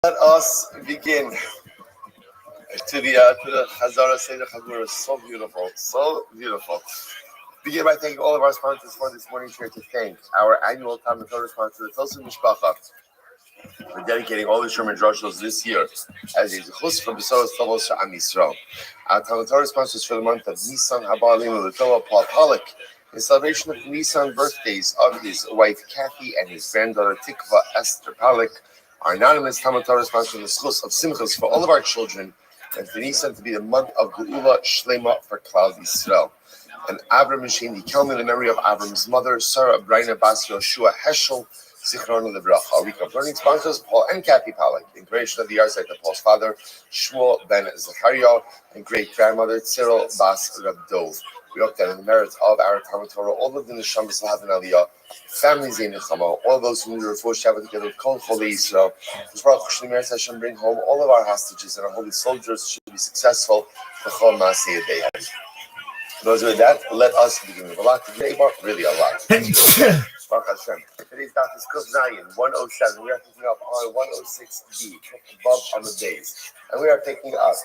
Let us begin to the Chazara Seder Chazura. So beautiful, so beautiful. Begin by thanking all of our sponsors for this morning share. To thank our annual Talmud Torah sponsor, the Tosin Mishpacha, for dedicating all the Sherman Drushos this year as a zechus for Besoros Tovos Sha'am Yisrael. Our Talmud Torah sponsors for the month of Nisan Haba Aleinu L'Tova Paul Pollack, in celebration of the Nisan birthdays of his wife Kathy and his granddaughter Tikva Esther Pollack. Our anonymous Talmud Torah sponsor the schus of Simchas for all of our children, and for Nisan to be the month of Geula Shlema for Klal Yisrael. And Avram Mishim, the Kelman in memory of Avram's mother, Sarah Braina Bas Yoshua Heschel, Zichron Livracha. Our week of learning sponsors, Paul and Kathy Pollack, in creation of the yahrzeit of Paul's father, Shmuel ben Zechariah, and great-grandmother, Cyril Bas Rabdov. We hope that in the merits of our Talmud Torah, all of the Neshamas will have an aliyah, families in Nechama, all those who need to refer Shabbat together with Kol Cholei Yisrael. Baruch Shneimar Hashem, bring home all of our hostages, and our holy soldiers should be successful. B'chol Maaseh Yadayhem. Those with that, let us begin with a lot today, but really a lot. Baruch Hashem. Today's daf is Kuf Zayin 107. We are picking up on 106b, above on the days, and we are picking up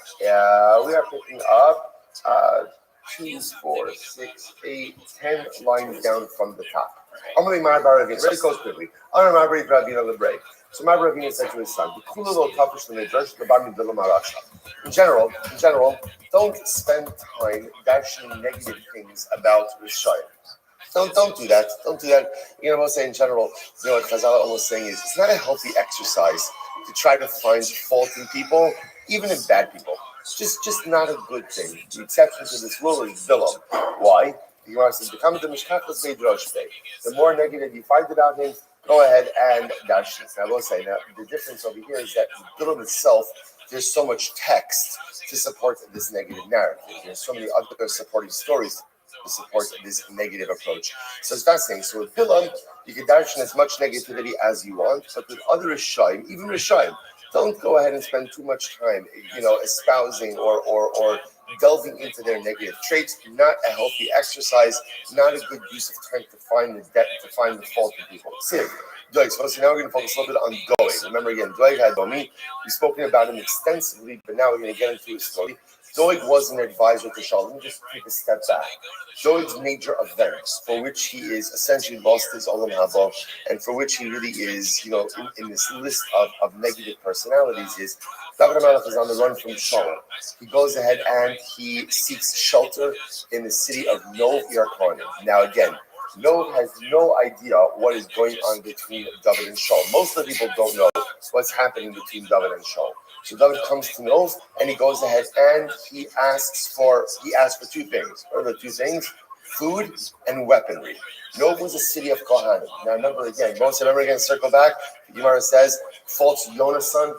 2, 4, 6, 8, 10 lines down from the top. Ready goes quickly. So my Ravina said to his son, in general, don't spend time dashing negative things about Rishayim. Don't do that. Don't do that. You know what I'm saying? In general, you know what Chazal almost saying is it's not a healthy exercise to try to find fault in people, even in bad people. Just not a good thing. The exception to this rule is Bilam. Why? The Gemara says, the more negative you find about him, go ahead and dash this. Now, I will say, now, the difference over here is that the Bilam itself, there's so much text to support this negative narrative. There's so many other supporting stories to support this negative approach. So it's fascinating. So with Bilam, you can dash in as much negativity as you want, but with other Rishayim, even Rishayim, don't go ahead and spend too much time, espousing or delving into their negative traits. Not a healthy exercise. Not a good use of time to find the fault in people. So now we're going to focus a little bit on Doeg. Remember again, Doeg had Domi. We've spoken about him extensively, but now we're going to get into his story. Doeg was an advisor to Shaul. Let me just take a step back. Doeg's major events, for which he is essentially lost his Olam Haba, and for which he really is, in this list of negative personalities, is David HaMelech is on the run from Shaul. He goes ahead and he seeks shelter in the city of Nov Yarkon. Now again, Nov has no idea what is going on between David and Shaul. Most of the people don't know what's happening between David and Shaul. So David comes to Nov and he goes ahead and he asks for two things. What are the two things? Food and weaponry. Nov was a city of Kohanim. Now remember again, circle back. The Gemara says, faults Yonasan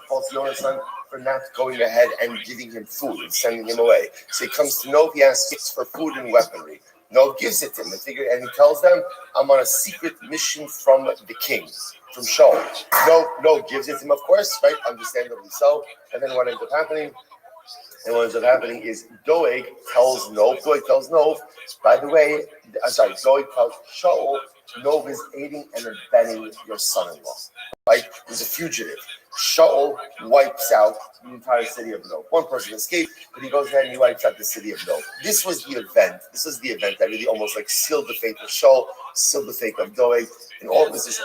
for not going ahead and giving him food and sending him away. So he comes to Nov, he asks for food and weaponry. Nov gives it to him, and he tells them, I'm on a secret mission from the king, from Shaul. Nov gives it to him, of course, right? Understandably so. And then what ends up happening? Is Doeg tells Nov, by the way, Doeg tells Shaul, Nov is aiding and abetting your son-in-law, right? He's a fugitive. Shaul wipes out the entire city of Nov. One person escaped, but he goes ahead and he wipes out the city of Nov. This was the event that really almost like sealed the fate of Shaul, sealed the fate of Doeg, and all this is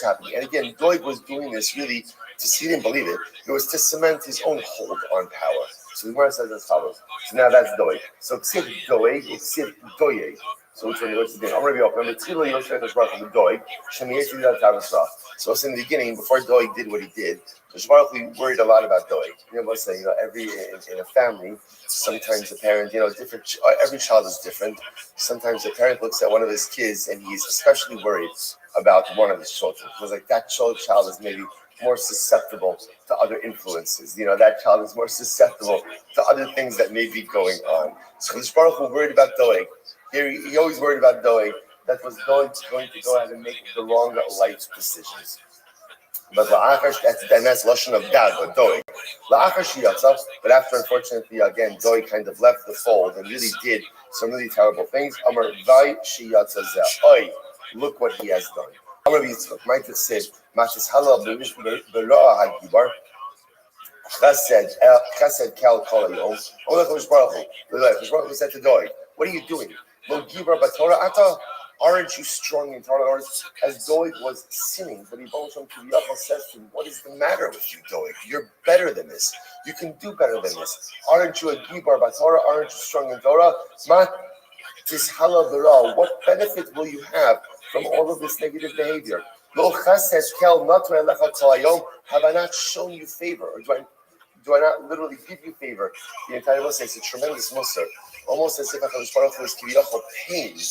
happening. And again, Doeg was doing this really, he didn't believe it. It was to cement his own hold on power. So the Gemara says as follows. So now that's Doeg. So Ksiv Doeg, Ksiv Doeg. So what's the name? I'm going to be open. The Doeg. So in the beginning, before Doeg did what he did, Baruch worried a lot about Doeg. In a family, sometimes the parent, every child is different. Sometimes the parent looks at one of his kids and he's especially worried about one of his children. Because like that child is maybe more susceptible to other influences. That child is more susceptible to other things that may be going on. So Baruch worried about Doeg. He always worried about Doeg. That was going to go ahead and make the wrong life decisions. But that's Lashon of Gad, but Doeg. But after, unfortunately, again, Doeg kind of left the fold and really did some really terrible things. Look what he has done. Chesed Kel Kol Hayom. Olech Kodesh Baruch Hu. Kodesh Baruch Hu said to Doeg, "What are you doing? Lo Gibor B'Torah Ata? Aren't you strong in Torah?" As Doeg was sinning, but Yibon Shem Kiviyachal says to him, "What is the matter with you, Doeg? You're better than this. You can do better than this. Aren't you a Gibor B'Torah? Aren't you strong in Torah? What benefit will you have from all of this negative behavior? Lo chesed kel natra elecha kol hayom. Have I not shown you favor? Or do I not literally give you favor? The entire Musar is a tremendous Musar. Almost as if HaKadosh Baruch Hu is kiviyachol pained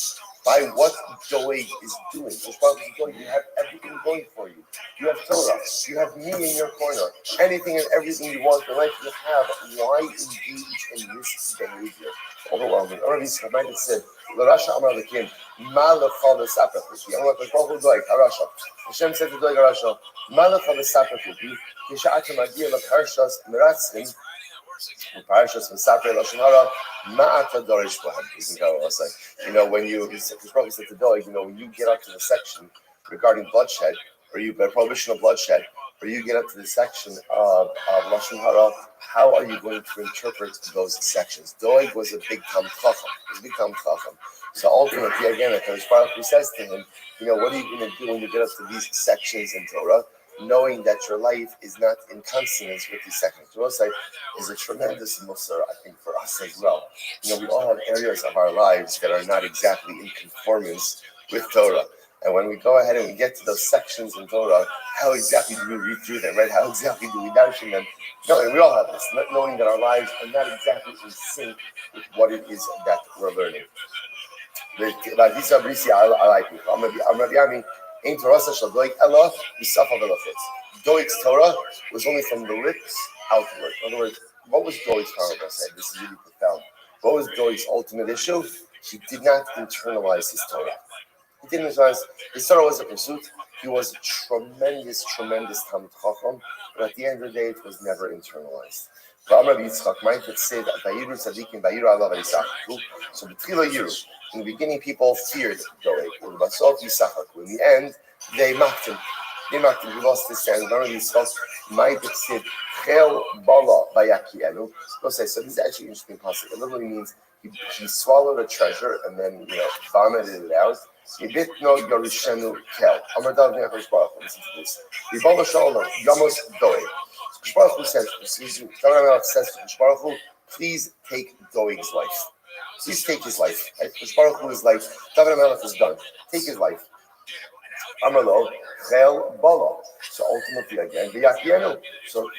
by what Doeg is doing. HaKadosh Baruch Hu is doing. You have everything going for you. You have Torah. You have me in your corner. Anything and everything you want in life you have. Why engage in this behavior? Overwhelming. Already Shabbat said, "L'Rasha Amar Lekim, Ma Lechal L'Sapach L'Ki." Amar L'Baruch Hu Doeg, Harasha. Hashem said to Doeg, Harasha, "Ma Lechal L'Sapach L'Ki, Kisha'atem Agia L'Parshas Meratzim, L'Parshas V'Sapach L'Lashon Hara, Ma'ata Dorish Bohem." When you, His Prophet said to Doeg, when you get up to the section regarding bloodshed, or you prohibition of bloodshed, or you get up to the section of Lashon Hara, how are you going to interpret those sections? Doeg was a big Talmid Chacham. So ultimately, again, HaKadosh Baruch Hu says to him, what are you going to do when you get up to these sections in Torah, knowing that your life is not in consonance with these sections? Torah is a tremendous musar, I think, for us as well. We all have areas of our lives that are not exactly in conformance with Torah. And when we go ahead and we get to those sections in Torah, how exactly do we read through them, right? How exactly do we darshan them? No, and we all have this, not knowing that our lives are not exactly in sync with what it is that we're learning. I like it. I'm Rabbi Ein Torah shel Doeg ela misafa velachutz. Doeg's Torah was only from the lips outward. In other words, what was Doeg's Torah? This is really profound. What was Doeg's ultimate issue? He did not internalize his Torah. He didn't internalize his Torah was a pursuit. He was a tremendous Talmid Chacham, but at the end of the day, it was never internalized. So in the beginning, people feared Doeg. In the end, they mocked him. He lost his stand. None of these folks might have said, so this is actually an interesting passage. It literally means he swallowed a treasure and then vomited it out. He did know Yorishenu Kel. Listen to this. Baruch Hu says to Baruch Hu, please take Doeg's life. Please take his life. Baruch Hu is like, David HaMelech is done. Take his life. Amalo, Chel Bala. So ultimately, again, so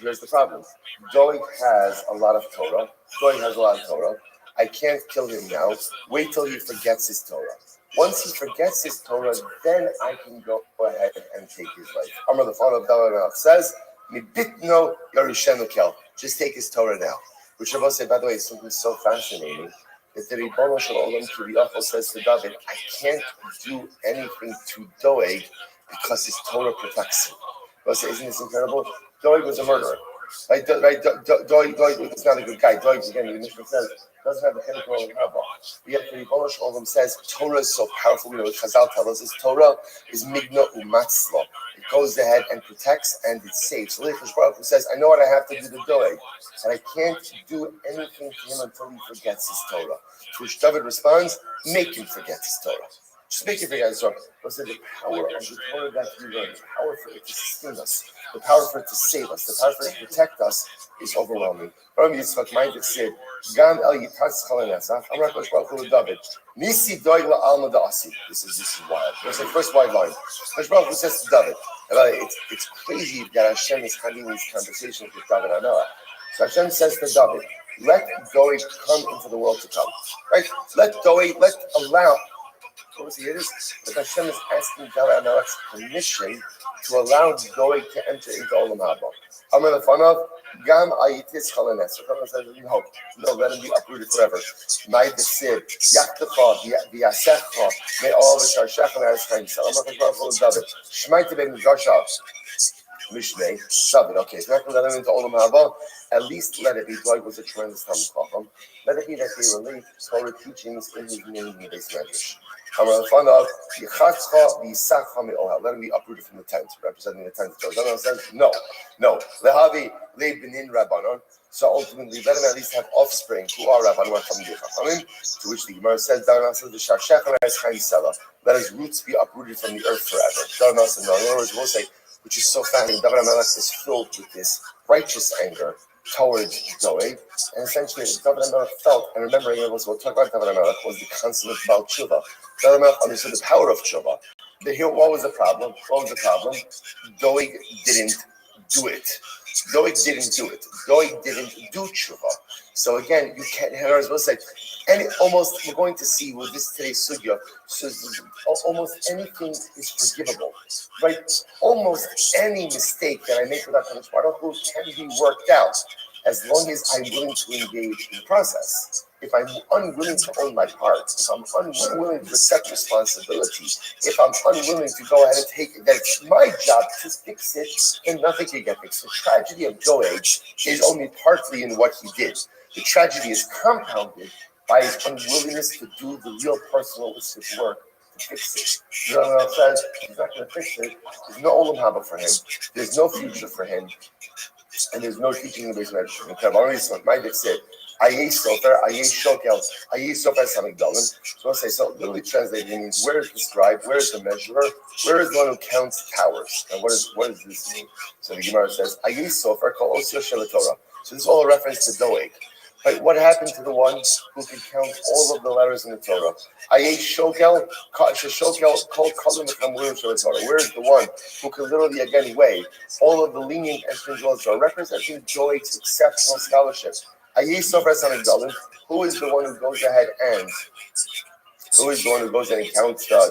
here's the problem. Doeg has a lot of Torah. I can't kill him now. Wait till he forgets his Torah. Once he forgets his Torah, then I can go ahead and take his life. Amar the father of David HaMelech says, "Mibitno Yorishenu Kel." Just take his Torah now. Which I will say, by the way, is something so fascinating. That the Ribono Shel Olam Kiviyachol says to David, I can't do anything to Doeg because his Torah protects him. Isn't this incredible? Doeg was a murderer. Doeg was not a good guy. Doeg, again, the Mishnah says, doesn't have the head of Roland Rabba. Yet the Ribono Shel Olam says Torah is so powerful. What Chazal tells us, Torah is migna umatzla. It goes ahead and protects and it saves. So HaKadosh Baruch Hu says, I know what I have to do to Doeg, and I can't do anything to him until he forgets his Torah. To which David responds, make him forget his Torah. Just make it forget his Torah. Listen, the power of the Torah that we learn, the power for it to sustain us, the power for it to save us, the power for it to protect us is overwhelming. Rabbi Yitzchak Ma'adik said, Gam el yitatz chalanetzach, Amar HaKadosh Baruch Hu David, Nisi doig la'alma da'asi. This is wild. It's the first wide line. HaKadosh Baruch Hu says to David, it's crazy that Hashem is having these conversations with David HaMelech. So Hashem says to David, let Doeg come into the world to come. Right? Let allow. What was it? But Hashem is asking David HaMelech's permission to allow Doeg to enter into Olam Haba. Amar lefanav, Gam ayitis chalanetzach. No, let him be uprooted forever. May the sid, Yaktecha, V'yasecha, may all of us are Shechem as Chaim. Amar HaKadosh David, Shmai Tebei Migashav. Mishneh, David. Okay, if you're not going to let him into Olam Haba, at least let it be. Doeg was a tremendous Talmid Chacham. Let it be that they relate Torah teachings in his name in the base medrash. Let him be uprooted from the tent, representing the tent. Rabbanon says, no. Lehavi leibinin rabbanon. So ultimately, let him at least have offspring who are rabbanon from the chachamim. To which the Gemara says, let his roots be uprooted from the earth forever. In other words, we'll say, which is so fascinating. David HaMelech is filled with this righteous anger towards Doeg, and essentially David HaMelech felt, and remembering we'll talk about David HaMelech was the consummate Baal Tshuva. David HaMelech understood the power of Tshuva. What was the problem? Doeg didn't do it. Doeg didn't do Tshuva. So again, you can't. We'll say, almost we're going to see with this today's sugya. So almost anything is forgivable, right? Almost any mistake that I make with HaKadosh Baruch Hu can be worked out as long as I'm willing to engage in the process. If I'm unwilling to own my part, if I'm unwilling to accept responsibility, if I'm unwilling to go ahead and take it, that it's my job to fix it, and nothing can get fixed. The tragedy of Doeg is only partly in what he did. The tragedy is compounded by his unwillingness to do the real personalistic work to fix it. Rambam says he's not going to fix it. There's no olam haba for him. There's no future for him, and there's no teaching in the base medicine. My dick said, "Ayeh sofer, ayeh shokel, ayeh sofer samigdalim." So I say, so literally translated means where is the scribe, where is the measurer, where is the one who counts towers? And what does this mean? So the Gemara says, "Ayeh sofer kol osio shel Torah." So this is all a reference to Doeg. But what happened to the one who could count all of the letters in the Torah? Ayeh shokel, shokel kol kalim v'chamurim shel Torah. Where is the one who could literally again weigh all of the lenient entries of Torah, representing Doeg's exceptional scholarship? Ayeh sofer samigdalim. Who is the one who goes ahead and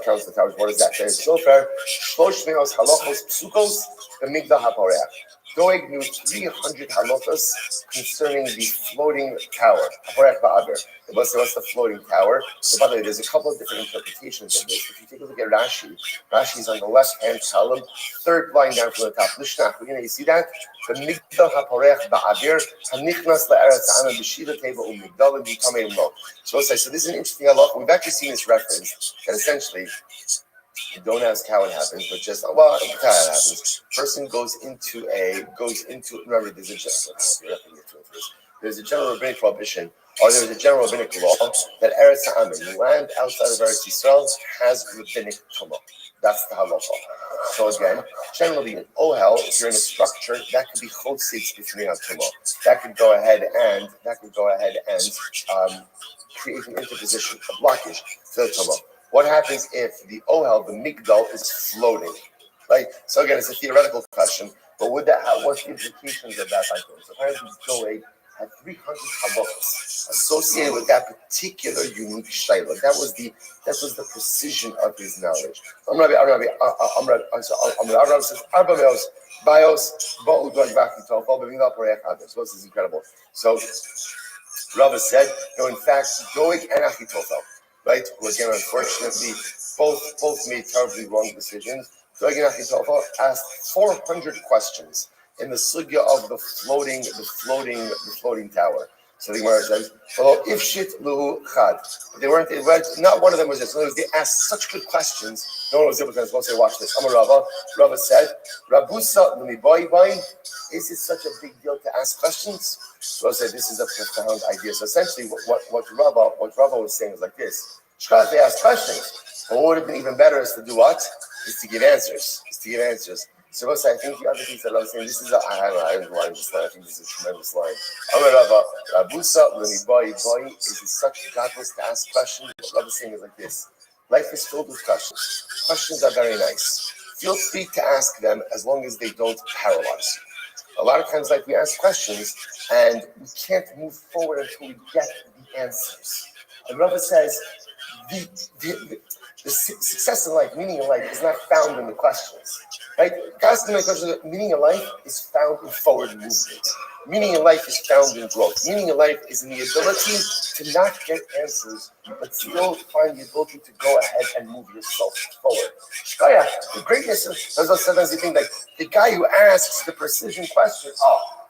counts the towers? What does that say? Sofer shlosh me'os halachos psukos b'migdal haporeach. Doeg knew 300 halachos concerning the floating tower. Haporeach ba'aber. What's the floating tower? So by the way, there's a couple of different interpretations of this. If you take a look at Rashi is on the left-hand column, third line down from the top. Lishnach, you see that? The migdal haporeach ba'aber hanichnas la'eretz ha'ana b'shida teva u'migdalim b'kamei lo. So this is an interesting halacha. We've actually seen this reference that essentially, you don't ask how it happens, but just how it happens. Person goes into. Remember, there's a general rabbinic prohibition, or there's a general rabbinic law that Eretz Ha'amin, land outside of Eretz Yisrael, has rabbinic tumah. That's the halacha. So again, generally in Ohel, if you're in a structure, that could be chotzitz between tumah. That could go ahead and create an interposition, a blockage to the tumah. What happens if the Ohel, the Migdal, is floating? Right? So again, it's a theoretical question, but what's the implications of that? So apparently Doeg had 300 halachos associated with that particular unique shayla. That was the precision of his knowledge. So this is incredible. So Rava said, in fact, Doeg and Achitophel, right, who again, unfortunately, both made terribly wrong decisions. Doeg and Achitophel asked 400 questions in the sugya of the floating tower. So the Gemara says, if shit luhu chad, not one of them was this. In other words, they asked such good questions, no one was able to answer. Let's say, watch this. Amar Rava said, Rabusa l'miboy, is it such a big deal to ask questions? So I said, this is a profound idea. So essentially, what Rava was saying was like this: Shkaz, they ask questions, but what would have been even better is to do what? Is to give answers. So I think the other things that I was saying, this is I don't know, this line. I think this is a tremendous line. Amar Rava, Rabusa l'miboy, is it such godless to ask questions? What Rava is saying is like this: life is filled with questions. Questions are very nice. Feel free to ask them as long as they don't paralyze you. A lot of times, we ask questions and we can't move forward until we get the answers. And Rava says, the success in life, meaning in life, is not found in the questions. Right? Asking the question, meaning in life is found in forward movement. Meaning in life is found in growth. Meaning in life is in the ability to not get answers, but still find the ability to go ahead and move yourself forward. The greatness of sometimes you think the guy who asks the precision question,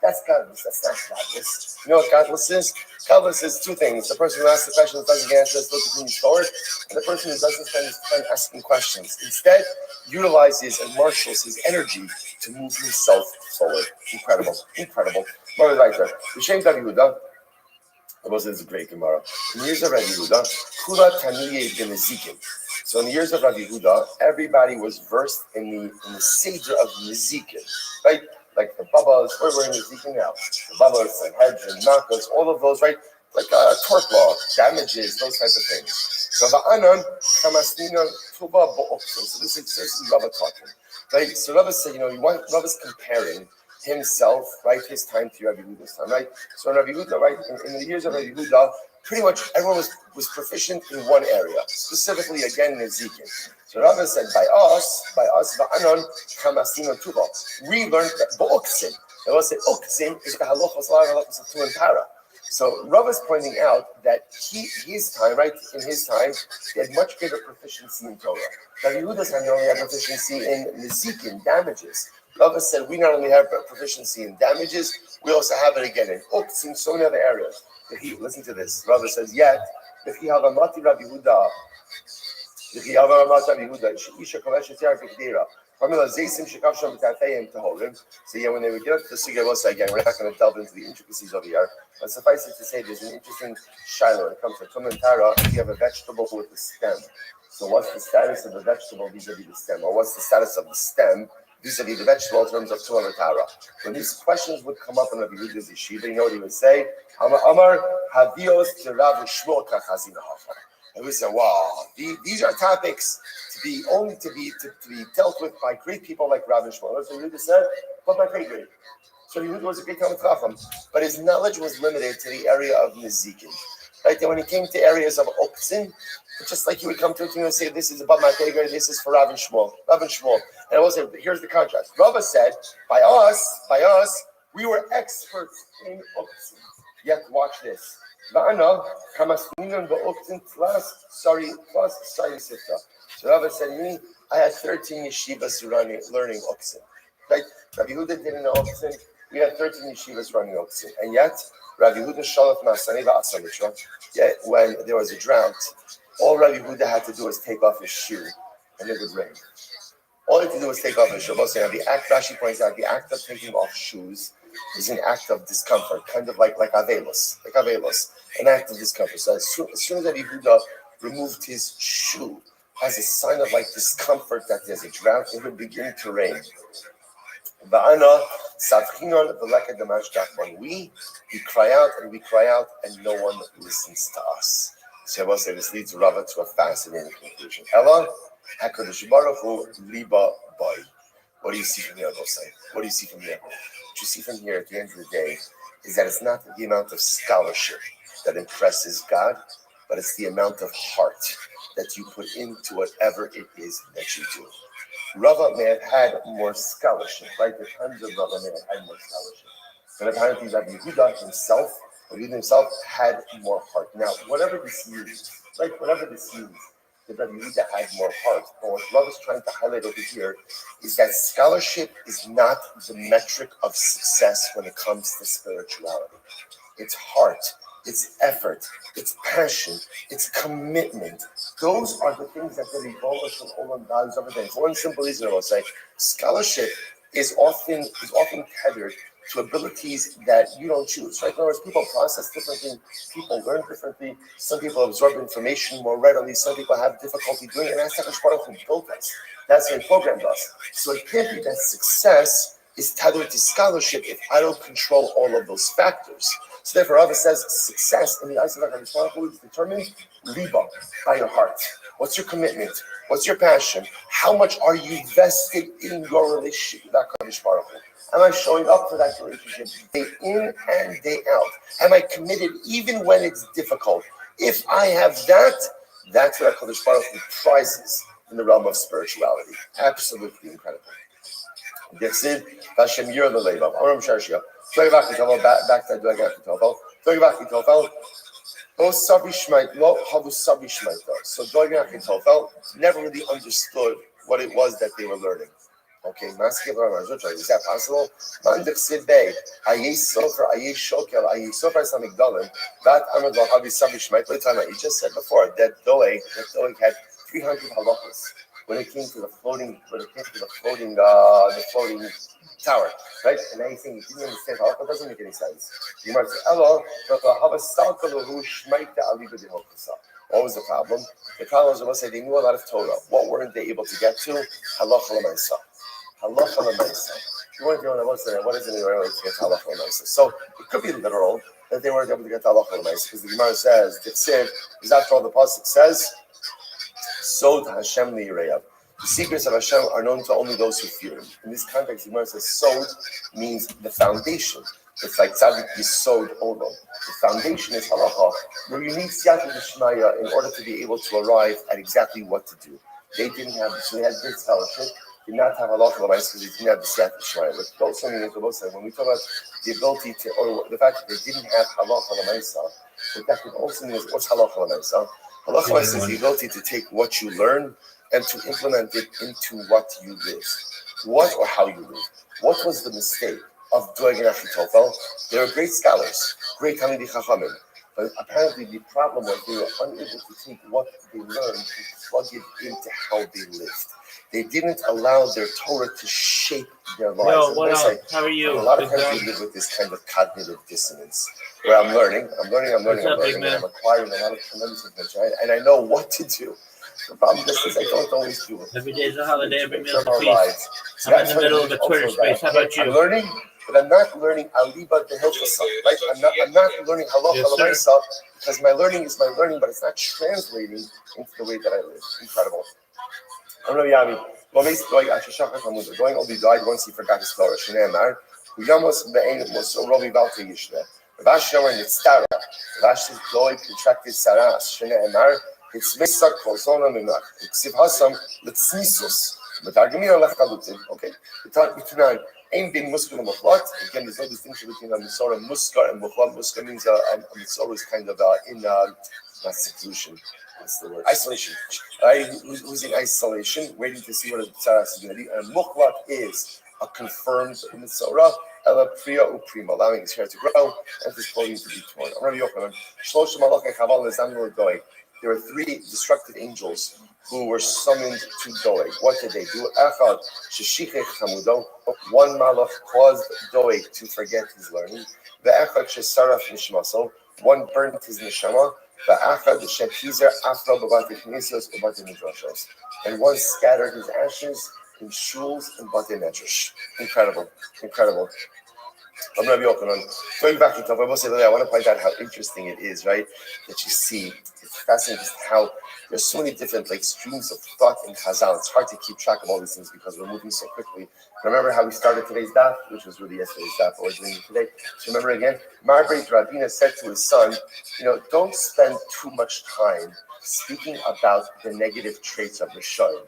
That's godless. That's not godless. You know what godless is? Godless is two things. The person who asks the questions doesn't get answers, looking to move forward, and the person who doesn't spend his time asking questions. Instead, utilizes and marshals his energy to move himself forward. Incredible. Incredible. More right there. The Shem Yehuda. It was a great Gemara. In the years of Rabbi Yehuda, Kula Tanuye B'Nezikim. So in the years of Rabbi Yehuda, everybody was versed in the Seder of Nezikim, right? Like the Babas, we're in Nezikim now. The Babas and Hedge and Nakos, all of those, right? Like tort law, damages, those types of things. So Ba'anan, Kamasnina, Tuba Bo'okso. So this is Rabbi talking, right? So Rabbi said, Rabbi's comparing himself, right, his time to Rabbi Yehuda's time, right? So Rabbi Yehuda, right, in the years of Rabbi Yehuda, pretty much everyone was proficient in one area, specifically again in Ezekiel. So Rabbi said, by us, Va'anon, Kamasino Tuba, we learned that Bo'oksim. It was said, Oksim is the halachos of Tuan Tara. So Rav is pointing out that his time, right, in his time, he had much greater proficiency in Torah. Rabbi Yehuda's time, he only had proficiency in Nezikin, damages. Rav said, we not only have proficiency in damages, we also have it again in Uks, in so many other areas. Listen to this. Rav says, yet, if he have a Mati Rabbi Yehuda, so yeah, when they would get up to the Sugya again, we're not going to delve into the intricacies of the art, but suffice it to say, there's an interesting shiloh when it comes to Tumen Tara. If you have a vegetable with a stem, so what's the status of the vegetable vis-a-vis the stem, or what's the status of the stem vis-a-vis the vegetable in terms of Tumen Tara? When these questions would come up in Rabbi Yehuda's yeshiva, you know what he would say? Amar Havios to Rav Shmuel Kachazina Hafa. And we say, wow, these are topics to be dealt with by great people like Rav Shmuel. That's what Yehuda said, but my great. So Yehuda was a great Talmid Chacham, but his knowledge was limited to the area of Nezikin. Right? And when he came to areas of Oktzin, just like he would come to it and say, this is about my Teger, this is for Rav Shmuel. And I will say, here's the contrast. Rava said, by us, we were experts in Oktzin. Yet watch this. Va'ana, Kamasninan Ba'oktin plus Sari Sifta. So Rabbi said, me, I had 13 yeshivas learning Oksin. Right? Rabbi Yehuda didn't know Oksin. We had 13 yeshivas running Oksin. And yet, Rabbi Yehuda Shalaf Masani Va'asamitra, yet when there was a drought, all Rabbi Yehuda had to do was take off his shoe, and it would rain. All he had to do was take off his shoe. The act, Rashi points out, the act of taking off shoes is an act of discomfort, kind of like avelos, an act of discomfort. So as soon as Rabbi Yehuda removed his shoe as a sign of discomfort that there's a drought, it would begin to rain. We cry out, and no one listens to us. So I will say this leads Rava to a fascinating conclusion. Ella, HaKadosh Baruch Hu liba bai. What do you see from here, Bosai? What do you see from here? What you see from here at the end of the day is that it's not the amount of scholarship that impresses God, but it's the amount of heart that you put into whatever it is that you do. Rava may have had more scholarship, right? The times of Rava may have had more scholarship. But apparently Rabbi Yehuda himself had more heart. Now, whatever this means, that Rabbi Yehuda had more heart. But what Rava is trying to highlight over here is that scholarship is not the metric of success when it comes to spirituality. It's heart, it's effort, it's passion, it's commitment. Those are the things that the Ribono Shel Olam values over there. For one simple reason, I will say, scholarship is often tethered to abilities that you don't choose. Right? In other words, people process differently, people learn differently. Some people absorb information more readily. Some people have difficulty doing it. And that's HaKadosh Baruch Hu built us. That's what He programmed us. So it can't be that success is tethered to scholarship if I don't control all of those factors. So therefore, Rava says success in the eyes of HaKadosh Baruch Hu is determined liba, by your heart. What's your commitment? What's your passion? How much are you vested in your relationship with HaKadosh Baruch Hu? Am I showing up for that relationship day in and day out? Am I committed even when it's difficult? If I have that, that's what HaKadosh Baruch Hu prizes in the realm of spirituality. Absolutely incredible. That's it. Hashem Yir the Leivav. Oram Sharshia. Back to Tofel. So Doig Achitofel never really understood what it was that they were learning. Okay, is that possible? Mandich Sibay, Aye Sofer, Aye Shokel, Aye Sofer Samigdalim, that Amad Lahavi Sabishmite, by the time I just said before, that Doeg had 300 halachas when it came to the floating tower, right? And now you think you didn't understand halakha, doesn't make any sense. You might say, hello, but what was the problem? The problem was they knew a lot of Torah. What weren't they able to get to? Halacha l'maisa. Halacha l'maisa. You weren't able to say, what is it they were able to get to halacha l'maisa? So it could be literal that they weren't able to get to halacha l'maisa because the Gemara says, is after all the pasuk says, Sod Hashem li'yireyav. The secrets of Hashem are known to only those who fear Him. In this context, the Gemara says Sod means the foundation. It's like Tzadik Yisod Olam. The foundation is halacha, where you need Siyata D'Shmaya in order to be able to arrive at exactly what to do. They didn't have, so they had great scholarship, did not have halacha l'mais because they didn't have the Siyata D'Shmaya. But also means when we talk about the ability to, or the fact that they didn't have halacha l'maisa, but that could also mean what's halacha l'maisa? Halacha l'maisa is the ability to take what you learn and to implement it into what you live. What or how you live. What was the mistake of Doeg and Achitofel? They were great scholars, great Talmidei Chachamim, but apparently the problem was they were unable to take what they learned and plug it into how they lived. They didn't allow their Torah to shape their lives. Yo, what up? How are you? A lot of times we live with this kind of cognitive dissonance, where I'm learning, I'm acquiring a lot of tremendous information, and I know what to do. The problem is I don't always do it. Every day is a holiday, every meal is a feast. So I'm in the middle of a Twitter space. How about you? I'm learning, but I'm not learning aliba de hilchasa, right? I'm not learning halacha l'maisa because my learning is my learning, but it's not translating into the way that I live. Incredible. Going only died once he forgot his Torah. Shneimar, who yamos be'ein muso rovi balti yishne. Rashi Amar nitztara. Rashi Doeg contracted saras. Shneimar. It's Mesak Kolsona Minach. It's Hasam Letznisus. But Argamina Lachkalutin. Okay. It's ain't been Muskar and Mukhlat. Again, there's no distinction between a Misora Muskar and Mukhlat. Muskar means a Misora is kind of in not seclusion. What's the word? Isolation. Who's in isolation, waiting to see what the Tzaras is going to do. And Mukhlat is a confirmed Misora. Ela Priya Uprima, allowing his hair to grow and his clothing to be torn. I'm Rabbi Yochanan. Shlosh Malach and Chaval Lezamur Doeg. There were 3 destructive angels who were summoned to Doeg. What did they do? Echad sheshichech chamudo. One malach caused Doeg to forget his learning. Ve'echad shesaraf nishmaso. One burned his neshama. Ve'echad shepizer afro b'bate knesios b'bate midrashos. And one scattered his ashes in shuls and bate medrash. Incredible, incredible. I'm Rabbi Yochanan. Going back to Tov, I want to point out how interesting it is, right? That you see, it's fascinating just how there's so many different streams of thought in Chazal. It's hard to keep track of all these things because we're moving so quickly. Remember how we started today's daf, which was really yesterday's daf, but we're doing it today. So remember again, Margaret Rabina said to his son, don't spend too much time speaking about the negative traits of Rishon,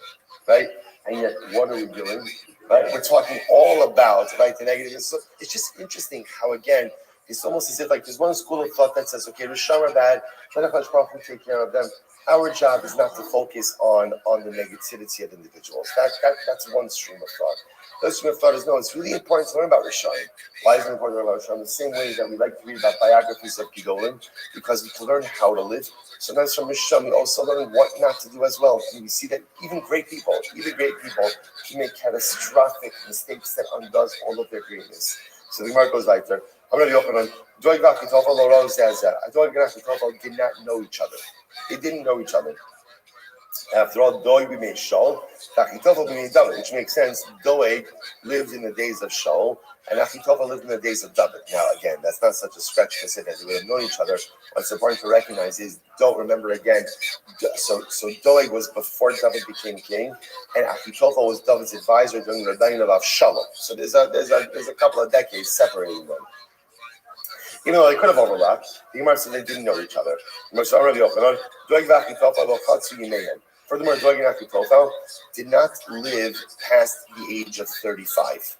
right? And yet, what are we doing? Right? We're talking all about the negative. So it's just interesting how, again, it's almost as if there's one school of thought that says, okay, Rishon are bad, let HaKadosh Baruch Hu take care of them. Our job is not to focus on the negativity of individuals. That's one stream of thought. The other stream of thought is, no, it's really important to learn about Rishon. Why is it important to learn about Rishon? The same way that we like to read about biographies of Gedolim, because we can learn how to live. Sometimes from Rishon, we also learn what not to do as well. And we see that even great people can make catastrophic mistakes that undoes all of their greatness. So the Gemara goes like there. Doeg and Achitofel did not know each other. They didn't know each other. After all, Doeg made Shaul, Achitofel made David, which makes sense. Doeg lived in the days of Shaul, and Achitofel lived in the days of David. Now, again, that's not such a stretch to say that they would have known each other. What's important to recognize is, don't remember again. So Doeg was before David became king, and Achitofel was David's advisor during the reign of Avshalom. So there's a couple of decades separating them. Even though they could have overlapped, the Gemara said they didn't know each other. Furthermore, Doeg and Achitofel did not live past the age of 35.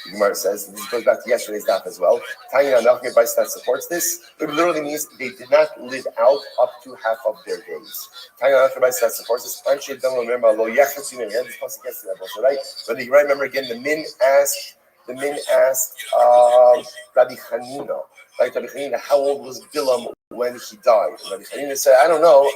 The Gemara says, and this goes back to yesterday's daf as well. Tanya Anachir Bais that supports this. It literally means they did not live out up to half of their days. Tanya Anachir Bais that supports this. Anshe don't remember lo yachutzu me'em. This pasuk gets to that also, right? But you remember again, the min asked Rabbi Hanina, right? Rabbi Hanina, how old was Bilam when he died? Rabbi Hanina said, I don't know,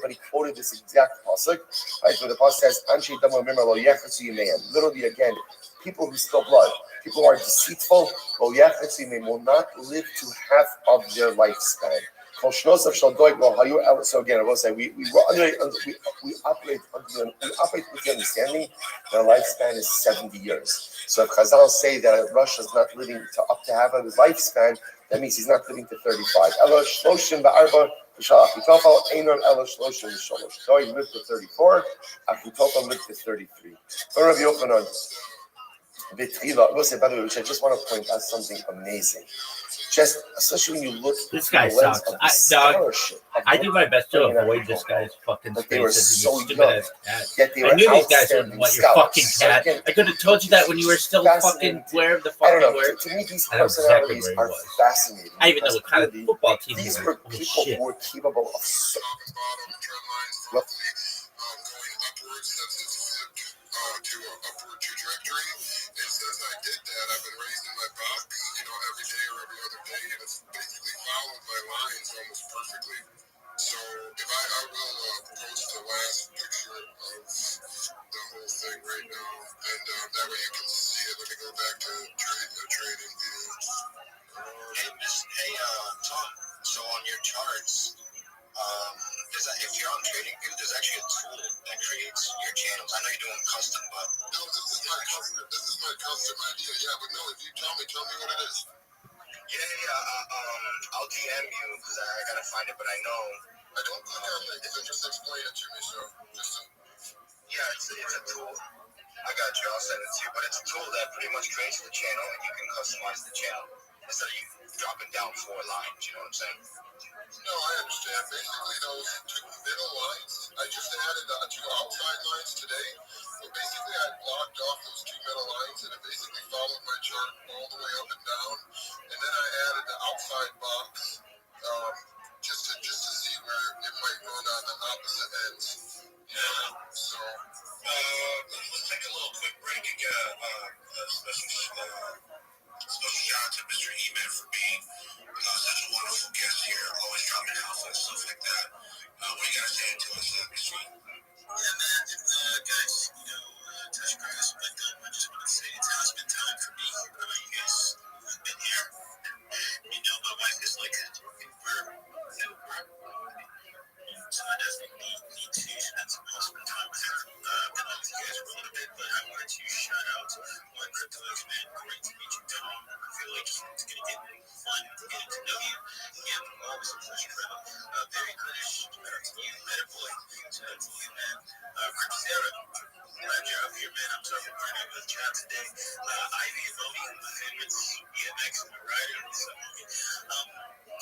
but he quoted this exact pasuk, right? Where the pasuk says, "Anshe dama remember lo yechetzu yimeim." Literally, again, people who spill blood, people who are deceitful, lo yechetzu yimeim, will not live to half of their lifespan. So again, I will say we operate with the understanding that lifespan is 70 years. So if Chazal say that Rosh is not living to up to half of his lifespan, that means he's not living to 35. Doi lived to 34, Achutopha lived to 33. Rabbi Yochanan, by the way, which I just want to point out something amazing. Just especially when you look. This guy sucks. I do my best to avoid this guy's fucking but they were spaces. so Stupid young. ass cat. Yet they were I knew these guys would outstanding want your scholars. fucking So cat. again, I could have told you that when you were still fucking where the fuck I don't know. you were. To me, these I know exactly personalities where he are was. fascinating. I even know what kind of football team he These was. were Oh, people shit. who were capable of so going upwards, that's his flip to an upward trajectory. And since I did that, I've been raising my back, every day or every other day, and it's basically followed my lines almost perfectly. So if I will post the last picture of the whole thing right now, and that way you can see it. Let me go back to trading view. Hey, Tom. So on your charts. If you're on TradingView, there's actually a tool that creates your channels. I know you're doing custom, but no, this is my custom. This is my custom idea. Yeah, but no, if you tell me what it is. Yeah. I'll DM you because I gotta find it, but I know. I don't click on it. If you just explain it to me, so it's a tool. I got you. I'll send it to you, but it's a tool that pretty much creates the channel, and you can customize the channel instead of you dropping down 4 lines. You know what I'm saying? No, I understand. Basically, those 2 middle lines, I just added 2 outside lines today. So basically, I blocked off those 2 middle lines, and it basically followed my chart all the way up and down. And then I added the outside box just to see where it might run on the opposite ends. Yeah. So let's take a little quick break and get a special shout out to Mr. E-Man for being such a wonderful guest here, always dropping alpha and stuff like that. What do you guys say to us, Mr. E? Yeah, man. Guys, touch grass, but I just want to say it has been time for me. You guys have been here. My wife is like, so I definitely need to spend some husband time with her. I've been on with you guys for a little bit, but I wanted to shout out my crypto man. Great to meet you, Tom. I feel like it's going to get fun getting to know you. And always a pleasure, brother. Very British. Shout out to you, Meta Boy. Shout out to you, man. Crypto Sarah. Glad you're up here, man. I'm sorry for running over the chat today. Ivy and Modi, my favorites. BMX and my rider. So,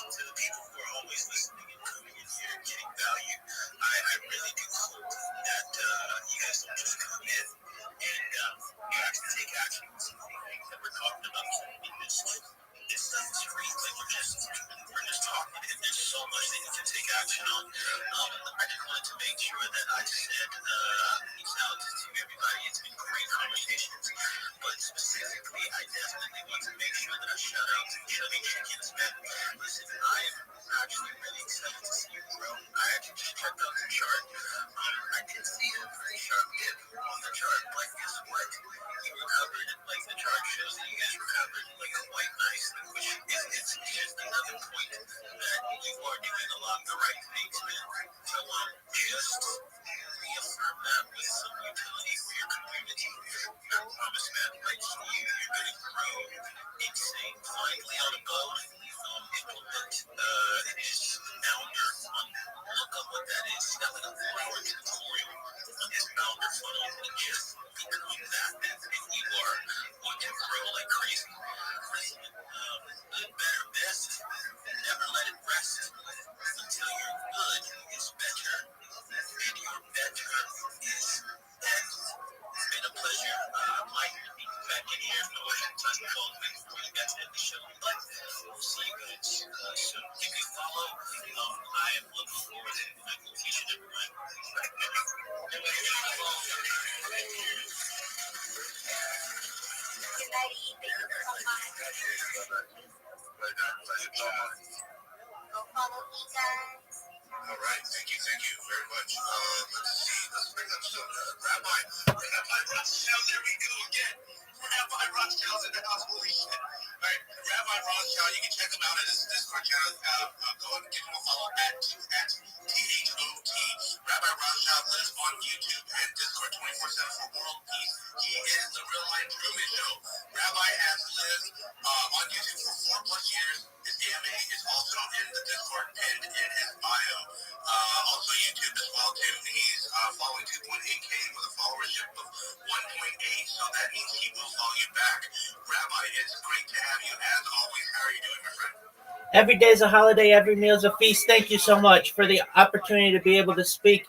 to the people who are always listening and coming in here and getting value, I really do hope that you guys don't just come in and you actually take action on some of the things that we're talking about in this stuff is free. Like we're just talking, and there's so much that you can take action on. I just wanted to make sure that I said peace out to everybody. It's been great conversations, but specifically, I definitely want to make sure that I shout out to Chubby Chickens, man. Listen, I am actually really excited to see you grow. I actually just checked out the chart. I did see a pretty sharp dip on the chart, but guess what? You recovered, like the chart shows that you guys recovered like quite nicely, which is just another point that you are doing a lot of the right things, man. So just reaffirm that with some utility for your community. I promise, man, like you're going to grow insane. Find Leon Abode, implement his founder funnel. Look up what that is. That like a 4-hour tutorial on his founder funnel and just become that, man. And you are going to grow like crazy. Listen, Go follow me, guys. All right, thank you very much. Let's bring up some Rabbi Rothschild. There we go again. Rabbi Rothschild's in the house. Holy shit! All right, Rabbi Rothschild. You can check him out at his Discord channel. Go and give him a follow at THOT. Rabbi Rothschild lives on YouTube and Discord 24/7 for world peace. He is the real life Truman Show. Rabbi has lived on YouTube for 4+ years. His AMA is also in the Discord pinned in his bio. Also YouTube as well too. He's following 2.8K with a followership of 1.8, so that means he will follow you back. Rabbi, it's great to have you as always. How are you doing, my friend? Every day is a holiday, every meal is a feast. Thank you so much for the opportunity to be able to speak.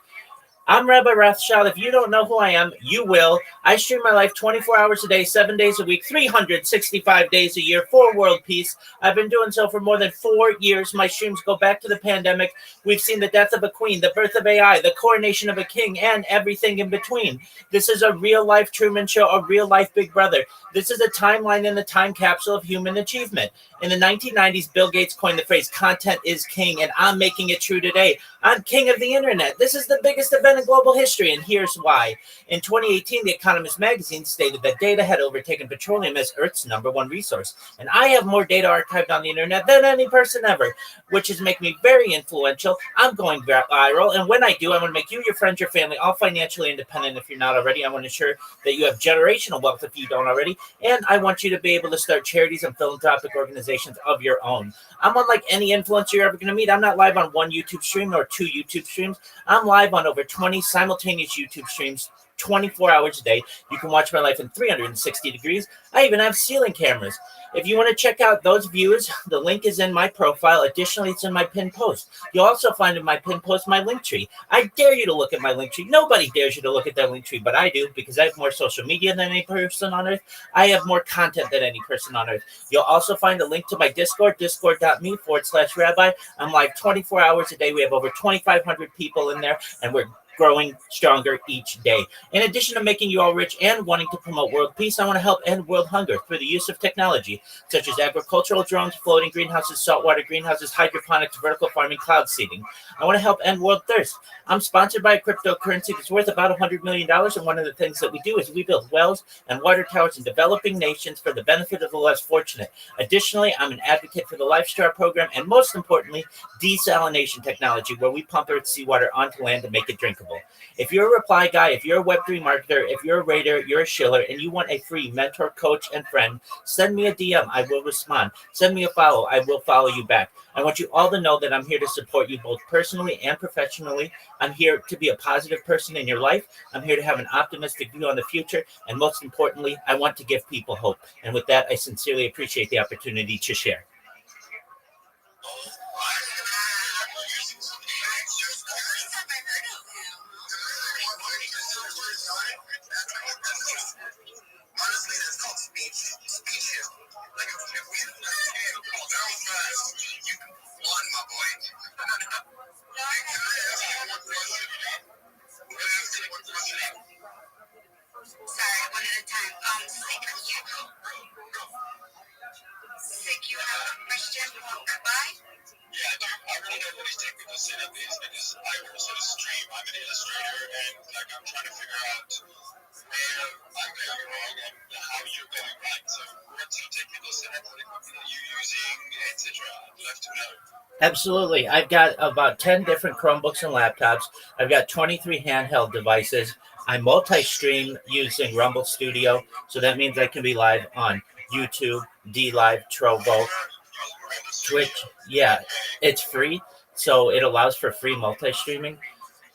I'm Rabbi Rothschild. If you don't know who I am, you will. I stream my life 24 hours a day, 7 days a week, 365 days a year for world peace. I've been doing so for more than 4 years. My streams go back to the pandemic. We've seen the death of a queen, the birth of AI, the coronation of a king, and everything in between. This is a real-life Truman Show, a real-life Big Brother. This is a timeline in the time capsule of human achievement. In the 1990s, Bill Gates coined the phrase, content is king, and I'm making it true today. I'm king of the internet. This is the biggest event in global history, and here's why. In 2018, The Economist magazine stated that data had overtaken petroleum as Earth's #1 resource. And I have more data archived on the internet than any person ever, which is making me very influential. I'm going viral, and when I do, I want to make you, your friends, your family, all financially independent if you're not already. I want to ensure that you have generational wealth if you don't already, and I want you to be able to start charities and philanthropic organizations of your own. I'm unlike any influencer you're ever going to meet. I'm not live on one YouTube stream or 2 YouTube streams. I'm live on over 20 simultaneous YouTube streams 24 hours a day. You can watch my life in 360 degrees. I even have ceiling cameras. If you want to check out those views, the link is in my profile. Additionally, it's in my pinned post. You'll also find in my pinned post my link tree. I dare you to look at my link tree. Nobody dares you to look at that link tree, but I do, because I have more social media than any person on earth. I have more content than any person on earth. You'll also find a link to my Discord, discord.me/rabbi. I'm live 24 hours a day. We have over 2,500 people in there, and we're growing stronger each day. In addition to making you all rich and wanting to promote world peace, I want to help end world hunger through the use of technology, such as agricultural drones, floating greenhouses, saltwater greenhouses, hydroponics, vertical farming, cloud seeding. I want to help end world thirst. I'm sponsored by a cryptocurrency that's worth about $100 million, and one of the things that we do is we build wells and water towers in developing nations for the benefit of the less fortunate. Additionally, I'm an advocate for the Lifestar program, and most importantly, desalination technology, where we pump Earth's seawater onto land to make it drinkable. If you're a reply guy, if you're a Web3 marketer, if you're a raider, you're a shiller, and you want a free mentor, coach, and friend, send me a DM. I will respond. Send me a follow. I will follow you back. I want you all to know that I'm here to support you both personally and professionally. I'm here to be a positive person in your life. I'm here to have an optimistic view on the future. And most importantly, I want to give people hope. And with that, I sincerely appreciate the opportunity to share. Honestly, that's called speech. Like, if we understand barrel fast, you won, my boy. Sorry, one at a time. Sick, you have a question from Rabbi? Yeah, I do. I really know what his technical setup is because I also stream. I'm an illustrator, and like I'm trying to figure out where I'm going wrong and how you're going right. So, what's your technical setup? What equipment are you using, etc.? I'd love to know. Absolutely. I've got about 10 different Chromebooks and laptops. I've got 23 handheld devices. I multi-stream using Rumble Studio, so that means I can be live on YouTube, DLive, Trovo, Twitch. Yeah, it's free, so it allows for free multi-streaming.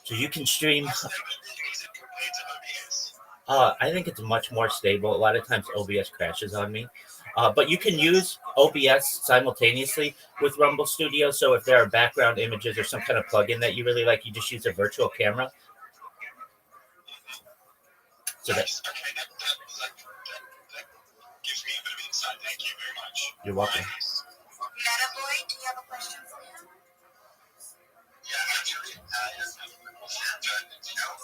So you can stream. I think it's much more stable. A lot of times OBS crashes on me. But you can use OBS simultaneously with Rumble Studio. So if there are background images or some kind of plugin that you really like, you just use a virtual camera. So that gives me a bit of insight. Thank you very much. You're welcome. Meta Boy, do you have a question for him? Yeah, actually, yes. You know,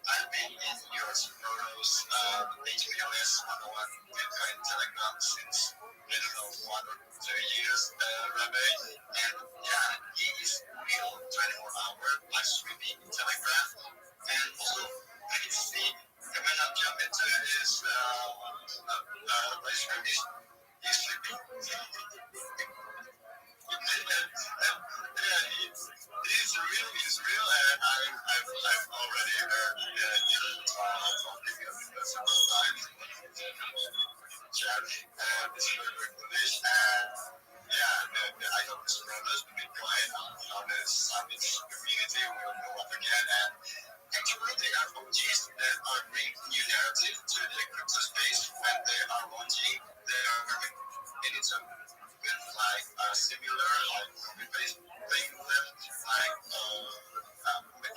I've been in your photos, HBOS 101 in Telegram since I don't know 1 or 2 years, Rabbi. And yeah, he is real 24-hour live streaming in Telegram. And also, I can see the man I'm jumping to is live stream is sleeping. Yeah, it's real, and I've already talked to him several times chat, this very English, and yeah, I hope this brothers will be quiet on this community will go up again, and actually they are OGs that are bringing new narrative to the crypto space when they are launching, they are in its own with like similar like copy-paste thing with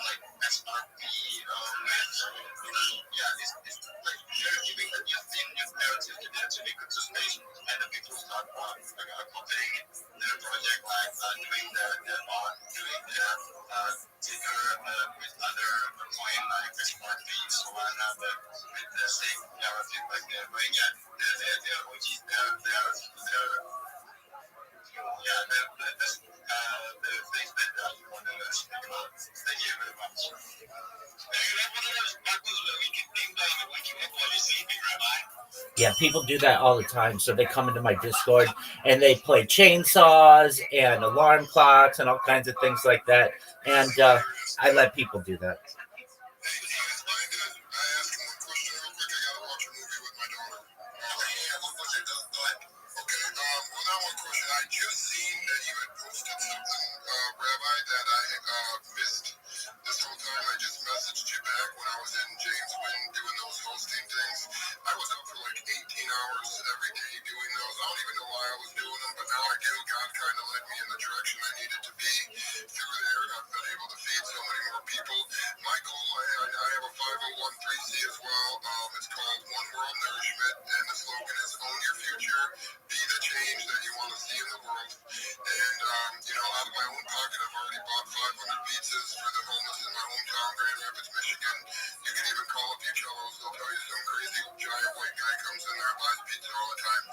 like SRP yeah, it's like they're giving a new thing, new narrative to the crypto space, and the people start copying their project like doing doing their ticker with other coin like SRP so on with the same narrative like they're doing. Yeah, they're OGs, they're yeah, that's the things that you want to speak about. Thank you very much. Yeah, people do that all the time. So they come into my Discord and they play chainsaws and alarm clocks and all kinds of things like that. And I let people do that. I just seen that you had posted something, Rabbi, that I missed this whole time. I just messaged you back when I was in James Wynn doing those hosting things. I was up for like 18 hours every day doing those. I don't even know why I was doing them, but now I do. God kind of led me in the direction I needed to be through there. I've been able to feed so many more people. My goal, I have a 501c as well. It's called One World Nourishment, and the slogan is Own Your Future, Be the Change that you want to see in the world. And, out of my own pocket, I've already bought 500 pizzas for the homeless in my hometown, Grand Rapids, Michigan. You can even call up each other. They'll tell you some crazy giant white guy comes in there and buys pizza all the time.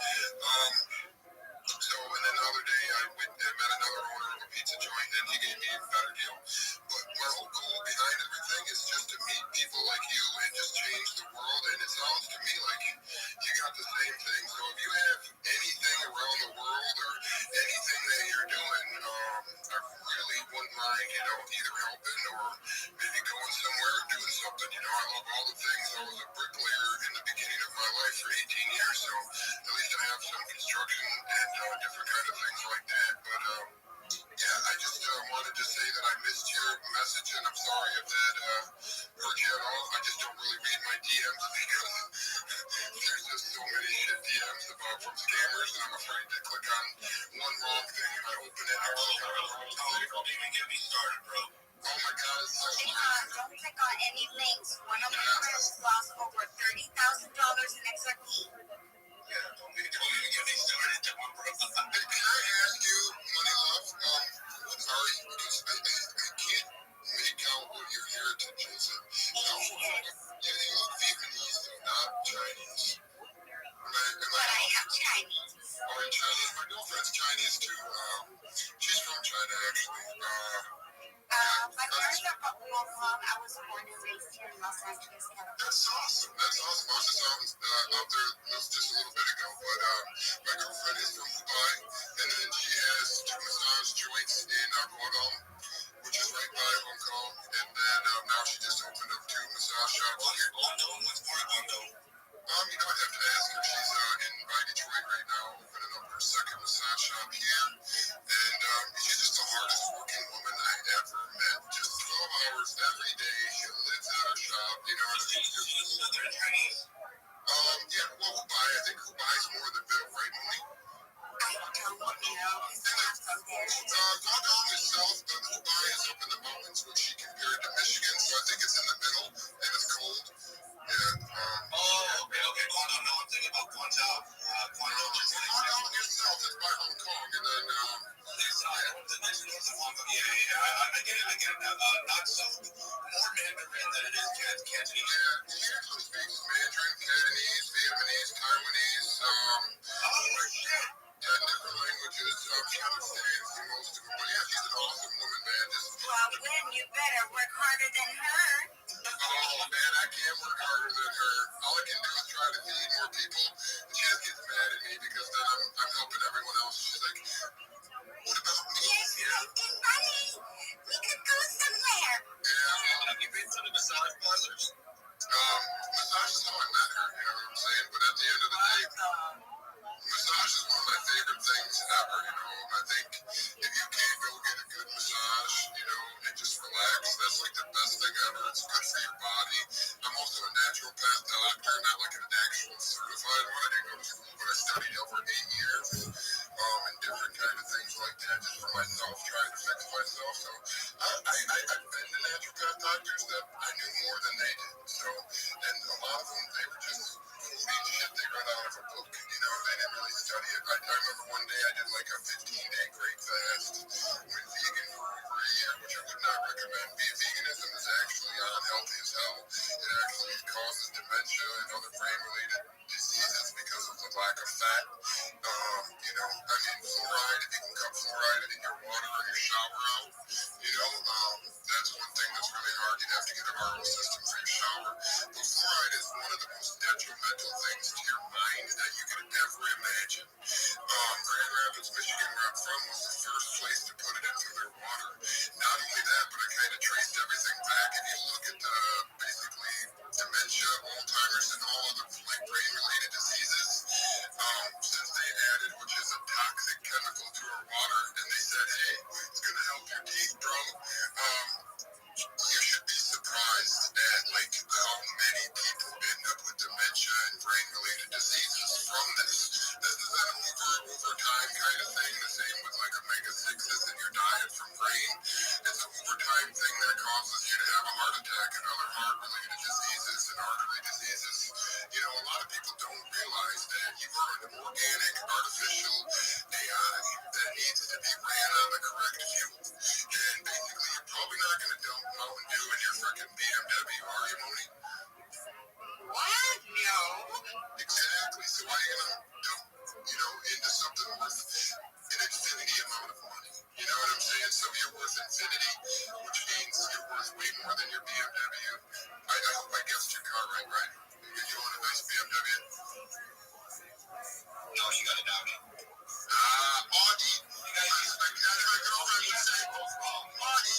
And then the other day I went and met another owner of a pizza joint, and he gave me a better deal. But my whole goal behind everything is just to meet people like you and just change the world. And it sounds to me like you got the same thing. So if you have anything around the world or anything that you're doing, I really wouldn't mind, either helping or maybe going somewhere and doing something. I love all the things. I was a bricklayer in the beginning of my life for 18 years, so at least I have some construction and different kind of things like that. But yeah, I just wanted to say that I missed your message, and I'm sorry if that hurt you at all. I just don't really read my DMs because there's just so many shit DMs from scammers, and I'm afraid to click on one wrong thing and I open it. Don't even get me started, bro. Oh my God, it's so hard. Don't click on any links. One of my friends lost over $30,000 in XRP. Yeah, don't even get me started. Can I ask you, Money Love, sorry, because I can't make out what your heritage is. You look Vietnamese, not Chinese. But I am Chinese. Oh, you're Chinese? My girlfriend's Chinese too. She's from China, actually. My parents are from Hong Kong. I was born and raised here in Los Angeles, California. That's awesome. That's awesome. I was just out there just a little bit ago. But my girlfriend is from Dubai, and then she has two massage joints in Guangdong, which is right by Hong Kong. And then now she just opened up two massage shops here. Guangdong? What's part of Guangdong? I'd have to ask her. She's by Detroit right now, opening up her second massage shop here. And she's just the hardest working woman I ever met. Just 12 hours every day. She lives at her shop. She's just Southern Chinese. Yeah, well, Dubai, I think Dubai's more the middle, right, Moni? I don't know, because I'm not from there. Guangdong is south, but Dubai is up in the mountains, which she compared to Michigan, so I think it's in the middle, and it's cold. And, okay. Guangdong, no, I'm thinking about Guangzhou. Guangdong is south, it's by Hong Kong, and then, I get it. Not so more Mandarin than it is Cantonese. Yeah, he actually speaks Mandarin, Cantonese, Vietnamese, Taiwanese. Oh shit! 10 different languages. She understands most of them. But yeah, she's an awesome woman, man. Well, then you better work harder than her. Oh man, I can't work harder than her. All I can do is try to feed more people. And she just gets mad at me because then I'm helping everyone else. She's like, what about me? Yes, it's funny. We could go somewhere. Yeah. Have you been to the massage parlors? Massage is how I met her, you know what I'm saying? But at the end of the day, massage is one of my favorite things ever, you know. I think if you can't go get a good massage, you know, and just relax, that's like the best thing ever. It's good for your body. I'm also a naturopath doctor, not like an actual certified one. I didn't go to school, but I studied over 8 years, and different kind of things like that, just for myself, trying to fix myself. So I've been to naturopath doctors that I knew more than they did. So, and a lot of them, they were just quoting shit they read out of a book. You know, they didn't really study it. I remember one day I did like a 15-day great fast, went vegan for over a year, which I would not recommend. Veganism is actually unhealthy as hell. It actually causes dementia and other brain-related diseases because of the lack of fat. You know, I mean, fluoride, if you can cut fluoride in your water or your shower out, you know, that's one thing that's really hard. You'd have to get a RO system for your shower. But fluoride is one of the most detrimental things to your mind that you could ever imagine. Grand Rapids, Michigan, where I'm from, was the first place to put it into their water. Not only that, but I kind of traced everything back. If you look at basically dementia, Alzheimer's, and all other like brain-related diseases, since they added, which is a toxic chemical to our water, and they said, hey, it's going to help your teeth, bro. You should be surprised at like how many people end up with dementia and brain-related diseases from this. This is an over time kind of thing. The same with like omega-6s in your diet from grain. It's an overtime thing that causes you to have a heart attack and other heart-related diseases and artery diseases. You know, a lot of people don't realize that you are an organic, artificial AI that needs to be ran on the correct fuel. And basically, you're probably not going to dump Mountain Dew in your freaking BMW, are you, Mooney? What? No. Exactly. So why are you going to dump, you know, into something worth an infinity amount of money? You know what I'm saying? So you're worth infinity, which means you're worth way more than your BMW. I hope I guessed your car right? You want a nice BMW? No, she got a Audi. Audi. You guys, my girlfriend would say, Audi.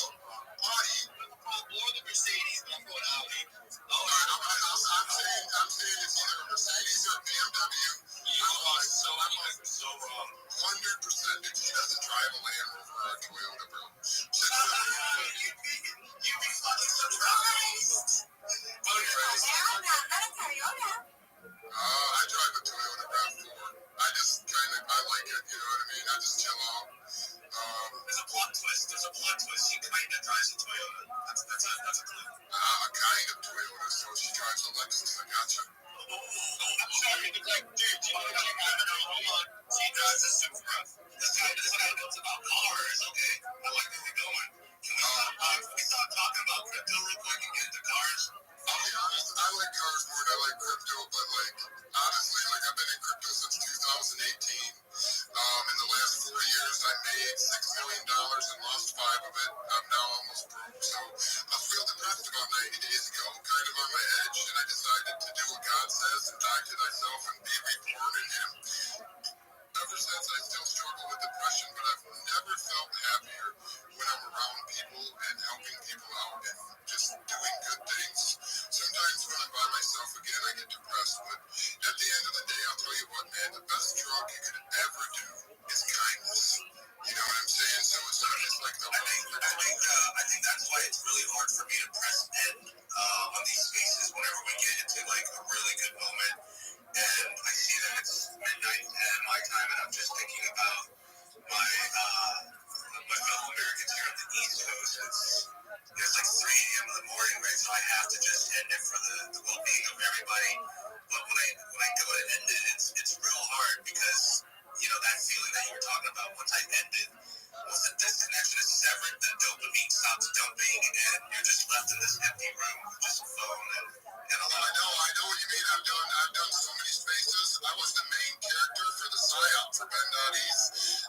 Or the Mercedes, but I'm going Audi. I'm saying it's either a Mercedes or a BMW. You are so wrong. 100%. If she doesn't drive a Land Rover or a Toyota, bro. You'd be fucking surprised. Not a Toyota. I drive a Toyota RAV4. I like it, you know what I mean? I just chill out. There's a plot twist. She kind of drives a Toyota. That's a clue. A kind of Toyota, so she drives a Lexus. I gotcha. I'm sorry, like, dude, you know what I mean? Hold on. She drives a Supra. This guy knows about cars, okay? I like where we're going. Can we stop talking about crypto real quick and get into cars? I'll be honest, I like cars more than I like crypto, but like, honestly, like, I've been in crypto since 2018. In the last 4 years, I made $6 million and lost 5 of it. I'm now almost broke, so I was real depressed about 90 days ago, kind of on my edge, and I decided to do what God says and die to thyself and be reborn in Him. Ever since, I still struggle with depression, but I've never felt happier when I'm around people and helping people out and just doing good things. Sometimes when I'm by myself again, I get depressed, but at the end of the day, I'll tell you what, man, the best drug you could ever do is kindness. You know what I'm saying? So it's not just like the I think that's why it's really hard for me to press in on these spaces whenever we get into like a really good moment. And I see that it's midnight and my time, and I'm just thinking about my fellow Americans here on the East Coast. It's like 3 a.m. in the morning, right? So I have to just end it for the well-being of everybody. But when I go to end it, it's real hard because, you know, that feeling that you were talking about, once I end it, Once the disconnection is severed, the dopamine stops dumping, and you're just left in this empty room with just a phone and a lot. I know what you mean. I've done so many spaces. I was the main character for the psyop for Ben.E's.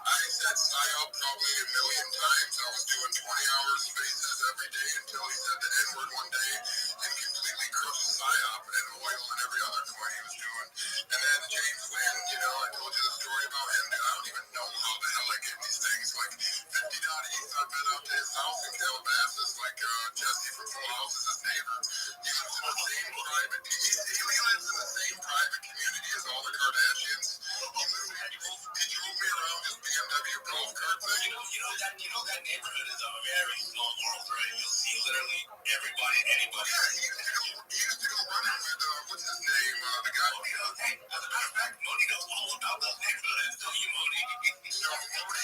I said psyop probably a million times. I was doing 20-hour spaces every day until he said the N-word one day and completely crushed psyop and oil and every other coin he was doing. And then James Lynn, I told you the story about him. Dude, I don't even know how the hell I get these things. Like 50.East, I've been up to his house in Calabasas. Like Jesse from Full House is his neighbor. He lives in the same private. He lives in the same private community as all the Kardashians. He drove me around his BMW golf cart thing. That neighborhood is a very small world, right? You'll see literally everybody, anybody. Yeah, he used to go running with what's his name? The guy. Hey, as a matter of fact, Moni knows all about those neighborhoods. Don't you, Moni? No, Moni.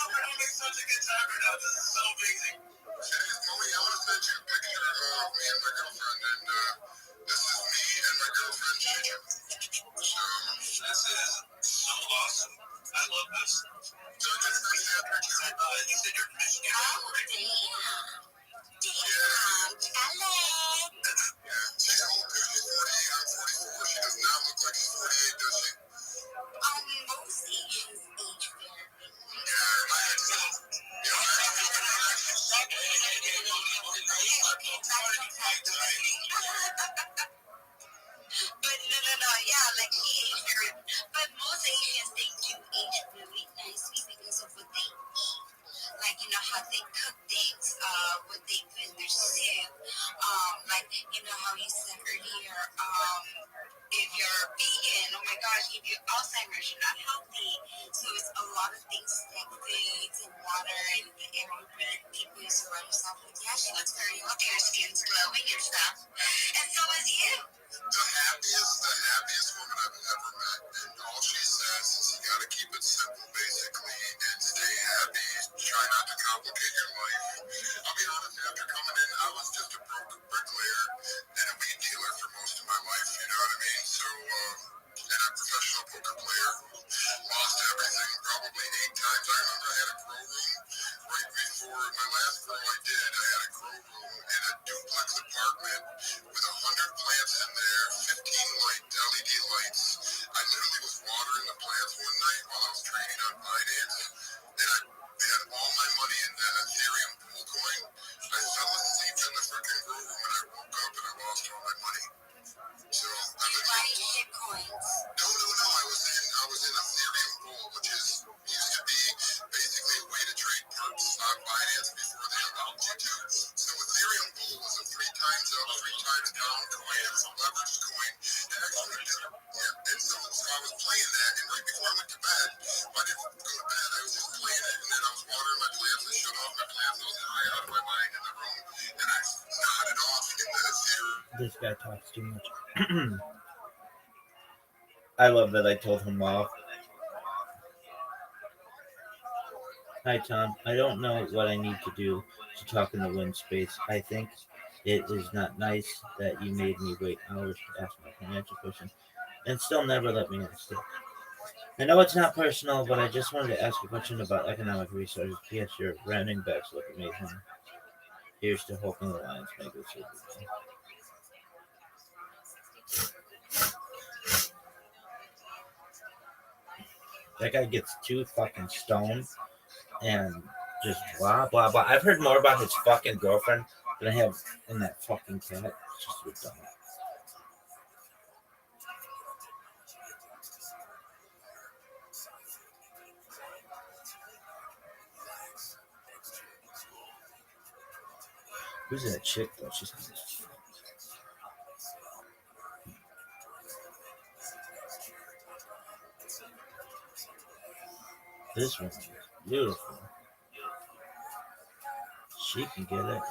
We're having such a good time right now. This is so amazing. Moni, I want to send you a picture of me and my girlfriend, and this is me and my girlfriend, Gigi. So, this is so awesome. I love this. So, I just sent you that picture. You said you're in Michigan. Oh, damn. Damn, Alex. Yeah, she's old too. She's 48. I'm 44. She does not look like she's 48, does she? Most Asians age very but no, yeah, like he aged very, but most Asians, they do age really nicely because of what they eat. Like, how they cook things, what they put in their soup. Like, how you said earlier, if you're vegan, oh my gosh, if you're Alzheimer's, you're not healthy. So it's a lot of things like foods and water and really people you surround yourself with. Yeah, she looks very healthy. Your skin's glowing and stuff. And so is you. The happiest woman I've ever met. And all she says is you gotta keep it simple, basically, and stay happy. Try not to complicate your life. I'll be honest, after coming in, I was just a broke bricklayer and a weed dealer for most of my life, you know what I mean? So, and a professional poker player who lost everything probably 8 times. I remember I had a grow room right before my last grow I did. I had a grow room in a duplex apartment with 100 plants in there, 15 LED lights. I literally was watering the plants one night while I was trading on Binance, and I had all my money in that Ethereum pool coin. I fell asleep in the freaking grow room, and I woke up and I lost all my money. So I buy shit coins. No. I was in Ethereum pool, which used to be basically a way to trade perps on Binance before they allowed you to. So Ethereum pool was a 3 times up, 3 times down coin. It was a leveraged coin. And so I was playing that, and right before I went to bed, I didn't go to bed. I was just playing it, and then I was watering my plants. I shut off my plants. I was high out of my mind in the room, and I nodded off in the Ethereum. This guy talks too much. I love that I told him off. Hi, Tom. I don't know what I need to do to talk in the win space. I think it is not nice that you made me wait hours to ask my financial question and still never let me ask it. I know it's not personal, but I just wanted to ask a question about economic resources. Yes, your running backs look amazing. Here's to hoping the Lions make the Super Bowl. That guy gets too fucking stoned and just blah blah blah. I've heard more about his fucking girlfriend than I have in that fucking cat. It's just ridiculous. Who's that chick though? She's this one is beautiful. She can get it.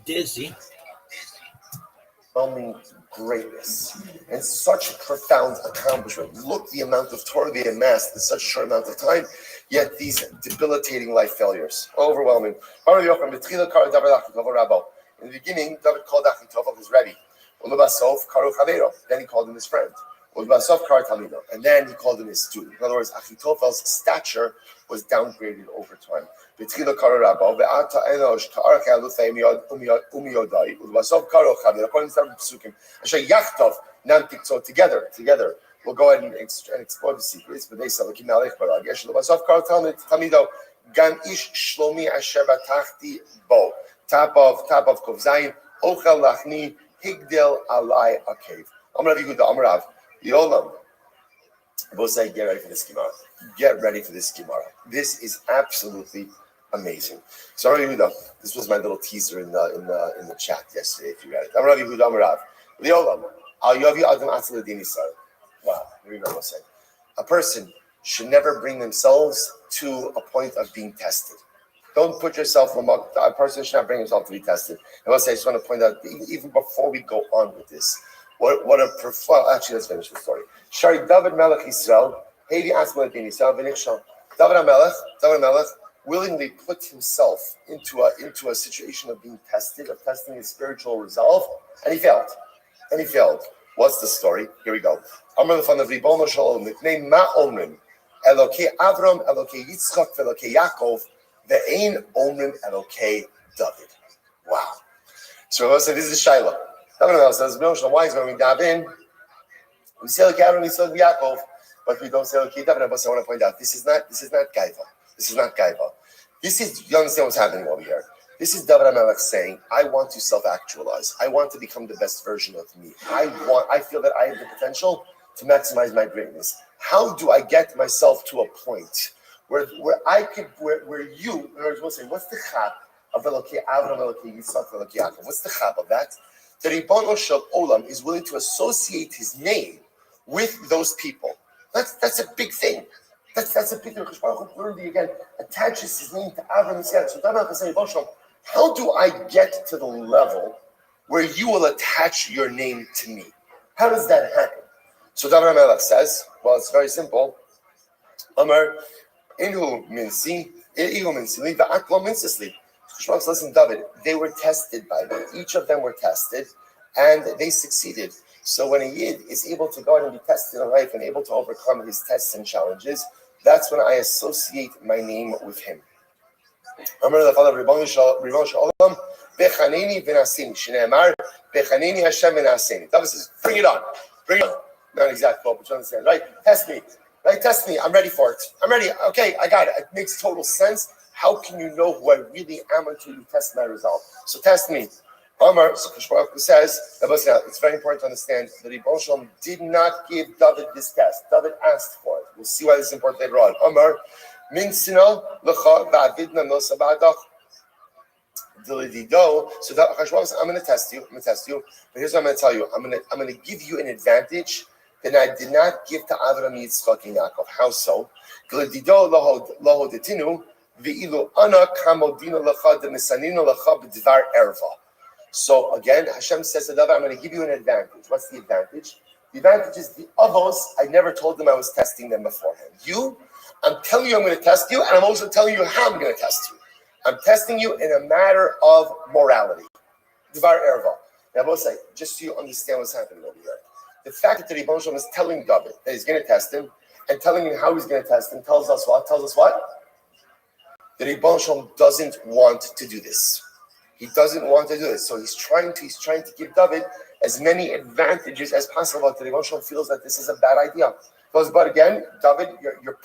dizzy. Overwhelming greatness and such a profound accomplishment. Look the amount of Torah they amassed in such a short amount of time, yet these debilitating life failures. Overwhelming. In the beginning, David called Achitophel his Rebbe. Then he called him his friend. And then he called him his student. In other words, Achitophel's stature was downgraded over time. According to so together. We'll go ahead and explore the secrets. But they said, top of Kovzayin, Ochel Lachni, Higdel Alai Akev. Amrav Yehuda, Amrav, Yolam. Both say, get ready for this Gemara. Get ready for this Gemara. This is absolutely amazing. So Amrav Yehuda, this was my little teaser in the chat yesterday, if you read it. Amrav Yehuda, Amrav, Yolam, Al Yavi Adam Atzal Din Yisrael. Wow, remember what I said. A person should never bring themselves to a point of being tested. Don't put yourself among a person should not bring himself to be tested. And I just want to point out, even before we go on with this, what a well, actually, let's finish the story. Shari David Melech Yisrael, Hevi Asma bin Yisrael v'nichshal. David Melech willingly put himself into a situation of being tested, of testing his spiritual resolve, and he failed. What's the story? Here we go. Amar l'fanav Ribono Shalom Nitnei Ma Omrim Elokei Avram Elokei Yitzchak Elokei Yaakov Ve'ein Omrim Elokei David. Wow. So I said, this is Shaila. David says, why is when we dive in, we say Elokei Avram, we say Elokei Yaakov, but we don't say Elokei David. But I want to point out, this is not Gaiva. This is not Gaiva. This is, you understand what's happening over here? This is David HaMelech saying, I want to self-actualize. I want to become the best version of me. I feel that I have the potential to maximize my greatness. How do I get myself to a point where you, in other words, we'll say, what's the chap of Elokei Avram, Elokei Yitzchak, Elokei Yaakov? What's the chap of that? The Ribono Shel Olam is willing to associate his name with those people. That's a big thing. That's a big thing. Baruch Hu literally again attaches his name to Avram and Yitzchak. So David HaMelech is saying, how do I get to the level where you will attach your name to me? How does that happen? So David HaMelech says, well, it's very simple. Amar, Inhu minsi, Ihu minsili, Va'aklo minsisli. Listen, David, they were tested by me. Each of them were tested, and they succeeded. So when a Yid is able to go out and be tested in life and able to overcome his tests and challenges, that's when I associate my name with him. Amar the Father Ribono Shel Olam, Bechaneni v'nasini. Shneimar, Bechaneni Hashem v'nasini. David says, bring it on. Not an exact quote, but you understand, right? Test me. I'm ready for it. I'm ready. Okay, I got it. It makes total sense. How can you know who I really am until you test my result? So test me. Amar, so Baruch Hu says, it's very important to understand that Ribono Shel Olam did not give David this test. David asked for it. We'll see why this is important later on. Amar, Min Sino L'cha Va'avidna Nosa Ba'adach. So that I'm going to test you. But here's what I'm going to tell you. I'm going to give you an advantage that I did not give to Avram, Yitzchak, and Yaakov. How so? So again, Hashem says to David, I'm going to give you an advantage. What's the advantage? The advantage is the avos. I never told them I was testing them beforehand. I'm telling you I'm going to test you, and I'm also telling you how I'm going to test you. I'm testing you in a matter of morality. Dvar erva. Now, I will say, just so you understand what's happening over here. The fact that the Ribono Shel Olam is telling David that he's going to test him and telling him how he's going to test him tells us what? The Ribono Shel Olam doesn't want to do this. He doesn't want to do this. So he's trying to give David as many advantages as possible. The Ribono Shel Olam feels that this is a bad idea. But again, David,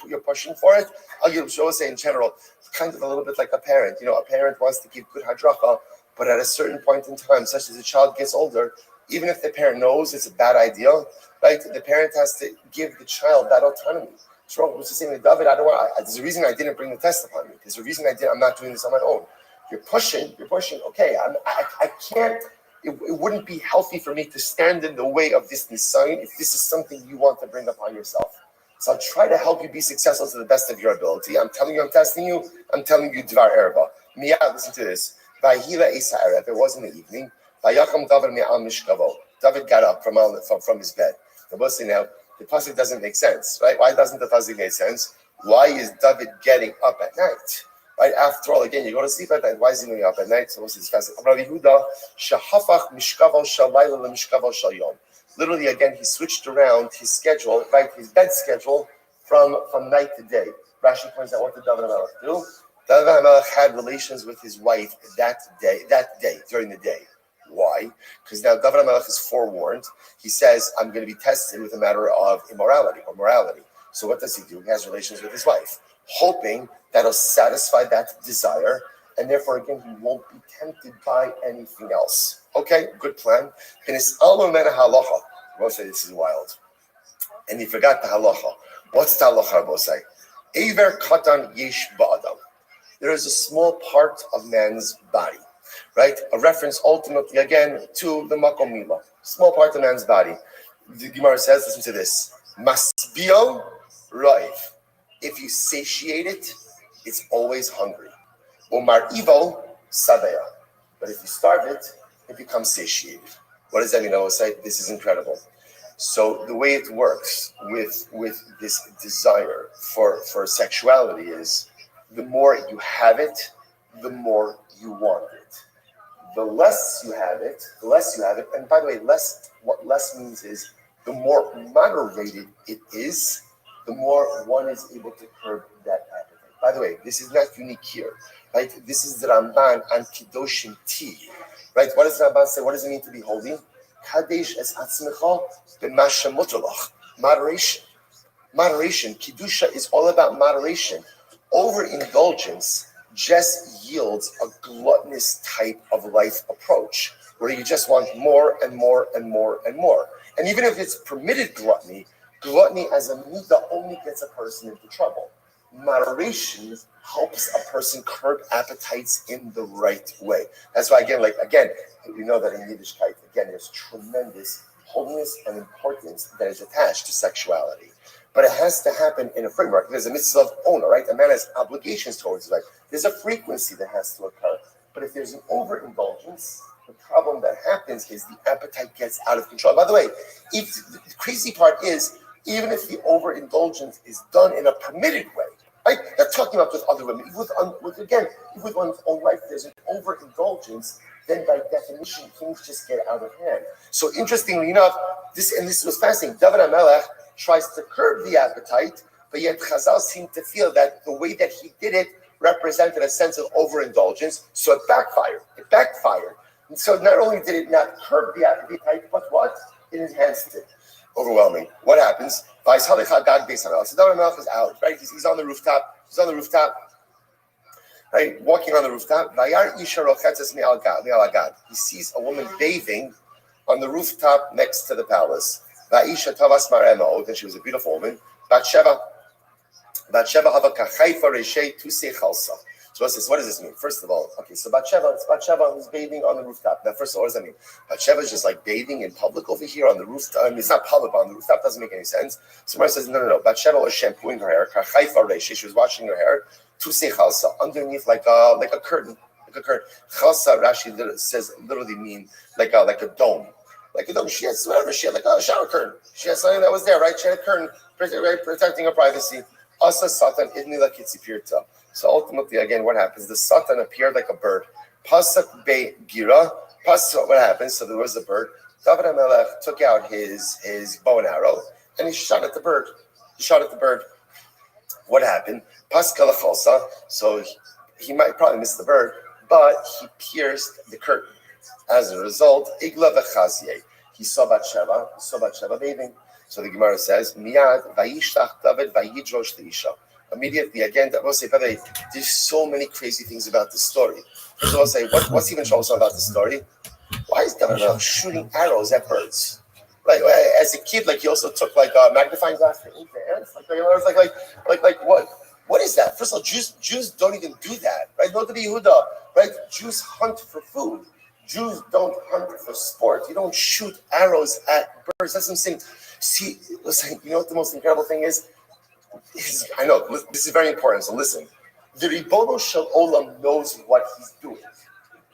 you're pushing for it. I'll say in general, kind of a little bit like a parent. You know, a parent wants to give good hadracha, but at a certain point in time, such as the child gets older, even if the parent knows it's a bad idea, right? The parent has to give the child that autonomy. Shmuel was saying to David, there's a reason I didn't bring the test upon me. There's a reason I'm not doing this on my own. You're pushing. Okay, I can't. It wouldn't be healthy for me to stand in the way of this nisayon if this is something you want to bring upon yourself. So I'll try to help you be successful to the best of your ability. I'm telling you, I'm testing you. I'm telling you, dvar erva. Miyad, listen to this. It was in the evening. David got up from his bed. Now, the pasuk doesn't make sense, right? Why doesn't the pasuk make sense? Why is David getting up at night? Right? After all, again, you go to sleep at night. Why is he going up at night? So what's his fast? Literally, again, he switched around his schedule, right? His bed schedule from night to day. Rashi points out, what did David HaMelech do? David HaMelech had relations with his wife that day, during the day. Why? Because now David HaMelech is forewarned. He says, I'm going to be tested with a matter of immorality or morality. So what does he do? He has relations with his wife, hoping that'll satisfy that desire, and therefore, again, he won't be tempted by anything else. Okay, good plan. And it's al-mena halacha. Rabbi say this is wild. And he forgot the halacha. What's the halacha, Rabbi say? Eiver katan yesh ba'adam. There is a small part of man's body, right? A reference ultimately, again, to the makom mila. Small part of man's body. The Gemara says, listen to this. Masbio raiv. If you satiate it, it's always hungry. Umar ivo sabeya. But if you starve it, it becomes satiated. What does that mean? I will say, this is incredible. So the way it works with this desire for sexuality is the more you have it, the more you want it. The less you have it, and by the way, what less means is the more moderated it is, the more one is able to curb that appetite. By the way, this is not unique here, right? This is the Ramban on Kedoshim T, right? What does the Ramban say? What does it mean to be holy? Kadesh es atzmecha b'masha mutalach. Moderation. Moderation. Kedusha is all about moderation. Overindulgence just yields a gluttonous type of life approach, where you just want more and more and more and more. And even if it's permitted gluttony as a midah only gets a person into trouble. Moderation helps a person curb appetites in the right way. That's why, again, we know that in Yiddishkeit, again, there's tremendous holiness and importance that is attached to sexuality. But it has to happen in a framework. There's a mitzvah of owner, right? A man has obligations towards his wife. There's a frequency that has to occur. But if there's an overindulgence, the problem that happens is the appetite gets out of control. By the way, the crazy part is, even if the overindulgence is done in a permitted way, right? Not talking about with other women. With one's own wife, there's an overindulgence, then by definition, things just get out of hand. So interestingly enough, this was fascinating. David HaMelech tries to curb the appetite, but yet Chazal seemed to feel that the way that he did it represented a sense of overindulgence, so it backfired. And so not only did it not curb the appetite, but what? It enhanced it. Overwhelming. What happens? So David HaMelech is out, right? He's on the rooftop. Right? Walking on the rooftop. He sees a woman bathing on the rooftop next to the palace. And she was a beautiful woman. So what does this mean? First of all, okay, so Bathsheba who's bathing on the rooftop. Now, first of all, what does that mean? Bathsheba is just like bathing in public over here on the rooftop. I mean, it's not public, but on the rooftop doesn't make any sense. So Mara says, no. Bathsheba was shampooing her hair. She was washing her hair. Underneath like a curtain. Chalsa, Rashi says literally mean like a dome. Like a dome. She had like a shower curtain. She had something that was there, right? She had a curtain protecting her privacy. Asa Satan idni la kitzipirta. So ultimately, again, what happens? The Satan appeared like a bird. Pasak be gira. What happens? So there was a bird. David HaMelech took out his bow and arrow and he shot at the bird. What happened? Paskal chalsa. So he might probably miss the bird, but he pierced the curtain. As a result, igla v'chazye. He saw Bathsheba bathing. So the Gemara says, Miyad vayishtach David vayidrosh leisha. Immediately, again, I will say, by the way, there's so many crazy things about this story. First of all, say, what's even troublesome about the story? Why is David shooting arrows at birds? Like as a kid, like he also took like a magnifying glass to eat the ants. Like what? What is that? First of all, Jews don't even do that, right? Go to the Yehuda, right? Jews hunt for food. Jews don't hunt for sport. You don't shoot arrows at birds. That's what I'm saying. See, listen, you know what the most incredible thing is? I know, this is very important, so listen. The Ribono Shel Olam knows what he's doing.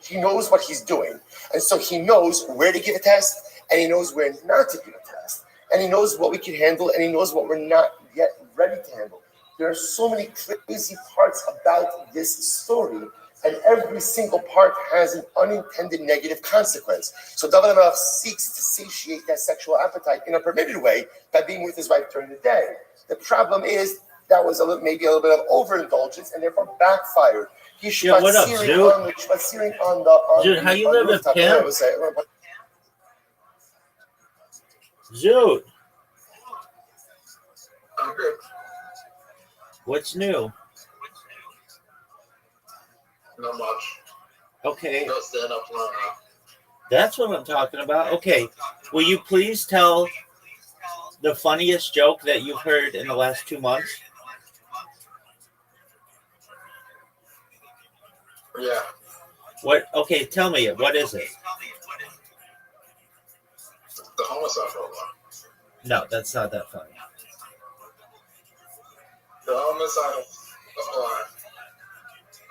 He knows what he's doing. And so he knows where to give a test, and he knows where not to give a test. And he knows what we can handle, and he knows what we're not yet ready to handle. There are so many crazy parts about this story, and every single part has an unintended negative consequence. So David HaMelech seeks to satiate that sexual appetite in a permitted way by being with his wife during the day. The problem is that was maybe a little bit of overindulgence, and therefore backfired. He Yeah, what up, Zoot? Zoot, how you live with Pimp? Zoot, I'm good. what's new? Not much. Okay, Not stand up tomorrow. that's what I'm talking about. Okay, will you please tell the funniest joke that you've heard in the last 2 months? Yeah. What? Okay, tell me it. What is it? The homicide hotline. No, that's not that funny. The homicide hotline.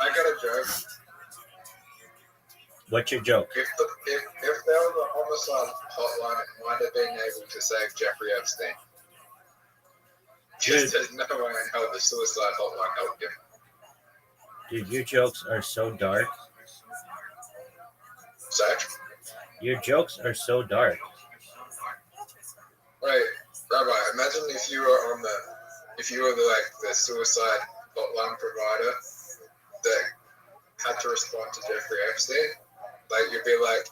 I got a joke. What's your joke? If there was a homicide hotline, it might have been able to save Jeffrey Epstein. Just there's no way in hell the suicide hotline helped him. Dude, your jokes are so dark. Zach? Your jokes are so dark. Wait, Rabbi, imagine if you were the suicide hotline provider that had to respond to Jeffrey Epstein. Like you'd be like,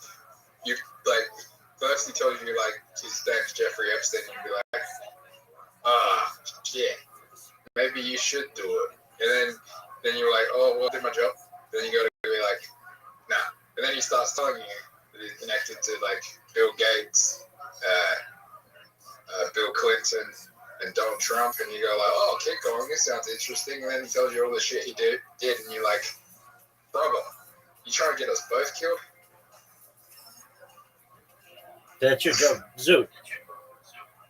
first he tells you like his name's Jeffrey Epstein, and you'd be like, shit, maybe you should do it. And then you're like, oh, well, I did my job. Then you go to be like, nah. And then he starts telling you that he's connected to like Bill Gates, Bill Clinton, and Donald Trump, and you go like, oh, keep going, this sounds interesting. And then he tells you all the shit he did, and you're like, brother, you trying to get us both killed? That's your joke, Zoot.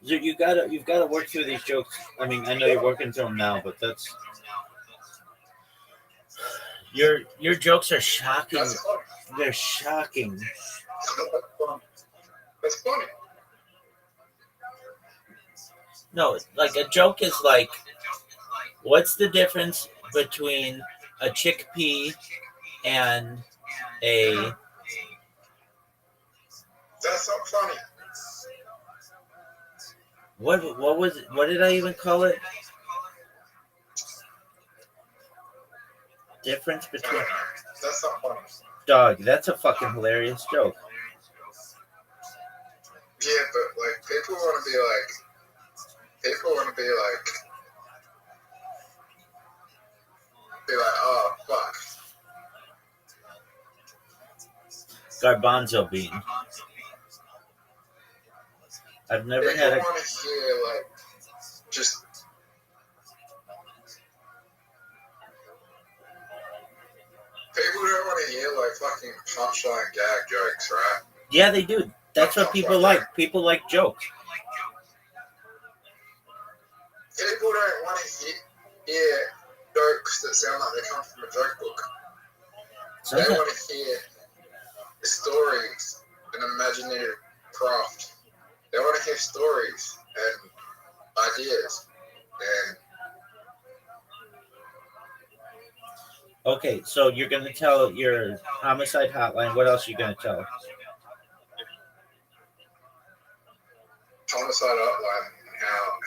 Zoot, you've gotta work through these jokes. I mean, I know you're working through them now, but that's your jokes are shocking. That's funny. They're shocking. That's funny. No, like a joke is like, what's the difference between a chickpea and a... That's not funny. What was it? What did I even call it? Difference between... That's not funny. Dog, that's a fucking hilarious joke. Yeah, but like people want to be like, oh fuck. Garbanzo bean. I've never People had a... want to hear like just. People don't want to hear like fucking punchline gag jokes, right? Yeah, they do. That's what people like. People like jokes. People don't want to hear jokes that sound like they come from a joke book. They Sometimes, want to hear stories and imaginative craft. They want to hear stories and ideas. And okay, so you're gonna tell your homicide hotline. What else are you gonna tell? homicide hotline, how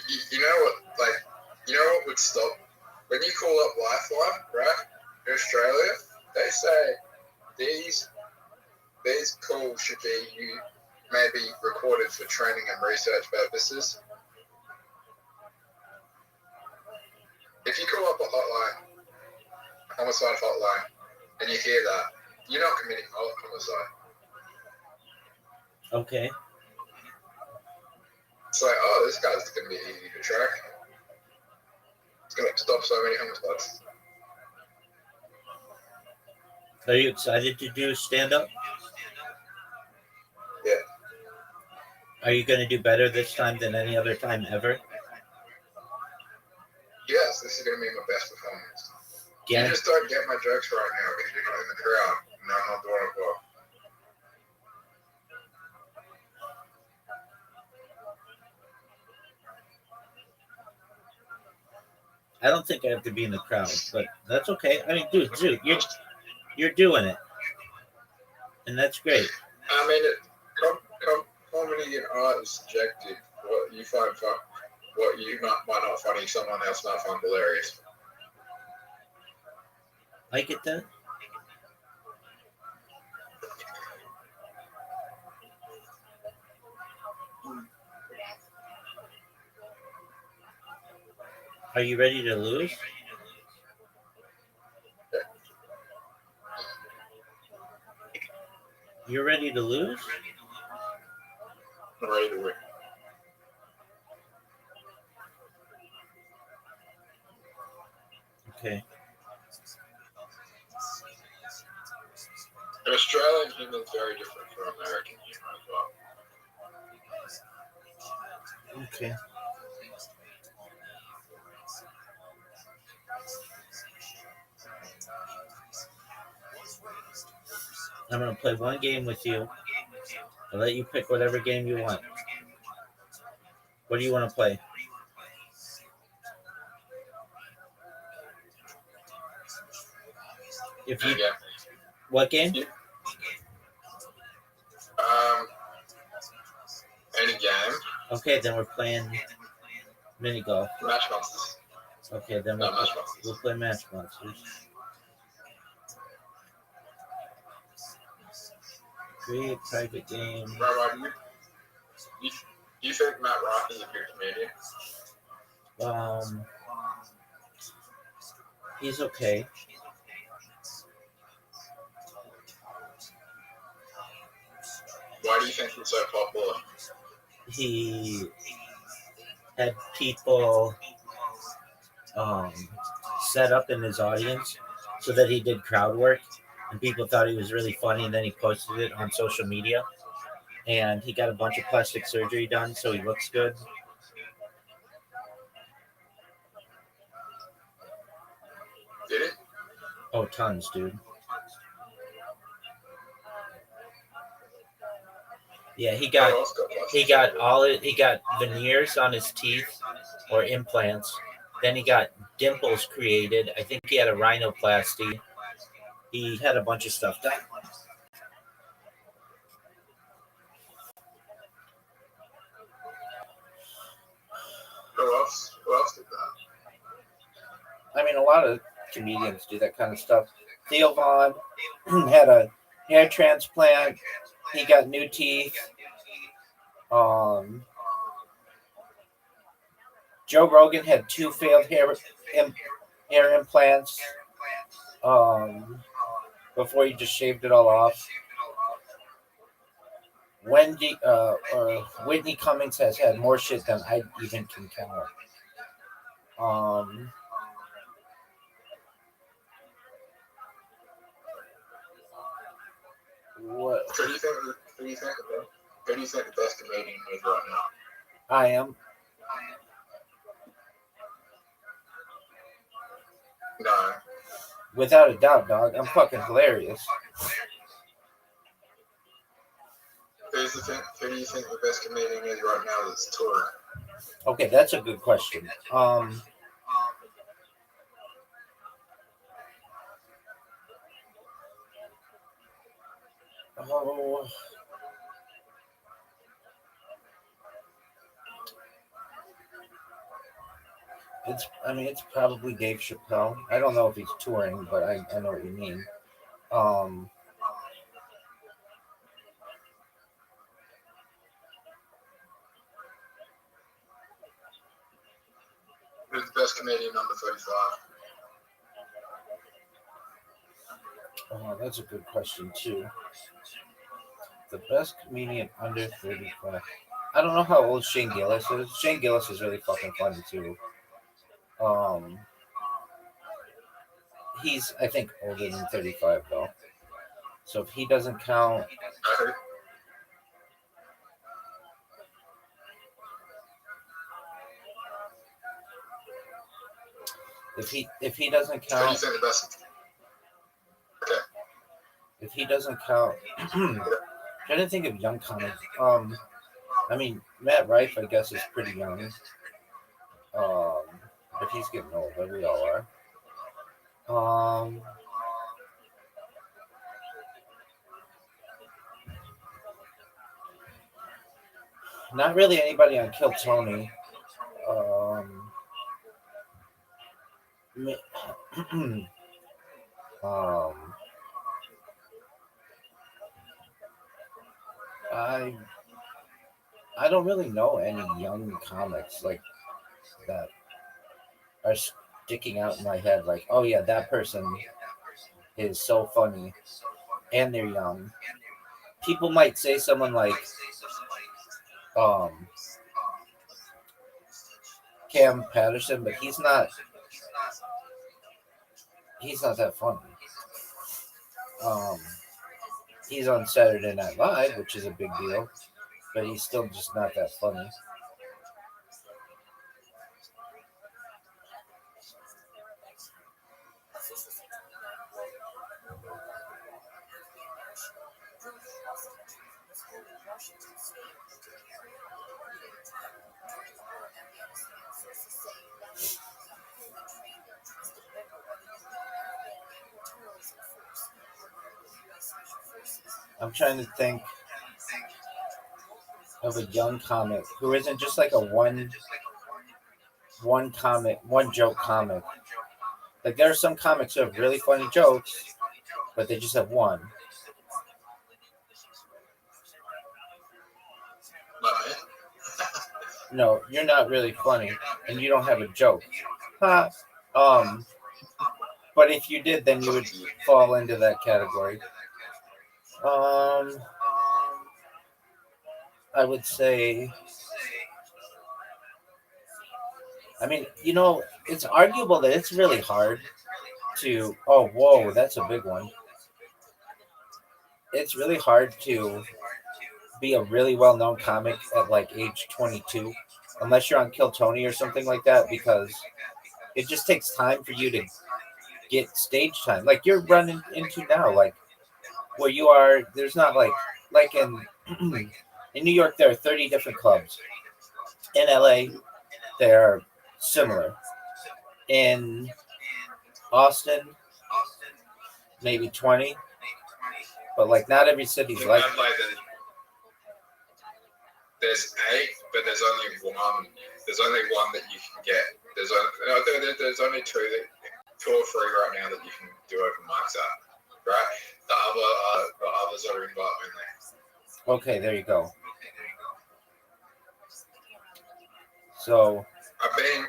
you know what would stop when you call up Lifeline, right? In Australia, they say these calls should be maybe recorded for training and research purposes. If you call up a hotline, a homicide hotline, and you hear that, you're not committing homicide. Okay. It's like, oh, this guy's going to be easy to track. It's going to stop so many homicides. Are you excited to do stand-up? Yeah. Are you going to do better this time than any other time ever? Yes, this is going to be my best performance. You Yeah. just don't get my jokes right now because you're not in the crowd. No, I'm not doing it well. I don't think I have to be in the crowd, but that's okay. I mean, dude, you're doing it, and that's great. I mean, comedy and art is subjective. What you find fun, what you might not funny, someone else might find hilarious. I get that. Are you ready to lose? You're ready to lose? I'm ready to win. Okay. And Australian humor is very different from American humor as well. Okay. I'm gonna play one game with you. I'll let you pick whatever game you want. What do you want to play? If you Yeah. what game? Any game. Okay, then we're playing mini golf. Match monsters. Okay, then No, match monsters. we'll play match monsters. Create a private game. Rabbi, do you think Matt Rock is a good comedian? He's okay. Why do you think he's so popular? He had people set up in his audience so that he did crowd work, and people thought he was really funny, and then he posted it on social media, and he got a bunch of plastic surgery done so he looks good. Did he? Oh, tons, dude. Yeah, he got veneers on his teeth or implants. Then he got dimples created. I think he had a rhinoplasty. He had a bunch of stuff done. Who else did that? I mean, a lot of comedians do that kind of stuff. Theo Vaughn had a hair transplant. He got new teeth. Joe Rogan had 2 failed hair implants before he just shaved it all off. Whitney Cummings has had more shit than I even can count. What? Who do you think the best comedian is right now? I am. No. Without a doubt, dog. I'm fucking hilarious. Who do you think the best comedian is right now that's touring? Okay, that's a good question. Oh, it's probably Dave Chappelle. I don't know if he's touring, but I know what you mean. Who's the best comedian under 35? Oh, that's a good question too. The best comedian under 35. I don't know how old Shane Gillis is. Shane Gillis is really fucking funny too. He's, I think, older than 35 though. So if he doesn't count, If he doesn't So you count, think the best? Okay. if he doesn't count, trying to think of young comics. I mean Matt Rife, I guess, is pretty young. But he's getting old, but we all are. Not really anybody on Kill Tony. Ma- um, I I don't really know any young comics like that are sticking out in my head. Like, oh yeah, that person is so funny, and they're young. People might say someone like um, Cam Patterson, but he's not that funny. Um, he's on Saturday Night Live, which is a big deal, but he's still just not that funny. I'm trying to think of a young comic who isn't just like a one joke comic. Like there are some comics who have really funny jokes, but they just have one. Not me. No, you're not really funny, and you don't have a joke. Huh? Um, but if you did, then you would fall into that category. Um, I would say. I mean, it's arguable that it's really hard to. Oh, whoa, that's a big one. It's really hard to be a really well-known comic at like age 22, unless you're on Kill Tony or something like that, because it just takes time for you to get stage time. Like you're running into now, like where you are. There's not like in in New York there are 30 different clubs. In LA, they're similar. In Austin, maybe 20, but like not every city's In like. Adelaide, there's 8, but there's only one. There's only one that you can get. There's only 2 or 3 right now that you can do open mics at. Right, the others are invite only. Okay, there you go. So I've been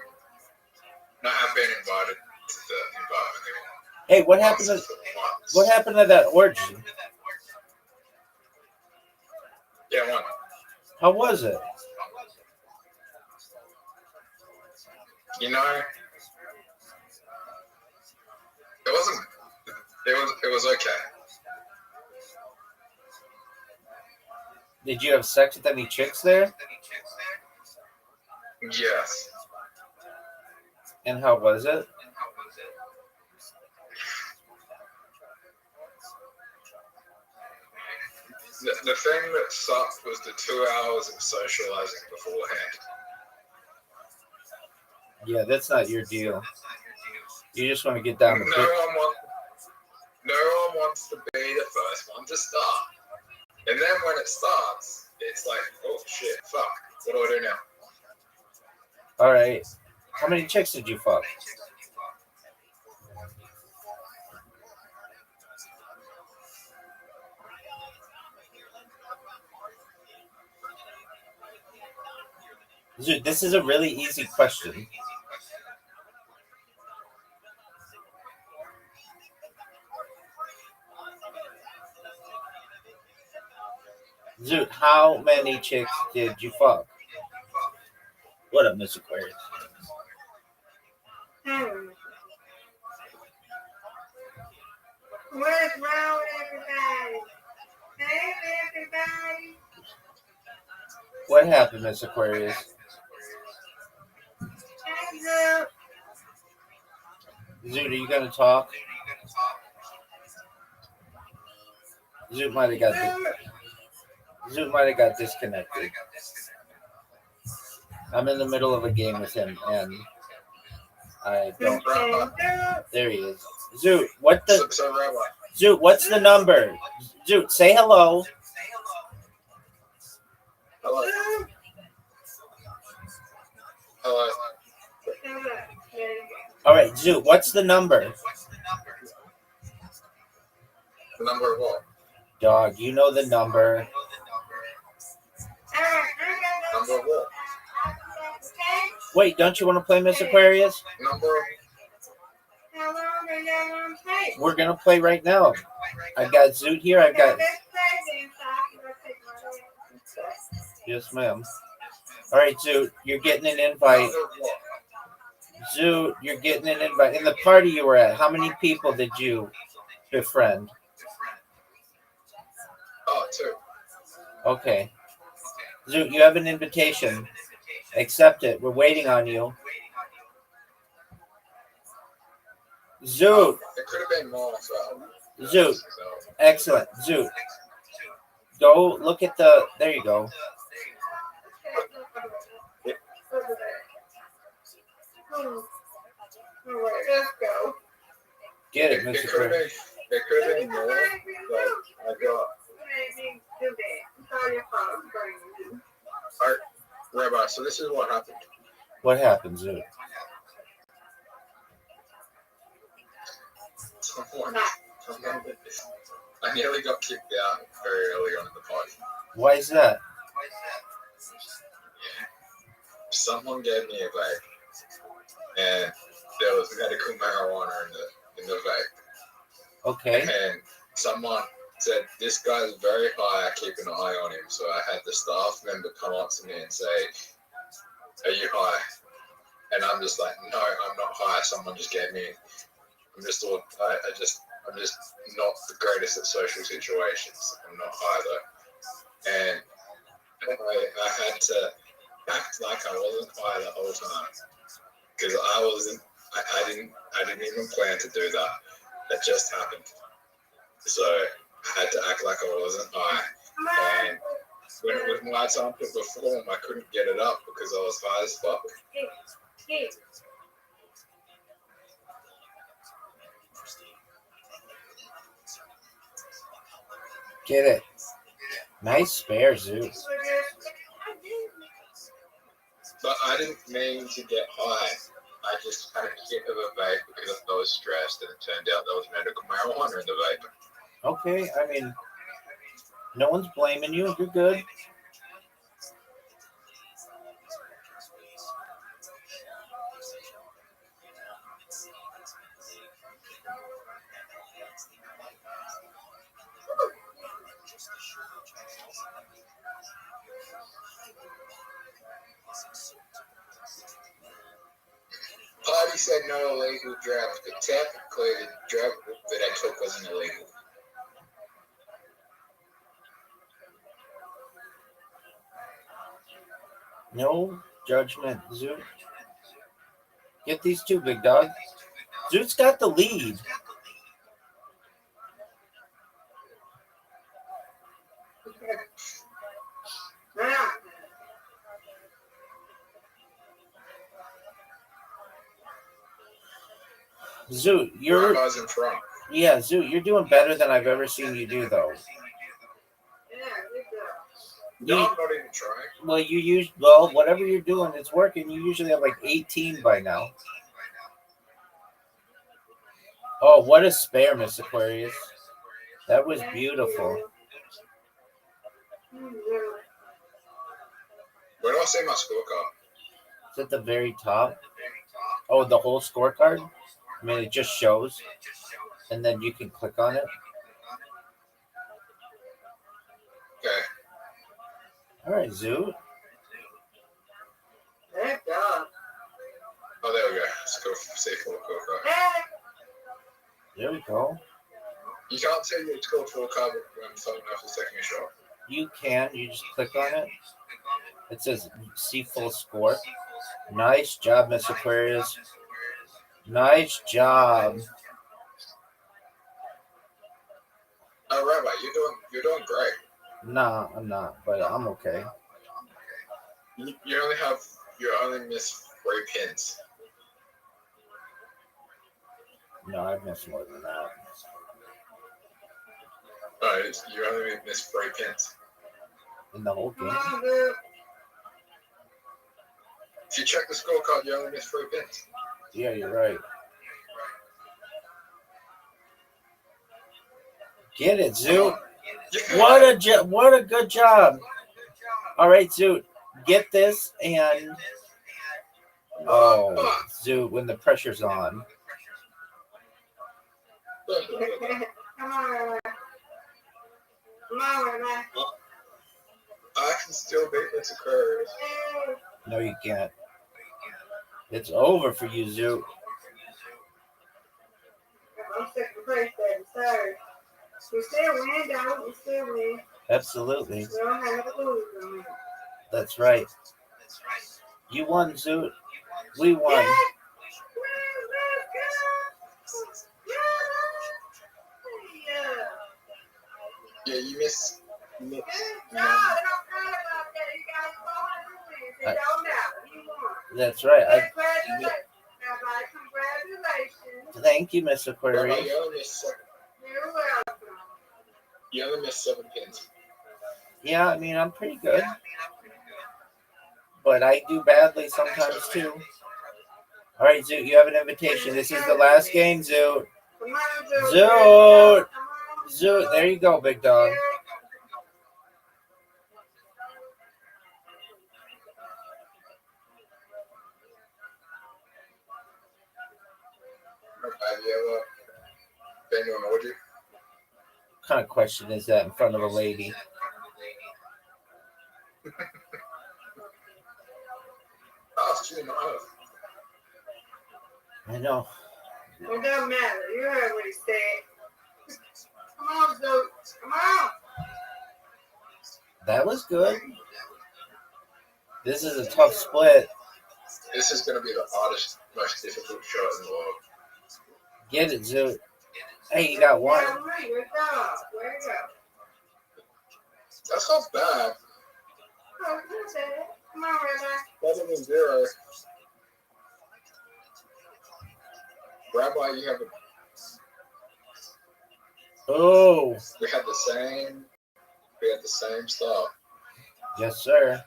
invited to the invite only one. hey, what happened to that orgy? Yeah, one. How was it? You know, it wasn't. It was okay. Did you have sex with any chicks there? Yes. And how was it? The thing that sucked was the 2 hours of socializing beforehand. Yeah, that's not your deal. You just want to get down to No one wants to be the first one to start. And then when it starts, it's like, oh shit, fuck. What do I do now? All right. How many chicks did you fuck? Dude, this is a really easy question. Dude, how many chicks did you fuck? What up, Miss Aquarius? What's wrong with everybody? Hey, everybody. What happened, Miss Aquarius? Hey, look. Zoot, are you gonna talk? Zoot might have got disconnected. I'm in the middle of a game with him, and I don't. There he is. Zoot, Zoot, what's the number? Zoot, say hello. Hello. All right, Zoot, what's the number? The number of what? Dog, you know the number. Number of what? Wait, don't you want to play Miss Aquarius? Number of... How long are y'all gonna play? We're gonna play right now. I've got Zoot here. I've got. Let's play then, so I can go take my rest. Yes, ma'am. All right, Zoot, you're getting an invite. Number of what? Zoot, you're getting an invite. In the party you were at, how many people did you befriend? Oh, 2. Okay. Zoot, you have an invitation. Accept it. We're waiting on you. Zoot, It could have been more, so... Zoot, excellent. Zoot, go look at the. There you go. Let's go. Get it, It Mr. could have Chris. been... It could have been more, but I got... Alright, Rabbi, so this is what happened. What happened, Zoot? I nearly got kicked out very early on in the party. Why is that? Someone gave me a vape, and there was medical marijuana in the vape. Okay. And someone said, "This guy's very high. Keep an eye on him." So I had the staff member come up to me and say, "Are you high?" And I'm just like, "No, I'm not high. Someone just gave me. I'm just not the greatest at social situations. I'm not high though." And I had to act like I wasn't high the whole time because I wasn't. I didn't even plan to do that. That just happened. So I had to act like I wasn't high. And when it was my time to perform, I couldn't get it up because I was high as fuck. Get it. Nice spare, Zoot. But I didn't mean to get high. I just had a hit of a vape because I was stressed, and it turned out there was medical marijuana in the vape. Okay, I mean, no one's blaming you. You're good. Party said no illegal drugs, but technically the drug that I took wasn't illegal. No judgment, Zoot. Get these two, big dog. Zoot's got the lead. Zoot, you're Grandma's in front. yeah, Zoot, you're doing better than I've ever seen you do, though. No, I'm not even trying. Well, whatever you're doing, it's working. You usually have like 18 by now. Oh, what a spare, Miss Aquarius. That was beautiful. Where do I see my scorecard? It's at the very top. Oh, the whole scorecard? I mean, it just shows. And then you can click on it. Okay. All right, Zoot. Oh, there we go. Let's go see full scorecard. There we go. You can't see your scorecard when someone else is taking a shot. You can. You just click on it. It says see full score. Nice job, Miss Aquarius. Nice job. Rabbi, you're doing great. Nah, I'm not, but I'm okay. You only miss 3 pins. No, I missed more than that. You only miss 3 pins. In the whole Come game. on, dude. If you check the scorecard, you only miss 3 pins. Yeah, you're right. Get it, Zoot. What a good job. All right, Zoot. Get this and Zoot, when the pressure's on. Come on, Rabbi. Come on, Rabbi. I can still beat this Aquarius. No, you can't. It's over for you, Zoot. I'm second place, baby. Sorry. We still win, dog. We still win. Absolutely. We don't have to lose on it. That's right. You won, Zoot. We won. Yeah. Yeah, you miss. No, it don't matter about that. You guys won. It don't matter. You won. That's right. Congratulations. Rabbi, congratulations. Thank you, Miss Rabbi, Aquarius. you only miss 7. You're welcome. You only miss 7 pins. Yeah, I mean, I'm pretty good. But I do badly sometimes, too. All right, Zoot, you have an invitation. This is the last game, Zoot. Come on, Zoot. Come on. Zoot, there you go, big dog. Have you ever been to an orgy? What kind of question is that in front of a lady? I know. It doesn't matter. You heard what he said. Come on, Zoot. Come on. That was good. This is a tough split. This is going to be the hardest, most difficult shot in the world. Get it, Zoot. Hey, you got one. Yeah, right. Good job. Way to go. That's not bad. Oh, you said it. Come on, Rabbi. Better than 0. Rabbi, you have a. Oh, We had the same start. yes, sir.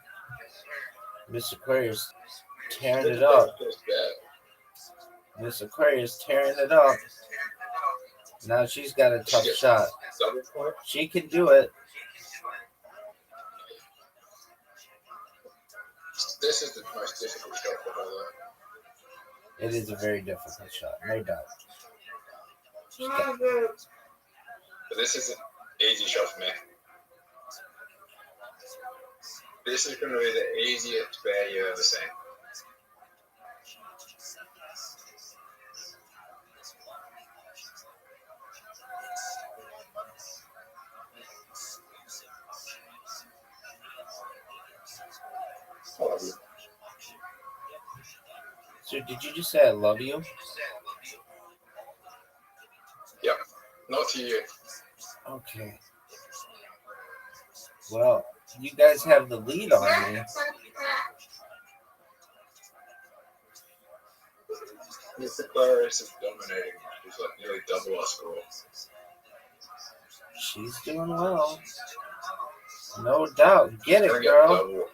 Miss Aquarius tearing it up. Miss Aquarius tearing it up. Now she's got a tough shot. Double point. She can do it. This is the most difficult shot for her. It is a very difficult shot, no doubt. Come on, Zoot. But this is an easy shot for me. This is going to be the easiest bear you've ever seen. I love you. So did you just say I love you? Yep. Not to you. Okay. Well, you guys have the lead on me. Miss Aquarius is dominating. She's like nearly double our score. She's doing well. No doubt. Get it, Gonna get girl. double.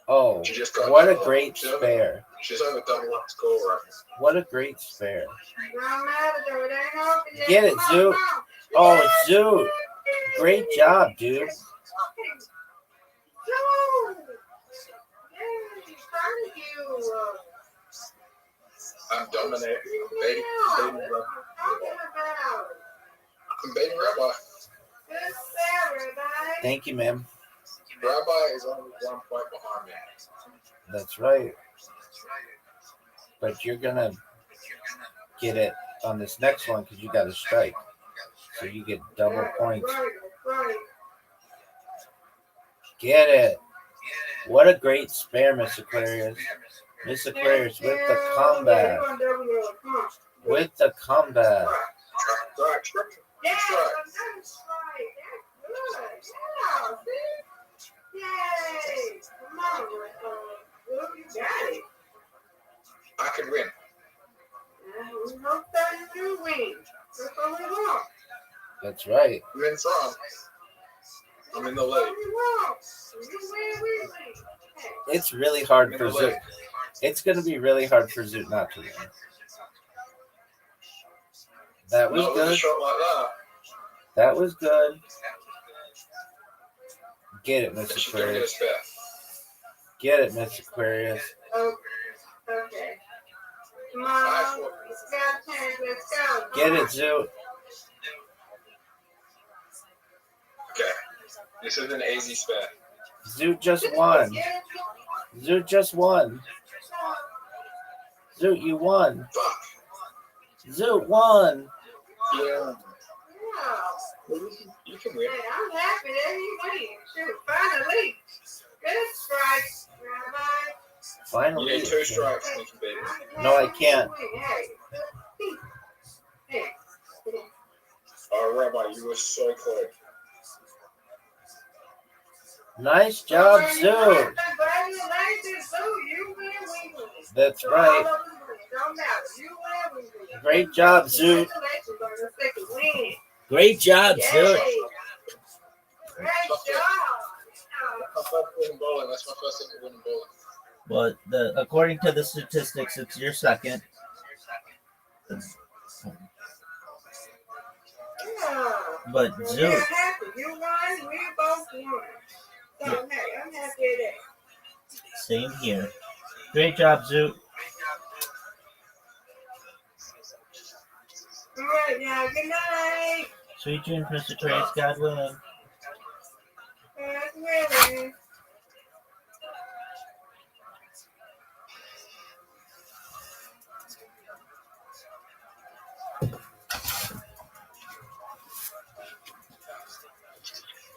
Oh, She just got what a double. great spare. She's over double our score right now. What a great spare. Don't matter, though. It ain't over yet. Get it, Come on, Zoot. come on. Oh, Zoot. Great job, dude. Zoot. Yay, thank you. I'm dominating. I'm beating Rabbi. I'm beating Rabbi. Good spare, Rabbi. Thank you, ma'am. Rabbi is only 1 point behind me. That's right. But you're going to get it on this next one because you got a strike. So you get double points. Right. Get it. What a great spare, Miss Aquarius. Miss Aquarius with the combat. With the combat. Try. Yeah, Try. that's right. That's good. Yeah, see? Yay. Come on, Luke, you got it. I can win. We hope that you do win. That's all we want. That's right. Win some. I'm in the That's all lead. we want. You win, we win. Hey. It's really hard I'm in for the lead. Zoot. It's going to be really hard for Zoot not to win. That was Not with a good. shot like that. That was good. Get it, Miss She's going to get a Aquarius. spare. Get it, Miss Aquarius. Oh, okay. Come on. It's got time. Let's go. Get it, Zoot. Okay. This is an easy spare. Zoot just won. Zoot just won. Zoot, you won. Fuck. Zoot won. Yeah. Yeah. You can win. Hey, I'm happy that he wins. Shoot, finally. Good strike, Rabbi. Finally. You need 2 strikes and you can beat it. No, I can't. Hey. Oh, Rabbi, you were so close. Nice job, Zoot. Congratulations, Zoot. You win, we win. That's So right. all of us win. Don't matter. You win, we win. Great job, Zoot. Congratulations on your second win. Great job, Yay. Zoot. Great job. My first win in bowling. That's my first thing to win in bowling. Well, according to the statistics, it's your second. Yeah. But We're Zoot, happy. You won. We both won. So, hey, I'm happy with that. same here. Great job, Zoot. All right, now, good night. Sweet dreams, Mr. Trace. God willing. That's really.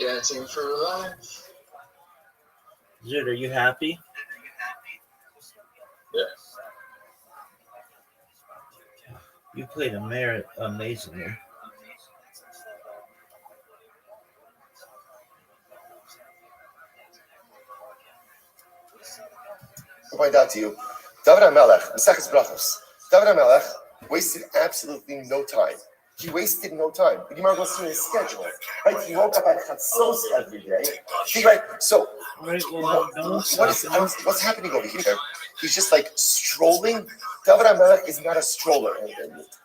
Dancing for life. Zoot, are you happy? Yeah. You played amazingly. I'll point out to you, David HaMelech, Maseches Brachos. David HaMelech wasted absolutely no time. He wasted no time. The Gemara goes through his schedule, right? He woke up at Chatzos every day. See, right? So, Right, well, what's happening over here? He's just like strolling. David HaMelech is not a stroller.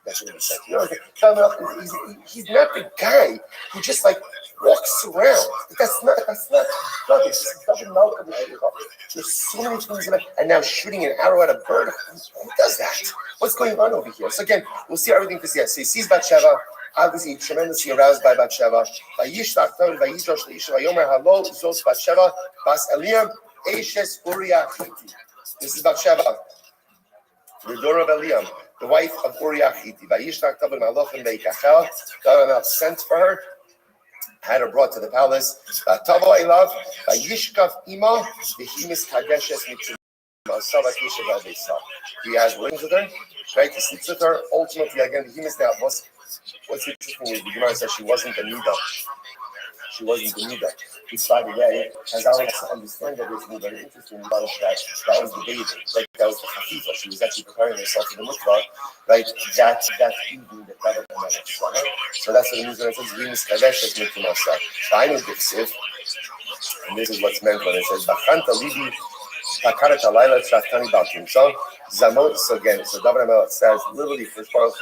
That's what he said. You know, David HaMelech, he's not the guy who just like walks around. That's not David HaMelech. There's so many things about, and now shooting an arrow at a bird. Who does that? What's going on over here? So again, we'll see everything for CS. So he sees Bathsheba, obviously tremendously aroused by Bathsheba. Vayishlach David vayidrash leisha vayomer halo zos Bathsheba bas Eliam Eishes Uriah Hitti. This is Bathsheba, the daughter of Eliam, the wife of Uriah Hitti. Vayishlach David malachim veikachel. God sent for her, had her brought to the palace. Tavo elav vayishkaf ima behimis kadeshes mitzvah. He has rings with her, right? He sleeps with her. Ultimately, again, behimis now. What's interesting is the Gemara says she wasn't the Nida. She wasn't the Nida. Which, by the way, as I was to understand that, it's very interesting about that was the baby, right? That was the Hafifa. She was actually preparing herself for the mikvah, right? That evening, that so that's what the news says. Behimis kadeshes mitzvah. I know this, and this is what's meant when it says Bachanta Libi. So again, so David HaMelech says, literally, first part,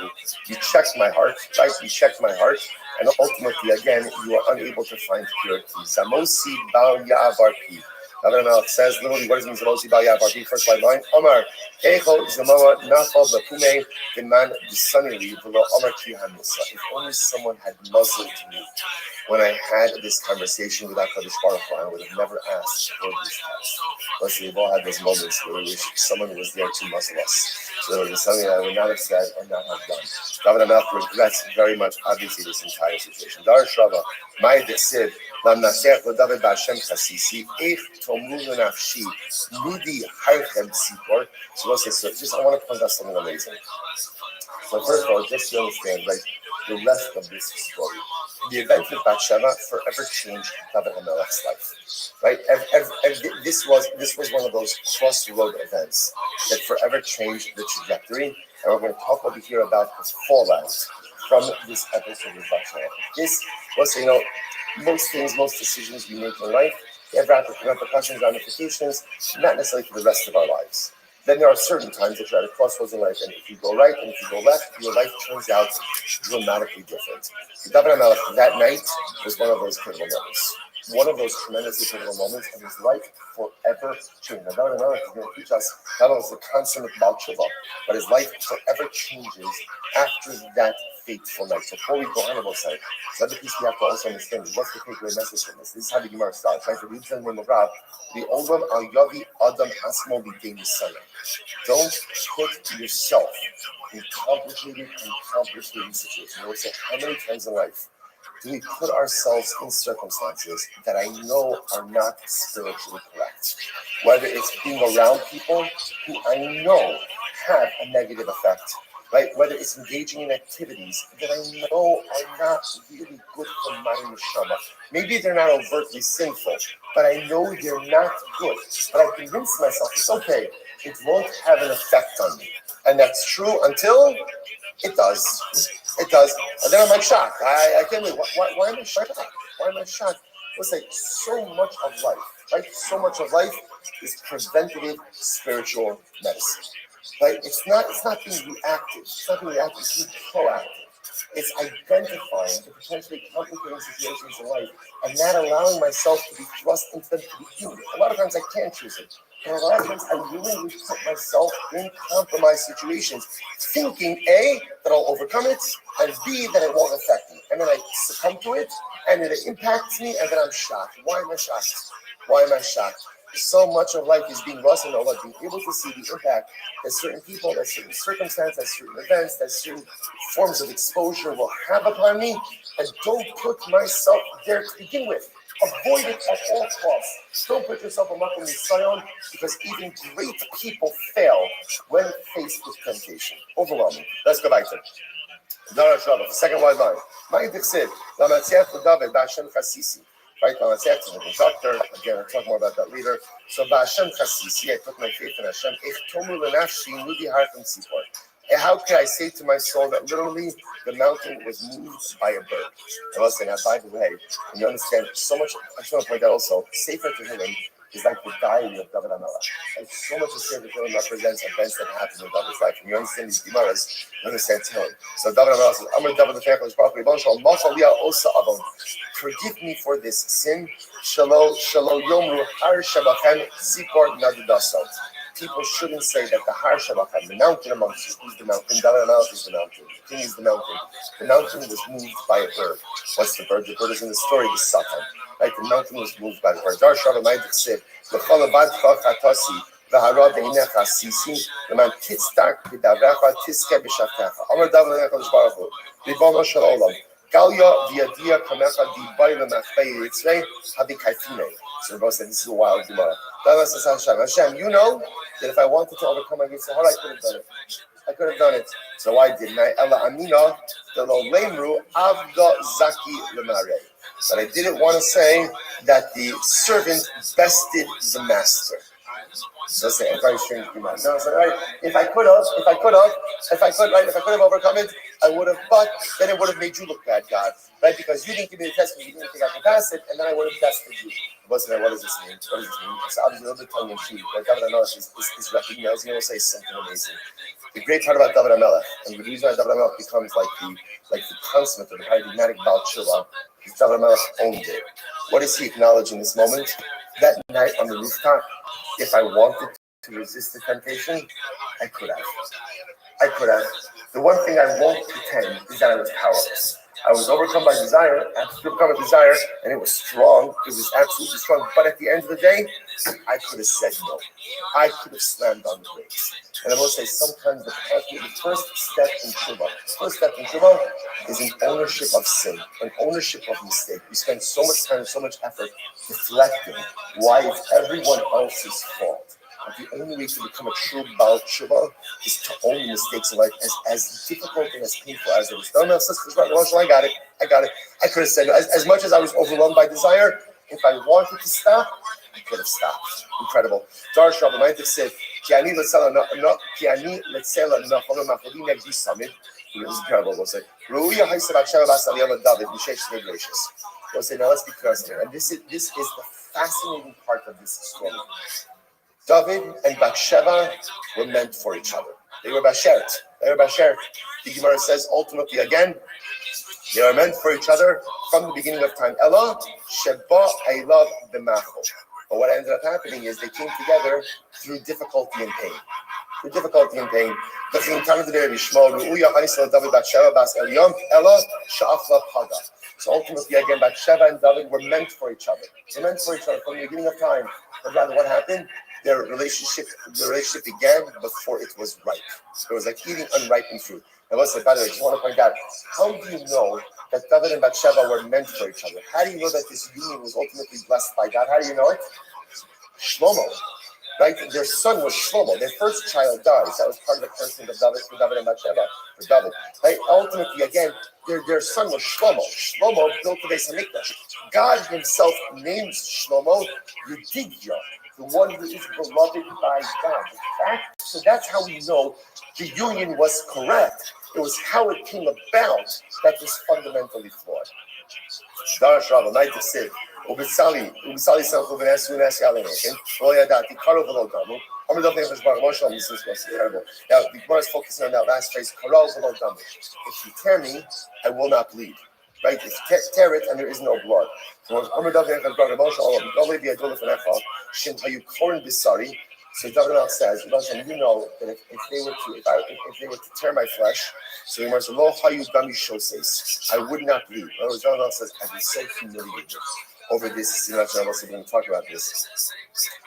you checked my heart, right? You checked my heart, and ultimately, again, you are unable to find purity. Zamosi Bal Ya'avar Pi. David HaMelech says, literally, what does it mean, Zamosi Bal Ya'avar Pi? First line, Omar, Echo Zamoa Nafal Bapume, the man, the sunny leave, below Omar Ki Hamusa. If only someone had muzzled me when I had this conversation with HaKadosh Baruch Hu, I would have never asked for this test. Listen, we've all had those moments where we wish someone was there to muzzle us. So it was something I would not have said or not have done. David HaMelech regrets very much, obviously, this entire situation. Dar Shava, my Desiv, Lam Nasech David Ba'Shem Chasisi, Eich Tomu Nafshi, Nudi Harchem Sipor. So just I want to point out something amazing. So first of all, just to understand, right, the rest of this story. The event with Bathsheba forever changed David HaMelech's life, right? This was one of those crossroad events that forever changed the trajectory, and we're going to talk over here about the fallout from this episode with Bathsheba. This was, most things, most decisions we make in life, they have repercussions, ramifications, not necessarily for the rest of our lives. Then there are certain times that you're at a crossroads in life, and if you go right and if you go left, your life turns out dramatically different. David HaMelech that night was one of those pivotal moments, one of those tremendously pivotal moments, and his life forever changed. Now, David HaMelech is going to teach us not only the consummate Baal Tshuva, but his life forever changes after that fateful night. So before we go on about that, the other piece we have to also understand is what's the takeaway message from this. This is how the Gemara starts. Trying to read the name of Rav, the Olam al Yavi Adam Asmo B'Dei Nisayah. Don't put yourself in complicated situations. I would say, how many times in life do we put ourselves in circumstances that I know are not spiritually correct? Whether it's being around people who I know have a negative effect, right? Whether it's engaging in activities that I know are not really good for my neshama. Maybe they're not overtly sinful, but I know they're not good. But I convince myself it's okay. It won't have an effect on me. And that's true until it does. It does. And then I'm like shocked. I can't believe, why am I shocked? Why am I shocked? Let's say so much of life, right? So much of life is preventative spiritual medicine. Right? It's not being reactive. It's not being reactive. It's being proactive. It's identifying the potentially complicating situations in life and not allowing myself to be thrust into them to begin with. A lot of times I can't choose it. And a lot of times I willingly put myself in compromised situations, thinking A, that I'll overcome it, and B, that it won't affect me. And then I succumb to it, and then it impacts me, and then I'm shocked. Why am I shocked? Why am I shocked? So much of life is being lost in all of being able to see the impact that certain people, that certain circumstances, that certain events, that certain forms of exposure will have upon me, and don't put myself there to begin with. Avoid it at all costs. Don't put yourself on Makom Nisayon, because even great people fail when faced with temptation. Overwhelming. Let's go back to the second wide line. My Dixit, Lamatziach David, Bashem Chasisi. Right, Lamatziach is a doctor. Again, I'll talk more about that later. So, Bashem Chasisi, I put my faith in Hashem. Echtomu Lenafshi, Nudi Harfim Tzipor. How can I say to my soul that literally the mountain was moved by a bird? And I'll say, now, by the way, and you understand so much, I just want to point out also, Sefer Tehillim is like the diary of David HaMelech. Like so much of Sefer Tehillim represents events that happened in David's life. And you understand these Gemaras, you understand Tehillim. So David HaMelech says, Amar David the Fechel Baruch Hu Shal Machalia Osa Avon. Forgive me for this sin. Shalo Yomru Har Shabachem Zipor Nadudasot. People shouldn't say that the Har Shabachem, the mountain amongst you, who's the mountain? David HaMelech is the mountain. The king is the mountain. The mountain was moved by a bird. What's the bird? The bird is in the story of Satan. Right, the mountain was moved by the bird. Dar Shabbat Ma'adik said, "L'chol abad chatasi, v'hara beinecha sisi, l'man titzdak b'davrecha tiske b'shavtecha." Amar David HaKadosh Baruch Hu, Ribono Shel Olam, Galia v'yadia kamecha d'bay l'machpei yitzrei habikaifine. So Rabbi said, this is a wild Gemara. David says, Hashem, you know that if I wanted to overcome my great heart, I could have done it. I could have done it. So why didn't I? Ella Amina, the lo lemru avda zaki lemare. But I didn't want to say that the servant bested the master. So say a very strange Gemara. No, I said, right, if I could have overcome it, I would have, but then it would have made you look bad, God, right? Because you didn't give me the test, you didn't think I could pass it, and then I would have tested you. What does this mean? What does this mean? It's obviously a little bit tongue in cheek, but David HaMelech is recognizing, he will say something amazing. The great part about David HaMelech, and the reason why David HaMelech becomes like the consummate or the paradigmatic Baal Tshuva, is David HaMelech owned it. What is he acknowledging in this moment? That night on the rooftop, if I wanted to resist the temptation, I could have. The one thing I won't pretend is that I was powerless. I was overcome by desire, and it was strong. It was absolutely strong. But at the end of the day, I could have said no. I could have slammed on the brakes. And I will say sometimes the first step in tshuva is an ownership of sin, an ownership of mistake. We spend so much time and so much effort deflecting why it's everyone else's fault. But the only way to become a true Baal Tshuva is to own the mistakes of life, as difficult and as painful as it is. No, I got it. I could have said, as much as I was overwhelmed by desire, if I wanted to stop, I could have stopped. Incredible. Darsh Rabbi might have said, Kiani Letzela Nachol Machodi Negdi Summit. This is incredible. We'll say, Ruya Haisabak Shabas Aliyah David, Mishesh Negracious. We'll say, now let's be clear here. And this is the fascinating part of this story. David and Bathsheba were meant for each other. They were bashert. The Gemara says ultimately again, they were meant for each other from the beginning of time. Ella Sheba Eilav B'Machol. But what ended up happening is they came together through difficulty and pain. So ultimately, again, Bathsheba and David were meant for each other. They were meant for each other from the beginning of time. But rather, what happened? The relationship began before it was ripe. It was like eating unripened fruit. And let's say, by the way, I just want to point out, how do you know that David and Bathsheba were meant for each other? How do you know that this union was ultimately blessed by God? How do you know it? Shlomo. Right? Their son was Shlomo. Their first child dies. That was part of the cursing of David for David and Bathsheba for David. Right? Ultimately, again, their son was Shlomo. Shlomo built the Beis Hamikdash. God himself names Shlomo Yedidya, the one who is beloved by God. So that's how we know the union was correct. It was how it came about that was fundamentally flawed. Darash Rabba, night of Sid. Ubisali Sancho Venesu Nasialin, Royadati, Karo Velodamu. I'm not going to talk about this is terrible. Now, the Gemara is focusing on that last phrase, Karo Velodamu. If you tear me, I will not bleed. Right? If you tear it and there is no blood. So, I'm not going to talk about Moshe, only be a dollar for Nefa, Shin Hayu Korin Bisari. So David says, you know that if they were to tear my flesh, so the Gemara says, Lo Hayu Dami Shoses, I would not bleed. In other words, David says, I've been so humiliated over this. I'm also going to talk about this.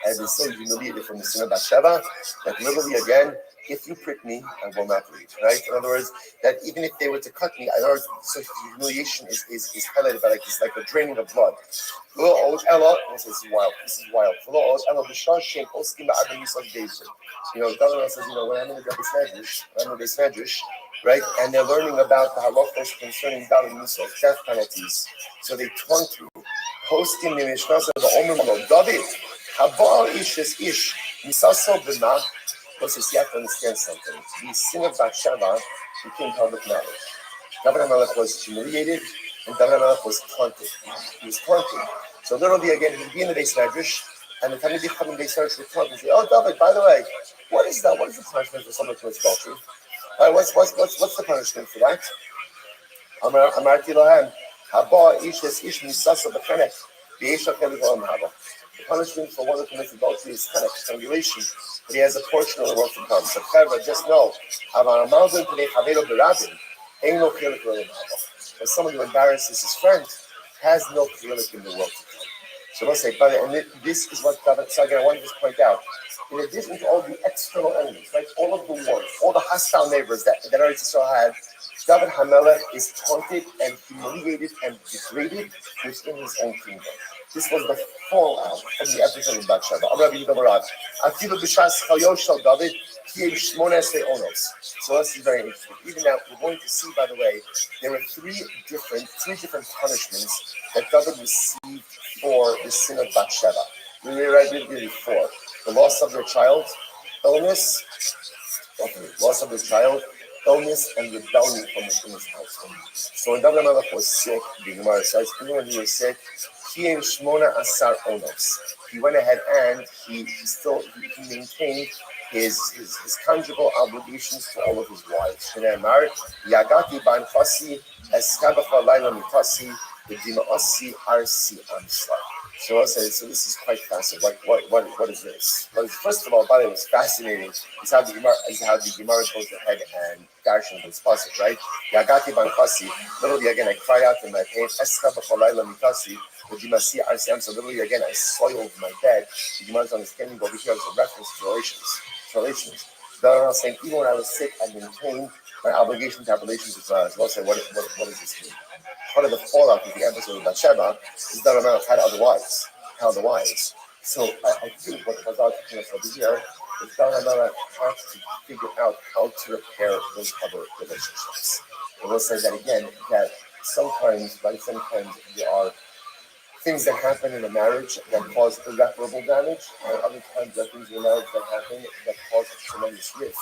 I've been so humiliated from the sin of Bathsheba that literally again, if you prick me, I will not bleed. Right? In other words, that even if they were to cut me, I know so humiliation is highlighted by like a draining of blood. This is wild. You know, David says, when I'm in the Beis Medrash, right, and they're learning about the halachos concerning David Musa, death penalties. So they taunt you. Hosting the Mishnah says, David, Habal ish is ish, misaso b'ma. Because you have to understand something. The sin of Bathsheba became public knowledge. David HaMelech was humiliated, and David HaMelech was taunted. He was taunted. So literally, again, he'd be in the Beis Medrash, and the time he'd come in the Beis Medrash would taunt and say, "Oh, David, by the way, what is that? What is the punishment for someone who commits adultery? What's the punishment for that?" Amarti Lohem, Haba ish es ish misasa b'chenek, v'yesha kelik olam haba. The punishment for one who commits adultery is chenek, strangulation, but he has a portion of the world to come. So, Chevra, just know, as someone who embarrasses his friend has no chilik in the world to come. So let's say, and this is what David. So again, I want to just point out. In addition to all the external enemies, right, all of the wars, all the hostile neighbors that Eretz Yisrael had, David HaMelech is taunted and humiliated and degraded within his own kingdom. This was the fallout from the episode of Bathsheba. So this is very interesting. Even now, we're going to see, by the way, there were three different punishments that David received for the sin of Bathsheba. Really four. The loss of their child, illness, and rebellion from within his household. So when David HaMelech was sick, the Gemara says, even when he was sick, he went ahead and he maintained his conjugal obligations to all of his wives. So this is quite fascinating. What is this? Well, first of all, by the way, what's fascinating is how the Gemara goes ahead and darshan this passage, right? Yagati ban Chasi. Literally again, I cry out in my pain. Escha b'cholayla mitasi. So literally again, I soiled my bed. The Gemara's understanding over here is a reference to relations. David is saying, even when I was sick, I maintained my obligation to have relations with God. So I'll say, what does this mean? Part of the fallout of the episode of Bathsheba is that Ramelech had other wives. So I think what Chazal is teaching us over here is that Ramelech had to figure out how to repair those other relationships. And we'll say that again, that sometimes there are things that happen in a marriage that cause irreparable damage, and other times there are things in a marriage that happen that cause tremendous rift.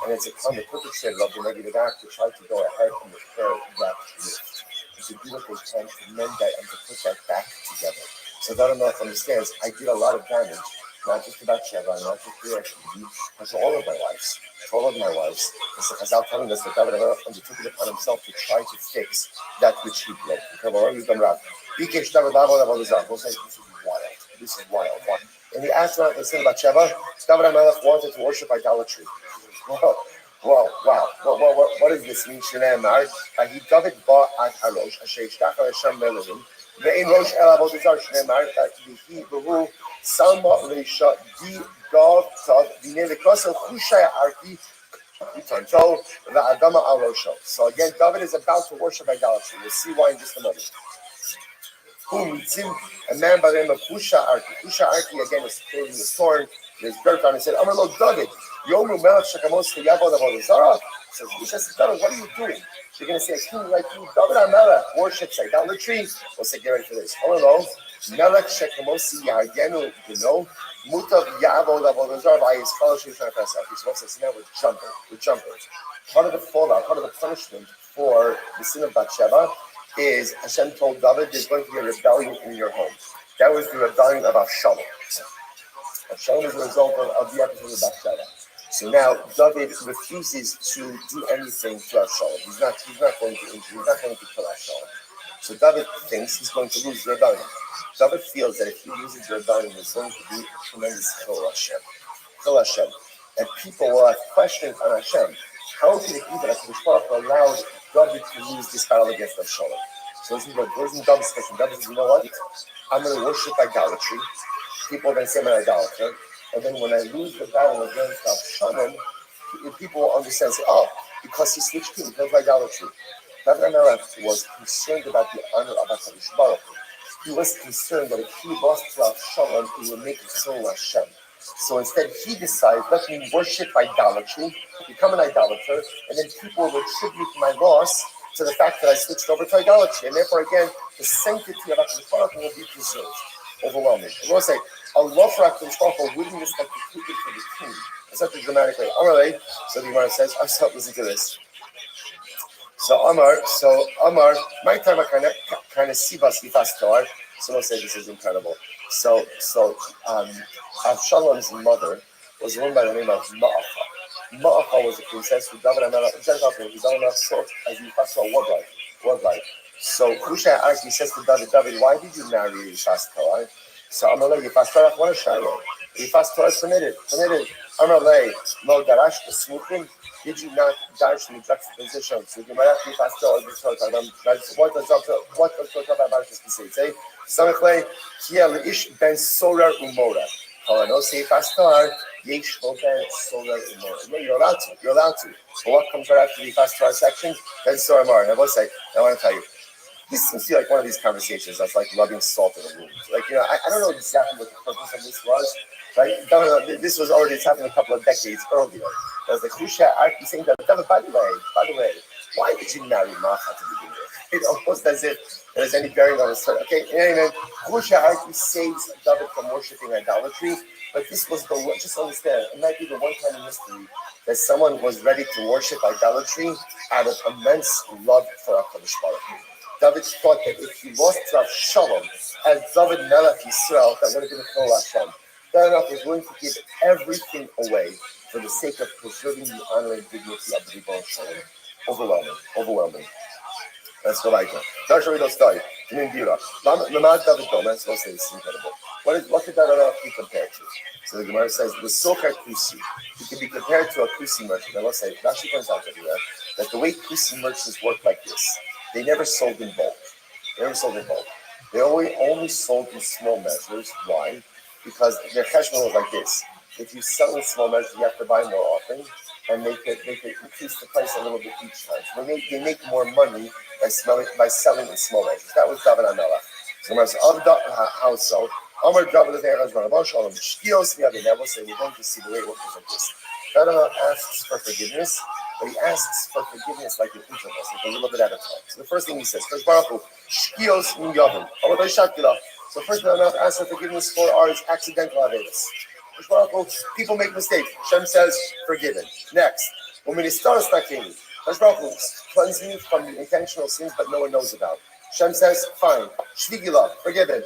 And it's upon the perpetrator of the negative act to try to go ahead and repair that rift, and to do what they can to mend that and to put that back together. So that enough understands, I did a lot of damage, not just about Sheva, not just to Ashkenazi, but to all of my wives. To all of my wives. It's the Chazal telling us that David undertook it upon himself to try to fix that which he broke. Bikesh David we'll say, this is wild. This is wild. In the Asma, the sin about Sheva, David HaMelech wanted to worship idolatry. Wow. What does this mean? Shneimar, he David ba at harosh, asher yishtach Hashem melehim, ve'in rosh el avodah Shneimar, he behu salma leisha di gav tav v'nei lekosel chushai arki utanto v'adama al rosho. So again, David is about to worship idolatry. We'll see why in just a moment. A man by the name of Husha Arki. Husha Arki again is clothing the storm. There's dirt on it. He said, Amar lo David, Yomu Melech Shekamos Yavod Avodah Zarah. So Husha says, David, what are you doing? You're going to say, a king like you, David HaMelech, worships idolatry. We'll say, get ready for this. Amar lo Melech Shekamos Yagenu Gino Mutav Yavod Avodah Zarah by his fellowship. So what's this? Now we're jumping. Part of the fallout, part of the punishment for the sin of Bathsheba is Hashem told David there's going to be a rebellion in your home. That was the rebellion of Avshalom. Avshalom is the result of the episode of Bathsheba. So now David refuses to do anything to Avshalom. He's not going to kill Avshalom. So David thinks he's going to lose the rebellion. David feels that if he loses the rebellion, there's going to be a tremendous Chil Hashem. And people will have questions on Hashem. How can it be that Hashem allowed David to lose this battle against Avshalom? So listen to David's question. David says, you know what? I'm going to worship idolatry. People are going to say I'm an idolater. And then when I lose the battle against Avshalom, people will understand, say, oh, because he switched kings, because of idolatry. David HaMelech was concerned about the honor of HaKadosh Baruch Hu. He was concerned that if he lost to Avshalom, he would make it so Hashem. So instead, he decides, let me worship idolatry, become an idolater, and then people will attribute my loss to the fact that I switched over to idolatry. And therefore, again, the sanctity of HaKadosh Baruch Hu will be preserved. Overwhelming. I will say, Allah for HaKadosh Baruch Hu wouldn't just like to keep it for the king in such a dramatic way. Amalei, so the Gemara says, listen to this. So Amar, my time kind of sivas vifastor. Someone said this is incredible. So Avshalom's mother was a woman by the name of Ma'acha. Ma'acha was a princess who David HaMelech sought as vifastor warlike. So Hushai actually says to David, why did you marry Yifastor? So Amalei Yifastor what a shadow. Yifastor is permitted. Amalei Lo Darash Smuchim. Did you not dash the juxtaposition? So you might have to pass all this talk about what does talk about this say? Say Samachlei Kia Leish Ben Solar Umora. Kalano say Pastor Yesh Ben Solar Umora. No, you're allowed to. But what comes right after the Pastor section? Ben Solar Umora. I want to tell you. This seems to be like one of these conversations that's like rubbing salt in the wound. Like, I don't know exactly what the purpose of this was. Right? This was already happened a couple of decades earlier. There was like Husha Arki saying that, by the way, why did you marry Macha to begin with? It's almost as if there's any bearing on his story. Okay, anyway, Husha Arki saves David from worshipping idolatry, but this was just understand, it might be the one time in history that someone was ready to worship idolatry out of immense love for HaKadosh Baruch Hu. David thought that if he lost to Avshalom as David Melech Yisrael, that would have been a Chol Hashem. David was willing to give everything away for the sake of preserving the honor and dignity of the Ribbon Shalom. Overwhelming. Let's go right now. Now shall we go start. Lamad David Gomez, let's say this is incredible. What could David be compared to? So the Gemara says, the Sokar Kusi. He can be compared to a Kusi merchant. And let's say, Rashi points out everywhere that the way Kusi merchants work like this, they never sold in bulk. They only sold in small measures. Why? Because their cheshbon was like this. if you sell in small measures, you have to buy more often, and they could increase the price a little bit each time. So they make more money by selling in small measures. That was David Amelach. So how so? Amar David Amelach Rabban Shalom Shkios the other level say we're going to see the way it works like this. God asks for forgiveness, but he asks for forgiveness like an interval, like a little bit at a time. So the first thing he says, first Baruch Hu, Shkios min Yavim. So first Baruch Hu asks for forgiveness for our accidental avedas. People make mistakes. Hashem says, forgiven. Next, when we start stacking, cleanse me from the intentional sins that no one knows about. Hashem says, fine. Shvigila, forgiven.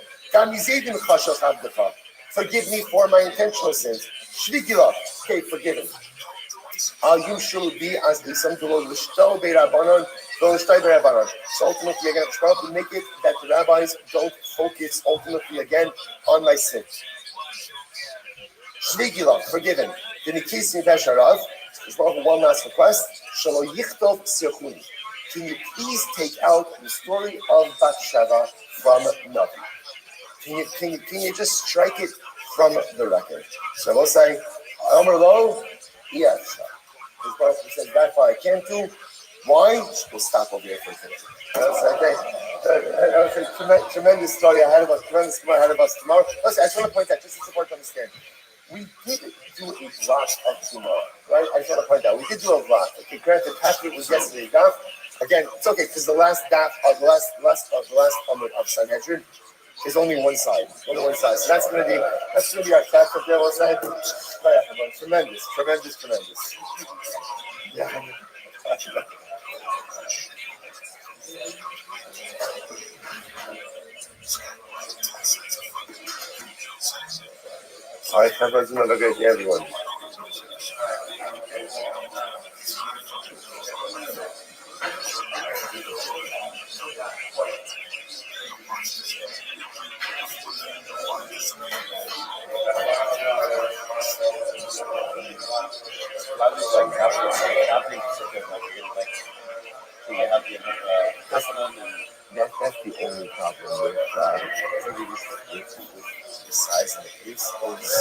Forgive me for my intentional sins. Shvigila, okay, forgiven. You should be as the some people l'shto be'rabanan, don't l'shto be'rabanan. So ultimately, again, to make it that the rabbis don't focus ultimately again on my sins. Shvigila, forgiven. The Nikisi Besharav, there's one last request. Shalo Yichtov Sirchuni. Can you please take out the story of Bathsheba from Navi? Can you just strike it from the record? So we'll say, Amar Lo, yes. His brother said, that far I can't do. Why? We'll stop over here for a minute. That's a tremendous story ahead of us, tremendous story ahead of us tomorrow. Listen, I just want to point out, just it's important to understand. We did do a lot of tomorrow, right? I just want to point out, we did do a lot. Okay, granted, half of it was yesterday's daf. Again, it's okay because the last daf of the last Amud of Sanhedrin is only one side, only one side. So that's going to be our chat for the side. Tremendous. Yeah. All right, have a great day, everyone. That's the only problem with the size and the pace is just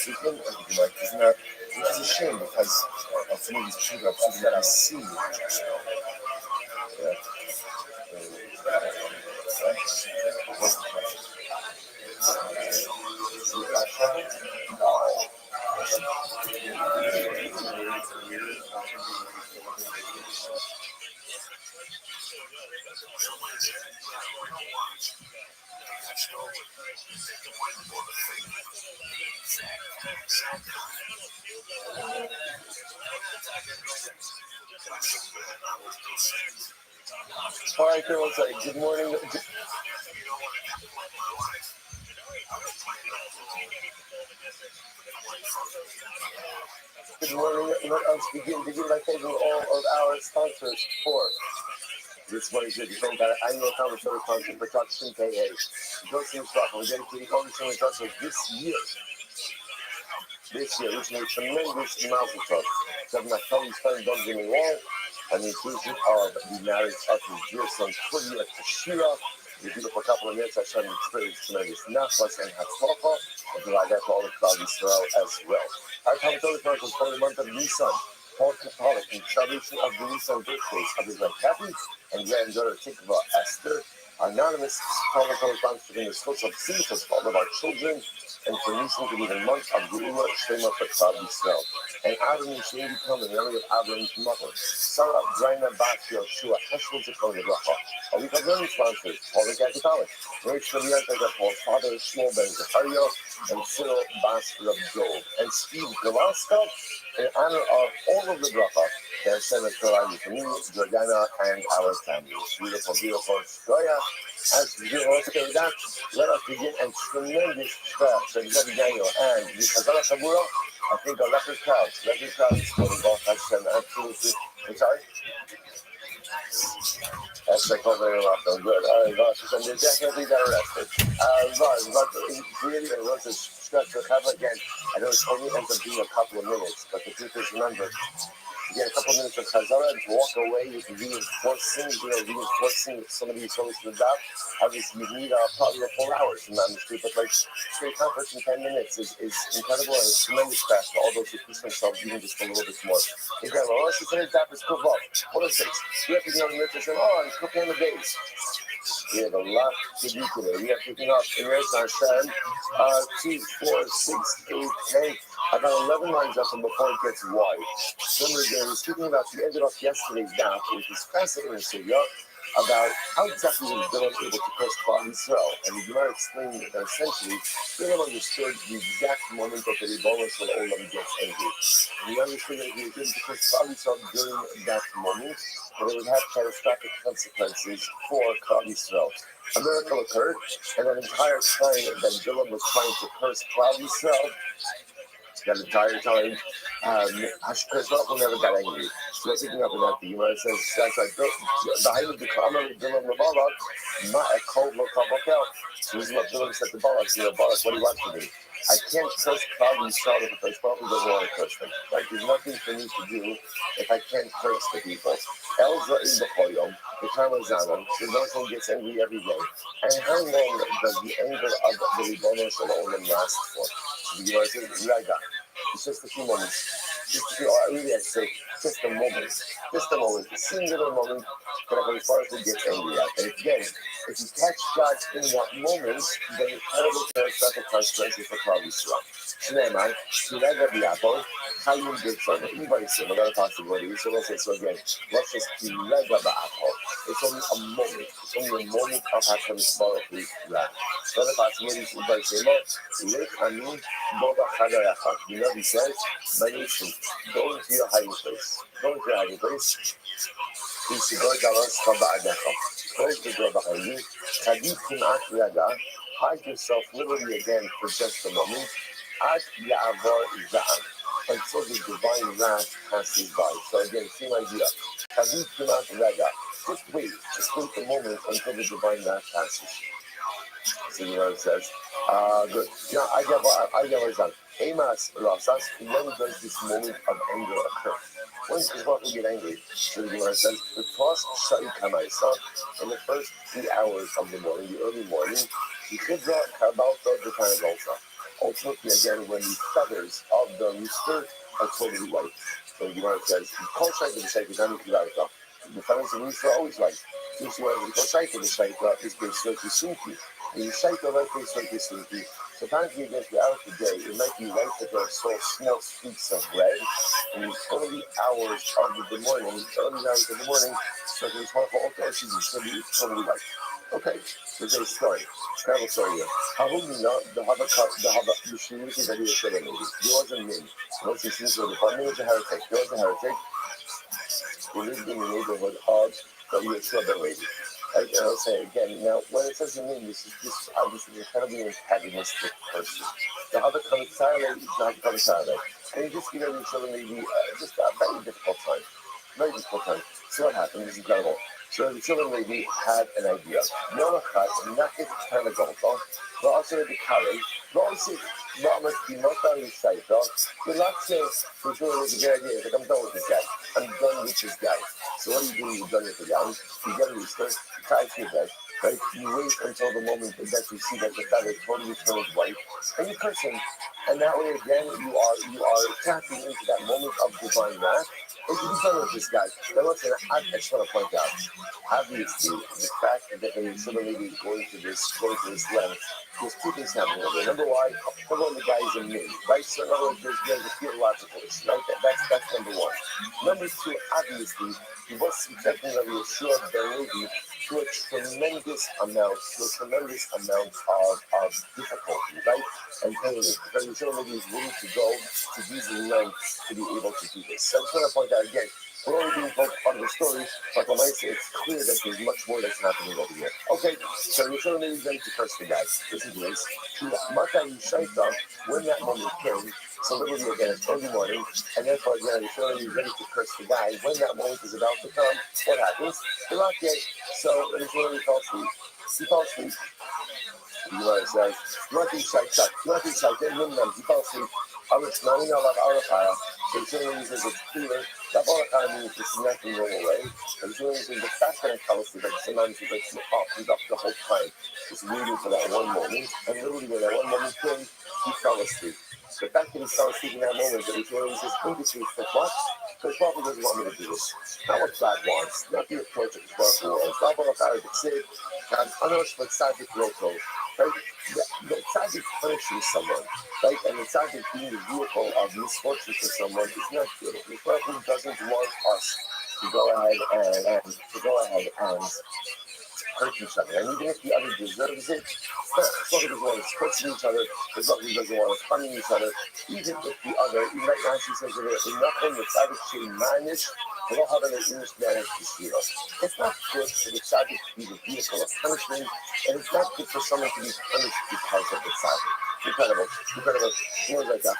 treatment of the mic is not, which is a shame because of some of these people that I see. Yeah. What's the question? All right, girls, good morning. Good morning. Let us begin by thanking all of our sponsors for this morning's edition of our annual Conversation Concert Production KA. Joseph's Rock, we're dedicating all the summer concerts this year, which made tremendous amounts of fun. So I'm not telling you, don't get me wrong, and the inclusion of the marriage of his dear son, Kudi at Tashira. The beautiful couple of minutes I shall experience tremendous nachas and hatzlacha, and provide that for all the Klal Yisrael as well. Our Talmud Torah for the month of Nisan, Paul Catholic in celebration of the Nisan birthdays of his wife Kathy and granddaughter Tikva Esther. Anonymous Talmud Torah for the schools of Simchas for all of our children, and for Nisan to be the month of Geula Shema for Klal Yisrael. And Avram Yisrael become the memory of Avram's mother, Sarah Braina Bat Yoshua Heshel Zechon Yebracha. A week of learning sponsors, Paul the Catholic, Rachel Yantaka for Father Shmuel Ben Zecharia, and Cyril Bas Rabdov, and Steve Galaska, in honor of all of the bracha that are sent to me, Jordana, and our families. Beautiful Shkoya. As we do okay, that, let us begin a tremendous prayer for Rabbi Daniel and the Chazal Shabura. I think a record crowd this morning, both Hashem, absolutely. I'm sorry? That's like very welcome. Good. All right, and they definitely got arrested. But really, it was a stress the cover again. I know it only ends up being a couple of minutes, but the truth is, remember, you get a couple of minutes of Chazara and to walk away with reinforcing some of these songs to the dot. Obviously, you need probably 4 hours from that street, but like straight conference in 10 minutes is incredible and it's tremendous fast for all those who push themselves even just a little bit more. Hey, Grandma, let's just say that is cool. What is it? You have to know the nutrition. Oh, I'm cooking the days. We have a lot to do today. We are picking up in Eretz Hashem 2, 4, 6, 8, 10, about 11 lines up and before it gets wide. Remember, again, speaking about, we ended off yesterday's daf with this fascinating sugya about how exactly was Bilam able to curse Klal Yisrael. And the Gemara explained that essentially, Bilam understood the exact moment that the Rebbeinu Shel Olam gets angry. And he understood that if he was able to curse Klal Yisrael during that moment, that it would have catastrophic consequences for Klal Yisrael. A miracle occurred, and that entire time that Bilam was trying to curse Klal Yisrael, that entire time, Hashkash will never got angry. So picking up in that, the Gemara says, that's like, the height of the Kama, Bilam Rabalak, Ma'akov Lokavakel. So this is what Bilam said to Balak, Balak, what do you want from me? I can't curse Klal Yisrael if the first prophet doesn't want to curse them. Right? There's nothing for me to do if I can't curse the people. Elza in the Choyom, the Karmazana, the person gets angry every day. And how long does the anger of the Rebbeinu Shel Olam last for? So the Gemara says, Raga. It's just a few moments. Just a few, really, I say, just a moment. Just a moment. A singular moment that a person gets angry at. And again, if you catch God in that moment, then it terrible catastrophic consequences for Klal Yisrael. Shneimai, Shiraga B'Yapol, Chayim B'Tzon. Anybody say, another possibility. So let's say, so again, let's just Shiraga B'Yapol. It's only a moment. It's only a moment of Hashem's Baruch wrath. Another possibility is anybody say, Lech Amin, Boba Chadayacha. You know, he says, my nation, go into your hiding place. Go into your hiding place. Close the door behind you. Hide yourself literally again for just a moment. Until the divine wrath passes by. So again, same idea. Just wait a moment until the divine wrath passes. So you know it says, good. Yeah, I get what it's done. Emas Rasas, when does this moment of anger occur? When does one get angry? So the Gemara says, the first Shai Kamaisa, in the first 3 hours of the morning, the early morning, the Chidra Kabalta the Panagolta. Ultimately, again, when the feathers of the rooster are totally white. So the Gemara says, call Shai to the Shai Kizami Kivarta. The feathers of the rooster are always white. This is why we call Shai to the Shai is basically Sunki. And the Shai to the Sunki. So apparently against the hour of the day, it might be right that there are so small streaks of red in the early hours of the morning, so there's one for all she's totally white. Okay, so there's a story. Travel story here. How will you know the Shiriki that he was saying? He wasn't me. Most of the department was a heretic. He was a heretic who lived in the neighborhood of the Yeshua lady. I'll say again, now when it says in English, this obviously an incredibly antagonistic person. The other Saturday is not coming Saturday. And you just give every children maybe just a very difficult time. Very difficult time. So what happened? This is incredible. So the children maybe had an idea. Yonachat, Nakit Tanagolta, but also the Kari, but also Ramat Kimota Risaita, relax for sure with the good idea, like I'm done with this guy. I'm done with this guy. So what do? You're done with the guy. You get a rooster, you try to get right? You wait until the moment that you see that the feather totally turns white, and you curse him. And that way again, you are tapping into that moment of divine wrath. And you be done with this guy. Now listen, I just want to point out, obviously, the fact that when you suddenly going to this length, there's two things happening over there. Number one, the guy is a me, right? So in other words, there's a theological issue, right? That's number one. Number two, obviously, he was subjecting of Yeshua ben Levi to a tremendous amount of difficulty, right? And pain. Because Yeshua ben Levi is willing to go to these lengths to be able to do this. So I'm trying to point out again, we're only being part of the story, but when I say it's clear that there's much more that's happening over here. Okay, so Yeshua ben Levi is ready to curse the guy. Listen to this. When that moment came, so literally again, it's early morning, and therefore again, Yeshua ben Levi is ready to curse the guy. When that moment is about to come, what happens? The rock gate. So Yeshua ben Levi falls asleep. He falls asleep. Gemara says, Mati Shaitan, he fell asleep. Aritz Nanina like Arapara. So the only reason it's clear, that Barakara means this is not the normal way. And the only reason the fact that I fell asleep, like sometimes he wakes up, he's up the whole time, just waiting for that one moment. And literally when that one moment came, he fell asleep. The fact that he fell asleep in that moment, that he only says, indicates that what? Because Baruch doesn't want me to do this. Not what God wants, not the approach that Baruch wants. Not Baruch the Tzid, God's Anosh, but Tzaddik Roko. Right? The Tzaddik punishing someone, right? And the Tzaddik being the vehicle of misfortune for someone is not good. The Baruch doesn't want us to go ahead and hurt each other. And even if the other deserves it, Baruch doesn't want us cursing each other, the Baruch doesn't want us punning each other, even if the other, even like Rashi says, enough in the Tzaddik should manage, they don't have an English manage to steal us. It's not good for the Tzaddik to be the vehicle of punishment, and it's not good for someone to be punished because of the Tzaddik. Incredible. More like that.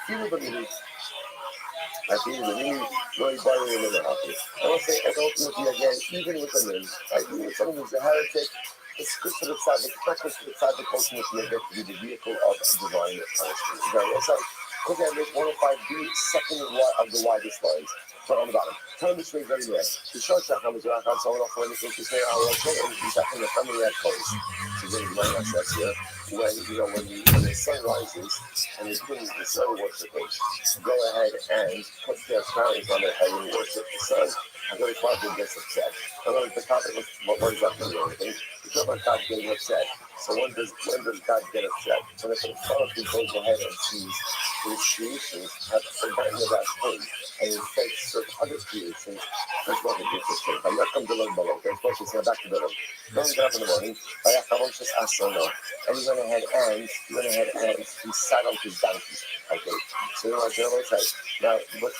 I feel the really very bothering in the happy. I will say, I don't look again, even with a name. Right? Even if someone who's a heretic, it's good for the tzaddik, it's not good for the tzaddik ultimately to be the vehicle of divine punishment. Very well. So, okay, there's 105B, second of the widest lines. So on the bottom. Tell me straight very well. The short shot comes around, someone off when you say, I will say, and he's in the family at close. So then you might not here. When the sun rises and the beginning of the sun worshippers go ahead and put their crowns on their head and worship the sun, and very probably gets upset. I don't know if the topic was what is that for anything. It's not about God getting upset. So when does God get upset? When the Father goes ahead and sees his creations have forgotten about him and instead serve other creations, that's what it is to say. I'm not come to learn below. They're supposed to say back to the room. Don't get up in the morning. Just ask so no. And he went ahead and he sat on his donkey. Okay. So you want to say, now what's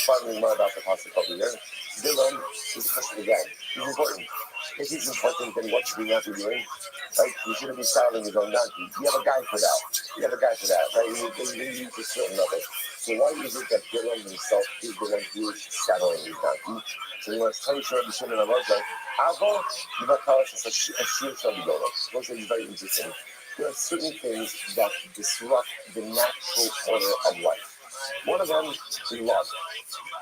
probably more about the pasuk over here. Bilam is the question again. He's important. If he's important, then what should we not be doing? Right? You shouldn't be saddling his own donkey. You have a guy for that. Right? You use a certain of it. So why is it that Bilam himself is the one who is saddling his donkey? So he wants to tell you Rabbi Shimon Amazon, Avo, you might call us a shir shall be going. Those are very interesting. There are certain things that disrupt the natural order of life. One of them is love.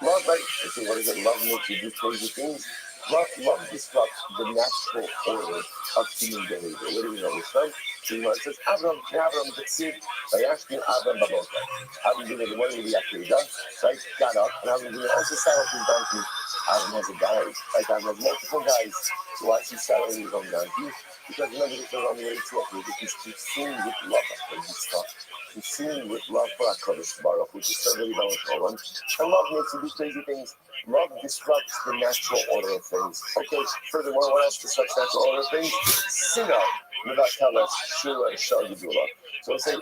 Love, right? Okay, what is it? Love makes you do crazy things. Love disrupts the natural order of human behavior. What do we know this, right? So it says, Avram, B'tziv, Vayashkin Avram Baboka. Avram did it in the morning of the Akedah, right? Got up, and Avram did it also sat on his donkey. Avram has a guy, right? Avram has multiple guys. So why is he sat on his own donkey? Because remember, this is on the way to Akedah. He's consumed with love for this stuff. Consumed with love for HaKadosh Baruch, which is so very powerful. And love makes you do crazy things. Love disrupts the natural order of things. Okay, furthermore, what else disrupts the natural order of things? Sinner, Mevatelah, Shura, Shagidula. So say,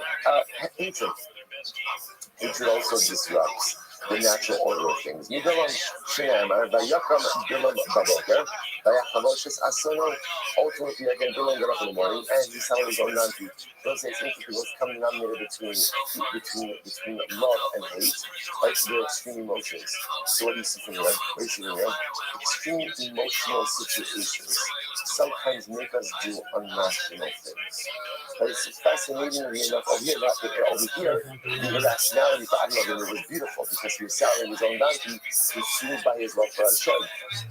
hatred. Hatred also disrupts the natural order of things. Midalam Shinamar, Vayakam Bilam Baboker, Vayakavoshes Asono, ultimately again, Bilam got up in the morning, and he sounded his own donkey. Those say it's interesting what's coming down there between love and hate, right? They're extreme emotions. So what do you see from here? Extreme emotional situations sometimes make us do irrational things. But it's fascinatingly enough, over here, the irrationality for Admah was beautiful because he was selling his own donkey, consumed by his love for Hashem.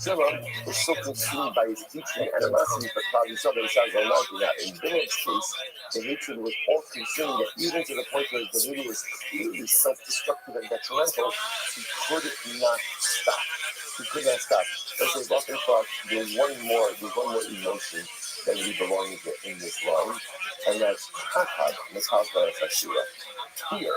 Bilam was so consumed by his teaching and animosity for Klal Yisrael that he sells his own donkey. Now, in Bilam's case, the hatred was all consuming that even to the point where his behavior was clearly self-destructive and detrimental, he could not stop. Let's say, walking across, there's one more emotion that we belong in this line, and that's Chachad, Metalka Fashira. Fear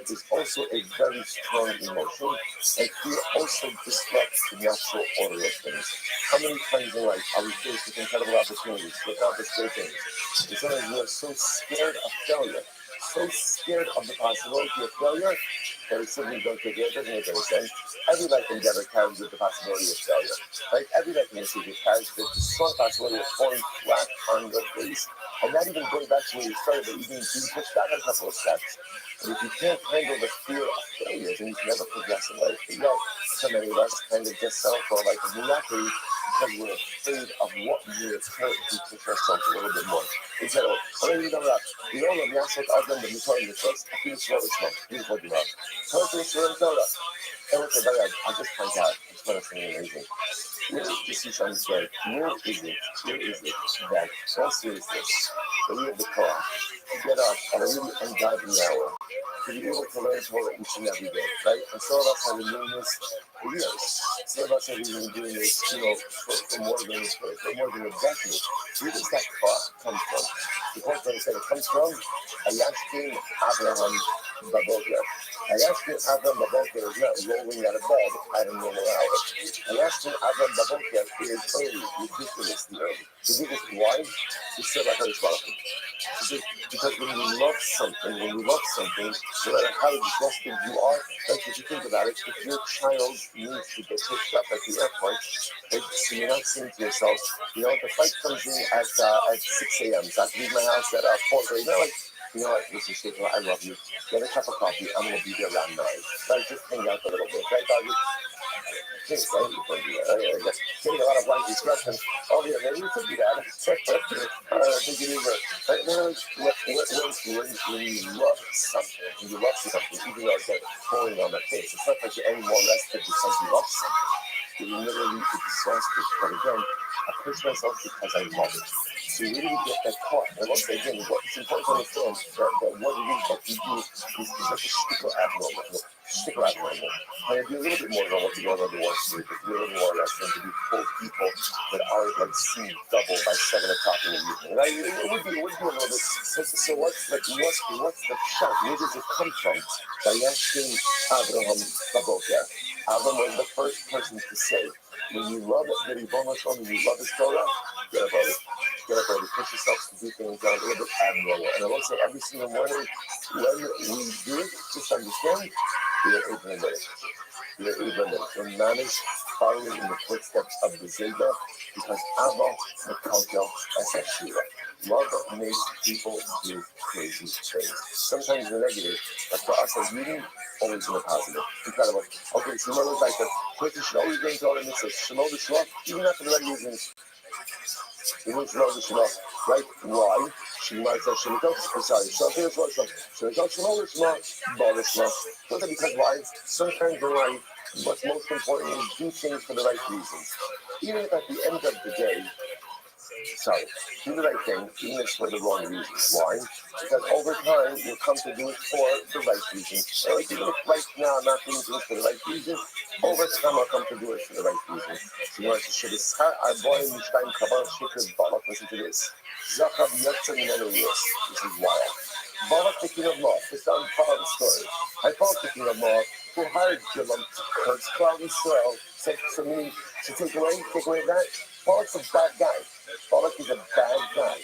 is also a very strong emotion, and fear also disrupts the natural order of things. How many times in life are we faced with incredible opportunities, with great things? And sometimes we are so scared of failure, so scared of the possibility of failure, that we simply don't take it. It doesn't make any sense. Every life endeavor carries with the possibility of failure. Right? Every life initiative carries with the strong possibility of falling flat on your face And not even going back to where you started, but even you push back a couple of steps. And if you can't handle the fear of failure, then you can never progress in life. But yet, so many of us kind of just settle for like a mediocrity because we're afraid of what we're currently push ourselves a little bit more. Instead of, you know, the Yasok Adam, the Mutar, the Trust, I feel slow, it's not. Beautiful, you know. Totally, and okay, but I just find out. It's not something amazing. This is what I'm saying. Where is it that, so seriousness, that we have the car to get up at a really ungodly hour, to be able to learn Torah each and every day, right? And some of us have been doing this for years. Some of us have been doing this, you know, for more than a decade. Where does that car come from? The question is that it comes from Ayashkin Abraham Baboker. Ayashkin Abraham Baboker is not rolling out of bed at a normal hour. Ayashkin Abraham Baboker is early, ridiculously early. The biggest why is still like a quality. Because when you love something, no matter how exhausted you are, like if you think about it, if your child needs to get picked up at the airport, right, so you're not saying to yourself, you know what, the flight comes in at 6 a.m., so I have to leave my house at 4 a.m. You're like, you know what, Mr. Stapler, I love you. Get a cup of coffee, I'm going to be there around 9. Right, just hang out a little bit, right, doggy? Kids, right? You can do that, right? Just getting a lot of life expression. Oh, yeah, maybe we could do that. Think it is right? When you love something, even though it's like falling on the face, it's not like you're any more rested because you love something. You're literally exhausted. But again, I push myself because I love it. So you really get that caught. And once again, it's important to understand that what it is that you do is just a sticker abnormal. And it'd be a little bit more than what you normally want to do, but be a little more or less than to be full people that aren't like seen double by 7 o'clock in the evening. And it would be a little bit. So what's the shot? Where does it come from? By asking Abraham Baboker. Abraham was the first person to say, when you love it, the Ribono Shalom, when you love His Torah, get up early. Get up early. Push yourself to do things that are a little bit abnormal. And I won't say every single morning, when we do it, just understand, we are able to do it. We are able to we're managed following in the footsteps of the Zeta because Abba Mekalkel Esashira. Love makes people do crazy things. Sometimes they're negative, but for us as reading, always in the positive. Incredible. Okay, so Shemot is like the person should always bring Torah and it says Shemot the Shemot, even not for the right reasons. It was Shemot the Shemot, right? Why? Shemot says Shemot, I'm sorry, something is wrong. Shemot the Shemot, Baal the Shemot. Because why? Sometimes in life, what's most important is do things for the right reasons. Even if at the end of the day, do the right thing, even if it's for the wrong reasons. Why? Because over time, you'll come to do it for the right reasons. So like, even if right now I'm not doing things for the right reasons, over time I'll come to do it for the right reasons. So you want to show this. I boy in Stein Kabbalah Shikers Balak, listen to this. Zachab Yatzim Menelius. This is wild. Balak the king of Moab. This sounds part of the story. I called the king of Moab, who hired Jilam to curse cloud Israel. So meaning to take away that. Balak's a bad guy. Balak is a bad guy.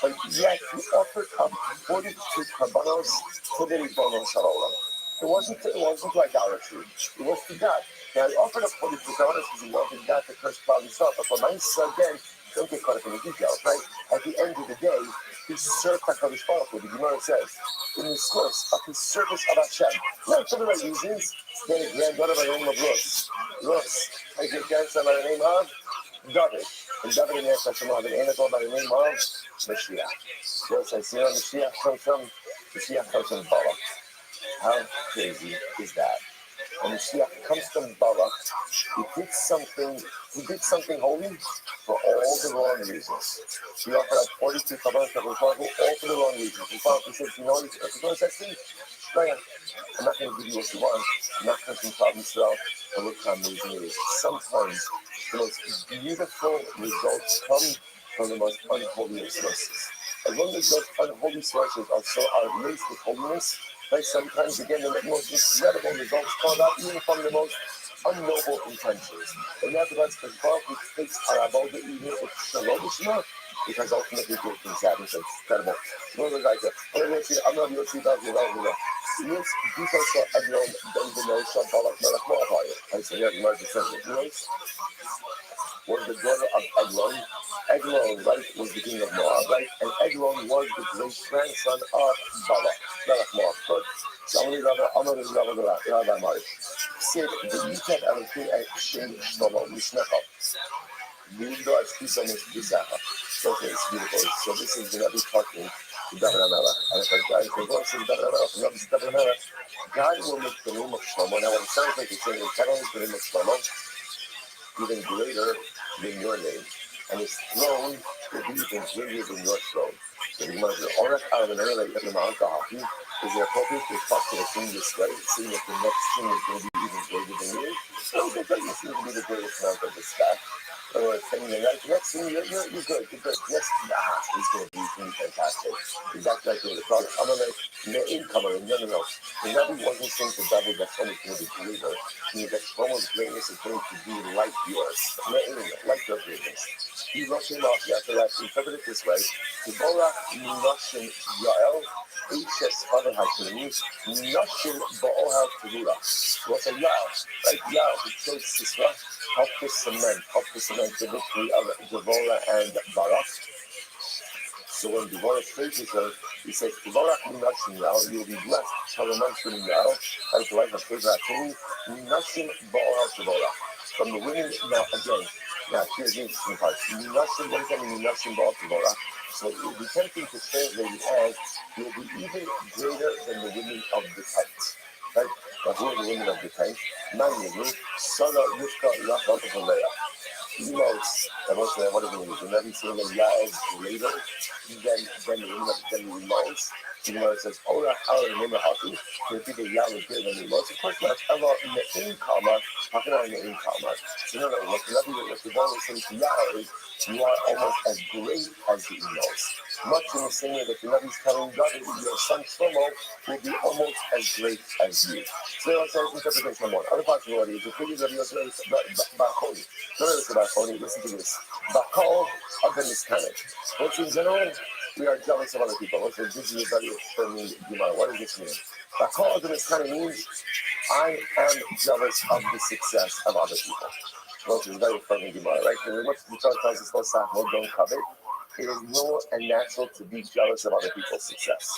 But yet he offered up 42 karbanos to the Ribono Shalom. It wasn't to idolatry. It was to God. Now he offered up 42 karbanos because he wanted God to curse cloud himself. But for my son, again, don't get caught up in the details, right? At the end of the day, he served HaKadosh Baruch Hu. The Gemara says, in the course of his service of Hashem, not for the right reasons. He had a granddaughter by the name of Rus. I get grandson by the name of David. And David and Hashem have an Anator by the name of Mashiach. So it says, Mashiach comes from Balak. How crazy is that? And Mashiach comes from Balak. He did something holy for all the wrong reasons. He offered up 42 Kabbalah all for the wrong reasons. He said, you know what he said? I'm not going to give you what you want. I'm not going to cloud Israel. But look how amazing it is. Sometimes the most beautiful results come from the most unholy sources. As long as those unholy sources are laced with holiness, right? Sometimes again the most incredible results come out even from the most unnoble intentions. And that's what Baruch takes our about the evening with Shalom, because ultimately good things happen. So it's incredible. I'm not going to see that. Yes, because Eglon doesn't know Shabbalak Melech Moabite. I say, yeah, the Lord says, what is the daughter of Eglon? Eglon, right, was the king of Moab, right? And Eglon was the great grandson of Balak, Moab. But Rabbi Mari said that you can allocate a Shem Shlomo Mishnecha. Lindo as Pisa Mishnecha. Okay, it's beautiful. So this is going to be talking to David Amelech. And if I say, God says David Amelech, God will make the name of Shlomo. Now, what it sounds like it's saying, God will make the name of Shlomo even greater than your name, and his throne will be even greater than your throne. So the Gemara says, "Orach al v'nei le'im is it appropriate to talk to the king this way, seeing that the next king is going to be even greater than you? So that doesn't seem to be the greatest amount of respect. Saying the next thing, you're good, you're good. Yes, he's going to be fantastic. He's not like the problem. I'm like, no. The Rebbe wasn't saying to David that Shlomo is going to be greater. He means that Shlomo's greatness is going to be like yours, like your greatness. He wrote him off, after that, interpret it this way. Tiborah Nashim Yael, H.S. Father Hakimi, Nashim Ba'ohel Tevura. So it's a Yael, right? Yael, who chose Sisra, help to cement the victory of Devorah and Barak. So when Devorah praises her, he says, Devorah Nashim Yael, you will be blessed. Taramanshim Yael, as the wife of Father Hakimi, Nashim Ba'ohel Tevura. From the women, now here's the interesting part. Nashim, what does that mean? Nashim Ba'ohel Tevura. So it would be tempting to translate it as you will be even greater than the women of the tent. Right? Now, who are the women of the tent? Nine Sarah, Rivka, Rachel, and Leah. Emotes, and what does it mean? The Rebbe saying that Yah is greater than the emotes. The Gemara says, Ora Hara Nimahati. To repeat that Yah is greater than the emotes. Of course not. Ella Ne'in Kalmar. How can I Ne'in Kalmar? So no, what the Gemara is saying to Yah is, you are almost as great as the emotes. Much in the same way that the Rebbe is telling David, your son Shlomo will be almost as great as you. So that's interpretation one. Other possibility is the figure that you're saying Bachoni. Listen to this. Bakal of the Miskanek. Which in general, we are jealous of other people. Which is this is a very affirming Gemara. What does this mean? Bakal of the Miskanek means I am jealous of the success of other people. Which is very affirming Gemara, right? Because much the Torah tells us, don't covet. It is normal and natural to be jealous of other people's success.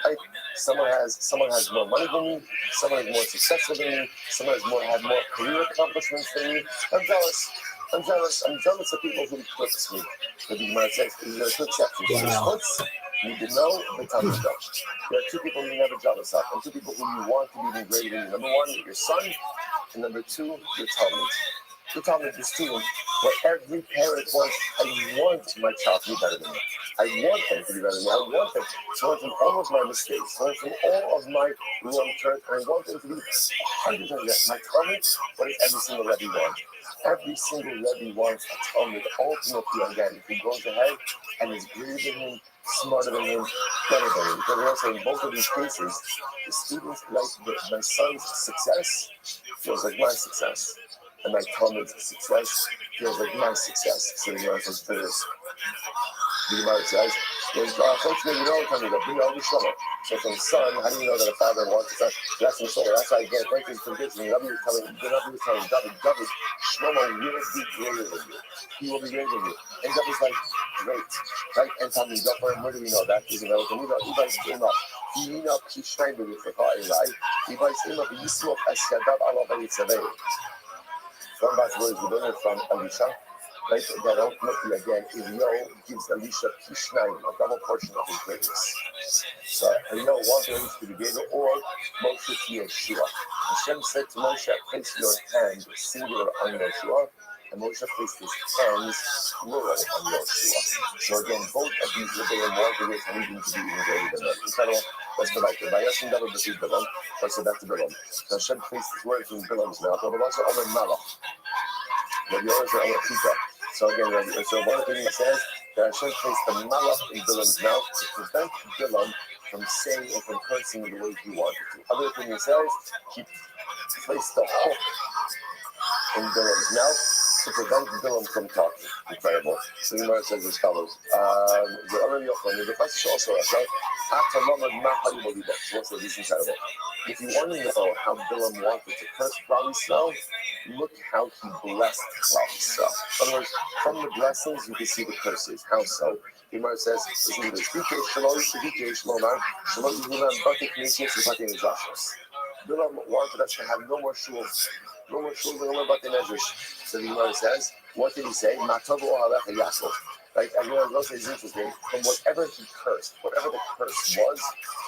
Right? Someone has more money than me. Someone is more successful than me. Someone has more career accomplishments than me. I'm jealous. I'm jealous of people who eclipse me. But the Gemara says there are two exceptions. Eclipse, you need to know, but tell me don't. There are two people you're never jealous of, and two people who you want to be even greater than you. Number one, your son, and number two, your Talmud. The Talmud is student, where every parent wants, I want my child to be better than me. I want them to be better than me. I want them to learn from all of my mistakes, learn from all of my wrong turns, and I want them to be 100% that. My Talmud, what does every single Rebbe want? Every single Rebbe wants a Talmud, ultimately, again, who goes ahead and is greater than him, smarter than him, better than him. Because also in both of these cases, the students like my son's success feels like my success. And my Talmud's success feels like my success. So the Gemara says this. The Gemara says, folks maybe know Talmud, but bring all the Shlomo. So from son, how do you know that a father wants a son? That's the Shlomo. That's why I get thank you for this. And the Rebbe was telling David, Shlomo will be greater than you. He will be greater than you. And David's like, great. Right? And Talmud, where do we know that? He's available. He came up. He up, he shined with it for Eli. He came up, he spoke as Yadav Allah Bayitzaveh. One of those words we learned from Elisha, right? That ultimately, again, Eliyahu gives Elisha Kishnayim, a double portion of his greatness. So Eliyahu wanted him to be greater, or Moshe to Yeshua. Hashem said to Moshe, place your hand singular on Yeshua, and Moshe placed his hands plural on Yeshua. So again, both of these were they more great and even to be even greater than that. Let's go back to Bayashim David B'Shid Bilam. Let's go back to Bilam. So Hashem placed his words in Bilam's mouth, but also Omer Malach. Rabbi Yoris or Omer Pita. So again, so one thing he says that Hashem placed the Malach in Bilam's mouth to prevent Bilam from saying and from cursing the way he wanted to. Other thing he says, he placed the hook in Bilam's mouth to prevent Bilam from talking. Incredible. So the Gemara says as follows. The question also asks, right? What's this incredible? If you want to know how Bilam wanted to curse Klal Yisrael, look how he blessed Klal Yisrael. In other words, from the blessings you can see the curses. How so? The Gemara says, listen to this. Bilam wanted us to have no more shuls. No more shuls, no more Batei Medrash. So the Gemara says, what did he say? Matavu Alecha Yaakov. Right? And also is interesting. From whatever he cursed, whatever the curse was,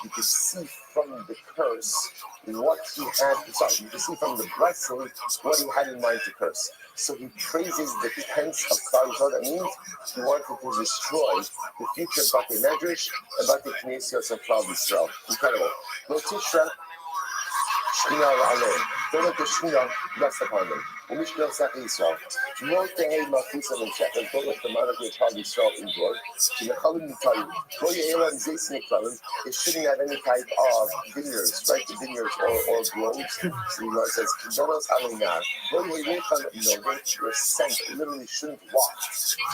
you could see from the curse what he had. Sorry, you can see from the blessing what he had in mind to curse. So he praises the tents of Klal Yisrael. That means he wanted to destroy the future Batei Medrash and Batei Knesios of Klal Yisrael. Incredible. No Tishra. Don't let the Shnia rest upon them. Umishkel Sech Yisrael. No Tehei Mafusa and Shechel. Don't let the monarchy of Klal Yisrael endure. Shinechalim Yitayu. Lo Ye'elam Zaysin Klalim. It shouldn't have any type of vineyards, right? The vineyards or groves. The Gemara says, Kidonos Alinar. Lo Ye'elam, your scent literally shouldn't walk.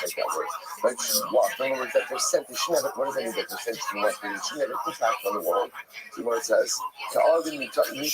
Like that word. Right? Shouldn't walk. In other words, that their scent, it shouldn't have, what does that mean that their scent shouldn't walk? It shouldn't have an impact on the world. The Gemara says, Ka'alim Mita Hashem,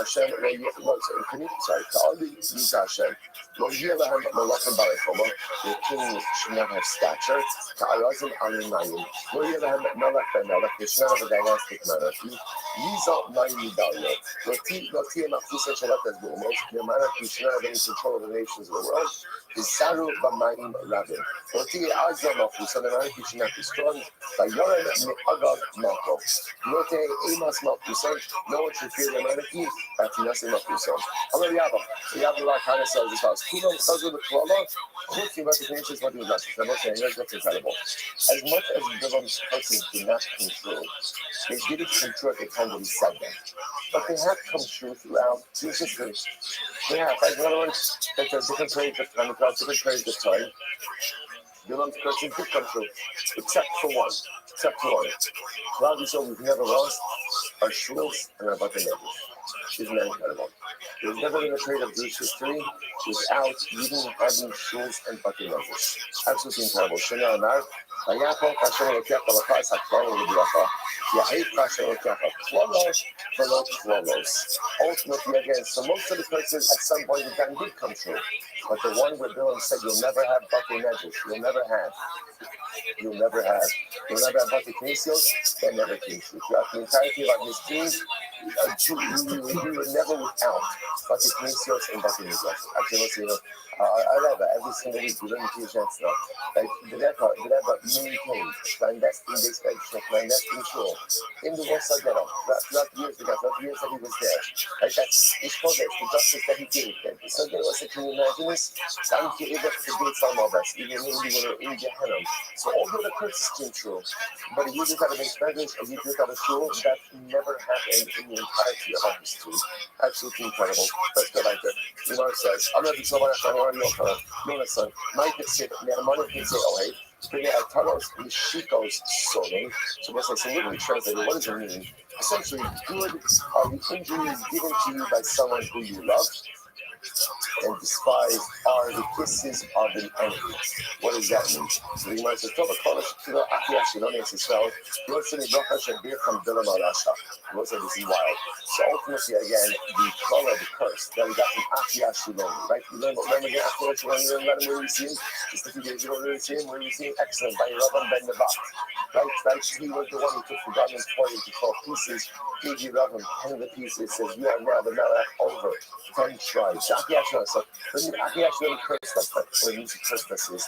sorry, Ka'alim Mita Hashem. Lo Ye'elam Malachim Barechoma. The king should not have stature. Ka'arazim Alinayim. Lo Ye'elam Melech Ben-Melech. They should not have a dynastic monarchy. Yiza Mayim Midalyo. Lo Tiyeh Machusa Shalat as Be'umos. The monarchy should not have any control of the nations of the world. Isaru B'Mayim Rabin. Lo Tiyeh Azza Machusa. The monarchy should not be strong. Vayoren Me'agav Malko. Lo Tiyeh Emas Machusa. No one should fear the monarchy. Atinasi Machusa. Amar Yava. Yava kind of says this house. Kulam Chazu B'Klala. Chutzi Batei Knesios Batei Medrash. I'm not saying that's incredible. As much as Bilam's curses did not come true, they didn't come true at the time that he said them. But they have come true throughout his history. They have. Like, in other words, at different periods of time, across different periods of time, Bilam's curses did come true, except for one. Except for one. Klal Yisrael we've never lost our shuls and our Batei Medrash. Isn't that incredible? There's never been a period of Jewish history without even having shuls and Batei Medrash. Absolutely incredible. Shania Anar, Hayako, Hashem Elokeach, Balachas, HaKlal, U'Lebracha. Yahid, Hashem Elokeach, Klolos, Velo Klolos. Ultimately, again, so most of the curses at some point in time did come true. But the one where Bilam said, you'll never have Batei Medrash, you'll never have Batei Knesios, that never came true. Throughout the entirety of our history, we were never without Batei Knesios and Batei Medrash. Actually, let's see, I love that. Every single week, we learn to teach that stuff. Like, the Rebbe maintained clandestine base education, clandestine shul, in the Warsaw Ghetto, throughout the years that he was there. Like, that's the justice that he gave. So, can you imagine this? Some people forget some of us, even when we were in Gehenna. So, all the curses came true. But a year without a base medrash, a year without a shul, that never happened in the entirety of our history. Absolutely incredible. Let's go back there. The Gemara says, I'm not so much no, son. Mike can say, Mother can say, oh, hey. Taros Mishikos Soning. So let's say, literally translated, what does it mean? Essentially, good are the injuries given to you by someone who you love, and despise are the kisses of an enemy. What does that mean? So you might say, Tova Kodesh, Tova Achia Shiloni Yisrael, Yotzini Brocha Shabir Cham Bilam Alasha. Most of this is wild. So ultimately, again, the color, the curse that we got from Achia Shiloni, right? Remember again, Achia Shiloni, where we see him? Just a few days ago, where we see him? Where we see him? Excellent, by Rabban Ben Nevat. Right? He was the one who took the garment for into 12 pieces, gave you Rabban 10 of the pieces, says, you are now the Melech over 10 tribes. So when Achia cursed us, what it means to curse us is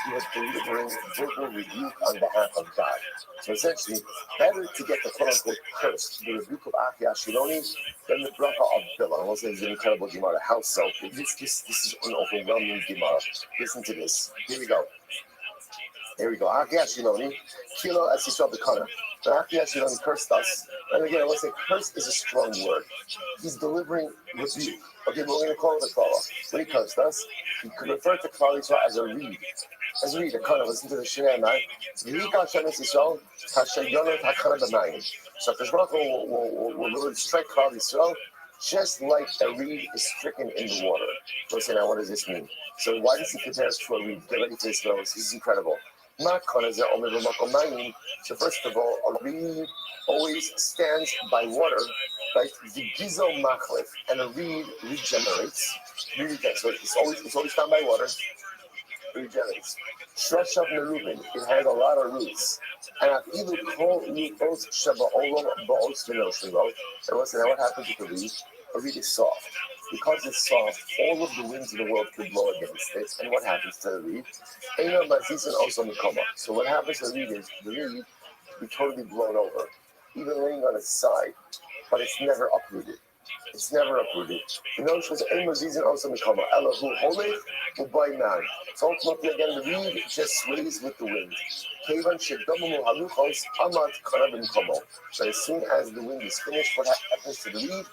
he was delivering verbal rebuke on behalf of God. So essentially, better to get the quote-unquote curse, the rebuke of Achia Shiloni, than the bracha of Bilam. Also, it's an incredible Gemara. How so? This is an overwhelming Gemara. Listen to this. Here we go. Achia Shiloni, Kilo as he saw the color. But Achia Shiloni cursed us. And again, let's say curse is a strong word. He's delivering rebuke. Okay, but we're going to call it a Klala. When he cursed us, he could refer to Klal Yisrael as a reed. As a reed, a kind listen to the Shirei Anai. So Baruch will literally strike Klal Yisrael just like a reed is stricken in the water. So say now, what does this mean? So why does he compare us to a reed? Get ready for this, fellows. This is incredible. So first of all, a reed always stands by water, right? The gizo machlef, and a reed regenerates. So it's always found by water. Regenerates. Shreshav Merubin, it has a lot of roots. And Afilu Kol Lufos Shaba'olam Ba'os Venoshimo. And listen, now what happens with the reed? A reed is soft. Because it's soft, all of the winds in the world could blow against it. And what happens to the reed? So what happens to the reed is the reed be totally blown over, even laying on its side, but it's never uprooted. It's never uprooted. The notion was Emazizan also Mikama, Elahu Holy, Ubai Man. So ultimately, again, the reed just sways with the wind. Kevan Shedomu Haluchos, Amad Karabin Komo. But as soon as the wind is finished, what happens to the reed?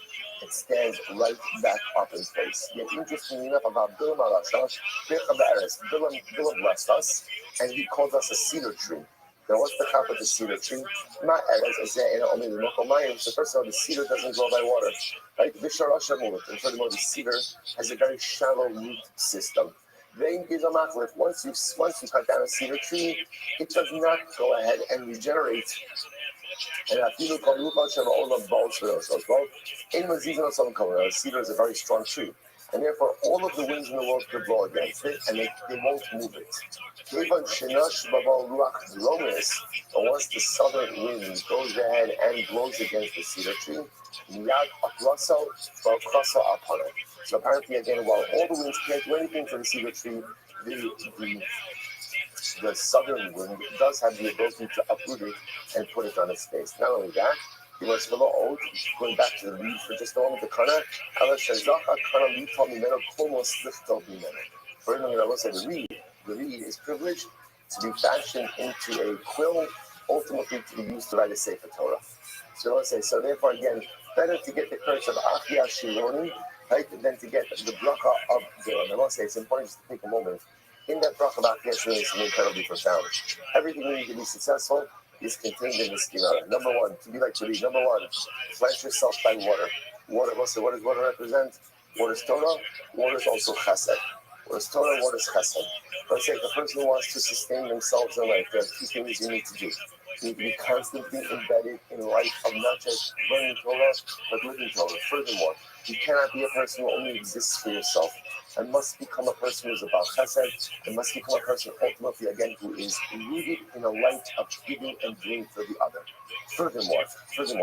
It stands right back up in place. Yet interestingly enough, about Bilam Bilam blessed us, and he called us a cedar tree. Now, what's the top of the cedar tree? Not as only the local mayim. So first of all, the cedar doesn't grow by water, right? And furthermore, the cedar has a very shallow root system. Then once you cut down a cedar tree, it does not go ahead and regenerate. And cedar is a very strong tree, and therefore all of the winds in the world could blow against it, and they won't move it. But once the southern wind goes ahead and blows against the cedar tree, so apparently again, while all the winds can't do anything for the cedar tree, the southern wind does have the ability to uproot it and put it on its face. Not only that, he was below going back to the reed for just a moment, the kana, furthermore, I will say the reed is privileged to be fashioned into a quill, ultimately to be used to write a Sefer Torah. So let's say, so therefore again, better to get the curse of Achia Shironi, right, than to get the bracha of Gilon. I must say, it's important just to take a moment. In that bracha of Achia Shironi is something incredibly profound. Everything we need to be successful is contained in this Gemara. Number one, to be like to read. Number one, cleanse yourself by water. Water, what does water represent? Water is Torah, water is also Chesed. What is Torah, what is Chesed? Let's say the person who wants to sustain themselves in life, there are two things you need to do. You need to be constantly embedded in life of not just learning Torah, but living Torah. Furthermore, you cannot be a person who only exists for yourself. And must become a person who is about Chesed, and must become a person ultimately, again, who is rooted in a light of giving and doing for the other. Furthermore,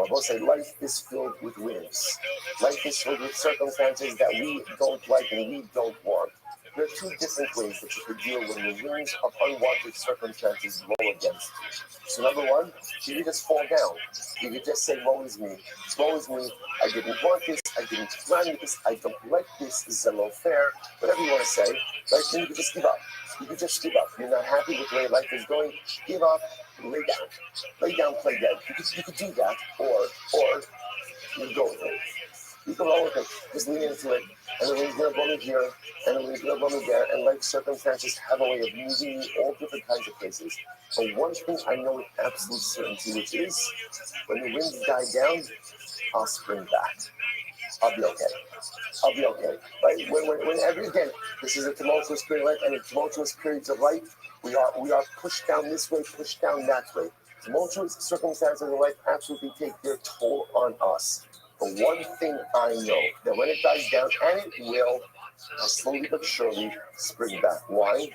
we'll say life is filled with winds. Life is filled with circumstances that we don't like and we don't want. There are two different ways that you could deal when the winds of unwanted circumstances blow against you. So number one, you could just fall down. You could just say, woe is me, I didn't want this, I didn't plan this, I don't like this is a low fair, whatever you want to say, right? Then you could just give up. You're not happy with the way life is going, give up, lay down, play dead. You could do that, or you go with it. You can roll with it. Just lean into it. And the wind's going to blow me here, and the wind's going to blow me there. And life circumstances have a way of moving me all different kinds of places. But one thing I know with absolute certainty, which is when the winds die down, I'll spring back. I'll be okay. Right? Whenever again, this is a tumultuous period of life, and in tumultuous periods of life, we are pushed down this way, pushed down that way. Tumultuous circumstances in life absolutely take their toll on us. But one thing I know, that when it dies down, and it will, I'll slowly but surely spring back. Why?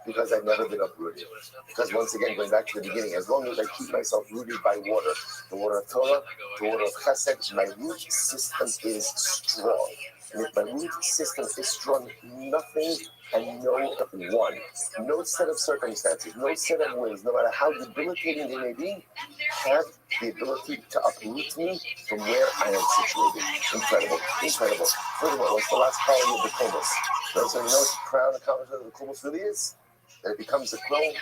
Because I've never been uprooted. Because once again, going back to the beginning, as long as I keep myself rooted by water, the water of Torah, the water of Chesed, my root system is strong. And if my root system is strong, nothing and no one, no set of circumstances, no set of winds, no matter how debilitating they may be, have the ability to uproot me from where I am situated. Incredible. Furthermore, what's the last quality of the Kumus? So you know what the crown accomplishment of the Kumus really is? That it becomes a quill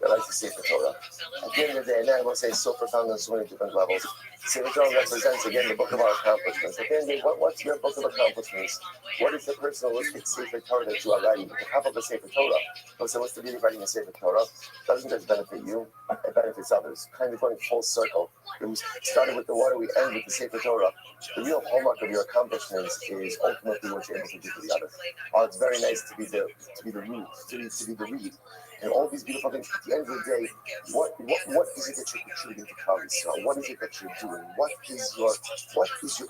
that likes to Sefer Torah. At the end of the day, and I will say so profound on so many different levels. Sefer Torah represents again the book of our accomplishments. At the end of the day, what's your book of accomplishments? What is the personal look at Sefer Torah that you are writing? The half of the Sefer Torah. So what's the beauty of writing a Sefer Torah? It doesn't just benefit you, it benefits others. Kind of going full circle. We started with the water, we end with the Sefer Torah. The real hallmark of your accomplishments is ultimately what you're able to do for the other. Oh, it's very nice to be the root, to be the reed, and all these beautiful things. At the end of the day, what is it that you're contributing to Klal Yisrael? What is it that you're doing? What is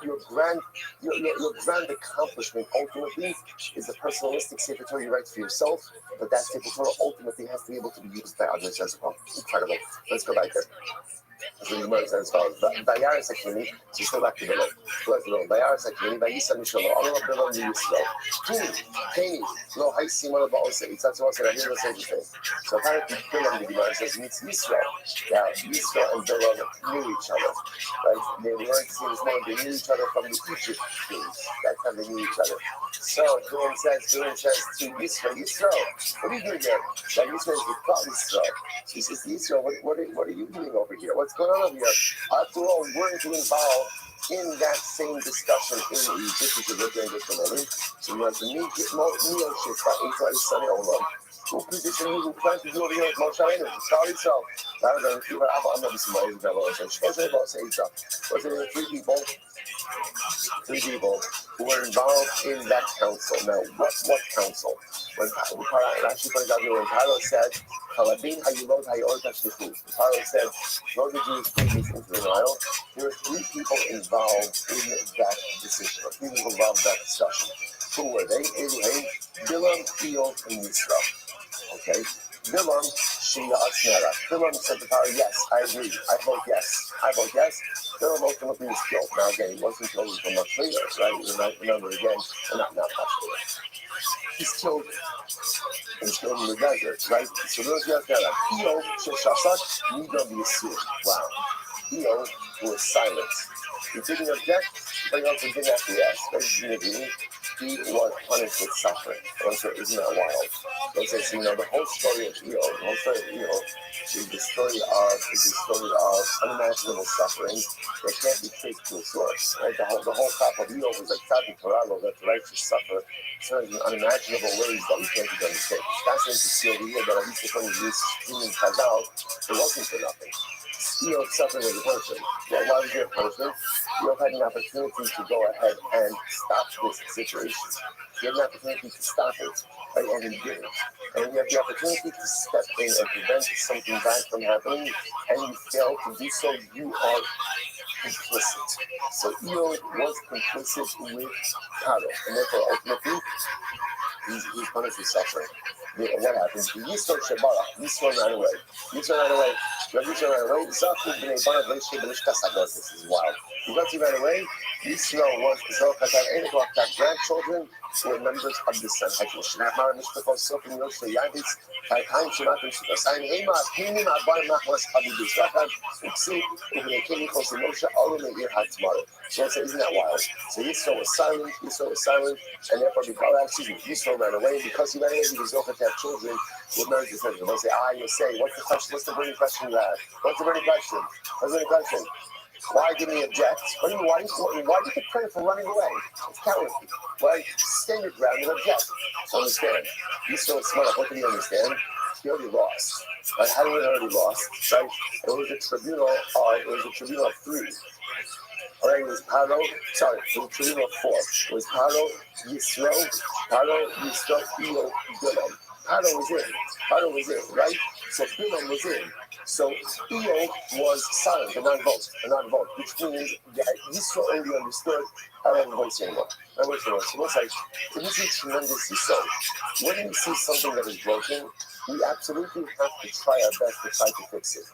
your grand accomplishment ultimately is the personalistic Sefer Torah you write for yourself, but that Sefer Torah ultimately has to be able to be used by others as well. Incredible. Let's go back there. So the Gemara says as follows: Vayaris Hakini, so still back to Bilam. Go back to Bilam. Vayaris Hakini, Vayisa Mishalo, Amar Bilam Yisrael. Kini, Lo Hai Simon Ba'ose. It's not so I hear the same thing. So apparently Bilam, the Gemara says, meets Yisrael. Now Yisrael and Bilam knew each other. Right? They weren't seen as one. They knew each other from the Egypt days. That time they knew each other. So Bilam says to Yisrael, what are you doing there? Like Yisrael is the Klal Yisrael. He says to Yisrael, what are you doing over here? What's going on over here? After all, weren't you involved in that same discussion in Egypt? You should look at this for a minute. So you want to meet Neo Shifra into a sunny Olam. Who position you plan to do over here with Moshe Rabbeinu? Klal Yisrael. Rather than I'm not listening to my Israel. So suppose they both say was there three people who were involved in that council. Now, what council? When Rashi pointed out when Paro said, Paro said, throw the Jewish babies into the Nile. There were three people involved in that decision, or three people involved in that discussion. Who were they? Bilam, Iyov, and Yisrael. Okay? Bilam, Bilam said to Paro, yes, I agree. I vote yes. Bilam ultimately was killed. Now again, he wasn't killed until much later, right? Remember again, not much later. He's killed in the desert, right? So those guys got Iyov, Sheshasat, Nidam Yisur. Wow. Iyov was silent. He didn't object, but he also didn't acquiesce. He was punished with suffering. Isn't that wild? So, the whole story of Iyov, is the story of unimaginable suffering that can't be traced to a source. Right? The whole crop of Iyov was like Tzadik Paralo, that the righteous suffer certain unimaginable ways that we can't even understand. It's fascinating to see over here that at least according to this human Chazal, it wasn't for nothing. Iyov suffered as a punishment. Well, why was there a punishment? Iyov had an opportunity to go ahead and stop this situation. He had an opportunity to stop it, right? And he didn't. And when you have the opportunity to step in and prevent something bad from happening, and you fail to do so, you are complicit. So Iyov was complicit with Paro, and therefore ultimately he's punished with suffering. What happened? Yisro ran away. This is wild. Because he ran away, Yisro was that grandchildren were members of the Sanhedrin. So isn't that wild? So Yisro was silent, and therefore Yisro ran away. Because he ran away, he was over to have children with marriage to Sanhedrin. They'll say, you say, what's the question? What's the burning question you have? What's the burning question? Why didn't he object? Why did you pray for running away? It's cowardly. Why stand your ground and object? So understand. He's so smart. What did he understand? He already lost. Right? How did he already lost? Right? It was a tribunal of three. All right, it was Paro. Sorry, it was a tribunal of four. It was Paro, Yisro, Iyov, Bilam. Paro was in, right? So Bilam was in. So Iyov was silent, a non-vote, which means that Yisro already understood I don't have a voice anymore. So it's like, it is tremendously so. When we see something that is broken, we absolutely have to try our best to try to fix it.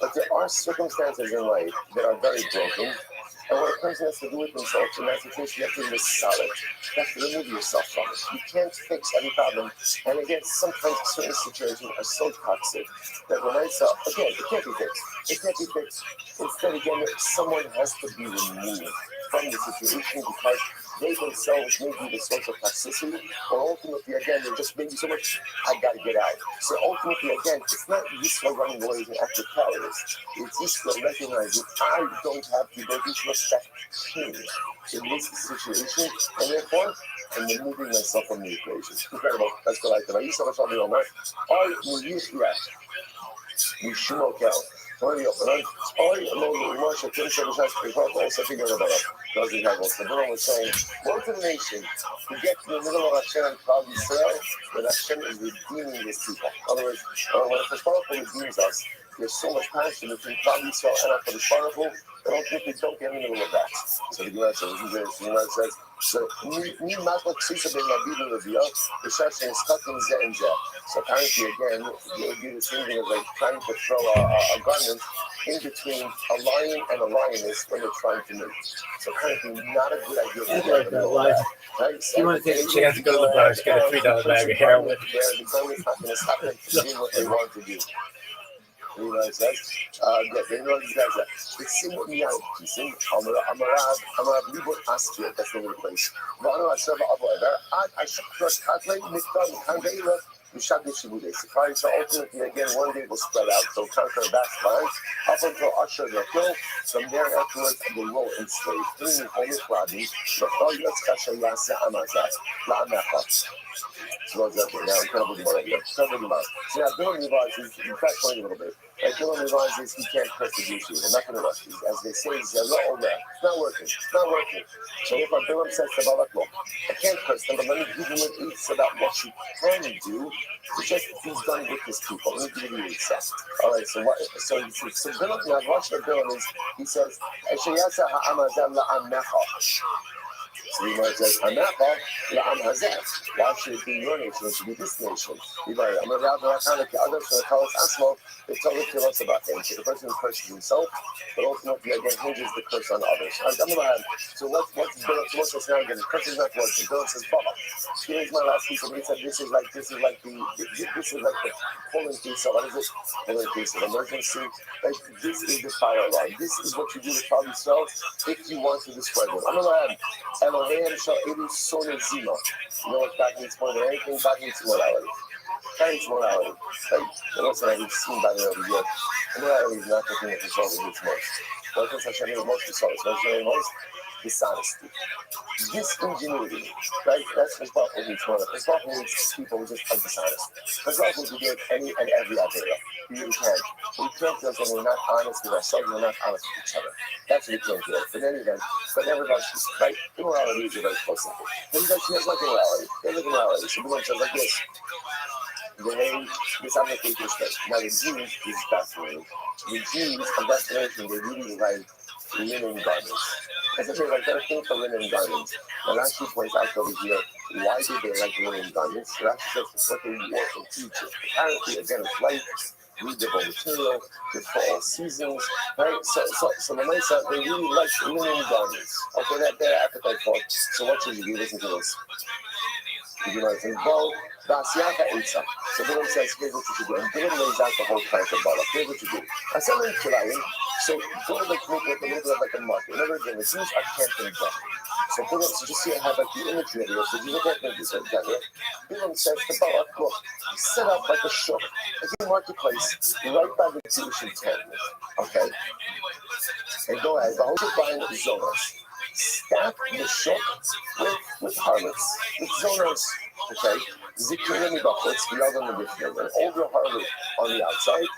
But there are circumstances in life that are very broken, and what a person has to do with himself in that situation, you have to be solid. You have to remove yourself from it. You can't fix every problem. And again, sometimes certain situations are so toxic that when again, it can't be fixed. Instead, again, someone has to be removed from the situation because they themselves may be the source of toxicity, or ultimately, again, they're just maybe so much, I gotta get out. So ultimately, again, it's not useful running away as an act of cowardice. It's useful recognizing I don't have the ability to respect change in this situation, and therefore, I'm removing myself from the equation. Incredible. That's what I did. I used to have a Omer. Or Yishmokel. Hurry up, man. Oh, you know, Russia, Turkish, also figure it out. Doesn't have us. The Bible was saying, woe to the nation who get to the middle of Hashem and Klal Yisrael, that Hashem is redeeming his people. In other words, when a Baruch Hu redeems us, there's so much passion between Klal Yisrael and HaKadosh Baruch Hu, that ultimately don't get in the middle of that. So the Gemara says, the Gemara says, so me makla ksisa ben Nabidu Leviyah, the Shashin is cutting ze and ze. So apparently again, it would be the same thing as like trying to throw a garment in between a lion and a lioness when they're trying to move. So apparently not a good idea to get in the middle of that. Right? So You want to take a chance to go to the bar, get a $3 bag of heroin. The garment's not going to stop them from doing what they want to do. You know what it says? They know these guys that they sing what me out. You sing Amarav Libot Astria, that's the name of the place. Vano Asava Avoider, I should trust Katley, Mikdam, Kandela, Mishadi Shibude. So ultimately, again, one day will spread out, so conquer that line, up until Usher the hill, from there afterwards, they will enslave. Three Holy Fladi, but all your Kasha Yasa Amazat, La Nafa. So that's okay. Now, incredible Gemara here. Incredible Gemara. So now, Bill realizes, in fact, point a little bit. Like, Bill realizes he can't curse the Jews. We're not going to rush these. As they say, it's not working. It's not working. So if our Bill says to Balak, look, I can't curse them, but let me give you an eats about what you can do to just be done with his people. Let me give you an eats. All right, so what? So Bill, now watch the Bill is, he says, Eshayasa ha'amazal la'amecha. So he might say, Anacha la'am hazeh. Why should it be your nation? It should be this nation. I'm going to have the kind of others for the Kalas Asmo. They tell us about him. So the person who curses himself, but ultimately again hinges the curse on others. So what's now again? The curse is not working. Bill says, Baba, here's my last piece of it. He said this is like the polling piece. So what is it? Polling piece of emergency. Like this is the fire alarm. This is what you do to Klal Yisrael if you want to destroy them. I'm going to Elohim shall edu sonah zima. You know what that means more than anything? That means morality. That means morality. Like, the lesson that we've seen by the over here. Morality is not the thing that results in its most. What does Hashem mean most results? What's really most? Dishonesty. Disingenuity. Right? That's what Baruch Hu needs more of. Baruch Hu needs people who just are dishonest. Baruch Hu can give any and every idea. We really can. We can't do it when we're not honest with ourselves and we're not honest with each other. That's what we can't do. But in any event, but nevertheless, right? Immorality is a very close thing. But he has like immorality. They have immorality. So the says like this. This application is now the Jews is fascinating. The Jews are fascinating. They really like linen garments. That's a thing like they're a thing for linen garments. And actually points out over here, why did they like linen garments? It actually says what they wore in Egypt. Apparently, again, it's light, readable material, good for all seasons, right? So the Mesa, they really like linen garments. Okay, that their appetite for it. So what should you do? Listen to this. You know, it's involved. Vasiyaka Eitzah. So Bilam says, here's what you should do. And Bilam lays out the whole plan for Balak. Here's what you do. I said in Kilayim, so go to the group with a little bit of like a market. In other words, the Jews are camping down. So Bilam, so just see how like the imagery of it. So you look at this down here. Bilam says to Balak, look, set up like a shop, like a marketplace, right by the Jewish encampment. Okay? And go ahead, the whole buying zonas. Stack the shop with harlots, with zonas. Okay, Zikrini buckets, the other on the different, an older harlot on the outside,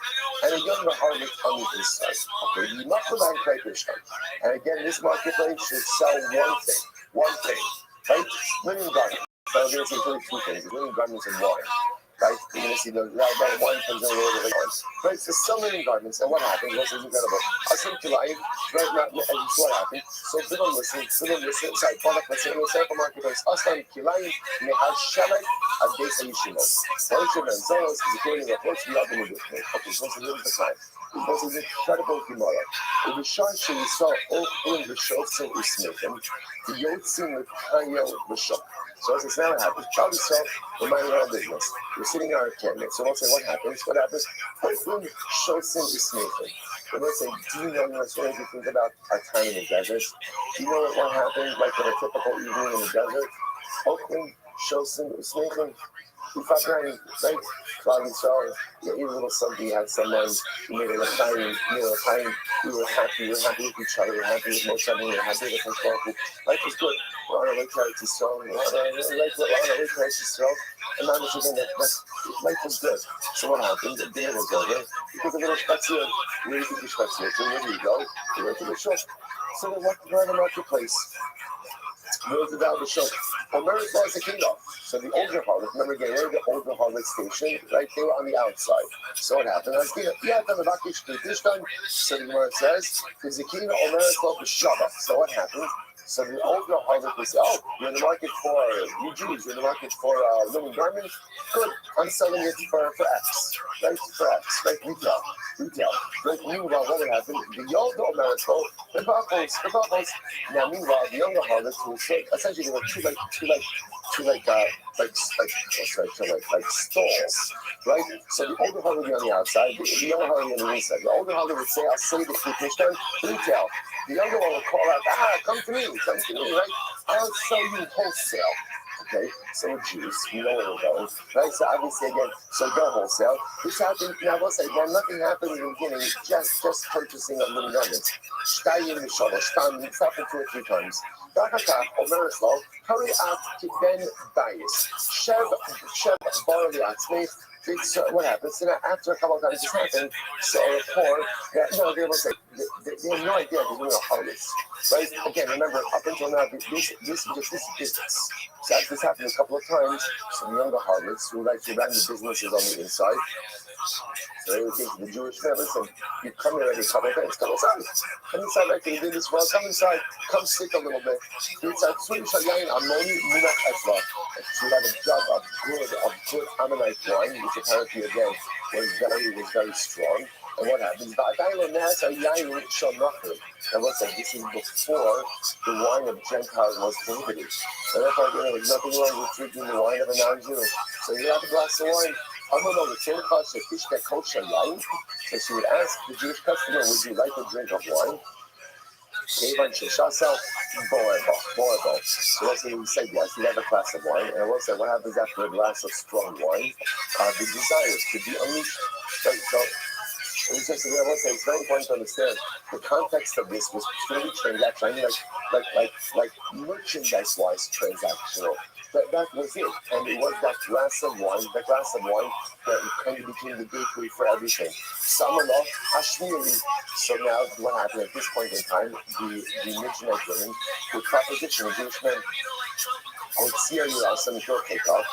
and a younger harlot on the inside. Okay, the Machaman Kraypishkan. And again, this marketplace should sell one thing, right? Linen garments. So I'm going to say two things: linen garments and wine. Right? You're going to see the wine comes in a little bit on. Right? So some linen garments, and what happens? This is incredible. I think to life, right now, and what happened? So Bilam listen, sorry, product listen, in the sample marketplace, Aslan Kilayim, Nehal Shaman, Adesa Yishimo. One should have Zolos is according to reports we are going to do. Okay, so here's the time. This is incredible Gemara. In the Shah we saw all in the Shotzin Ismithim, the Yotzin with Kayo Bishop. So as it's now happens, Charlie saw we're minding our own business. We're sitting in our encampment. So we'll say, what happens? What happens? Hopefully, Shotzin Ismithim. And we'll say, do you know what stories you think about our time in the desert? Do you know what happened like in a typical evening in the desert? Hopefully, Shotzin Ismithim. We thought, right? Klal Yisrael, even a little something, you had someone who made it a time, we were happy with each other, we were happy with Moshe, we were happy with Hashemah. Life was good. We're on our way to Eretz Yisrael. We're on our way to Eretz Yisrael. and managed again that life was good. So what happened? The dinner was over. Because a little spazier, really good spazier. So where do you go? You go to the shop. So they walked around the marketplace. Where's the down the shop? Omer's was the kingdom. So the older harlot, remember again, where the older harlot station, right? They were on the outside. So what happened? So the Gemara says, there's a kingdom Omer's called the Shabbat. So what happened? So the older harlot would say, oh, you're in the market for, you Jews, you're in the market for linen garments? Good, I'm selling it for X, right? For X, right? Retail. Right? Meanwhile, what would happen? The older Omer's the bubbles. Now, meanwhile, the younger harlots will say, essentially, there were two stalls, right? So the older harlot would be on the outside, the younger harlot would be on the inside. The older harlot would say, I'll sell you the Krishna retail. The younger one would call out, come to me, right? I'll sell you wholesale. Okay, so we're Jews, we know where we're going, right? So obviously, again, so go wholesale. This happened, now we'll say, well, nothing happened in the beginning, just purchasing of little garments. This happened 2 or 3 times. Hurry up to Ben Bias. Sheb Barley Atzmi. What happens? So now, after a couple of times this happened, so a report that, they will say, they have no idea they're doing a harvest, right? Again, remember, up until now, this is business. So after this happened a couple of times, some younger harlots who actually ran the businesses on the inside, so they would think to the Jewish man, listen, you come here every couple of days, come inside, right? You do this well, come inside, come stick a little bit. It's a Swedish Yain Amoni Munach Ezra. So we have a jug of good Ammonite wine, which apparently again was very strong. And what happens? And what's that? This is before the wine of Gentiles was prohibited. And therefore, there was nothing wrong with drinking the wine of a non-Jew. So you have a glass of wine. The same cost of fish that kosher wine. So she would ask the Jewish customer, would you like a drink of wine? So let's say we said yes, we have a glass of wine, and we'll say what happens after a glass of strong wine? The desires could be unleashed. Right? So it's just, I will say, it's very important to understand the context of this was purely transactional. I mean, like merchandise-wise transactional. That was it, and it was that glass of wine that kind of became the gateway for everything. Samallah Hashmiri. So now, what happened at this point in time? The Midianite women would proposition a Jewish man. I would see you out some your cake off.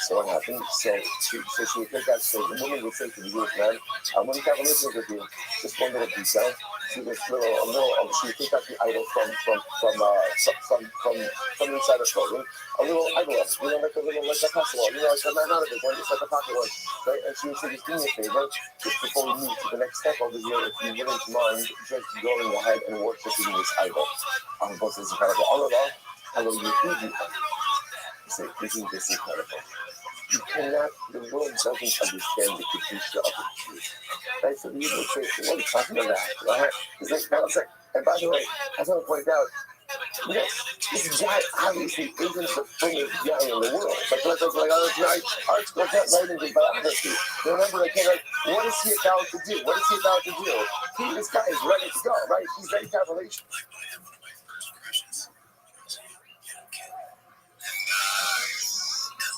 So what happened? So she would take that. So the woman would say to the Jewish man, "I'm going to have a relationship with you. Just one little detail. See this she would take out the idol from inside her clothing. A little idol, like a possible, like not a big one, just like a pocket one, right? And she would say, just do me a favor, just before we move to the next step over here, if you wouldn't mind just going ahead and worshiping this idol." Both is incredible. Hello, you say, this is incredible. You cannot, the world doesn't understand the Kedusha of the Jews. Right? So you would say, what are you talking about? Right? And by the way, I want to point out, yes, this guy obviously isn't the biggest guy in the world. But articles not writing his biography. Remember, what is he about to do? This guy is ready to go, right? He's ready to have a relationship.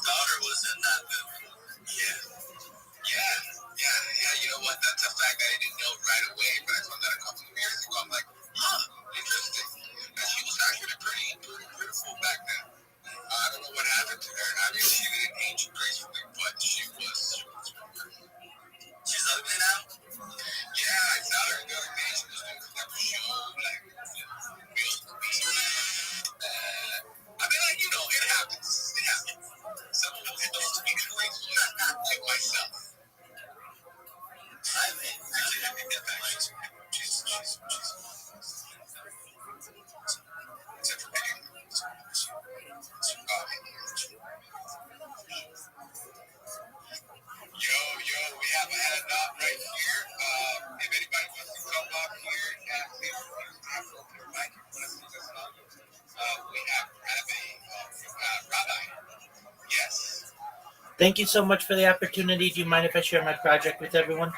Daughter was in that movie. Yeah. You know what? That's a fact I didn't know right away, but I found that a couple of years ago. I'm like, interesting. And she was actually pretty beautiful back then. I don't know what happened to her. I mean, she didn't age gracefully, but she was. She's ugly now? Yeah, I saw her the other day. She was going to that show, like, I mean, it happens. Some people get those to be graceful, not like myself. I mean, actually, I think that back. She's except for being. Yo, we have a hand up right here. If anybody wants to come up here and please open your mic, we have Rabbi. Yes. Thank you so much for the opportunity. Do you mind if I share my project with everyone? Go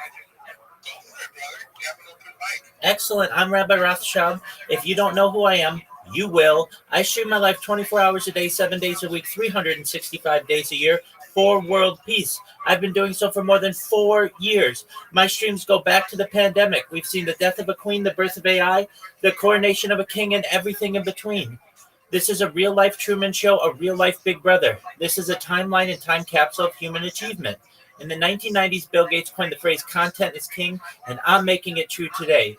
for it, brother. You have an open mic. Excellent. I'm Rabbi Rothschild. If you don't know who I am, You will. I stream my life 24 hours a day, 7 days a week, 365 days a year for world peace. I've been doing so for more than 4 years. My streams go back to the pandemic. We've seen the death of a queen, the birth of AI, the coronation of a king, and everything in between. This is a real life Truman Show, a real life Big Brother. This is a timeline and time capsule of human achievement. In the 1990s, Bill Gates coined the phrase content is king, and I'm making it true today.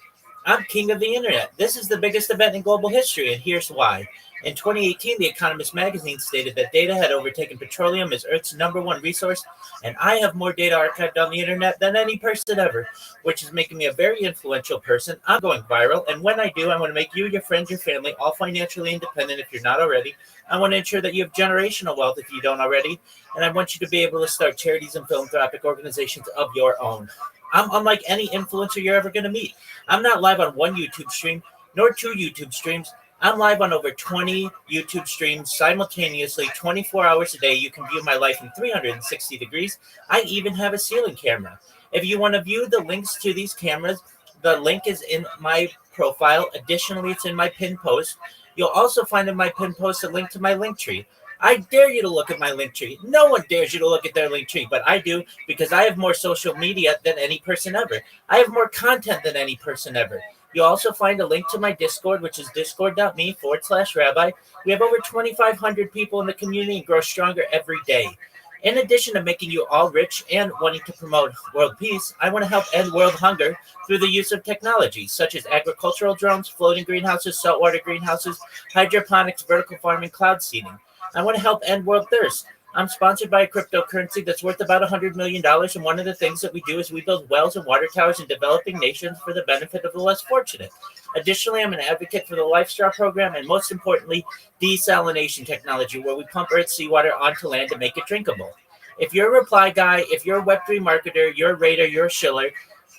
I'm king of the internet. This is the biggest event in global history, and here's why. In 2018, The Economist magazine stated that data had overtaken petroleum as Earth's number one resource, and I have more data archived on the internet than any person ever, which is making me a very influential person. I'm going viral, and when I do, I want to make you, your friends, your family all financially independent if you're not already. I want to ensure that you have generational wealth if you don't already, and I want you to be able to start charities and philanthropic organizations of your own. I'm unlike any influencer you're ever going to meet. I'm not live on one YouTube stream, nor two YouTube streams. I'm live on over 20 YouTube streams simultaneously, 24 hours a day. You can view my life in 360 degrees. I even have a ceiling camera. If you want to view the links to these cameras, the link is in my profile. Additionally, it's in my pinned post. You'll also find in my pinned post a link to my link tree. I dare you to look at my link tree. No one dares you to look at their link tree, but I do because I have more social media than any person ever. I have more content than any person ever. You'll also find a link to my Discord, which is discord.me/rabbi. We have over 2,500 people in the community and grow stronger every day. In addition to making you all rich and wanting to promote world peace, I want to help end world hunger through the use of technology such as agricultural drones, floating greenhouses, saltwater greenhouses, hydroponics, vertical farming, cloud seeding. I want to help end world thirst. I'm sponsored by a cryptocurrency that's worth about $100 million. And one of the things that we do is we build wells and water towers in developing nations for the benefit of the less fortunate. Additionally, I'm an advocate for the Life Straw program and most importantly, desalination technology, where we pump Earth's seawater onto land to make it drinkable. If you're a reply guy, if you're a Web3 marketer, you're a raider, you're a shiller,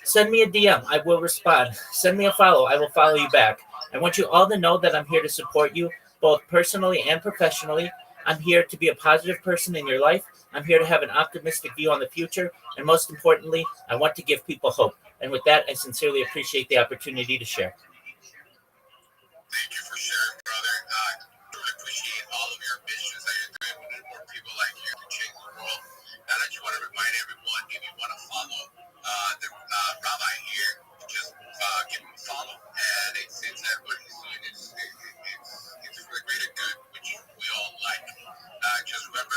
send me a DM. I will respond. Send me a follow. I will follow you back. I want you all to know that I'm here to support you, both personally and professionally. I'm here to be a positive person in your life. I'm here to have an optimistic view on the future. And most importantly, I want to give people hope. And with that, I sincerely appreciate the opportunity to share. Thank you for sharing, brother. I really appreciate all of your ambitions that you're doing. We need more people like you to change the world. And I just want to remind everyone, if you want to follow the rabbi here, just give him a follow. And it's what he's doing. It's for the greater good, which we all like. Just remember,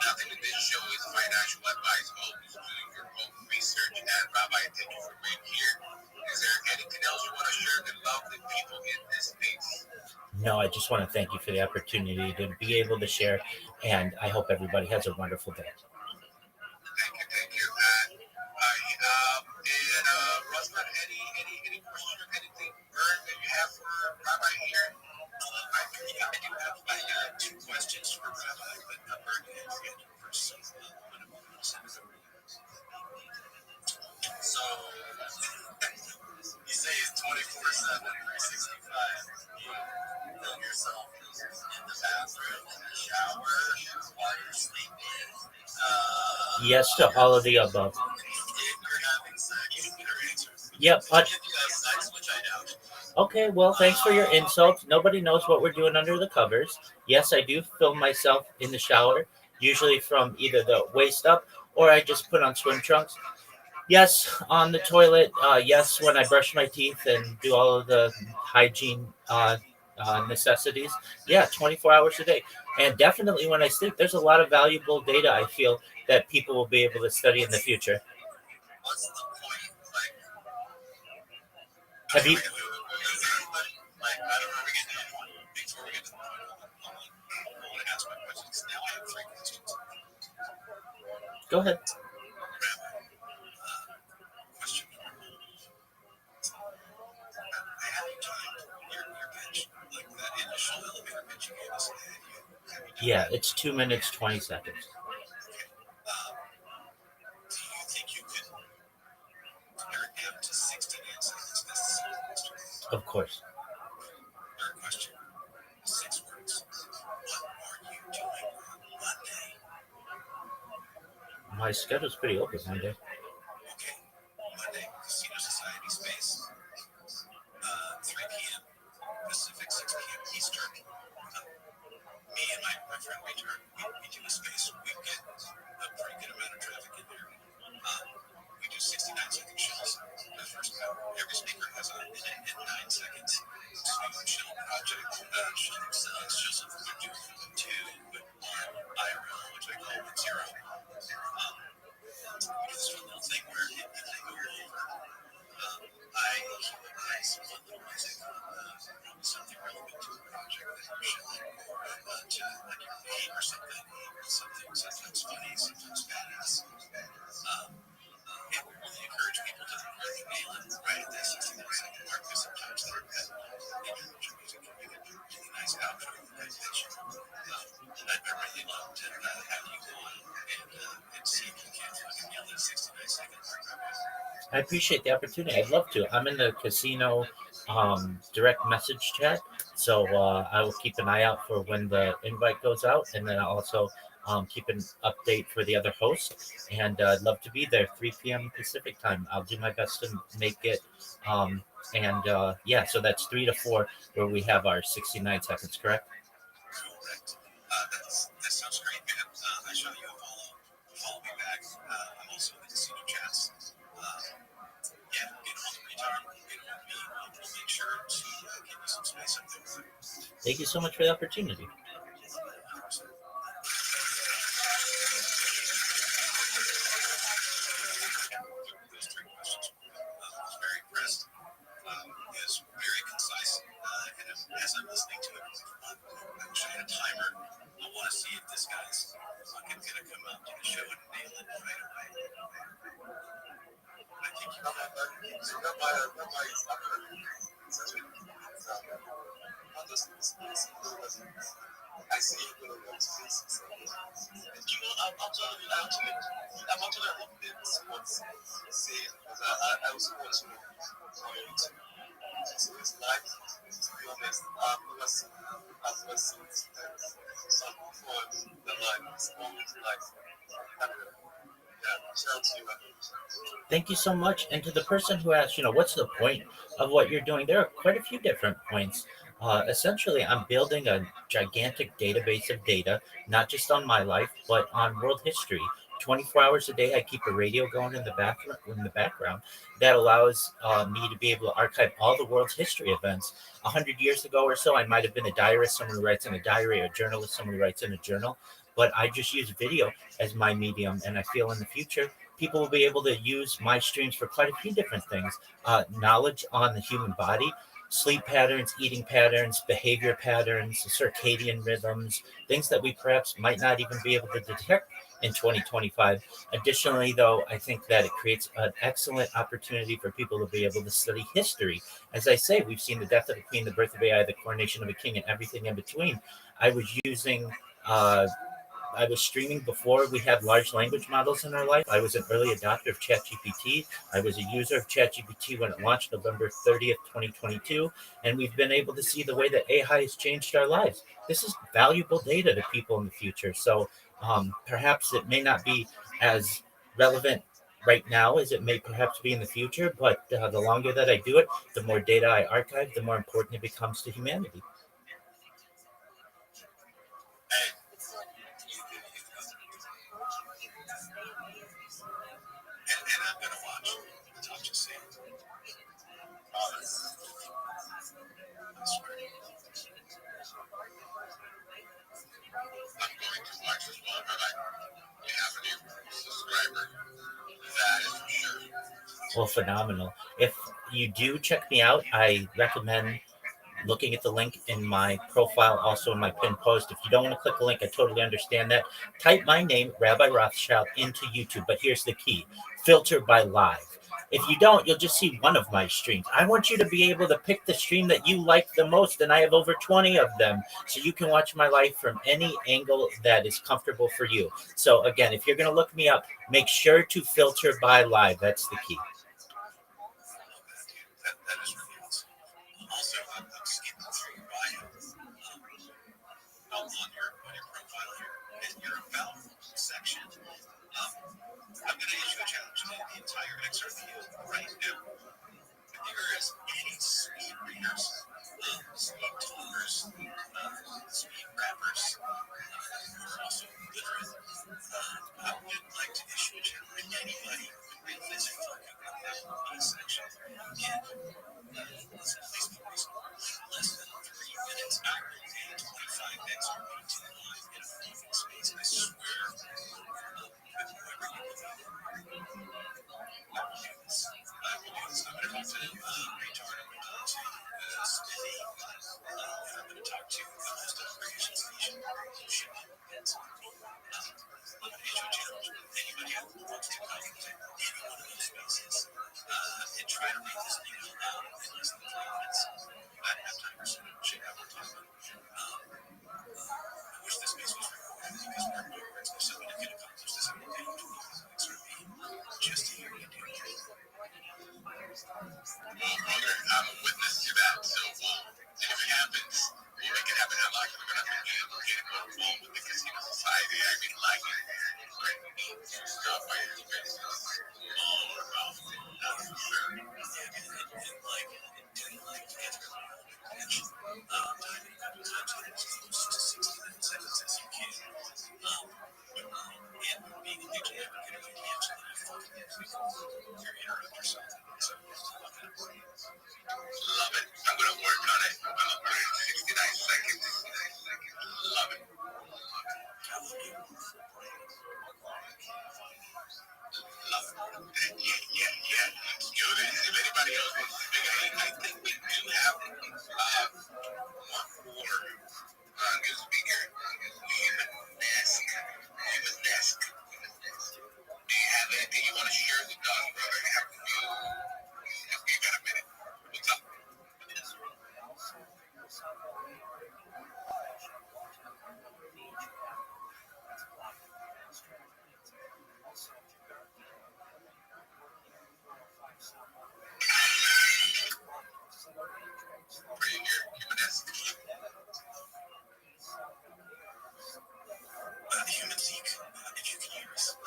nothing in this show is financial advice. Always do your own research. And Rabbi, thank you for being here. Is there anything else you want to share with lovely people in this space? No, I just want to thank you for the opportunity to be able to share. And I hope everybody has a wonderful day. Thank you. Ruslan, any question, anything, Vern, that you have for Rabbi here? I do have two questions for Rabbi, but Vern has the first. So, you say it's 24/7, 365. You film yourself in the bathroom, in the shower, while you're sleeping. Yes to all of the above. If you're having sex, your answers. Yep. If you have sex, which I doubt. Okay, well, thanks for your insult. Nobody knows what we're doing under the covers. Yes, I do film myself in the shower, usually from either the waist up or I just put on swim trunks. Yes, on the toilet. Yes, when I brush my teeth and do all of the hygiene necessities. Yeah, 24 hours a day. And definitely when I sleep, there's a lot of valuable data I feel that people will be able to study in the future. What's the point? Like, Have you? like, I don't know. We get to the point. Before we get to the point, I want to ask my questions. Now I have three questions. Go ahead. Question number one. Have you timed your pitch? Like that initial elevator pitch you gave us? Yeah, it's 2 minutes, 20 seconds. Do you think you could narrow it down to 60 seconds? Necessary? Of course. Third question. 6 words. What are you doing on Monday? My schedule's pretty open Monday. Okay. Monday, Casino Society Space. 3 p.m. Pacific, 6 p.m. Eastern. I appreciate the opportunity. I'd love to. I'm in the casino direct message chat, so I will keep an eye out for when the invite goes out, and then I'll also keep an update for the other hosts. And I'd love to be there 3 p.m. Pacific time. I'll do my best to make it. Um, and yeah, so that's 3 to 4 where we have our 69 seconds, correct? Correct. That sounds great, man. I shot you a follow. Follow me back. I'm also in the casino chats. Yeah, get on the retard. Get on me. We'll make sure to give you some space up there. Thank you so much for the opportunity. Those three questions. I was very impressed. It was very concise. And as I'm listening to it, I wish I had a timer. I want to see if this guy's fucking gonna come out to the show and nail it right away. I think you I see you put on those faces. you know, I'm telling you, I'm not telling you What's saying? Because I also want to know so it's like, to be honest, I've never seen some fun the life is always like, yeah, shout to you. Thank you so much. And to the person who asked, what's the point of what you're doing? There are quite a few different points. Essentially, I'm building a gigantic database of data, not just on my life, but on world history. 24 hours a day, I keep a radio going in the background that allows me to be able to archive all the world's history events. 100 years ago or so, I might have been a diarist, someone who writes in a diary, or a journalist, someone who writes in a journal. But I just use video as my medium, and I feel in the future people will be able to use my streams for quite a few different things. Knowledge on the human body, sleep patterns, eating patterns, behavior patterns, circadian rhythms, things that we perhaps might not even be able to detect in 2025. Additionally, though, I think that it creates an excellent opportunity for people to be able to study history. As I say, we've seen the death of a queen, the birth of AI, the coronation of a king, and everything in between. I was using uh, I was streaming before we had large language models in our life. I was an early adopter of ChatGPT. I was a user of ChatGPT when it launched November 30th, 2022. And we've been able to see the way that AI has changed our lives. This is valuable data to people in the future. So perhaps it may not be as relevant right now as it may perhaps be in the future. But the longer that I do it, the more data I archive, the more important it becomes to humanity. and I'm gonna watch. I'll just say it. I swear. I'm going to watch as well, but I have a new subscriber. That is for sure. Well, phenomenal. If you do check me out, I recommend looking at the link in my profile, also in my pinned post. If you don't want to click the link, I totally understand that. Type my name, Rabbi Rothschild, into YouTube. But here's the key: filter by live. If you don't, you'll just see one of my streams. I want you to be able to pick the stream that you like the most, and I have over 20 of them. So you can watch my life from any angle that is comfortable for you. So again, if you're going to look me up, make sure to filter by live. That's the key. That is really awesome. Also, I'm skipping through your bio. On your profile here, in your about section. I'm going to issue a challenge to the entire XRP right now. If there is any speed readers, speed talkers, speed rappers, who are also literate, I would like to issue a challenge. Anybody with this fucking about section can listen to Facebook less than 3 minutes. I will pay 25 XRP to live in a moving space. I swear, with whoever you believe in, I will do this. I will do this. I'm going to talk to Retard. I'm going to talk to Smithy. I'm going to talk to the host of Creation Station. You should be events. I'm going to issue a challenge. Anybody who wants to come into any one of those spaces and try to read this thing out loud in less than 3 minutes. I have time for some shit out of time. I wish this space was recorded because Mark Norbert's if somebody could accomplish this, I'm going to pay 25 XRP just to hear you do it. big like it. Like stuff I expect more about it. That's for sure. And like get attention. Times I was close to 60 minutes as you can. And being a DJ advocate, you absolutely fucking have to you're interrupt yourself. So love it. I'm gonna work on it. I'm gonna put it in 69 seconds. Love it. I love you. Love it. Yeah. Let's do this. If anybody else wants to figure out, I think we do have one more good speaker. Human-esque. Human-esque. Do you have anything you want to share with us, brother? You got a minute. What's up? Are you here? Human-esque. Human Seek, if you can hear us,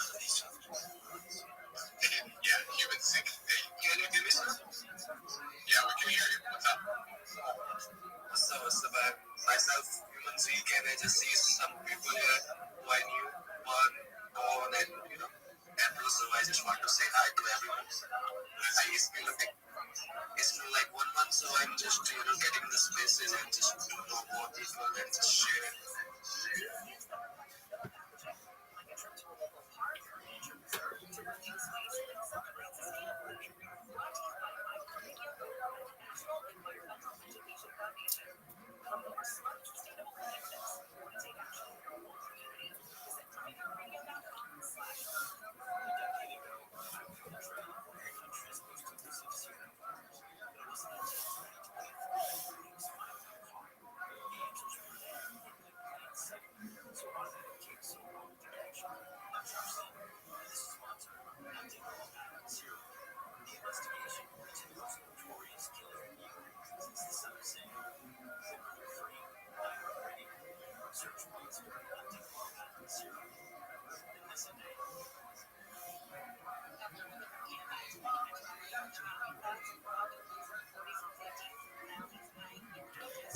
yeah, Human Seek. Hey, can you do this? Yeah, we can hear you. What's up? So it's about myself, Human Seek, and I just see some people here who I knew on and so I just want to say hi to everyone. It's been like 1 month, so I'm just getting the spaces and just to know more people and just share.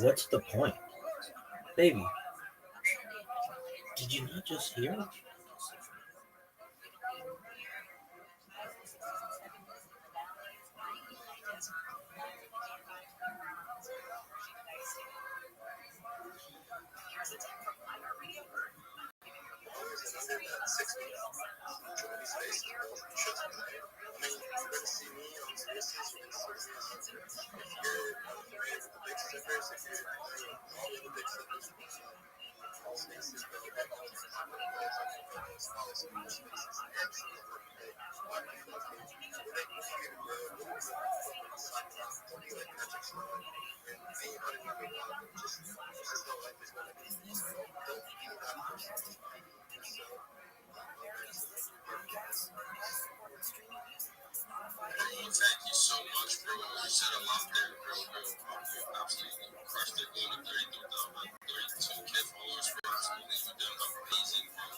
What's the point? Baby, did you not just hear it? Thank you so much, bro. You said a lot there, bro. You absolutely crushed it. Going to 32K followers, bro. Absolutely. You've done amazing, bro.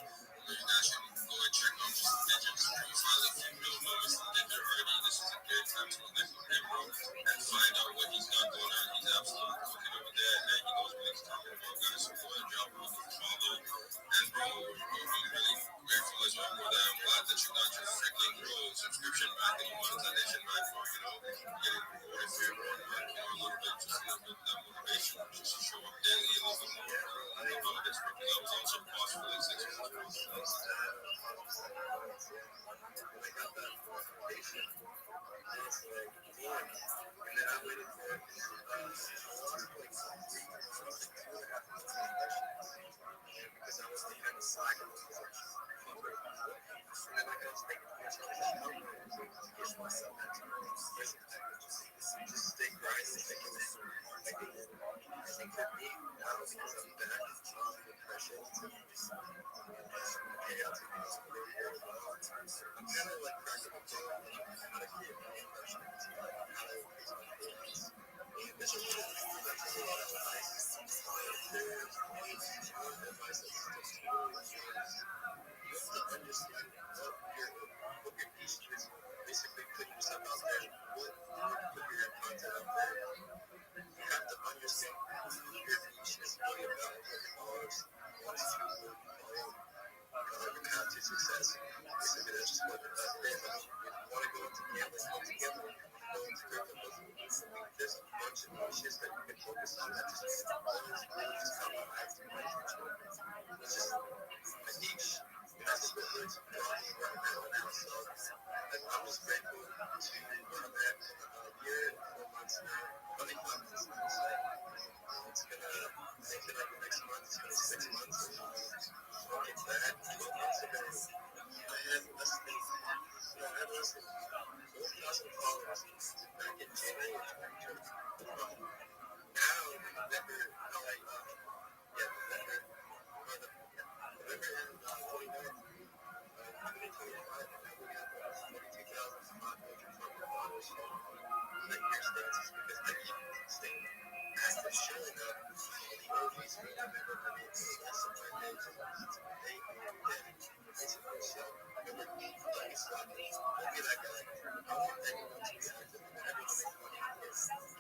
You guys should go and check out Mr. Digits. Finally, if you don't know Mr. Digit already, this is a good time to connect with him, bro, and find out what he's got going on. He's absolutely cooking over there, and he knows what he's talking about, guys. So go and drop him a follow. And, bro, I'm really grateful as well, brother. I'm glad that you got your freaking, bro, subscription back and monetization back, bro. Getting rewarded for your hard work, a little bit, just a little bit of that motivation, just to show up daily a little bit more. I love how it is, bro, because I was also paused for like 6 months, bro. success. Basically, that's just what it is. If you want to go into gambling, go into gambling. Go into crypto. There's a bunch of niches that you can focus on that just always come out active. It's just a niche. And I think what we're growing right now so I'm just grateful to where I'm at a year and 4 months now. Only 5 months now. So it's gonna make it like the next month. It's gonna be 6 months. Look at that. 12 months ago, I had less than 4,000 followers back in January of 2020. Now, November, November and 29th. 2025, and now we have 42,500 followers. Like your stats, because I keep staying active, showing up. The OGs who have never been able to less than 5 days. Basically, so don't get stuck. Don't be that guy. I want everyone to be active. I want everyone to make money.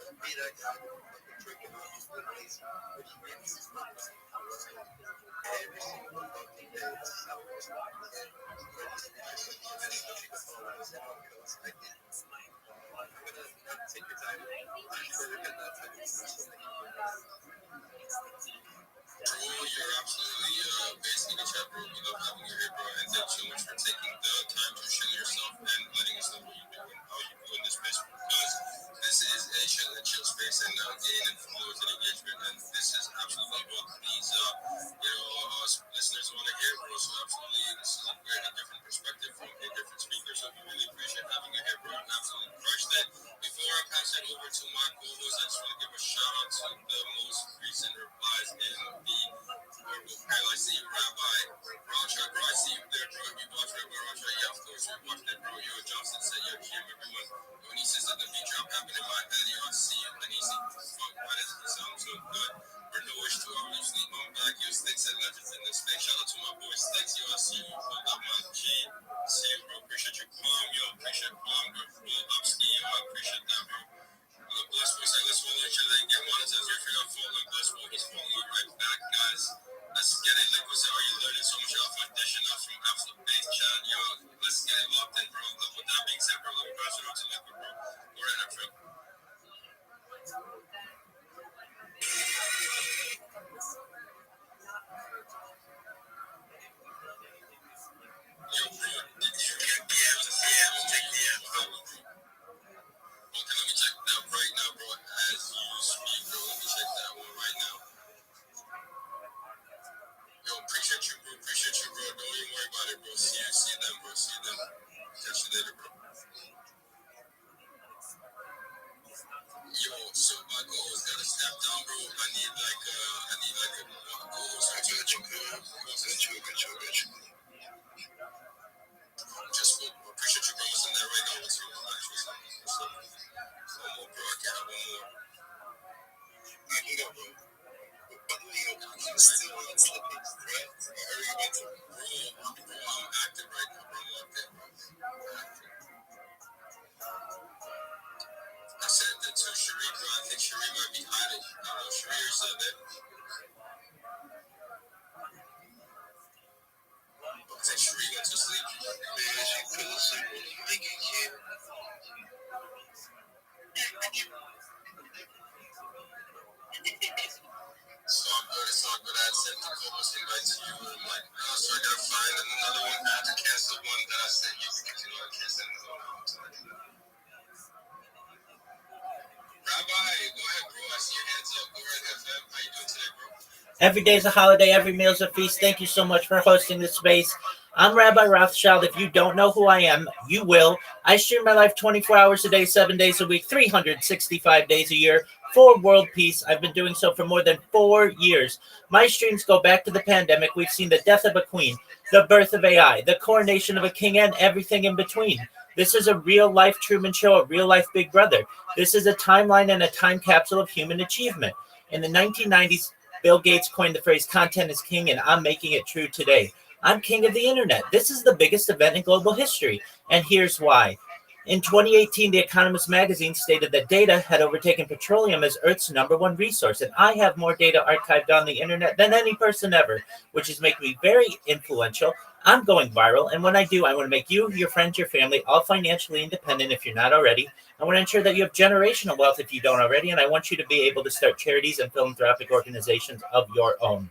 Don't be that guy who's drinking on his good lazy, which really is not right. Every single fucking day, this is how it goes. Take your time. I'm sure we can type of person. You're absolutely basically the chat, bro. We love having you here, bro. And thank you so much for taking the time to show yourself and letting us know what you do and how you do in this space. Because this is a chill space and gain and followers and engagement. And this is absolutely what these listeners want to hear, bro. So absolutely, this is a very different perspective from a different speaker. So we really appreciate having you here, bro. And absolutely crushed it. Before I pass it over to my co-host, I just want to give a shout out to the most recent replies in the I see Rabbi Raja, bro. I see you there, bro. You watch Rabbi Raja? Yeah, of course. We watched it, bro. Yo, Johnson said, yo, Jim, everyone. When he says that the beat drop happened in my head, yo, I see you. And he said, fuck, why does it sound so good? For no wish to obviously on back, yo, Sticks and Legends in this space. Shout out to my boy Sticks, yo. I see you. Hold up, my G. See you, bro. Appreciate your calm, yo. Appreciate calm, bro. Full up ski, yo. I appreciate that, bro. Bless boy said, let's follow each other and get monetized. If you're not following Bless boy, he's following you right back, guys. Let's get it. Like we said, are you learning so much off audition off from absolute bass chat? Yo, let's get it locked in, bro. With that being said, bro, let me pass it on to Liquid, bro. Go right up, bro. Yo, bro, did you get DM to see him? Take DM. Okay, let me check that right now, bro. As you speak, bro, let me check that one right now. Yo, appreciate you, bro. Appreciate you, bro. Don't even worry about it, bro. See them, bro. See them. Catch you later, bro. Yo, so my goals gotta step down, bro. I need like a goals. I got you, man. Got you. Just appreciate you, bro. I'm sending that right now. What's your actual one more, bro. I can have one more. I can go, bro. I'm still on slipping, right? Are you about to roll? I'm active right now, bro. I'm locked in, bro. I sent it to Sheree, bro. I think Sheree might be idle. I don't know, Sheree, you're still there? I think Sheree went to sleep. Man, she fell asleep on the mic again. It's all good. I sent the co-host invite to you. I'm like, so I gotta find another one. I have to cancel one that I sent you because, I can't send another one out until I do that. Rabbi, go ahead, bro. I see your hands up. Go right ahead, fam. How you doing today, bro? Every day is a holiday, every meal is a feast. Thank you so much for hosting this space. I'm Rabbi Rothschild. If you don't know who I am, you will. I stream my life 24 hours a day, 7 days a week, 365 days a year for world peace. I've been doing so for more than 4 years. My streams go back to the pandemic. We've seen the death of a queen, the birth of AI, the coronation of a king, and everything in between. This is a real-life Truman Show, a real-life Big Brother. This is a timeline and a time capsule of human achievement. In the 1990s, Bill Gates coined the phrase content is king, and I'm making it true today. I'm king of the internet. This is the biggest event in global history, and here's why. In 2018, The Economist magazine stated that data had overtaken petroleum as Earth's number one resource, and I have more data archived on the internet than any person ever, which is making me very influential. I'm going viral, and when I do, I want to make you, your friends, your family, all financially independent if you're not already. I want to ensure that you have generational wealth if you don't already, and I want you to be able to start charities and philanthropic organizations of your own.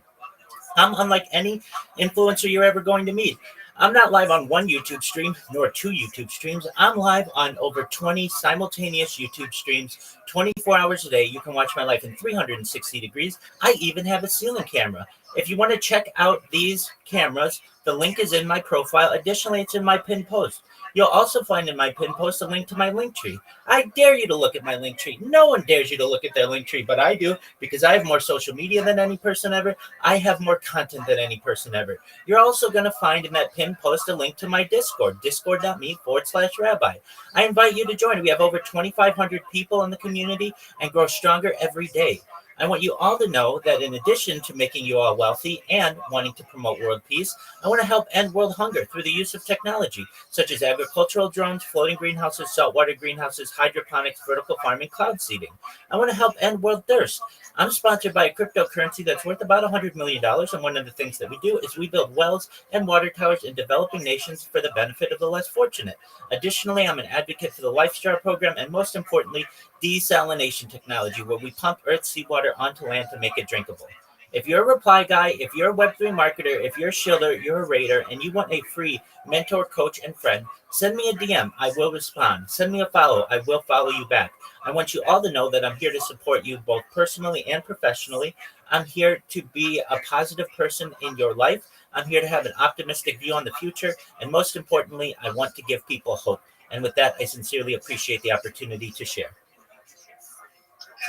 I'm unlike any influencer you're ever going to meet. I'm not live on one YouTube stream nor two YouTube streams. I'm live on over 20 simultaneous YouTube streams, 24 hours a day. You can watch my life in 360 degrees. I even have a ceiling camera. If you want to check out these cameras, the link is in my profile. Additionally, it's in my pinned post. You'll also find in my pinned post a link to my link tree. I dare you to look at my link tree. No one dares you to look at their link tree, but I do because I have more social media than any person ever. I have more content than any person ever. You're also going to find in that pinned post a link to my Discord, discord.me/rabbi. I invite you to join. We have over 2,500 people in the community and grow stronger every day. I want you all to know that in addition to making you all wealthy and wanting to promote world peace, I want to help end world hunger through the use of technology, such as agricultural drones, floating greenhouses, saltwater greenhouses, hydroponics, vertical farming, cloud seeding. I want to help end world thirst. I'm sponsored by a cryptocurrency that's worth about $100 million, and one of the things that we do is we build wells and water towers in developing nations for the benefit of the less fortunate. Additionally, I'm an advocate for the Lifestar program, and most importantly, desalination technology, where we pump Earth's seawater onto land to make it drinkable. If you're a reply guy, if you're a Web3 marketer, if you're a shilder, you're a raider, and you want a free mentor, coach, and friend, send me a DM. I will respond. Send me a follow. I will follow you back. I want you all to know that I'm here to support you both personally and professionally. I'm here to be a positive person in your life. I'm here to have an optimistic view on the future. And most importantly, I want to give people hope. And with that, I sincerely appreciate the opportunity to share.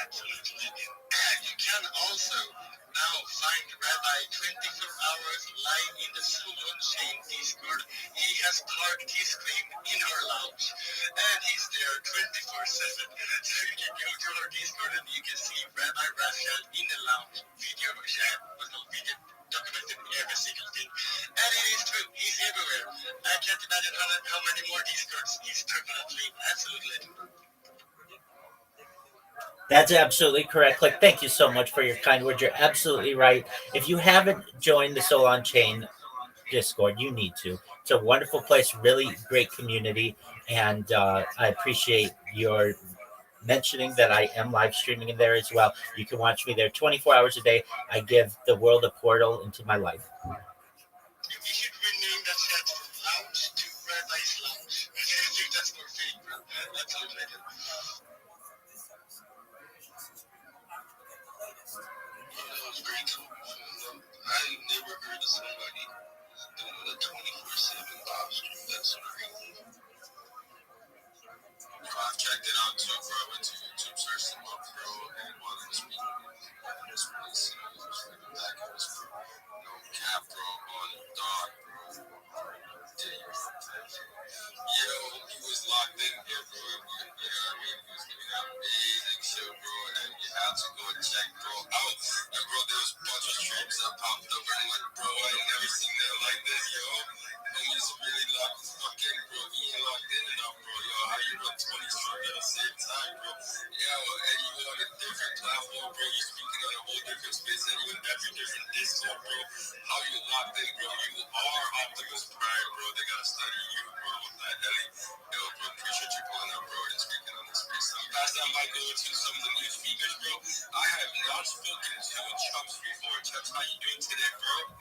Absolutely. And you can also now find Rabbi 24 hours live in the Solon Chain Discord. He has parked his claim in our lounge and he's there 24/7. So you can go to our Discord and you can see Rabbi Raphael in the lounge, video chat, video documented every single thing. And it is true, he's everywhere. I can't imagine how many more Discords he's permanently. Absolutely. That's absolutely correct. Click. Thank you so much for your kind words. You're absolutely right. If you haven't joined the Solon Chain Discord, you need to. It's a wonderful place, really great community, and I appreciate your mentioning that I am live streaming in there as well. You can watch me there 24 hours a day. I give the world a portal into my life. We should rename that chat from Lounge to Rabbi's Lounge. I think that's more fitting, bro. Absolutely. That was very cool. I never heard of somebody doing a 24/7 live stream. That's crazy. I've checked it out too, bro. I went to YouTube, searched them up, bro, and while I was speaking, it was really serious. It was like a back, it was, no cap, bro, on dog, bro. Yo, he was locked in here, bro. You know what I mean? He was giving an amazing show, bro, and you had to go and check, bro, out. And, bro, there was a bunch of streams that popped up, and I'm like, bro, I ain't never seen that like this, yo. He's really locked fucking, bro. He ain't locked in enough, bro. Yo, how you run 20 streams at the same time, bro? Yo, and you on a different platform, bro. You're speaking on a whole different space, and you in every different Discord, bro. How you locked in, bro? You are Optimus Prime, bro. They gotta study you, bro. Yo, bro, appreciate you pulling up, bro, and speaking on this space. Last time I go to some of the new speakers, bro, I have not spoken to Chubbs before. Chubbs, how you doing today, bro?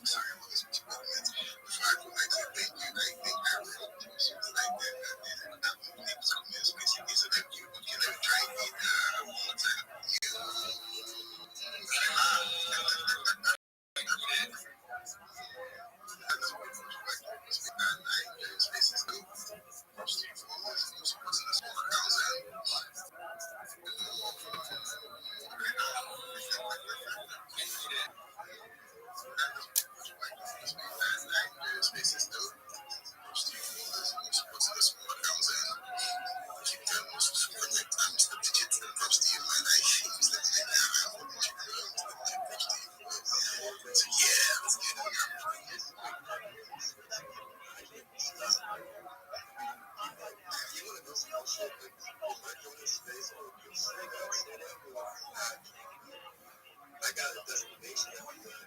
Sorry, I'm listening to my meds. Before I go back to the thank you, I really appreciate it. Like that. shit. Like, if I join a space, oh, you say that, bro. I got a destination that we got.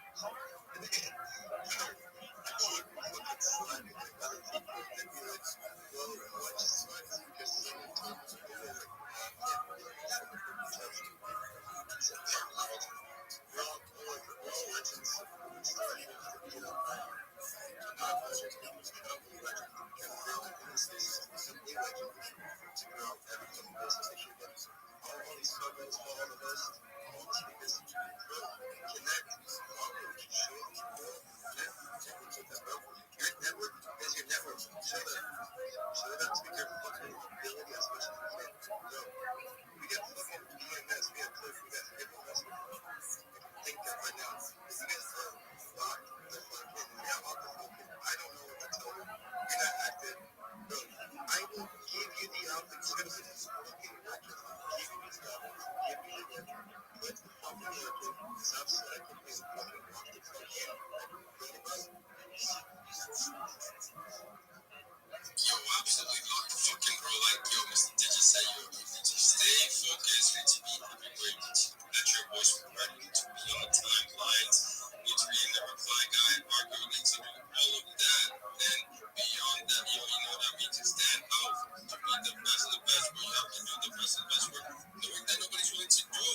And then, I keep fucking sliding like other people. They be like, bro, why you sliding? Because someone told me to go there. Like, we're all going for all legends. Instructions to beat up. So now I'm just making this company legend. And real in this case, simply legend. To grow every fucking business that you're getting. All these struggles, all of us, all these speakers, bro, connect, outreach, show these people, connect with this, bro. Your network is your network. Show that speaker fucking ability as much as you can. Bro, we got fucking EMS, we got Cliff, we got everyone else. Think that right now. If you guys are locked, the fucking, yeah, off the fucking, I don't know what to tell you. You're not active. Bro, I will give you the outfit. You're gonna put this fucking record on. Give me these outfits. Give me the record. Put the fucking record. Because I've said I can play the fucking rock the fuck you. Go to bus. Yo, absolutely not fucking bro. Like, yo, Mr. Did you say yo? Did you stay focused? Need to be everywhere. That your voice will ready to be on the timelines. Need to be in the reply guide. Marco need to do all of that. And beyond that, yo, you know what I mean? To stand out, to be the best of the best, bro. You have to do the best of the best work. Knowing that nobody's willing to do.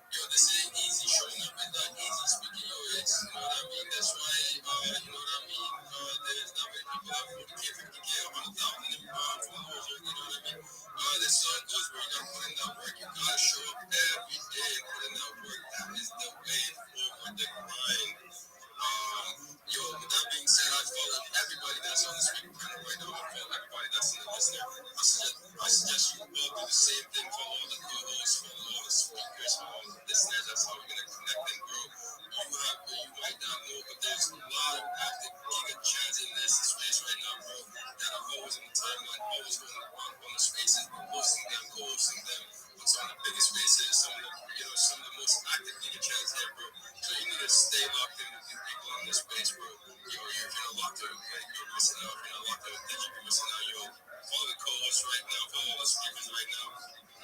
Yo, this ain't easy. Showing up is not easy. Speaking your ex, you know what I mean? That's why, you know what I mean? There's not many people that 40K, 50K, 100,000 in pounds, followers, you know what I mean? This song goes where you gotta put in that work. You gotta show up every day and put in that work. That is the way forward, the grind. Yo, with that being said, I follow everybody that's on the speaker panel right now. I follow everybody that's in the listener. I suggest you all do the same thing. Follow all the co-hosts, follow all the speakers, follow all the listeners. That's how we're gonna connect and grow. You might not know, but there's a lot of active giga chats in this space right now, bro. That are always in the timeline, always on the spaces, hosting them, co-hosting them. What's on the biggest spaces, some of the most active giga chats there, bro. So you need to stay locked in with the people in this space, bro. Yo, if you're not locked in, you're missing out. If you're not locked in, then you're missing out. Yo, follow the co-hosts right now, follow all the speakers right now.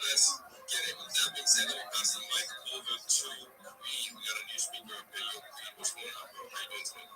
Let's get it. With that being said, let me pass the mic over to Green. We got a new speaker up here. Yo, Green, what's going on, bro? How you doing today?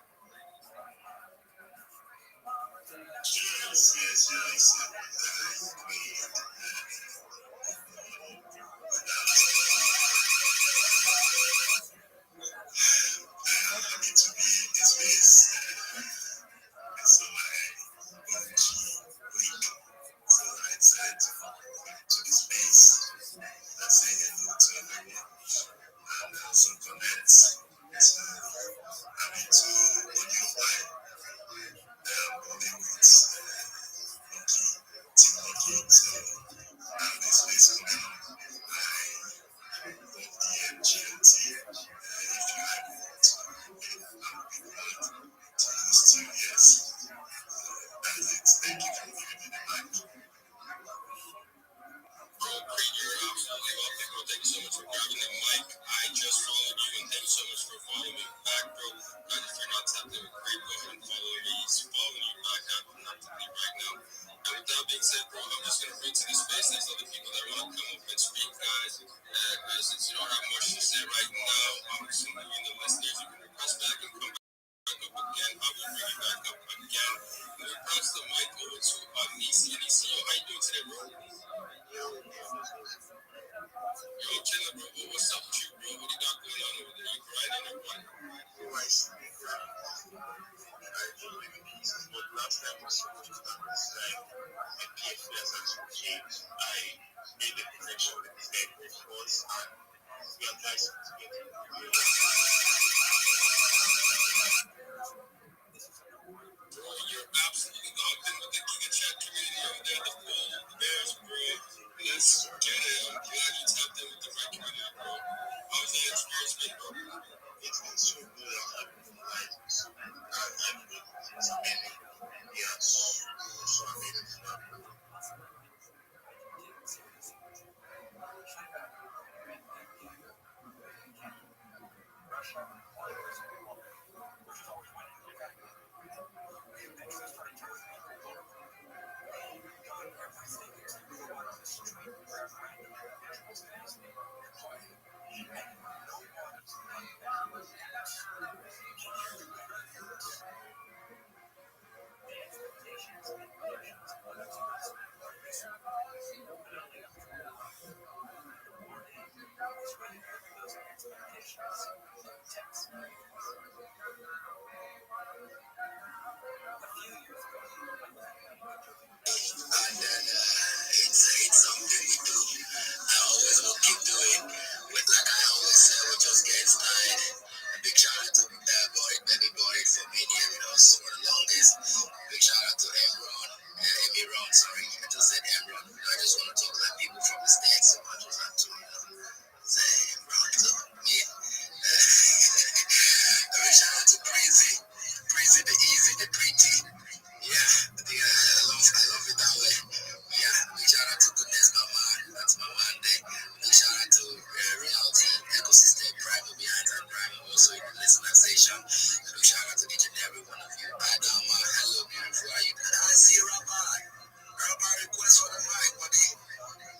Request for the mic, buddy.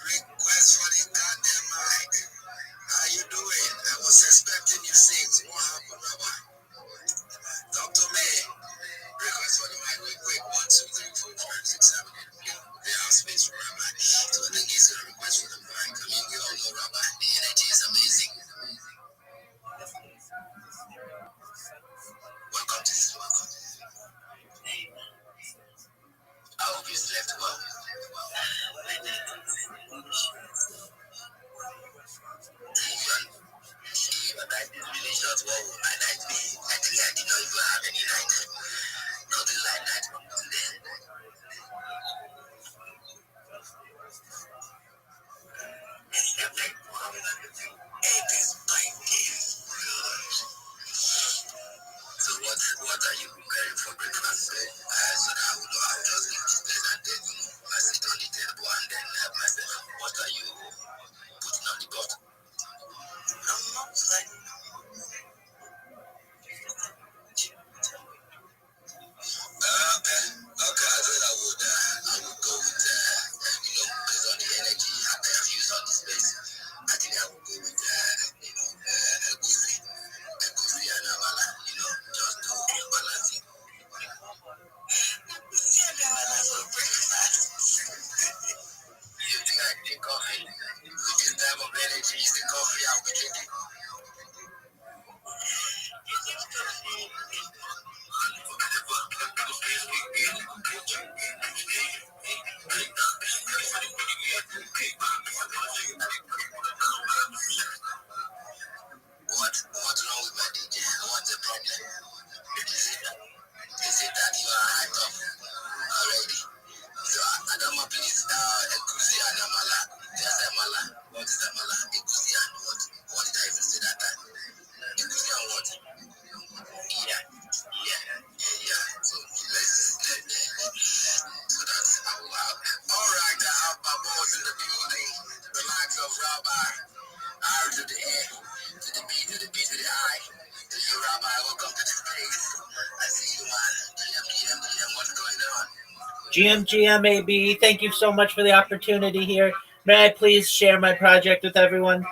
Request for the goddamn mic. How you doing? I was expecting you sings. What happened, Rabbi? Talk to me. Request for the mic real quick. 1, 2, 3, 4, 5, 6, 7, 8. We have space for Rabbi. So I think he's gonna request for the mic. I mean, we all know Rabbi. The energy is amazing. Welcome to this. Welcome. I hope you slept well. Your night is really short. Whoa, my night me. Actually, I did not even have any night. Not the light night from today. It is my game. So what are you preparing for breakfast? So that I will know I'll just leave this place and then I sit on the table and then help myself. What are you putting on the pot? I'm not like okay. I thought I would go with based on the energy I have used on this place. I think I would go with Egusi and Amala, just to balance it. You think I drink coffee? With this type of energy, is the coffee I'll be drinking? What's wrong with my DJ? What's the problem? Is it that you are hyped up already? So Adama, please, Egusi and Amala. Just Amala. What is Amala? Egusi and what? What did I even say that time? Egusi and what? Yeah. So that's how. All right, I have my boys in the building. The likes of Rabbi, R to the A, to the B, to the B, to the I. To you, Rabbi, welcome to the space. I see you, man. GM, what's going on? GMAB, thank you so much for the opportunity here. May I please share my project with everyone? We know,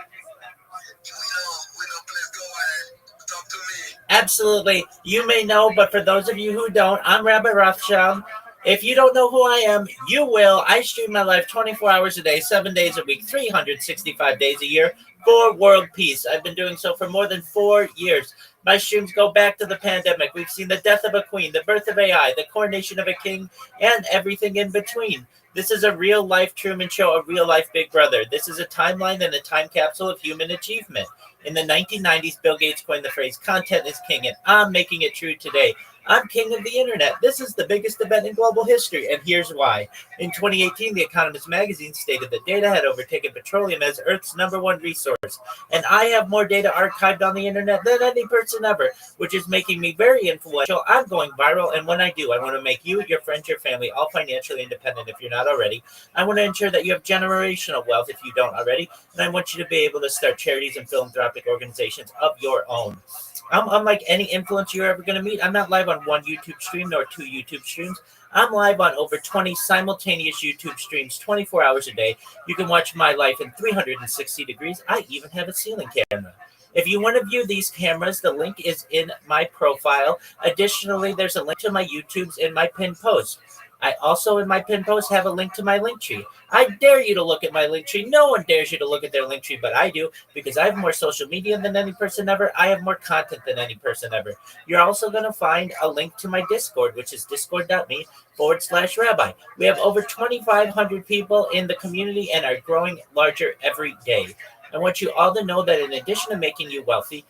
please go ahead. Talk to me. Absolutely. You may know, but for those of you who don't, I'm Rabbi Rothschild. If you don't know who I am, you will. I stream my life 24 hours a day, 7 days a week, 365 days a year for world peace. I've been doing so for more than 4 years. My streams go back to the pandemic. We've seen the death of a queen, the birth of AI, the coronation of a king, and everything in between. This is a real-life Truman Show, a real-life Big Brother. This is a timeline and a time capsule of human achievement. In the 1990s, Bill Gates coined the phrase, content is king, and I'm making it true today. I'm king of the internet. This is the biggest event in global history, and here's why. In 2018, The Economist magazine stated that data had overtaken petroleum as Earth's #1 resource, and I have more data archived on the internet than any person ever, which is making me very influential. I'm going viral, and when I do, I want to make you, your friends, your family all financially independent if you're not already. I want to ensure that you have generational wealth if you don't already, and I want you to be able to start charities and philanthropic organizations of your own. I'm unlike any influencer you're ever going to meet. I'm not live on one YouTube stream nor 2 YouTube streams. I'm live on over 20 simultaneous YouTube streams 24 hours a day. You can watch my life in 360 degrees. I even have a ceiling camera. If you want to view these cameras, the link is in my profile. Additionally, there's a link to my YouTubes in my pinned post. I also, in my pinned post, have a link to my link tree. I dare you to look at my link tree. No one dares you to look at their link tree, but I do, because I have more social media than any person ever. I have more content than any person ever. You're also going to find a link to my Discord, which is discord.me/rabbi. We have over 2,500 people in the community and are growing larger every day. I want you all to know that in addition to making you wealthy,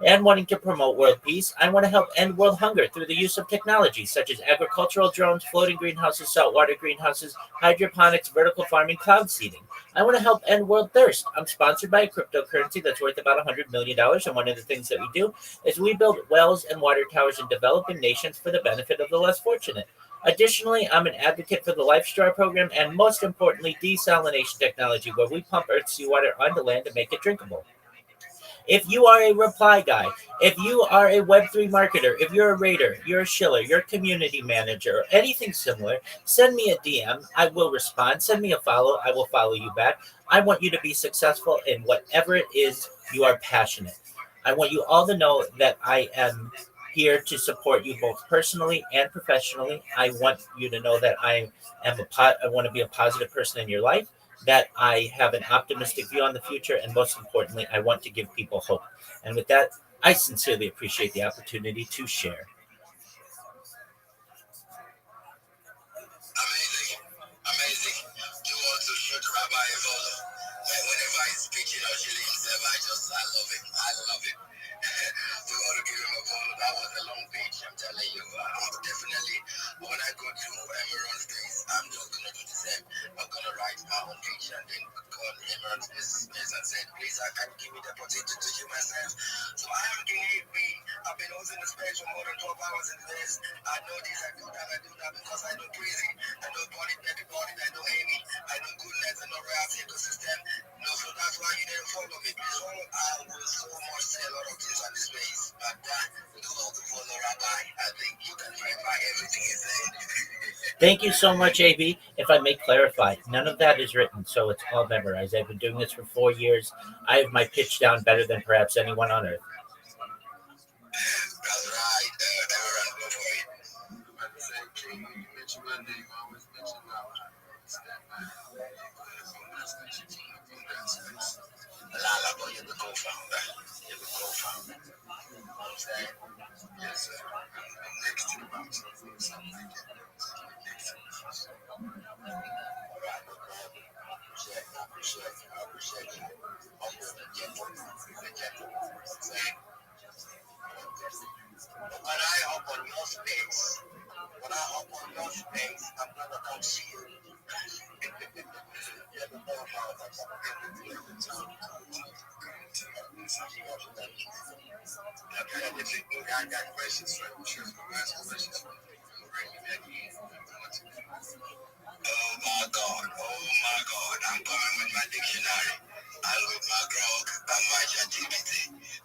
and wanting to promote world peace, I want to help end world hunger through the use of technology such as agricultural drones, floating greenhouses, saltwater greenhouses, hydroponics, vertical farming, cloud seeding. I want to help end world thirst. I'm sponsored by a cryptocurrency that's worth about $100 million, and one of the things that we do is we build wells and water towers in developing nations for the benefit of the less fortunate. Additionally, I'm an advocate for the Life Straw program and, most importantly, desalination technology, where we pump Earth's seawater onto land to make it drinkable. If you are a reply guy, if you are a Web3 marketer, if you're a rater, you're a shiller, you're a community manager, or anything similar, send me a DM. I will respond. Send me a follow. I will follow you back. I want you to be successful in whatever it is you are passionate. I want you all to know that I am here to support you both personally and professionally. I want you to know that I want to be a positive person in your life, that I have an optimistic view on the future, and most importantly, I want to give people hope. And with that, I sincerely appreciate the opportunity to share. Amazing, amazing. Do want to shoot Rabbi Evola. Whenever I speak, Chile himself, I love it. I love it. Do want to give him a call. That was a long speech, I'm telling you. Definitely, when I go to Emerald's space, I'm just going to do the same. I'm going to write my own page and then call Emerald's space and say, please, I can give me the opportunity to do myself. So I am King AP. I've been hosting the space for more than 12 hours in this. I know this, I do that because I know crazy. I know body, everybody, I know Amy, I know goodness, I know reality ecosystem. No, so that's why you didn't follow me. So I will so much say a lot of things on this space. But do all to follow Rabbi. I think you can verify everything he said. Thank you so much, AB. If I may clarify, none of that is written, so it's all memorized. I've been doing this for 4 years. I have my pitch down better than perhaps anyone on earth. That's right. Everyone go for it. At the same time, you mentioned my name, I always mention now. Lala, boy, you're the co-founder. You're the co-founder. You know what I'm saying? Yes, sir. I'm next to the box. Something like that. Next to the box. All right, no problem. I appreciate you. I'm the gentle. The gentle. Saying, when I hop on your space, I'm gonna come see you. You're the co-founder. I got questions for you. Sure, ask questions for you. Bring me back in. Oh my God, I'm coming with my dictionary and with my grog and my ChatGPT.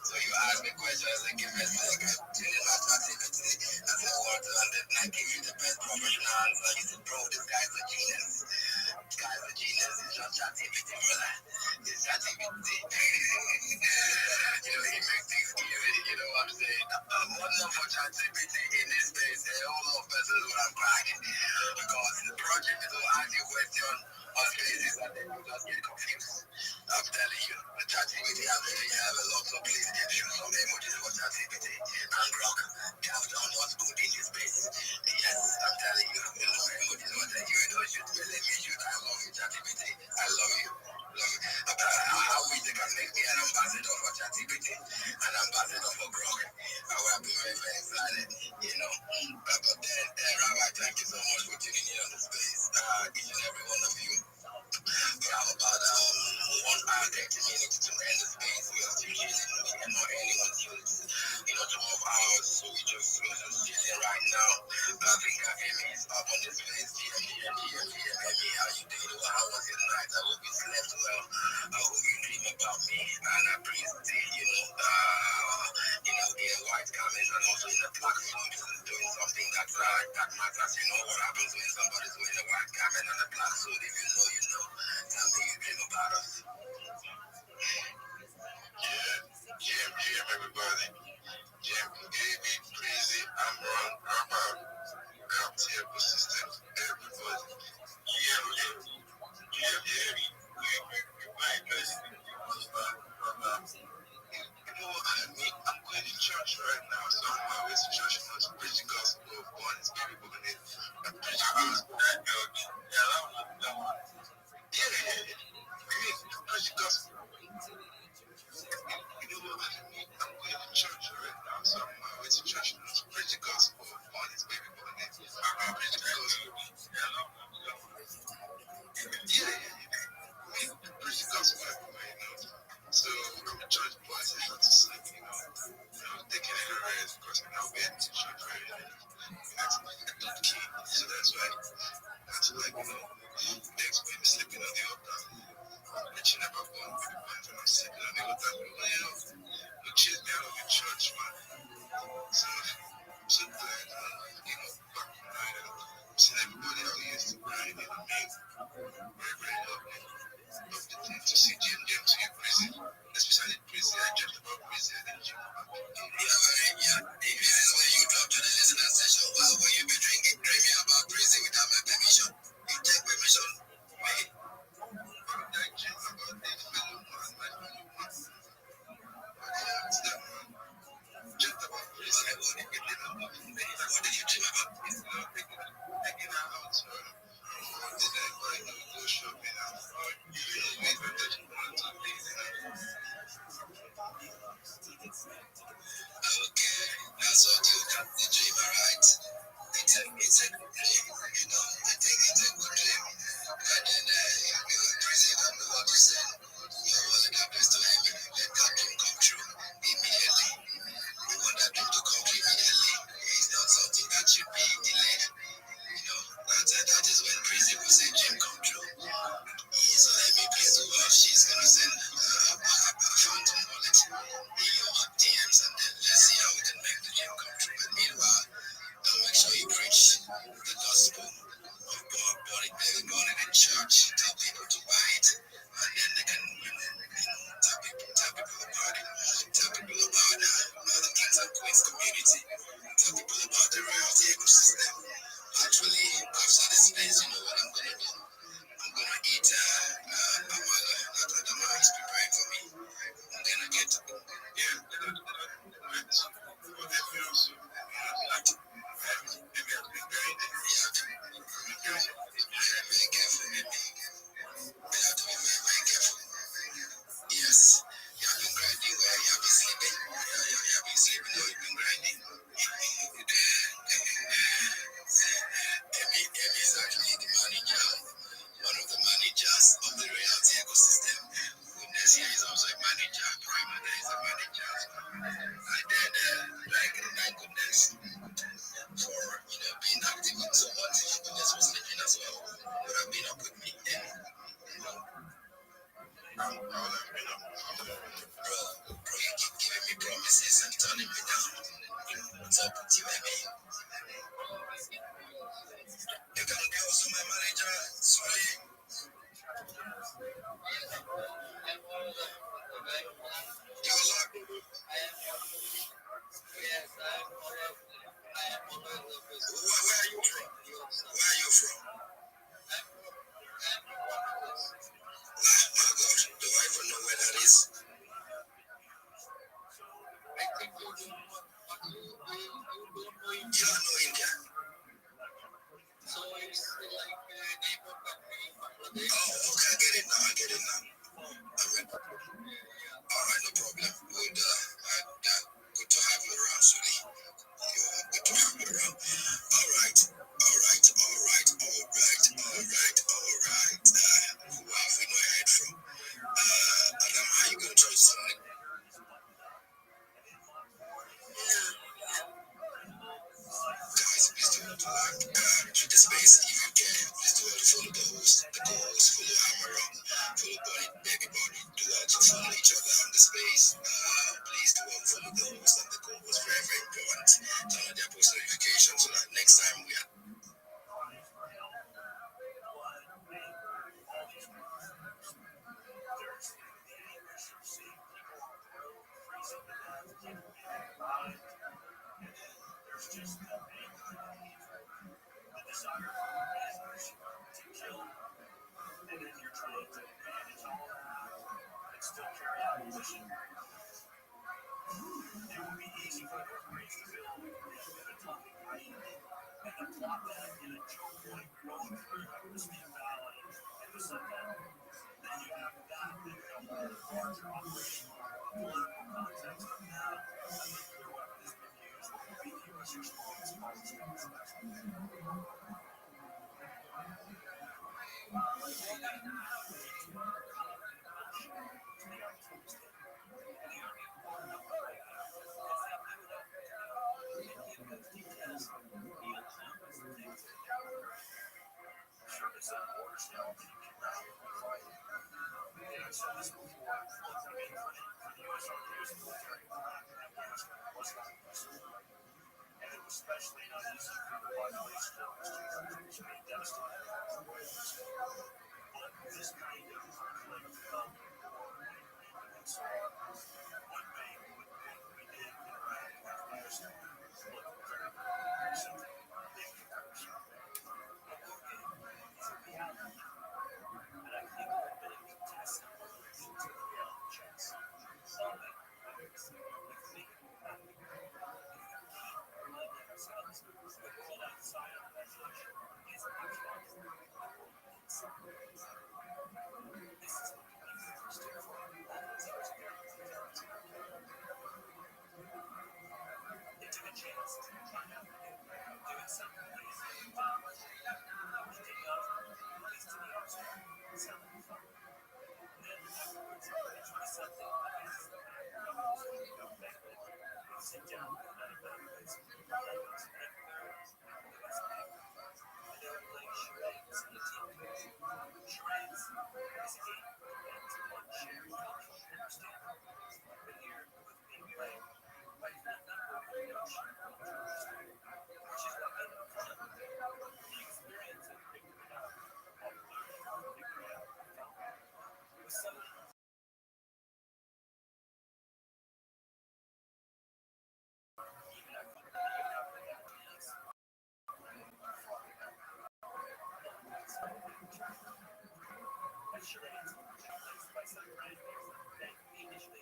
So you ask me questions and give me a second. Tuning my ChatGPT. I said, what? And then I give you the best professional answer. You said, bro, this guy's a genius. This guy's a genius. It's just ChatGPT, brother. It's ChatGPT. You know, he makes things easy. You know what I'm saying? One love for ChatGPT in this space. A whole lot of persons would have cried. Because the project is will ask you a question on spaces and then you just get confused. I'm telling you, the ChatGPT out there, you have a lot of please shoot some emojis for ChatGPT and Grok. They have done what's good in this space. Yes, I'm telling you, you know, emojis what you don't shoot me, let me shoot. I love you, ChatGPT. I love you. Love you. I wish they can make me an ambassador for ChatGPT, an ambassador for Grok. I will be very, very excited, you know. But then, Rabbi, thank you so much for tuning in on the space. Each and every one of you. We have about 1 hour, 30 minutes to end the space. We are still chilling. We are not ending until it's, 12 hours. So we're just chilling right now. But I think Amy is up on this space. Amy, how you doing? How was your night? I hope you slept well. I hope you dream about me. And I praise the, being white comments and also in the black suit doing something that matters. You know what happens when somebody's wearing a white garment and a black suit. If you know, you know. Tell me you dream about us. Yeah, everybody. Jim, AB, Crazy, I'm Ron, Rapper, Cocktail Persistence, everybody. We might best. You know what I mean? I'm going to church right now, so I'm on my way to church. I'm going to preach the gospel of God. It's baby born in. I'm preaching the gospel. Yeah. I'm preaching the gospel. You know what I mean? I'm going to church right now, so I'm on my way to church. I'm going to preach the gospel of God. It's baby born in. I'm preaching the gospel. Yeah. Preach the gospel everywhere, So I'm a church boy, so I have to sleep, taking it a rest because I'm not getting to church very late. That's like a good key. So that's why I have to next week sleeping on the altar. Reaching up on the point when I'm sleeping on the altar. chill me out of the church, man. So, so glad, back in night, seeing everybody how he used to grind, very, very lovely. Love the thing to see Jim to your prison, especially prison. I just about prison and then Jim about yeah. This is where you drop to the listener session. Well, where you be drinking, dreaming about prison without my permission. You take permission, me. Like Jim about the fellow man, my fellow man. Just about prison. What did you dream about? What did you dream about? Taking her out, sir. Then I go shopping out. Maybe that you want to leave, Okay, that's what you got the dream, alright? It's a good dream, I think it's a good dream. And then you go crazy, don't know what to say. You want that place to heaven, let that dream come true immediately. We want that dream to come true immediately. It's not something that should be delayed. That is when crazy will say dream come true. So let me please do what she's gonna send a phantom wallet in your DMs, and then let's see how we can make the dream come true. But meanwhile, make sure you preach the gospel of God, born in the church, tell people to buy it, and then they can, tell people about it, tell people about the Kings and Queens community, tell people about the royalty ecosystem. Actually, after this place, you know what I'm gonna do? I'm gonna eat amala that Adama is preparing for me. I'm gonna get, whatever else you like. Maybe I'll be very very careful, maybe. I have to be very, very careful. Yes, you have been grinding where you have been sleeping. You have been sleeping or you've been grinding. Amy is actually the manager, one of the managers of the royalty ecosystem. Goodness, here is also a manager. Prime Mother is a manager. And then, my goodness, for being active in so much. Goodness was sleeping as well. Would have been up with me. Bro, you keep giving me promises and turning me down. What's up with you, baby? You can be also my manager, sorry. You're locked. Where are you from? Where are you from? My God, do I even know where that is? You don't know India? Oh, okay, I get it now. Alright, no problem. Good to have you around, Suli. Good to have you around. Alright. Who have we not heard from? Adam, how you gonna try something? Guys, please do to to the space if you can. Please do to follow the host, the co-host, follow Hammer, follow Bonnie, everybody. Do to follow each other on the space. Please do follow the host and the co-host. Very, very important. Turn on their post notifications so that next time we are. especially in these population numbers, which are being devastated. But this kind of conflict so one thing we did interact with Restream looked very something big picture. A board game is a reality check, and I think we're getting to test some illusions of reality checks. All that matters. If we can keep reminding ourselves the world outside of imagination is actually the world inside. This is what makes it interesting for all these years ago. They took a chance to try out doing something they hadn't done. They did not, at least to the abstract, sounded fun. Then afterwards, they tried something that is no benefit. They sit down and evaluate Legos and barrels and the best thing. And they were playing charades in a team quiz. Charades is a game that depends on shared cultural understanding. But here, with being played by a number of no shared cultural understanding, which is what made it fun. The experience of figuring it out, of learning how to figure it out, was so even after that dance, charades challenged by some friend that initially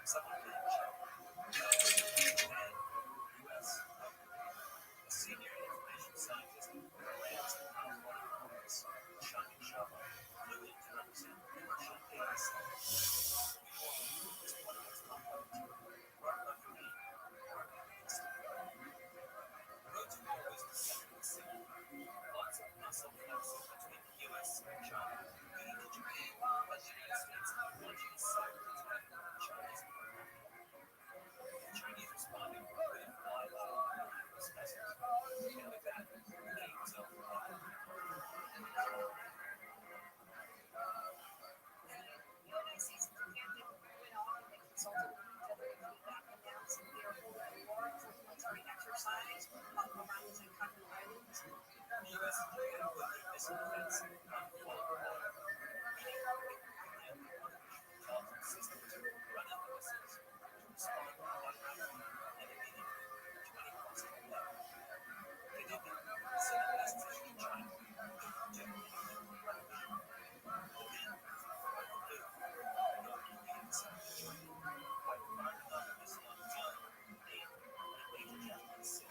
someone U.S. A senior information scientist for Rand's California Holdings, Shining Shovel, flew in to represent commercial data centers. Is one of its components. Mark Huckabee, Mark Road to War was the second city. Lots of muscle flexing between the U.S. and China, leading to Japan, but the United States launching a cyber attack on the Chinese program. The Chinese responded with a fly-by special. And with that, the game was over. The U.S. and Japan put their missile defense on full order, meaning they programmed artificial intelligence systems to run out the missiles to respond automatically and immediately 20 possible left. They did that, sending a message to China. Don't run away. But then, final move, North Korea decided to join in by firing another missile on its own, aimed at a major Japanese city.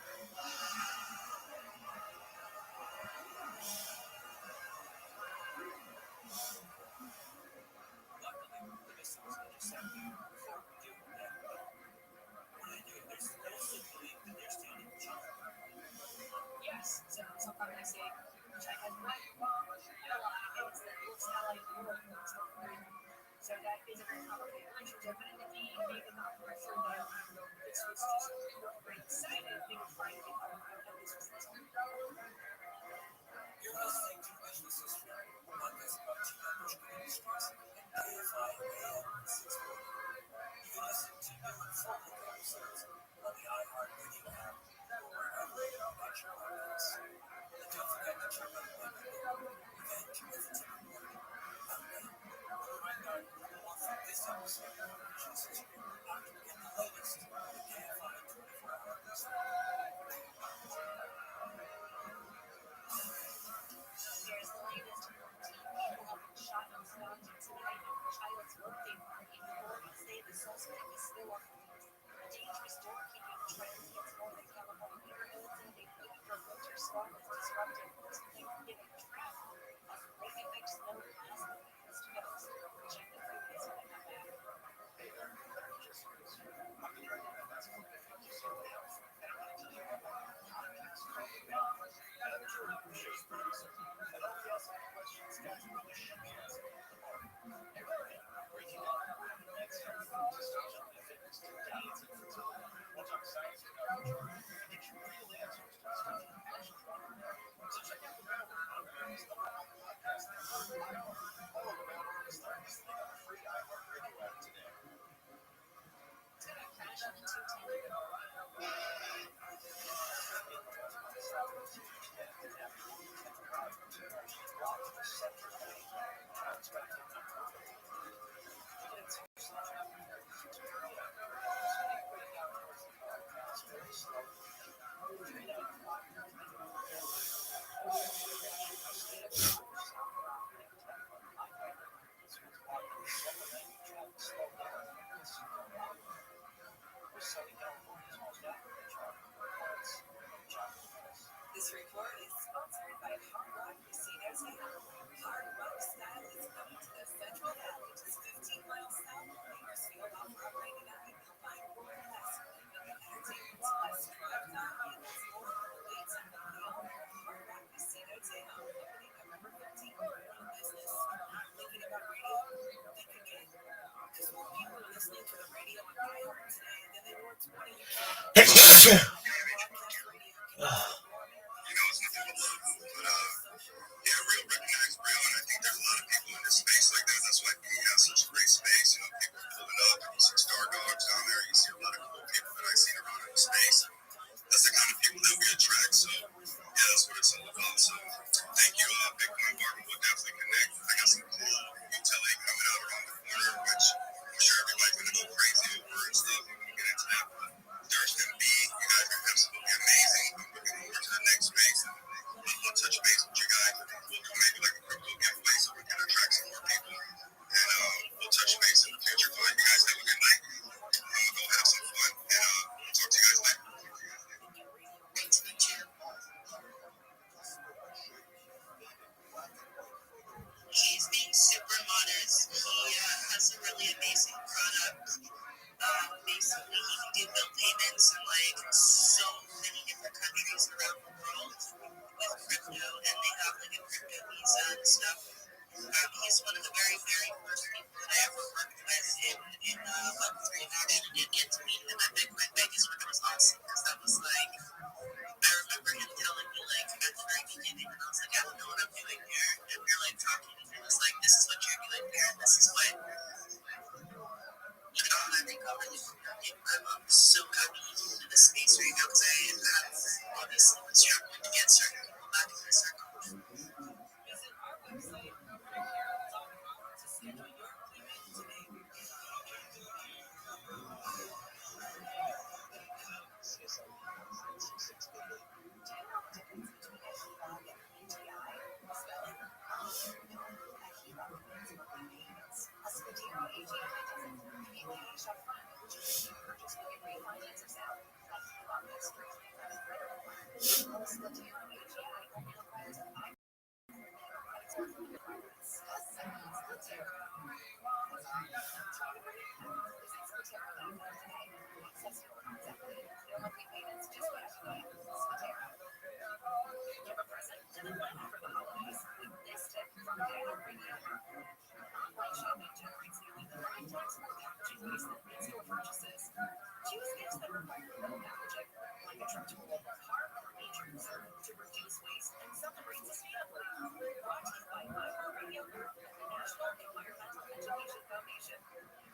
Luckily, the missile was intercepted before it could do that. What are they doing? They still believe that they're standing in China. Yes, so sometimes I say China is right. It's the most allied in the world. So that is a very complicated relationship. And in the game, maybe not pressure that this was just very excited. They were trying to get out of this was this. You're listening to Edgeless History, a podcast about technological industries and AFI AM 640. You can listen to new and full episodes on the iHeartRadio app or wherever you get your podcasts. And don't forget to check out my book, Revenge with Teamwork. I'm Wayne. I'll be right back with more from this episode of Edgeless History. Sponsored by Hard Rock Casino Town. Hard Rock Style is coming to the Central Valley, just 15 miles south of Bakersfield off Route 99. Find world-class entertainment, less drive time, and more on the way to Hard Rock Casino Town, opening November 15th. Run a business, not thinking about radio? Think again. Because more people are listening to the radio on iHeart today than they were 20 years ago. Broadcast radio connects with more Americans. It's nothing but love. But yeah, real recognize real, and I think there's a lot of people in this space like that. That's why we have such a great space. People are pulling up. You see Star Dogs down there. You see a lot of cool people that I've seen around in the space. That's the kind of people that we attract. So yeah, that's what it's all about. So thank you, Bitcoin Bar. We'll definitely connect. I got some cool utility coming out around the corner, which I'm sure everybody's gonna go crazy over and stuff. We'll get into that. But there's gonna be, you guys are absolutely amazing. I'm looking forward to the next space. I'll touch base with you guys. We'll do maybe like a crypto giveaway so we can attract some more people. And we'll touch base in the future. But you guys have a good night. I'm gonna go have some fun. And we'll talk to you guys later. Great to meet you. He's being super modest. He has a really amazing product. Basically, he can do bill payments in like so many different countries around the world with crypto, and they have like a crypto visa and stuff. He's one of the very, very first people that I ever worked with in Web3, and I actually did get to meet him at Bitcoin Vegas, which was awesome because that was like, I remember him telling me like at the very beginning, and I was like, I don't know what I'm doing here, and we're like talking, and he was like, this is what you're doing here, and this is what, I think I'm really I'm so happy he's into this space right now because I have obviously been struggling to get certain people back in the circle. Visit our website, roommare.com, to schedule your appointment today. Do you know the difference between a HELOC and an HEI? Spelling? A HELOC means monthly payments. A Spatero HEI doesn't. You pay cash up front, which means you purchase when you refinance or sell. A HELOC is strictly credit credible. A Spatero HEI only requires a 5 credit score for the requirements. Spatero. Visit Spatero.com today. Access your funds equity. No monthly payments, just cash. Spatero. Give a present and then plan for the holidays with this tip from Taylor Radio. Online shopping generates nearly 9 times more packaging waste than in-store purchases. Choose gifts that require no packaging, like a trip to a local park or nature reserve to reduce waste and celebrate sustainably. Brought to you by iHeartRadio Group and the National Environmental Education Foundation.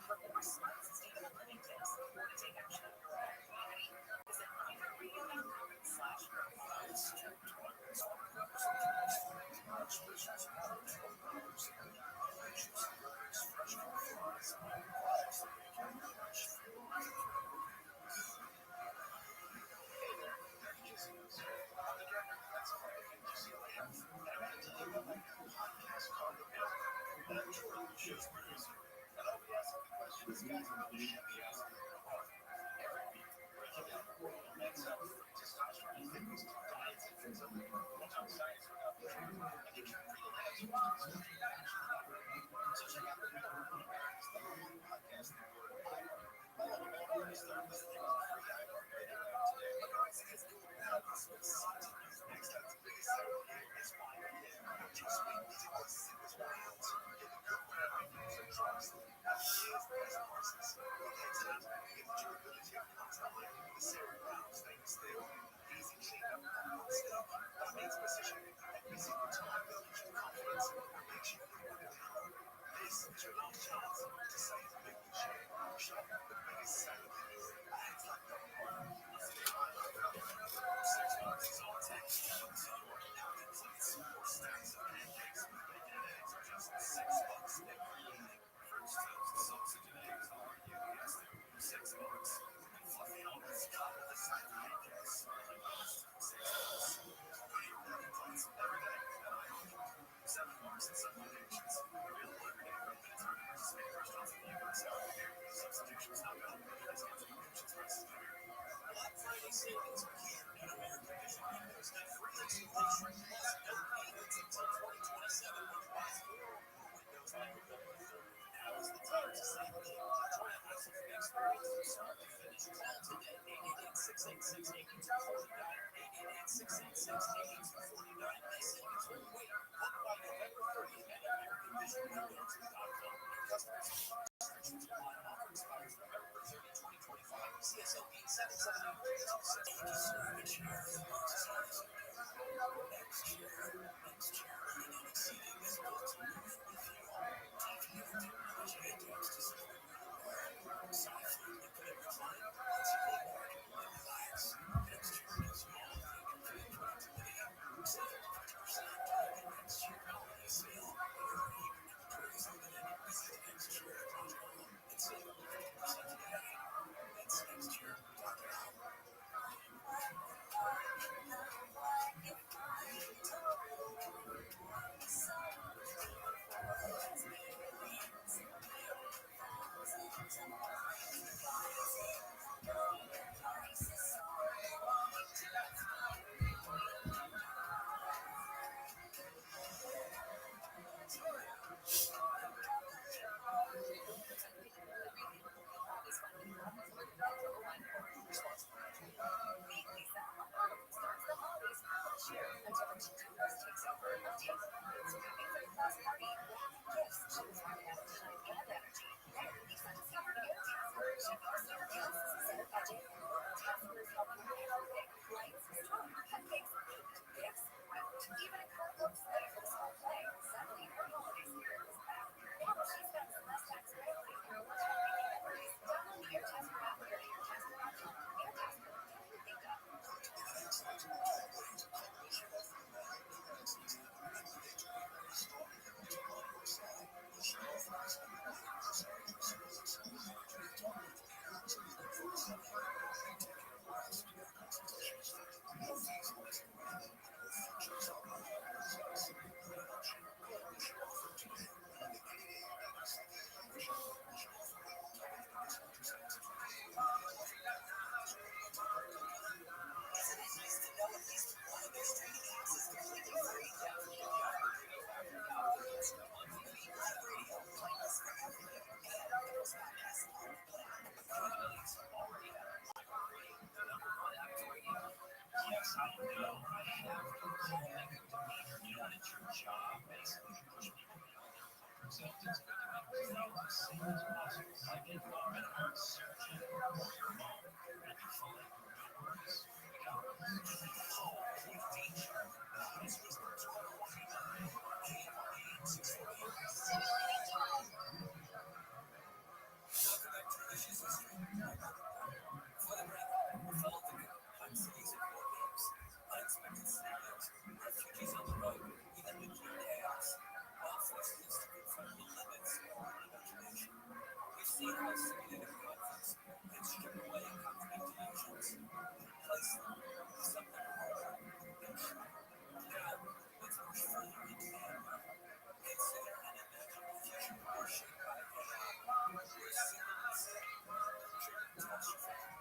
For more smart, sustainable living tips or to take action in your own community, visit iHeartRadio.com/growth.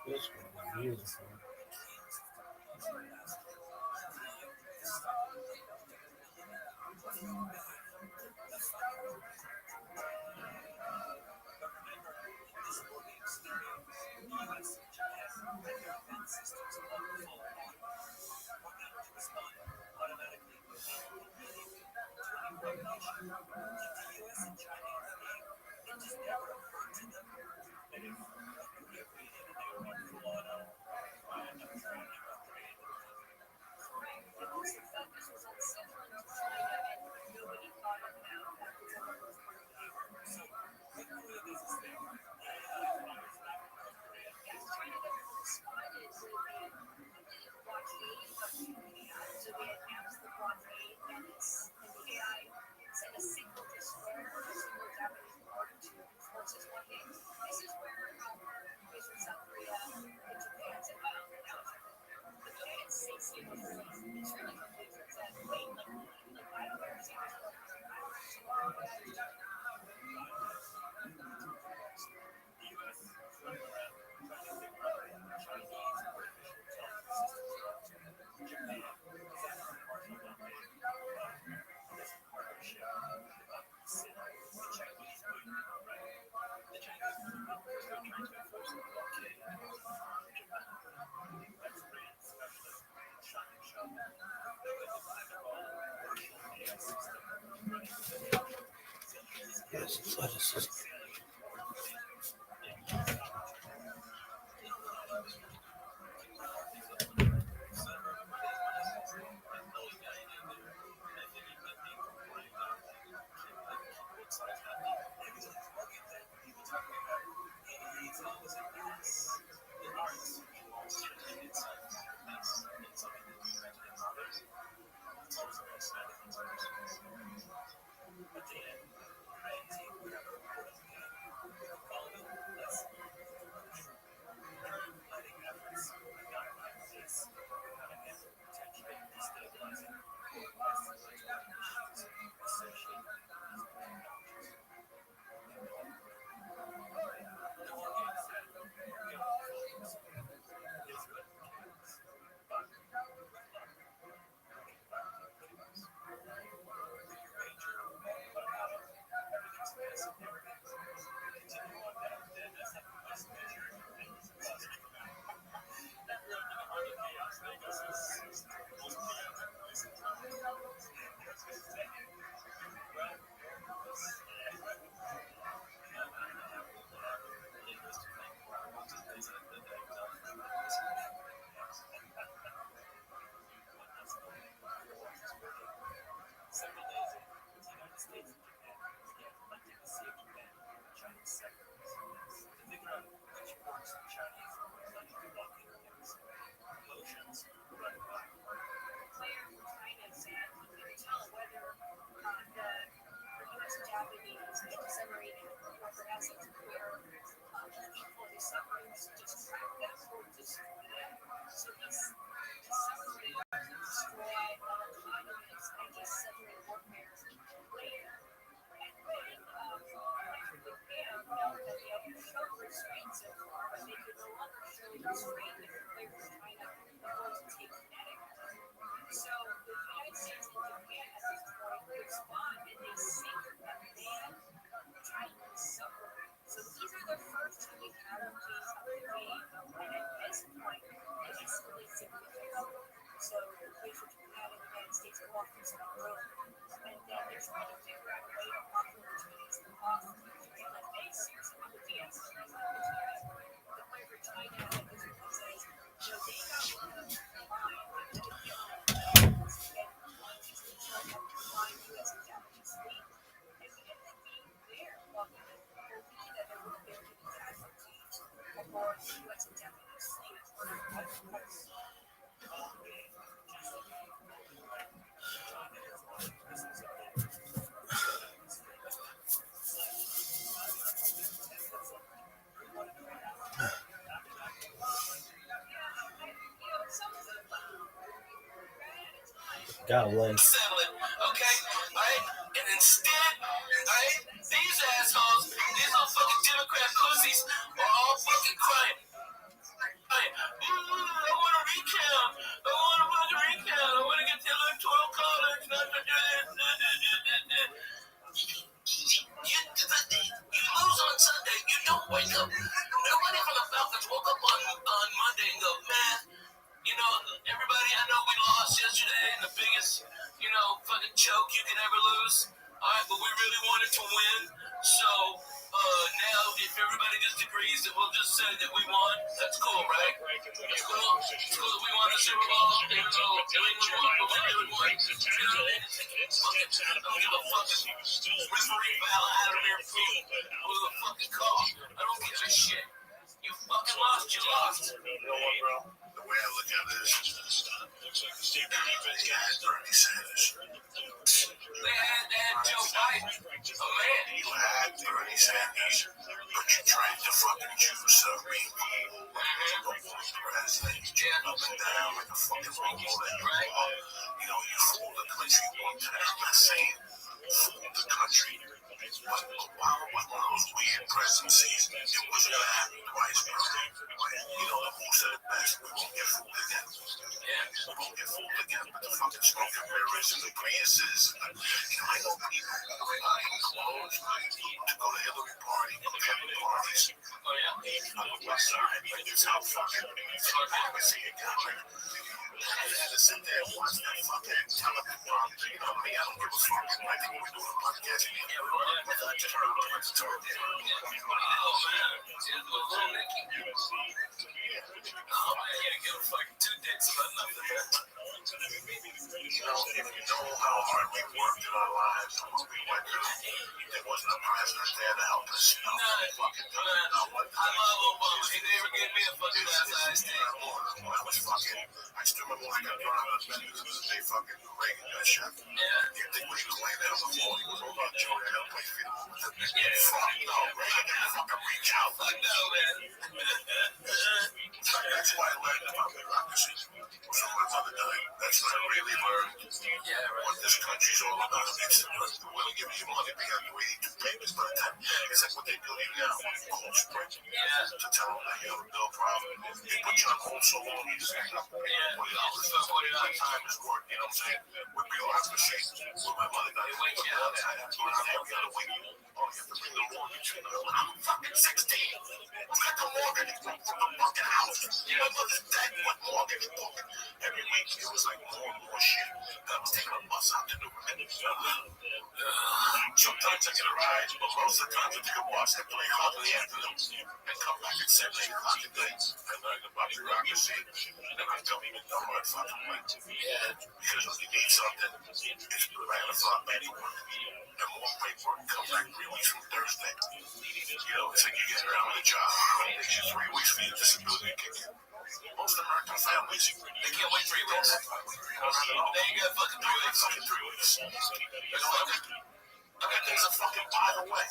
This would be beautiful. Yes, athleticism. God bless. Settle it, okay? Alright? And instead, alright, these assholes, these little fucking Democrat pussies are all fucking crying. I want a recount. I want a fucking recount. I want to get the electoral college. You lose on Sunday. You don't wake up. Nobody from the Falcons woke up on Monday and go, man, you know, everybody, I know we lost yesterday in the biggest, you know, fucking choke you could ever lose. All right, but we really wanted to win. So now, if everybody just agrees that we'll just say that we won, that's cool, right? That's cool. It's cool that we won the Super Bowl. Even though New England won, but we really won. You know what I mean? Fuck it. I don't give a fucking referee foul out of their feet with a fucking call. I don't give a shit. You fucking lost. You lost. You know what, bro? The way I look at it is, they had Bernie Sanders. They had Joe Biden, a man. You had Bernie Sanders, but you tried to fucking choose certain people to vote for the president. Up and down like a fucking robot. Right. You know, you fooled the country one time. I'm not saying fooled the country. But while it was one of those weird presidencies, it wasn't going to happen twice, bro. You know, the who said it best, we won't get fooled again. Yeah. We won't get fooled again with the fucking smoke and mirrors and the Priuses. And you know, I know people who are buying clothes to go to Hillary party, Clinton parties. Oh, yeah. On the west side, like it's how fucking hypocrisy it got. I had to sit there and watch that fucking television bombs. You know me, I don't give a fuck. I think we're doing a podcast in here. I just heard what it's talking. Oh, man. It's a little Nicky. Oh, man, you didn't give a fucking two dicks about nothing, man. You know, if you know how hard we worked in our lives and what we went through, there wasn't a president there to help us. No, fucking no. I love Obama. He never gave me a fucking last I was fucking. I still remember when I got thrown out of bed because of the day fucking Reagan got shot. Yeah. You think when he was laying there on the floor, he was over on Joe and helped my feet. Yeah. Fuck no, Reagan didn't fucking reach out. Fuck no, man. That's why I learned about bureaucracy. So my mother died. That's when I really learned what this country's all about. It's we'll give you money beyond the way you do payments, but it's like what they do to you now. Cold spring. To tell them that you have no problem. They put you on hold so long, you just hang up $40. $40 time is work, you know what I'm saying? With bureaucracy, where my mother died, I have to wait. Oh, you have to bring the mortgage in. I'm fucking 16. Who got the mortgage from the fucking house? My mother's dead. What mortgage book? Every week it was like more and more shit. I was taking a bus out to New York. Sometimes I get a ride, but most of the time I take a bus and play hard in the afternoon and come back at 7, 8 o'clock at night. I learned about bureaucracy, and I don't even know where I fucking went. Because when you need something, it's around the front anywhere. And one paperwork comes back 3 weeks from Thursday. You know, it's like you get around with a job, it takes you 3 weeks for your disability to kick in. Most American families, they can't wait 3 weeks. They ain't got fucking 3 weeks. Fucking 3 weeks. I got things to fucking buy the way.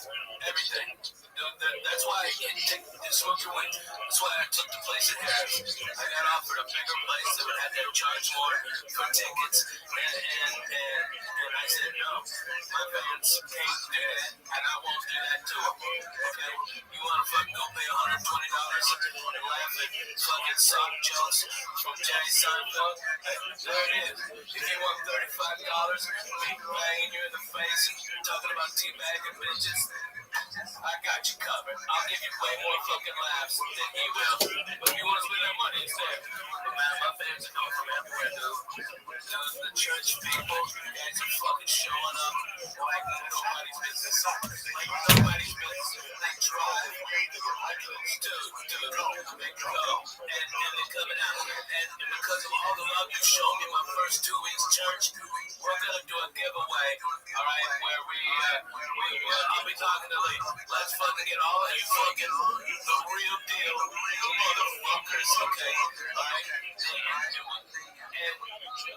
Everything. That's why I can't take this one away. That's why I took the place at Harris. I got offered a bigger place that would have to charge more for tickets. And I said, no, my fans can't do that. And I won't do that to them. Okay? You want to fucking go pay $120 and laugh at fucking soft jokes from Jerry Seinfeld? There it is. If you want $35, me banging you in the face and talking about teabagging bitches, I got you covered. I'll give you way more fucking laughs than he will. But if you want to spend that money, it's there. But man, my fans are going from everywhere, dude. The church people, you guys are fucking showing up like nobody's business. Like nobody's business. They drive. Dude, they go. And they're coming out. And because of all the love you showed me my first 2 weeks church, we're gonna do a giveaway. All right, where I'll be talking to Lee. Let's fucking get all of you fucking the real deal motherfuckers, okay? All right? And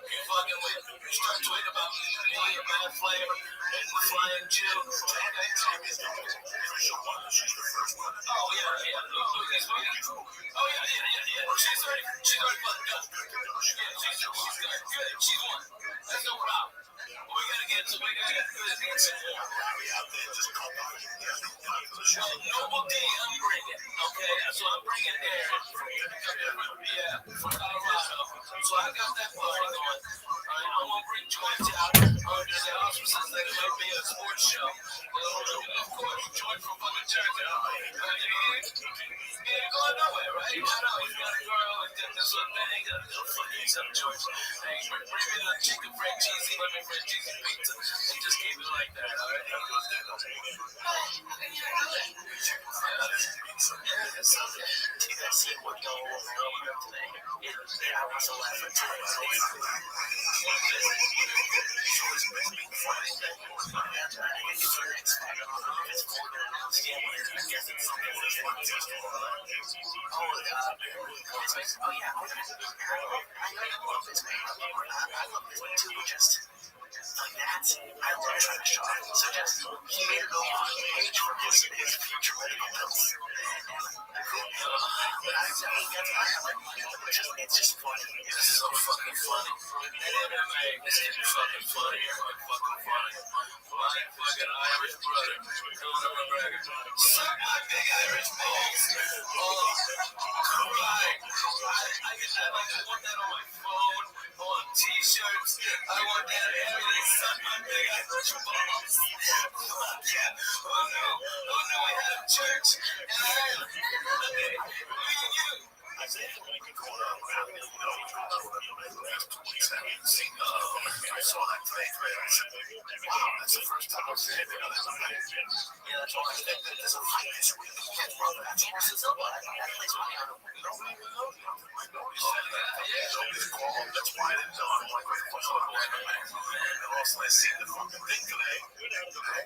you fucking win. You start tweeting about me and Mad Flavor and the Flying Jew. Okay? She's the first one. Oh, yeah. Oh, yeah. She's already fucking done. Yeah, she's good. She's one. That's no problem. We gotta get to Noble D, I'm bringing. Okay, so I'm bringing Aaron from Colorado. So I got that party going. Alright, I'm gonna bring George out under the auspices that it might be a sports show. Of course, George from fucking Jersey. He ain't going nowhere, right? I know he's got a girl and did this one thing. Fucking some George. Hey, bring me the chicken fried cheesy, let me fried cheesy pizza, and just keep it like that, alright? I love trying to show him. So just he made a go on page for his future medical bills. But it's just funny. It's so fucking funny. And MMA is getting fucking funnier and fucking funny. My fucking Irish brother, Conor McGregor, suck my big Irish balls. Oh, right. I want that on my phone, on t-shirts. I want that everything. Suck my big Irish balls. Yeah. Oh no, I had a church. And me and you. saw that today. I said, wow, that's the first time I've seen it. Yeah, that's why I think that there's a fight. It's really good, brother. That's why it's so bad. Nobody's calm. That's why I didn't know. I'm like, what's up, man? And also, I seen the fucking thing today.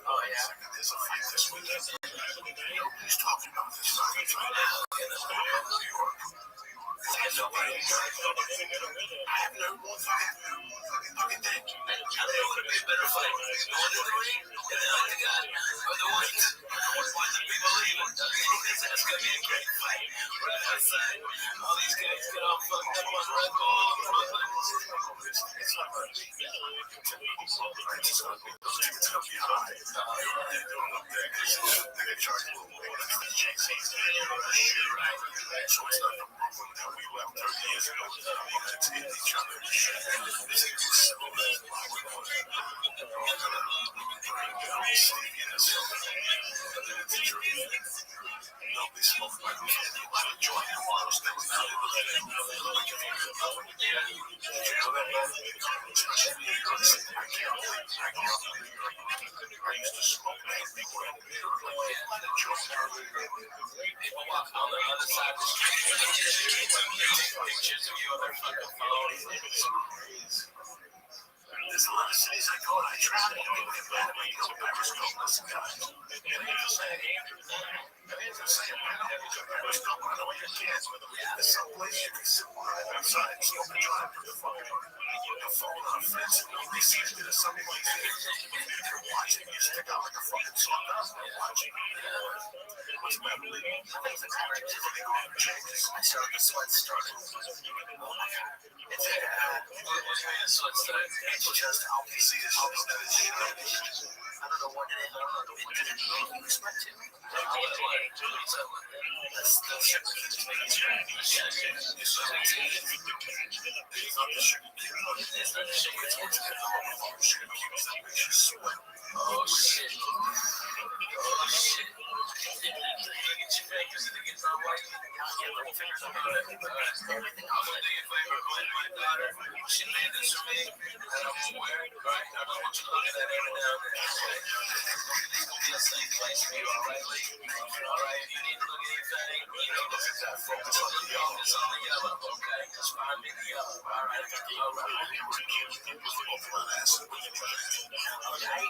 Oh, yeah. There's a fight this weekend. Nobody's talking about this fight right now. In New York. Nobody. I have no one fucking thing. I don't know what would be a better fight. Going in the ring and the octagon or the wings. Why the people leaving? That's gonna be a great fight. Right outside. All these guys get all fucked up on Red Bull. It's not right. It's gonna be high. They're gonna charge you more. Right. So it's not the problem that we left 30 years ago. We continue each other. This is simple. Nobody smoked my candy. I enjoy it while I was still out of the living. I used to smoke people walk on the other side of the street. Pictures of you on their fucking phones. There's a lot of cities I go to. I travel. Periscope, listen, guys. And you just say, Periscope, I know your kids. There's some place you can sit outside, smoke and drive with the phone on a fence. They see you. There's some place you're watching. You stick out like a fucking song. They're watching. What's my belief? I started the sweat started. Oh my God. It's just how we see this. I don't know what it is. It didn't make you expect it. That's the shit that just makes you strange. It's not the sugar. It's not the sugar. It's sweat. Oh shit. Oh shit. Look at your fingers and it gets all white. Yeah, little fingers on everything else. Do you favor my daughter? She made this for me. And I'm aware, right? I know what you're looking at every now and then. It'll be a safe place for you, alright, Lee? Alright, if you need to look at anything, you know, look at that. Focus on the yellow. It's on the yellow, okay? Just find me the yellow. Alright, I got the yellow. Okay?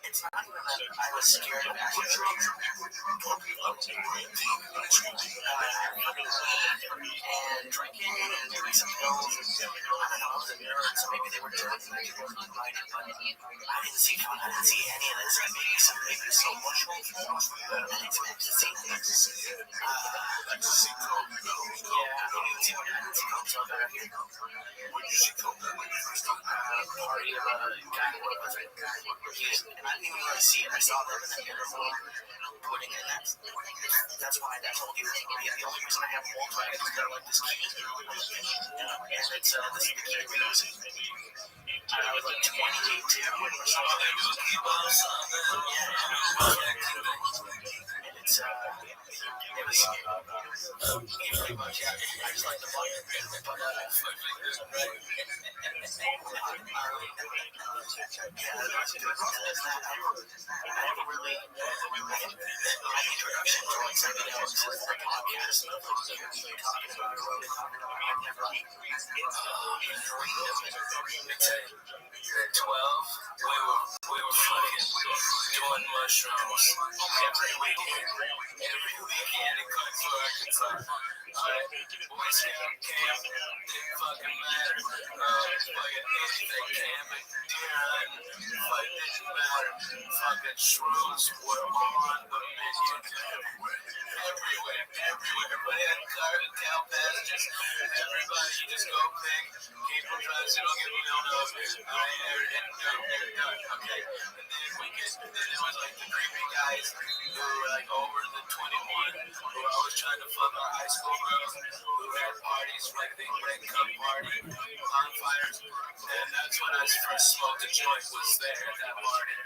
It's not even that I was scared of actually drinking. And drinking and doing some pills. I don't know, I was a nerd, so maybe they were drugs and I didn't really like it, but I didn't see any of this. Maybe so much. And it's ecstasy. Ecstasy coke. Yeah, I didn't see coke till I got out here. When did you see coke? Party of a guy who was a guy. And I didn't even really see it. I saw them in the interval putting it. That's why I told you. The only reason I have a Volkswagen is because I like this key. And it's this is the key we're using. I was like 28 too. And it's it was pretty much, yeah. I just like the volume. But I never really my introduction to like psychedelics is the podcast of talking about I've never at 12 we were fucking doing mushrooms every weekend in Cookville, Arkansas. Boy Scout camp didn't fucking matter. Fucking anything camping, deer hunting, didn't matter. Fucking shrooms were on the menu everywhere. Everybody had cow pastures. Everybody, you just go pick. Keep them dry so you don't get milled up. They're done. Okay. And then it was like the creepy guys who were like over the 21 who were always trying to fuck our high school girls who had parties parties, like the Red Cup party, bonfires, and that's when I first smoked a joint. Was there at that party?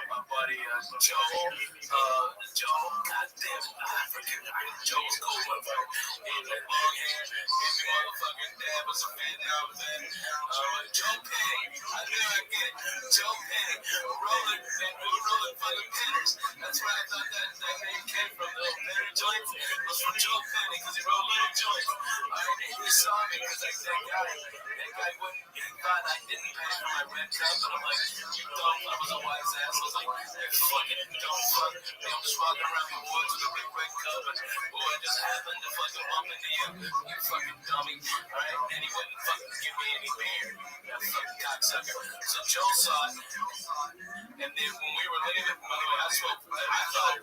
My buddy Joe, goddamn, I forget Joe's cool motherfucker. He had long hair. His motherfucking dad was a Vietnam vet. Joe Penny, I knew I'd get Joe Penny, rolling fucking pinners. That's where I thought that name came from. The pinner joints was from Joe Penny because he rolled little joints. He saw me because that guy wouldn't. He thought I didn't pay for my red cup, and I'm like, you don't. I was a wise ass. I was like, hey, fucking don't fuck. I'm just walking around the woods with a big red cup, and boy, I just happened to fucking bump into you, you fucking dummy. Alright, and he wouldn't fucking give me any beer. That fucking cocksucker. So Joe saw it, and then when we were leaving, by the way, I thought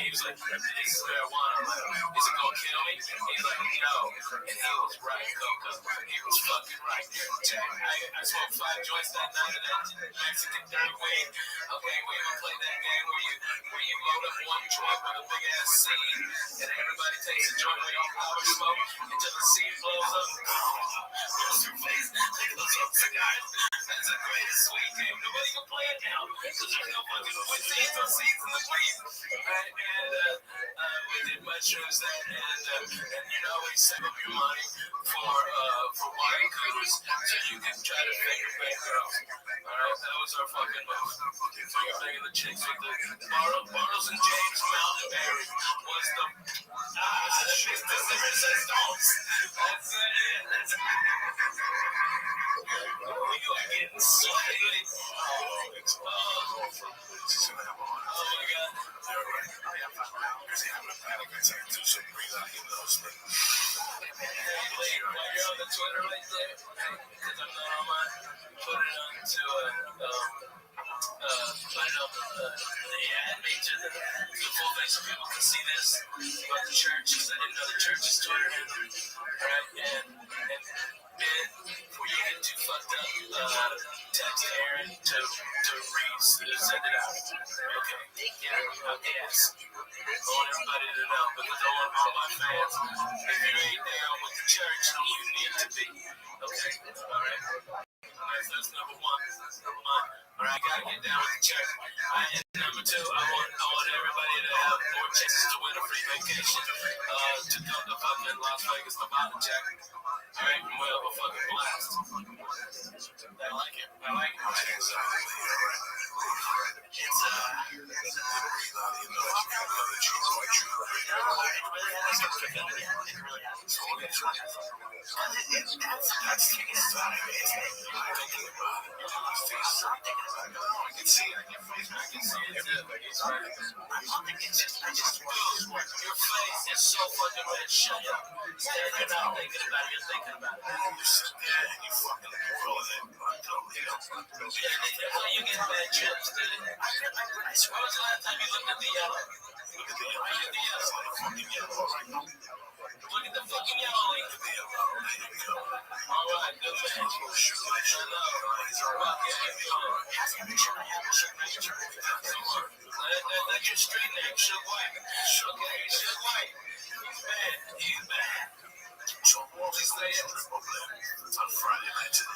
he was like, this is marijuana. I'm like, is it gonna kill me? He's like, no. And he was right, Coco. He was fucking right. Jack, I smoked 5 joints that night of that Mexican dirty weed. Okay, we even played that game where you load up one joint with a big ass seed, and everybody takes a joint with all power smoke until the seed blows up. What's your face? Look at those old cigars. That's the greatest weed game. Nobody can play it now because there's no fucking seeds or seeds in the weed. Right? And we did mushrooms then, and you know, we save up your money for wine coolers so you can try to finger bang girls. Alright, that was our fucking move. Finger banging the chicks with the Bartles and James Mountain Berry was the resistance. That's it. That's it. We are getting sweaty. Oh my god. Wait, while you're on the Twitter right there, because I'm not on mine, put it on to add me to the full face so people can see this about the church, because I didn't know the church's Twitter handle. Right? And before you get too fucked up, text Aaron to read, send it out. Okay, yes. I want everybody to know, because I want all my fans, if you ain't down with the church, you need to be. Okay? Alright? That's number one. Alright, I gotta get down with the church. And number 2, I want everybody to have more chances to win a free vacation to come to fucking Las Vegas, Nevada, Jack. Alright, and we'll have a fucking blast. I like it. Your face is so fucking red. Shut up. You're not thinking about it. You're thinking about it. You sit there and you fucking roll it. You get bad chips, dude. I swear, when was the last time you looked at the yellow? Look at the yellow. Look at the fucking yellow. All right, good man. Let your street name show white. Okay, show white. He's bad. So what is that? On Friday night today.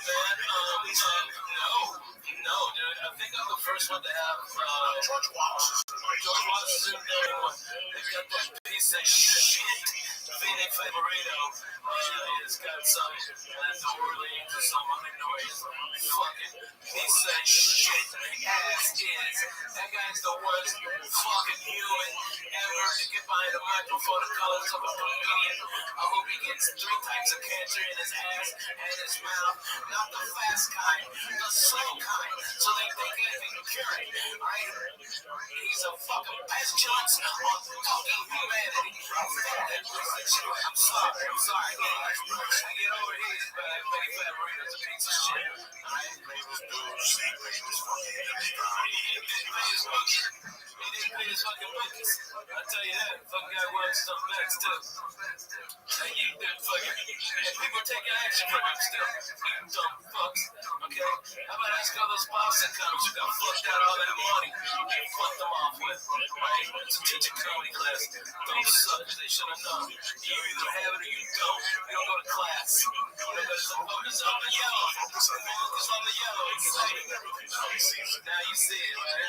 No, dude. I think I'm the first one to have George Washington. They got that piece of shit. Vinny Favorito. It's got some New Orleans or some other noise. Fucking piece of shit. Ass is. That guy's the worst fucking human ever to get behind a microphone the colors of a comedian. I hope he gets 3 types of cancer in his ass and his mouth. Not the fast kind, the slow kind. So they think they can cure it. Right? He's a fucking pestilence on fucking humanity. I'm sorry. I get over his, but I think Favorito's a piece of shit. Alright? He didn't pay his fucking buckets. I tell you that. Fucking guy works some backs too. Hey, you did fucking. And people taking action from him still. You dumb fucks. Okay? How about ask all those Boston comics who got flushed out all that money and fucked them off with? Right? To teach a comedy class. Those suckers, they should have known. You either have it or you don't. You don't go to class. You know, there's some focus on the yellow. Focus on the yellow. Now you see it, right?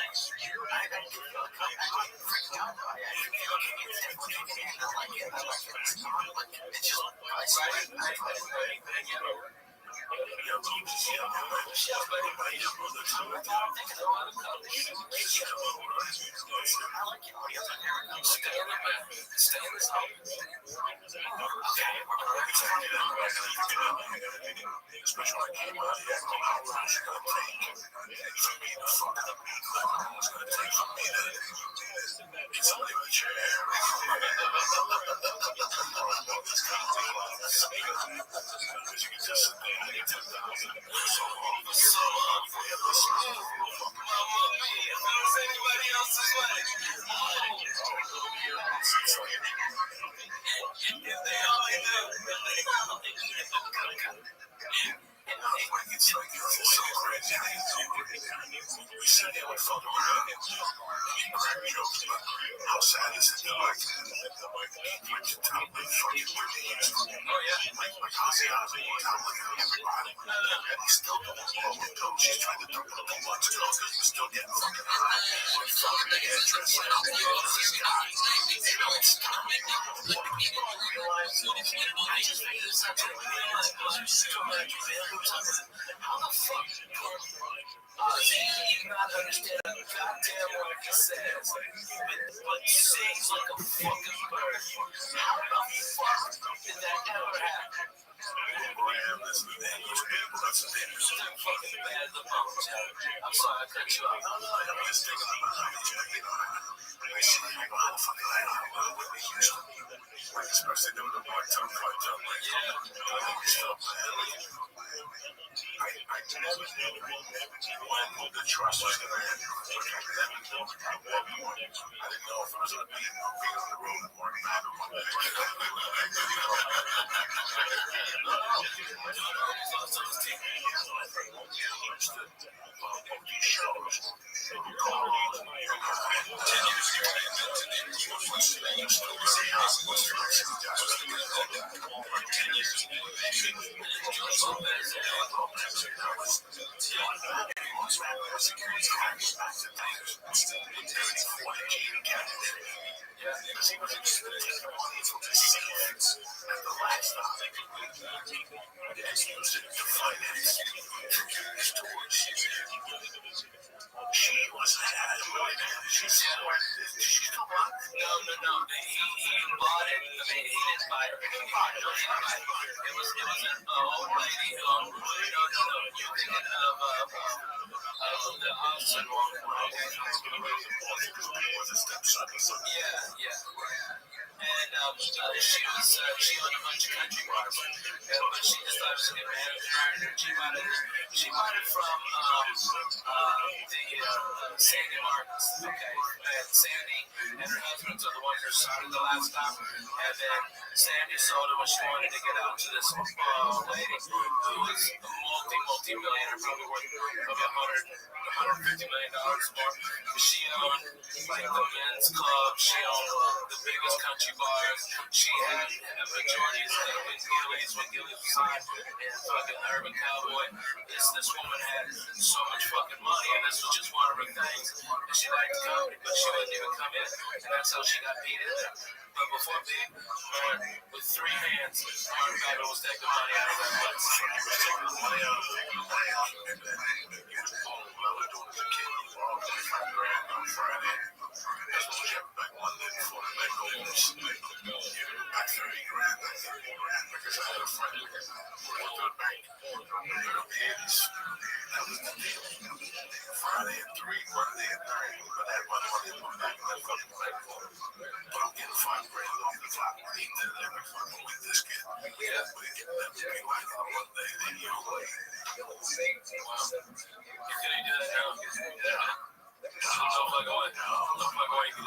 I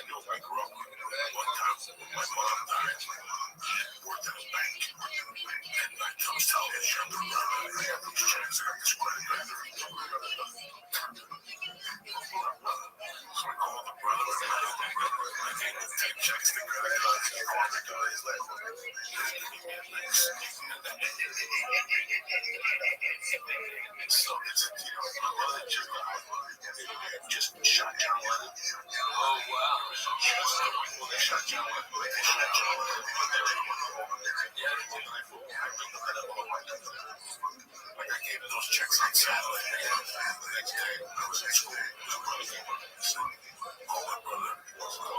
know I grew up one time when my mom died. Worked at a bank. And I was telling her, I got these checks, I got this credit. So I called the brother. I gave him 10 checks to credit cards. He called the guy. He's like, so it's my mother just shot John Lennon. Oh wow! They shot John Lennon. They shot John Lennon. Like I gave those checks on Saturday. The next day I was at school. Called my brother. What's up? I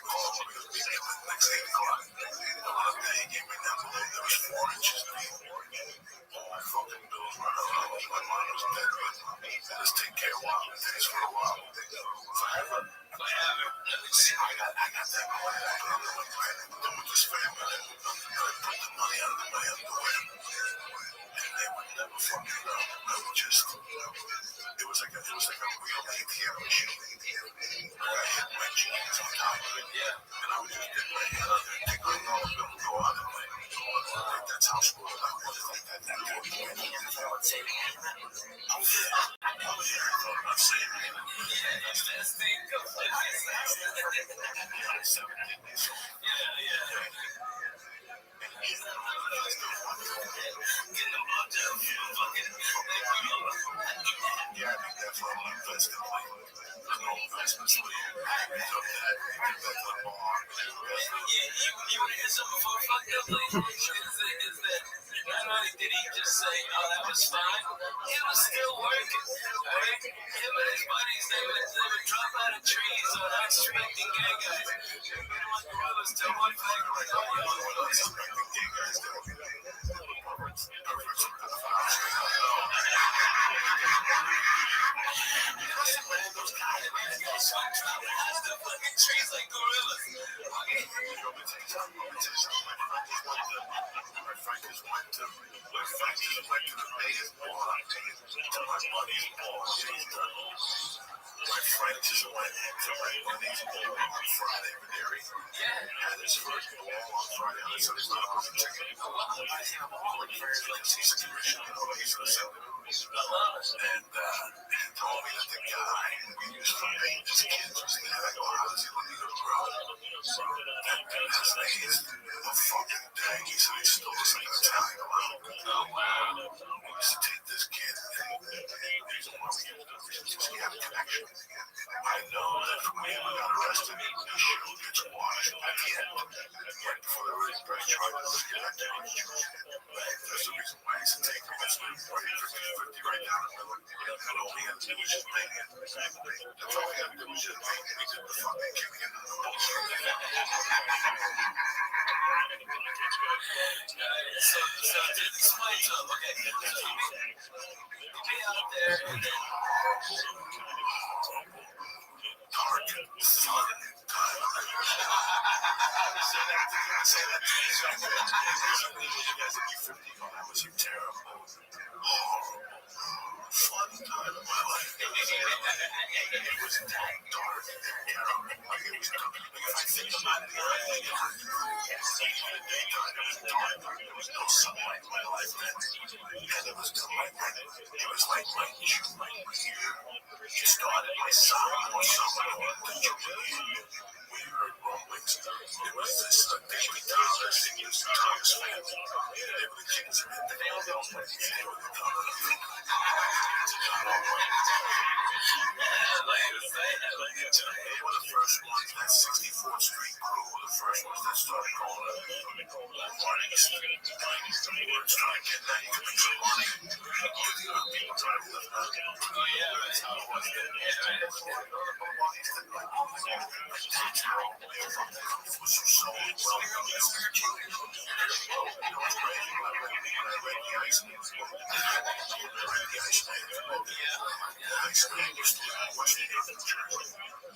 called him because we met the next 8 o'clock. Another day he gave me that balloon that was 4 inches deep. All my fucking bills were out. My mom was dead. Let's take care of wild things for a while. Forever. See, I got that money. I put on the plan. I'm with this family. I put the money out of my underwear. And they would never fucking know. I would just, it was like a real ATM machine. I hit my jeans on top of it. And I would just get my hand under it, take my dollar bill and go out of it. Like that's how screwed I was. Like that good. I'm there. I'm not saying anything. Yeah, I think that's what I'm investing in. There's no investments for you. Pick up that, get back to the bar. You would have hit something before fuck that place. Is that not only did he just say, oh, that was fine, it was still working. Right? Him and his buddies, they would drop out of trees on unsuspecting gay guys. I was still one thing, like, oh, yo, unsuspecting gay guys. Those guys, man, they drop out of the fucking trees like gorillas. My friend just went to the Vegas bar to my buddy's bar. My friend just went to my buddy's bar on Friday, Mary. Had his first ball on Friday. I said, it's not a ticket. I have all the first he's a commission. He's a seller. And told me that the guy we used to date as kids was there. I go, how does he look at a bro? And his name is a fucking dang. He said he stole us like an Italian around. Oh, wow. We used to take this kid and the reason why we used to do this is he had a connection. I know that from when we got arrested, the shoe gets washed at the end. Right before they really press charges, you have to there's a reason why he's a taker. That's why he's 50 right down the middle. And all he had to do was just make it. That's all he had to do was just make it. He did the fucking kicking in the nose. So explain to him, okay, be out there and then target, sun, time. Say that to me. You guys would be 50 going, that was a terrible, horrible, fun time of my life. It was that dark and terrible. Like it was dark. Like if I think about it, in the daytime, it was dark. There was no sunlight in my life then. And it was still like that. It was like my June year. It started my sophomore summer in June. We heard rumblings. It was this David Dollar singing to Thomas Fans. They were the kids in it. They were the first ones, that 64th Street crew were the first ones that started calling it parties. Trying to get that extra money. People trying to live up. Oh, yeah, that's how it was. That's how it was so well.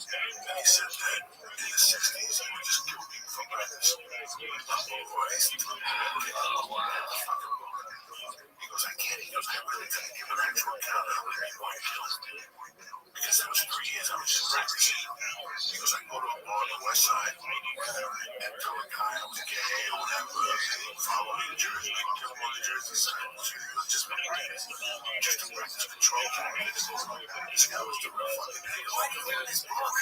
And he said that in the 60s, he would just kill people for breakfast. Oh, wow. He goes, I get it. He goes, I really couldn't give an actual account of how many white pills. Because that was 3 years I was just practicing. He goes, I go to a bar on the west side and tell a guy I was gay or whatever. And he follow me to Jersey. He come on the Jersey side. Just many years. Just to practice control. This guy was the real fucking hate. Why do you wear this book?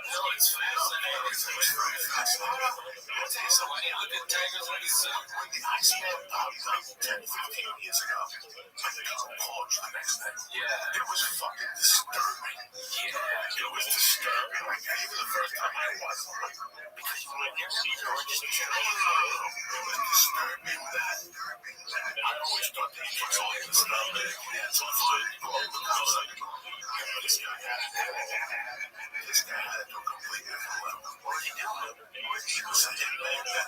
No, it's fascinating. It's very fascinating. I'll tell you something. You look at Tigers when he's when the Iceman popped up 10, 15 years ago. I think I called you the next day. Yeah. It was fucking disturbing. Yeah. It was disturbing. Like, even the first time I watched it. Because you like your seizure or just it was disturbing that I always thought that he was all in the stuff that he had some fun. I was like, this guy had it. This guy had it to a complete different level. What did he do? He was such a man that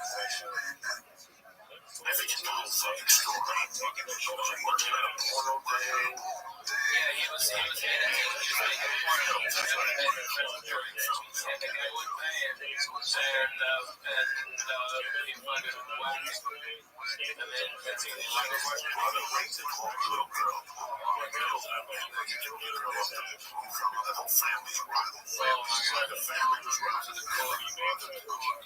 I think it's the whole fucking story. He was working at a porno thing. Yeah, he was making a porno. That's what I did. And the guy wouldn't pay him. And he fucking whacked. And then that's the brother raped and called a little girl. The whole family's rotten. The family was rotten. The color you made them.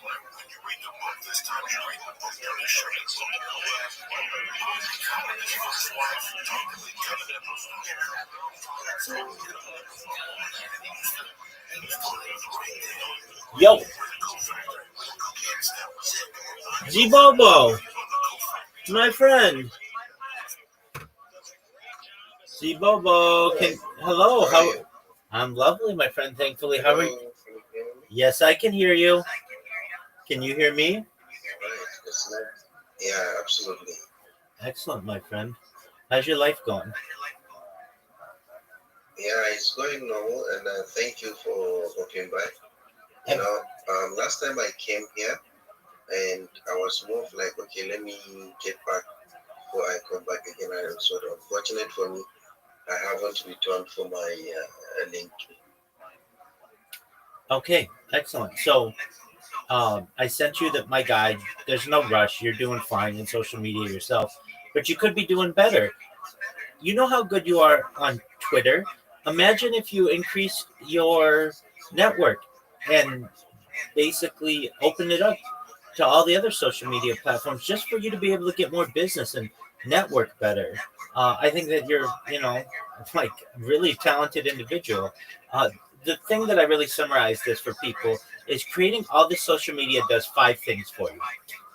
When you read the book this time, you read the book, you're sure it's all Yo, Zibobo, my friend. Zibobo, hello. How? I'm lovely, my friend. Thankfully, how are you? Yes, I can hear you. Can you hear me? Yeah, absolutely. Excellent, my friend. How's your life going? Yeah, it's going normal, and thank you for walking by. You know, last time I came here, and I was more of like, okay, let me get back before I come back again. I am sort of fortunate for me. I haven't returned for my link. Okay, excellent. So, I sent you my guide. There's no rush. You're doing fine in social media yourself, but you could be doing better. You know how good you are on Twitter? Imagine if you increase your network and basically open it up to all the other social media platforms just for you to be able to get more business and network better. I think that you're, like really talented individual. The thing that I really summarize this for people is creating all this social media does 5 things for you.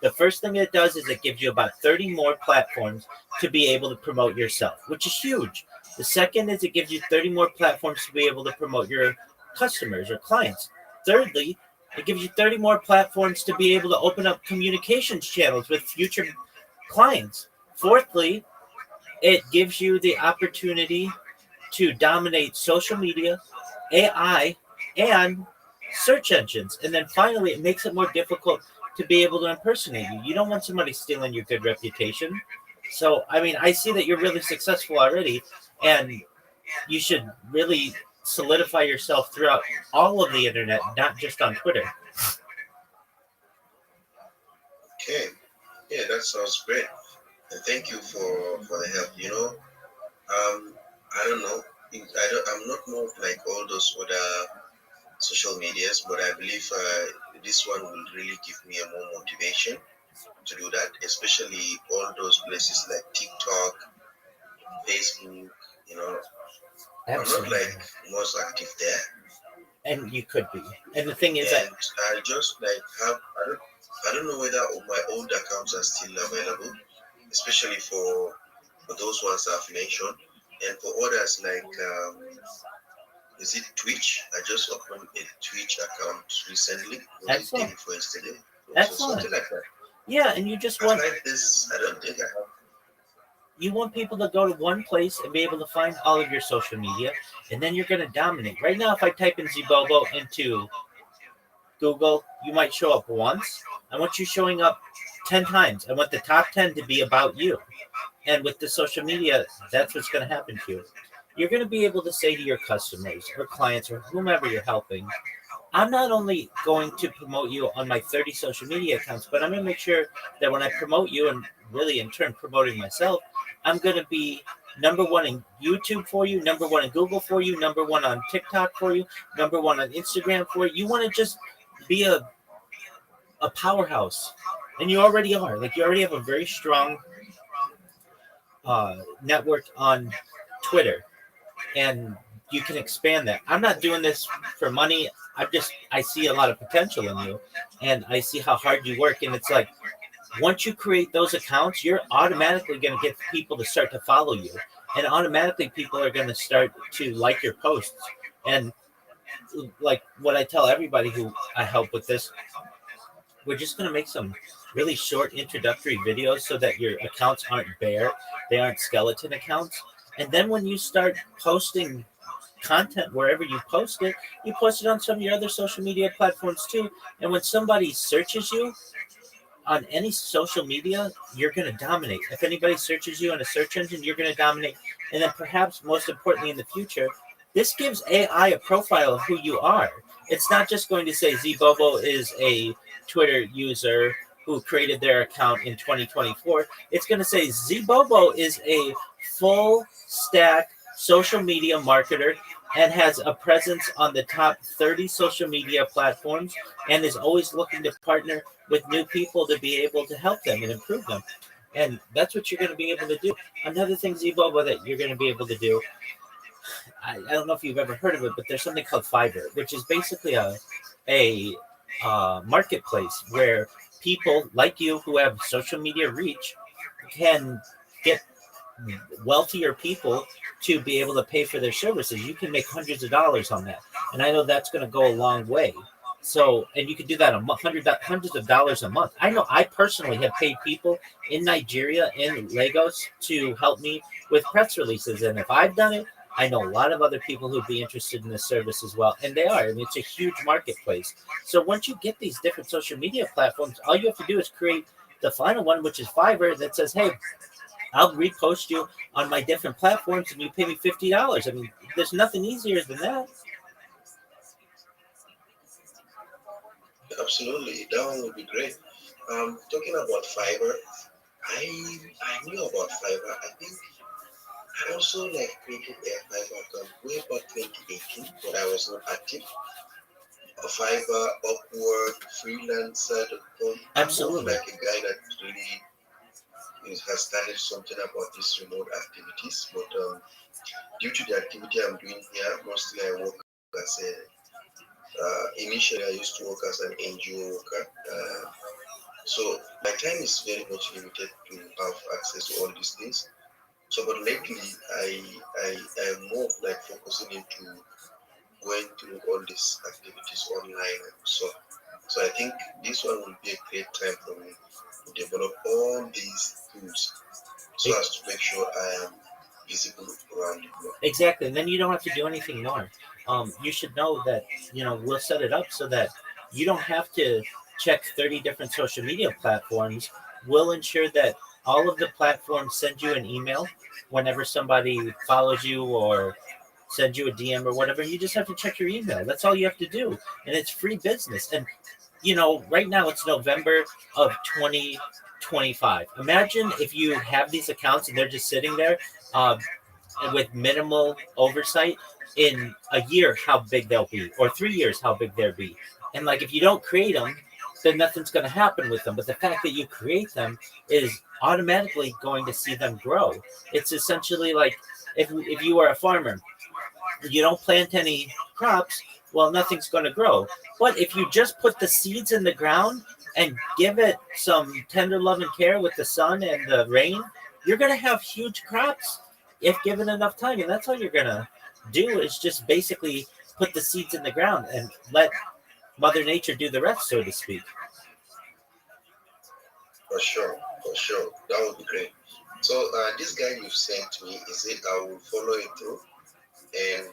The first thing it does is it gives you about 30 more platforms to be able to promote yourself, which is huge. The second is it gives you 30 more platforms to be able to promote your customers or clients. Thirdly, it gives you 30 more platforms to be able to open up communications channels with future clients. Fourthly, it gives you the opportunity to dominate social media, AI, and search engines. And then finally, it makes it more difficult to be able to impersonate you. You don't want somebody stealing your good reputation. So, I mean, I see that you're really successful already, and you should really solidify yourself throughout all of the internet, not just on Twitter. Okay. Yeah, that sounds great. And thank you for the help. I don't know. I'm not more like all those other social medias, but I believe this one will really give me a more motivation to do that, especially all those places like TikTok, Facebook. I'm not like most active there. And you could be. And the thing is and I just like I don't know whether my old accounts are still available, especially for those ones I've mentioned, and for others like is it Twitch? I just opened a Twitch account recently. Excellent. Before yesterday. Excellent. Something like that. Yeah, and you just want like this. I don't think I have. You want people to go to one place and be able to find all of your social media, and then you're going to dominate. Right now, if I type in Zibobo into Google, you might show up once. I want you showing up 10 times. I want the top 10 to be about you. And with the social media, that's what's going to happen to you. You're going to be able to say to your customers or clients or whomever you're helping, I'm not only going to promote you on my 30 social media accounts, but I'm going to make sure that when I promote you and really in turn promoting myself, I'm going to be number one in YouTube for you, number one in Google for you, number one on TikTok for you, number one on Instagram for you. You want to just be a powerhouse. And you already are. Like, you already have a very strong network on Twitter, and you can expand that. I'm not doing this for money. I see a lot of potential in you, and I see how hard you work. And it's like, once you create those accounts, you're automatically going to get people to start to follow you, and automatically people are going to start to like your posts. And like what I tell everybody who I help with this, we're just going to make some really short introductory videos so that your accounts aren't bare, they aren't skeleton accounts. And then when you start posting content wherever you post it on some of your other social media platforms too. And when somebody searches you on any social media, you're going to dominate. If anybody searches you on a search engine, you're going to dominate. And then perhaps most importantly in the future, this gives AI a profile of who you are. It's not just going to say Zbobo is a Twitter user who created their account in 2024. It's going to say Zbobo is a full stack social media marketer and has a presence on the top 30 social media platforms and is always looking to partner with new people to be able to help them and improve them. And that's what you're going to be able to do. Another thing, Zbobo, that you're going to be able to do, I don't know if you've ever heard of it, but there's something called Fiverr, which is basically a marketplace where people like you who have social media reach can get wealthier people to be able to pay for their services. You can make hundreds of dollars on that, and I know that's going to go a long way. So, and you can do that hundreds of dollars a month. I know I personally have paid people in Nigeria, in Lagos, to help me with press releases, and if I've done it, I know a lot of other people who'd be interested in this service as well, and they are. I mean, it's a huge marketplace. So once you get these different social media platforms, all you have to do is create the final one, which is Fiverr, that says, "Hey, I'll repost you on my different platforms, and you pay me $50." I mean, there's nothing easier than that. Absolutely, that one would be great. Talking about Fiverr, I knew about Fiverr. I think I also like created a Fiverr account way back 2018, but I was not active. A Fiverr, Upwork, Freelancer.com. I'm more of Absolutely. like a guy that really has started something about these remote activities, but due to the activity I'm doing here, mostly I work as a initially I used to work as an NGO worker. So my time is very much limited to have access to all these things. So, but lately I am more of like focusing into going through all these activities online and so. So I think this one will be a great time for me to develop all these tools so as to make sure I am visible around the globe. Exactly. And then you don't have to do anything more. You should know that, we'll set it up so that you don't have to check 30 different social media platforms. We'll ensure that all of the platforms send you an email whenever somebody follows you or sends you a DM or whatever. You just have to check your email. That's all you have to do. And it's free business. And, right now it's November of 2025. Imagine if you have these accounts and they're just sitting there. With minimal oversight, in a year how big they'll be, or 3 years how big they'll be. And like, if you don't create them, then nothing's going to happen with them. But the fact that you create them is automatically going to see them grow. It's essentially like, if you are a farmer, you don't plant any crops, well, nothing's going to grow. But if you just put the seeds in the ground and give it some tender love and care with the sun and the rain, you're going to have huge crops if given enough time. And that's all you're going to do, is just basically put the seeds in the ground and let Mother Nature do the rest, so to speak. For sure, that would be great. So this guy you've sent me, is it? I will follow it through and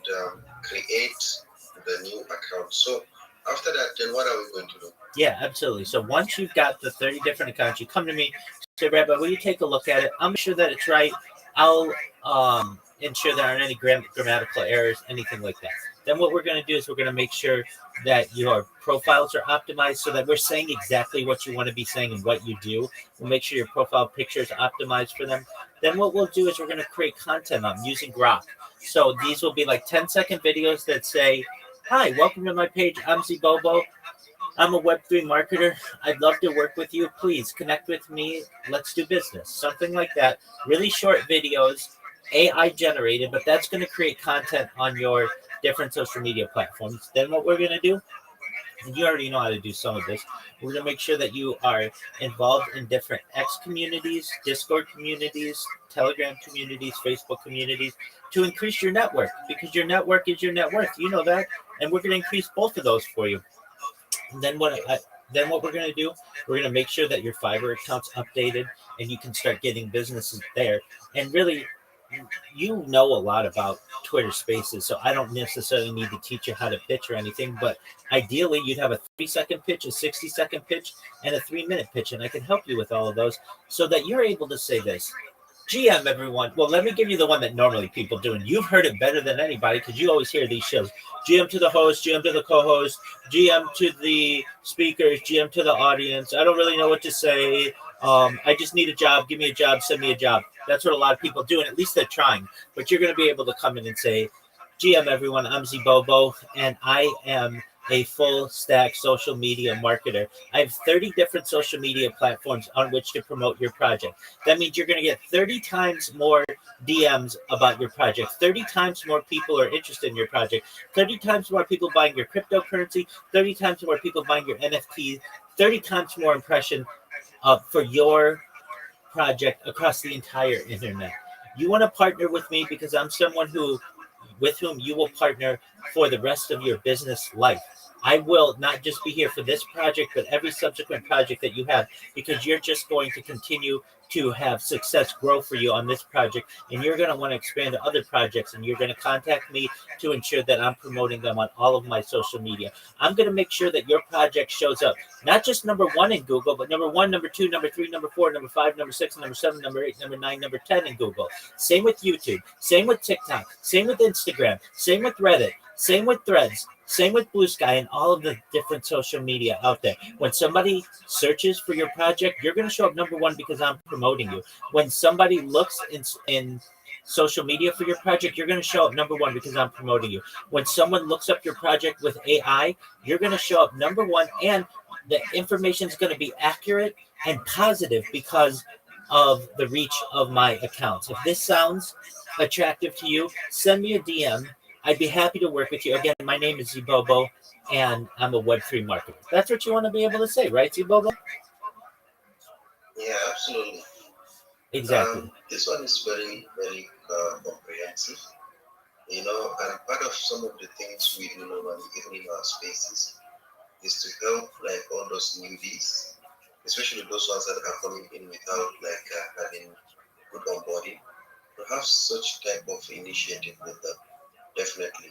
create the new account. So after that, then what are we going to do? Yeah, absolutely. So once you've got the 30 different accounts, you come to me, say, Rabbi, will you take a look at it? I'll make sure that it's right. I'll ensure there aren't any grammatical errors, anything like that. Then what we're going to do is we're going to make sure that your profiles are optimized so that we're saying exactly what you want to be saying and what you do. We'll make sure your profile picture is optimized for them. Then what we'll do is we're going to create content on using Grok. So these will be like 10-second videos that say, "Hi, welcome to my page. I'm Zibobo. I'm a Web3 marketer. I'd love to work with you. Please connect with me. Let's do business." Something like that. Really short videos, AI generated, but that's going to create content on your different social media platforms. Then what we're going to do, and you already know how to do some of this, we're going to make sure that you are involved in different X communities, Discord communities, Telegram communities, Facebook communities to increase your network, because your network is your net worth. You know that. And we're going to increase both of those for you. And then what we're going to do, we're going to make sure that your Fiverr account's updated and you can start getting businesses there. And really, you know a lot about Twitter Spaces, so I don't necessarily need to teach you how to pitch or anything. But ideally, you'd have a 3-second pitch, a 60-second pitch, and a 3-minute pitch, and I can help you with all of those so that you're able to say this. GM, everyone. Well, let me give you the one that normally people do, and you've heard it better than anybody because you always hear these shows. GM to the host, GM to the co-host, GM to the speakers, GM to the audience. I don't really know what to say. I just need a job. Give me a job. Send me a job. That's what a lot of people do, and at least they're trying. But you're going to be able to come in and say, GM, everyone, I'm Zibobo, and I am a full stack social media marketer. I have 30 different social media platforms on which to promote your project. That means you're going to get 30 times more DMs about your project. 30 times more people are interested in your project. 30 times more people buying your cryptocurrency. 30 times more people buying your NFT. 30 times more impression for your project across the entire internet. You want to partner with me because I'm someone with whom you will partner for the rest of your business life. I will not just be here for this project, but every subsequent project that you have, because you're just going to continue to have success grow for you on this project, and you're going to want to expand to other projects, and you're going to contact me to ensure that I'm promoting them on all of my social media. I'm going to make sure that your project shows up, not just number 1 in Google, but number 1, number 2, number 3, number 4, number 5, number 6, number 7, number 8, number 9, number 10 in Google. Same with YouTube, same with TikTok, same with Instagram, same with Reddit, same with Threads, same with Blue Sky, and all of the different social media out there. When somebody searches for your project, you're going to show up number 1 because I'm promoting you. When somebody looks in social media for your project, you're going to show up number 1 because I'm promoting you. When someone looks up your project with AI, you're going to show up number 1, and the information is going to be accurate and positive because of the reach of my accounts. If this sounds attractive to you, send me a DM. I'd be happy to work with you. Again, my name is Zibobo, and I'm a Web3 marketer. That's what you want to be able to say, right, Zibobo? Yeah, absolutely. Exactly. This one is very, very comprehensive. And part of some of the things we do normally, even in our spaces, is to help like all those newbies, especially those ones that are coming in without having good onboarding, to have such type of initiative with them. Definitely.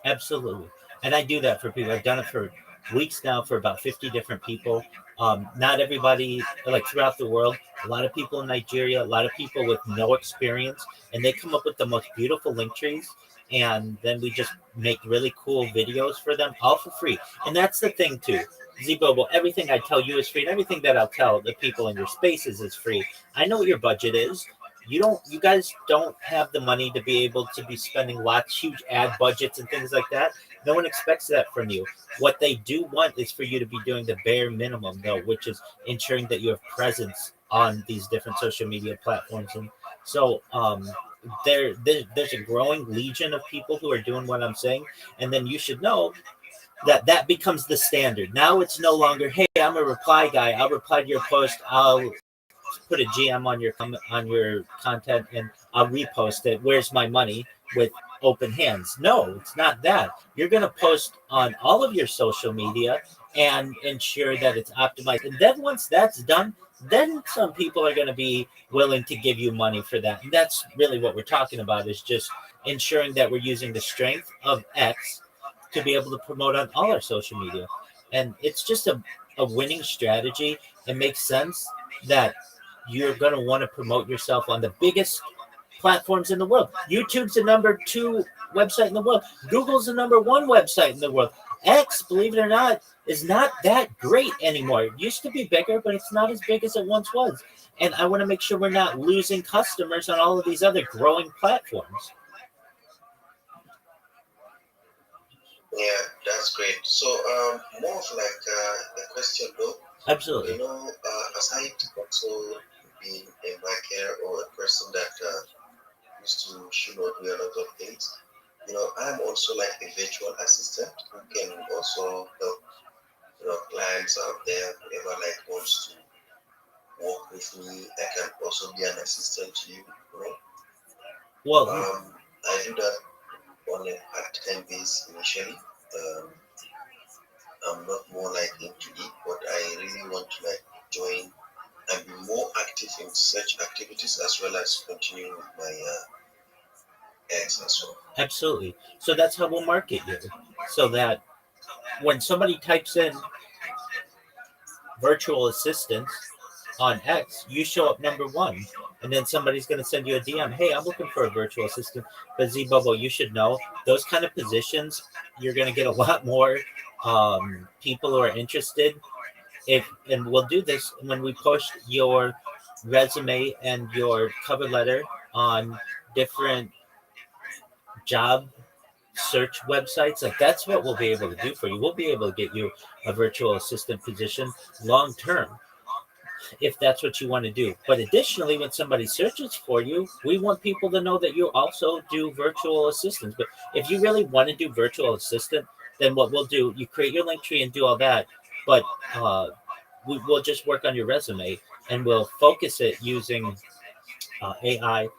Absolutely. And I do that for people. I've done it for weeks now for about 50 different people. Not everybody, like throughout the world, a lot of people in Nigeria, a lot of people with no experience, and they come up with the most beautiful link trees. And then we just make really cool videos for them, all for free. And that's the thing, too. Zibobo, everything I tell you is free, and everything that I'll tell the people in your spaces is free. I know what your budget is. You guys don't have the money to be able to be spending huge ad budgets and things like that. No one expects that from you. What they do want is for you to be doing the bare minimum, though, which is ensuring that you have presence on these different social media platforms. And so there's a growing legion of people who are doing what I'm saying. And then you should know that becomes the standard. Now it's no longer, hey, I'm a reply guy. I'll reply to your post. I'll put a GM on your content and I'll repost it. Where's my money? With open hands. No, it's not that. You're going to post on all of your social media and ensure that it's optimized. And then once that's done, then some people are going to be willing to give you money for that. And that's really what we're talking about, is just ensuring that we're using the strength of X to be able to promote on all our social media. And it's just a winning strategy. It makes sense that you're going to want to promote yourself on the biggest platforms in the world. YouTube's the number 2 website in the world. Google's the number one website in the world. X, believe it or not, is not that great anymore. It used to be bigger, but it's not as big as it once was. And I want to make sure we're not losing customers on all of these other growing platforms. Yeah, that's great. So, more of like a question though. Absolutely. You know, aside also being a marketer or a person that used to should not do a lot of things, you know, I'm also like a virtual assistant who can also help, you know, clients out there, whoever like wants to work with me. I can also be an assistant to you, you know. Well, I do that on a part-time basis initially. Um, I'm not more like into it, but I really want to like join and be more active in such activities as well as continue with my eggs as well. absolutely. So that's how we'll market you. So that when somebody types in virtual assistants on X, you show up number one. And then somebody's going to send you a DM. Hey, I'm looking for a virtual assistant. But Z Bubble, you should know those kind of positions, you're going to get a lot more people who are interested. If and we'll do this when we post your resume and your cover letter on different job search websites. Like that's what we'll be able to do for you. We'll be able to get you a virtual assistant position long term if that's what you want to do. But additionally, when somebody searches for you, we want people to know that you also do virtual assistants. But if you really want to do virtual assistant, then what we'll do, you create your link tree and do all that. But we'll just work on your resume and we'll focus it using AI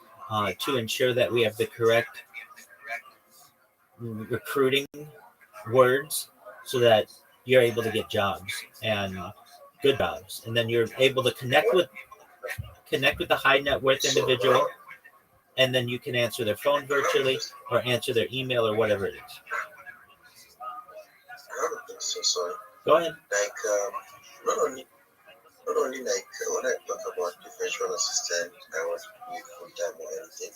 to ensure that we have the correct recruiting words so that you're able to get jobs and good jobs, and then you're able to connect with the high net worth individual, and then you can answer their phone virtually or answer their email or whatever it is. I have a question, sorry. Go ahead. Like, not only not only like when I talk about the virtual assistant, I want to be full time or anything.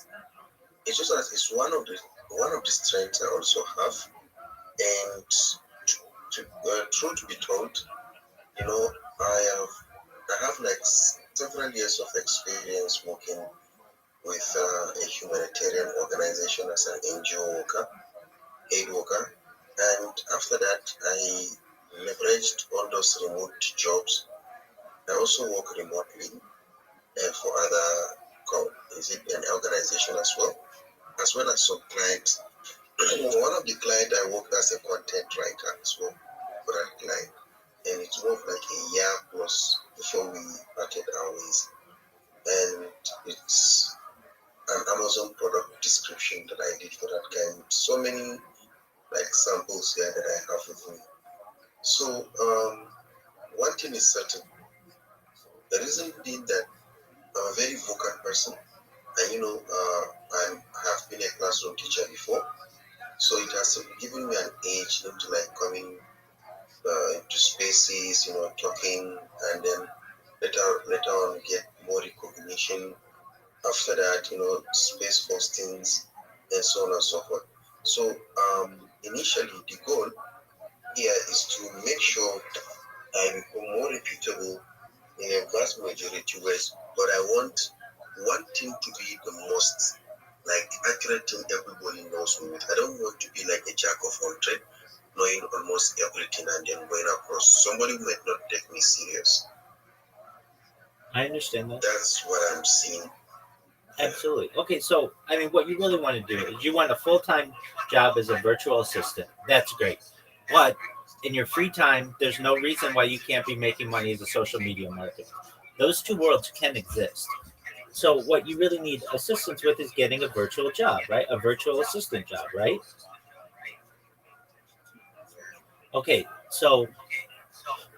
It's just that it's one of the strengths I also have, and true to be told, you know, I have like several years of experience working with a humanitarian organization as an NGO worker, aid worker, and after that I leveraged all those remote jobs. I also work remotely for other is it an organization as well as some clients. One of the clients I worked as a content writer as well for that client, and it was like a year plus before we parted our ways. And it's an Amazon product description that I did for that guy with so many like samples here that I have with me. So one thing is certain, the reason being that I'm a very vocal person, and you know I have been a classroom teacher before, so it has given me an edge into like coming into spaces, you know, talking, and then later on get more recognition. After that, you know, space postings and so on and so forth. So initially, the goal here is to make sure I become more reputable in a vast majority ways. But I want one thing to be the most like accurate thing everybody knows me with. I don't want to be like a jack of all trades, knowing almost everything and then going across. Somebody might not take me serious. I understand that. That's what I'm seeing. Absolutely. Okay, so I mean, what you really want to do is you want a full time job as a virtual assistant. That's great. But in your free time, there's no reason why you can't be making money as a social media marketer. Those two worlds can exist. So what you really need assistance with is getting a virtual job, right? A virtual assistant job, right? Okay, so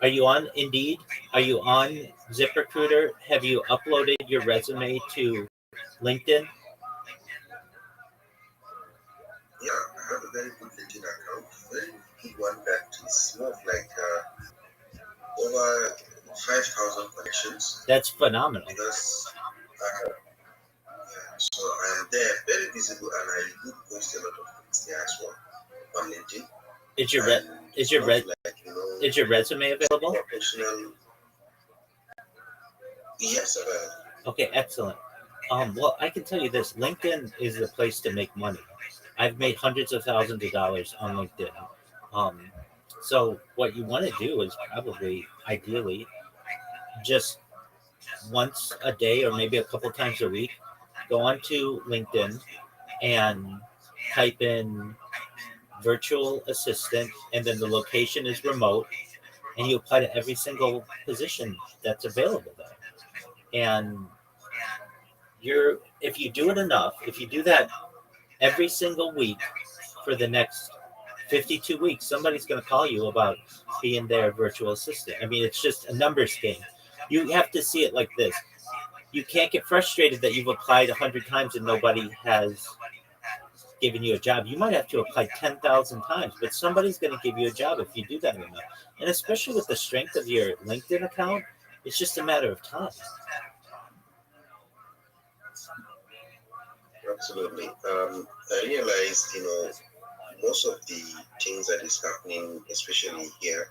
are you on Indeed? Are you on ZipRecruiter? Have you uploaded your resume to LinkedIn? Yeah, I have a very good LinkedIn account, very good one that is more of like over 5,000 connections. That's phenomenal. Because yeah, so I am there, very visible, and I do post a lot of Yeah, as well on LinkedIn. Is your And is it's your not re- like is your resume available? professional. Yes, Okay, excellent. Well, I can tell you this: LinkedIn is the place to make money. I've made hundreds of thousands of dollars on LinkedIn. Um, so what you want to do is probably, ideally, just once a day or maybe a couple times a week, go onto LinkedIn and type in virtual assistant, and then the location is remote, and you apply to every single position that's available there. And you're if you do it enough, if you do that every single week for the next 52 weeks, somebody's going to call you about being their virtual assistant. I mean, it's just a numbers game. You have to see it like this. You can't get frustrated that you've applied 100 times and nobody has given you a job. You might have to apply 10,000 times, but somebody's going to give you a job if you do that enough. And especially with the strength of your LinkedIn account, it's just a matter of time. absolutely. I realized, most of the things that is happening, especially here,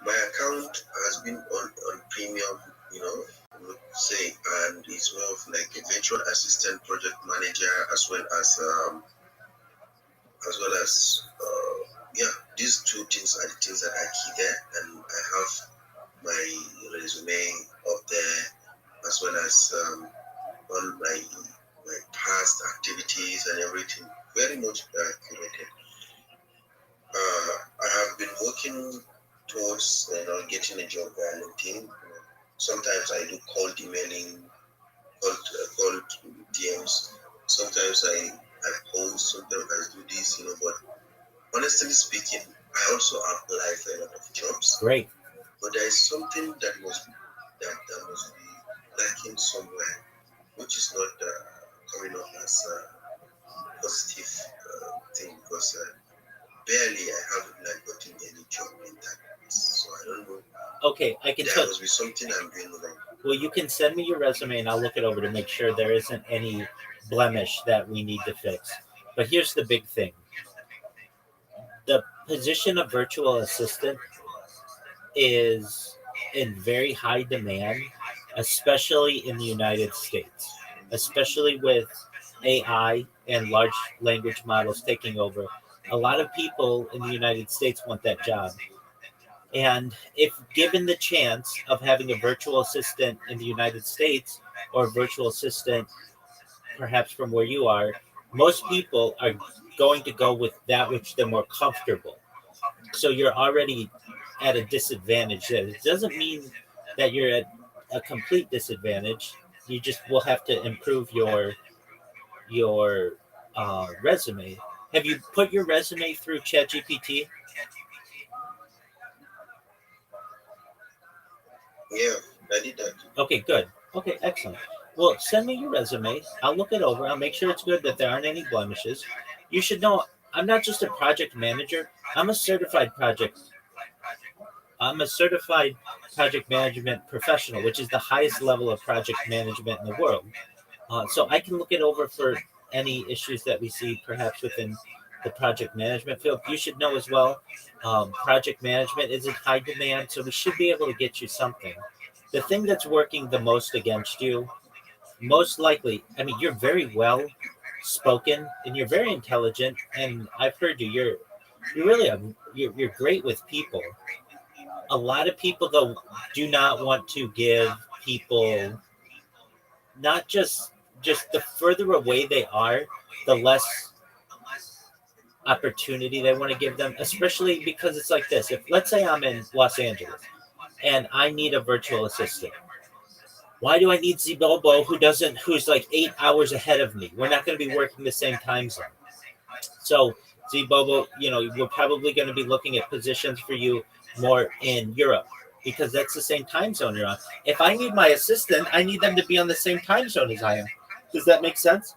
my account has been on premium, would say, and it's more of like a virtual assistant, project manager, as well as yeah, these two things are the things that are key there, and I have my resume up there as well as all my past activities and everything very much curated. I have been working towards getting a job via LinkedIn. Sometimes I do cold emailing, cold DMs. Sometimes I post. Sometimes I do this. But honestly speaking, I also apply for a lot of jobs. Great. But there is something that must be lacking somewhere, which is not coming up as a positive thing because barely I haven't like gotten any job in that place. So I don't know. Okay, I can There tell. must be something I'm doing wrong. Well, you can send me your resume and I'll look it over to make sure there isn't any blemish that we need to fix. But here's the big thing: the position of virtual assistant is in very high demand, especially in the United States, especially with AI and large language models taking over. A lot of people in the United States want that job. And if given the chance of having a virtual assistant in the United States or a virtual assistant perhaps from where you are, most people are going to go with that which they're more comfortable. So you're already at a disadvantage there. It doesn't mean that you're at a complete disadvantage. You just will have to improve your resume. Have you put your resume through ChatGPT? Yeah, I did that. Okay, good. Okay, excellent. Well, send me your resume. I'll look it over. I'll make sure it's good, that there aren't any blemishes. You should know I'm not just a project manager. I'm a certified project. I'm a certified project management professional, which is the highest level of project management in the world. So I can look it over for any issues that we see perhaps within the project management field. You should know as well, project management is in high demand, so we should be able to get you something. The thing that's working the most against you, most likely, I mean, you're very well spoken and you're very intelligent, and I've heard you. You're really you're great with people. A lot of people though do not want to give people, not just the further away they are, the less opportunity they want to give them, especially because it's like this. If let's say I'm in Los Angeles and I need a virtual assistant, why do I need Zibobo who's like 8 hours ahead of me? We're not going to be working the same time zone. So Zibobo, we're probably going to be looking at positions for you more in Europe because that's the same time zone you're on. If I need my assistant, I need them to be on the same time zone as I am. Does that make sense?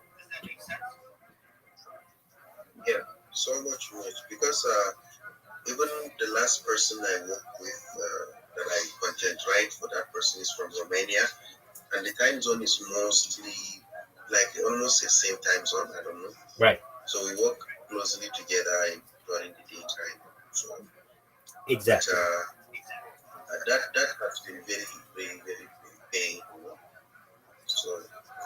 Yeah, so much because even the last person I worked with that I content right for that person is from Romania, and the time zone is mostly like almost the same time zone. I don't know. Right. So we work closely together during the daytime. So, but Exactly. that has been very paying. So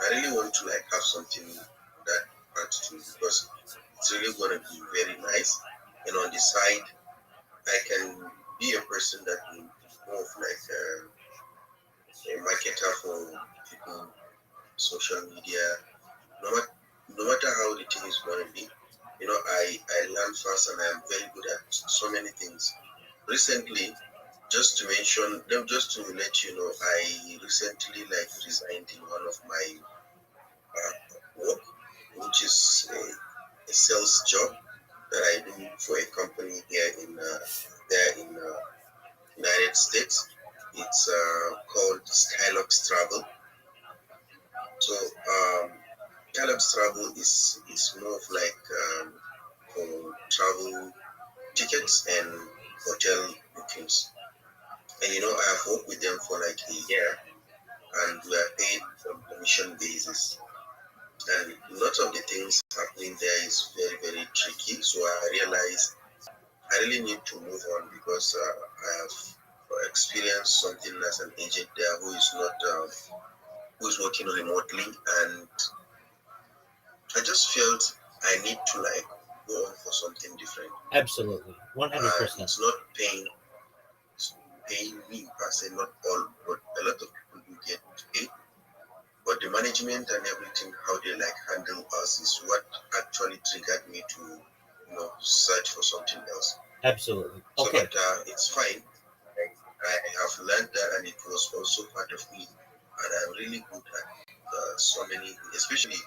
I really want to like have something that part too because it's really gonna be very nice. And on the side, I can be a person that will be more of like a marketer for people, social media. No matter no matter how the thing is gonna be, I learn fast and I am very good at so many things. Recently, just to let you know, I recently like resigned in one of my work, which is a sales job that I do for a company here in there in United States. It's called Skylux Travel. So Skylux Travel is more of like for travel tickets and hotel bookings. And I have worked with them for like a year, and we are paid on commission basis. And lots of the things happening there is very tricky. So I realized I really need to move on because I have experienced something as an agent there who is working remotely, and I just felt I need to like go on for something different. Absolutely. 100%. It's not paying me per se, not all, but a lot of people do get paid. But the management and everything, how they like handle us, is what actually triggered me to search for something else. Absolutely. So, Okay. but it's fine. I have learned that, and it was also part of me. And I'm really good at so many, especially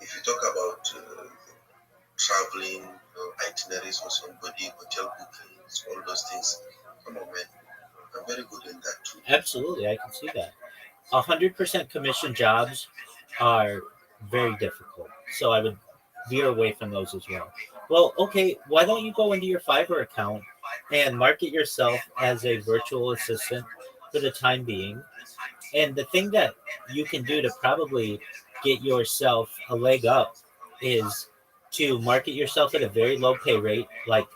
if you talk about traveling, itineraries for somebody, hotel bookings, all those things. Come on, man. I'm very good in that too. Absolutely. I can see that. 100% commission jobs are very difficult. So I would veer away from those as well. Well, okay, why don't you go into your Fiverr account and market yourself as a virtual assistant for the time being? And the thing that you can do to probably get yourself a leg up is to market yourself at a very low pay rate, like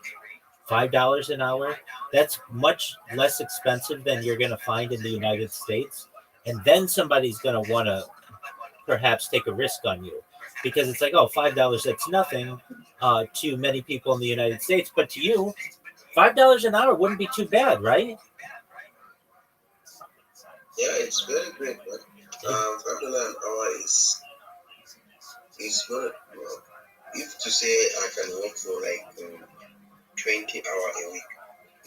$5 an hour. That's much less expensive than you're going to find in the United States. And then somebody's going to want to perhaps take a risk on you because it's like, oh, $5, that's nothing to many people in the United States. But to you, $5 an hour wouldn't be too bad, right? Yeah, it's very great, man. $5 an hour is good. Well, if to say I can work for like 20 hours a week,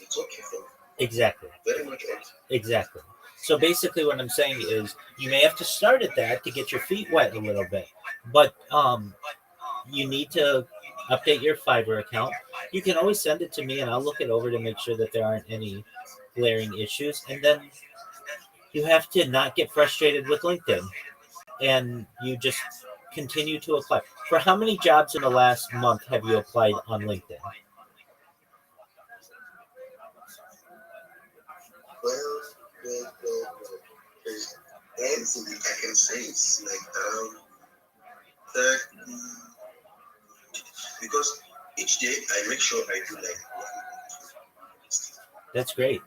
it's okay for me. Exactly. Very much okay. Exactly. So basically, what I'm saying is, you may have to start at that to get your feet wet a little bit, but you need to update your Fiverr account. You can always send it to me, and I'll look it over to make sure that there aren't any glaring issues. And then you have to not get frustrated with LinkedIn, and you just continue to apply. For how many jobs in the last month have you applied on LinkedIn? Well, there's easily I can say it's like around 30 because each day I make sure I do like one. That's great.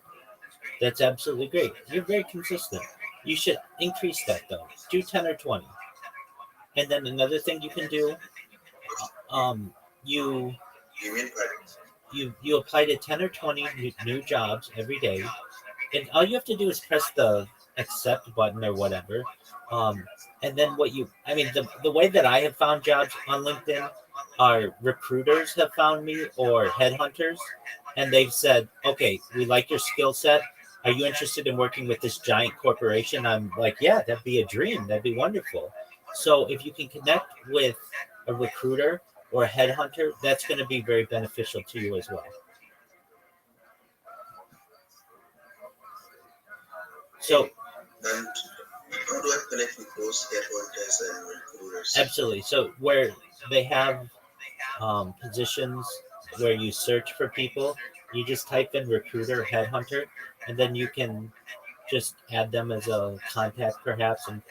That's absolutely great. You're very consistent. You should increase that though. Do 10 or 20. And then another thing you can do, um, you You mean like you apply to 10 or 20 new jobs every day, and all you have to do is press the accept button or whatever. Um, and then I mean, the way that I have found jobs on LinkedIn are recruiters have found me or headhunters, and they've said, okay, we like your skill set. Are you interested in working with this giant corporation? I'm like, yeah, that'd be a dream. That'd be wonderful. So if you can connect with a recruiter or a headhunter, that's going to be very beneficial to you as well. So and how do I connect with those headhunters and recruiters? absolutely. So where they have positions where you search for people, you just type in recruiter, headhunter, and then you can just add them as a contact perhaps. And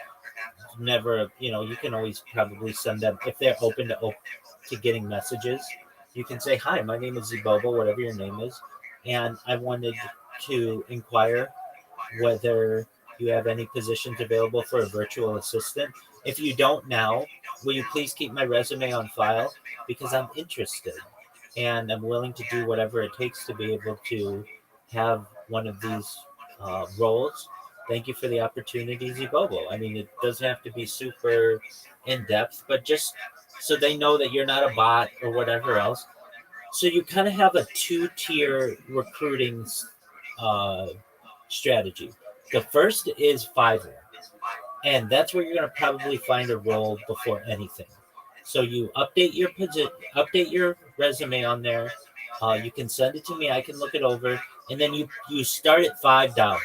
never, you can always probably send them if they're open to to getting messages. You can say, "Hi, my name is Zibobo, whatever your name is, and I wanted to inquire whether you have any positions available for a virtual assistant. If you don't now, will you please keep my resume on file because I'm interested and I'm willing to do whatever it takes to be able to have one of these roles. Thank you for the opportunity, Zibobo." I mean, it doesn't have to be super in depth, but just so they know that you're not a bot or whatever else. So you kind of have a two-tier recruiting uh, strategy. The first is Fiverr, and that's where you're going to probably find a role before anything. So you update your resume on there. You can send it to me. I can look it over, and then you start at $5,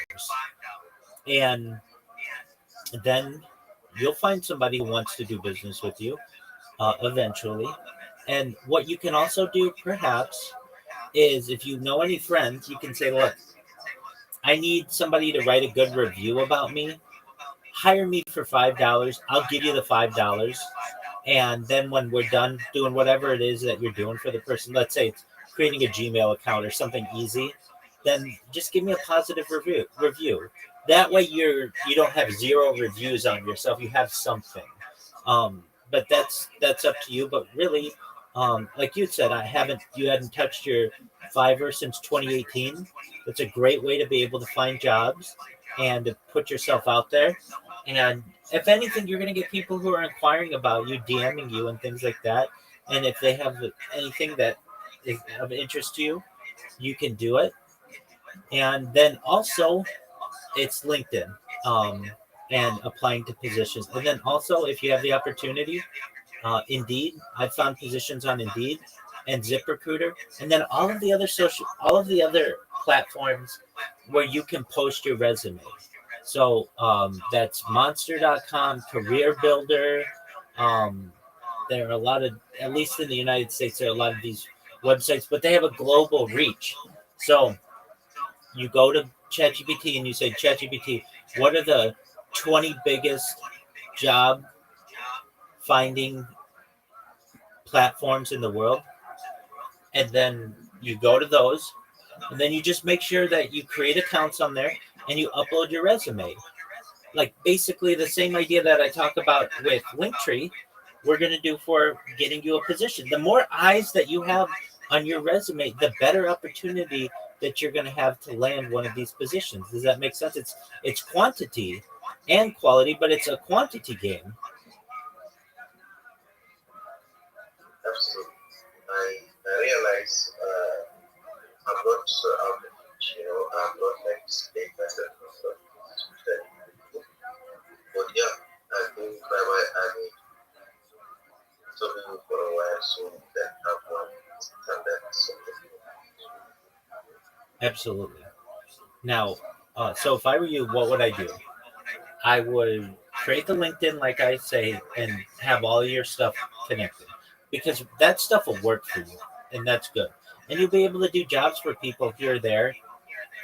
and then you'll find somebody who wants to do business with you eventually. And what you can also do, perhaps, is if you know any friends, you can say, "Look, I need somebody to write a good review about me. Hire me for $5. I'll give you the $5. And then when we're done doing whatever it is that you're doing for the person, let's say it's creating a Gmail account or something easy, then just give me a positive review. That way you don't have zero reviews on yourself. You have something. But that's up to you. But really, like you said, you hadn't touched your Fiverr since 2018. It's a great way to be able to find jobs and to put yourself out there. And if anything, you're going to get people who are inquiring about you, DMing you, and things like that. And if they have anything that is of interest to you, you can do it. And then also, it's LinkedIn and applying to positions. And then also, if you have the opportunity, Indeed. I've found positions on Indeed and ZipRecruiter, and then all of the other platforms where you can post your resume. So that's monster.com, Career Builder. Um, there are a lot of, at least in the United States, there are a lot of these websites, but they have a global reach. So you go to ChatGPT and you say, "ChatGPT, what are the 20 biggest job finding platforms in the world?" And then you go to those, and then you just make sure that you create accounts on there and you upload your resume. Like basically the same idea that I talk about with Linktree, we're going to do for getting you a position. The more eyes that you have on your resume, the better opportunity that you're going to have to land one of these positions. Does that make sense? It's quantity and quality, but it's a quantity game. Absolutely. I realize I'm not out of reach, I'm not like state myself study. But yeah, I think I mean something for a while so that have one standard something. Absolutely. Now, so if I were you, what would I do? I would create the LinkedIn, like I say, and have all your stuff connected because that stuff will work for you, and that's good. And you'll be able to do jobs for people here or there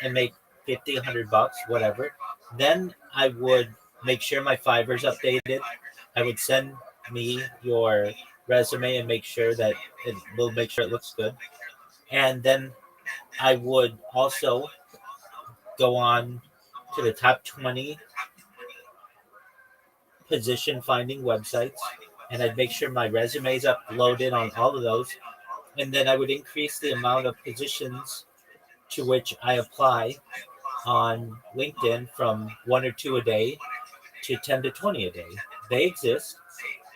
and make 50, $100, whatever. Then I would make sure my Fiverr's updated. I would send me your resume and make sure that it will make sure it looks good. And then I would also go on to the top 20 position finding websites, and I'd make sure my resume is uploaded on all of those. And then I would increase the amount of positions to which I apply on LinkedIn from one or two a day to 10 to 20 a day. They exist,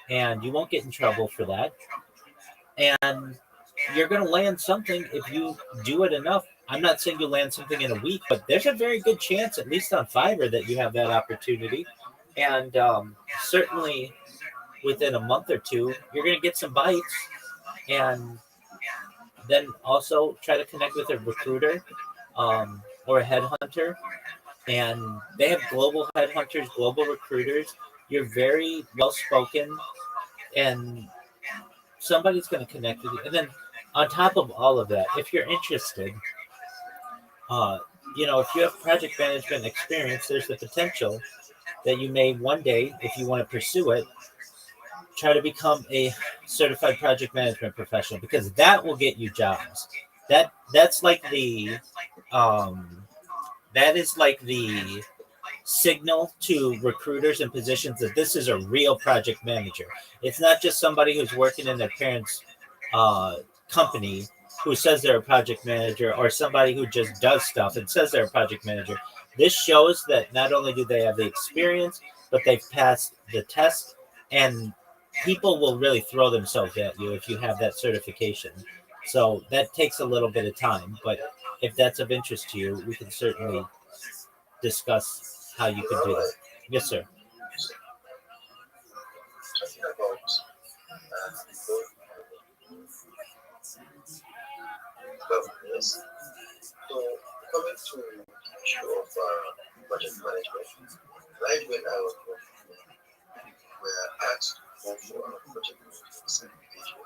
and you won't get in trouble for that. And you're going to land something if you do it enough. I'm not saying you'll land something in a week, but there's a very good chance, at least on Fiverr, that you have that opportunity. And certainly within a month or two, you're going to get some bites. And then also try to connect with a recruiter or a headhunter. And they have global headhunters, global recruiters. You're very well spoken, and somebody's going to connect with you. And then on top of all of that, if you're interested, uh, if you have project management experience, there's the potential that you may one day, if you want to pursue it, try to become a certified project management professional because that will get you jobs. That's like the um, that is like the signal to recruiters and positions that this is a real project manager. It's not just somebody who's working in their parents' uh, company who says they're a project manager or somebody who just does stuff and says they're a project manager. This shows that not only do they have the experience, but they've passed the test, and people will really throw themselves at you if you have that certification. So that takes a little bit of time, but if that's of interest to you, we can certainly discuss how you could do that. Yes, sir. So, talking about growth, well, yes. So, coming to the issue of project management, right when I was working, we were asked to go for a project management certification.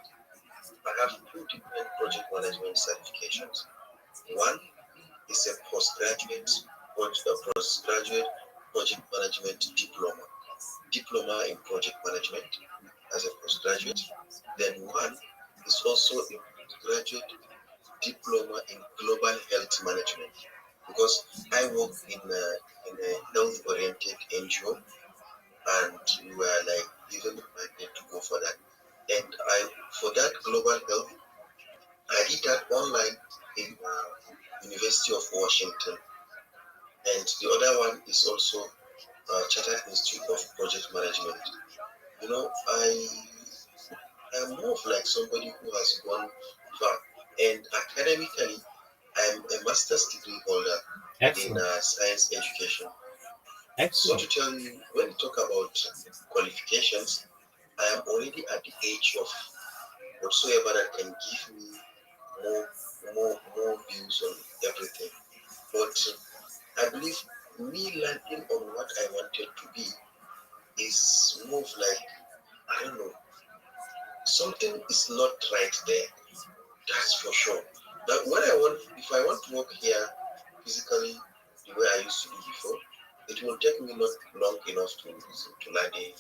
I have two different project management certifications. One is a postgraduate project management diploma in project management as a postgraduate. Then one is also a postgraduate diploma in global health management because I work in a health oriented NGO, and we were like given the mandate to go for that. And I for that global health, I did that online in University of Washington, and the other one is also Chartered Institute of Project Management. You know, I'm more of like somebody who has gone far, and academically, I'm a master's degree holder in Excellent. science education. So Excellent. to tell you, when you talk about qualifications, I am already at the age of whatsoever that can give me more, more views on everything. But I believe me landing on what I wanted to be is more of like, I don't know, something is not right there. That's for sure. Now, what I want, if I want to work here physically the way I used to do before, it will take me not long enough to land a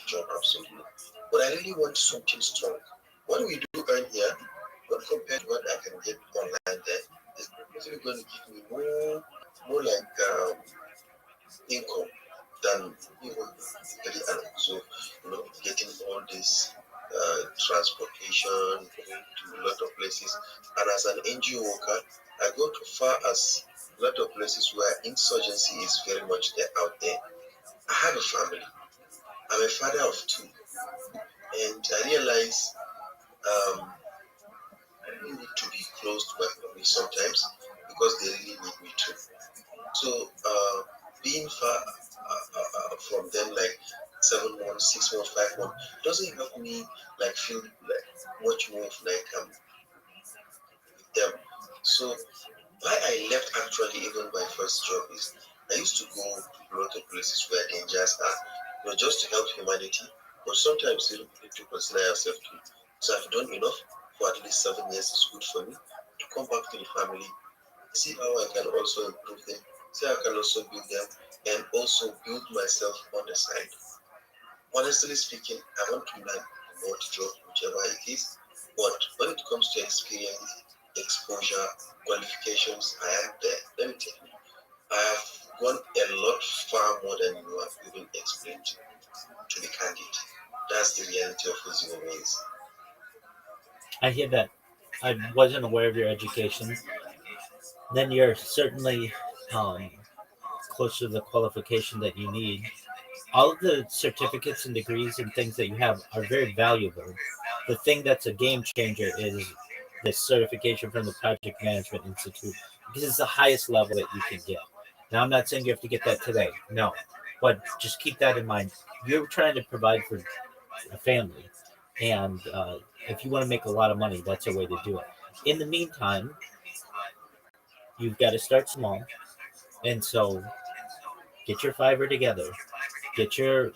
job absolutely. But I really want something strong. What we do earn here, not compared to what I can get online there, is definitely going to give me more like income than even physically, and also getting all this transportation, going to a lot of places. And as an NGO worker, I go to far as a lot of places where insurgency is very much there out there. I have a family. I'm a father of two, and I realize I really need to be close to my family sometimes because they really need me too. So being far from them, like 7 months, 6 months, 5 months, doesn't help me like feel like much more of like with them. So why I left actually even my first job is I used to go to a lot of places where dangers are, just to help humanity. But sometimes you need to consider yourself too. So I've done enough for at least 7 years is good for me to come back to the family, see how I can also improve them, see how I can also build them, and also build myself on the side. Honestly speaking, I want to learn what job, whichever it is, but when it comes to experience, exposure, qualifications, I am there. Let me tell you, I have gone a lot far more than you have even explained, to be candid. That's the reality of who Zero is. I hear that. I wasn't aware of your education. Then you're certainly um, close to the qualification that you need. All of the certificates and degrees and things that you have are very valuable. The thing that's a game changer is this certification from the Project Management Institute because it's the highest level that you can get. Now, I'm not saying you have to get that today, no, but just keep that in mind. You're trying to provide for a family, and if you want to make a lot of money, that's a way to do it. In the meantime, you've got to start small, and so get your Fiverr together, get your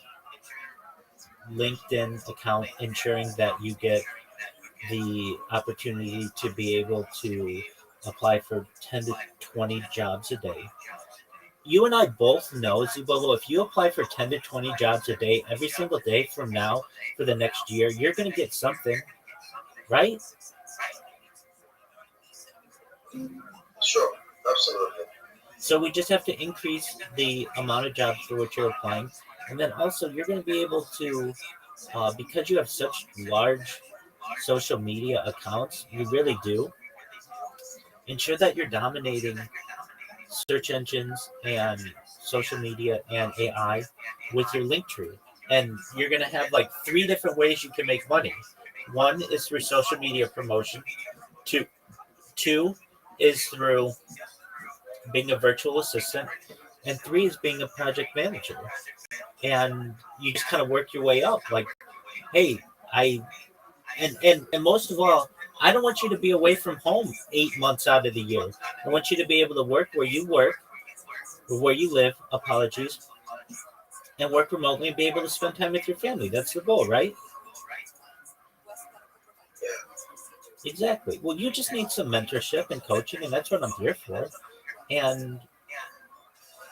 LinkedIn account, ensuring that you get the opportunity to be able to apply for 10 to 20 jobs a day. you and I both know, Zubolo, if you apply for 10 to 20 jobs a day, every single day from now for the next year, you're going to get something, right? Sure, absolutely. So we just have to increase the amount of jobs for which you're applying. And then also, you're going to be able to, because you have such large social media accounts, you really do, ensure that you're dominating search engines and social media and AI with your link tree. And you're going to have like three different ways you can make money. One is through social media promotion. Two, two is through being a virtual assistant. And three is being a project manager. And you just kind of work your way up. Like, hey, I and most of all, I don't want you to be away from home 8 months out of the year. I want you to be able to work or where you live, apologies, and work remotely and be able to spend time with your family. That's the goal, right? Exactly. Well, you just need some mentorship and coaching, and that's what I'm here for. And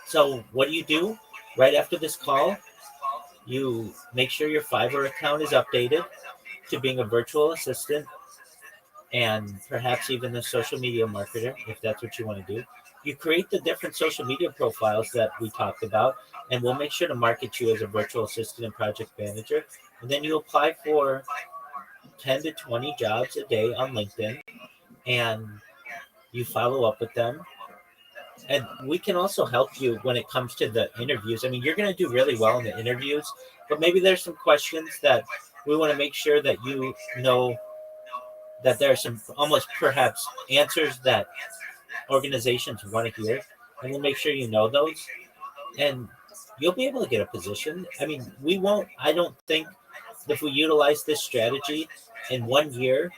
so, what do? Right after this call, you make sure your Fiverr account is updated to being a virtual assistant and perhaps even a social media marketer, if that's what you want to do. You create the different social media profiles that we talked about, and we'll make sure to market you as a virtual assistant and project manager. And then you apply for 10 to 20 jobs a day on LinkedIn, and you follow up with them. And we can also help you when it comes to the interviews. I mean, you're going to do really well in the interviews, but maybe there's some questions that we want to make sure that you know that there are some almost perhaps answers that organizations want to hear, and we'll make sure you know those, and you'll be able to get a position. I mean, we won't. I don't think if we utilize this strategy in 1 year,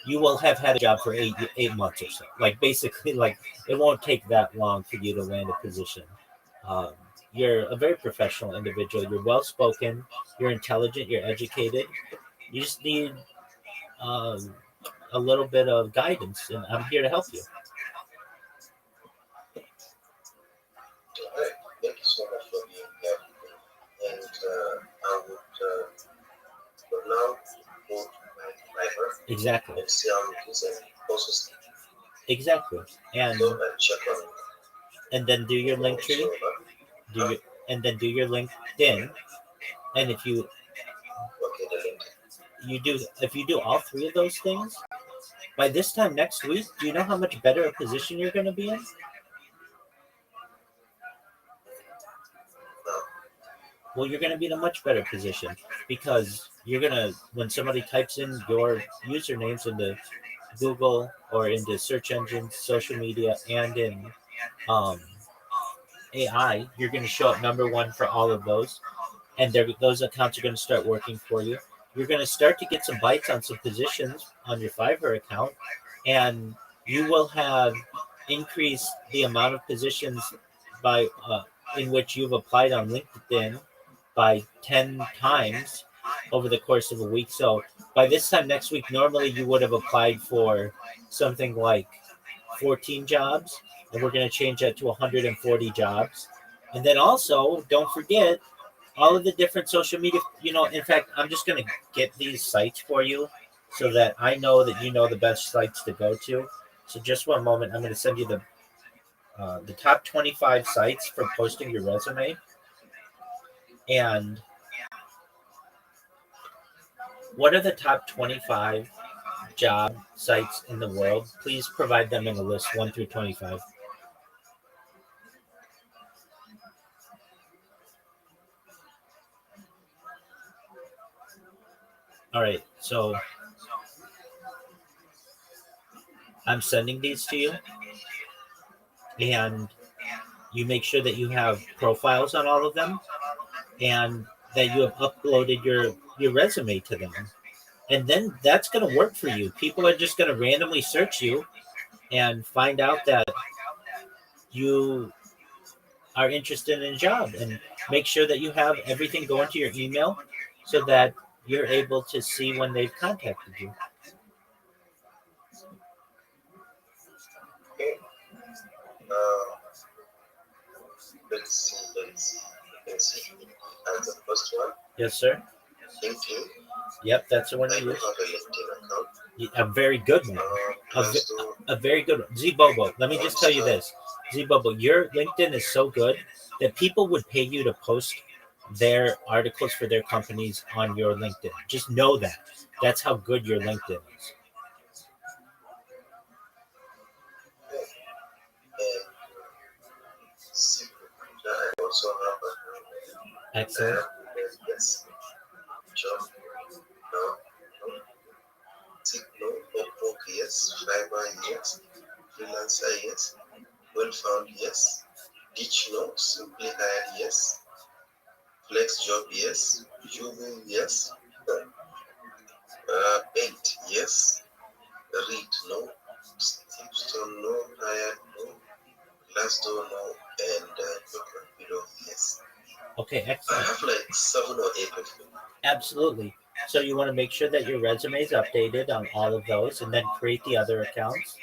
you will have had a job for 8 months or so. Like basically, like it won't take that long for you to land a position. Um, you're a very professional individual. You're well spoken. You're intelligent. You're educated. You just need um, a little bit of guidance, and I'm here to help you. All right. Thank you so much for being here. And I would, for now, go to my driver Exactly. and see how it is and process Exactly. And so and check on then do your link tree. whatsoever. Do your and then do your LinkedIn. And Okay, the link. if you do all three of those things, by this time next week, do you know how much better a position you're going to be in? Now, Well, you're going to be in a much better position because you're going to, when somebody types in your usernames into Google or into search engines, social media, and in um, AI, you're going to show up number one for all of those. And those accounts are going to start working for you. You're going to start to get some bites on some positions on your Fiverr account, and you will have increased the amount of positions by in which you've applied on LinkedIn by 10 times over the course of a week. So by this time next week, normally you would have applied for something like 14 jobs, and we're going to change that to 140 jobs. And then also, don't forget all of the different social media. In fact, I'm just going to get these sites for you so that I know that you know the best sites to go to. So just one moment, I'm going to send you the top 25 sites for posting your resume. And what are the top 25 job sites in the world? Please provide them in a list 1 through 25. All right, so I'm sending these to you, and you make sure that you have profiles on all of them and that you have uploaded your resume to them. And then that's going to work for you. People are just going to randomly search you and find out that you are interested in a job, and make sure that you have everything going to your email so that you're able to see when they've contacted you. okay. Uh, let's see. You can see as the first one, Yes, sir. LinkedIn. Yep, that's the one I you do use. have a LinkedIn account. A very good one. A, Glassdoor. a very good one. Z Bobo, let me just tell you this. Z Bobo, your LinkedIn is so good that people would pay you to post their articles for their companies on your LinkedIn. Just know that. That's how good your LinkedIn is. And I also have Excellent. yes, job, no, no, no, Upwork, yes, Fiverr, yes, freelancer, yes, well found, yes, Ditch, no, simply hired, yes, flex job, yes, Jugo, yes, paint, yes, read, no, Stepstone, no, hired, no, Glassdoor, no, and below, yes. Okay, I excellent. have like 7 or 8 of them. Absolutely. So you want to make sure that your resume is updated on all of those and then create the other accounts.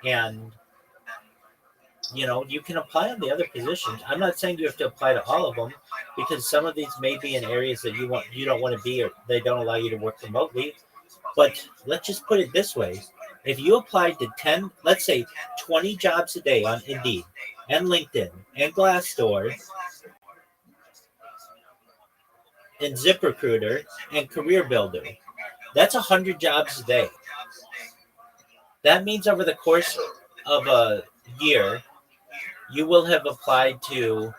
And you can apply on the other positions. I'm not saying you have to apply to all of them because some of these may be in areas that you don't want to be, or they don't allow you to work remotely. But let's just put it this way. If you applied to 10, let's say 20 jobs a day on Indeed and LinkedIn and Glassdoor and ZipRecruiter and Career Builder, that's 100 jobs a day. That means over the course of a year, you will have applied to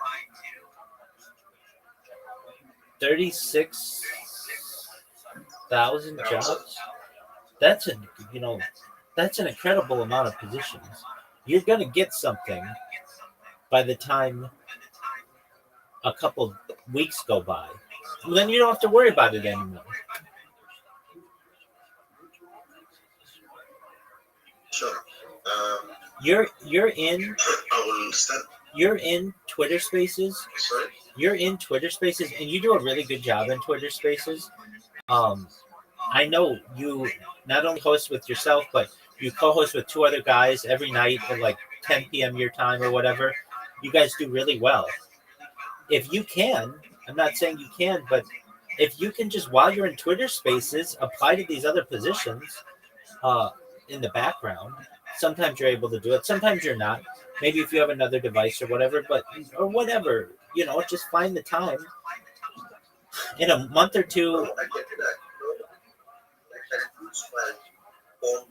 36,000 jobs. That's a you know that's an incredible amount of positions. You're gonna get something by the time a couple weeks go by. Then you don't have to worry about it anymore. Sure. You're in I will start. you're in Twitter Spaces. Sorry. You're in Twitter Spaces, and you do a really good job in Twitter Spaces. Um, I know you not only host with yourself, but you co-host with two other guys every night at like 10 p.m. your time or whatever. You guys do really well. If you can, I'm not saying you can, but if you can just while you're in Twitter Spaces apply to these other positions uh, in the background. Sometimes you're able to do it. Sometimes you're not. Maybe if you have another device or whatever, whatever, just find the time in a month or two. No, I get that. No, I can use my phone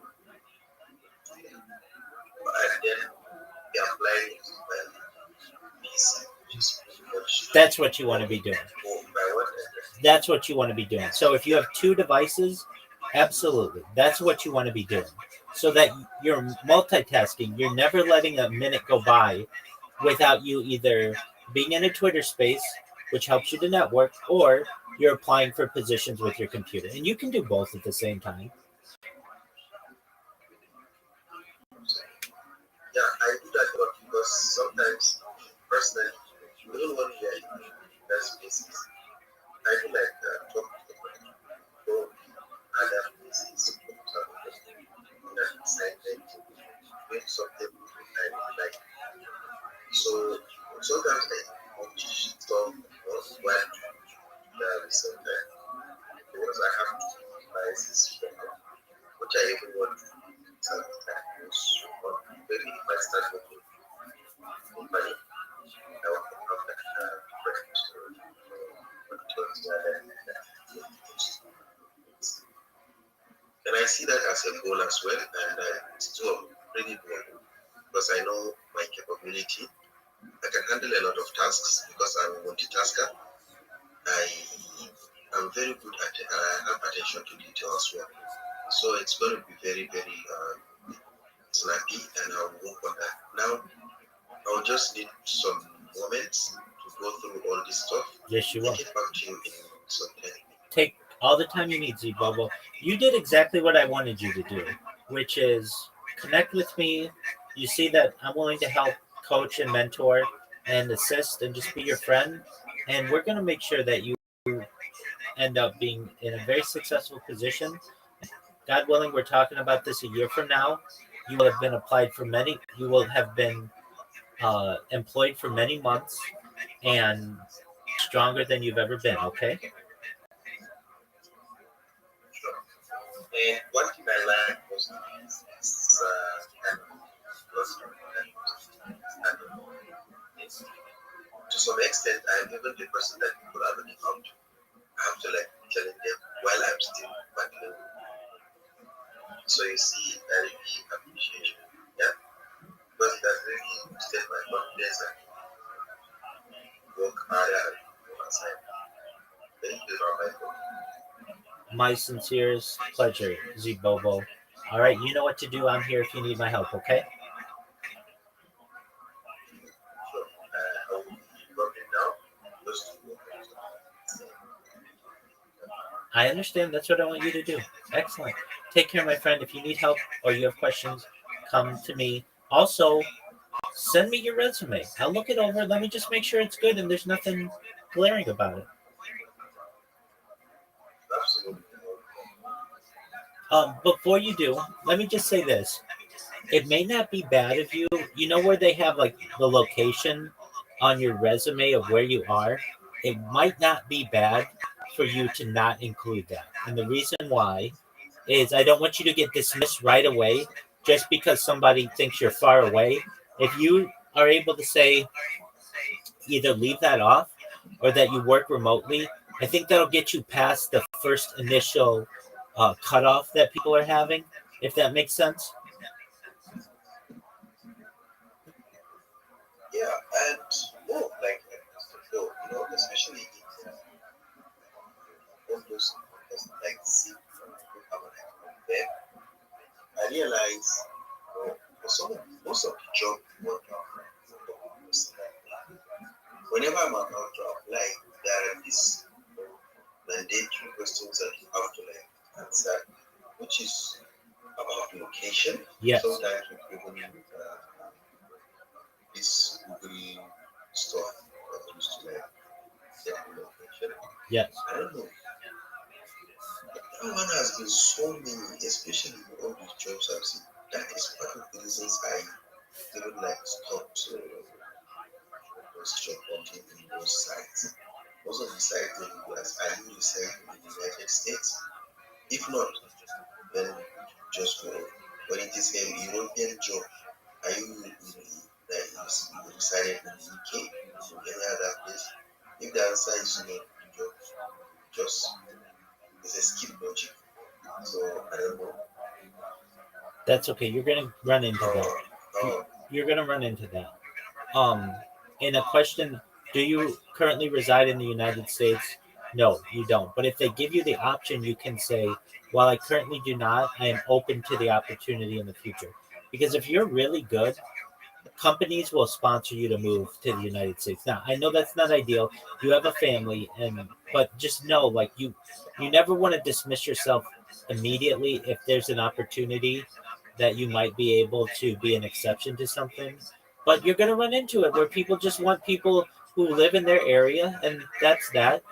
and then be applying my PC, which is pretty much That's what you want to be doing. by one. That's what you want to be doing. So if you have two devices, absolutely. That's what you want to be doing. So that you're multitasking. You're never letting a minute go by without you either being in a Twitter space, which helps you to network, or you're applying for positions with your computer. And you can do both at the same time. Yeah, I do that a lot because sometimes, personally, even when we are in that spaces, I do like talk to go other places, on an assignment, doing something I really like. So sometimes I want to stop while the same time because I have to devices for which I even want to sometimes maybe if I start working company, I want to have like a different monitors and I see that as a goal as well, and it's too really doable because I know my capability. I can handle a lot of tasks because I'm a multitasker. I am very good at have attention to detail as well. So it's going to be very, very snappy, and I'll work on that. Now, I'll just need some moments to go through all this stuff. Yes, you will. Take it back to you in some time. Take all the time you need, Z Bubble. You did exactly what I wanted you to do, which is connect with me. You see that I'm willing to help coach and mentor and assist and just be your friend. And we're going to make sure that you end up being in a very successful position. God willing, we're talking about this a year from now. You will have been employed for many months, and stronger than you've ever been, okay? Sure. And one thing I like most is kind of because kind of it's, to some extent I'm even the person that people are looking up to. I have to like be telling them while I'm still battling. So you see, I really appreciation. Yeah. Because it has really boosted my confidence and work harder and go outside. Thank you, Michael. My sincerest pleasure, Zibobo. All right, you know what to do. I'm here if you need my help, okay? Sure. I will be dropping down just to work on something. I understand. That's what I want you to do. Excellent. Take care, my friend. If you need help or you have questions, come to me. Also, send me your resume. I'll look it over. Let me just make sure it's good and there's nothing glaring about it. Absolutely. Before you do, let me just say this. It may not be bad of you. You know where they have like the location on your resume of where you are? It might not be bad for you to not include that. And the reason why is I don't want you to get dismissed right away just because somebody thinks you're far away. If you are able to say either leave that off or that you work remotely, I think that'll get you past the first initial cutoff that people are having, if that makes sense. Yeah, and no, like Mr. Phil, especially in all those like see people have like there, I realize for some of most of the job you want to apply for whenever I'm about to apply, there are these mandatory questions that you have to like answer, which is about location. Yes. Sometimes we even this Google stuff that used to like check the location. Yes. I don't know. That one has been so many, especially with all these jobs I've seen. That is part of the reasons I even like stopped those job hunting in those sites. Most of the sites in the US are you reside in the United States? If not, then just go. When it is a European job, are you that you resided in the UK or any other place? If the answer is no, you just it's a skip logic. So I don't know. That's okay. You're gonna run into that. Oh, You're gonna run into that. Um, in a question, do you currently reside in the United States? No, you don't. But if they give you the option, you can say, while I currently do not, I am open to the opportunity in the future. Because if you're really good, companies will sponsor you to move to the United States. Now, I know that's not ideal. You have a family, and but just know, like you never want to dismiss yourself immediately if there's an opportunity that you might be able to be an exception to something. But you're going to run into it where people just want people who live in their area, and that's that.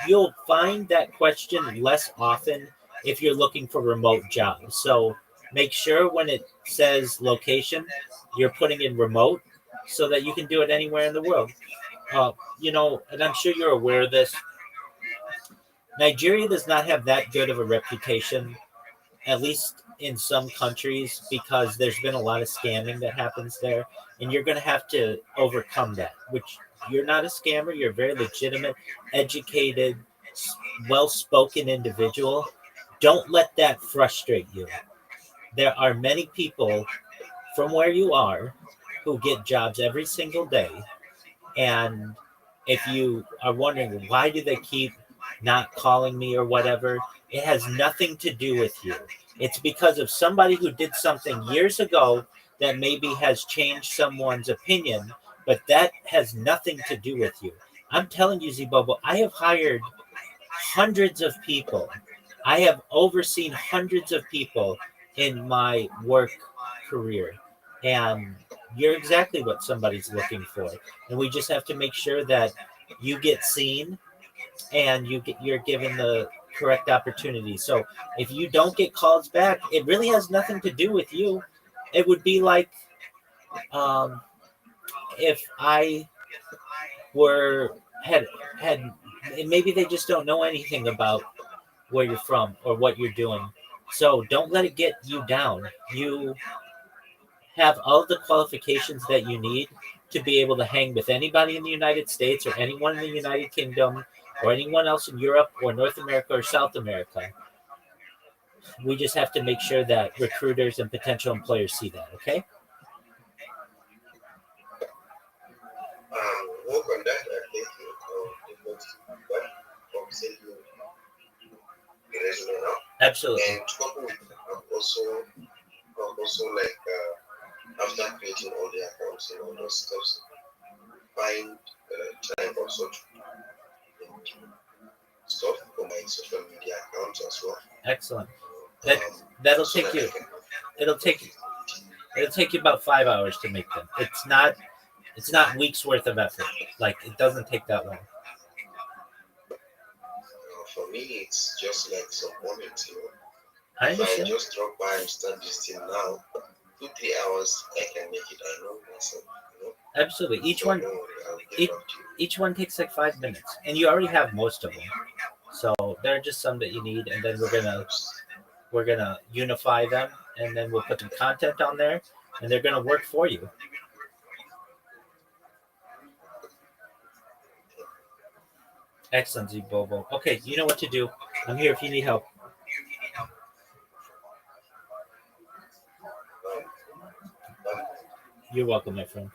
You'll find that question less often if you're looking for remote jobs. So make sure when it says location, you're putting in remote so that you can do it anywhere in the world. And I'm sure you're aware of this. Nigeria does not have that good of a reputation, at least in some countries, because there's been a lot of scamming that happens there, and you're going to have to overcome that. Which you're not a scammer; you're a very legitimate, educated, well-spoken individual. Don't let that frustrate you. There are many people from where you are who get jobs every single day. And if you are wondering why do they keep not calling me or whatever, it has nothing to do with you. It's because of somebody who did something years ago that maybe has changed someone's opinion, but that has nothing to do with you. I'm telling you, Zibobo, I have hired hundreds of people. I have overseen hundreds of people in my work career. And you're exactly what somebody's looking for. And we just have to make sure that you get seen and you're given the correct opportunity. So if you don't get calls back, it really has nothing to do with you. It would be like if I were had maybe they just don't know anything about where you're from or what you're doing. So don't let it get you down. You have all the qualifications that you need to be able to hang with anybody in the United States or anyone in the United Kingdom or anyone else in Europe or North America or South America. We just have to make sure that recruiters and potential employers see that, okay? Work on that. I think definitely what send you the resume now. Absolutely. And couple with also like after creating all the accounts and all those stuff, find time also to stuff for my social media accounts as well. Excellent. That that'll So take that I you can it'll take it'll take you about 5 hours to make them. It's not weeks worth of effort. Like it doesn't take that long. for me it's just like some moments, I If I understand. just drop by and start this thing now, 2 3 hours I can make it. I know myself. Absolutely. Each So one don't worry, I'll get each, back to you. each one takes like 5 minutes. And you already have most of them. So there are just some that you need and then we're gonna unify them and then we'll put the content on there and they're gonna work for you. Excellent, Bobo. Okay, you know what to do. I'm here if you need help. But You're welcome, my friend.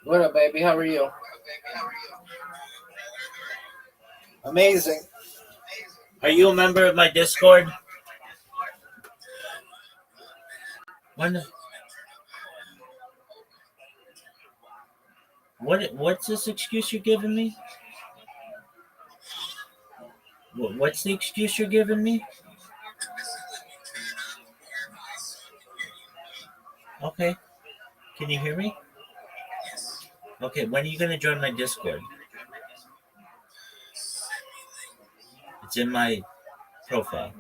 What up, baby? How are you? Amazing. Are you a member of my Discord? When? What's this excuse you're giving me? What's the excuse you're giving me? Okay. Can you hear me? Okay. When are you gonna join my Discord? It's in my profile.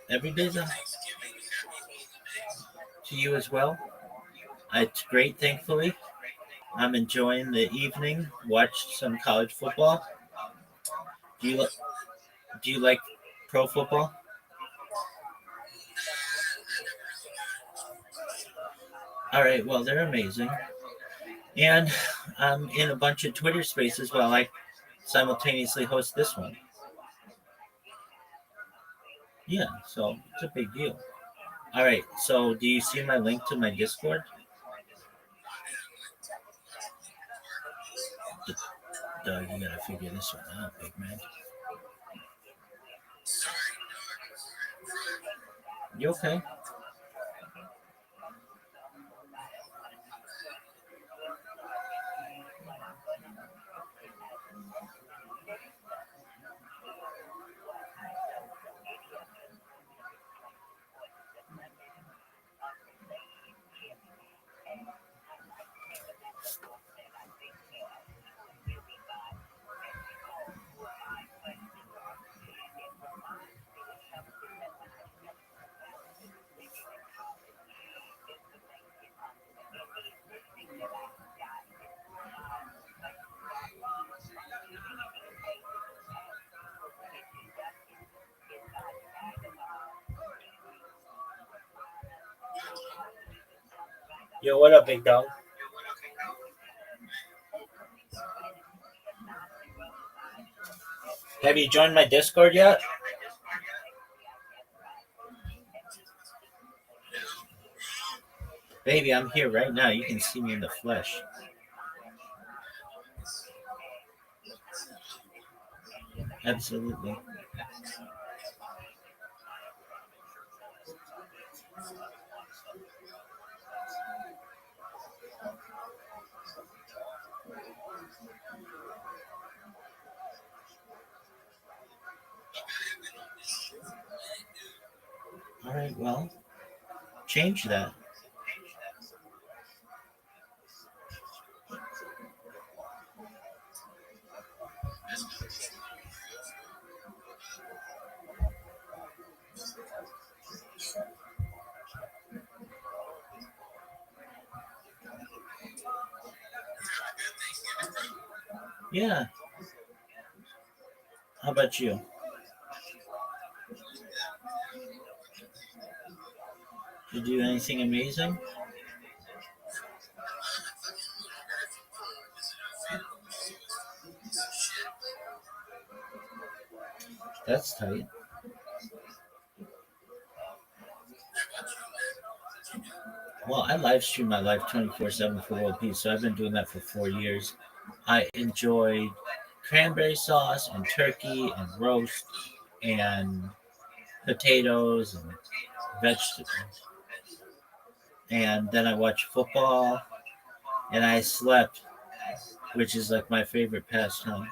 Every day's a to you as well. It's great, thankfully. I'm enjoying the evening. Watch some college football. Do you do you like pro football? All right. Well, they're amazing, and I'm in a bunch of Twitter spaces while I simultaneously host this one. Yeah, so it's a big deal. All right. So, do you see my link to my Discord? Doug, you gotta figure this one out, big man. You okay? Yo, what up, big dog? Have you joined my Discord yet? Baby, I'm here right now. You can see me in the flesh. Absolutely. All right, well, change that. Yeah. How about you? Did you do anything amazing? That's tight. Well, I live stream my life 24/7 for World Peace, so I've been doing that for 4 years. I enjoyed cranberry sauce and turkey and roast and potatoes and vegetables. And then I watched football and I slept, which is like my favorite pastime.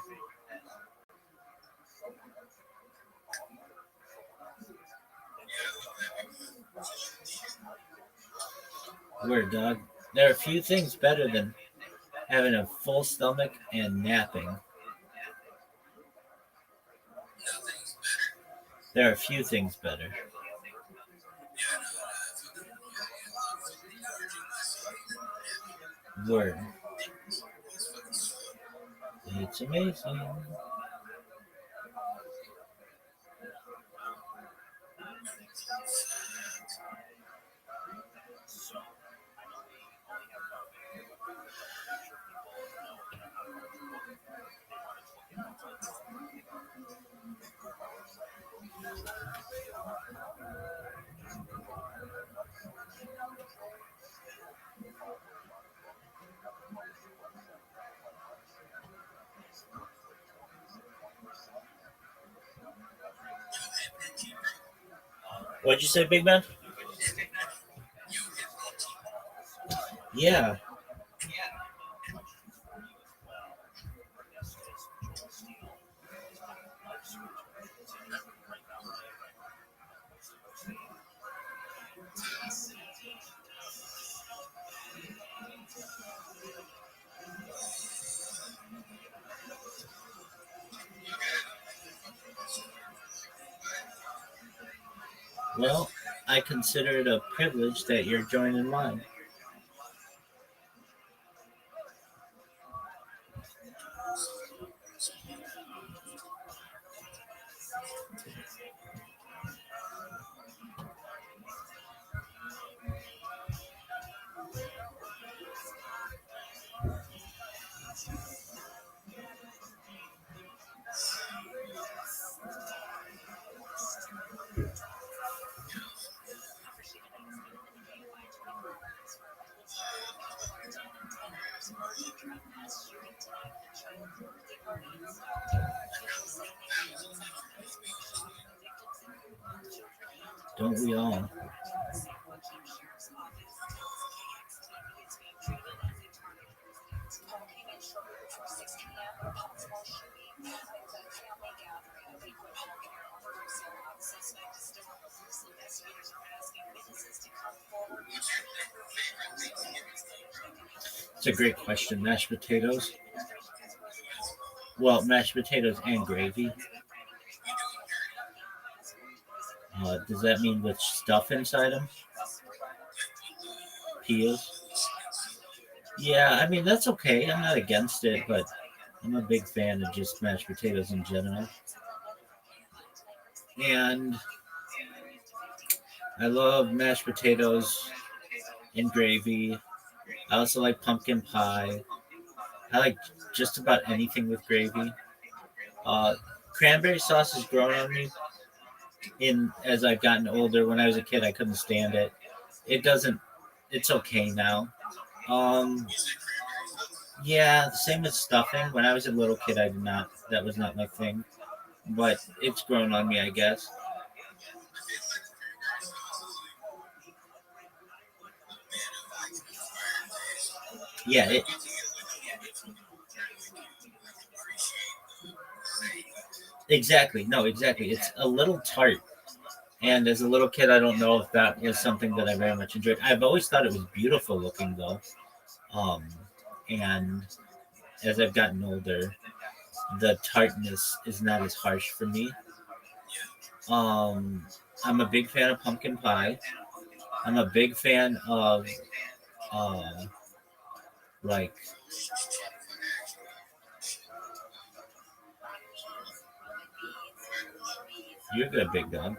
Word, dog. There are a few things better than having a full stomach and napping. There are a few things better. Word. It's amazing. What'd you say, Big Man? Yeah. Well, I consider it a privilege that you're joining mine. Don't we all? It's a great question. Mashed potatoes. Well, mashed potatoes and gravy. Does that mean with stuff inside them? Peas? Yeah, I mean that's okay. I'm not against it, but I'm a big fan of just mashed potatoes in general. And I love mashed potatoes and gravy. I also like pumpkin pie. I like just about anything with gravy. Uh, Cranberry sauce has grown on me in as I've gotten older. When I was a kid, I couldn't stand it. It doesn't. It's okay now. Um, yeah, the same with stuffing. When I was a little kid, I did not. That was not my thing. But it's grown on me, I guess. Yeah, exactly. No, exactly. It's a little tart. And as a little kid, I don't know if that was something that I very much enjoyed. I've always thought it was beautiful looking, though. Um, and as I've gotten older, the tartness is not as harsh for me. Um, I'm a big fan of pumpkin pie. I'm a big fan of uh, like you're good, big dog.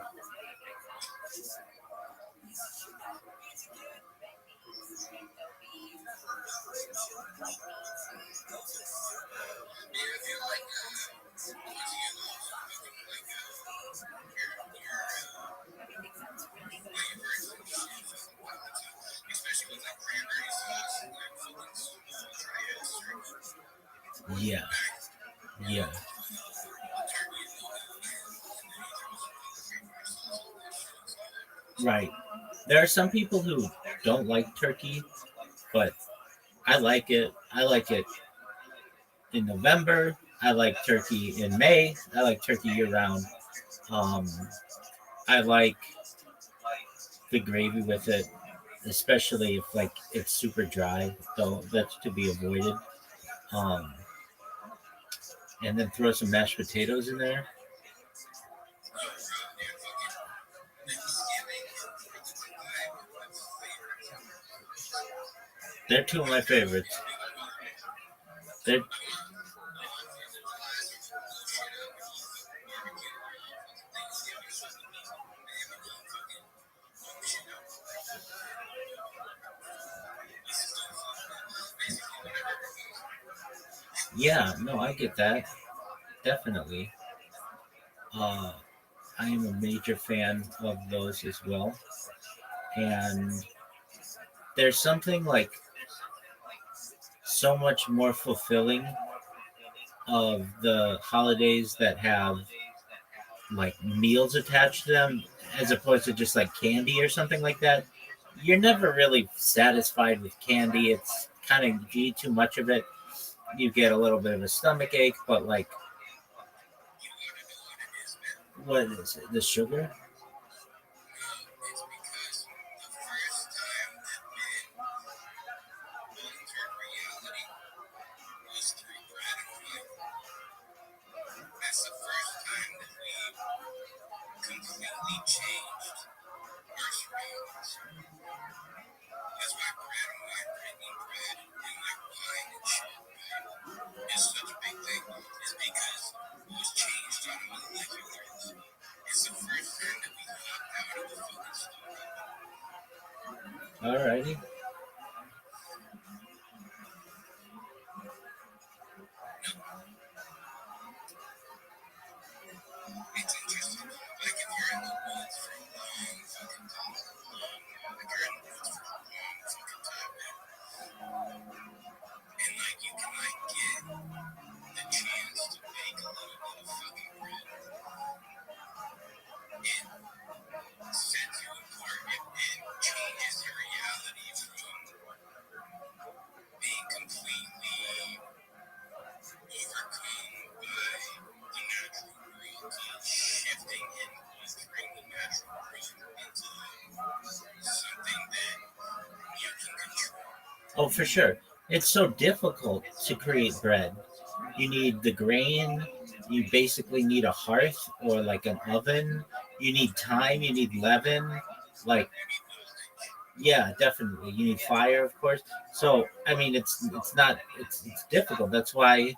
Yeah, yeah, right. There are some people who don't like turkey, but I like it. I like it in November. I like turkey in May. I like turkey year round. Um, I like the gravy with it, especially if like it's super dry. Though that's to be avoided. Um, and then throw some mashed potatoes in there. They're two of my favorites. They're yeah, no, I get that definitely. Uh, I am a major fan of those as well, and there's something like so much more fulfilling of the holidays that have like meals attached to them as opposed to just like candy or something like that. You're never really satisfied with candy. It's kind of, if you eat too much of it, you get a little bit of a stomach ache. But like, what is it? The sugar? It's because the first time that men altered reality was through bread and wine. That's the first time that we completely changed our surroundings. That's why bread and wine, drinking bread and like wine and shit, right, is such a big thing. Is because it was changed on a molecular level. It's the first time that we hopped out of the fucking stone. Alrighty. It's interesting. Like if you're in the woods for a long fucking time, like you're in the woods for a long fucking time, man, and like you can like get the chance to make a little bit of fucking bread, it sets you apart. It changes your reality from being completely overcome by the natural world to shifting and altering the natural world into something that you can control. Oh, for sure. It's so difficult to create bread. You need the grain. You basically need a hearth or like an oven. You need time. You need leaven. Like, yeah, definitely. You need fire, of course. So, I mean, it's not it's difficult. That's why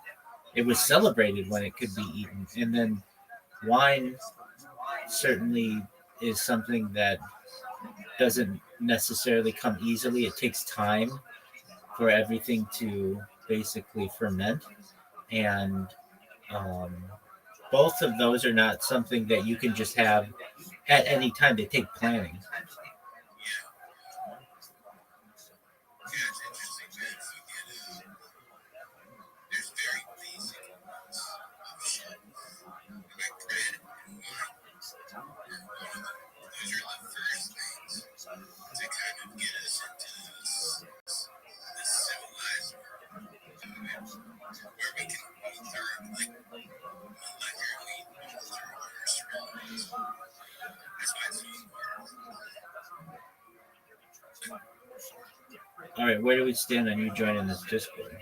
it was celebrated when it could be eaten. And then wine certainly is something that doesn't necessarily come easily. It takes time for everything to basically ferment, and um, both of those are not something that you can just have at any time. They take planning. Yeah, it's interesting, man. There's very basic amounts of shit. Like bread and wine are one of them. Those are the first things to kind of get us into this civilized world, where we can alter, like molecularly alter our surroundings. That's why it's so important. All right, where do we stand on you joining this Discord?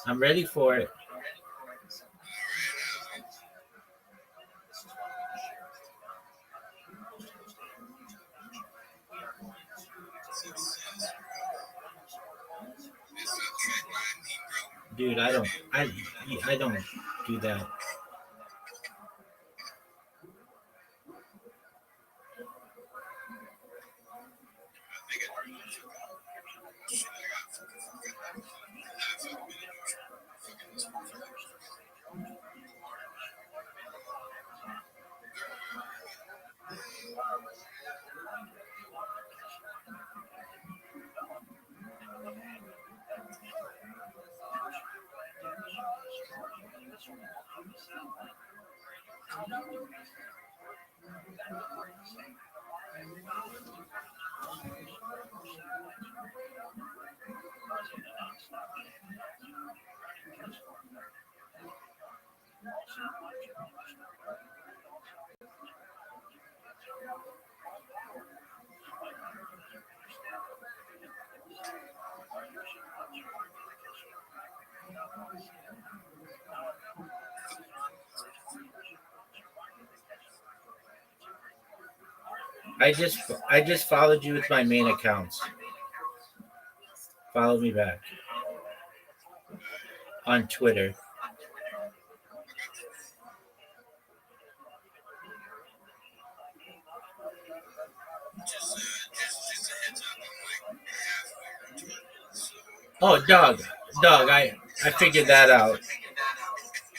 I'm ready for it. Dude, I don't do that. I just followed you with my main accounts. Follow me back on Twitter. Just a heads up, I'm like halfway Oh, dog. I figured that out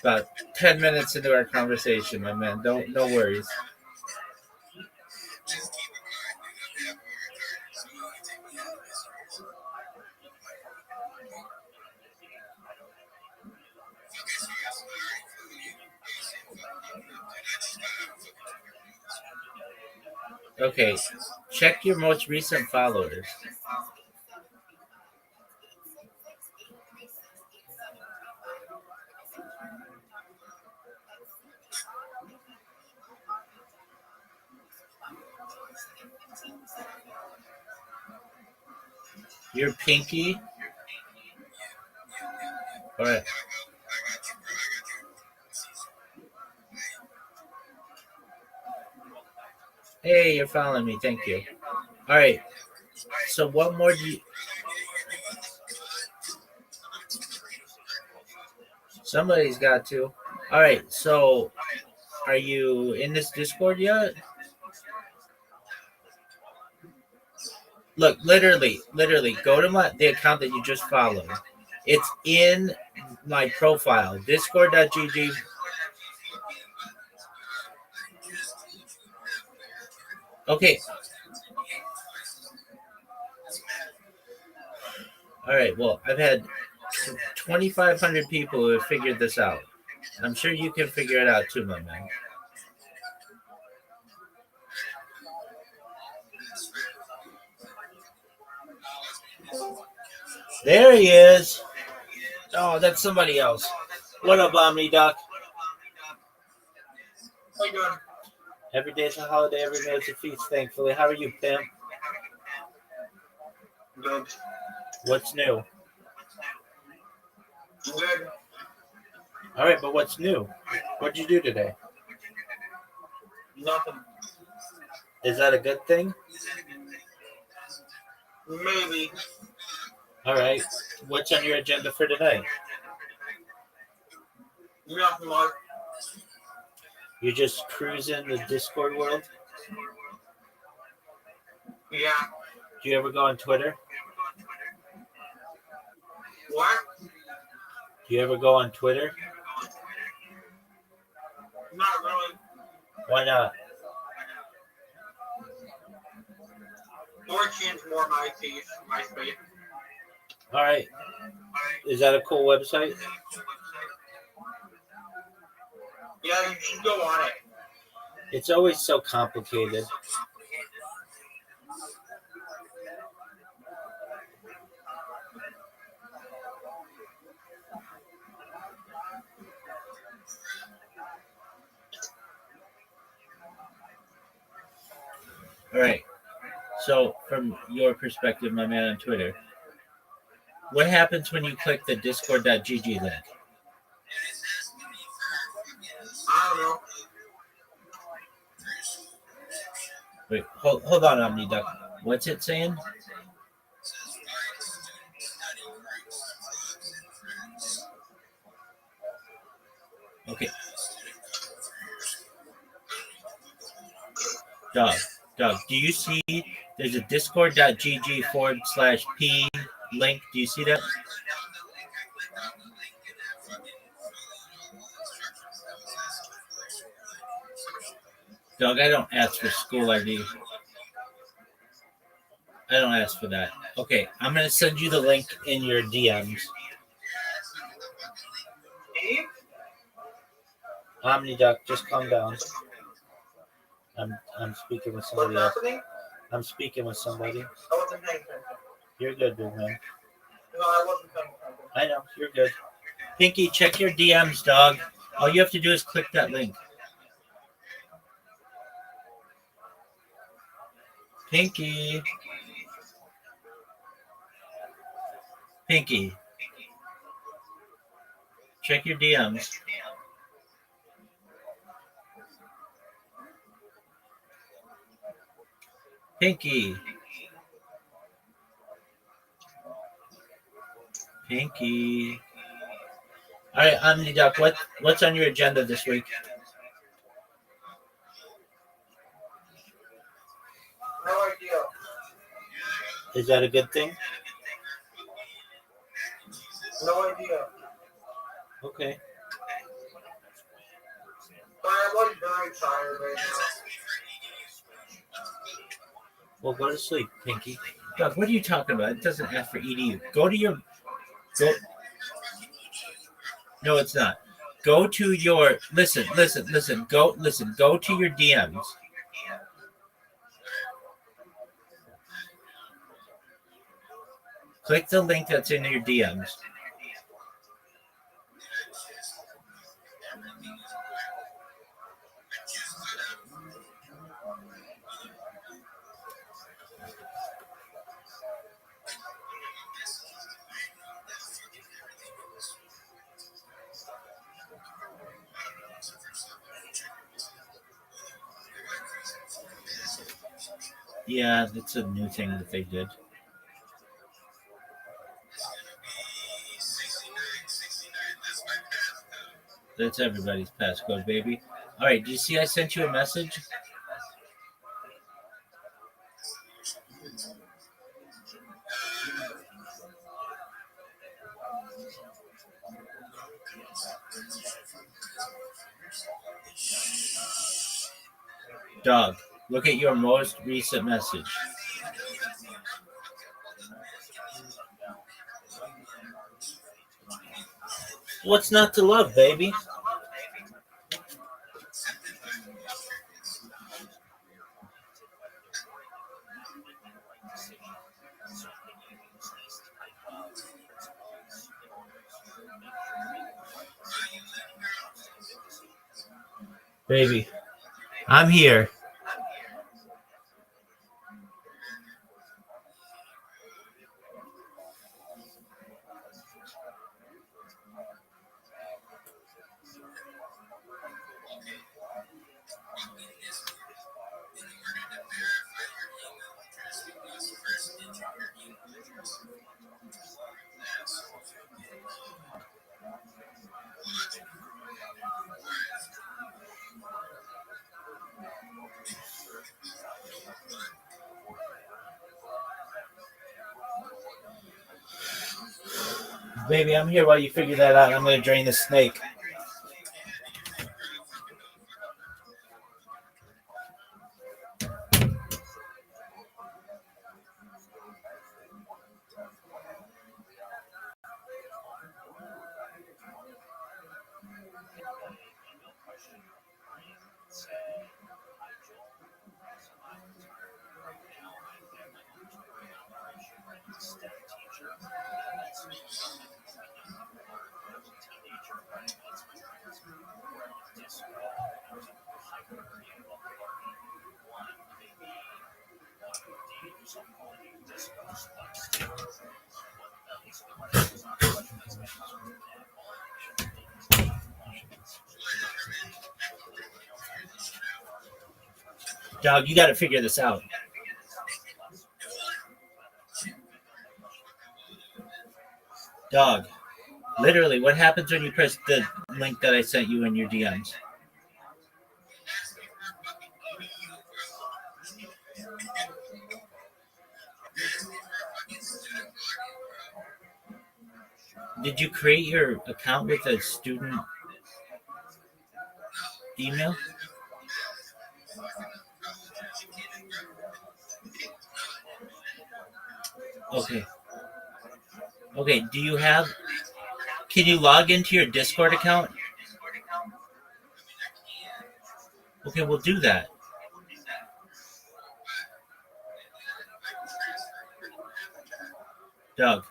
about 10 minutes into our conversation, my man. Don't no worries. Just keep in mind, you have to have a retarded, so you can take me out of this series. Okay, serious. Alright, fuck you. I ain't saying fuck you. Dude, I just got out of fucking Twitter. Okay, check your most recent followers. Your pinky. All right. I got you, bro. I got you. Hey, you're following me. Thank you. All right. So what more do you? Somebody's got to. All right. So are you in this Discord yet? Look, literally, go to the account that you just followed. It's in my profile, discord.gg. Okay. All right. Well, I've had 2,500 people who have figured this out. I'm sure you can figure it out too, my man. There he is. Oh, that's somebody else. What up, Omni Doc? How you doing? Every day's a holiday, every minute's a feast, thankfully. How are you, pimp? Good. What's new? Good. All right, but what's new? What'd you do today? Nothing. Is that a good thing? Maybe. All right. What's on your agenda for today? Nothing much. You're just cruising the Discord world? Yeah. Do you ever go on Twitter? What? Do you ever go on Twitter? Not really. Why not? Or change more MySpace. All right. Is that a cool website? Yeah, you should go on it. It's always so complicated. All right. So, from your perspective, my man on Twitter, what happens when you click the discord.gg link? I don't know. Wait, hold on, Omni Duck. What's it saying? Okay. Doug, do you see there's a discord.gg/p link? Do you see that? Doug, I don't ask for school ID. I don't ask for that. Okay, I'm going to send you the link in your DMs. Steve? Omni Duck, just calm down. I'm speaking with What's somebody else. happening? I'm speaking with somebody. I wasn't paying attention. You're good, big man. No, I wasn't paying attention. I know, you're good. Pinky, check your DMs, dog. All you have to do is click that link. Pinky. Pinky. Check your DMs. Pinky. Pinky. All right, Omni Duck, what's on your agenda this week? No idea. Is that a good thing? No idea. Okay. But I'm like very tired right now. Well, go to sleep, Pinky. Doug, what are you talking about? It doesn't ask for EDU. Go to your go. No, it's not. Go to your listen. Go to your DMs. Click the link that's in your DMs. Yeah, that's a new thing that they did. That's everybody's passcode, baby. All right, do you see I sent you a message? Dog, look at your most recent message. What's not to love, baby? Baby, I'm here. Baby, I'm here while you figure that out. I'm going to drain the snake. Dog, you got to figure this out. Dog, literally, what happens when you press the link that I sent you in your DMs? Did you create your account with a student email? Okay. Okay, do you have... Can you log into your Discord account? Okay, we'll do that. Doug,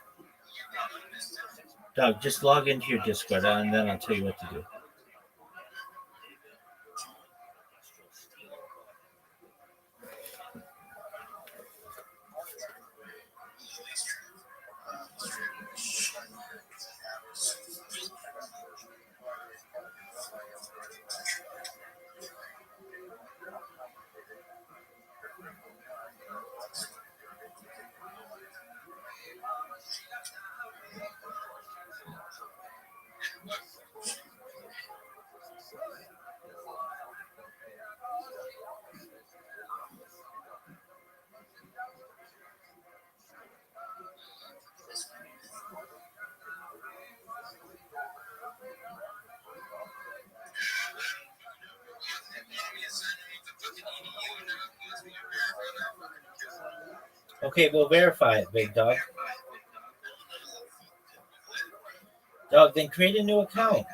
just log into your Discord and then I'll tell you what to do. Okay, we'll verify it, big dog. Dog, then create a new account.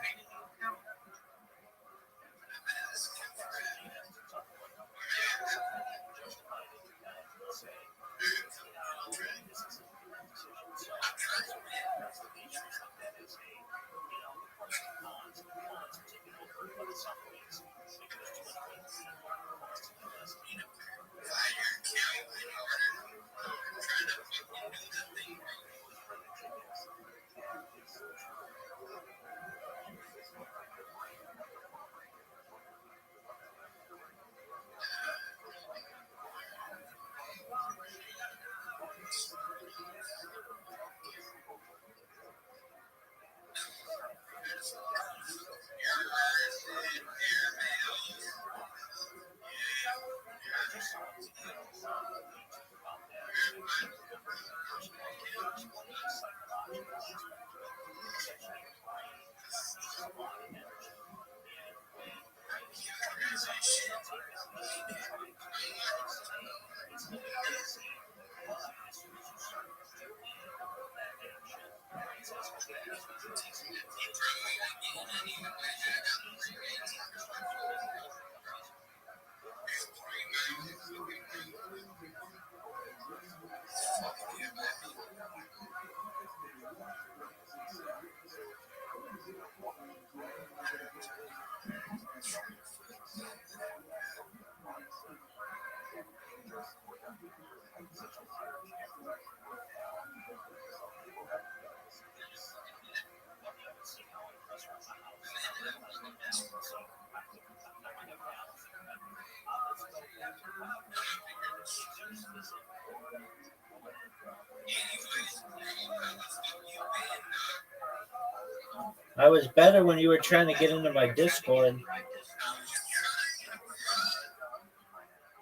I was better when you were trying to get into my Discord.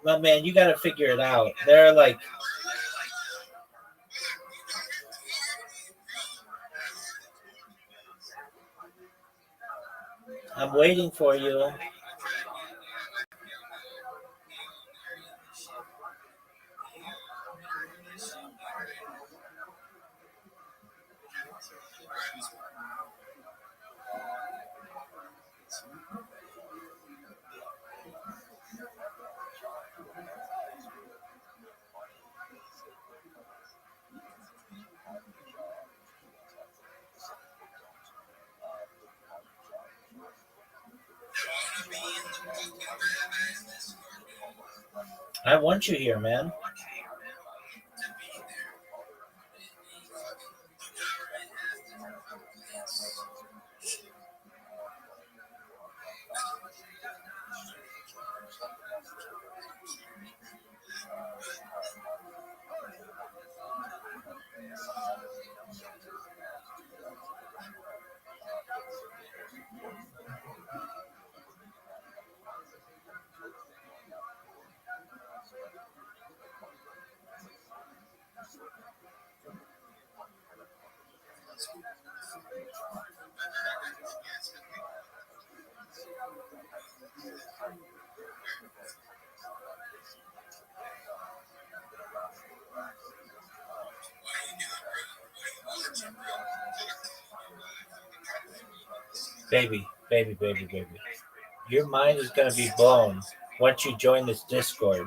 But man, you gotta figure it out. They're like, I'm waiting for you. I want you here, man. Baby, baby, baby, baby. Your mind is gonna be blown once you join this Discord.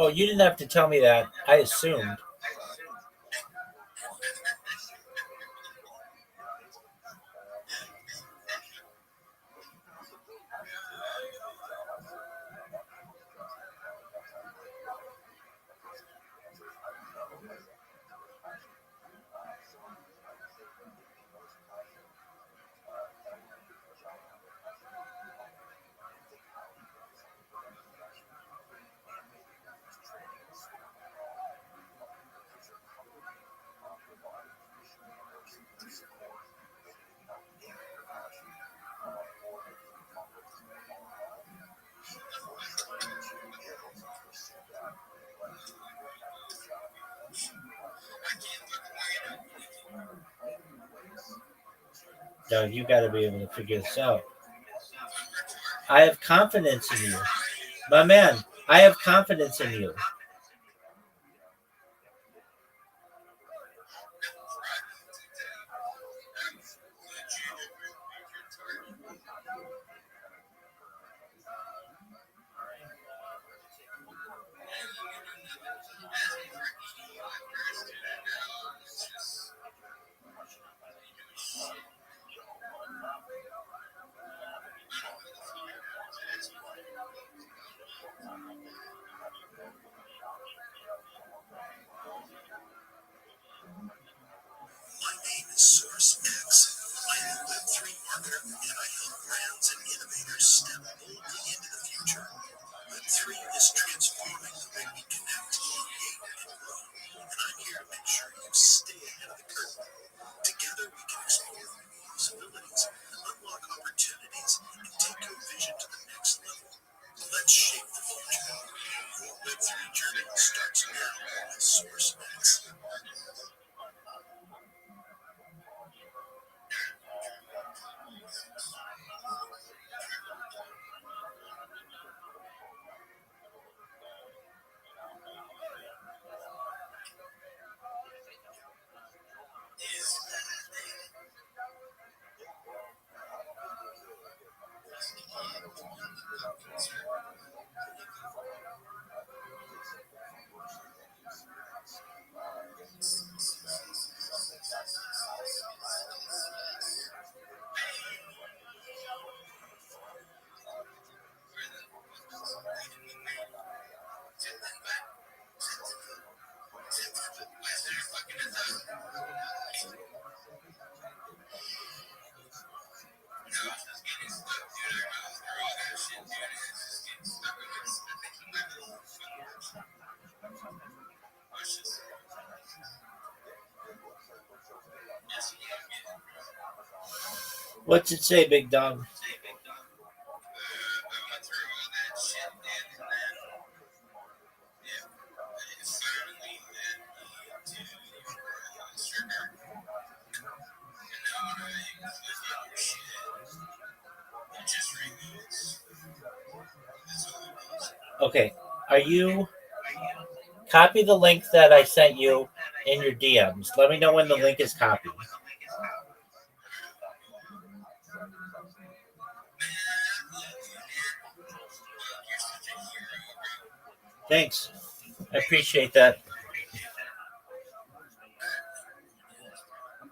Oh, you didn't have to tell me that. I assumed. No, you got to be able to figure this out. I have confidence in you. My man, I have confidence in you. My name is Source X. I am a Web3 marketer, and I help brands and innovators step boldly into the future. Web3 is transforming the way we connect, create, and grow, and I'm here to make sure you stay ahead of the curve. Together, we can explore new possibilities, unlock opportunities, and take your vision to the next level. Let's shape the future. Your Web3 journey starts now with Source X. What's it say, big dog? Okay. Are you copy the link that I sent you in your DMs? Let me know when the link is copied. Thanks. I appreciate that.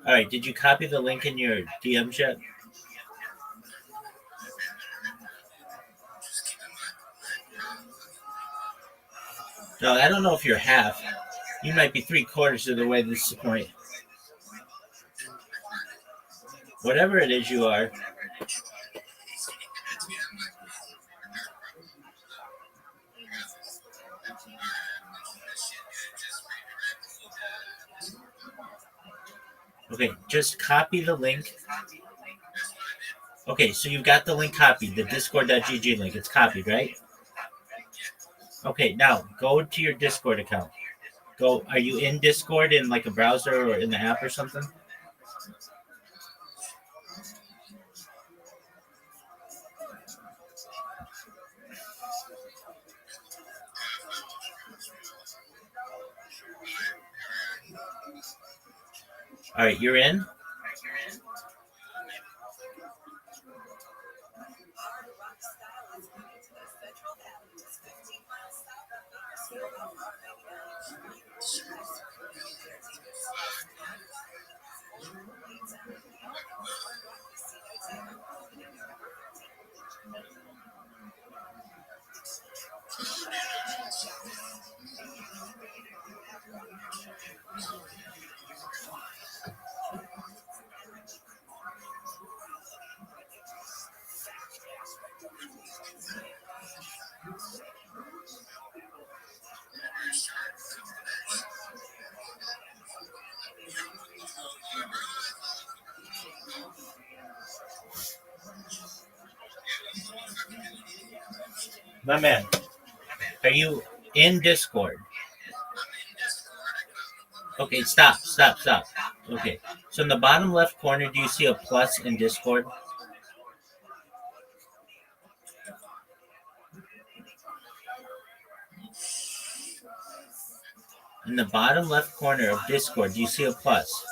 All right. Did you copy the link in your DMs yet? No, I don't know if you're half. You might be 3/4 of the way to this point. Whatever it is you are. Okay, just copy the link. Okay, so you've got the link copied, the discord.gg link. It's copied, right? Okay, now go to your Discord account. Go. Are you in Discord in like a browser or in the app or something? All right, you're in. My man, are you in Discord? Okay, stop. Okay. So in the bottom left corner, do you see a plus in Discord? In the bottom left corner of Discord, do you see a plus?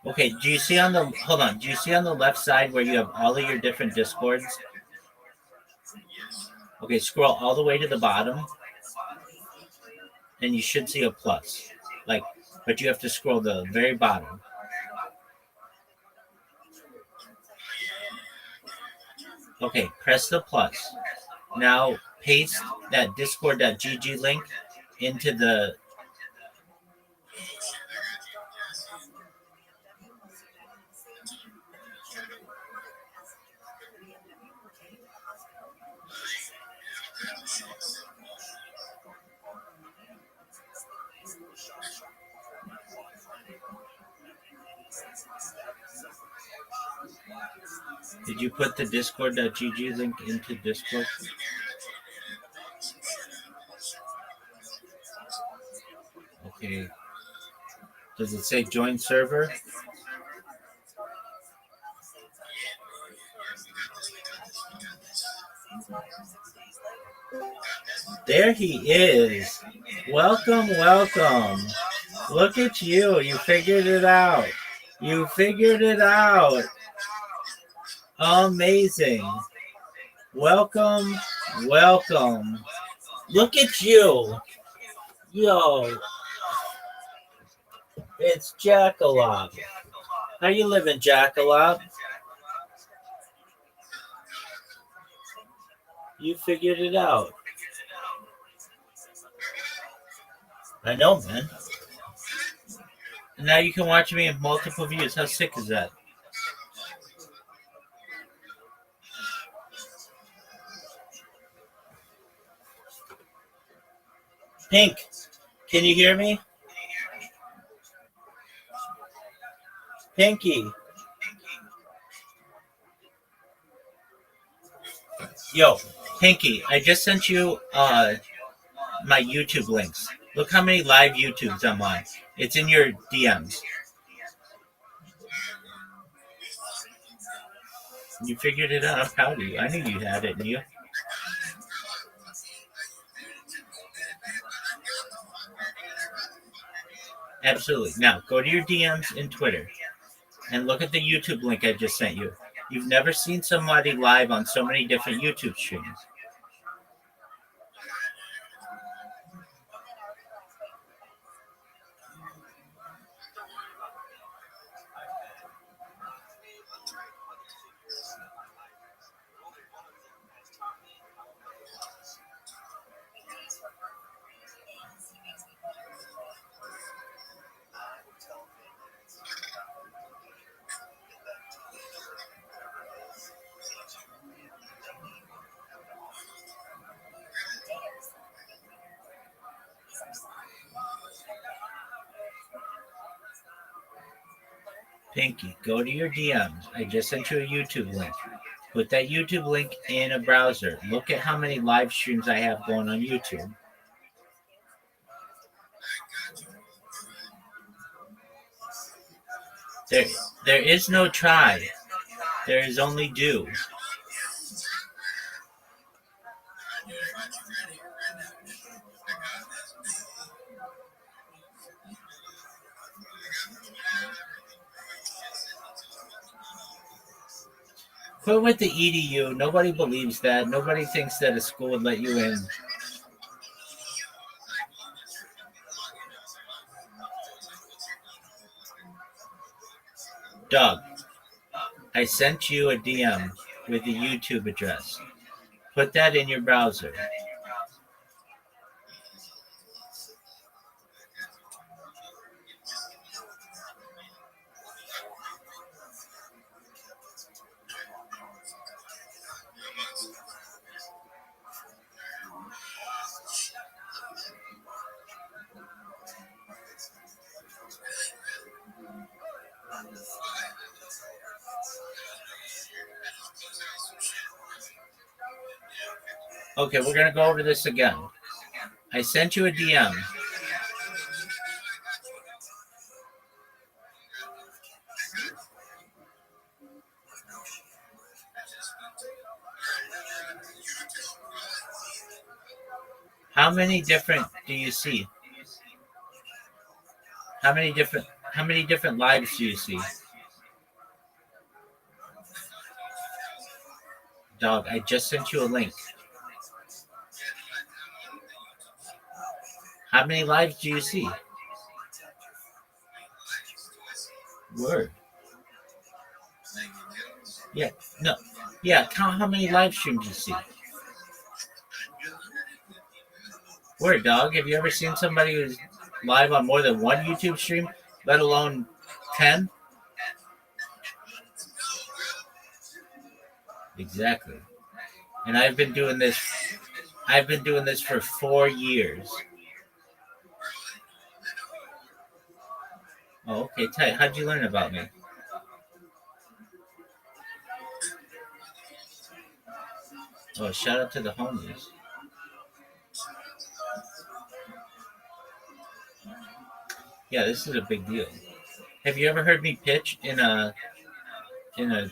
Okay, do you see on the hold on? Do you see on the left side where you have all of your different Discords? Okay, scroll all the way to the bottom, and you should see a plus. Like, but you have to scroll the very bottom. Okay, press the plus. Now paste that discord.gg link into the. Did you put the discord.gg link into Discord? Okay. Does it say join server? There he is. Welcome, welcome. Look at you. You figured it out. You figured it out. Amazing. Welcome, welcome. Look at you. Yo, it's Jackalope. How you living, Jackalope? You figured it out. I know, man. And now you can watch me in multiple views. How sick is that? Pink, can you hear me? Pinky. Yo, Pinky, I just sent you my YouTube links. Look how many live YouTubes I'm on. It's in your DMs. You figured it out. I'm proud of you. I knew you had it in you. Absolutely. Now, go to your DMs in Twitter and look at the YouTube link I just sent you. You've never seen somebody live on so many different YouTube streams. Pinky, go to your DMs. I just sent you a YouTube link. Put that YouTube link in a browser. Look at how many live streams I have going on YouTube. There is no try. There is only do. Quit with the EDU. Nobody believes that. Nobody thinks that a school would let you in. Doug, I sent you a DM with the YouTube address. Put that in your browser. Okay, we're going to go over this again. I sent you a DM. How many different do you see? How many different lives do you see? Dog, I just sent you a link. How many lives do you see? Word. Yeah, no. Yeah, count how many live streams you see. Word, dog. Have you ever seen somebody who's live on more than one YouTube stream, let alone 10? Exactly. And I've been doing this for 4 years. Oh, okay, tight. How'd you learn about me? Oh, shout out to the homies. Yeah, this is a big deal. Have you ever heard me pitch in a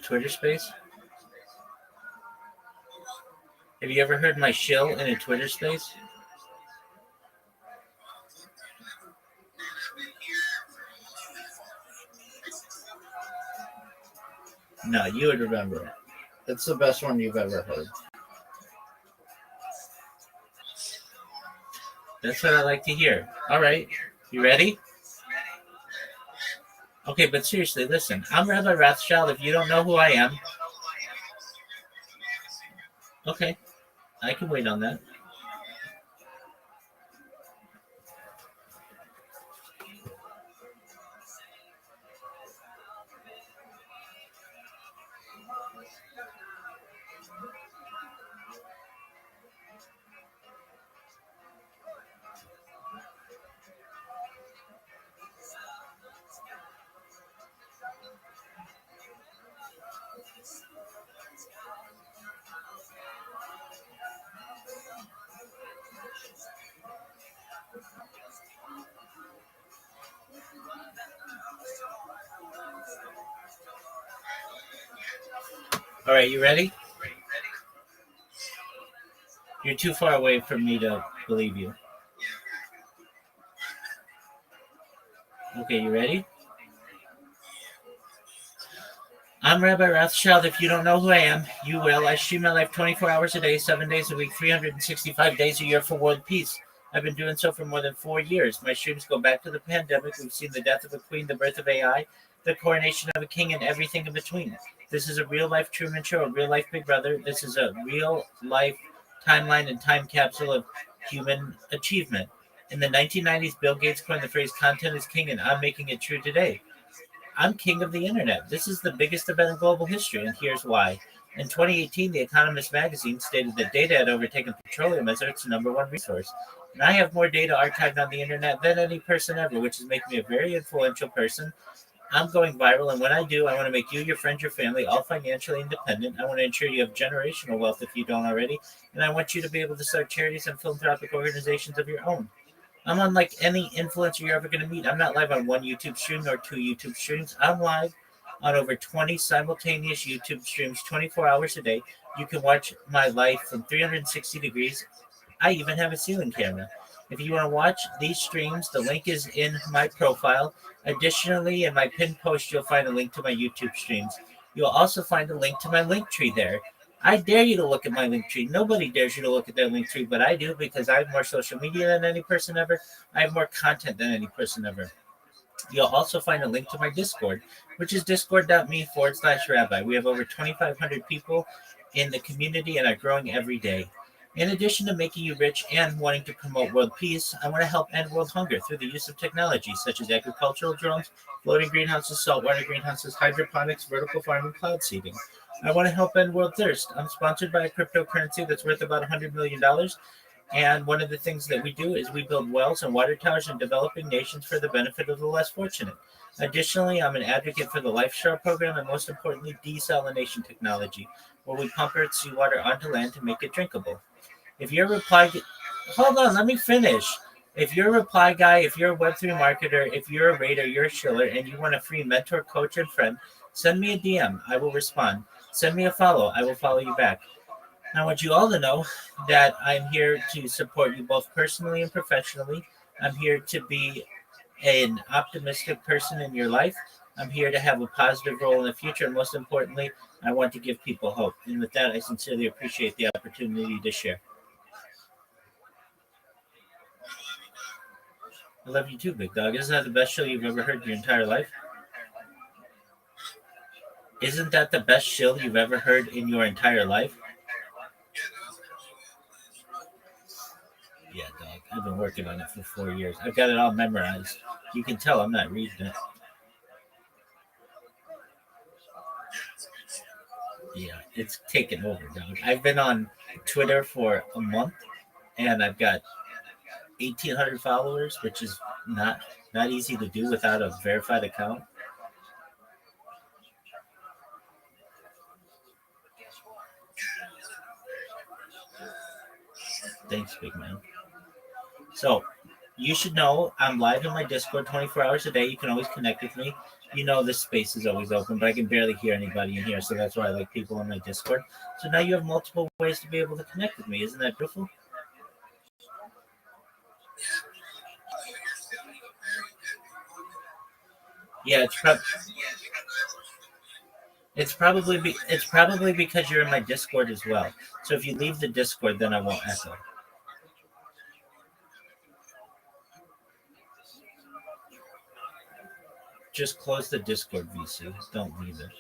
Twitter space? Have you ever heard my shill in a Twitter space? No, you would remember it. It's the best one you've ever heard. That's what I like to hear. All right, you ready? Okay, but seriously, listen. I'm Rabbi Rothschild. If you don't know who I am, okay, I can wait on that. All right, you ready? You're too far away from me to believe you. Okay, you ready? I'm Rabbi Rothschild. If you don't know who I am, you will. I stream my life 24 hours a day, 7 days a week, 365 days a year for world peace. I've been doing so for more than 4 years. My streams go back to the pandemic. We've seen the death of a queen, the birth of AI, the coronation of a king, and everything in between. This is a real-life Truman Show, a real-life Big Brother. This is a real-life timeline and time capsule of human achievement. In the 1990s, Bill Gates coined the phrase "content is king," and I'm making it true today. I'm king of the internet. This is the biggest event in global history, and here's why. In 2018, The Economist magazine stated that data had overtaken petroleum as Earth's number one resource. And I have more data archived on the internet than any person ever, which is making me a very influential person. I'm going viral, and when I do, I want to make you, your friends, your family all financially independent. I want to ensure you have generational wealth if you don't already, and I want you to be able to start charities and philanthropic organizations of your own. I'm unlike any influencer you're ever going to meet. I'm not live on one YouTube stream or 2 YouTube streams. I'm live on over 20 simultaneous YouTube streams 24 hours a day. You can watch my life from 360 degrees. I even have a ceiling camera. If you want to watch these streams, the link is in my profile. Additionally, in my pinned post, you'll find a link to my YouTube streams. You'll also find a link to my link tree there. I dare you to look at my link tree. Nobody dares you to look at their link tree, but I do because I have more social media than any person ever. I have more content than any person ever. You'll also find a link to my Discord, which is discord.me/rabbi. We have over 2,500 people in the community and are growing every day. In addition to making you rich and wanting to promote world peace, I want to help end world hunger through the use of technology such as agricultural drones, floating greenhouses, saltwater greenhouses, hydroponics, vertical farming, cloud seeding. I want to help end world thirst. I'm sponsored by a cryptocurrency that's worth about $100 million. And one of the things that we do is we build wells and water towers in developing nations for the benefit of the less fortunate. Additionally, I'm an advocate for the Life Straw program and most importantly, desalination technology, where we pump Earth's seawater onto land to make it drinkable. If you're hold on, let me finish. If you're a reply guy, if you're a Web3 marketer, if you're a rater, you're a shiller, and you want a free mentor, coach, and friend, send me a DM. I will respond. Send me a follow. I will follow you back. I want you all to know that I'm here to support you both personally and professionally. I'm here to be an optimistic person in your life. I'm here to have a positive role in the future. And most importantly, I want to give people hope. And with that, I sincerely appreciate the opportunity to share. I love you too, big dog. Isn't that the best show you've ever heard in your entire life? Isn't that the best show you've ever heard in your entire life? Yeah, dog. I've been working on it for 4 years. I've got it all memorized. You can tell I'm not reading it. Yeah, it's taken over, dog. I've been on Twitter for a month, and I've got 1,800 followers, which is not easy to do without a verified account. Thanks, big man. So you should know I'm live in my Discord 24 hours a day. You can always connect with me. You know this space is always open, but I can barely hear anybody in here, so that's why I like people on my Discord. So now you have multiple ways to be able to connect with me. Isn't that beautiful? Yeah, it's probably because you're in my Discord as well. So if you leave the Discord, then I won't echo. Just close the Discord, VC. Don't leave it.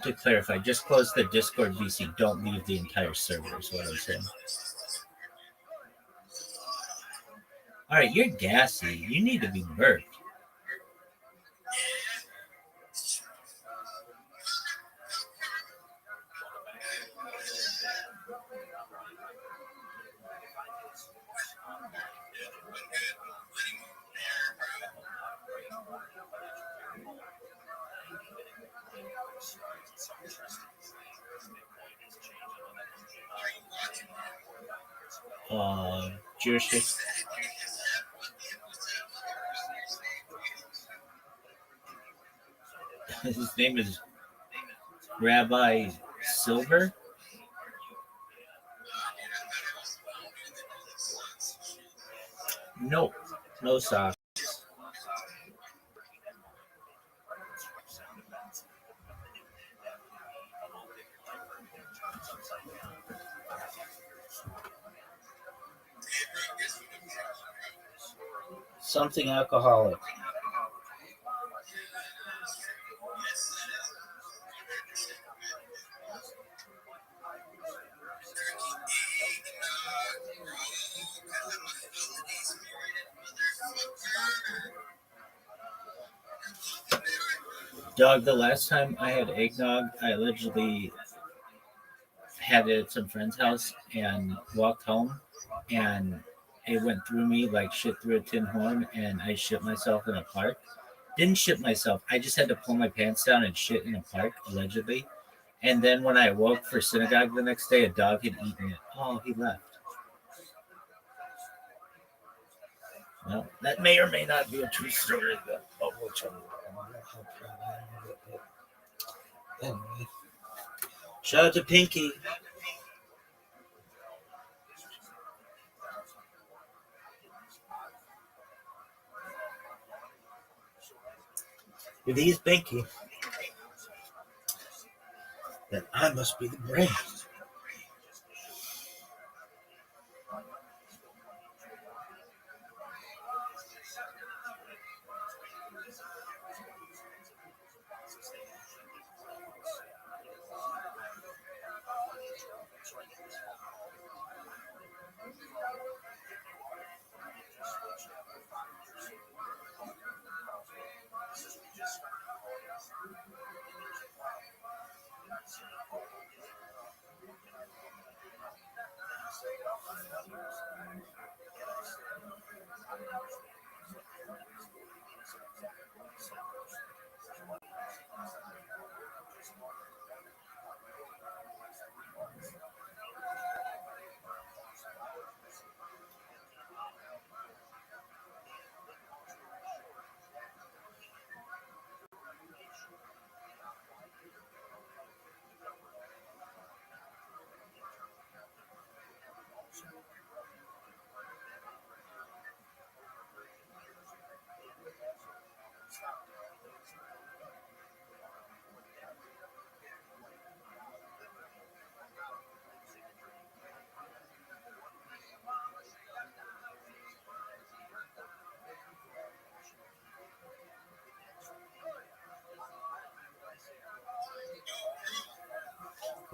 To clarify, just close the Discord, VC. Don't leave the entire server. Is what I'm saying. All right, you're gassy. You need to be burped. Jurisdiction. His name is Rabbi Silver. No, no sauce. Something alcoholic. Dog, the last time I had eggnog, I allegedly had it at some friend's house and walked home, and it went through me like shit through a tin horn, and I shit myself in a park. Didn't shit myself. I just had to pull my pants down and shit in a park, allegedly. And then when I woke for synagogue the next day, a dog had eaten it. Oh, he left. Well, that may or may not be a true story. Oh, anyway. Shout out to Pinky. If he's Pinky, then I must be the brain.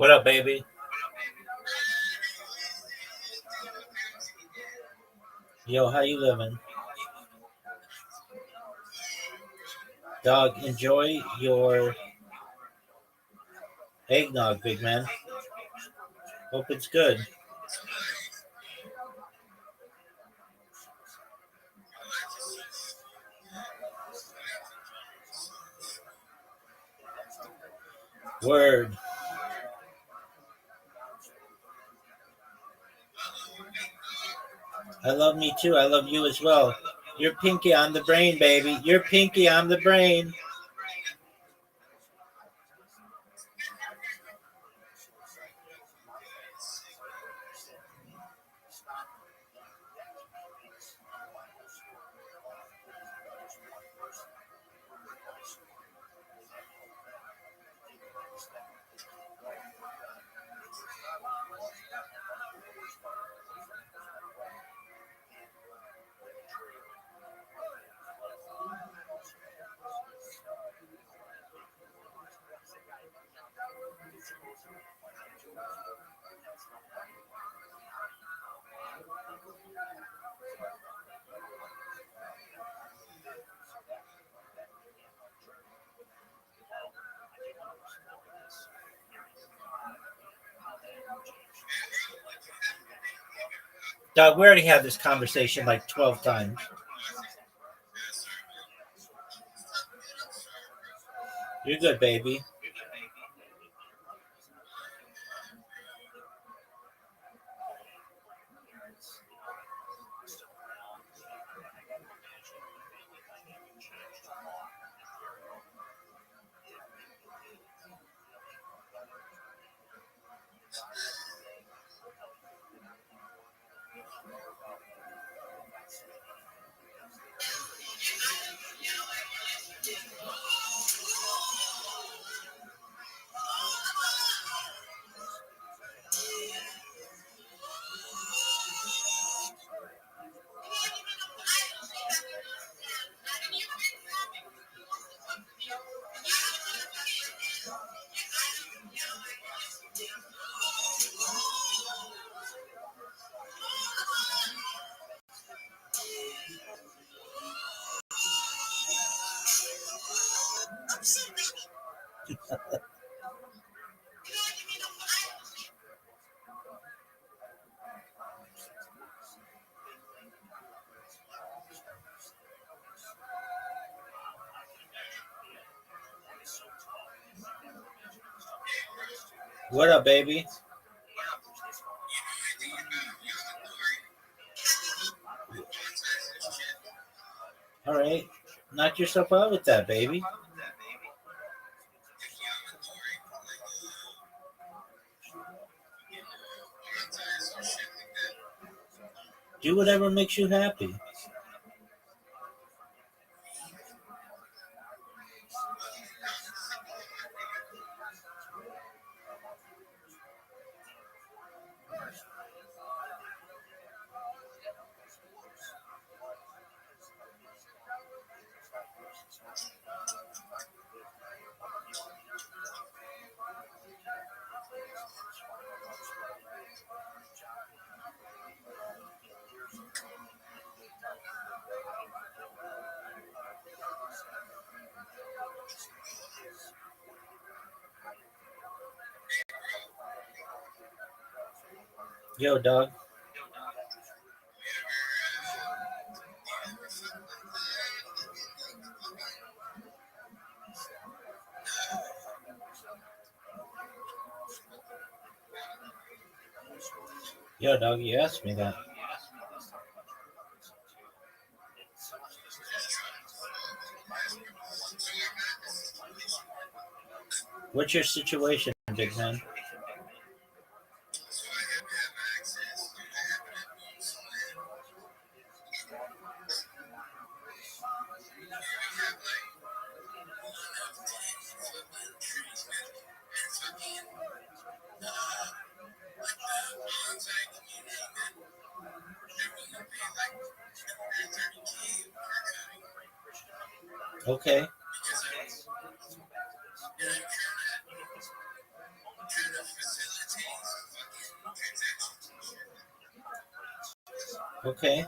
What up, baby? Yo, how you living? Dog, enjoy your eggnog, big man. Hope it's good. Word. I love me too. I love you as well. You're Pinky, I'm the brain, baby. You're Pinky, I'm the brain. Dog, we already had this conversation like 12 times. You're good, baby. What up, baby? All right. Knock yourself out with that, baby. Do whatever makes you happy. Yo, dog. Yo, dog, you asked me that. What's your situation, big man? Okay. Okay.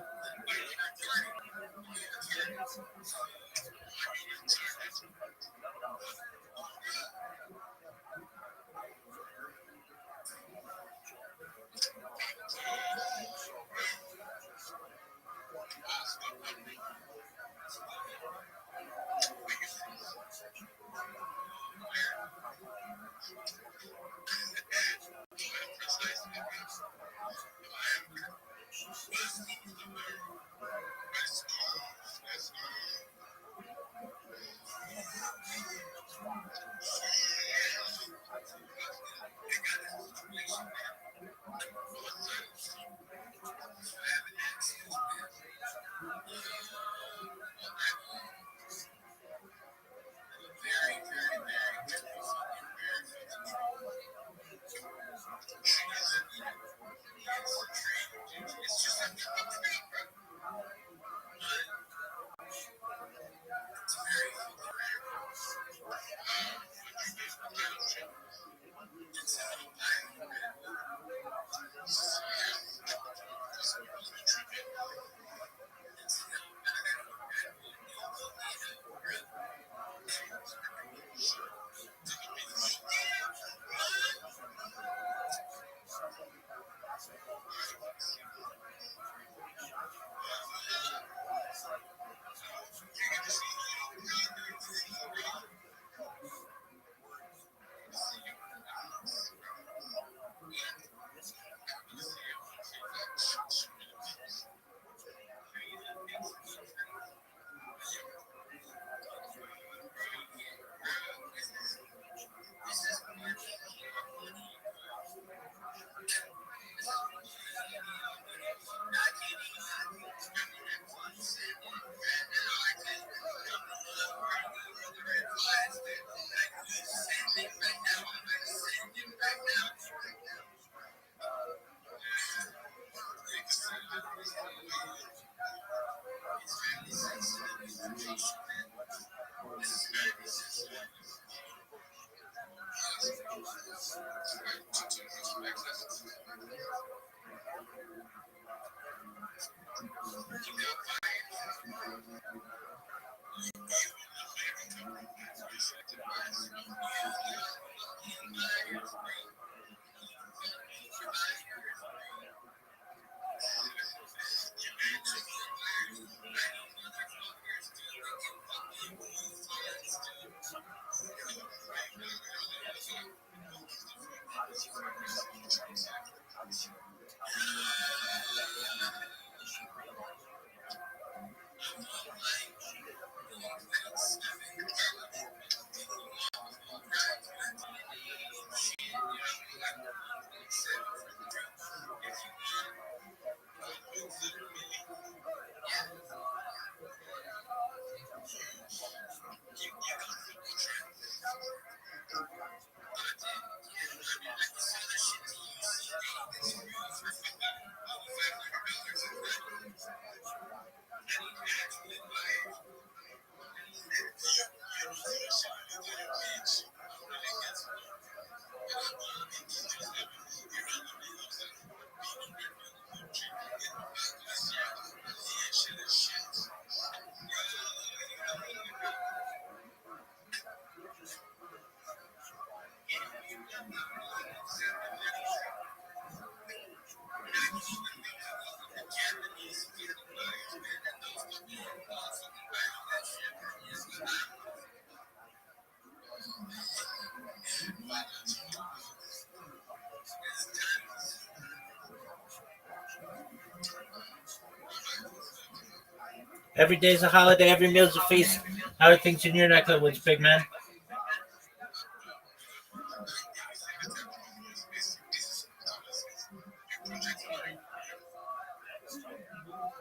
Every day's a holiday. Every meal's a feast. How are things in your neck of the woods, big man?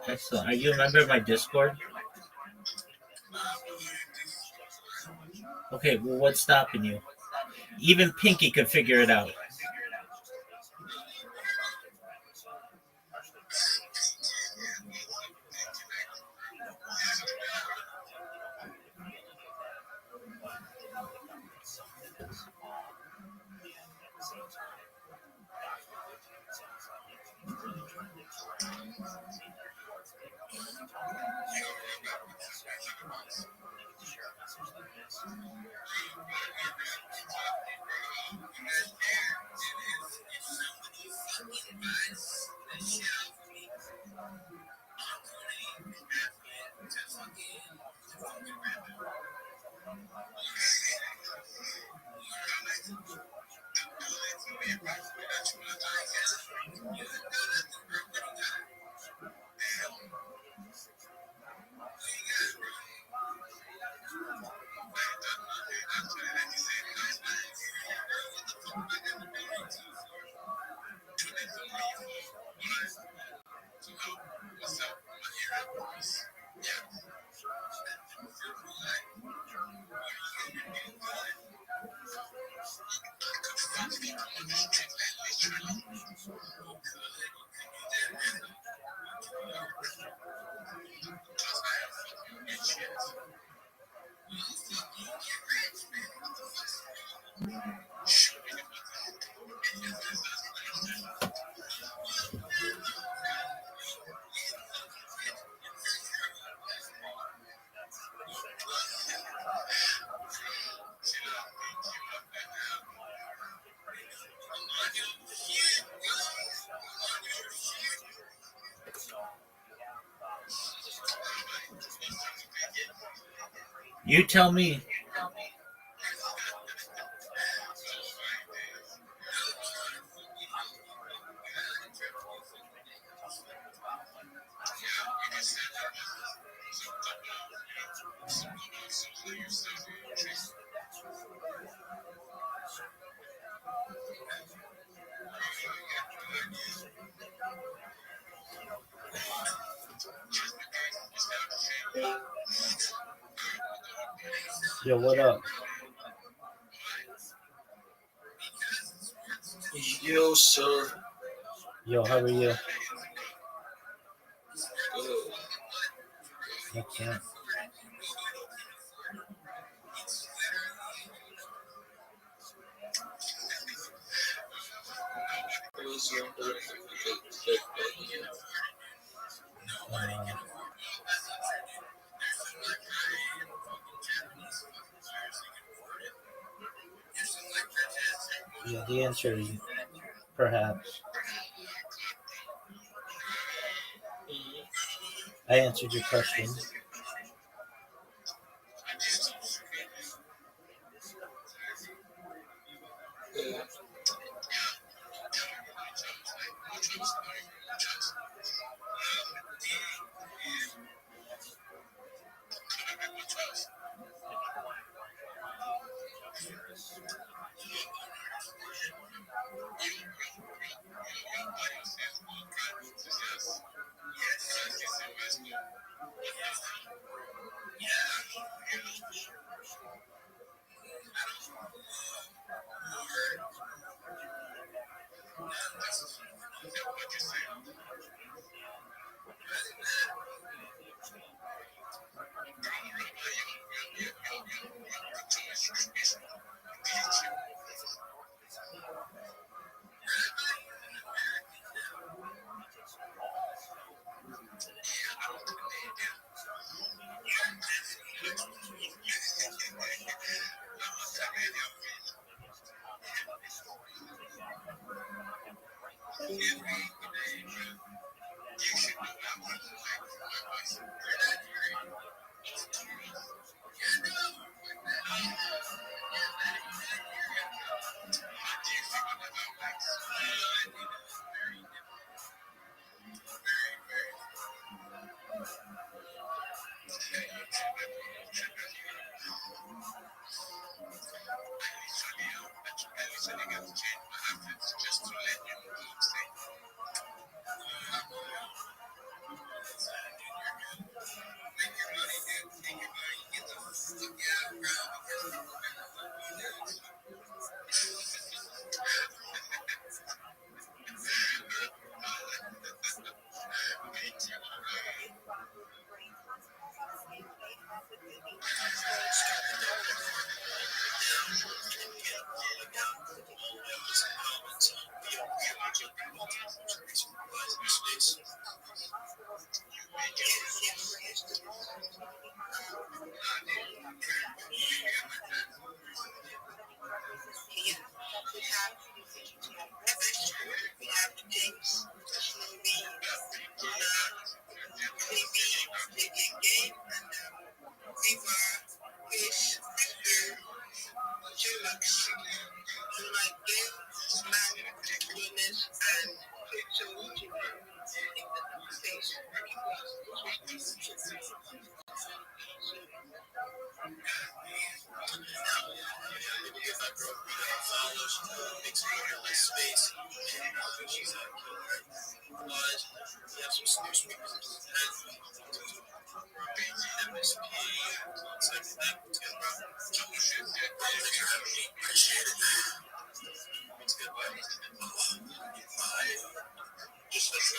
Excellent. Are you a member of my Discord? Okay, well, what's stopping you? Even Pinky could figure it out. You tell me. Yo, what up? Yo, sir. Yo, how are you? Good. Excellent. Was Uh, yeah, the answer is perhaps. I answered your question. goodness and picture looking at the face. Space. She's a but we have some snooze speakers. MSP, something like that. Appreciate it. It's good. Just let's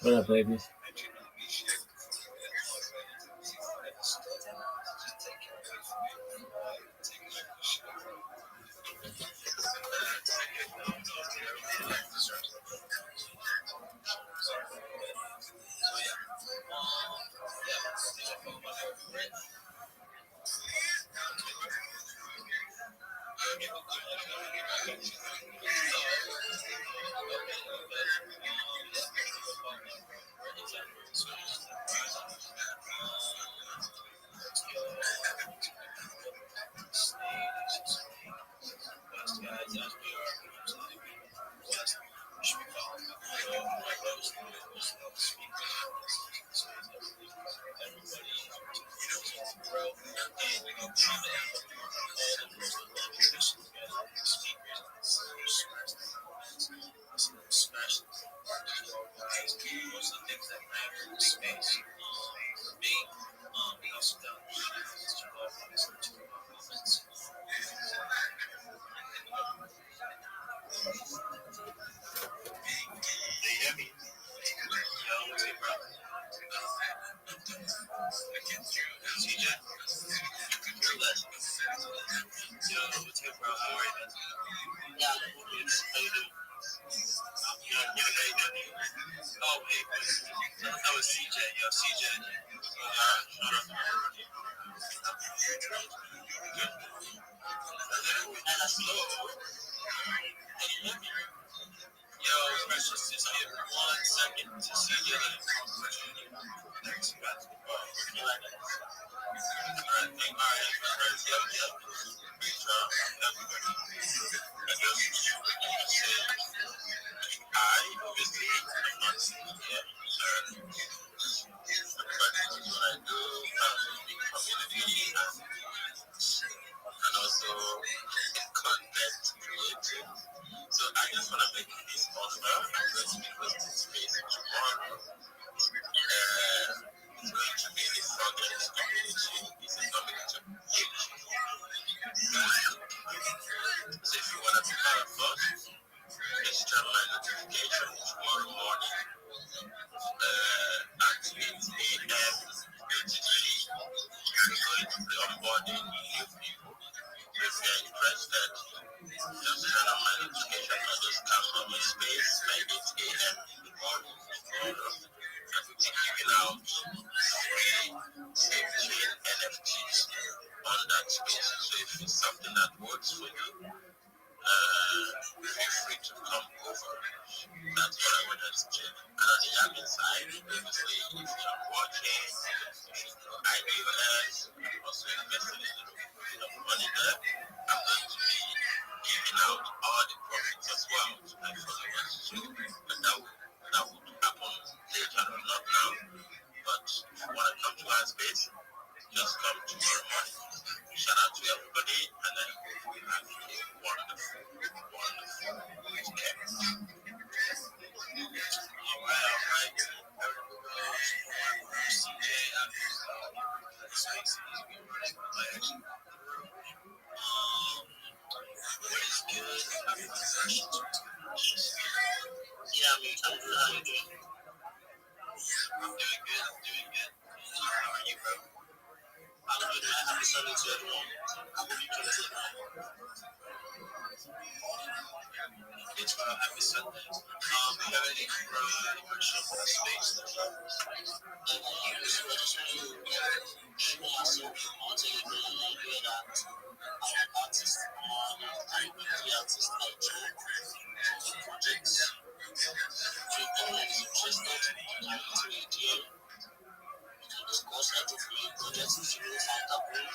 What up, baby? Yeah, how you doing? Yeah, how you doing? Oh, hey, that was CJ. Yo, CJ. Shout out to everybody. And that's low. Can you hear me? Yo, let's just give 1 second to see the other opportunity. Next basketball. You like that? Alright, yep. Great job. Everybody. I obviously, I'm not seeing yet. But what I do, big community, and also content creating. So I just want to make this offer. I'm going to be hosting space tomorrow. It's going to be the Froglands community. This is coming to huge. So if you want to be part of us, just turn my notification tomorrow morning at 8 a.m. UTC. We're going to be onboarding new people. If you're interested, just turn on my notification or just come on my space by 8 a.m. in the morning tomorrow. And we'll be giving out free safety NFTs on that space. So if it's something that works for you, feel free to come over. That's what I wanted to do. And on the admin side, obviously, if you're watching, if you know IDOS, I'm also invested in a little bit of money there. I'm going to be giving out all the profits as well to my followers. So, and that would happen later, not now. But if you want to come to our space, just come tomorrow morning. Shout out to everybody, and then we have a wonderful weekend. All right. CJ, what is good? Yeah, I'm good. How you doing? I'm doing good. How are you, bro? I'm good, man. Happy Sunday to everyone. I hope you can take that. It's happy Sunday. Do you have any question for the space? So I just want to show myself on to the idea that I'm an artist and I'm the artist I do projects. So if anyone is interested in coming to a deal, we can discuss. I do for my projects if you don't find that way.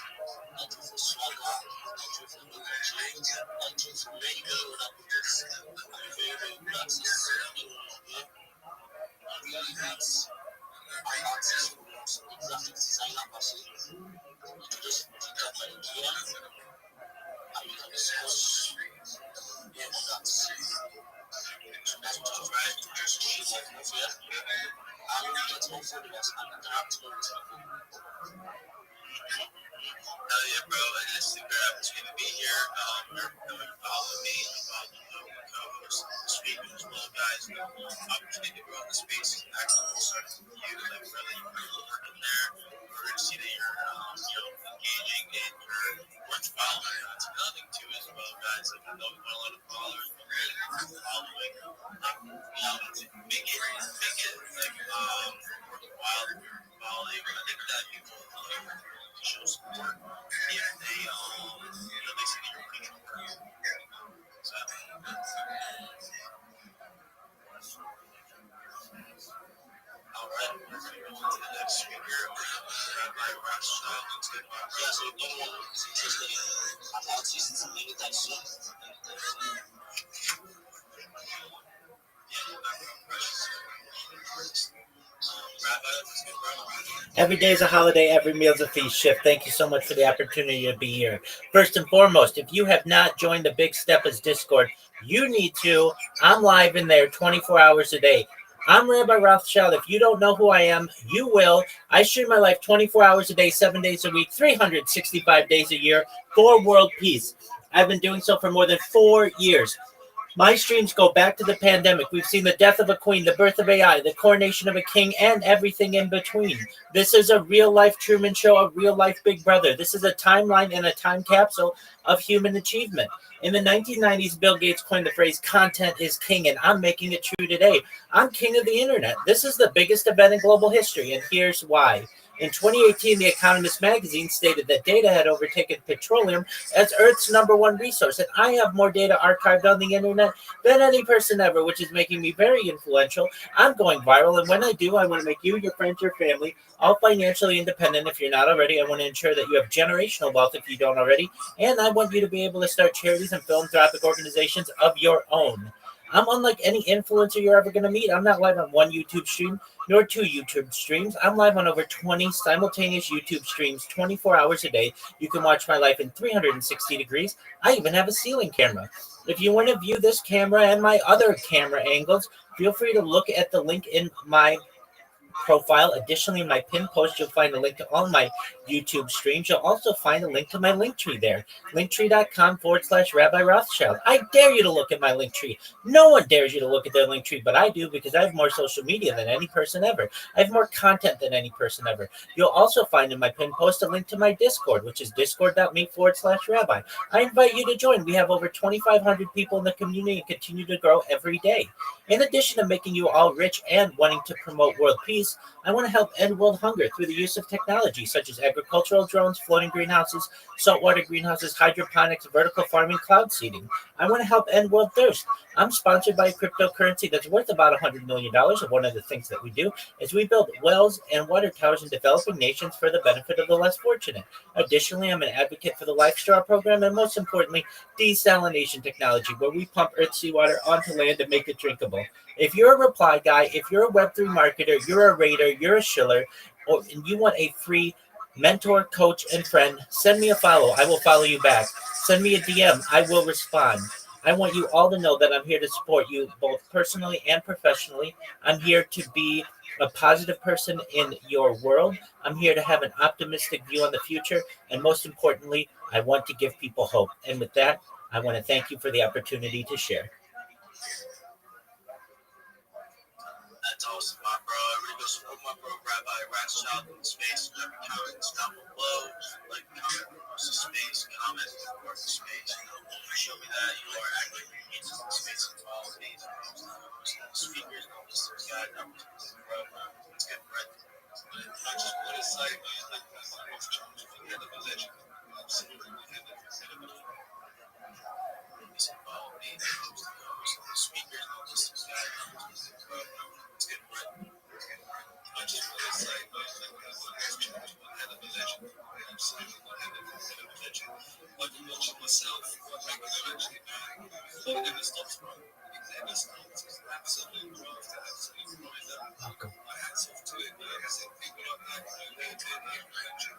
I do for Swagger, I do for Local Change, I do for many other projects. I'm a very good artist, so anyone out there really needs an artist who wants a graphic designer person. You can just pick up my idea and we can discuss more on that. So that's just right, just shoot it over here and get more followers and interact more with people. Hell yeah, bro. And it's a great opportunity to be here. Follow me, follow my co-host, Stream as well, guys. Opportunity to grow in the space and actually start to you, like really working there. We're going to see that you're, engaging and you're worth following. That's another thing too as well, guys. Like I know we want a lot of followers, but really following, like make it like worthwhile if you're following. I think that people show support if they they see that you're putting in work. So all right, we're going to go to the next speaker. Rabbi Restream. Yeah, so if anyone is interested in an artist anytime soon, Every day is a holiday, every meal is a feast. Shift. Thank you so much for the opportunity to be here. First and foremost, if you have not joined the Big Steppers Discord, you need to. I'm live in there 24 hours a day. I'm Rabbi Rothschild. If you don't know who I am, you will. I stream my life 24 hours a day, 7 days a week, 365 days a year for world peace. I've been doing so for more than 4 years. My streams go back to the pandemic. We've seen the death of a queen, the birth of AI, the coronation of a king, and everything in between. This is a real life Truman Show, a real life Big Brother. This is a timeline and a time capsule of human achievement. In the 1990s, Bill Gates coined the phrase content is king, and I'm making it true today. I'm king of the internet. This is the biggest event in global history, and here's why. In 2018, The Economist magazine stated that data had overtaken petroleum as Earth's number one resource, and I have more data archived on the internet than any person ever, which is making me very influential. I'm going viral, and when I do, I want to make you, your friends, your family all financially independent if you're not already. I want to ensure that you have generational wealth if you don't already, and I want you to be able to start charities and philanthropic organizations of your own. I'm unlike any influencer you're ever going to meet. I'm not live on one YouTube stream nor two YouTube streams. I'm live on over 20 simultaneous YouTube streams 24 hours a day. You can watch my life in 360 degrees. I even have a ceiling camera. If you want to view this camera and my other camera angles, feel free to look at the link in my profile. Additionally, in my pinned post, you'll find a link to all my YouTube streams. You'll also find a link to my link tree there. Linktree.com/Rabbi Rothschild. I dare you to look at my link tree. No one dares you to look at their link tree, but I do because I have more social media than any person ever. I have more content than any person ever. You'll also find in my pinned post a link to my Discord, which is discord.me/Rabbi. I invite you to join. We have over 2,500 people in the community and continue to grow every day. In addition to making you all rich and wanting to promote world peace, I want to help end world hunger through the use of technology such as agricultural drones, floating greenhouses, saltwater greenhouses, hydroponics, vertical farming, cloud seeding. I want to help end world thirst. I'm sponsored by a cryptocurrency that's worth about $100 million. And one of the things that we do is we build wells and water towers in developing nations for the benefit of the less fortunate. Additionally, I'm an advocate for the Life Straw program and most importantly, desalination technology, where we pump earth seawater onto land to make it drinkable. If you're a reply guy, if you're a Web3 marketer, you're a raider, you're a shiller, or and you want a free mentor, coach, and friend, send me a follow. I will follow you back. Send me a DM. I will respond. I want you all to know that I'm here to support you both personally and professionally. I'm here to be a positive person in your world. I'm here to have an optimistic view on the future. And most importantly, I want to give people hope. And with that, I want to thank you for the opportunity to share. That's awesome, my bro. I really go support my bro, Rabbi Rothschild in the space. Every comment is down below. Like, comment, post the space, comment, support the space. Show me that you are actively engaged in the space and all of these speakers and all this guys. Let's get right. I just want to say, man, like, most churches, we had a religion. Absolutely, we had a religion. It's involved me, the speakers and all this guys. Let's get right. I just want to say, man, like, most churches, we had a religion. Absolutely, we had a religion. Like, I mentioned myself, regular actually, man. But it never stops, bro. It never stops. It's absolute growth, absolute growth. Welcome. My hats off to it, man. I said, people like that, they're influential,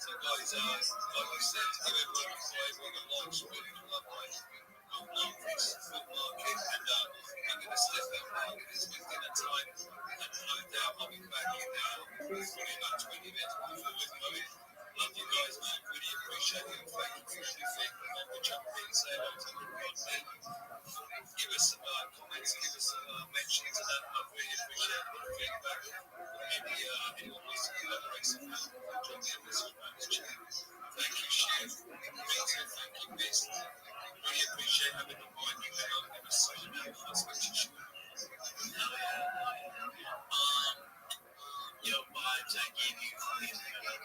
so guys, like I said, give everyone a 5 on the live stream. Love life. Good luck, fix foot market, and I'm going to step out now because it's been dinner time. And no doubt I'll be back in probably about 20 minutes before we're going. Love you guys, man. Really appreciate it. Thank you for everything. Love the jump in, say hello to the God, thank you. Give us some comments, give us some mentions, and I really appreciate the feedback. Maybe anyone wants to collaborate somehow, drop me a message on this chat. Thank you, Chef. Thank you, Peter. Thank you, Miss. Really appreciate having the mic. You know, never sign out. That's what you should. Yo, vibes I give you. Please, anyway,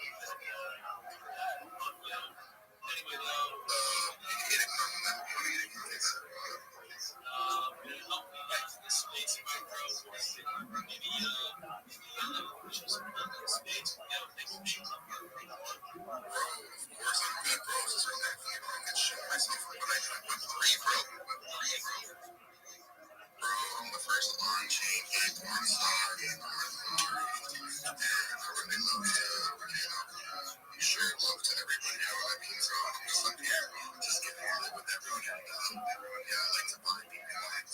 I'll be back to this space, my bro. Maybe, just another space. Yo, thank you, Chief. Bro, of course I'm good, bro. This is exactly, you know, I can show myself from what I did with three, bro. Bro, I'm the first on-chain game on side, and I really love it. You share love to everybody, you know what I mean? So I'm just like, yeah, just get along with everyone. Yeah, I like to buy people, and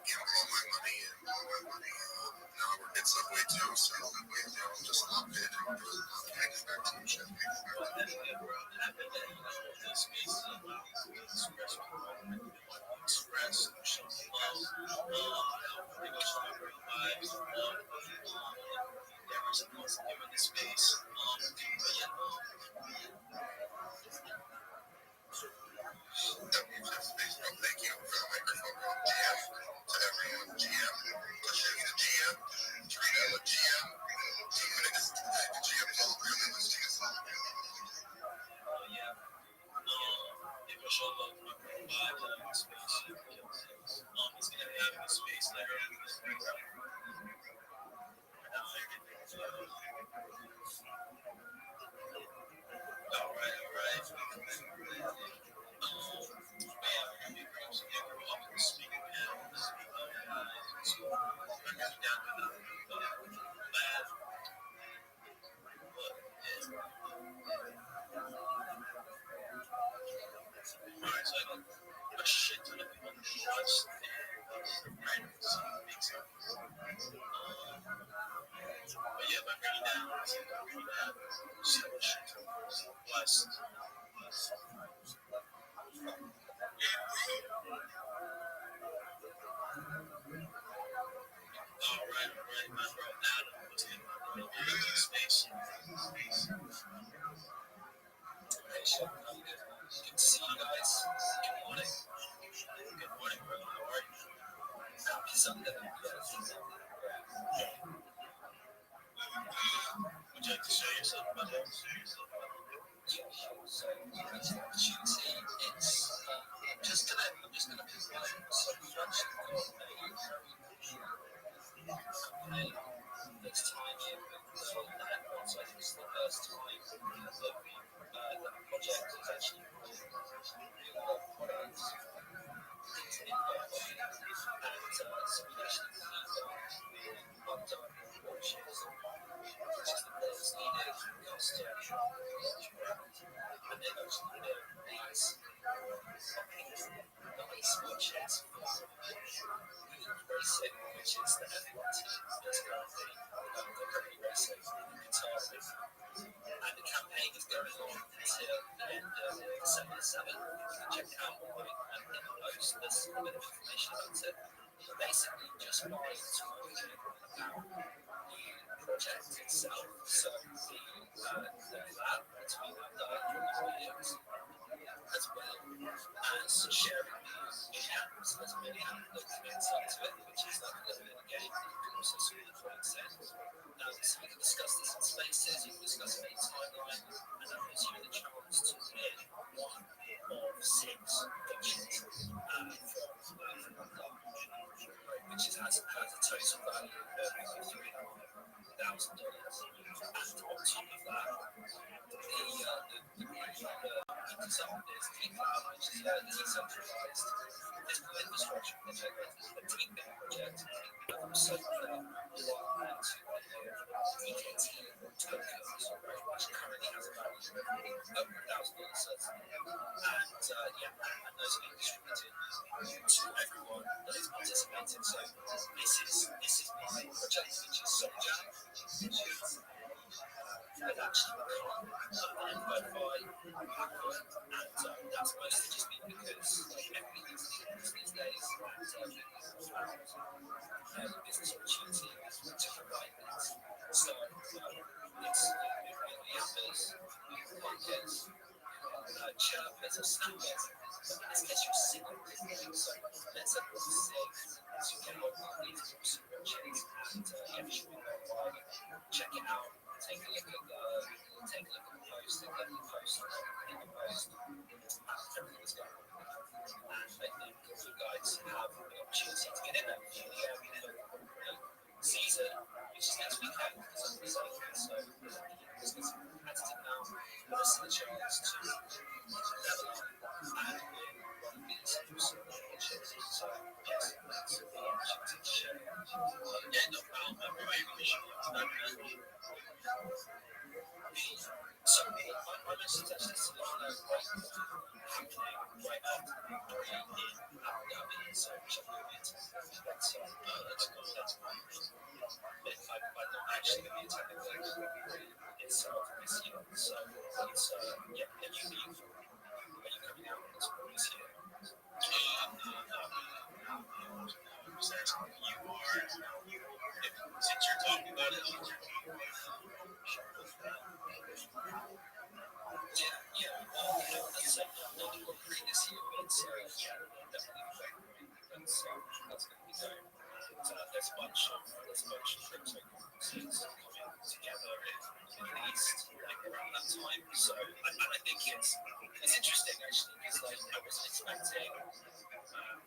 gamble all my money, and now I work at Subway too, so I'm just locked in, and thanks back to you, Chef. This space is about express. here in this space. But yeah, Thank you for the microphone, GM. To everyone, GM. To Shaggy the GM. Trina the GM. The GM is all really listening as well. yeah. If I show up my Bible in this space, he's gonna be having a space later on this week. All right. Alright, so I got a shit ton of people watched and makes sense. But yeah, by bringing down, so much shit ton of blessed. Alright, my bro Adam was in the space. Hey, shit, good to see you guys. Good morning. Good morning, bro. How are you? Happy Sunday. Would you like to show yourself, my bro? Yeah, sure. So, it's an opportunity. I'm just gonna provide so much campaign that's tying in with that one. So I think it's the first time that that project is actually real products into the environment. And so we actually keep undone launches, which is the players needed, cost and then actually these nice watches racing, which is the F1 team that's currently racing guitar with. And the campaign is going on until the end of December 7th. You can check it out online and in the post. There's a bit of information about it. But basically, just by talking about the project itself, so the lab between Williams, as well as sharing mini apps. There's a mini app that connects into it, which is like a little bit of a game. You can also see the drawing set. So we can discuss this in spaces, you can discuss it in timeline, and that gives you the chance to win one of 6 options from Dark, which has a total value of $3,500. And on top of that, the result is Cloud, which is a decentralized physical infrastructure project, a deep project, but also EKT tokens, which currently has a value of over $1,000. And those are being distributed to everyone that is participating. So this is my project, which is Soulja, which is actually become amplified, and that's mostly just been because everything is these days, and business opportunity to provide this. So it's yappers, punkers, chirpers or snappers. But in this case, you're singing. So let's say you're safe to get on these awesome watches and you should be verified. Check it out. Take a look at the post, and get the post in the post. Everything is going on. And I think you guys have the opportunity to get in there. Season, which is next weekend, is on the second, so it's competitive now. This is the chance to level up and win one of these awesome watches. So yes, that's the opportunity to share. Yeah, no problem. I'm really appreciative. So my message actually is happening right after the victory in Abu Dhabi, so which I'm going to that's cool. But I'm not actually going to be attending the itself this year. So it's yeah, and you leave. Are you coming out this year? You are. Since you're talking about it, So that's going to be going. And there's a bunch of crypto conferences coming together in the East like around that time. So I think it's interesting actually because like I wasn't expecting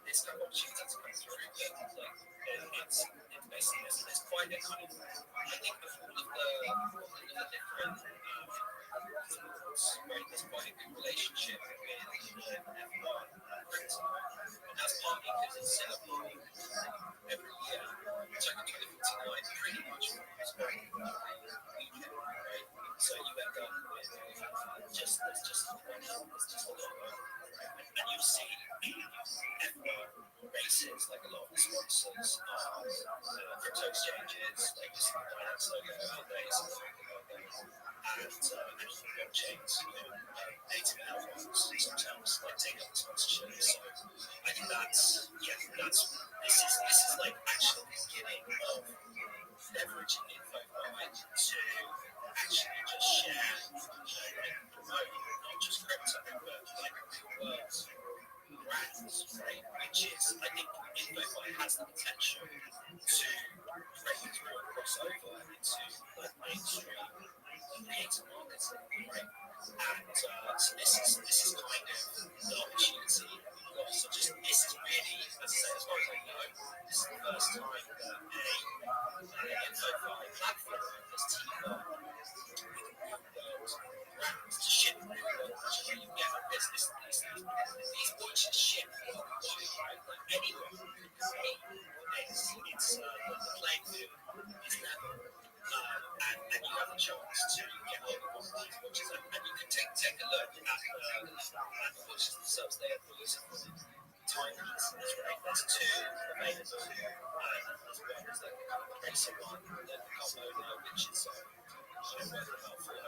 this kind of opportunity to come through, but like it's basically there's quite a kind of I think of all of the different right, there's quite a good relationship with F1 crypto, and that's partly because it's celebrating every year. So I can do the 59 pretty much every weekend, right? So you end up with there's just a lot of and you see F1 races, like a lot of the sponsors are crypto exchanges, like just Binance logo out there, and blockchains, native ones sometimes like take up the sponsorship. So I think this is like actually the beginning of leveraging info right to actually just share and promote not just crypto but like real world brands, right? Which is I think InfoFi has the potential to break through and cross over into like mainstream creator marketing, right? And so this is kind of the opportunity we've got. So just this is really, as I say, as far as I know, this is the first time that an InfoFi platform has teamed up with real world brands to ship real world watches. You get these watches ship worldwide, right? Like anyone can compete with this. It's the playing field is level. And you have a chance to get hold of one of these watches, and you can take a look at the watches themselves. They are beautiful timepieces, right? There's two available, and there's one is like a kind of racer one, and then the combo which is worth about $400.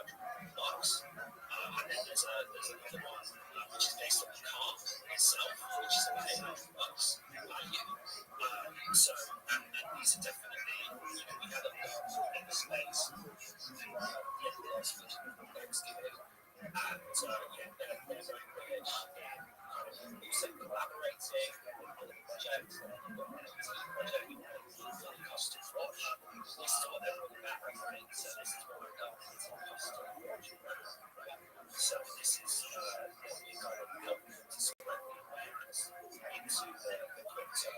And then there's another one which is based on the car itself, which is about $800 value. So, and these are definitely, we had a lot in the space last week, Thanksgiving, and they're very bullish in kind of also collaborating on the project. You've got an NFT project, fully custom watch. This is what they're all about, right? So this is what we've done. It's a custom watch brand, right? So this is we kind of help to spread the awareness into the crypto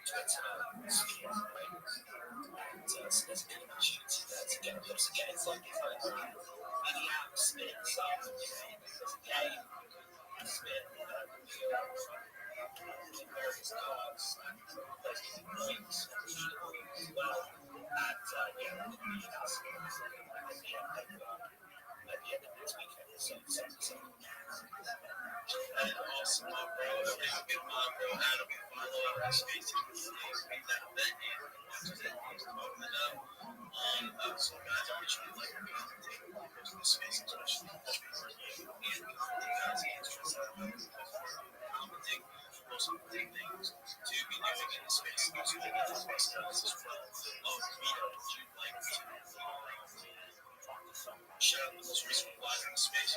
Twitter sphere, right? And so there's a good opportunity there to get close again. It's like mini apps spin some, there's a game, spin various cards, there's points, as well. And that's at the end of this weekend. So. And awesome, bro. I've been animal follower space we've never been here. So guys, I wish you like the space, especially for you and the guys interested in commenting. Most important things to be doing in the space, also in the space as well. Would you like to share the most recent live in the space?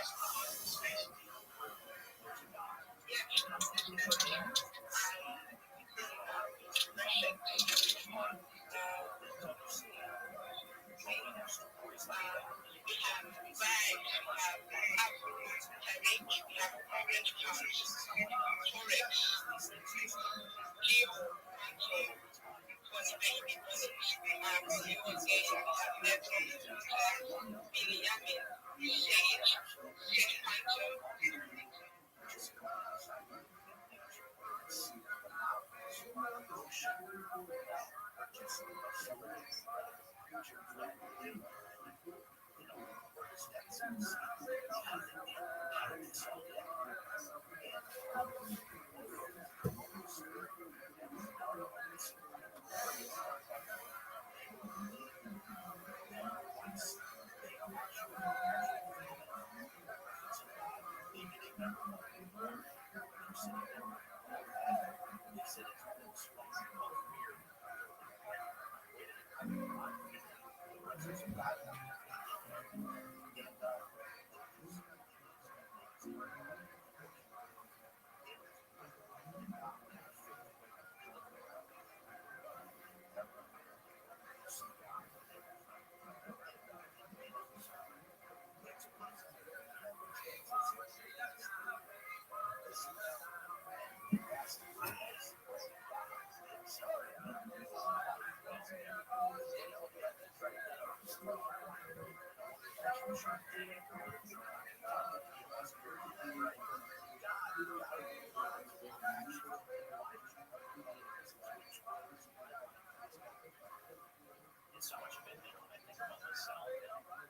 It's so much of it, when I think about myself, I talk about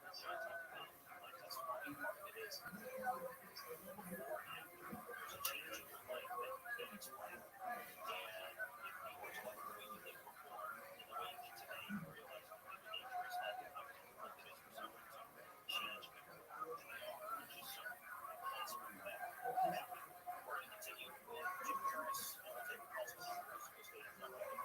my testimony, part of it is beforehand, there's a change in your life that you can't explain. And if you were to look at the way you lived before and the way you live today, you realize how dangerous that outcome is for someone to change who they are in just so that's that happened. We're going to continue with Jim Harris, and we'll take calls as long as we stay in contact.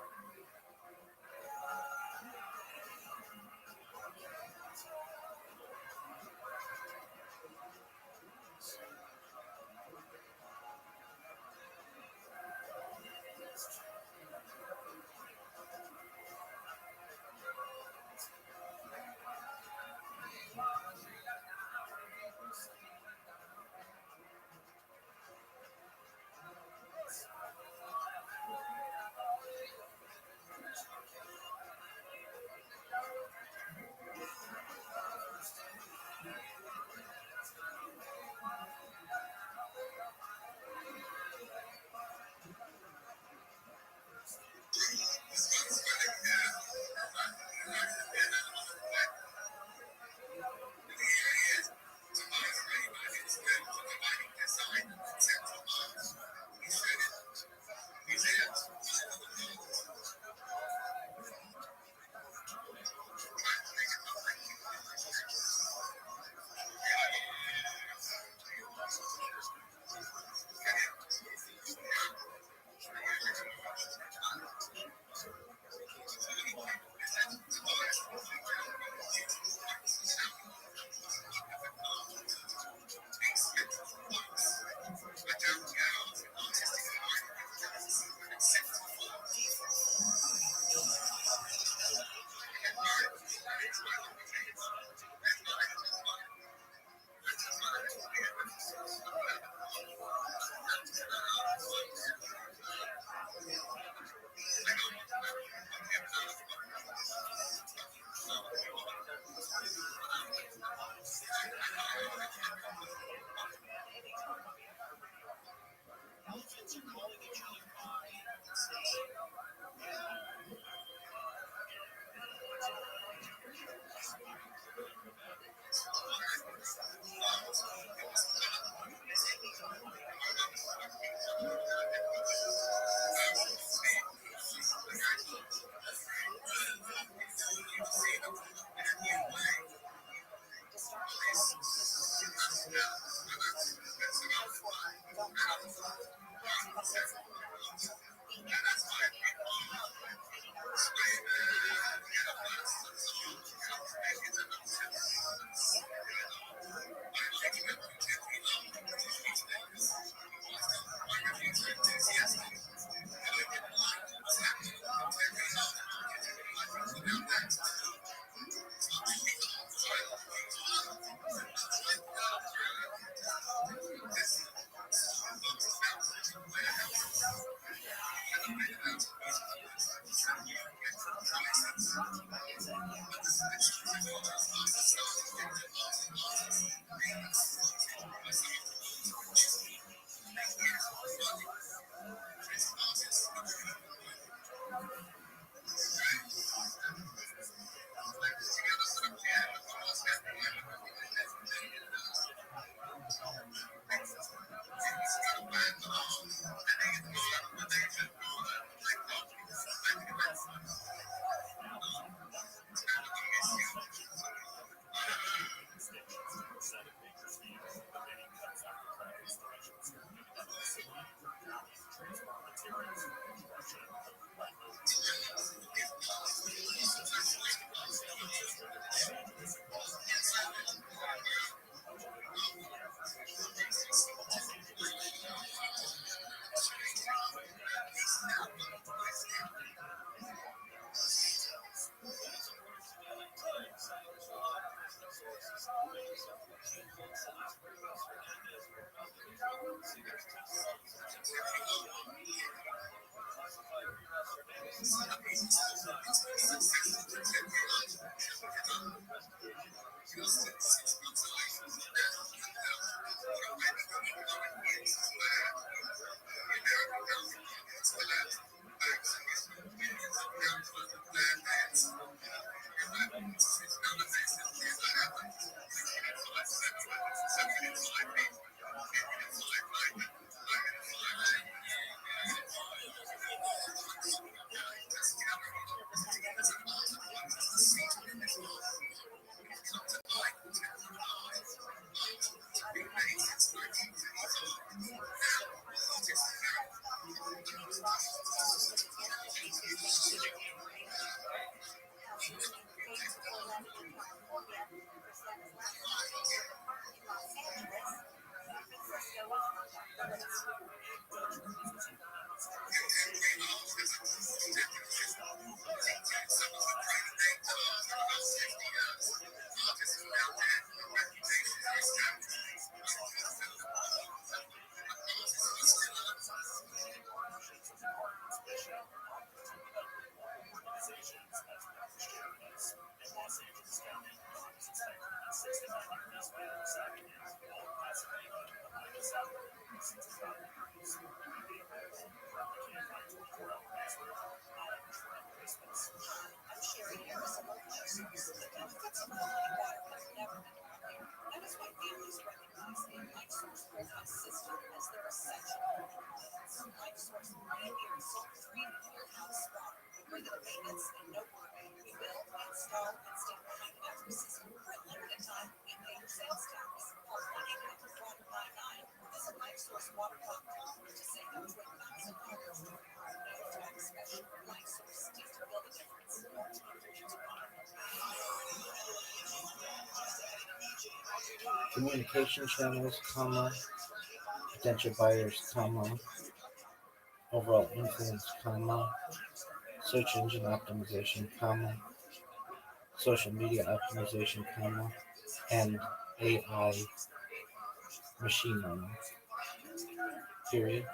communication channels, potential buyers, overall influence, search engine optimization, social media optimization, and AI machine learning. Period.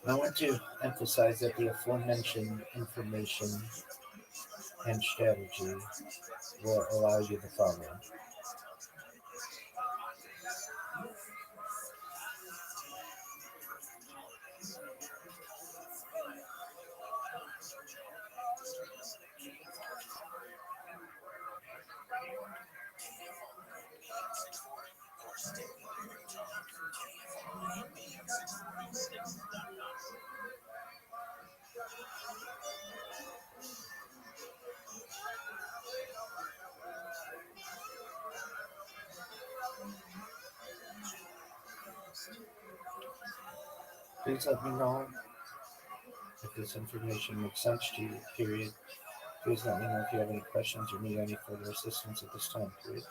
I want to emphasize that the aforementioned information and strategy will allow you the following. Please let me know if this information makes sense to you, period. Please let me know if you have any questions or need any further assistance at this time, period.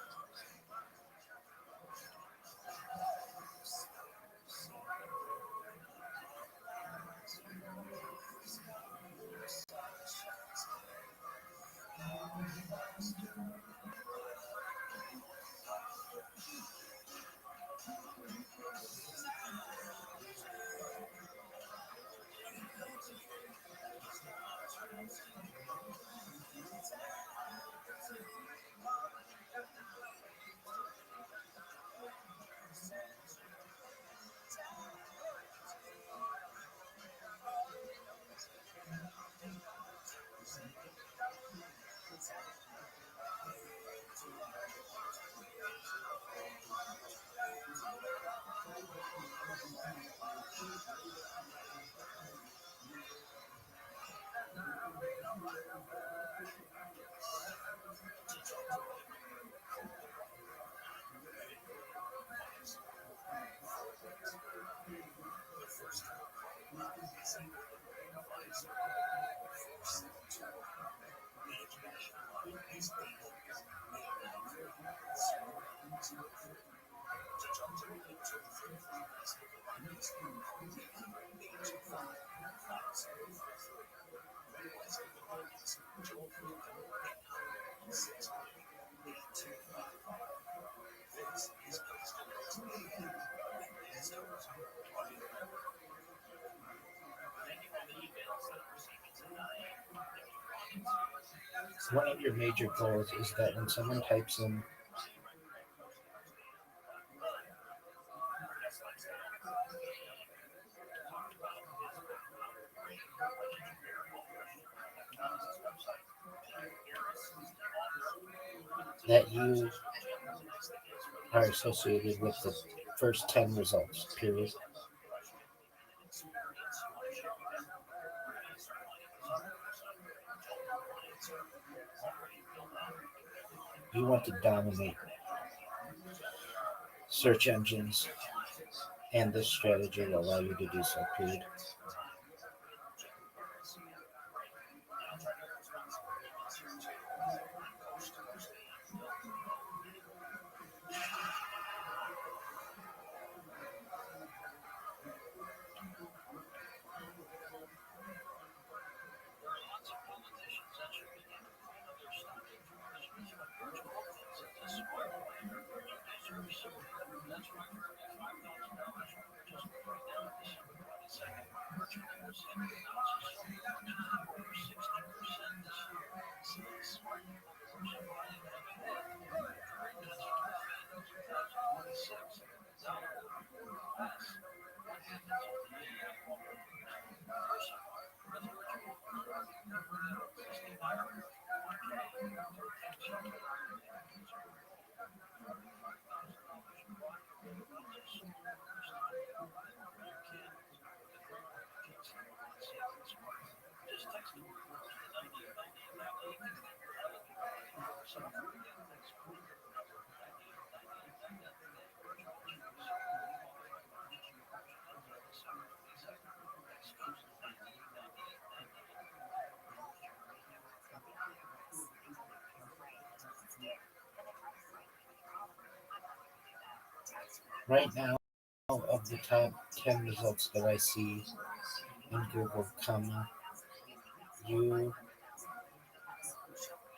One of your major goals is that when someone types in that you are associated with the first 10 results, period. You want to dominate search engines, and this strategy will allow you to do so, period. Right now, of the top 10 results that I see in Google, you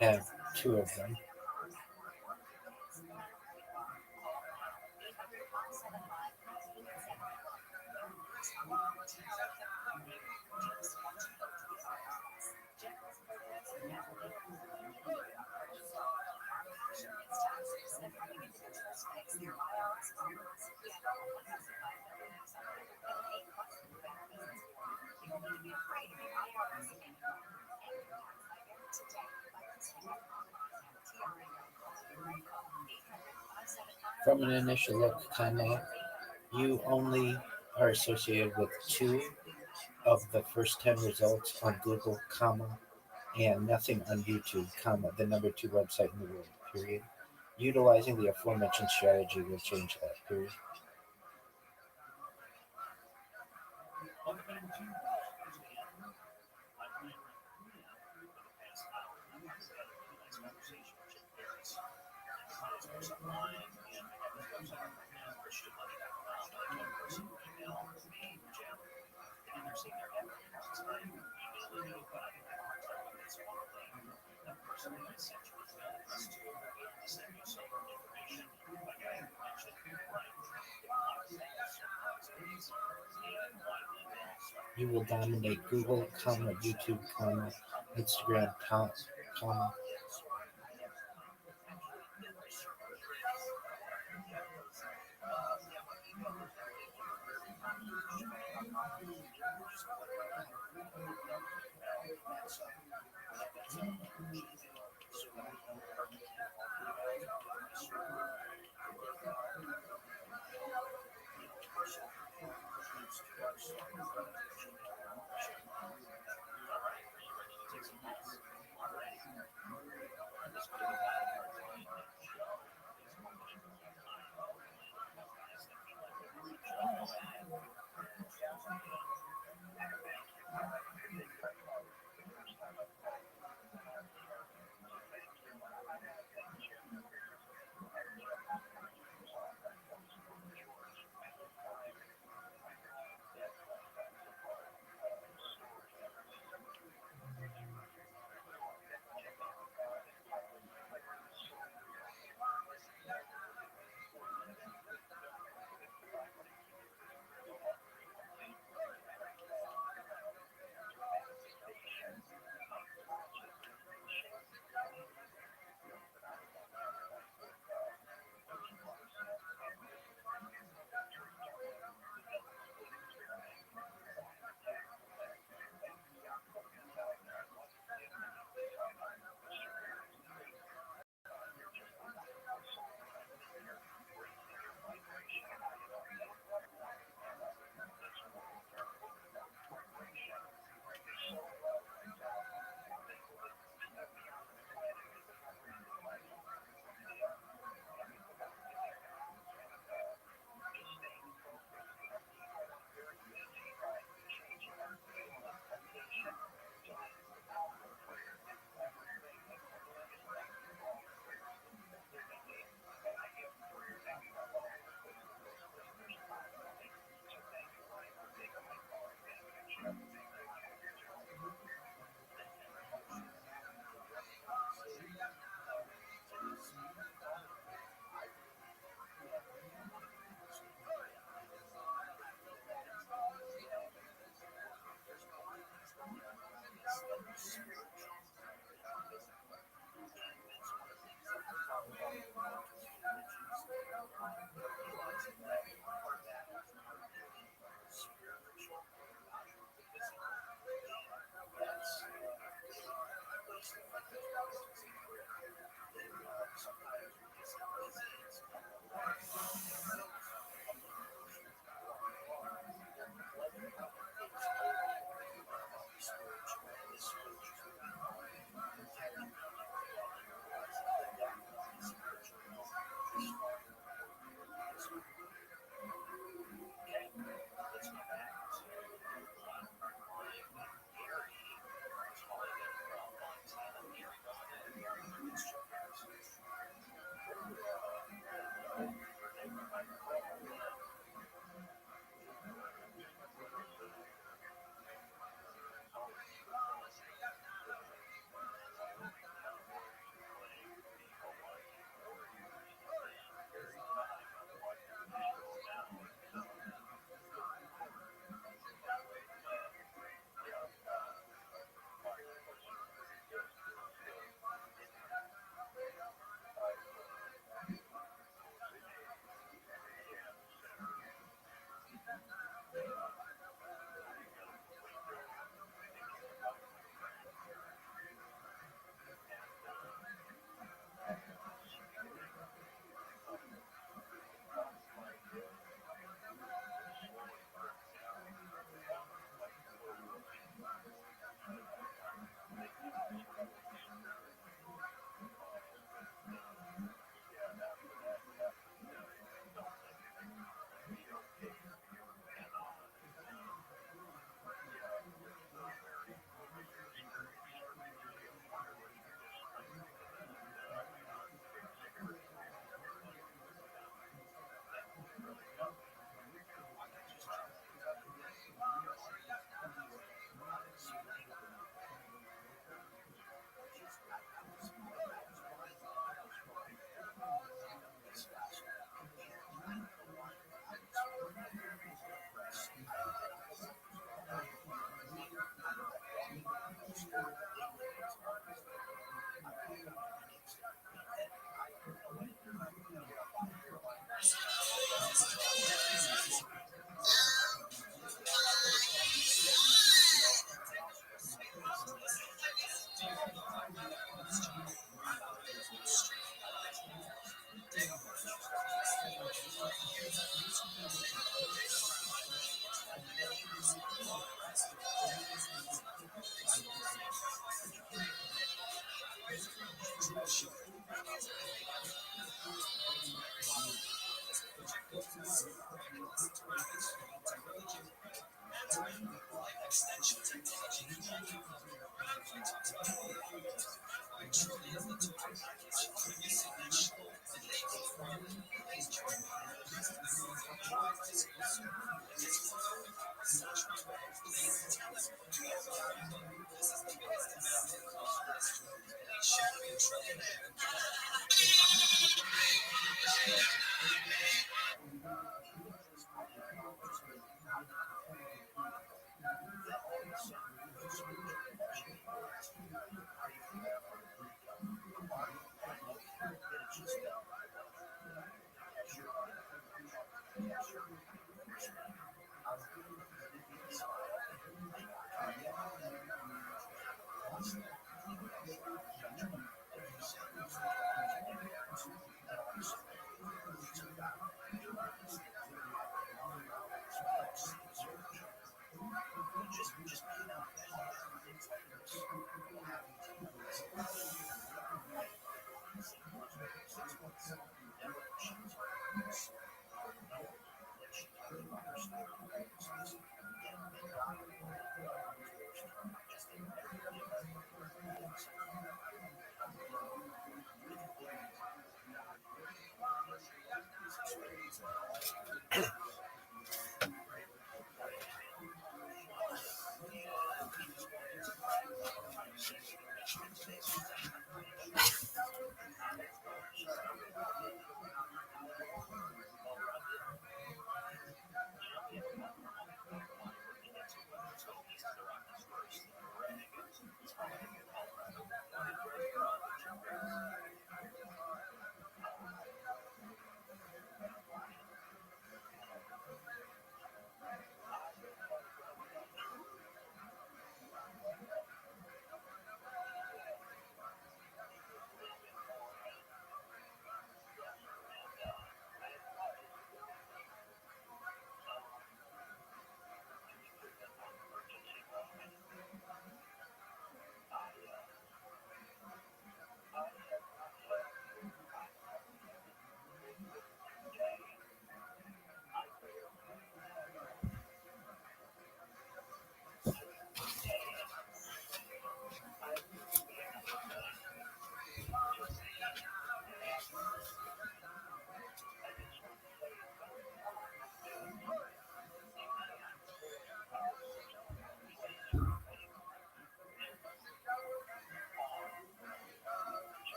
have two of them. From an initial look, you only are associated with two of the first 10 results on Google, and nothing on YouTube, the number two website in the world, period. Utilizing the aforementioned strategy will change that, period. You will dominate Google, YouTube, Instagram, comma.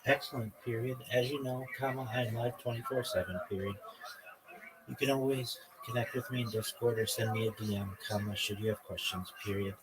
Excellent, period. As you know, comma, I'm live 24/7, period. You can always connect with me in Discord or send me a DM, comma, should you have questions, period.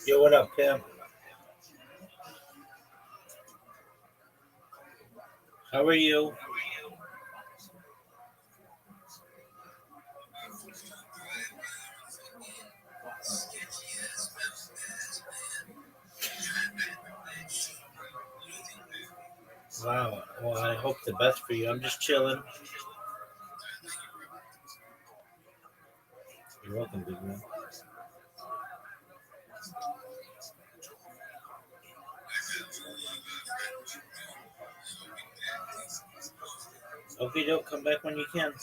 Yo, what up, Pim? How are you? Wow. Well, I hope the best for you. I'm just chilling. You're welcome, big man. Okay, don't come back when you can.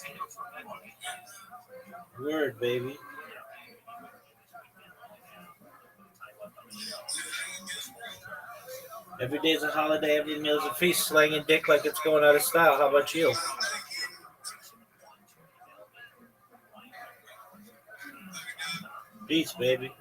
Word, baby. Every day's a holiday, every meal's a feast, slanging dick like it's going out of style. How about you? Peace, baby.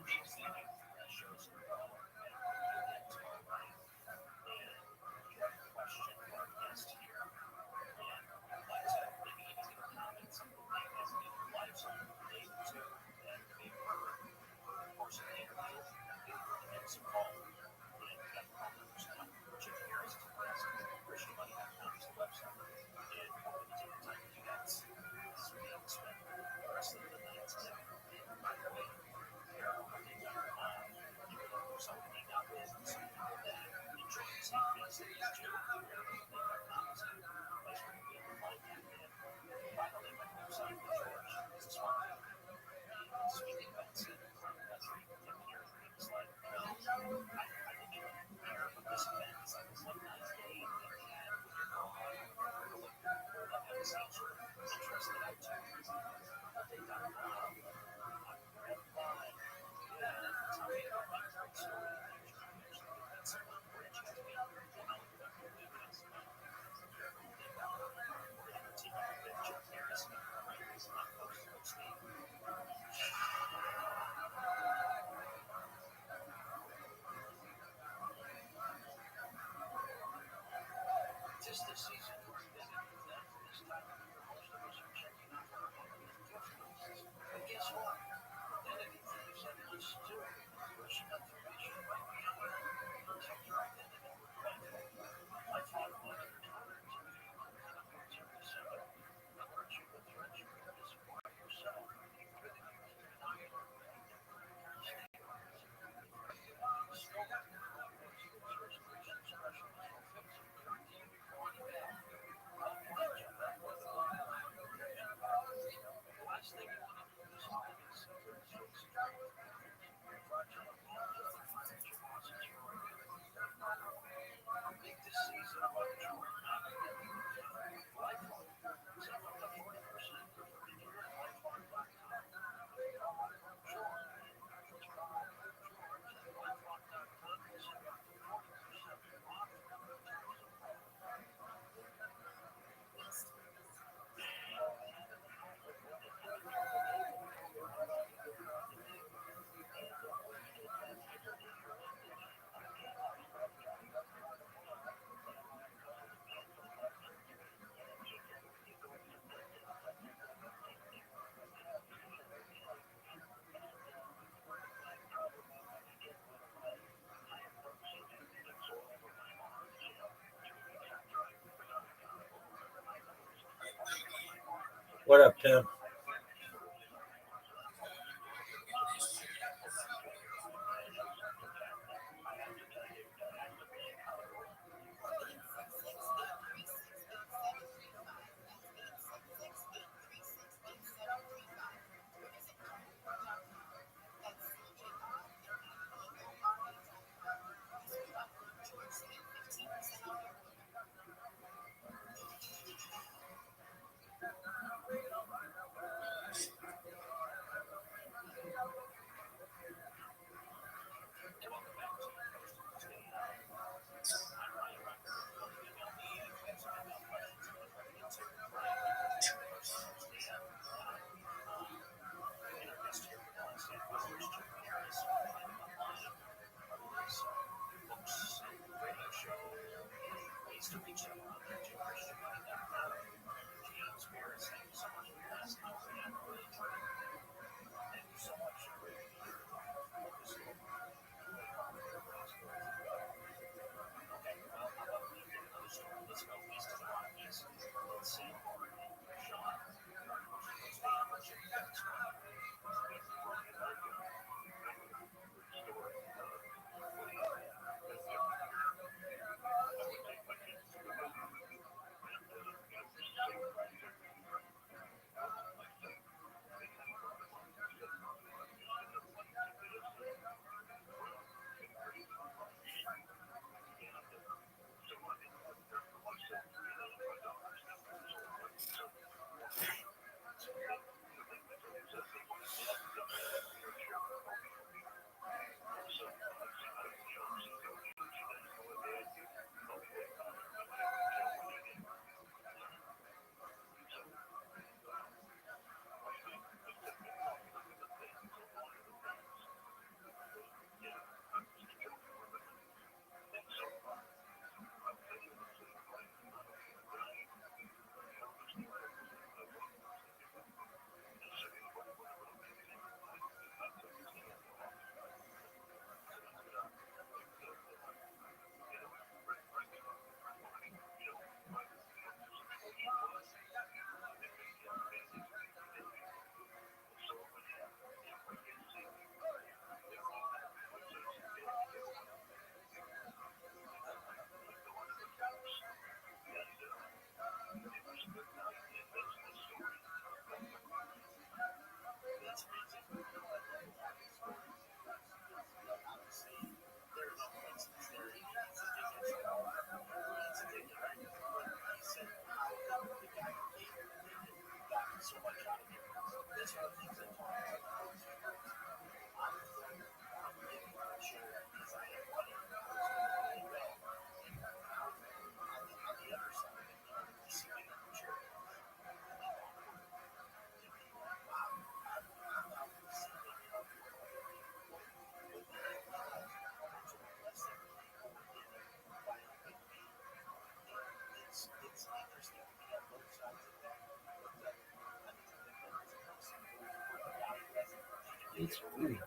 What up, Pim? these are the things that talk about I'm really sure because I have money really well on the other side, receiving a picture. It's interesting to be on both sides of that. It's really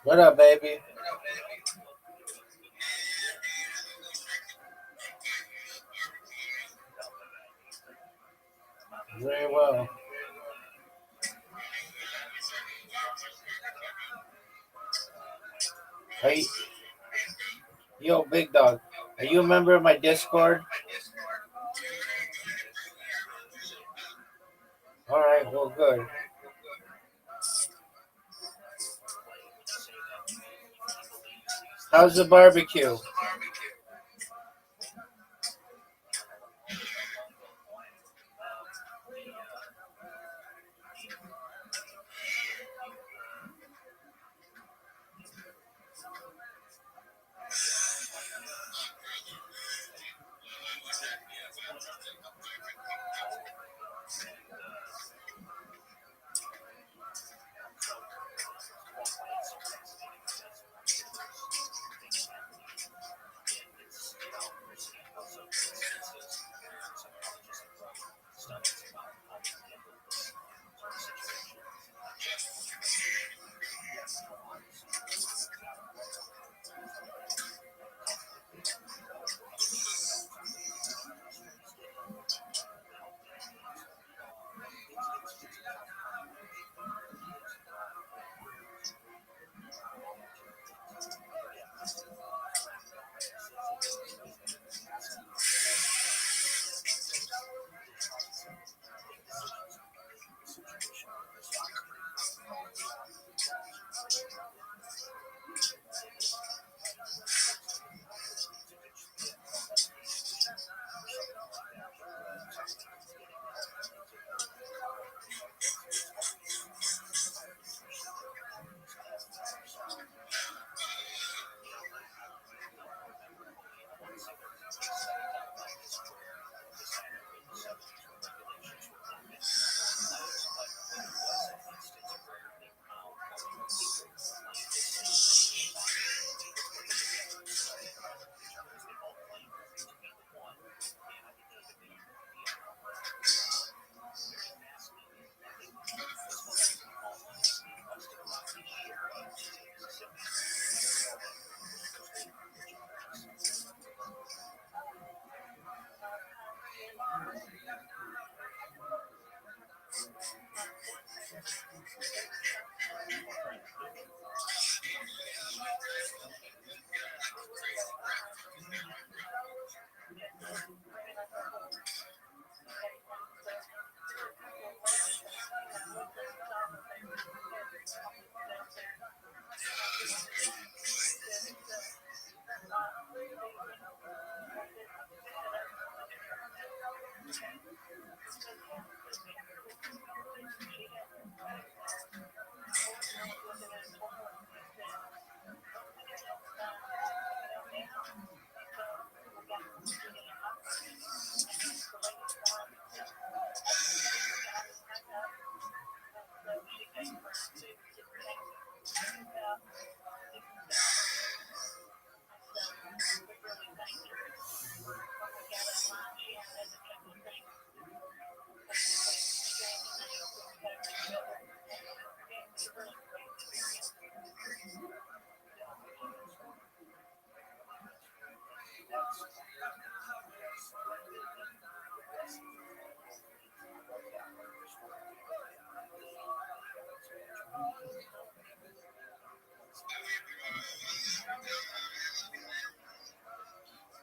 What up, baby? Very well. Are you, yo, big dog? Are you a member of my Discord? All right, well, good. How's the barbecue?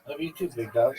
Love you too, big dog.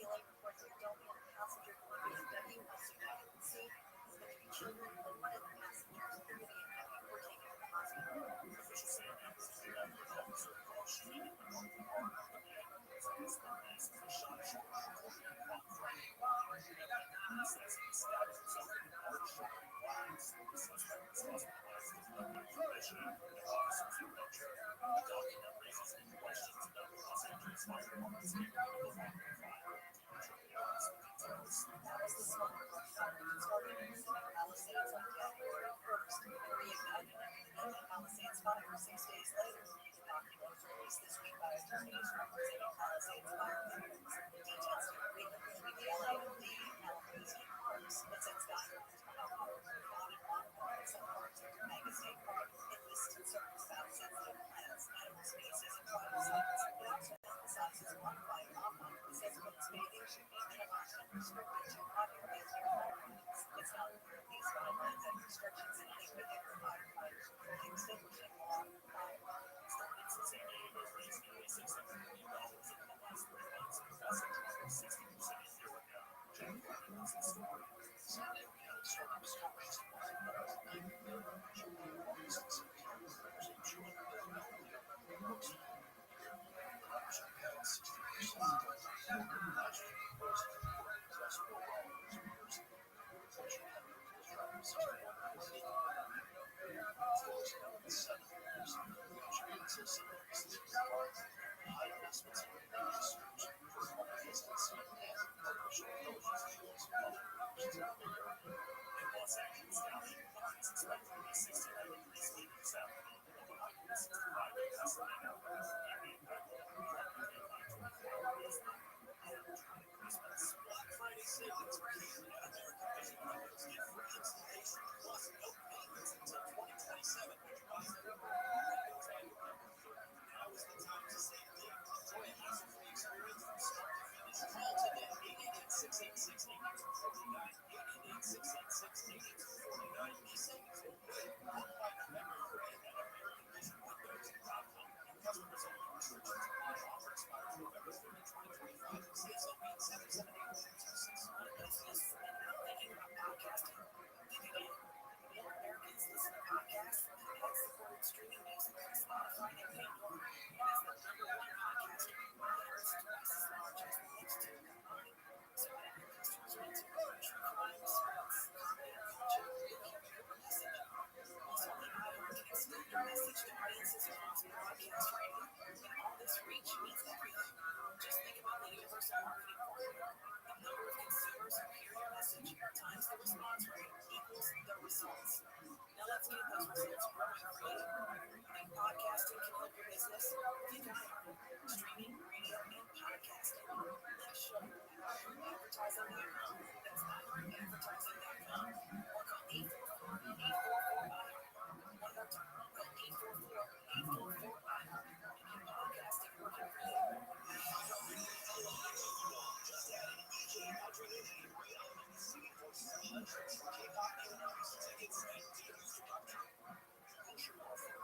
Delay reports that don't want passenger deliveries of WLC is going to be children and one of the passengers are getting infected. We're taking them to the hospital. Officials say an ambulance and an officer called shooting in the north part of the ambulance and his companies was shot short on Friday. He says he stabbed himself in the heart, showing blacks. The suspect was hospitalized with no information, and officers were injured. The document raises new questions about Los Angeles Fire Department's capability of fighting fire. Details. That was the smoke alarm fire that started in Palisades on January 1st and reignited another Palisades fire 6 days later. The document was released this week by attorneys representing Palisades fire victims. Details of agreement between the LAFD and Calabrese Parks that sets guidelines for how fires are fought and monitored in some parts of the Mega State Park. It lists concerns about sensitive plants, animal species, and tribal sites. It also emphasizes modified LAFA. It says both bathing should be minimized and restricted to populated environments. It's not clear if these guidelines and restrictions inhibit firefighters from extinguishing fire. Ordinances aid has raised nearly $600 million over the last 3 months, passing over 60% a year ago. Jack Ryan was the story. Sunday, we had a storm still raising $190 million. August and September raising $200 million. Most of them production fell 60%. Last year was plus $4 years. Inflation was dropping 61 basis points. Inflation is 7%. High investments in research, personal business, and artificial intelligence tools and other innovations. In Los Angeles County, it's expected to be 69 degrees later this afternoon, with a high of 65 in Pasadena. Evening back to the high 24 hours. And Christmas. Black Friday savings are here at American Vision Pros. Get free installation plus no payments until 2027 when you buy their windows and your number. Now is the time to save big. Enjoy a hassle-free experience from start to finish. Call today, 888-686-8849, 888-686-8849. These savings will good. Book by November 30th at AmericanVisionWindows.com. And customers only restrictions apply. Offer expires November 30, 2025. CSL being 778-626. On a business and not thinking about podcasting? Think again. More Americans listen to podcasts than ad-supported streaming music on Spotify and Pandora. And as the #1 podcaster, it earns twice as large as the next two combined. So what do your customers want to know? True crime, sports, comedy, culture, radio, or message? Also, the iHeart can extend your message to audiences across broadcast radio. And all this reach means everything. Just think about the universal marketing formula. The number of consumers who hear your message times the response rate equals the results. Now let's get those results growing for you. Think podcasting can help your business? Think iHeart. Streaming, radio, and podcasting. Let's show you at iHeartAdvertising.com. That's iHeartAdvertising.com. Or call 844-844-iHeart. One more time. Call 844-844-iHeart. And get podcasting working for you. Just added DJ Audrey and Ray Element singing voices of hundreds of K-pop A&Rs. Tickets at DMusic.com. Culture warfare.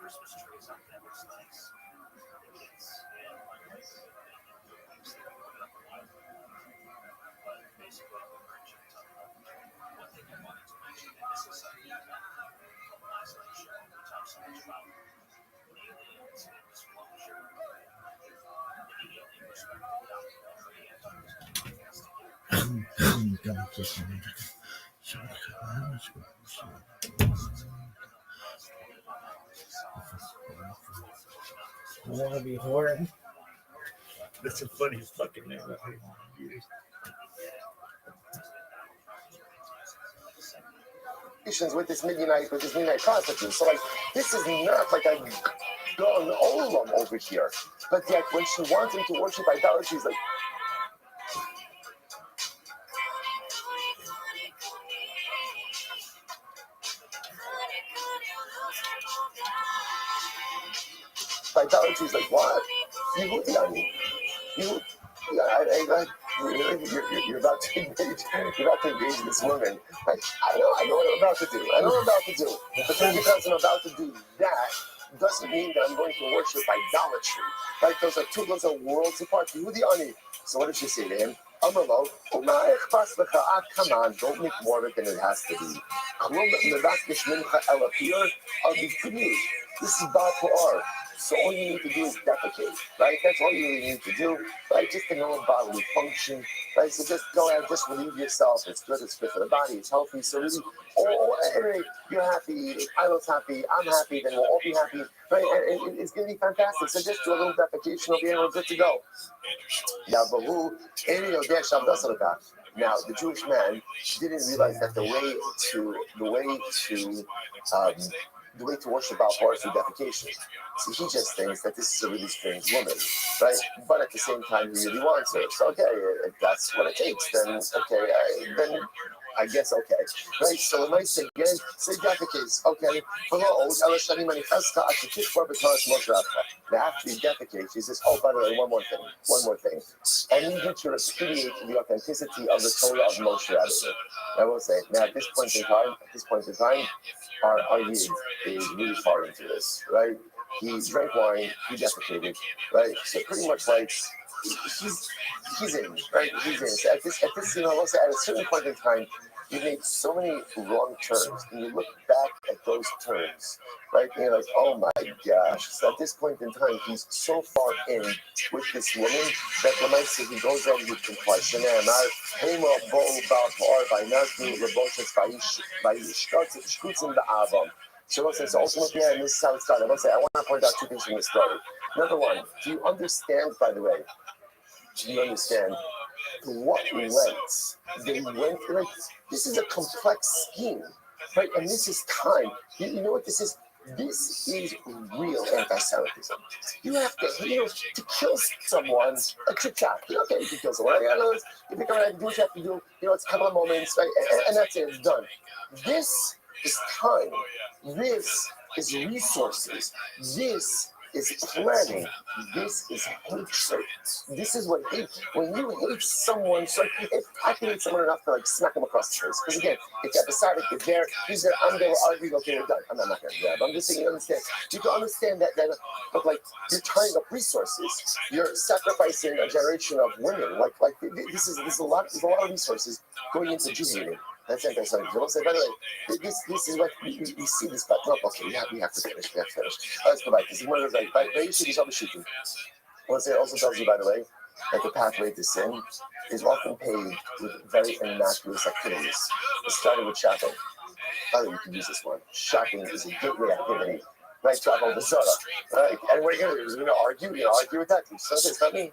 Christmas tree or something that looks nice. But basically, what we're talking about. One thing I wanted to mention, and this is something that from last night's show, we talked so much about aliens and disclosure, and the alien perspective documentary and podcast I want to be horrid. That's the funniest fucking name I've ever used. With this midnight prostitute. So like this is not like a gone olam over here. But yet when she wants him to worship idolatry, she's like idolatry is like what? You're about to engage this woman. Like, I know what I'm about to do. But just because I'm about to do that doesn't mean that I'm going to worship idolatry. Right? Those are worlds apart. So what did she say to him? Amalo, come on, don't make more of it than it has to be. I'll be good news. This is Ba'ar. So all you need to do is defecate, right? That's all you really need to do, right? Just a normal bodily function, right? So just go ahead, just relieve yourself. It's good for the body, it's healthy. So really, anyway, you're happy, Ilo's happy, I'm happy, then we'll all be happy, right? And it's going to be fantastic. So just do a little defecation, we'll be able good to go. Now, now, the Jewish man didn't realize that the way to worship Baal is through defecation. So he just thinks that this is a really strange woman, right? But at the same time, he really wants her. So okay, if that's what it takes, then okay, I guess okay, right? So it might say again, say defecates, okay. Now after he defecates, he says, oh, by the way, one more thing. I need you to repudiate the authenticity of the Torah of Moshe Rabbeinu. I will say, now at this point in time, our Yid is really far into this, right? He drank wine, he defecated, right? So pretty much like he's in, right? He's in. So at this, I will say, at a certain point in time, he made so many wrong turns, and you look back at those turns, right? And you're like, oh my gosh. So at this point in time, he's so far in with this woman that the might say he goes out with compliance. So ultimately, and this is how it started. I want to point out two things from the story. Number one, do you understand, by the way, to what lengths they went through? Like, this is a complex scheme, right? And this is time. You know what this is? This is real anti-Semitism. You have to, to kill someone, a chit-chat. Okay, you can kill someone. You pick up what you have to do. It's a couple of moments, right? And that's it. It's done. This is time. This is resources. This is planning. This is hatred. This is what hate. When you hate someone, so if I can hate someone enough to like smack them across the face, because again, it's episodic. It's there. He's there. I'm there. We're arguing. Okay, we're done. I'm not going to grab. I'm just saying. You understand? You can understand that. But like you're tying up resources. You're sacrificing a generation of women. Like this is a lot. There's a lot of resources going into Jew hating. That's anti-Semitism. I will say, by the way, this is what we see this, but no, okay, we have to finish. Let's go back. This is one of those, like, very shitty troubleshooting. I want to say, it also tells you, by the way, that the pathway to sin is often paved with very innocuous activities. It started with shopping. By the way, you can use this one. Shopping is a gateway activity. Right, travel the Zara. Right? And what are you going to do? You're going to argue? You're going to argue with that? It's not me.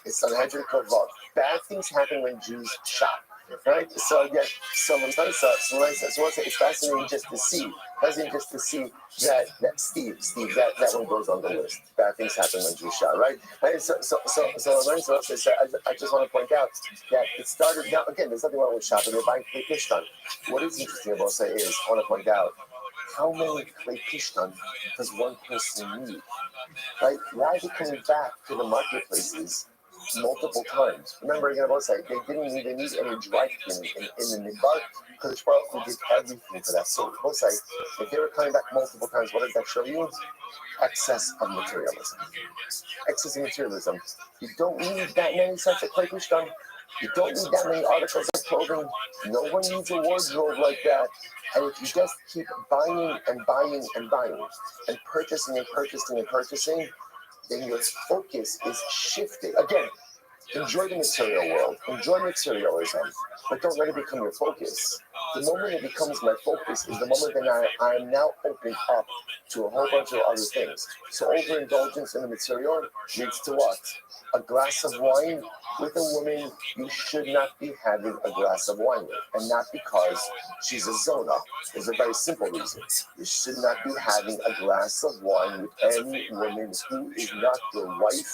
It's Sanhedrin Kovod. Bad things happen when Jews shop. Right? So again, it's fascinating just to see. That Steve, that one goes on the list. Bad things happen when Jews shop, right? And so I just want to point out that it started. Now again, there's nothing wrong with shopping. They're buying clay pishtan. What is interesting about say is I want to point out how many clay pishtan does one person need? Right? Why is it coming back to the marketplaces multiple times. Remember again, I was like, they didn't even need any dry cleaning in the midbar because Baruch Hu did everything for that. So both like, if they were coming back multiple times, what did that show you? Excess of materialism. Excess of materialism. You don't need that many sets of Klekushtan. You don't need that many articles of clothing. No one needs a wardrobe like that. And if you just keep buying and buying and buying and purchasing and purchasing and purchasing, then your focus is shifted. Again, enjoy the material world, enjoy materialism, but don't let it become your focus. The moment it becomes my focus is the moment that I am now opened up to a whole bunch of other things. So overindulgence in the material leads to what? A glass of wine with a woman you should not be having a glass of wine with, and not because she's a zona. There's a very simple reason. You should not be having a glass of wine with any woman who is not your wife,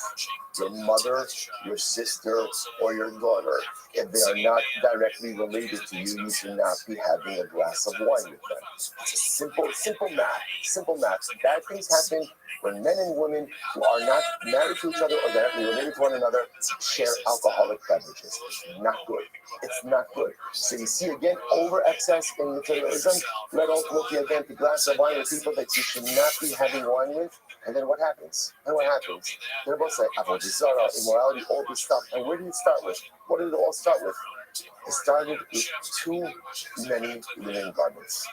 your mother, your sister, or your daughter. If they are not directly related to you, you should not be having a glass of wine with them. It's simple math. Simple math. Bad things happen when men and women who are not married to each other or directly related to one another share alcoholic beverages. It's not good. It's not good. So you see again, over excess in materialism led ultimately again to glass of wine with people that you should not be having wine with. And then what happens? They're both like avodah, immorality, all this stuff. And where did it start with? What did it all start with? It started with too many linen garments.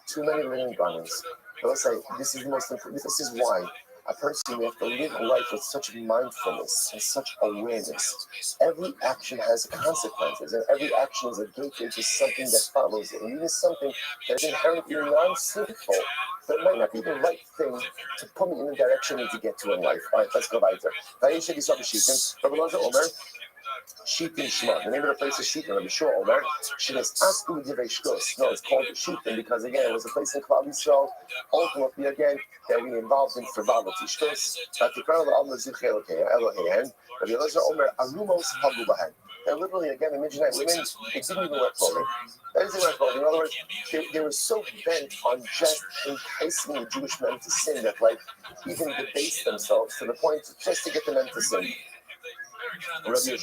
Too many linen garments. I will say this is the most important. This is why a person has to live a life with such mindfulness and such awareness. Every action has consequences, and every action is a gateway to something that follows it. And even something that is inherently non-sinful, but it might not be the right thing to put me in the direction I need to get to in life. All right, let's go weiter. Rabbi Elazar Omer, Shitin Shema. The name of the place is Shitin. Rabbi Shua Omer. Shinas Asku Divrei Shkos. No, it's called Shitin because again, it was a place in Klal Yisrael. Ultimately, again, that we involved in frivolity. Shkos. Vatikar LaAlma Zichei Eloheihen. Rabbi Elazar Omer Arumos Hagu Bahen. And literally, again, the Midianite women, they didn't even wear clothing. They didn't wear clothing. In other words, they were so bent on just enticing the Jewish men to sin that, like, even debased themselves to the point just to get the men to sin. Obviously,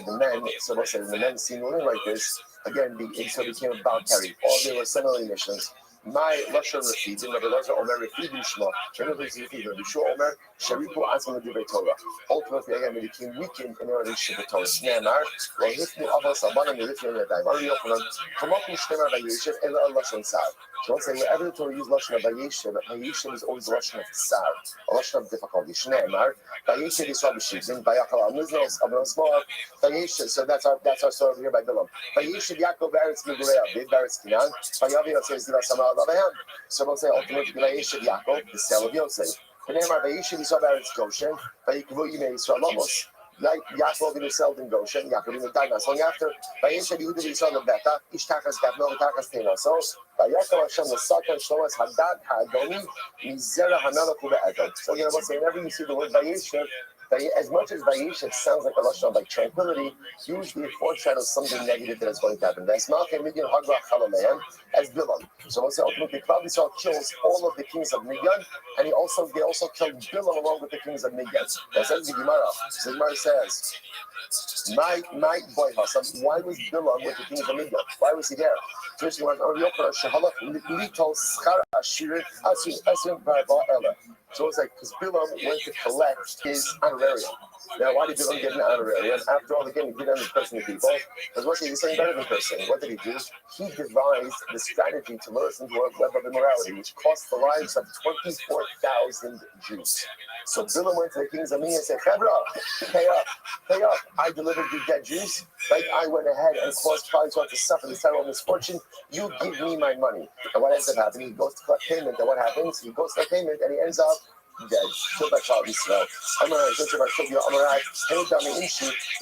the men, so let's say the men seen women like this, again, so became a bal carry. All they were similarly missions. My Lashon Rafidim, Rabbi Elazar Omer Rafidim Shema, Rabbi Shua Omer, Sharipu Azim Divrei Torah. Ultimately, again, they became weakened in their relationship with Torah. Ne'emar, Lo Hifnu Avos Abanim Yerifnu Yadayim. Ari Yochanan, Kamokum Shtemar Vayeshev, Ela Lashon Sar. So let's say wherever the Torah uses Lashon of Vayeshev, Vayeshev is always a Lashon of Sar, a Lashon of difficulty. Ne'emar, Vayeshev Yisrael B'Shivim, Vayachal Al-Miznos, Abram Small, Vayeshev, so that's our story over here by Bilam. Vayeshev Yaakov Eretz Migurei Aviv, Eretz Kinan, Vayavi Yosef Zivas Samal. So we'll say ultimately Vayeshev Yaakov, the cell of Yosef. V'ne'emar Vayeshev Yisrael Eretz Goshen, Vayikvu Yimei Yisrael Lamos. Yaakov in himself in Goshen, Yaakov in the died not long after. Vayeshev Yehuda Yisrael Lebeta, Ishtachas Gavno, Tachas Teinaso. Vayakal Hashem L'Sakan Shlomas Hadad Ha'adoni Mizera Hanalak U'Be'edom. So again, I will say whenever you see the word Vayeshev, as much as Vayeshev sounds like a lashon of like tranquility, usually it foreshadows something negative that is going to happen. As Bilam. So we'll say ultimately Klal Yisrael kills all of the kings of Midian, and they also killed Bilam along with the kings of Midian. That says the Gemara. So the Gemara says, my boy Hassan, why was Bilam with the kings of Midian? Why was he there? So it's like because Bilam went to collect his honorarium. Now, why did Bilam get an honorarium? After all, again, he did cursing the people. Because what he's saying better than cursing. What did he do? He devised the strategy to lure us into a web of immorality, which cost the lives of 24,000 Jews. So Bilam went to the kings of Midian and said, Chevra, pay up. I delivered you dead Jews. Like I went ahead and caused Klal to suffer this terrible misfortune. You give me my money. And what ends up happening? He goes to collect payment. And what happens? He goes to collect payment and he ends up dead. Killed by Klal Yisrael. This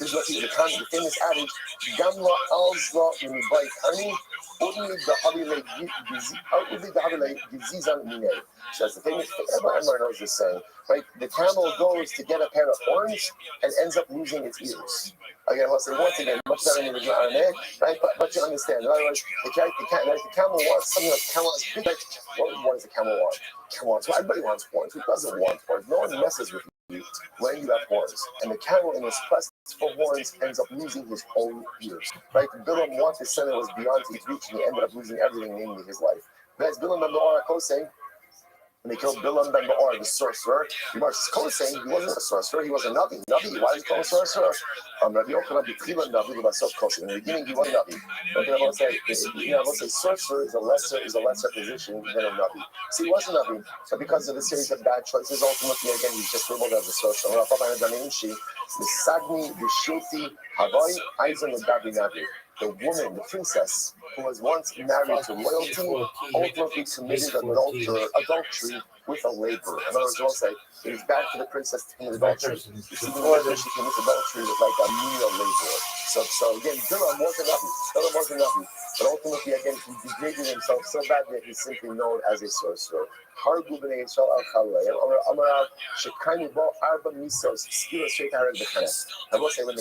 is what the famous adage, Gamla alzla minibai karni, only the Havilay Gizizan Mine. So that's the famous, everyone knows this saying, right? The camel goes to get a pair of horns and ends up losing its ears. Again, once again, much better than the Aramaic, right? But you understand. In other words, the camel wants something like camel. What does the camel want? Come on, so everybody wants horns. Who doesn't want horns? No one messes with you when you have horns. And the camel in his quest for horns ends up losing his own ears. Right? Bilam wanted his son that was beyond his reach, and he ended up losing everything, namely his life. That's Bilam ben Ba'ar Kosei. And they killed Bilam ben Ba'ar, the sorcerer. Mark's saying he wasn't a sorcerer, he was a Nabi. Nabi, why is he called a sorcerer? Rabbi Yochanan B'Tchilah Nabi L'Basot Kosei. In the beginning, he was Nabi. But then I will say sorcerer is a lesser position than a Nabi. See, he was a Nabi, but because of a series of bad choices, ultimately, again, he's just labeled as a sorcerer. The Sagni, the Shilti, Havai, Aizen, the Gabi Nabi. The woman, the princess, who was once married to royalty, ultimately committed adultery with a laborer. In other words, we'll say it is bad for the princess to commit adultery. It's even worse when she commits adultery with like a menial laborer. So again, Bilam wasn't Nabi. But ultimately, again, he degraded himself so badly that he's simply known as a sorcerer. Hargu b'nei Yisrael al-Chalei, Amarav, Shekani bo arba misos, skila straight hareg b'chanet. I will say, when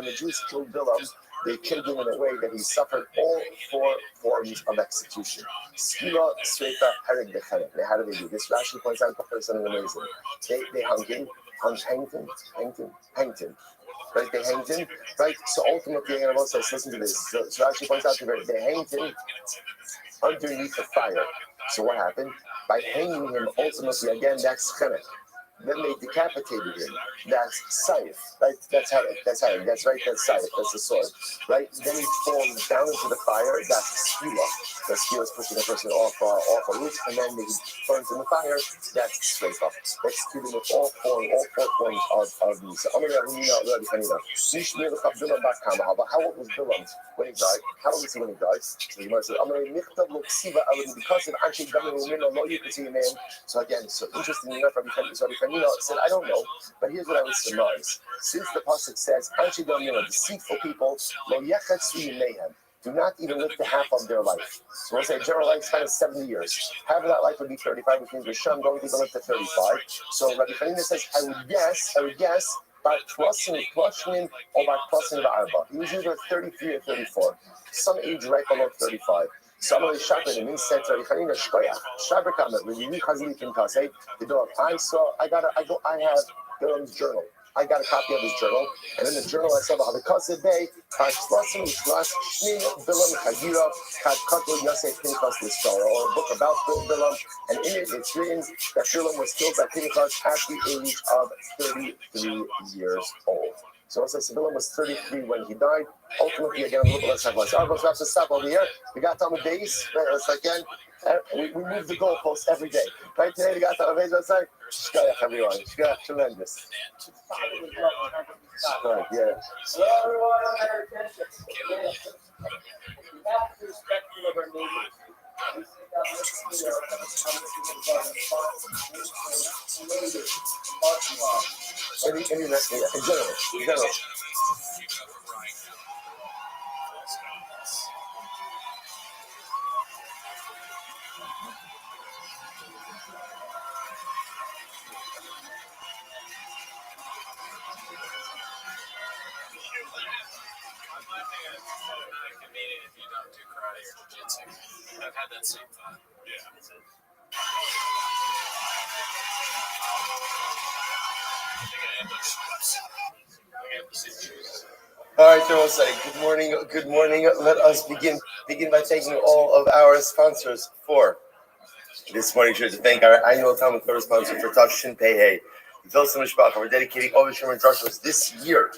the Jews killed Bilam, they killed him in a way that he suffered all 4 forms of execution. Skila straight hareg b'chanet. How do they do this? Rashi points out something amazing. They hanged him. Right, they hanged him, right? So ultimately, and also listen to this. So Rashi points out they hanged him underneath the fire. So what happened? By hanging him, ultimately, again, that's chenek. Then they decapitated him. That's saif, right? That's herek. That's right. That's saif. That's the sword, right? Then he falls down into the fire. That's skila. The skila is pushing the person off a roof, and then he burns in the fire. That's shreifa. Executed with all four forms of these. But how old was Bilam when he died? How old was he when he died? So you might say, because of actually name. So again, so interestingly enough, Rabbi Hanina said, I don't know, but here's what I would surmise. Since the pasuk says, deceitful people, do not even live to half of their life. So we'll say general lifespan is 70 years. Half of that life would be 35, which means Rishon don't even live to 35. So Rabbi Hanina says, I would guess, by crossing or by crossing the Arba. He was either 33 or 34, some age right below 35. Somebody shouted and he said, I have Bilam's journal. I got a copy of his journal, and in the journal I saw because today, or a book about Bilam, and in it it's written that Bilam was killed by Pinchas at the age of 33 years old. So it says Bilam was 33 when he died. Ultimately, again, let's have to stop over here. We got Talmud days. Let's again. We move the goalposts every day. Right today, we got Talmud days. Let's say, shkayach everyone. Shkayach tremendous. Right, yeah. Hello, everyone. I'm at attention. We have to respect our neighbors. We sit down listening to our In general. I've had that same thought. Yeah. All right, so we'll say good morning. Let us begin by thanking all of our sponsors for this morning. Sure to thank our annual Talmud Torah sponsor for Tafshin Pei Hey. We're dedicating all the Sherman Drushes this year,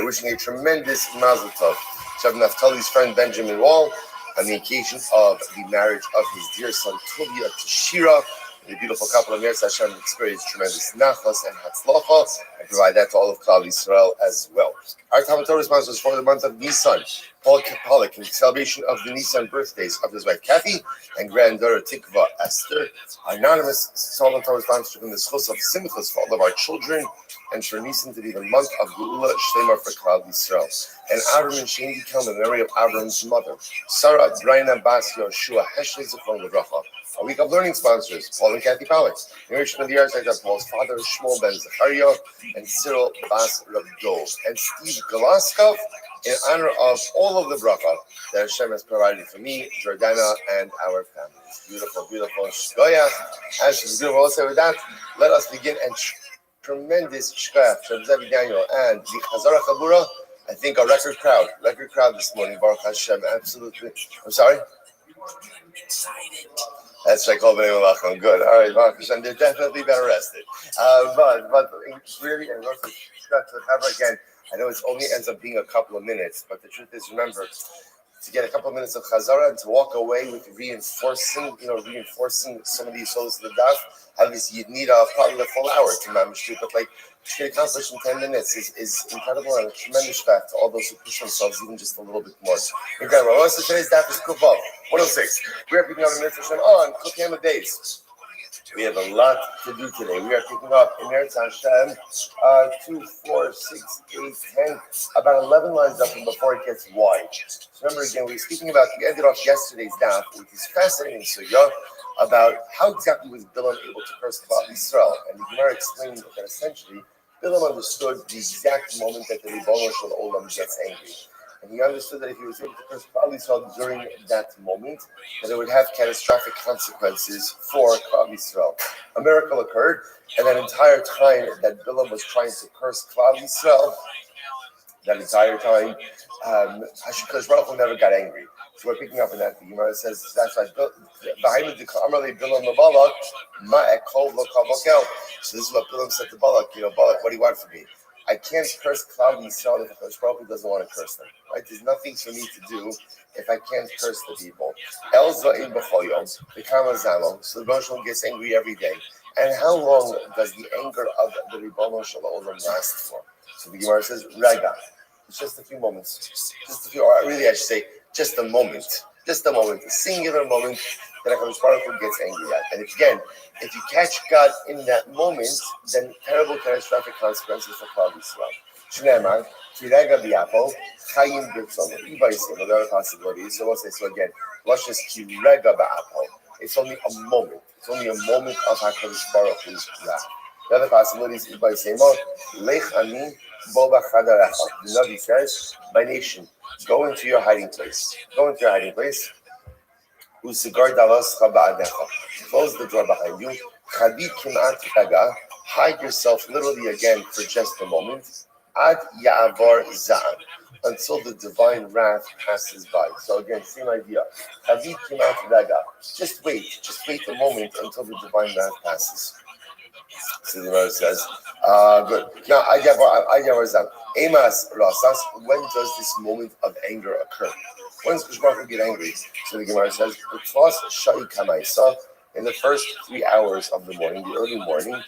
wishing a tremendous mazel tov to Naftali's friend Benjamin Wall on the occasion of the marriage of his dear son Tovia to Shira. The beautiful couple of years Hashem experienced tremendous nachas and hatzlacha, and provide that to all of Klal Yisrael as well. Our Talmud Torah sponsors for the month of Nisan, Paul Kapalik, in celebration of the Nisan birthdays of his wife Kathy and granddaughter Tikva Esther. Anonymous Talmud Torah sponsors in the schus of simchas for all of our children, and for Nisan to be the month of Geula Shlema for Klal Yisrael. And Avram and Shane become the memory of Avram's mother, Sarah Braina Bas Yoshua Heshley Zichron Levracha. A week of learning sponsors, Paul and Kathy Pollack. The Irishman of the Yard of Paul's father, Shmuel Ben Zachariah, and Cyril Bas Rabdov. And Steve Galaskov in honor of all of the bracha that Hashem has provided for me, Jordana, and our families. Beautiful, beautiful. Shkoyach. As she's beautiful. Also with that, let us begin and tremendous shkoyach from Zevi Daniel and the Chazara Chabura. I think a record crowd this morning. Baruch Hashem, absolutely. I'm sorry. Excited. That's right, Kol B'nai Malachim. Good. All right, Baruch Hashem. They're definitely better rested. But it's really, and also to have again. I know it only ends up being a couple of minutes, but the truth is, remember, to get a couple of minutes of Chazara and to walk away with reinforcing some of these souls of the daf. Obviously, you'd need probably a full hour to manage, but like to get accomplished in 10 minutes is incredible and a tremendous fact to all those who push themselves even just a little bit more. Incredible. Also, today's daf is Kuvav 106. We are picking up the Mitzvah on Kukema days. We have a lot to do today. We are picking up in Eretz Hashem 2, 4, 6, 8, 10, about 11 lines up from before it gets wide. So remember again, we ended off yesterday's daf with this fascinating sugya about how exactly was Bilam able to curse Klal Yisrael. And the Gemara explained that essentially Bilam understood the exact moment that the Ribono Shel Olam gets angry. And he understood that if he was able to curse Klal Yisrael during that moment, that it would have catastrophic consequences for Klal Yisrael. A miracle occurred, and that entire time that Bilam was trying to curse Klal Yisrael, that entire time, Hashikadosh Baruch Hu never got angry. So we're picking up on that. The Gemara says that's right. So this is what Bilam said to Balak. Balak, what do you want from me? I can't curse Klal Yisrael if Hakadosh Baruch Hu doesn't want to curse them. Right? There's nothing for me to do if I can't curse the people. El Za'im B'chol Yom, the Karma Zalo, so the Ribono Shel Olam gets angry every day. And how long does the anger of the Ribono Shel Olam last for? So the Gemara says, Rega. It's just a few moments. Just a few, or really I should say, just a moment. Just a moment. A singular moment that HaKadosh Baruch Hu gets angry at. And if you catch God in that moment, then terrible catastrophic consequences for Klal Yisrael. Shneimar, Tirega B'Yapo, Chayim B'Tzom. Ibaysim, there are possibilities. So we'll say, so again, let's just Tirega B'Yapo. It's only a moment. It's only a moment of HaKadosh Baruch Hu's wrath. The other possibility is Ibaysim, Lech Ani, Boba Chadarecha. The Navi says, my nation, go into your hiding place. Go into your hiding place. Close the door behind you. Hide yourself literally again for just a moment. Ad Ya'avar Za'an. Until the divine wrath passes by. So again, same idea. Just wait a moment until the divine wrath passes. So the Gemara says, good. Now, Emas Rasas, when does this moment of anger occur? When does Hakadosh Baruch Hu get angry? So the Gemara says, in the first 3 hours of the morning, the early morning,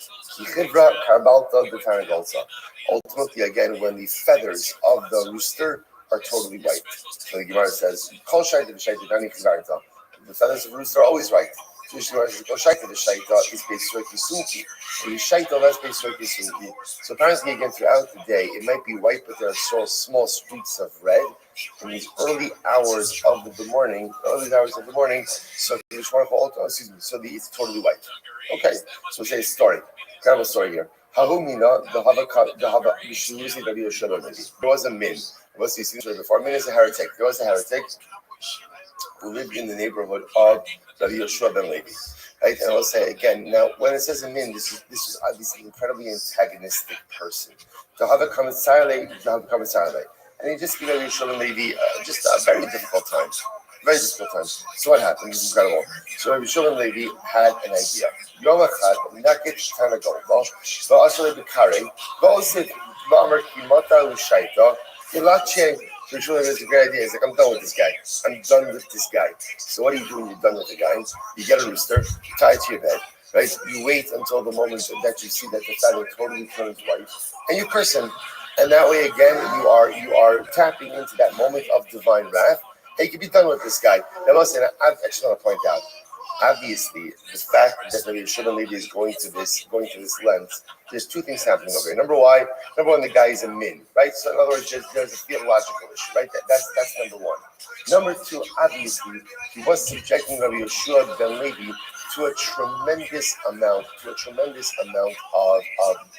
ultimately, again, when the feathers of the rooster are totally white. So the Gemara says, the feathers of the rooster are always white. So apparently again throughout the day it might be white, but there are so small streaks of red in these early hours of the morning. So it's totally white. Okay, so say a story. Kind of a story here. There was a min. Before min is a heretic. There was a heretic who lived in the neighborhood of Rabbi Yoshua ben Levi. Right? And I'll say again, now when it says a min, this is obviously an incredibly antagonistic person. To have a commissarle. And he just gave Rabbi Yoshua ben Levi just a very difficult time. Very difficult time. So what happened? It was incredible. So Rabbi Yoshua ben Levi had an idea. Yom Echad, Naked Tanagol, Va'asher B'Karei, Va'osif Va'amar Kimata L'Shaita, Ilache. So Rabbi Yoshua has a great idea. He's like, I'm done with this guy. I'm done with this guy. So what do you do when you're done with the guy? You get a rooster, you tie it to your bed, right? You wait until the moment that you see that the feather totally turns white, and you curse him. And that way, again, you are tapping into that moment of divine wrath. Hey, you can be done with this guy. Now, listen, I actually want to point out, obviously, the fact that Rabbi Yoshua ben Levi is going to this length, there's two things happening over here. Number one, the guy is a min, right? So in other words, there's a theological issue, right? That's number one. Number two, obviously, he was subjecting Rabbi Yoshua ben Levi to a tremendous amount of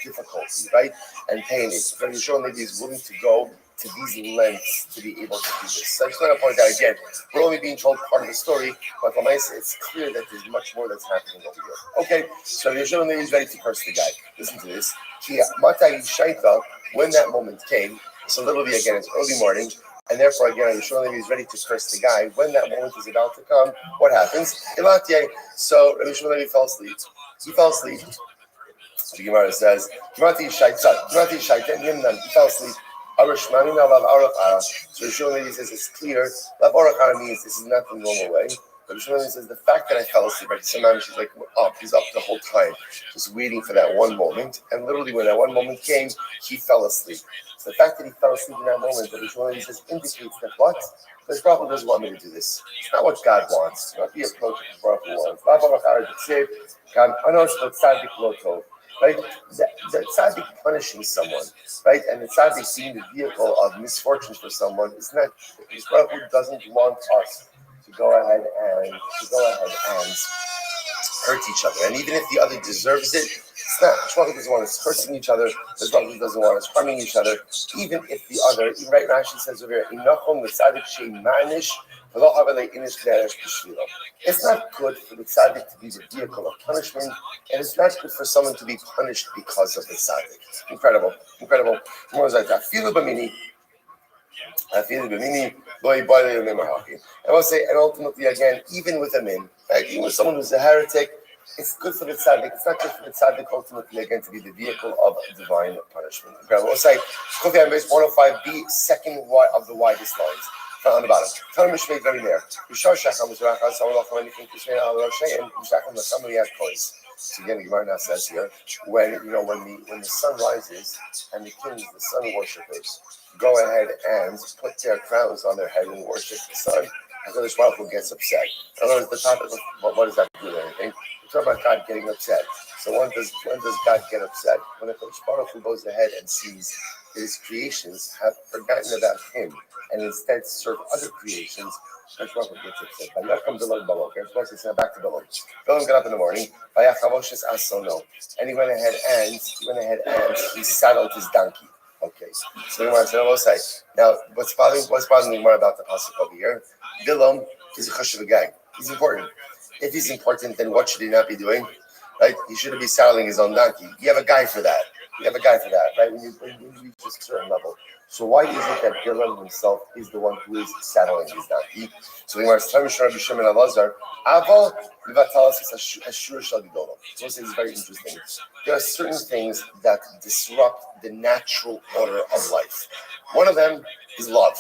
difficulty, right? And pain. If Rabbi Yoshua ben Levi is willing to go to these lengths to be able to do this. So I just want to point out again, we're only being told part of the story, but for myself, it's clear that there's much more that's happening over here. Okay, so Yeshua is ready to curse the guy. Listen to this. When that moment came, so literally again, it's early morning, and therefore again, Yeshua is ready to curse the guy. When that moment is about to come, what happens? So Yeshua fell asleep. He fell asleep. The Gemara says, he fell asleep. So Shmuel says it's clear. Lav Orachara means this is not the normal way. But Shmuel says the fact that I fell asleep, right? Sometimes she's like up, he's up the whole time, just waiting for that one moment. And literally when that one moment came, he fell asleep. So the fact that he fell asleep in that moment, that Shmuel says indicates that what? This Baruch doesn't want me to do this. It's not what God wants. It's not the approach that Baruch wants. Lav Orachara B'tziv, Kan Anosh B'tzadik Lo Tov. Right? The tzaddik punishing someone, right? And the tzaddik being the vehicle of misfortune for someone is not. Israel doesn't want us to go ahead and hurt each other. And even if the other deserves it, it's not. Israel doesn't want us hurting each other. Israel doesn't want us harming each other. Even if the other, right? Rashi says over here, "Inachom the tzaddik shein manish." It's not good for the tzaddik to be the vehicle of punishment, and it's not good for someone to be punished because of the tzaddik. Incredible, incredible. More like that. I will say, and ultimately again, even with a min, right? Even with someone who's a heretic, it's good for the tzaddik. It's not good for the tzaddik ultimately again to be the vehicle of divine punishment. Incredible. We'll say, Kofi on base 105b, second of the widest lines. On the bottom. Tell him to very there. Somebody has coins. So again, the Gemara now says here, when the sun rises and the kings, the sun worshippers, go ahead and put their crowns on their head and worship the sun, and the Baruch Hu gets upset. In other words, the topic of what does that do with anything? We're talking about God getting upset. So when does God get upset? When the Baruch Hu goes ahead and sees his creations have forgotten about him and instead serve other creations, that's what gets upset. By Yaakam Bilal Balok, I'm supposed to say back to Bilal. Bilal got up in the morning, by Yachavoshes Asono, and he went ahead and he saddled his donkey. Okay, so I will say now what's bothering me more about the pasuk over here? Bilam is a chashuv guy. He's important. If he's important, then what should he not be doing? Right? He shouldn't be saddling his own donkey. You have a guy for that. Right? When you reach a certain level. So why is it that Bilam himself is the one who is saddling his donkey? So we must tell Rabbi Shimon Elazar, Aval Vivatalas is Ashur Shal Gidolo. So this is very interesting. There are certain things that disrupt the natural order of life. One of them is love.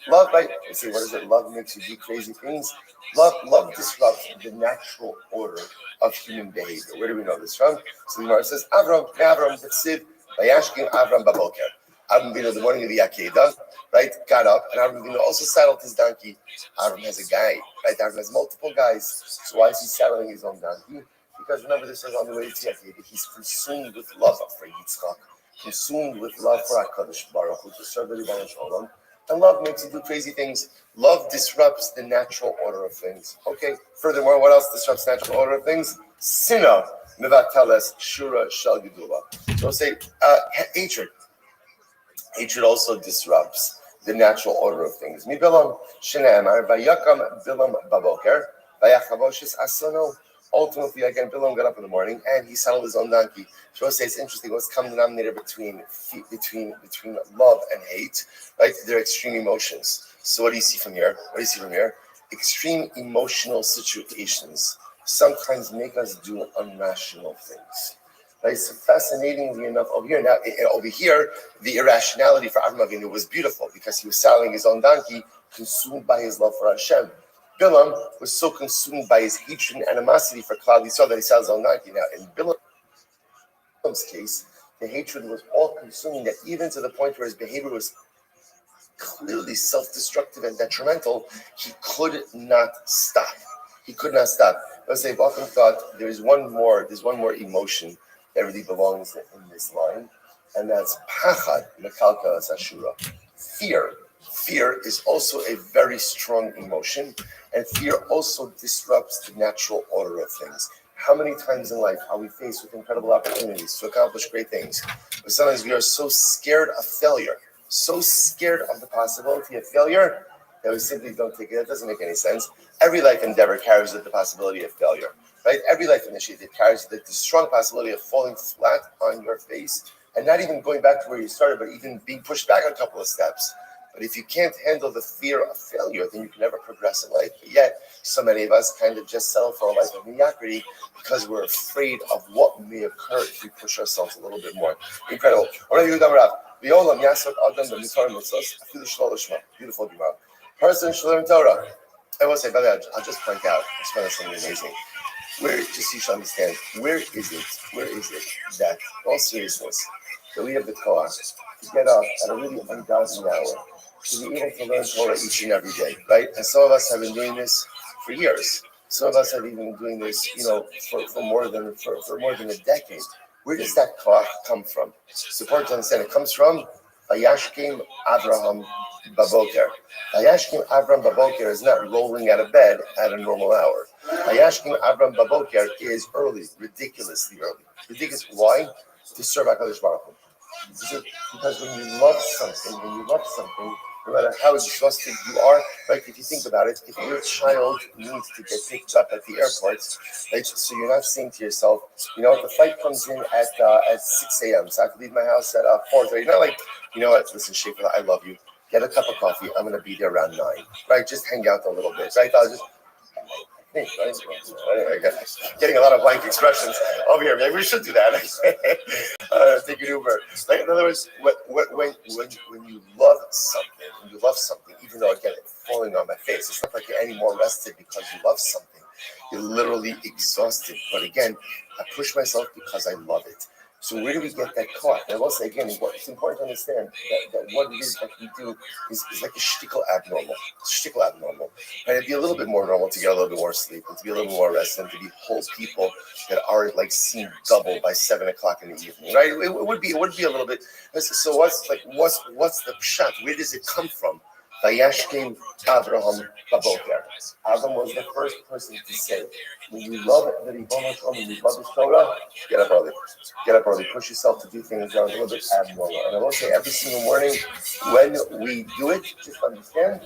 Love, right? You say, what is it? Love makes you do crazy things. Love disrupts the natural order of human behavior. Where do we know this from? So the Gemara says, Avram, Tsiv, Vayashkin, Avram Baboker. Avram Vino, the morning of the Akedah, right, got up, and Avram Vino also saddled his donkey. Avram has a guy, right? Avram has multiple guys. So why is he saddling his own donkey? Because remember, this is on the way to the Akedah. He's consumed with love for Yitzchak, consumed with love for HaKadosh Baruch Hu, to serve the Rebbeinu Shalom. And love makes you do crazy things. Love disrupts the natural order of things. Okay. Furthermore, what else disrupts the natural order of things? Sinah, mivateles, shura, shal gedula. So we'll say hatred. Hatred also disrupts the natural order of things. Mi bilam shene'emar vayakam bilam baboker vayachavoshes asono. Ultimately, again, Bilam got up in the morning and he saddled his own donkey. So I say it's interesting what's common denominator between love and hate, right? They're extreme emotions. So what do you see from here? Extreme emotional situations sometimes make us do irrational things. Right? So fascinatingly enough, over here, the irrationality for Avraham Avinu was beautiful because he was saddling his own donkey, consumed by his love for Hashem. Bilam was so consumed by his hatred and animosity for Klal Yisrael that he saddled his own donkey. Now, in Bilam's case, the hatred was all consuming that even to the point where his behavior was clearly self-destructive and detrimental, he could not stop. I've often thought there's one more emotion that really belongs in this line, and that's pachad mekalka ashura. Fear. Fear is also a very strong emotion, and fear also disrupts the natural order of things. How many times in life are we faced with incredible opportunities to accomplish great things, but sometimes we are so scared of failure so scared of the possibility of failure that we simply don't take it. That doesn't make any sense. Every life endeavor carries with the possibility of failure, right? Every life initiative carries the strong possibility of falling flat on your face and not even going back to where you started, but even being pushed back a couple of steps. But if you can't handle the fear of failure, then you can never progress in life. But yet, so many of us kind of just settle for a life of mediocrity because we're afraid of what may occur if we push ourselves a little bit more. Incredible. Beautiful Gemara. Person should learn Torah. I will say, by the way, I'll just point out, I just found something amazing. Where, just so you should understand, where is it that, in all seriousness, that we have the Torah to get up at a really ungodly hour, to be able to learn Torah each and every day, right? And some of us have been doing this for years. Some of us have even been doing this, for more than a decade. Where does that koach come from? It's important to understand. It comes from Vayashkim Avraham Baboker. Vayashkim Avraham Baboker is not rolling out of bed at a normal hour. Vayashkim Avraham Baboker is early, ridiculously early. Ridiculous. Why? To serve HaKadosh Baruch Hu. Because when you love something, no matter how exhausted you are, right? If you think about it, if your child needs to get picked up at the airport, right? So you're not saying to yourself, the flight comes in at 6 a.m. So I have to leave my house at 4:30. You're not like, listen, Shaker, I love you. Get a cup of coffee. I'm going to be there around 9, right? Just hang out a little bit, right? Right? Getting a lot of blank expressions over here. Maybe we should do that. Take an Uber. Like, in other words, when you love something, even though again it's falling on my face, it's not like you're any more rested because you love something. You're literally exhausted. But again, I push myself because I love it. So where do we get that caught? And I will say again, it's important to understand that what it is that we do is like a shtickle abnormal. And it'd be a little bit more normal to get a little bit more sleep and to be a little more rested and to be whole people that are like seen double by 7 o'clock in the evening, right? It would be a little bit. So what's the pshat? Where does it come from? Vayashkim Avraham Baboker. Avram was the first person to say, when you love the Ribono Shalom, when you love the Torah, get up early, push yourself to do things that are a little bit abnormal. And I will say every single morning, when we do it, just understand,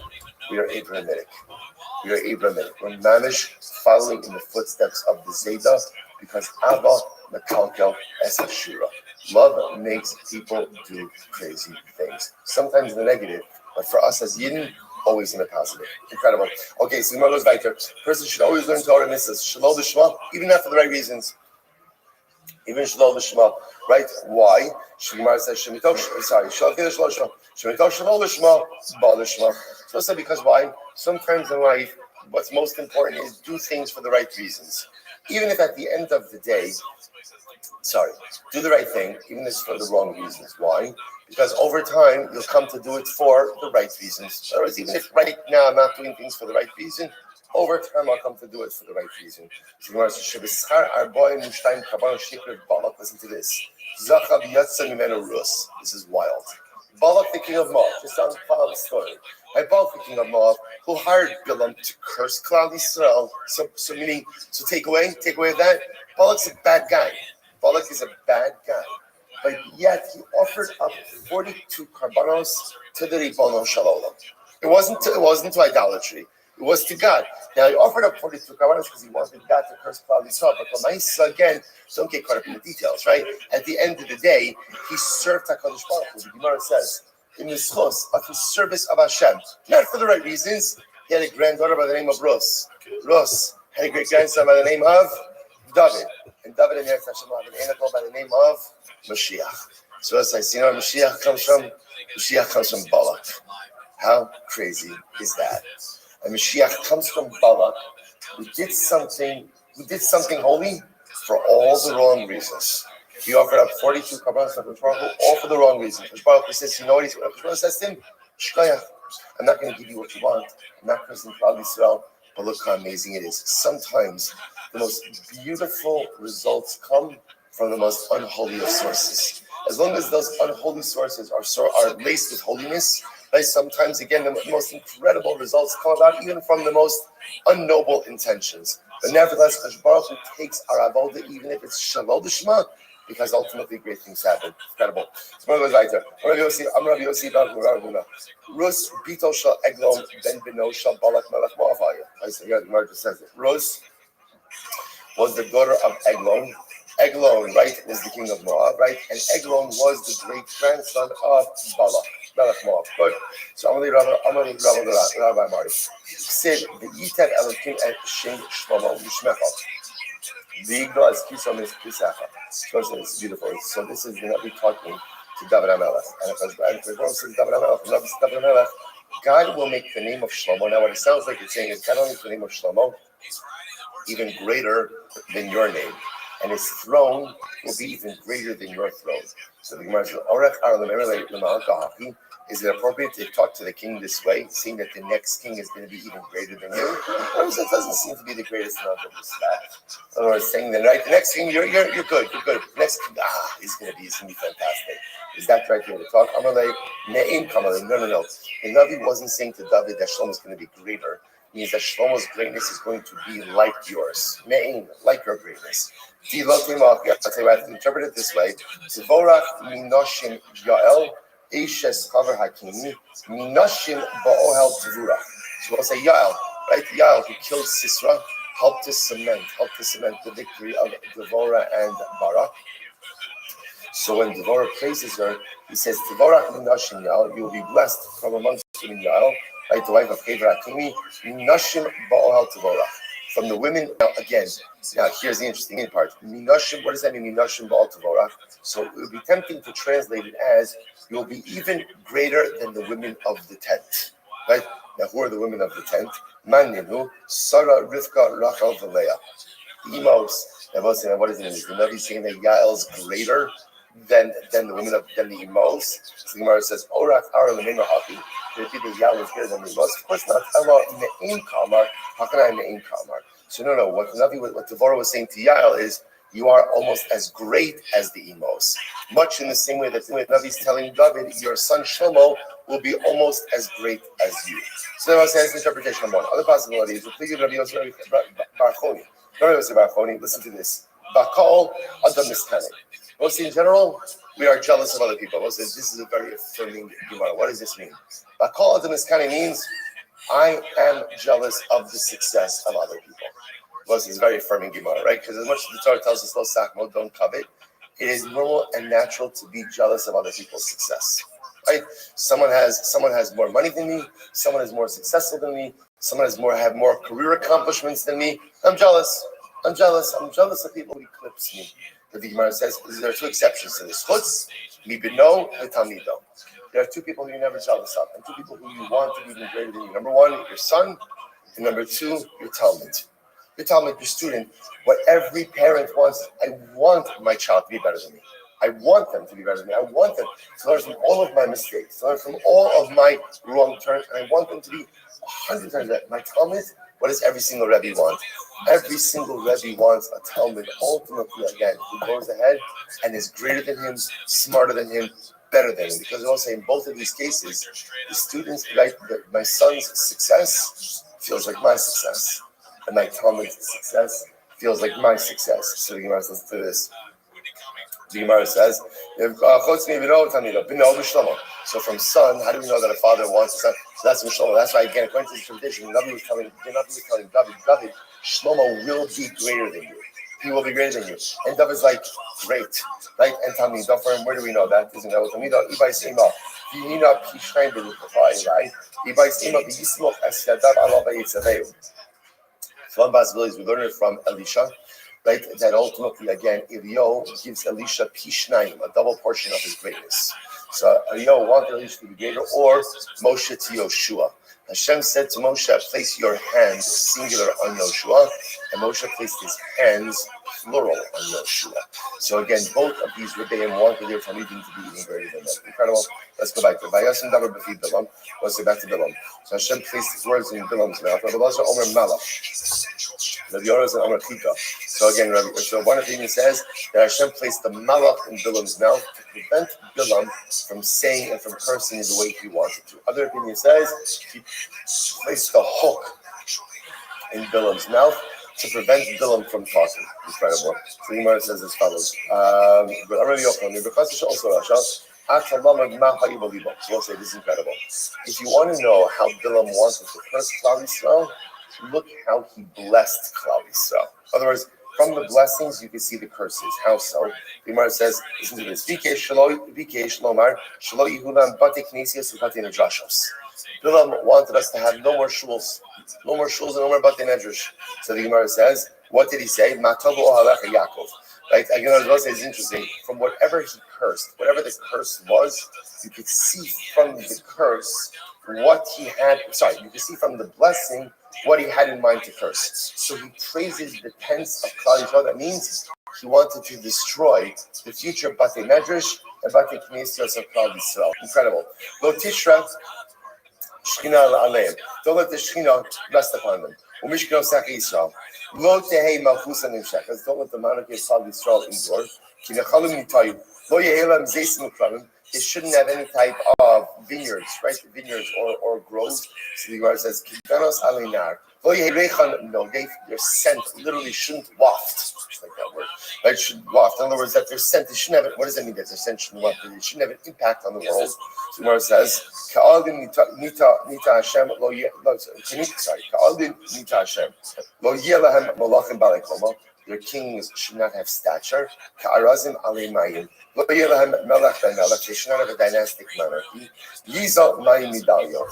we are Abrahamic. We're mamish following in the footsteps of the Zayda, because Abba Mekalkel Es Hashura. Love makes people do crazy things. Sometimes in the negative, but for us as Yidden, always in the positive. Incredible. Okay, so the goes back there. Person should always learn Torah and Mitzvahs. Shalom L'Shema, even not for the right reasons. Even Shalom L'Shema, right? Why? Shemar says Shemitov. Shalom L'Shema. Shemitov Shalom L'Shema. Baal L'Shema. So I said because why? Sometimes in life, what's most important is do things for the right reasons. Even if at the end of the day, do the right thing, even if it's for the wrong reasons. Why? Because over time, you'll come to do it for the right reasons. In other words, even if right now I'm not doing things for the right reason, over time I'll come to do it for the right reason. Listen to this. This is wild. Balak, the king of Moab, just follow the story. Balak, the king of Moab, who hired Bilam to curse Klal Yisrael. So take away that. Balak's a bad guy. Balak is a bad guy. But yet he offered up 42 karbanos to the Ribono Shalom. It wasn't to idolatry. It was to God. Now he offered up 42 karbanos because he wanted God to curse Klal Yisrael. But Lamaisa, again, don't get caught up in the details, right? At the end of the day, he served HaKadosh Baruch Hu. The Gemara says, in the schos of his service of Hashem, not for the right reasons. He had a granddaughter by the name of Rus. Rus had a great grandson by the name of David. And David and Eretz Hashem have an Anakel by the name of Mashiach. So as I see, Mashiach comes from Balak. How crazy is that? And Mashiach comes from Balak, who did something holy for all the wrong reasons. He offered up 42 karbanos to Baruch, all for the wrong reasons. Baruch says, you know what Baruch says to him? Shkoyach. I'm not going to give you what you want. I'm not cursing Klal Yisrael, but look how amazing it is. Sometimes the most beautiful results come from the most unholy of sources. As long as those unholy sources are laced with holiness, right? Sometimes, again, the most incredible results come about even from the most unnoble intentions. But nevertheless, Baruch Hu takes our avodah, even if it's shalom l'shma, because ultimately great things happen. Incredible. So one goes right there. I'm Rabbi Yossi Bar Huna. Rus Bito Shal Eglon Ben Beno Shal Balak Melech Moavaya. I say, yeah, the Gemara just says it. Rus was the daughter of Eglon. Eglon, right, was the king of Moab, right? And Eglon was the great grandson of Balak, Melech Moab. Good. So Rabbi Mari said, the Yited Elohim et Shem Shlomo Yishmecha. The Igdo as Kisom is Kisacha. So it's beautiful. So this is going to be talking to David HaMelech. And if everyone says David HaMelech, God will make the name of Shlomo. Now what it sounds like it's saying is God will make the name of Shlomo even greater than your name. And his throne will be even greater than your throne. So the Gemara says, is it appropriate to talk to the king this way, seeing that the next king is going to be even greater than you? That doesn't seem to be the greatest amount of respect. In other words, saying that right, the next king, you're good, you're good. Next king, he's going to be fantastic. Is that right here to talk? Amalei Me'im Kamalei. No. The Navi wasn't saying to David that Shlomo is going to be greater. It means that Shlomo's greatness is going to be like yours. Me'im, like your greatness. I'll tell you what, interpret it this way. Tvorach Minoshim Yael. Eishes Chaver Hakimi, Minashim Ba'ohel Tevurah. So we'll say Yael, right? Yael, who killed Sisera, helped to cement the victory of Devorah and Barak. So when Devorah praises her, he says, Tvorach Minashim Yael, you will be blessed from amongst women Yael, right? The wife of Chaver Hakimi, Minashim Ba'ohel Tevurah. From the women, now here's the interesting part. Minashim, what does that mean? Minashim Ba'al Tvorach. So it would be tempting to translate it as you will be even greater than the women of the tent. Right? Now, who are the women of the tent? Maninu, Sarah, Rivka, Rachel, Leah. Emos. Now, what does it mean? Is the Navi saying that Yael's greater than the women of the Emos? So the Gemara says, Orach Ara Lemena Haki. Did it be that Yael was greater than the Emos? Of course not. Ella Me'im Kamar. How can I Me'im Kamar? So no. What Devorah was saying to Yael is, you are almost as great as the Emos. Much in the same way that the Navi is telling David, your son Shlomo will be almost as great as you. So that was his interpretation of one. Other possibilities, listen to this. Bakal Adam Miskane. Mostly in general, we are jealous of other people. Mostly, this is a very affirming Gemara. What does this mean? Bakal Adam Miskane means I am jealous of the success of other people. Mostly is very affirming Gemara, right? Because as much as the Torah tells us, "Lo sakmo, don't covet," it is normal and natural to be jealous of other people's success. Right? Someone has more money than me. Someone is more successful than me. Someone have more career accomplishments than me. I'm jealous. I'm jealous of people who eclipse me. But the Gemara says there are two exceptions to this. Chutz, mibino, v'talmido. There are two people who you're never jealous of, and two people who you want to be even greater than you. Number one, your son, and number two, your talmid. Your talmid, your student. What every parent wants, I want my child to be better than me. I want them to be better than me. I want them to learn from all of my mistakes, to learn from all of my wrong turns, and I want them to be 100 times better. My talmid, what does every single Rebbe want? Every single Rebbe wants a talmid, ultimately, again, who goes ahead and is greater than him, smarter than him, better than him. Because also in both of these cases, the students, like my son's success feels like my success, and my talmid's success feels like my success. So the Gemara says to this. The Gemara says, so from son, how do we know that a father wants a son? So that's from Shlomo. That's why, again, according to the tradition, the Navi was telling David, Shlomo will be greater than you. He will be greater than you. And David's like, great. Right? And tell me, where do we know that? Isn't that what Tamida? Ibai Sema. V'yina Pishnaim Berukavai, right? Ibai Sema V'yismoch Es Yadav Alav Yitzaveu. So one possibility is we learn it from Elisha. Right, that ultimately, again, Eliyahu gives Elisha Pishnaim, a double portion of his greatness. So Eliyahu wanted Elisha to be greater, or Moshe to Yoshua. Hashem said to Moshe, place your hands, singular, on Yoshua, and Moshe placed his hands, plural, on Yoshua. So again, both of these Rebbeim wanted their Talmidim to be even greater than that. Incredible. Let's go back to Vayasim Davar B'fi Bilam. Let's go back to Bilam. So Hashem placed his words in Bilam's mouth. Rabbi Lazar Omer Malach. Rabbi Yoros and Omer Chita. So again, so one opinion says that Hashem placed the Malach in Bilam's mouth to prevent Bilam from saying and from cursing the way he wanted to. Other opinion says he placed the hook in Bilam's mouth to prevent Bilam from talking. Incredible. So the Gemara says as follows. But Rabbi Yochanan, because also Rasha, we'll say this is incredible. If you want to know how Bilam wanted to curse Klal Yisrael, look how he blessed Klal Yisrael. In other words, from the blessings, you can see the curses. How so? The Gemara says, listen to this. Bilam wanted us to have no more shuls. No more shuls and no more batei medrash. So the Gemara says, what did he say? Matavu ohalecha Yaakov. Right? Again, I was going to say it's interesting. From whatever he cursed, whatever the curse was, you could see from the curse what he had. Sorry, you could see from the blessing what he had in mind to curse. So he praises the tents of Klal Yisrael. That means he wanted to destroy the future batei medrash and batei knesios of Klal Yisrael. Incredible. Lo tishra shchina aleim. Don't let the shchina rest upon them. Umishkino sach Yisrael. Lo tehei malchusa nimshach. Don't let the monarchy of Klal Yisrael endure. Ki nechalim nitayu. Lo yehelam zeisim ukramim. It shouldn't have any type of vineyards, right? Vineyards or groves. So the Gemara says, "Kidanos alinar." No, their scent literally shouldn't waft. Just like that word, right? Should waft. In other words, that their scent, it shouldn't have. What does that mean? That their scent shouldn't waft? It shouldn't have an impact on the world. So the Gemara says, "Ka'aldim nita Hashem lo sorry, ka'aldim nita Hashem lo yelahem malachim balekoma." Their kings should not have stature. Ka'arazim alei they should not have a dynastic monarchy. Yizal Mayim Midalyo.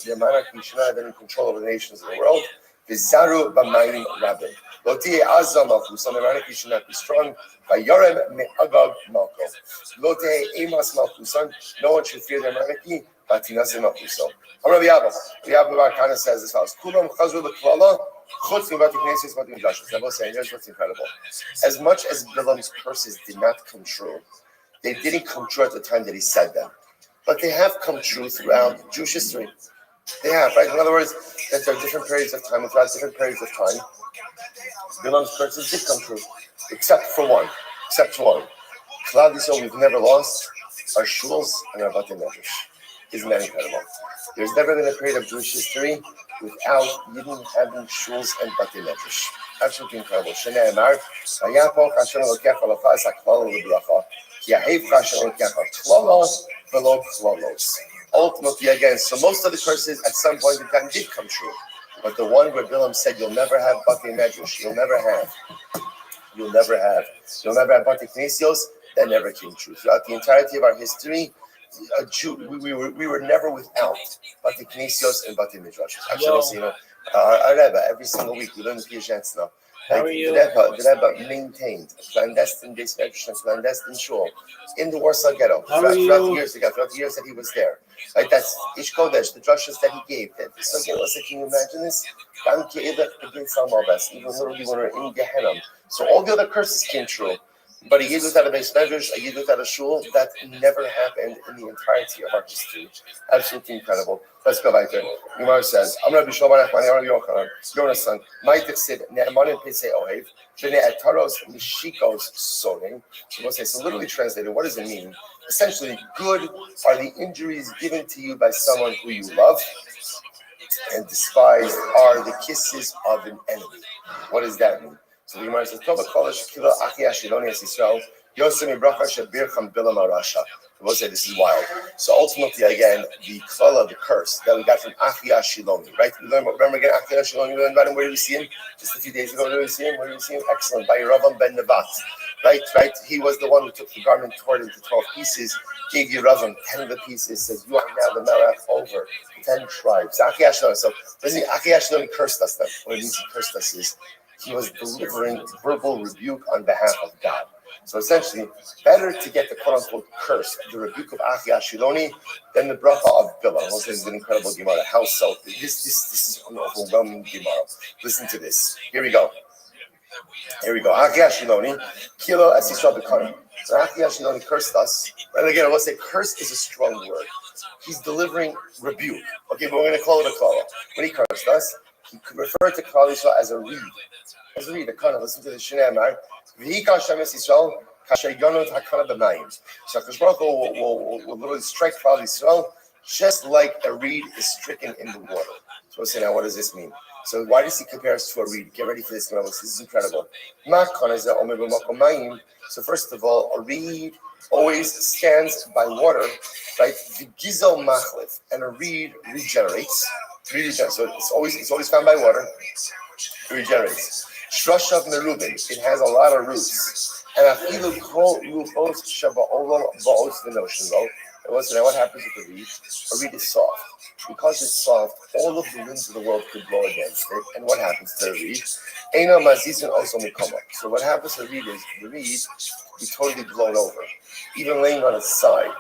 Their monarchy should not have any control over the nations of the world. Vizaru Bamayim Rabin. Lotie Azam Malchusan. The monarchy should not be strong. Vayorem Me'agag Malko. Lotie Emas Malchusan. No one should fear their monarchy. Batinasim Malchusan. Rabbi Abba kind of says as follows: Kulam Chazru L'Klala. Here's what's incredible. As much as Bilam's curses did not come true, they didn't come true at the time that he said them. But they have come true throughout Jewish history. They have, right? In other words, that there are different periods of time, and throughout different periods of time, Bilam's curses did come true. Except for one. Klal Yisrael, we've never lost our shuls and our batei medrash. Isn't that incredible? There's never been a period of Jewish history without Yidden having shuls and batei medrash. Absolutely incredible. Shnei Amar, Vayapok Hashem Elokecha Lafas HaKlal L'Bracha, Ki Yahev Hashem Elokecha Klalos V'lo Klalos. Ultimately, again, so most of the curses at some point in time did come true. But the one where Bilam said, you'll never have batei medrash, you'll never have batei knesios, that never came true. Throughout the entirety of our history, a Jew, we were never without batei knesios and batei midrash. Actually, our Rebbe, every single week we learn the Piyashetz now. How are you? The Rebbe maintained a clandestine base medrash and clandestine shul in the Warsaw Ghetto throughout the years that he was there. Like that's Ish Kodesh, the drushes that he gave. So can you imagine this? Even literally when we're in Gehenna. So all the other curses came true. But a yid without a base medrash, a yid without a shul, that never happened in the entirety of our history. Absolutely incredible. Let's go back there. Gemara says, I'm Rabbi Shlomo Nachman, Rabbi Yochanan, Yonasan, Ma'itechsid, Ne'emanim Pesei Ohev, B'nei Ataros Mishikos Sonim. So literally translated, what does it mean? Essentially, good are the injuries given to you by someone who you love, and despised are the kisses of an enemy. What does that mean? So the Gemara says, "Tova kolash kila achi ashiloni es Yisrael yosem ibracha shebircham bilam arasha." We'll say this is wild. So ultimately, again, the klala, the curse that we got from achi ashiloni, right? We learned, remember again, achi ashiloni. We learned about him. Where did we see him? Just a few days ago. Where did we see him? Excellent. By Yeravam ben Nevat, right? He was the one who took the garment, tore it into 12 pieces, gave Yeravam 10 of the pieces, says, "You are now the Melech over 10 tribes." Achi ashiloni. So doesn't Achi ashiloni cursed us then? What it means he cursed us is he was delivering verbal rebuke on behalf of God. So essentially, better to get the quote-unquote curse, the rebuke of Achi Ashiloni, than the bracha of Bilam. This is an incredible Gemara. How so? This is an overwhelming Gemara. Listen to this. Here we go. Achi Ashiloni, kilo as Yisrael b'karim. So Achi Ashiloni cursed us. And again, I will say curse is a strong word. He's delivering rebuke. Okay, but we're going to call it a klala. When he cursed us, he referred to Klal Yisrael as a reed. As a reed, a kana. Listen to the Shnei Amar. V'hika Hashem es Yisrael kasher yonot hakana b'mayim. So Hakadosh Baruch Hu will literally strike Klal Yisrael just like a reed is stricken in the water. So we'll say now, what does this mean? So why does he compare us to a reed? Get ready for this, This is incredible. So first of all, a reed always stands by water, right? The gizel machlif, and a reed regenerates. So it's always found by water. It regenerates. Shrashav merubin. It has a lot of roots. And afilu kol lufos shaba'olam ba'os v'noshin. Now what happens with the reed? A reed is soft. Because it's soft, all of the winds of the world could blow against it. And what happens to the reed? Eina mazizin also mikoma. So what happens to the reed is the reed be totally blown over, even laying on its side,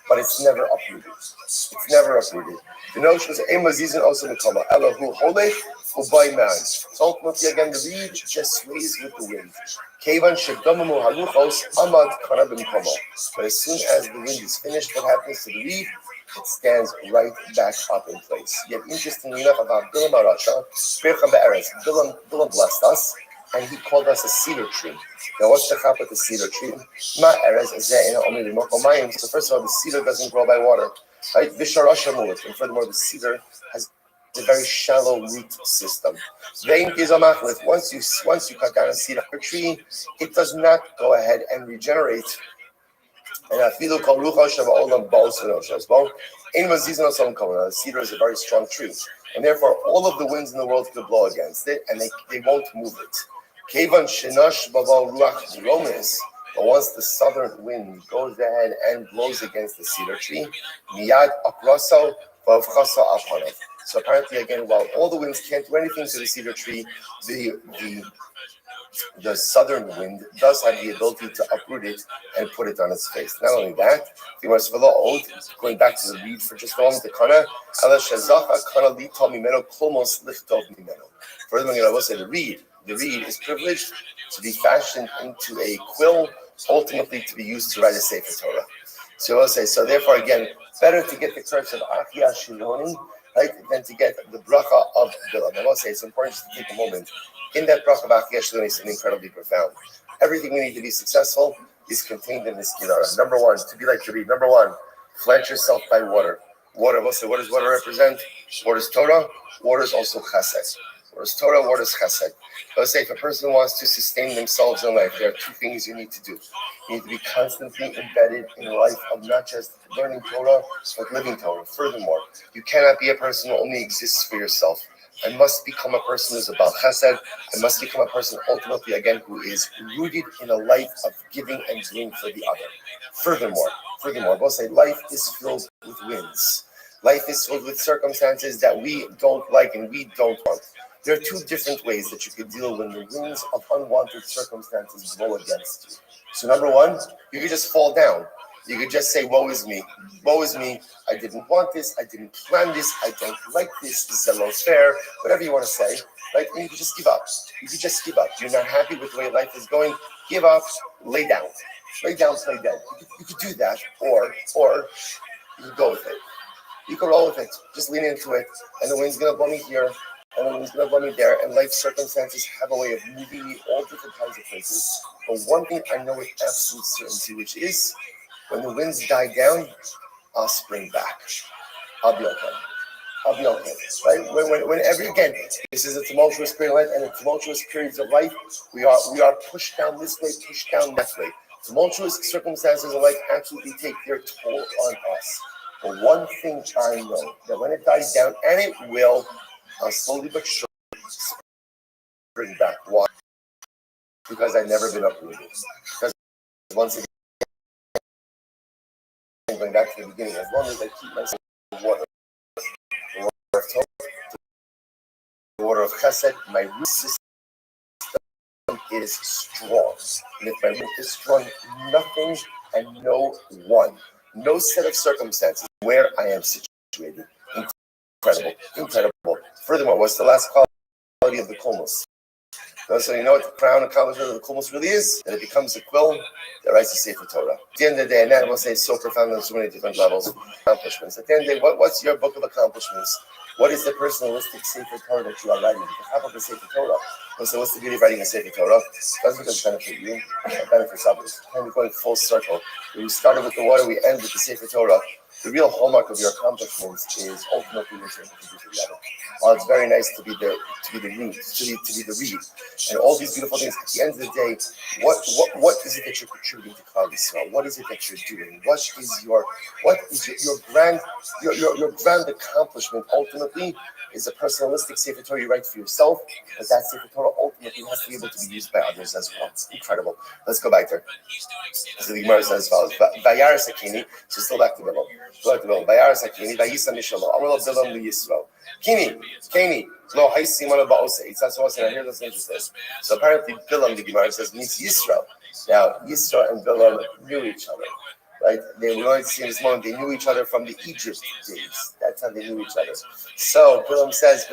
but it's never uprooted. It's never uprooted. The notion is Eina mazizin also mikoma. Elahu holech ubay man. So ultimately, again, the reed just sways with the wind. Kevan shedomamu haluchos amad kanabim komo. But as soon as the wind is finished, what happens to the reed? It stands right back up in place. Yet interestingly enough, about Bilam Arasha, Bilam blessed us, and he called us a cedar tree. Now, what's the chap with the cedar tree? So first of all, the cedar doesn't grow by water, right? And furthermore, the cedar has a very shallow root system. Once you cut down a cedar tree, it does not go ahead and regenerate. And afilu kol rucha shaba'olam ba'os v'noshes. The cedar is a very strong tree, and therefore all of the winds in the world could blow against it, and they won't move it. Kevan shenash babal ruach romis. But once the southern wind goes ahead and blows against the cedar tree, miyad apraso v'avchasa apanav. So apparently, again, while all the winds can't do anything to the cedar tree, the southern wind does have the ability to uproot it and put it on its face. Not only that, the old, going back to the reed for just a moment, the kana, furthermore, I will say the reed is privileged to be fashioned into a quill, ultimately to be used to write a Sefer Torah. So I will say, so therefore, again, better to get the curse of Achia Shiloni, right, than to get the bracha of Bilam. I will say it's important just to take a moment. In that bracha of Achia Shiloni is something incredibly profound. Everything we need to be successful is contained in this Gedara. Number one, to be like the reed. Number one, plant yourself by water. Water, we'll say, what does water represent? Water is Torah, water is also Chesed. Water is Torah, water is Chesed. Let's say if a person wants to sustain themselves in life, there are two things you need to do. You need to be constantly embedded in a life of not just learning Torah, but living Torah. Furthermore, you cannot be a person who only exists for yourself. I must become a person who's about chesed. I must become a person ultimately, again, who is rooted in a life of giving and doing for the other. Furthermore, we'll say life is filled with winds. Life is filled with circumstances that we don't like and we don't want. There are two different ways that you could deal when the winds of unwanted circumstances blow against you. So number one, you could just fall down. You could just say, woe is me, I didn't want this, I didn't plan this, I don't like this is a fair, whatever you want to say, right? And you could just give up. You're not happy with the way life is going, give up, lay down, play dead. You could do that, or you could go with it. You could roll with it, just lean into it, and the wind's gonna blow me here, and the wind's gonna blow me there, and life circumstances have a way of moving me all different kinds of places. But one thing I know with absolute certainty, which is, when the winds die down, I'll spring back. I'll be okay. Right? Whenever again, this is a tumultuous period of life, and in tumultuous periods of life, we are pushed down this way, pushed down that way. Tumultuous circumstances of life absolutely take their toll on us. But one thing I know, that when it dies down, and it will, I'll slowly but surely spring back. Why? Because I've never been uprooted. Because once again, going back to the beginning, as long as I keep myself in water, the water of Torah, the water of Chesed, my root system is strong. And if my root is strong, nothing and no one, no set of circumstances where I am situated. Incredible. Furthermore, what's the last quality of the Kolmos? So you know what the crown accomplishment of the Kulmus really is? That it becomes a quill that writes the Sefer Torah. At the end of the day, and that I will say it's so profound on so many different levels of accomplishments. At the end of the day, what's your book of accomplishments? What is the personalistic Sefer Torah that you are writing? Because how about the Sefer Torah? So what's the beauty of writing a Sefer Torah? It doesn't just benefit you, it benefits others. And we're going full circle. We started with the water, we end with the Sefer Torah. The real hallmark of your accomplishments is ultimately what you're able to do together. it's very nice to be the root, to be the reed, and all these beautiful things. At the end of the day, what is it that you're contributing to Klal Yisrael? What is it that you're doing? What is your grand accomplishment ultimately? Is a personalistic Sefer Torah you write for yourself, but that Sefer Torah ultimately has to be able to be used by others as well. It's incredible. Let's go back there. So the Gemara says as follows: Vayar Sakini. So still back to Bilam. Vayar Sakini. Vayisa Mishalo. Amar Bilam Yisro. Kini. Lo Haisimana Baose. It's not so much. I hear that's interesting. So apparently Bilam, the Gemara says, means Yisro. Now Yisro and Bilam knew each other. Right? They were going to see in this moment, they knew each other from the Egypt days. That's how they knew each other. So Bilam says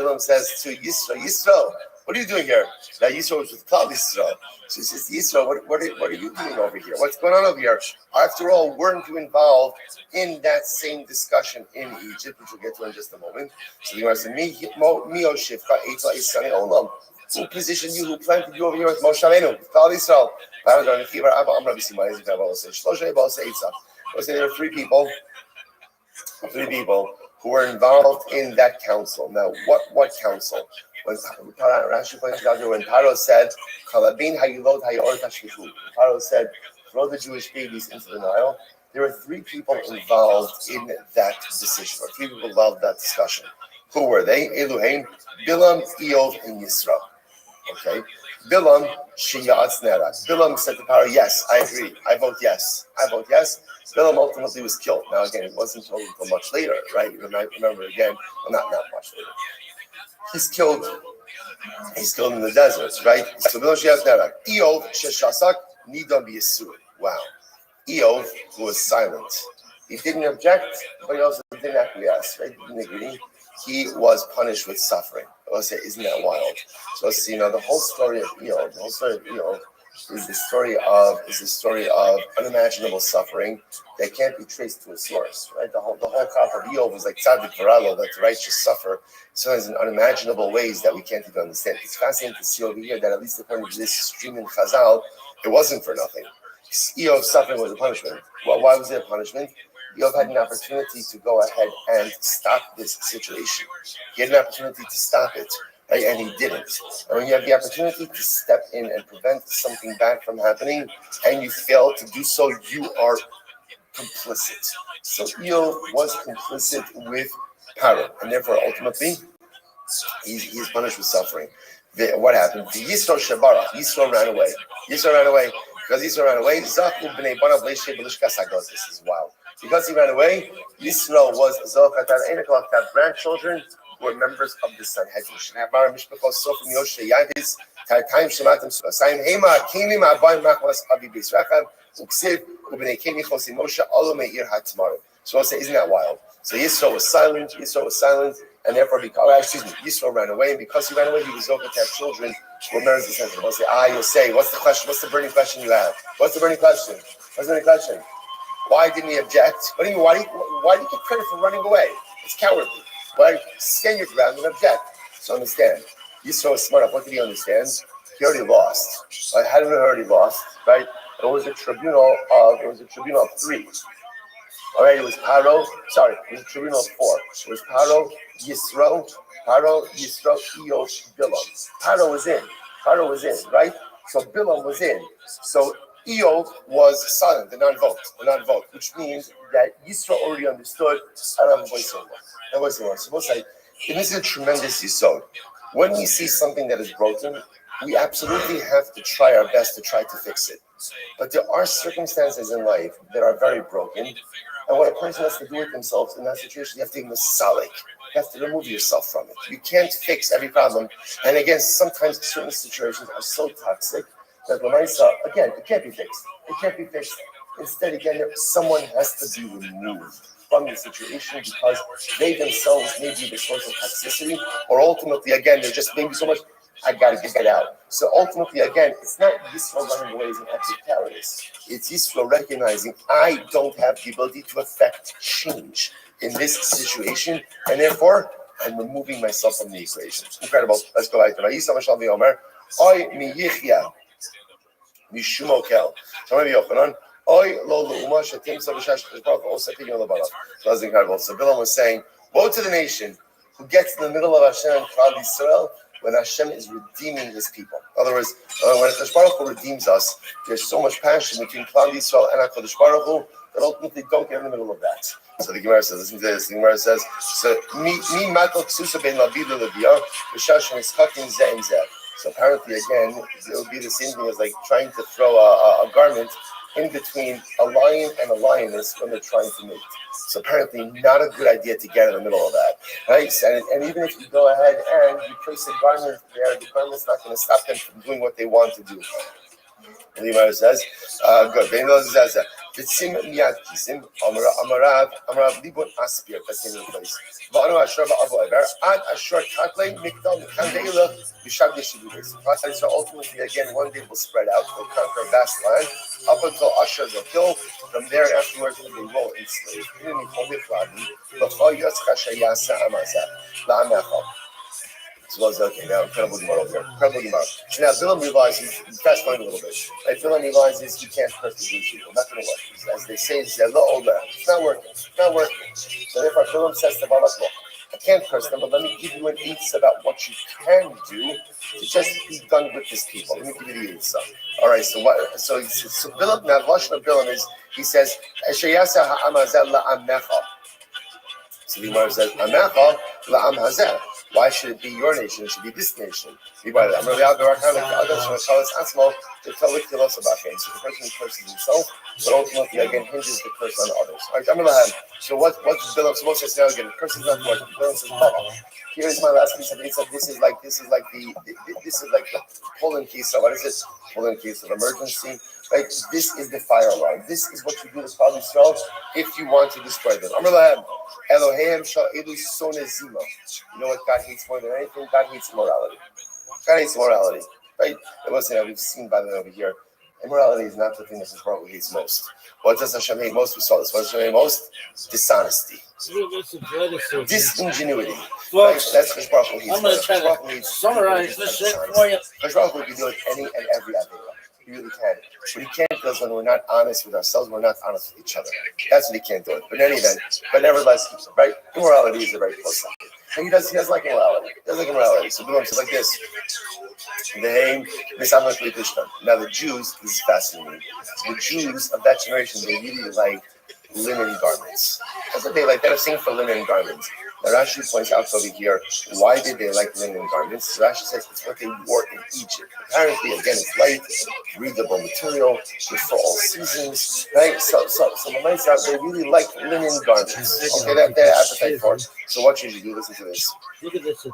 to Yisro, what are you doing here? Now Yisro was with Klal Yisro. So he says, Yisro, what are you doing over here? What's going on over here? After all, weren't you involved in that same discussion in Egypt, which we'll get to in just a moment? So the Gemara says, who positioned you, who planted you over here with Moshe Rabbeinu, with Klal Yisrael? There were three people who were involved in that council. Now, what council? When Rashi pointed out here, when Paro said, Paro said, throw the Jewish babies into the Nile, there were three people involved in that decision, or three people involved in that discussion. Who were they? Eluhain, Bilam, Eov, and Yisro. Okay. Bilam, Bilam said to Paro, yes, I agree. I vote yes. Bilam ultimately was killed. Now again, it wasn't killed until much later, right? Remember again, well, not much later. He's killed in the desert, right? So Bilam Shiyaznera. Eov, Sheshasak, Nidam Yisur. Wow. Eov, who was silent. He didn't object, but he also didn't acquiesce, right? He didn't agree. He was punished with suffering. I will say, isn't that wild? So the whole story of Eov, is the story of unimaginable suffering that can't be traced to a source, right? The whole crop of Eov was like tzaddik v'ralo, that the righteous suffer sometimes in unimaginable ways that we can't even understand. It's fascinating to see over here that at least according to this stream in Chazal, it wasn't for nothing. Eov's suffering was a punishment. Well, why was it a punishment? Eov had an opportunity to go ahead and stop this situation. He had an opportunity to stop it, right? And he didn't. And when you have the opportunity to step in and prevent something bad from happening, and you fail to do so, you are complicit. So Eov was complicit with Paro, and therefore ultimately he's punished with suffering. What happened? The Yisro Shabarach, Yisro ran away. Because Yisro ran away, this is wild. Because he ran away, Yisro was Zochatar Einaklach to have grandchildren who were members of the Sanhedrin. Shnabara Mishpachos Sofim Yoshe Yadis, Tartaim Shematim Suasayim Hema, Kinim Abayim Machmas Abi Bisracham, Uksiv, Ubnei Kemi Chosi Moshe, Olo Meir HaTmarim. So I'll say, isn't that wild? So Yisro was silent, and therefore, Yisro ran away, and because he ran away, he was over to have children who were members of the Sanhedrin. I'll say, you'll say, what's the question? What's the burning question you have? What's the burning question? Why didn't he object? What do you mean? Why do you get credit for running away? It's cowardly. Why stand your ground and object? So understand. Yisro was smart enough. What did he understand? He already lost. Right? How did he already lost? Right? It was a tribunal of three. All right, it was Paro. Sorry, it was a tribunal of four. It was Paro, Yisro, Eov, Bilam. Paro was in, right? So Bilam was in. So Eov was silent, the non-vote, which means that Yisro already understood. I don't have a voice anymore. So we'll say, this is a tremendous yisod. When we see something that is broken, we absolutely have to try our best to try to fix it. But there are circumstances in life that are very broken, and what a person has to do with themselves in that situation, you have to give them a salik. You have to remove yourself from it. You can't fix every problem. And again, sometimes certain situations are so toxic that again, it can't be fixed. Instead, again, someone has to be removed from the situation because they themselves may be the source of toxicity, or ultimately, again, they're just maybe so much, I gotta get out. So ultimately, again, it's not Yisro running away as an act of cowardice. It's Yisro recognizing I don't have the ability to affect change in this situation, and therefore I'm removing myself from the equation. Incredible. Let's go back to Vayisa Mashal V'Omer. Oy mi yichya mishum okel. Shomei Yochanan. Oy lo leuma shetim sabashash cheshbach osakim yolabalav. So that's incredible. So Bilam was saying, woe to the nation who gets in the middle of Hashem and Klal Yisrael when Hashem is redeeming His people. In other words, when Hakadosh Baruch Hu redeems us, there's so much passion between Klal Yisrael and Hakadosh Baruch Hu that ultimately don't get in the middle of that. So the Gemara says, listen to this. The Gemara says, so mi matal ksusa ben labidu leviyah v'shashem iskakim zeh im zeh. So apparently, again, it would be the same thing as like trying to throw a garment in between a lion and a lioness when they're trying to mate. So apparently, not a good idea to get in the middle of that, right? And even if you go ahead and you place a garment there, the garment's not going to stop them from doing what they want to do. And the Gemara says, good. Vitzim miyad kisim amarav libun aspir. That's the place. V'anu ashur ba'avo ever ad ashur katlei mikdal kandela b'shag yeshivus. So ultimately, again, one day will spread out. They'll conquer a vast land up until Ashur they'll kill. From there, afterwards, they will enslave. So okay, now incredible Gemara over here. Incredible Gemara. So now Bilam realizes, fast forward a little bit. Right? Bilam realizes he can't curse the Jewish people. Not going to work. As they say, it's not working. It's not working. So therefore, Bilam says to Balak, look, I can't curse them, but let me give you an eitzah about what you can do to just be done with these people. Let me give you the eitzah. All right. So what? So Bilam, now the lashon of Bilam is he says, "Eshayasa ha'am hazeh la'am necha." So the Gemara says, "Amecha la'am hazeh." Why should it be your nation? It should be this nation. So the person who curses himself, but ultimately again hinges the curse on others. All right, so what's Bilam supposed to say again? The curse is not working. Bilam says, here's my last piece of it. This is like the polling case of what is it? Polling case of emergency. Right? This is the fire alarm. This is what you do with Klal Yisrael if you want to destroy them. Elohim shall elu sonezima. You know what God hates more than anything? God hates morality. God hates morality. Right? It wasn't we've seen by the way over here. Immorality is not the thing that Hashem hates most. What does Hashem hate most? We saw this. What does Hashem hate most? Dishonesty. Disingenuity. Right? That's Hashem Baruch Hu hates. I'm going to try to summarize this shit for you. Hashem Baruch Hu can do it any and every other way. He really can. What he can't do is when we're not honest with ourselves, we're not honest with each other. That's what he can't do. But in any event, but nevertheless, right? Immorality is a very close thing. And he does like immorality. He does like immorality. So Bilam says like this. Now the Jews, this is fascinating. The Jews of that generation, they really like linen garments. That's what they like. They're saying for linen garments. Now Rashi points out over here, why did they like linen garments? Rashi says it's what they wore in Egypt. Apparently, again, it's light, readable material, good for all seasons, right? So the nights out, they really like linen garments. Okay, that their appetite for it. So what should you do? Listen to this. Look at this. The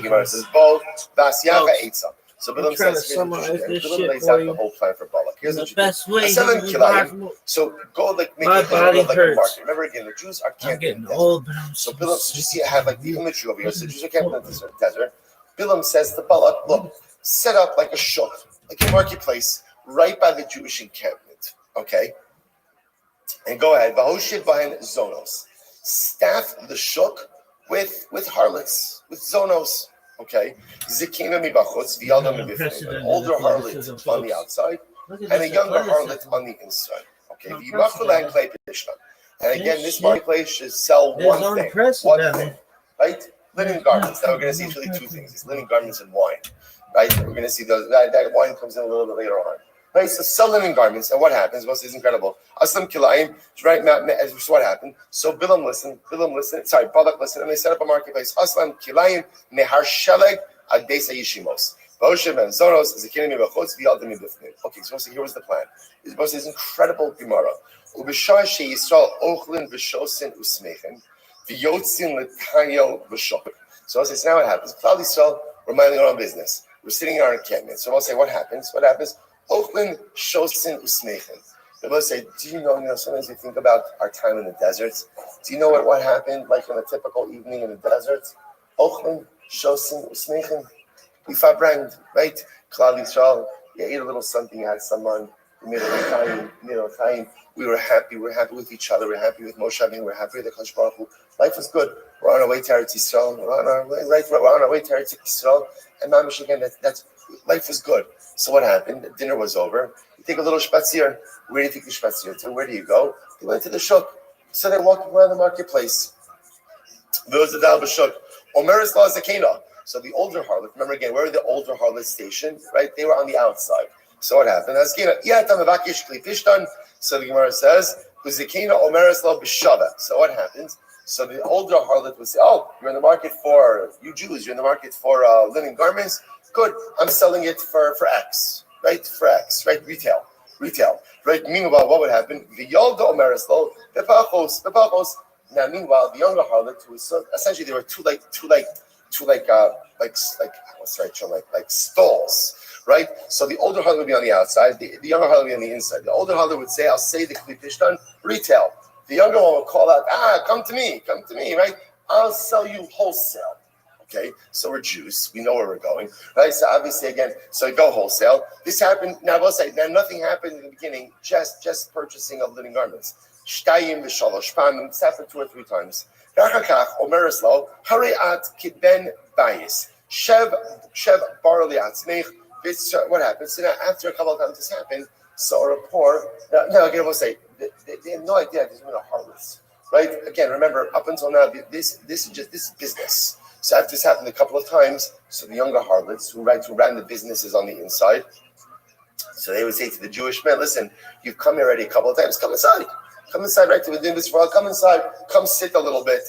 Gemara says, both Vasyaga ate some. So Bilam says, Bilam lays out the whole plan for Balak. Here's what you best way. So go like make it like a market. Remember again, the Jews are camping in the desert. So Bilam, you see, I have like the imagery over here. So the Jews are camping in the desert. Bilam says to Balak, look, set up like a shuk, like a marketplace, right by the Jewish encampment. Okay, and go ahead. V'hoshid b'hen zonos. Staff the shuk with harlots, with zonos. Okay, Zikina mibachutz, v'yalda mibifnei. An older harlot on the outside, and a younger harlot on the inside. Okay, v'yimachulah klei pishna. And again, this marketplace should sell one thing, right? Linen garments. Now we're going to see really two things: it's linen garments and wine. Right? We're going to see that wine comes in a little bit later on. Right? So sell linen garments, and what happens? Well, this is incredible. Aslam kilayim, right? As what happened? So Bilam listened. Balak listened, and they set up a marketplace. Aslam kilayim nehar sheleg adesa yishimos. Okay, so here was the plan. This was this incredible Gemara. Ubishar she Yisrael ochlin v'shosin usmechen v'yotzin l'tayo v'shok. So I'll say, now what happens? Klal Yisrael, we're minding our own business. We're sitting in our encampment. So I'll say, what happens? What happens? Ochlin shosin usmechen. They will say, do you know, sometimes we think about our time in the deserts. Do you know what happened like on a typical evening in the desert? Ochlin shosin usmechen. We fabranged, right? Klal Yisrael, you ate a little something, you had someone, you made a time. We were happy with each other, we're happy with Moshe Rabbeinu, we're happy with the Kadosh Baruch Hu. Life was good. We're on our way to Eretz Yisrael, we're on our way to Eretz Yisrael, and Mamish again, that's life was good. So what happened? Dinner was over. You take a little spazier. Where do you take the spazier to? Where do you go? You went to the shuk. So they're walking around the marketplace. Those are the shuk. Omeres la zakena. So the older harlot, remember again, where are the older harlots stationed? Right? They were on the outside. So what happened? So the Gemara says, so what happens? So the older harlot would say, oh, you're in the market for, you Jews, you're in the market for linen garments? Good, I'm selling it for X, right? For X, right? Retail, right? Meanwhile, what would happen? Now, meanwhile, the younger harlot, who was so, essentially there were two what's the right term, like stalls, right? So the older harlot would be on the outside, the younger harlot would be on the inside. The older harlot would say, I'll say the Kli Pishtan retail. The younger one would call out, come to me, right? I'll sell you wholesale. Okay, so we're Jews, we know where we're going, right? So obviously, again, so we go wholesale. This happened, now we'll say, now nothing happened in the beginning, just purchasing of linen garments. Shtayim v'shalosh pamim, it's happened 2 or 3 times. Rachakach, omeres lo, hariat kiben bayis, shev barli atzmech. What happens? So now, after a couple of times this happened, so a rapport, now again, we'll say, they have no idea there's been a harvest, right? Again, remember, up until now, this is business. So after this happened a couple of times, so the younger harlots who ran the businesses on the inside, so they would say to the Jewish men, listen, you've come here already a couple of times, come inside, right? We're doing this for all. Come inside, come sit a little bit.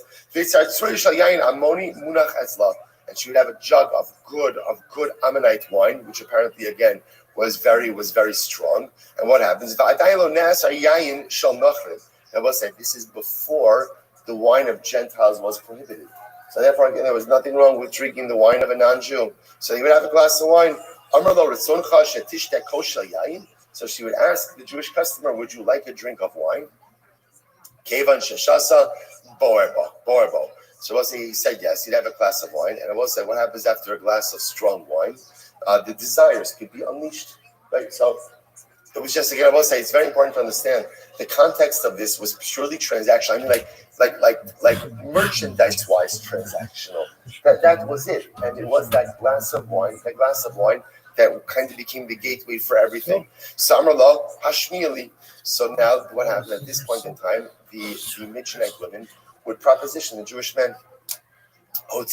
And she would have a jug of good Ammonite wine, which apparently again was very strong. And what happens? And we'll say this is before the wine of Gentiles was prohibited. So therefore, again, there was nothing wrong with drinking the wine of a non-Jew. So he would have a glass of wine. So she would ask the Jewish customer, would you like a drink of wine? Kevan sheshasa boerbo. So we'll say he said yes, he'd have a glass of wine. And I will say, what happens after a glass of strong wine? The desires could be unleashed, right? So it was just, again, I will say, it's very important to understand the context of this was purely transactional. I mean, like merchandise-wise transactional. That was it. And it was that glass of wine that kind of became the gateway for everything. Samarla, Hashmieli. So now what happened at this point in time, the Midianite women would proposition the Jewish men. So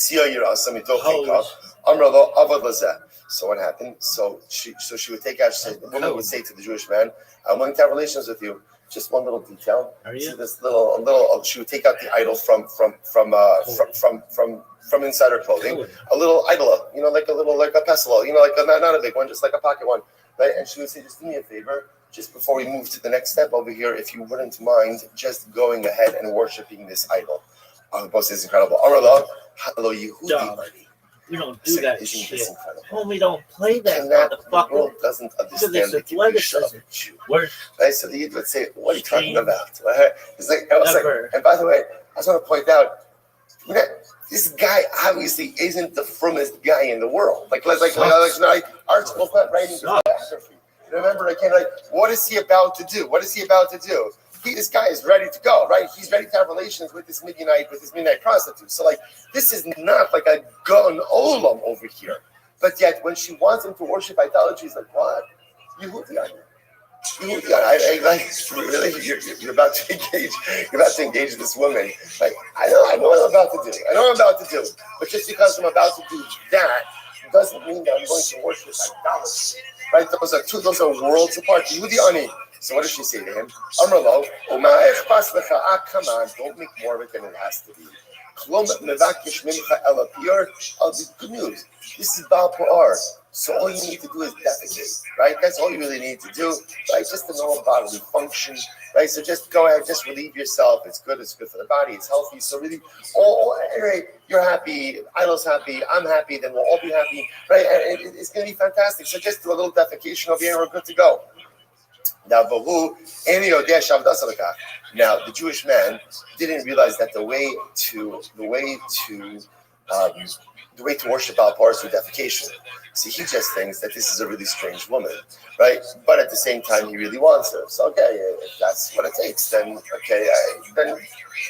what happened? So she would take out, the woman would say to the Jewish man, I'm willing to have relations with you. Just one little detail. Are you? So this little, she would take out the idol from inside her clothing, a little idol, like a pestle, like not a big one, just like a pocket one, right? And she would say, just do me a favor, just before we move to the next step over here, if you wouldn't mind just going ahead and worshiping this idol. The boss is incredible. Hello, Yehudi. We don't do that shit. Homie, don't play that, motherfucker. The world doesn't understand the Kedusha of Jew. Right? So the Yid would say, what are you talking about? It's like, and by the way, I just want to point out, this guy obviously isn't the frummest guy in the world. Like Art Spokane writing his biography. Remember, again, what is he about to do? This guy is ready to go, right? He's ready to have relations with this Midianite prostitute. So, this is not like a gun olam over here. But yet, when she wants him to worship idolatry, he's like, what? Yehudi on you. Really? You're about to engage. You're about to engage this woman. I know what I'm about to do. But just because I'm about to do that doesn't mean that I'm going to worship idolatry. Right? Those are worlds apart. Yehudi ani. So what does she say to him? Amrlo, come on, don't make more of it than it has to be. I'll do good news. This is Baal Pa'ar. So all you need to do is defecate, right? That's all you really need to do, right? Just a normal bodily function, right? So just go ahead, just relieve yourself. It's good for the body, it's healthy. So really, anyway, you're happy, Idol's happy, I'm happy, then we'll all be happy, right? And it's going to be fantastic. So just do a little defecation over here and we're good to go. Now, the Jewish man didn't realize that the way to worship Baal Pa'ar is through defecation. See, he just thinks that this is a really strange woman, right? But at the same time, he really wants her. So, okay, if that's what it takes, then okay,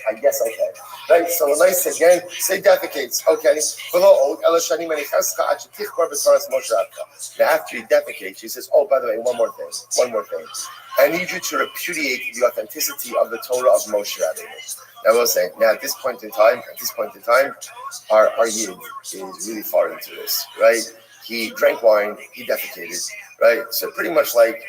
I guess okay, right? So when I say again, say defecates, okay. Now after he defecates, he says, oh, by the way, one more thing. I need you to repudiate the authenticity of the Torah of Moshe Rabbeinu. I will say, now at this point in time, our Yid is really far into this, right? He drank wine, he defecated, right? So pretty much like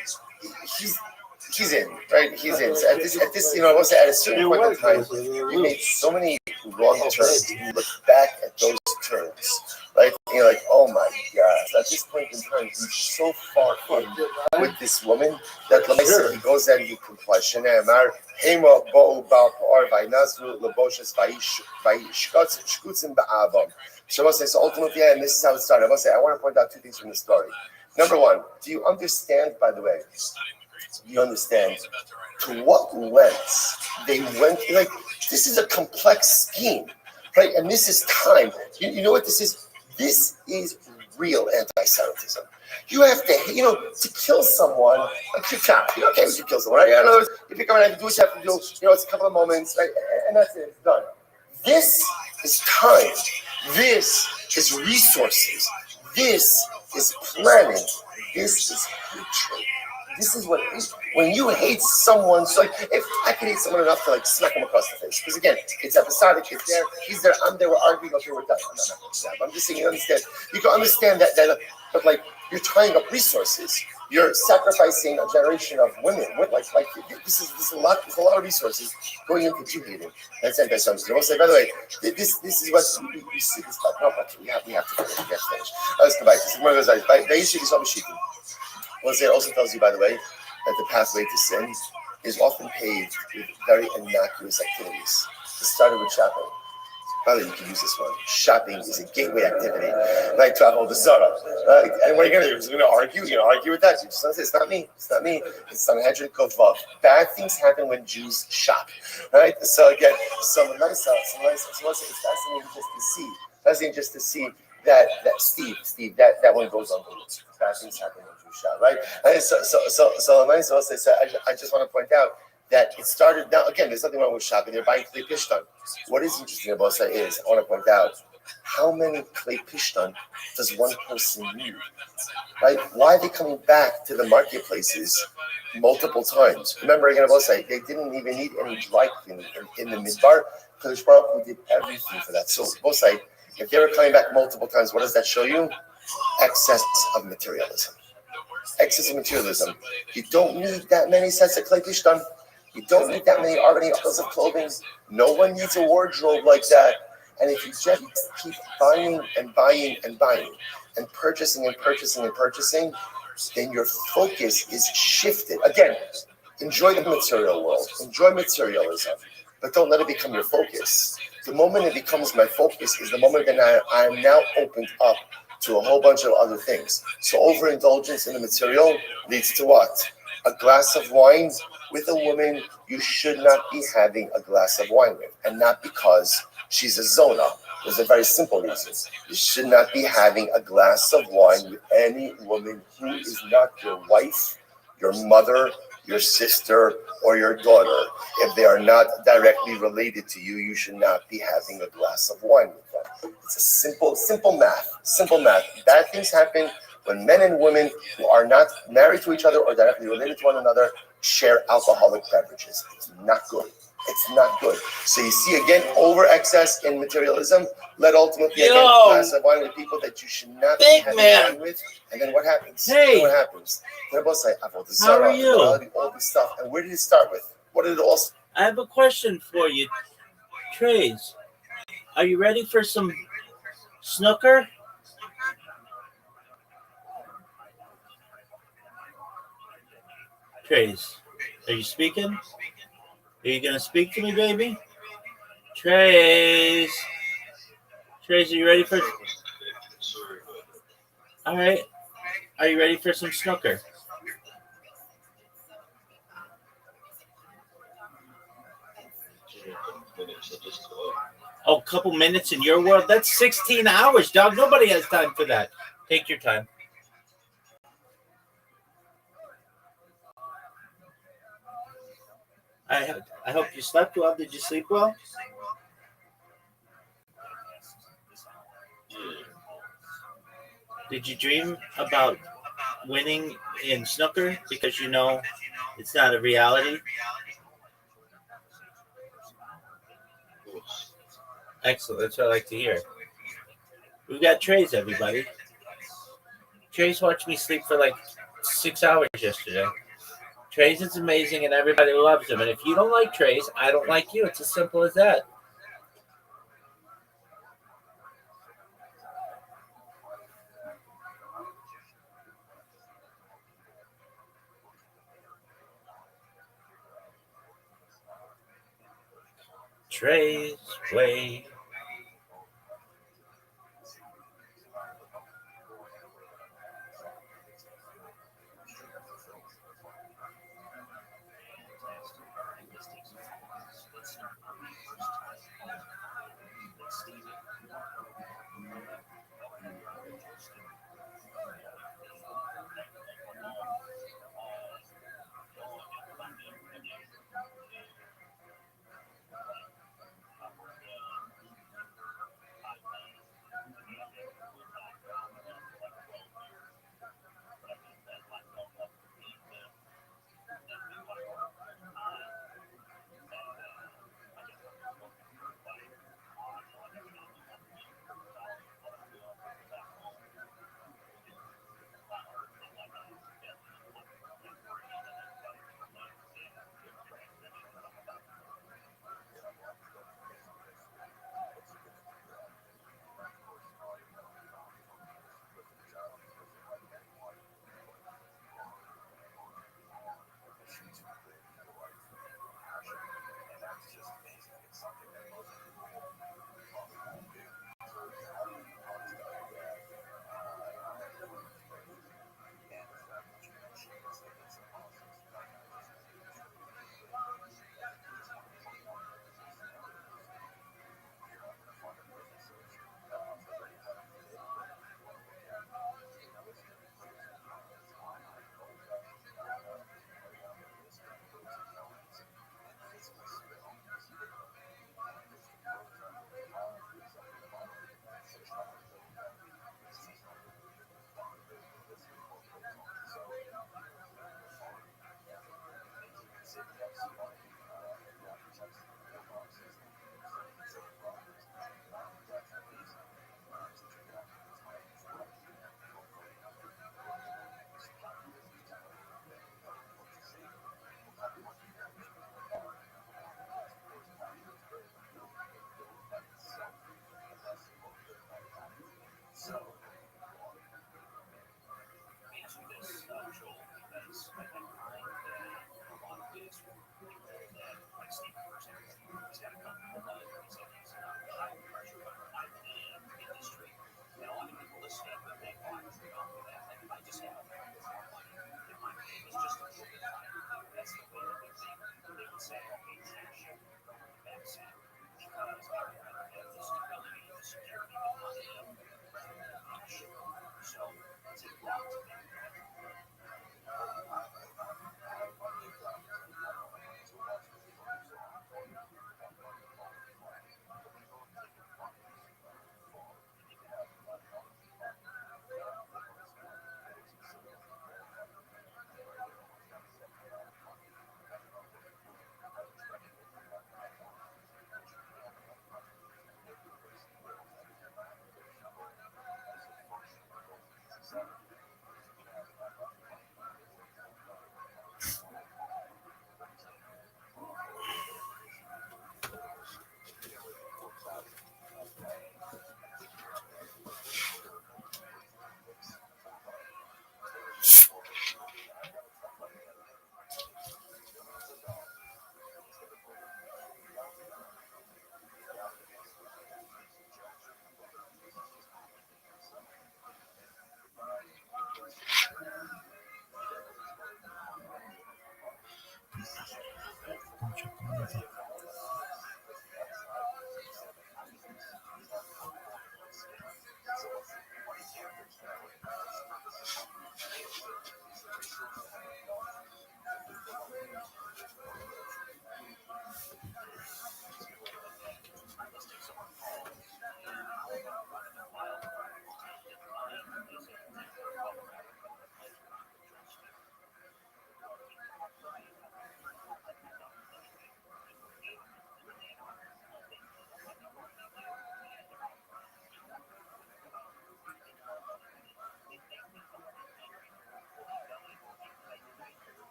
he's in, right? He's in. So at this, I will say, at a certain point in time, you made so many wrong turns. You look back at those turns, right? And you're like, oh my God. So at this point in time, he's so far in with this woman that he goes there and he complies. Hema bo'u ba'al pa'ar v'inazru leboshes v'yishkutzim ba'avam. So I must say, so ultimately, and this is how it started. I must say, I want to point out two things from the story. Number one, do you understand, by the way, you understand to what lengths they went? Like, this is a complex scheme, right? And this is time. You know what this is? This is real anti-Semitism. You have to, to kill someone, like you can't. Okay, you kill someone, right? In other words, you pick up and do what you have to do. It's a couple of moments, right? And that's it. It's done. This is time. This is resources. This is planning. This is hatred. This is when you hate someone. So, like, if I could hate someone enough to like smack him across the face, because again, it's episodic. It's there. He's there. I'm there. We're arguing. Okay, we're done. I'm just saying. You understand? You can understand that. But like, you're tying up resources. You're sacrificing a generation of women. This is a lot. There's a lot of resources going into Judaism. That's anti-Semitism. I will say, by the way, this is what we see this stuff. No, but we have to finish. Let's go back. Well, it also tells you, by the way, that the pathway to sin is often paved with very innocuous activities. It started with shopping. By the way, you can use this one. Shopping is a gateway activity, like to avodah zarah. And what are you going to do? You're going to argue? You're going to argue with that? You just say, it's not me. It's not me. It's Sanhedrin Kovav. Bad things happen when Jews shop, right? So again, it's fascinating just to see that Steve, that one goes on. Bad things happen when Jews shop, right? And so I just want to point out that it started now. Again, there's nothing wrong with shopping. They're buying clay pishtan. What is interesting about that is, I want to point out, how many clay pishtan does one person need? Right? Why are they coming back to the marketplaces multiple times? Remember, again, about say they didn't even need any dry cleaning in the midbar, because Baruch did everything for that. So, both sides, if they were coming back multiple times, what does that show you? Excess of materialism. Excess of materialism. You don't need that many sets of clay pishtan. You don't need that many articles of clothing. No one needs a wardrobe like that. And if you just keep buying and buying and buying and purchasing and purchasing and purchasing, then your focus is shifted. Again, enjoy the material world. Enjoy materialism. But don't let it become your focus. The moment it becomes my focus is the moment that I am now opened up to a whole bunch of other things. So overindulgence in the material leads to what? A glass of wine with a woman you should not be having a glass of wine with. And not because she's a zona. There's a very simple reason. You should not be having a glass of wine with any woman who is not your wife, your mother, your sister, or your daughter. If they are not directly related to you, you should not be having a glass of wine with them. It's a simple math. Simple math. Bad things happen when men and women who are not married to each other or directly related to one another share alcoholic beverages. It's not good. It's not good. So you see, again, over excess in materialism led ultimately again to a glass of wine with people that you should not be having wine with. And then what happens? Hey. What happens? How are you? All this stuff. And where did it start with? What did it all start? I have a question for you, Trace. Are you ready for some snooker? Trace, are you speaking? Are you going to speak to me, baby? Trace, are you ready for... All right. Are you ready for some snooker? Oh, a couple minutes in your world? That's 16 hours, dog. Nobody has time for that. Take your time. I hope you slept well. Did you sleep well? Did you dream about winning in snooker? Because It's not a reality. Excellent. That's what I like to hear. We've got Trace, everybody. Trace watched me sleep for like 6 hours yesterday. Trace is amazing and everybody loves him. And if you don't like Trace, I don't like you. It's as simple as that. Trace, play.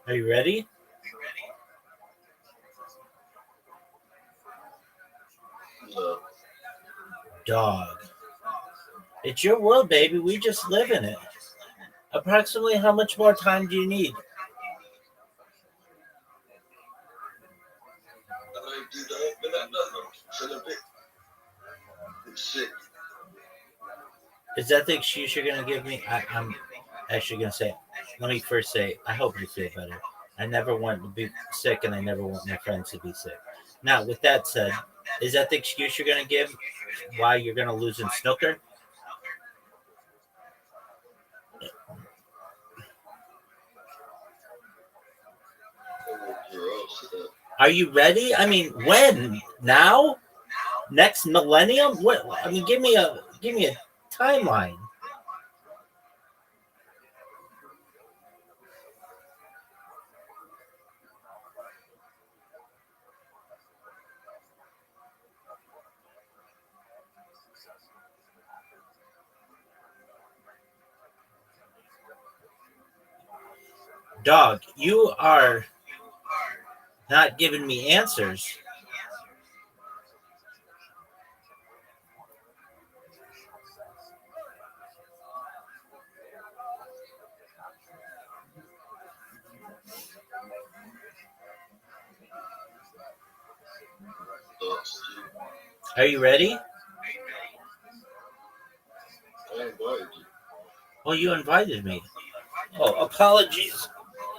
Are you ready? No. Dog. It's your world, baby. We just live in it. Approximately how much more time do you need? Is that the excuse you're going to give me? I'm actually going to say, let me first say, I hope you feel better. I never want to be sick, and I never want my friends to be sick. Now, with that said, is that the excuse you're going to give why you're going to lose in snooker? Are you ready? I mean, when? Now? Next millennium? What? I mean, give me a timeline. Dog, you are not giving me answers. Are you ready? Well, you invited me. Oh, apologies.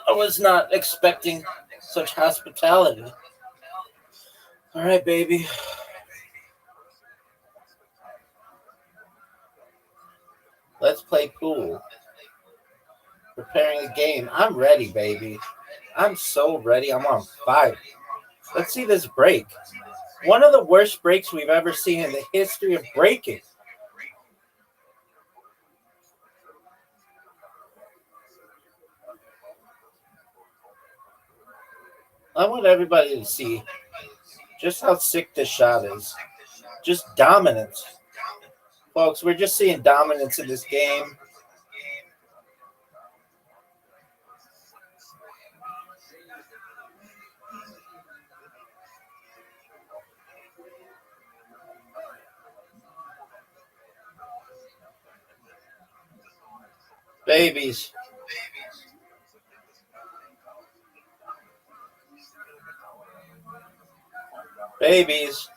I was not expecting such hospitality. All right, baby. Let's play pool. Preparing the game. I'm ready, baby. I'm so ready. I'm on fire. Let's see this break. One of the worst breaks we've ever seen in the history of breaking. I want everybody to see just how sick this shot is. Just dominance. Folks, we're just seeing dominance in this game. Babies. Babies.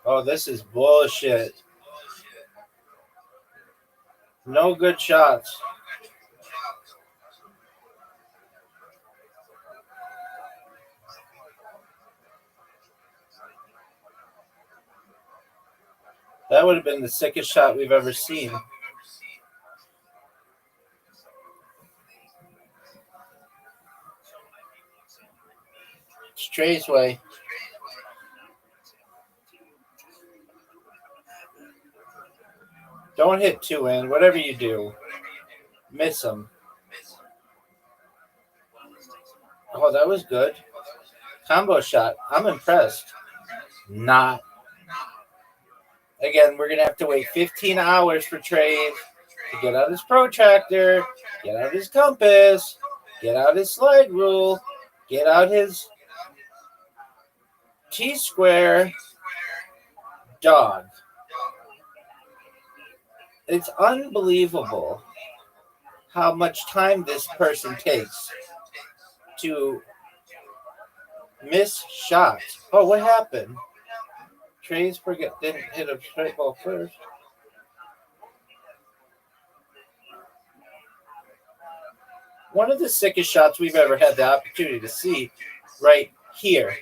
Oh, this is bullshit. No good shots. That would have been the sickest shot we've ever seen. It's Trey's way. Don't hit two in. Whatever you do, miss them. Oh, that was good. Combo shot. I'm impressed. Not. Again, we're going to have to wait 15 hours for Trey to get out his protractor, get out his compass, get out his slide rule, get out his T-square. Dog. It's unbelievable how much time this person takes to miss shots. Oh, what happened? Trey's didn't hit a straight ball first. One of the sickest shots we've ever had the opportunity to see right here.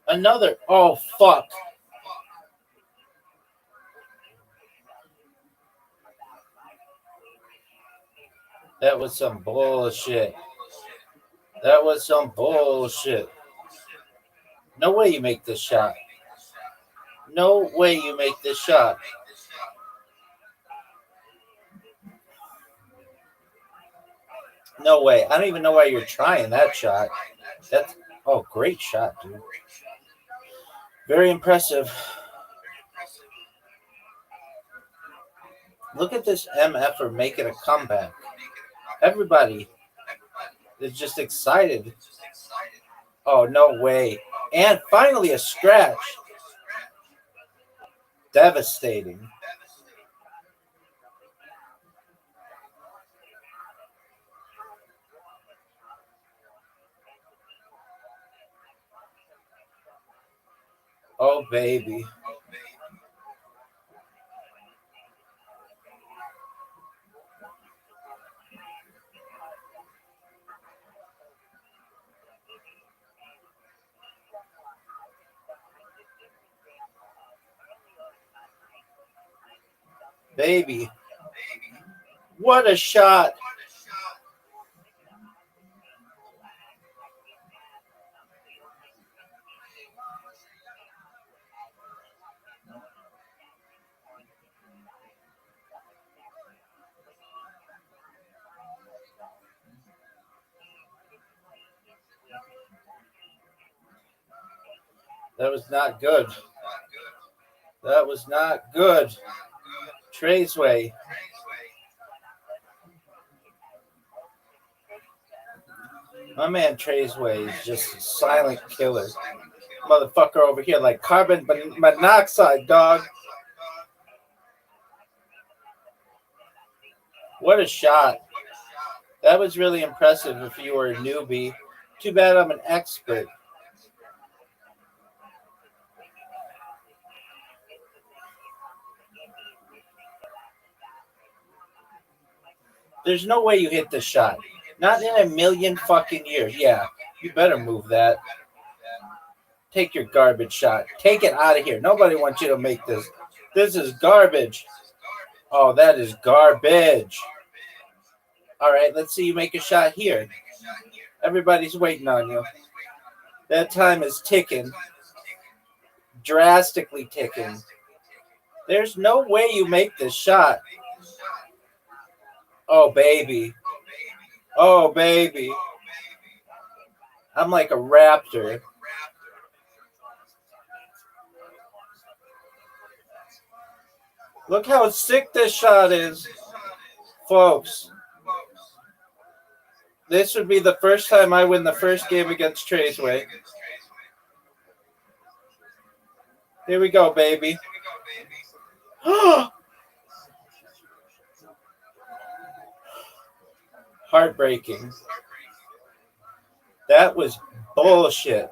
Another. Oh, fuck. That was some bullshit. That was some bullshit. No way you make this shot. No way you make this shot. No way. I don't even know why you're trying that shot. That's great shot, dude. Very impressive. Look at this MFer making a comeback. Everybody is just excited. Oh, no way. And finally a scratch. Devastating. Oh, baby. Baby. What a shot. That was not good. That was not good. Traceway. My man Traceway is just a silent killer. Motherfucker over here like carbon monoxide, dog. What a shot. That was really impressive if you were a newbie. Too bad I'm an expert. There's no way you hit this shot. Not in a million fucking years. Yeah, you better move that. Take your garbage shot. Take it out of here. Nobody wants you to make this. This is garbage. Oh, that is garbage. All right, let's see you make a shot here. Everybody's waiting on you. That time is ticking. Drastically ticking. There's no way you make this shot. Oh, baby. Oh, baby. I'm like a raptor. Look how sick this shot is, folks. This would be the first time I win the first game against Traceway. Here we go, baby. Heartbreaking. That was bullshit.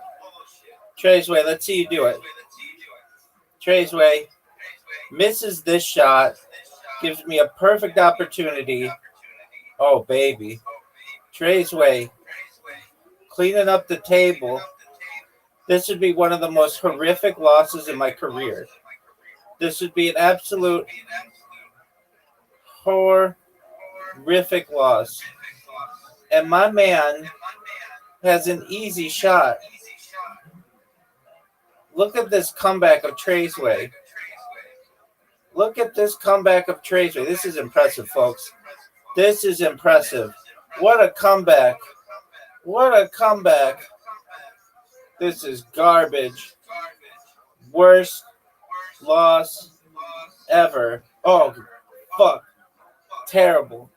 Traceway, let's see you do it. Traceway misses this shot. Gives me a perfect opportunity. Oh, baby. Traceway cleaning up the table. This would be one of the most horrific losses in my career. This would be an absolute horrific loss. And my man has an easy shot. Look at this comeback of Traceway. Look at this comeback of Traceway. This is impressive, folks. This is impressive. What a comeback. What a comeback. This is garbage. Worst loss ever. Oh, fuck. Terrible.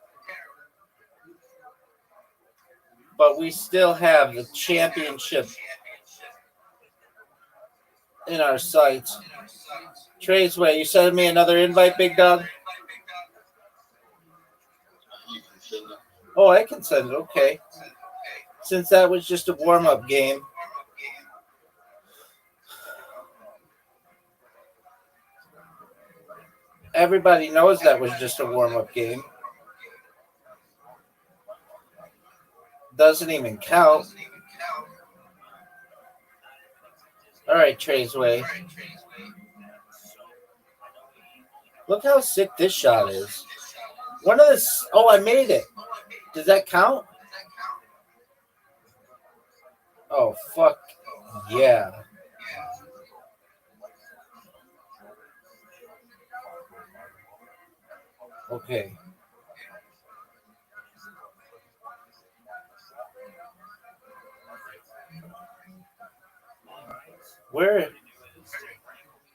But we still have the championship in our sights. Traceway, you sending me another invite, big dog? Oh, I can send it. Okay. Since that was just a warm-up game. Everybody knows that was just a warm-up game. Doesn't even count. All right, Traceway. Look how sick this shot is. One of the... Oh, I made it. Does that count? Oh, fuck. Yeah. Okay. Where?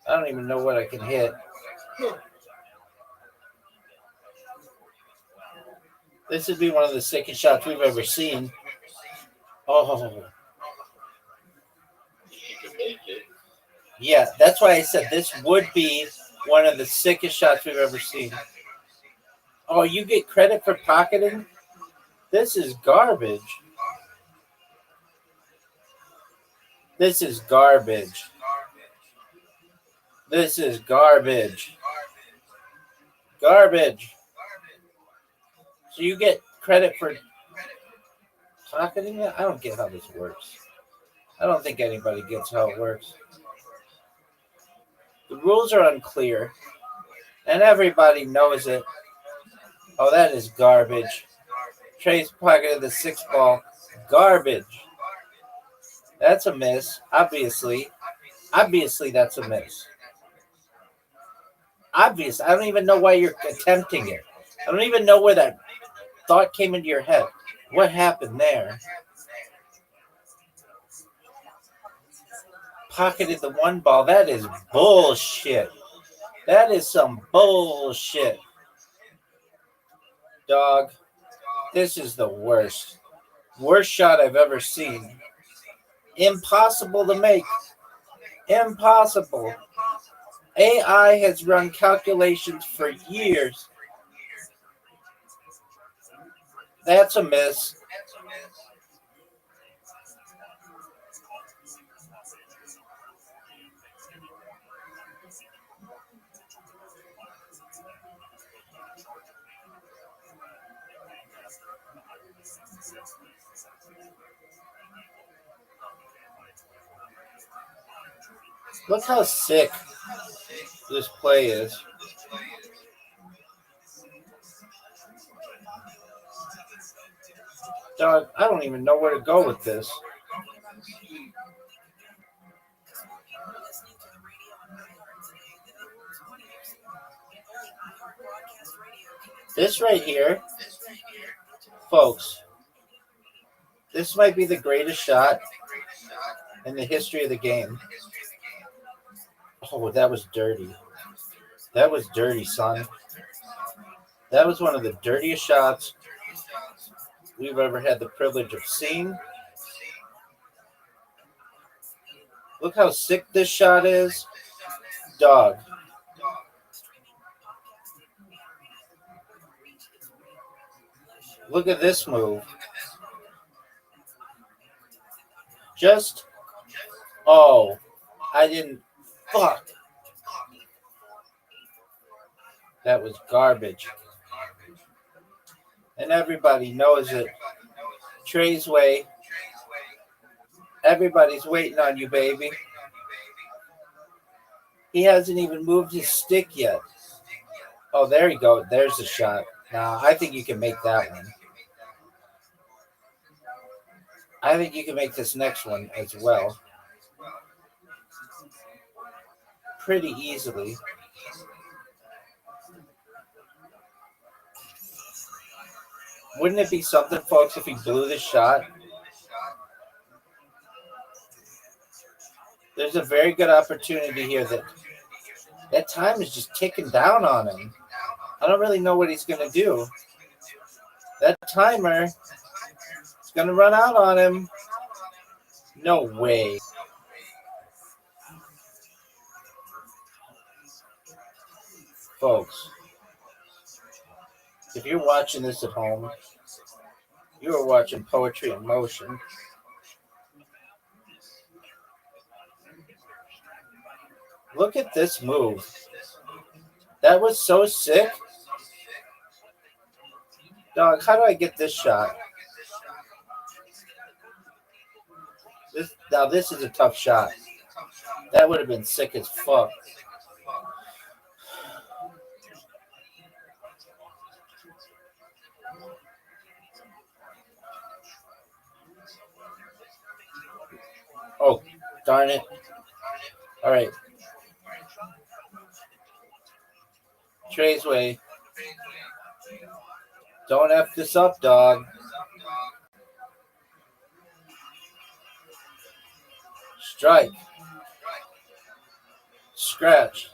I don't even know what I can hit. This would be one of the sickest shots we've ever seen. Oh. Yeah, that's why I said this would be one of the sickest shots we've ever seen. Oh, you get credit for pocketing? This is garbage. This is garbage. This is garbage. Garbage. So you get credit for pocketing it? I don't get how this works. I don't think anybody gets how it works. The rules are unclear, and everybody knows it. Oh, that is garbage. Trey's pocketed the 6 ball. Garbage. That's a miss, obviously. Obviously, that's a miss. Obvious. I don't even know why you're attempting it. I don't even know where that thought came into your head. What happened there? Pocketed the 1 ball. That is bullshit. That is some bullshit. Dog, this is the worst. Worst shot I've ever seen. Impossible to make. Impossible. AI has run calculations for years. That's a miss. Look how sick this play is. Dog, I don't even know where to go with this. This right here, folks, this might be the greatest shot in the history of the game. Oh, that was dirty. That was dirty, son. That was one of the dirtiest shots we've ever had the privilege of seeing. Look how sick this shot is. Dog. Look at this move. Just, oh, I didn't, fuck. That was garbage. And everybody knows it. Trey's way. Everybody's waiting on you, baby. He hasn't even moved his stick yet. Oh, there you go. There's the shot. Now, I think you can make that one. I think you can make this next one as well. Pretty easily. Wouldn't it be something, folks, if he blew this shot? There's a very good opportunity here that time is just ticking down on him. I don't really know what he's going to do. That timer is going to run out on him. No way. Folks, if you're watching this at home, you are watching poetry in motion. Look at this move. That was so sick. Dog, how do I get this shot? This is a tough shot. That would have been sick as fuck. Oh, darn it. All right. Trey's way. Don't F this up, dog. Strike. Scratch.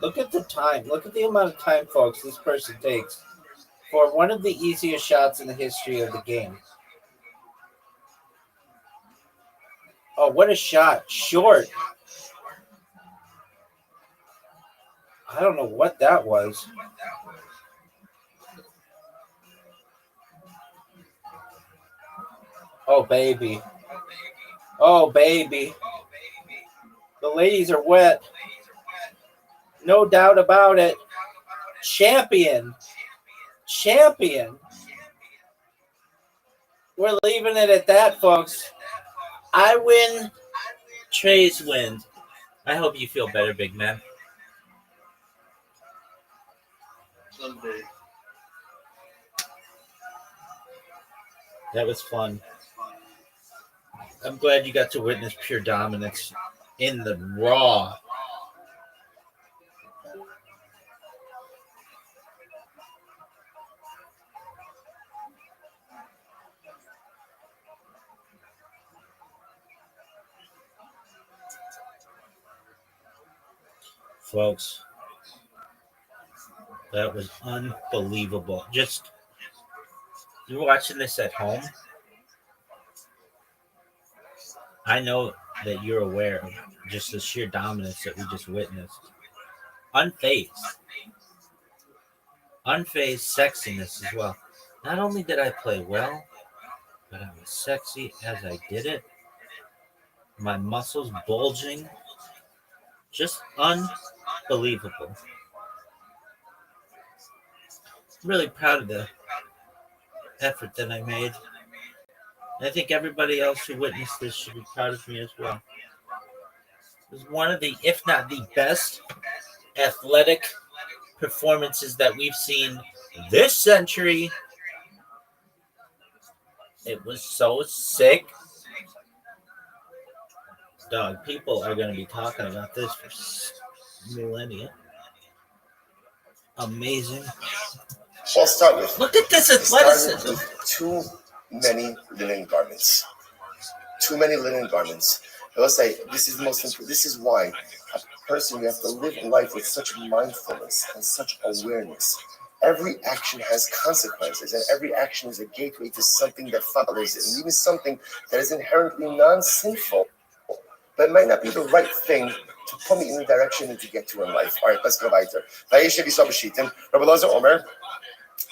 Look at the time. Look at the amount of time, folks, this person takes for one of the easiest shots in the history of the game. Oh, what a shot. Short. I don't know what that was. Oh, baby. Oh, baby. The ladies are wet. No doubt about it. Champion. Champion. We're leaving it at that, folks. I win. Trey's wins. I hope you feel better, big man. Someday. That was fun. I'm glad you got to witness pure dominance in the Raw. Folks, that was unbelievable. Just, you're watching this at home. I know that you're aware of just the sheer dominance that we just witnessed. Unfazed. Unfazed sexiness as well. Not only did I play well, but I was sexy as I did it. My muscles bulging. Just unbelievable. I'm really proud of the effort that I made. And I think everybody else who witnessed this should be proud of me as well. It was one of the, if not the best, athletic performances that we've seen this century. It was so sick. Dog, people are going to be talking about this for millennia. Amazing. I'll start with. Look at this It started athleticism. with too many linen garments. Too many linen garments. I will say this is the most important. This is why a person, you have to live life with such mindfulness and such awareness. Every action has consequences, and every action is a gateway to something that follows it, and even something that is inherently non-sinful, but it might not be the right thing to put me in the direction and to get to in life. All right, let's go weiter. Vayeshev Yisrael b'Shittim. Rabbi Elazar Omer,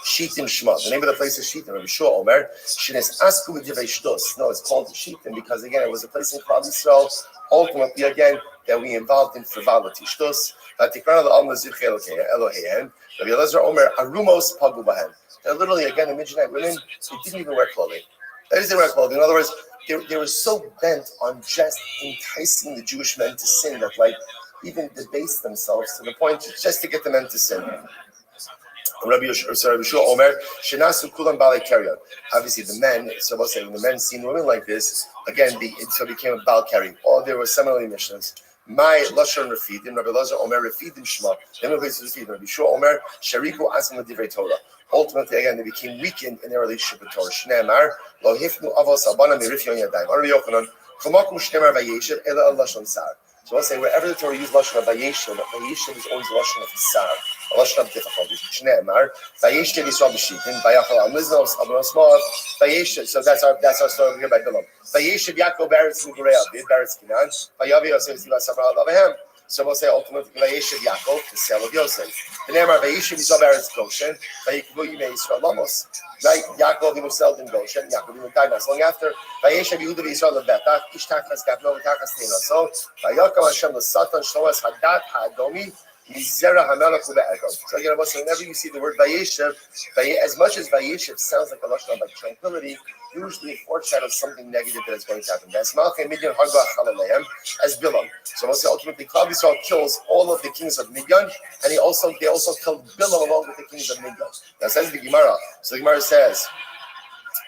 Shittim Shema. The name of the place is Shittim. Rabbi Shua Omer, Shines Asku B'Divrei Shtos. No, it's called Shittim because, again, it was a place in Klal Yisrael, ultimately, again, that we involved in frivolity. Shtos, Vatikrana L'Alma Zivchei Eloheihem. Rabbi Elazar Omer, Arumos Pagu Bahem. They're literally, again, the Midianite women, they didn't even wear clothing. They didn't wear clothing. In other words, they were so bent on just enticing the Jewish men to sin that, like, even debased themselves to the point just to get the men to sin. Rabbi Shua Omer, Shenasu Kulam Balei Karyon. Obviously, the men, so we'll say, when the men seen women like this, again, it became a Bal Kari. Oh, there were similarly missions. My Lashon Rafidim, Rabbi Elazar Omer, Rafidim Shema. Then we place Rafidim. Rabbi Shua Omer, Shariku Asim Divrei Torah. Ultimately, again, they became weakened in their relationship with Torah. Shneimar, Lo Hifnu Avos Abana Mirifyon Yadayim. Rabbi Yochanan, Chomakum Shneimar Vayeshev Ela Lashon Sar. So I'll say wherever the Torah used Lashon of Vayeshev, Vayeshev is always Lashon of Sar, Lashon of difficulty. Shneimar, Vayeshev Yisrael B'Shittim, Vayachal Al Miznos, Abanos Moav, Vayeshev. So that's our story over here by Bilam. Vayeshev Yaakov Beretz Nigureah, Beretz Kinan, Vayavi Yosef Tiva Safra Alavehem. So we'll say ultimately Vayeshev Yaakov, the sale of Yosef. The name of Vayeshev Yisrael Beretz Goshen, Vayikvu Yimei Yisrael Lamos. Right, Yaakov he was sold in Goshen. Yaakov he would die not long after. Vayeshev Yehuda Yisrael Lebetach, Ishtachas Gavno V'Tachas Teina. So Vayakam Hashem L'Satan Shloas Hadat Hadomi Mizera Hamelach Ube'egom. So again, whenever you see the word Vayeshev, as much as Vayeshev sounds like a lashon of like tranquility, usually it foreshadows something negative that is going to happen. As Malchei Midian Harba Chalaleim, as Bilam. So we'll say ultimately Klal Yisrael kills all of the kings of Midian, and they also killed Bilam along with the kings of Midian. Now says the Gemara. So the Gemara says,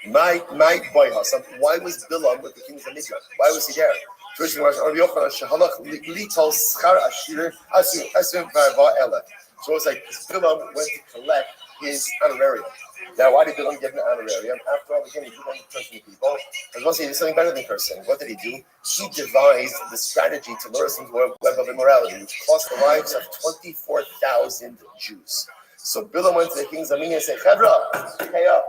my boy Hassan, why was Bilam with the kings of Midian? Why was he there? First Gemara says, so it's like Bilam went to collect his honorarium. Now, why did Bilam get an honorarium? After all, again, he didn't want to curse people. I was going to say, he did something better than cursing. What did he do? He devised the strategy to lure us into a web of immorality, which cost the lives of 24,000 Jews. So Bilam went to the king's Zamini and said, Chevra, pay up.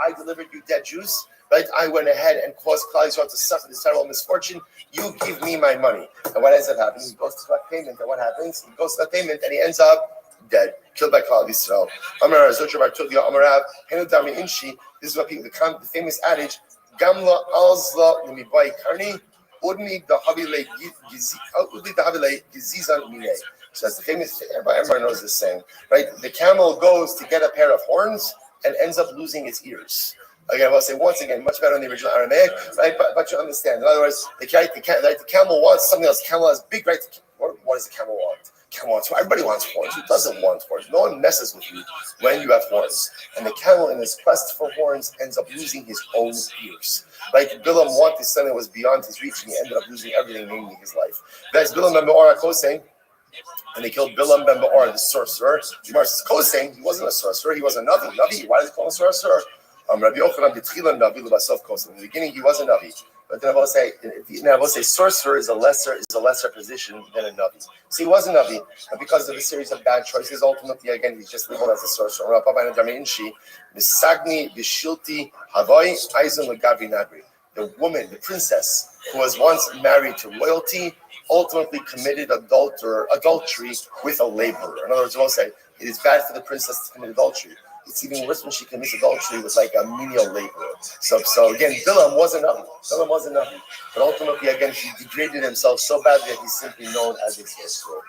I delivered you dead Jews. Right? I went ahead and caused Klal Yisrael to suffer this terrible misfortune. You give me my money. And what ends up happening? He goes to collect payment. And what happens? He goes to the payment and he ends up dead, killed by Klal Yisrael. This is what people, the famous adage, Gamla alzla nimibai karni, udni dahavile gizizan mine. So that's the famous, everybody knows this saying, right? The camel goes to get a pair of horns and ends up losing its ears. Again, I'll say once again, much better in the original Aramaic, right? But you understand. In other words, the camel wants something else. Camel has big, right? What does the camel want? Camel wants, everybody wants horns. Who doesn't want horns? No one messes with you when you have horns. And the camel, in his quest for horns, ends up losing his own ears. Right? Bilam wanted something that was beyond his reach, and he ended up losing everything, namely his life. Guys, Bilam ben Be'or HaKoseh, and they killed Bilam ben Be'or, the sorcerer. Gemara says, Koseh, he wasn't a sorcerer, he was a Navi. Navi, why does he call him a sorcerer? Rabbi Yochanan b'tchilan Navi l'basov Koseh. In the beginning, he was a Navi. But then I will say, sorcerer is a lesser position than a Navi. So he was a Navi, but because of a series of bad choices, ultimately, again, he's just labeled as a sorcerer. The woman, the princess, who was once married to royalty, ultimately committed adultery with a laborer. In other words, I will say, it is bad for the princess to commit adultery. It's even worse when she commits adultery with like a menial laborer. So again, Bilam was a Navi. But ultimately, again, he degraded himself so badly that he's simply known as a sorcerer.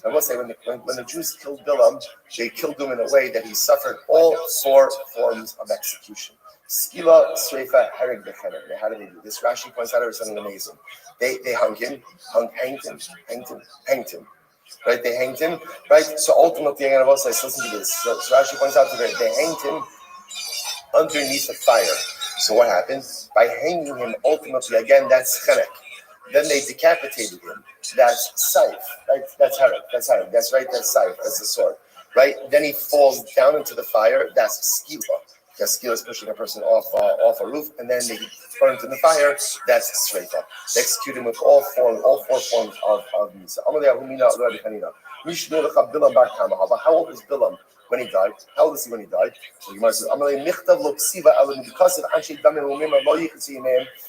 I must say, when the Jews killed Bilam, they killed him in a way that he suffered all 4 forms of execution. Skila, Sreifa, Hereg, Bechener. How did they do this? Rashi points out it was something amazing. They hanged him. Right? They hanged him. Right? So ultimately, I'm going to say, listen to this. So Rashi points out that they hanged him underneath the fire. So what happened? By hanging him, ultimately, again, that's Chenek. Then they decapitated him. That's Saif. Right? That's Hereg. That's right. That's Saif. That's the sword. Right? Then he falls down into the fire. That's Skila. Because Skila is pushing a person off a roof, and then they burn in the fire. That's Sreifa. They execute him with all 4 forms of Misa. How old is Bilam when he died? How old is he when he died? So Gemara says,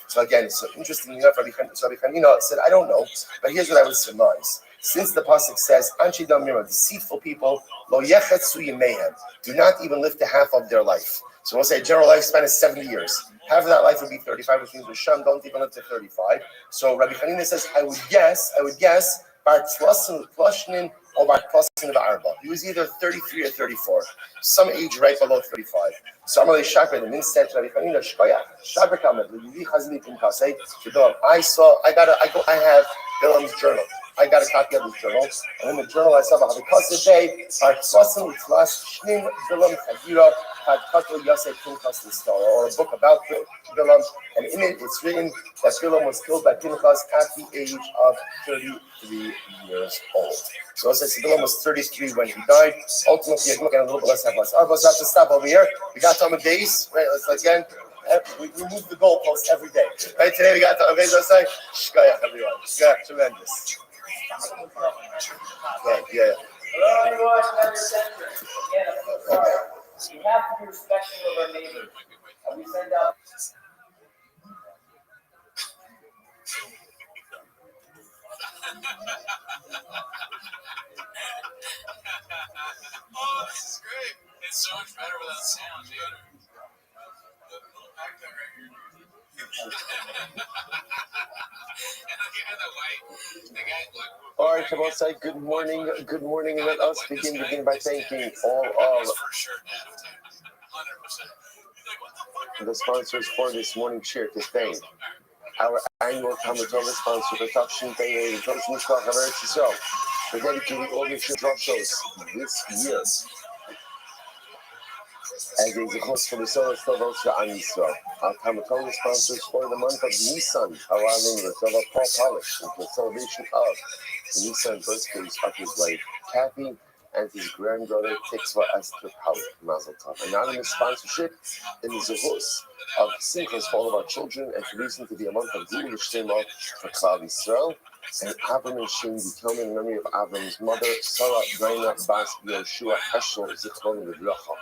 so again, so interesting enough, Rabbi Chanina said, I don't know, but here's what I would surmise. Since the pasuk says, "Anshe dam mira," deceitful people, lo yechetzu yimehem, do not even live to half of their life. So we'll say general lifespan is 70 years. Half of that life would be 35, which means Rishon don't even live to 35. So Rabbi Chanina says, I would guess, Bar Tlashnin or Bar Tlashnin of Arba. He was either 33 or 34, some age right below 35. So I'm really shocked by the instead Rabbi Chanina Shkoyach. Shaber Kamed, Levi Chazli Pinkasei, I have Bilam's journal. I got a copy of his journal, and in the journal I saw because today, or a book about Bilam, and in it it's written that Bilam was killed by Pinchas at the age of 33 years old. So it says Bilam was 33 when he died. Ultimately, again, a little bit less than less. Our boss have to stop over here. We got Talmud days, right? Let's again. We move the goalposts every day. Right? Today we got Talmud days. Let's say, Shkoyach, everyone. Shkoyach, tremendous. Yeah. Hello, everyone. Another center. Again, I'm so sorry. We have to be respectful of our neighbors. We send out. Oh, this is great. It's so much better without sound, dude. The little back there right here. And the white, the guy like. All right, Shabbat, good morning. Let us begin by thanking all of the sponsors for this morning cheer to thank our annual Talmud Torah sponsor, the Tafshin Pei, Josh Mishpach Haver Yisrael, for dedicating all the drop shows this year. As a host for the Solar Phobos for Am Yisrael. Our Kamatoni sponsors for the month of Nisan, allowing the Rabbi Paul Polish into a celebration of the Nisan birthdays of his wife, Kathy, and his granddaughter, Tikva Esther Power, Mazel Tov. Anonymous sponsorship in the Zehus of Simchas for all of our children, and for reason to be a month of Gulu L'Shtema for Klal Yisrael. And Avram and Shin become in memory of Avram's mother, Sarah Daina Bas Yoshua Eshel Zichron Livracha.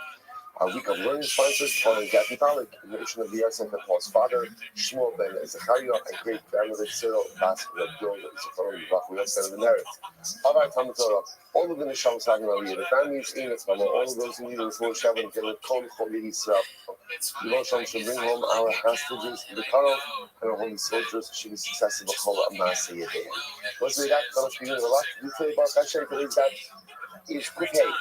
Our week of learning sponsors, Paul and Kathy Pollack, in the mission of the Yosef and Paul's father, Shmuel ben Zechariah, and great grandmother Cyril Bas Rabdol Zichron Livracha. We also have the merit of our Talmud Torah, all of the Nisham Sagin Aliyah, the families in it, all of those who need a full Shabbat, and get a Kol Choli Yisrael. Devotion should bring home our hostages to the Karo, and our holy soldiers should be successful with Kol Amasa Yedei. Once we got to begin with a lot to do today, Baruch Hashem, today's that is Kufay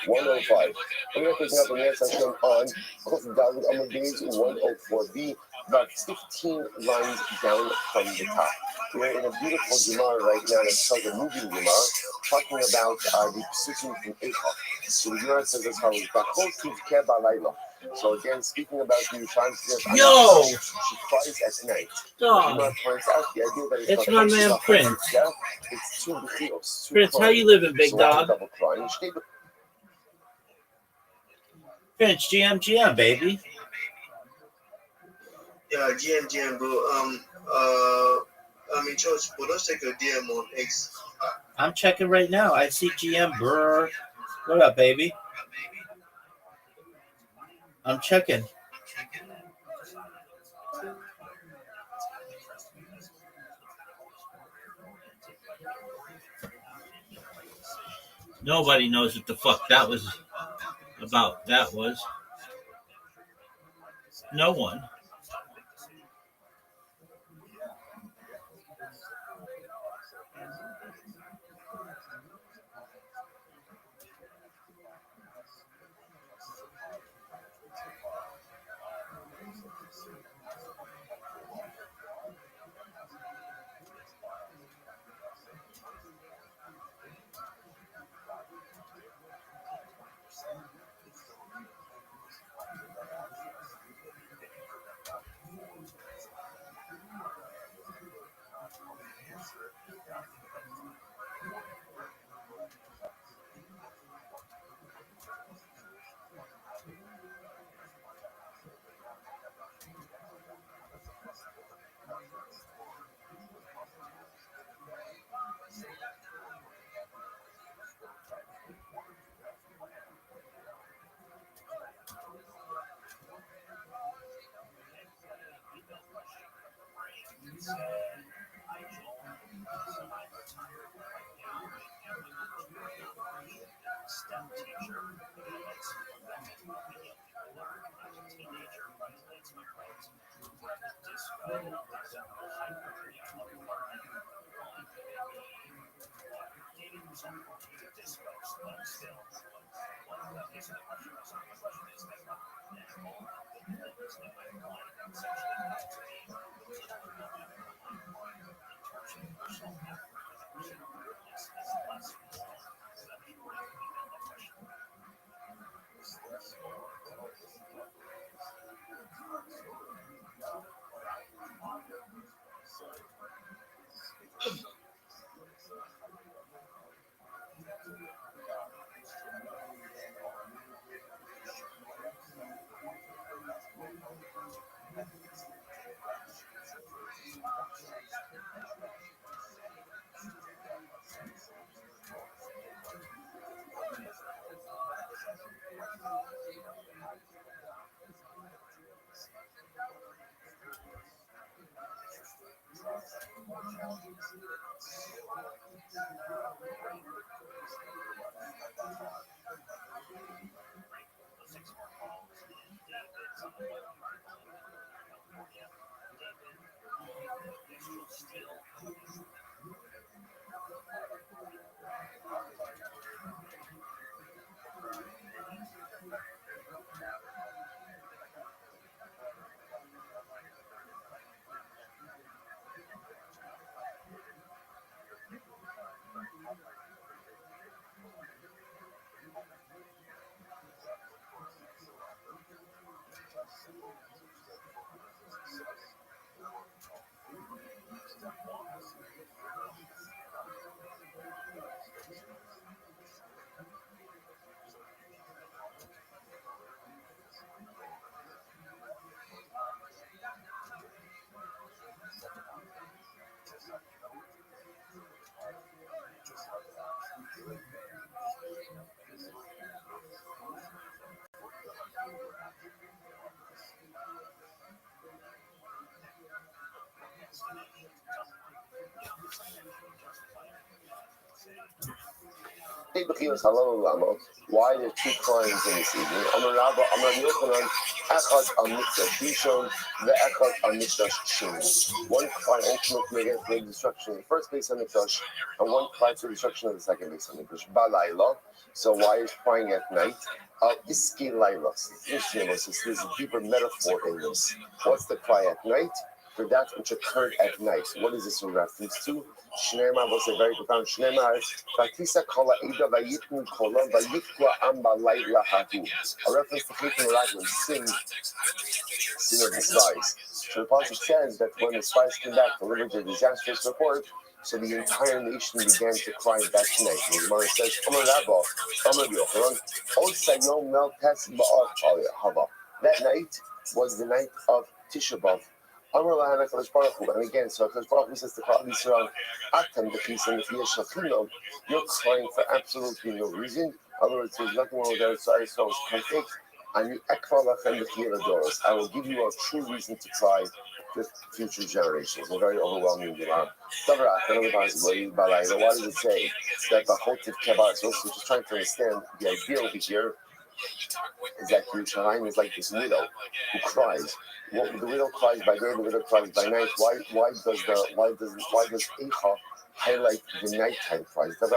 105. We're going to pick up the next session on Kuf David Amadeus 104b, about 15 lines down from the top. We're in a beautiful Gemara right now that's called a moving Gemara, talking about the Psukim from Eichach. So the Gemara says as follows: Bachol Tivke Balayla. So again, speaking about the Yerushalayim, Yo! she cries at night. Dog. The Gemara points out the idea that It's my man Prince. It's two Bechios. Prince, how you living, big so dog? Double crying. Prince, GM, baby. Yeah, GM, bro. I'm in church, but don't check your DM on X. I'm checking right now. I see GM, brr. What up, baby? I'm checking. Nobody knows what the fuck that was about. That was no one. Why there are two crimes in this evening? Amar Rabba, Amar Yochanan, Echad al Mikdash Rishon, Ve'echad al Mikdash Sheni. One cry ultimately against the destruction of the first base of Mikdash, and one cry for the destruction of the second base of Mikdash. Balayla. So why is crying at night? Al Iski Lailas. There's a deeper metaphor in this. What's the cry at night? For that which occurred at night. What is this a reference to? Shneimar was a very profound Shneimar. Vatisa kola ida vayitnu kola vayikwa amba laila hatu. A reference to Chittim Raglim, sin of the spies. So the passage says that when the spies came back to deliver the disastrous report, so the entire nation began to cry that night. And the Gemara says, Amar Rabba, Amar Yochanan, Osa Yom Mel Tes Ba'at Hava. That night was the night of Tisha B'Av. And again, so HaKadosh Baruch Hu says to Klal Yisrael, Atam b'chisam v'yeh shachinam, you're crying for absolutely no reason. In other words, there's nothing wrong with that. So I saw perfect. And I will give you a true reason to cry for future generations. A very overwhelming demand. Why does it say that the Chotiv Kebar? So just trying to understand the idea over here is that Yerushalayim is like this widow who cries. What the widow cries by day, the widow cries by night. Why does Eicha highlight the nighttime cries? Because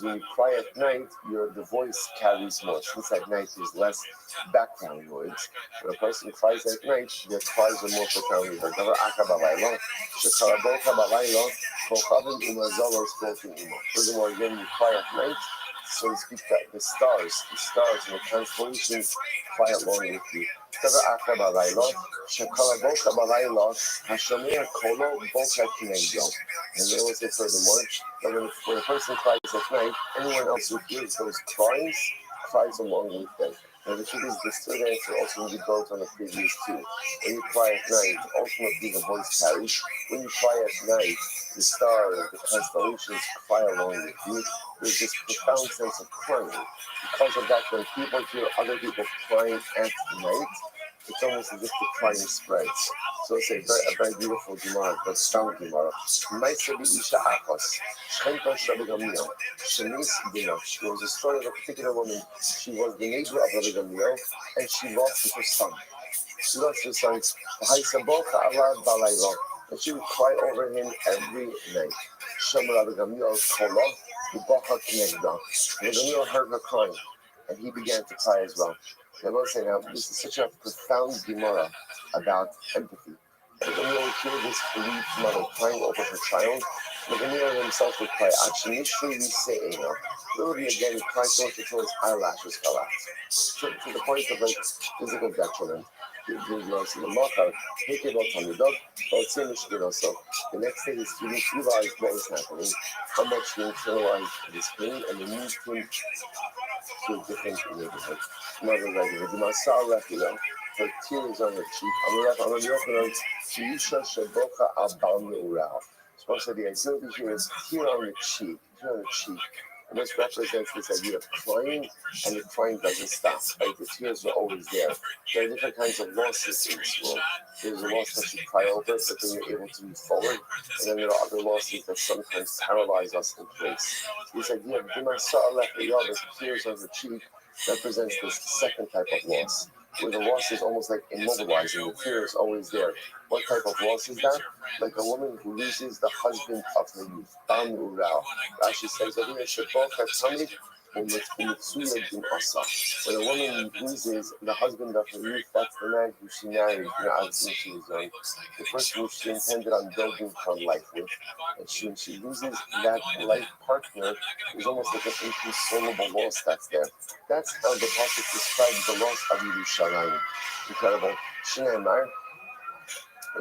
when you cry at night, the voice carries more. Since at night there's less background noise. When a person cries at night, their cries are more profoundly heard. Furthermore, again, you cry at night, so to speak, that the stars and the constellations cry along with you. And they will say furthermore that when a person cries at night, anyone else who hears those cries along with them. And the truth is, the third answer also can be built on the previous two. When you cry at night, ultimately the voice carries. When you cry at night, the stars, the constellations cry along with you. There's this profound sense of crying. Because of that, when people hear other people crying at night, it's almost as if the crying spreads. So it's a very beautiful Gemara, but strong Gemara. There was a story of a particular woman. She was the neighbor of Rabbi Gamliel, and she lost her son. And she would cry over him every night. Rabbi Gamliel heard her crying, and he began to cry as well. I will say now, this is such a profound Gemara about empathy. When you hear this bereaved mother crying over her child, Gamliel himself would cry, literally again, cry so much until his eyelashes fell out. To the point of like physical detriment. The next day, the students realized what was happening, how much he internalized this pain, and they moved him to a different neighborhood. Mother writing, her tears on her cheek. Supposed to be exhibited here is tear on the cheek, And this represents this idea of crying, and the crying doesn't stop. Right? The tears are always there. There are different kinds of losses in this world. There's a loss that you cry over, but then you're able to move forward. And then there are other losses that sometimes paralyze us in place. This idea of the tears on the cheek represents this second type of loss, where the loss is almost like immobilizing. The fear is always there. What type of loss is that? Like a woman who loses the husband of her youth. Rashi says that When a woman loses the husband of her youth, that's the man who she married, obviously when she was young, the person who she intended on building her life with. And when she loses that life partner, there's almost like an inconsolable loss that's there. That's how the Pasuk describes the loss of Yerushalayim. Incredible. Shneimar,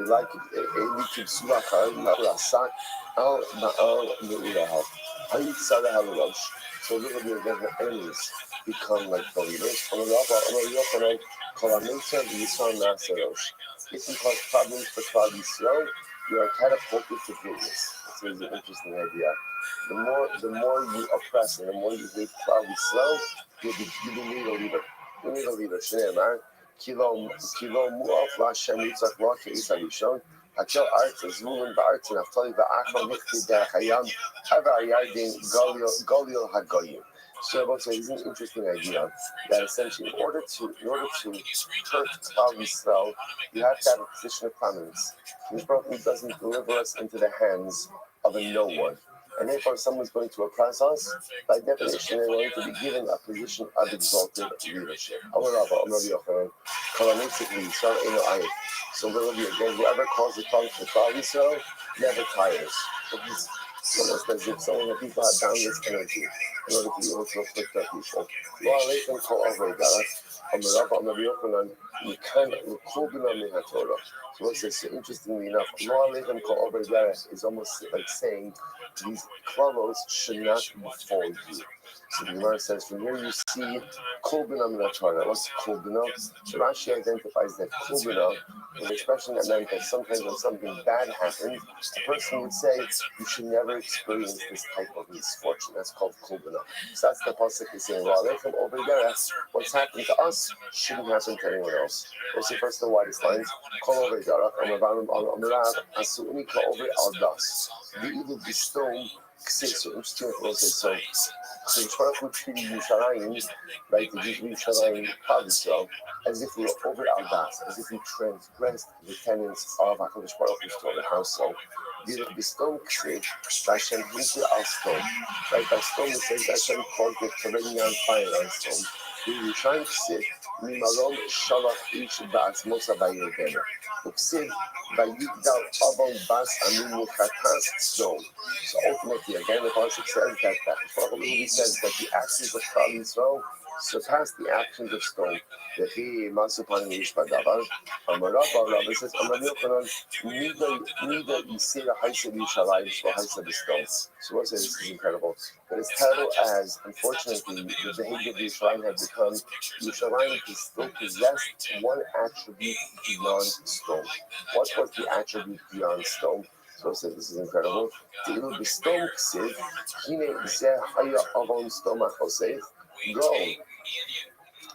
like Eli Kibsulachar, Ma'urasak, Al Ma'al Me'urahav. Hayit Halarosh. So literally again, the enemies become like believers. If you cause problems for Klal Yisrael, you are catapulted to greatness. That's an interesting idea. The more you oppress and the more you hate Klal Yisrael, you need a leader. You need a leader. Shneimar. Kilo mu'af la'Hashem yitzak lo ke'is harishon. Hakel artz Zvulun ba'artz Naftali ba'achma nichti derech hayam avar yardin Galil hagoyim. So I would say this is an interesting idea that essentially in order to hurt Klal Yisrael, you have to have a position of prominence. This Baruch doesn't deliver us into the hands of a no one. And therefore, if someone's going to oppress us, by definition, they're going to be given a position of exalted leadership. So, really, again, whoever causes problems for Klal Yisrael never tires. It's almost as if some of the people have boundless energy in order to be able to afflict their people. So what's this? Interestingly enough, is almost like saying these quarrels should not befall you. So the Gemara says, from here you see Kol Bina Min HaTorah. What's Kol Bina? So Rashi identifies that Kol Bina was an expression that meant that sometimes when something bad happened, a person would say, you should never experience this type of misfortune. That's called Kol Bina. So that's the pasuk is saying, what's happened to us shouldn't happen to anyone else. We'll see first the widest lines. Kol Over Derech, Amarav Asuni Kol Over Al Das. The evil bestone. So interesting also. So Baruch Hu treated Yerushalayim, right, the Jews of Yerushalayim, Israel, as if we were over Aldas, as if we transgressed the tenets of HaKadosh Baruch Hu's Torah house. So the stone ksiv, Hashem hinted al stone, right? By stone it says Hashem caused it to rain on fire on stone. The Yerushalayim ksiv, Mimalon Shalach Ish Bas Mosa Bayirgena. Ksiv, Vayigdal Avon Bas Amin Yuchatas stone. So ultimately, again, the pasuk says that he says that the actions of Klal Yisrael surpass the actions of stone. That he masupan yishpadavar. Amarav says Amarav neither Yisera Haisa Yishalayim or Haisa B'stone. So what says this is incredible. But as terrible as, unfortunately, the behavior of Yerushalayim had become, Yerushalayim still possessed one attribute beyond stone. What was the attribute beyond stone? So this is incredible. Go.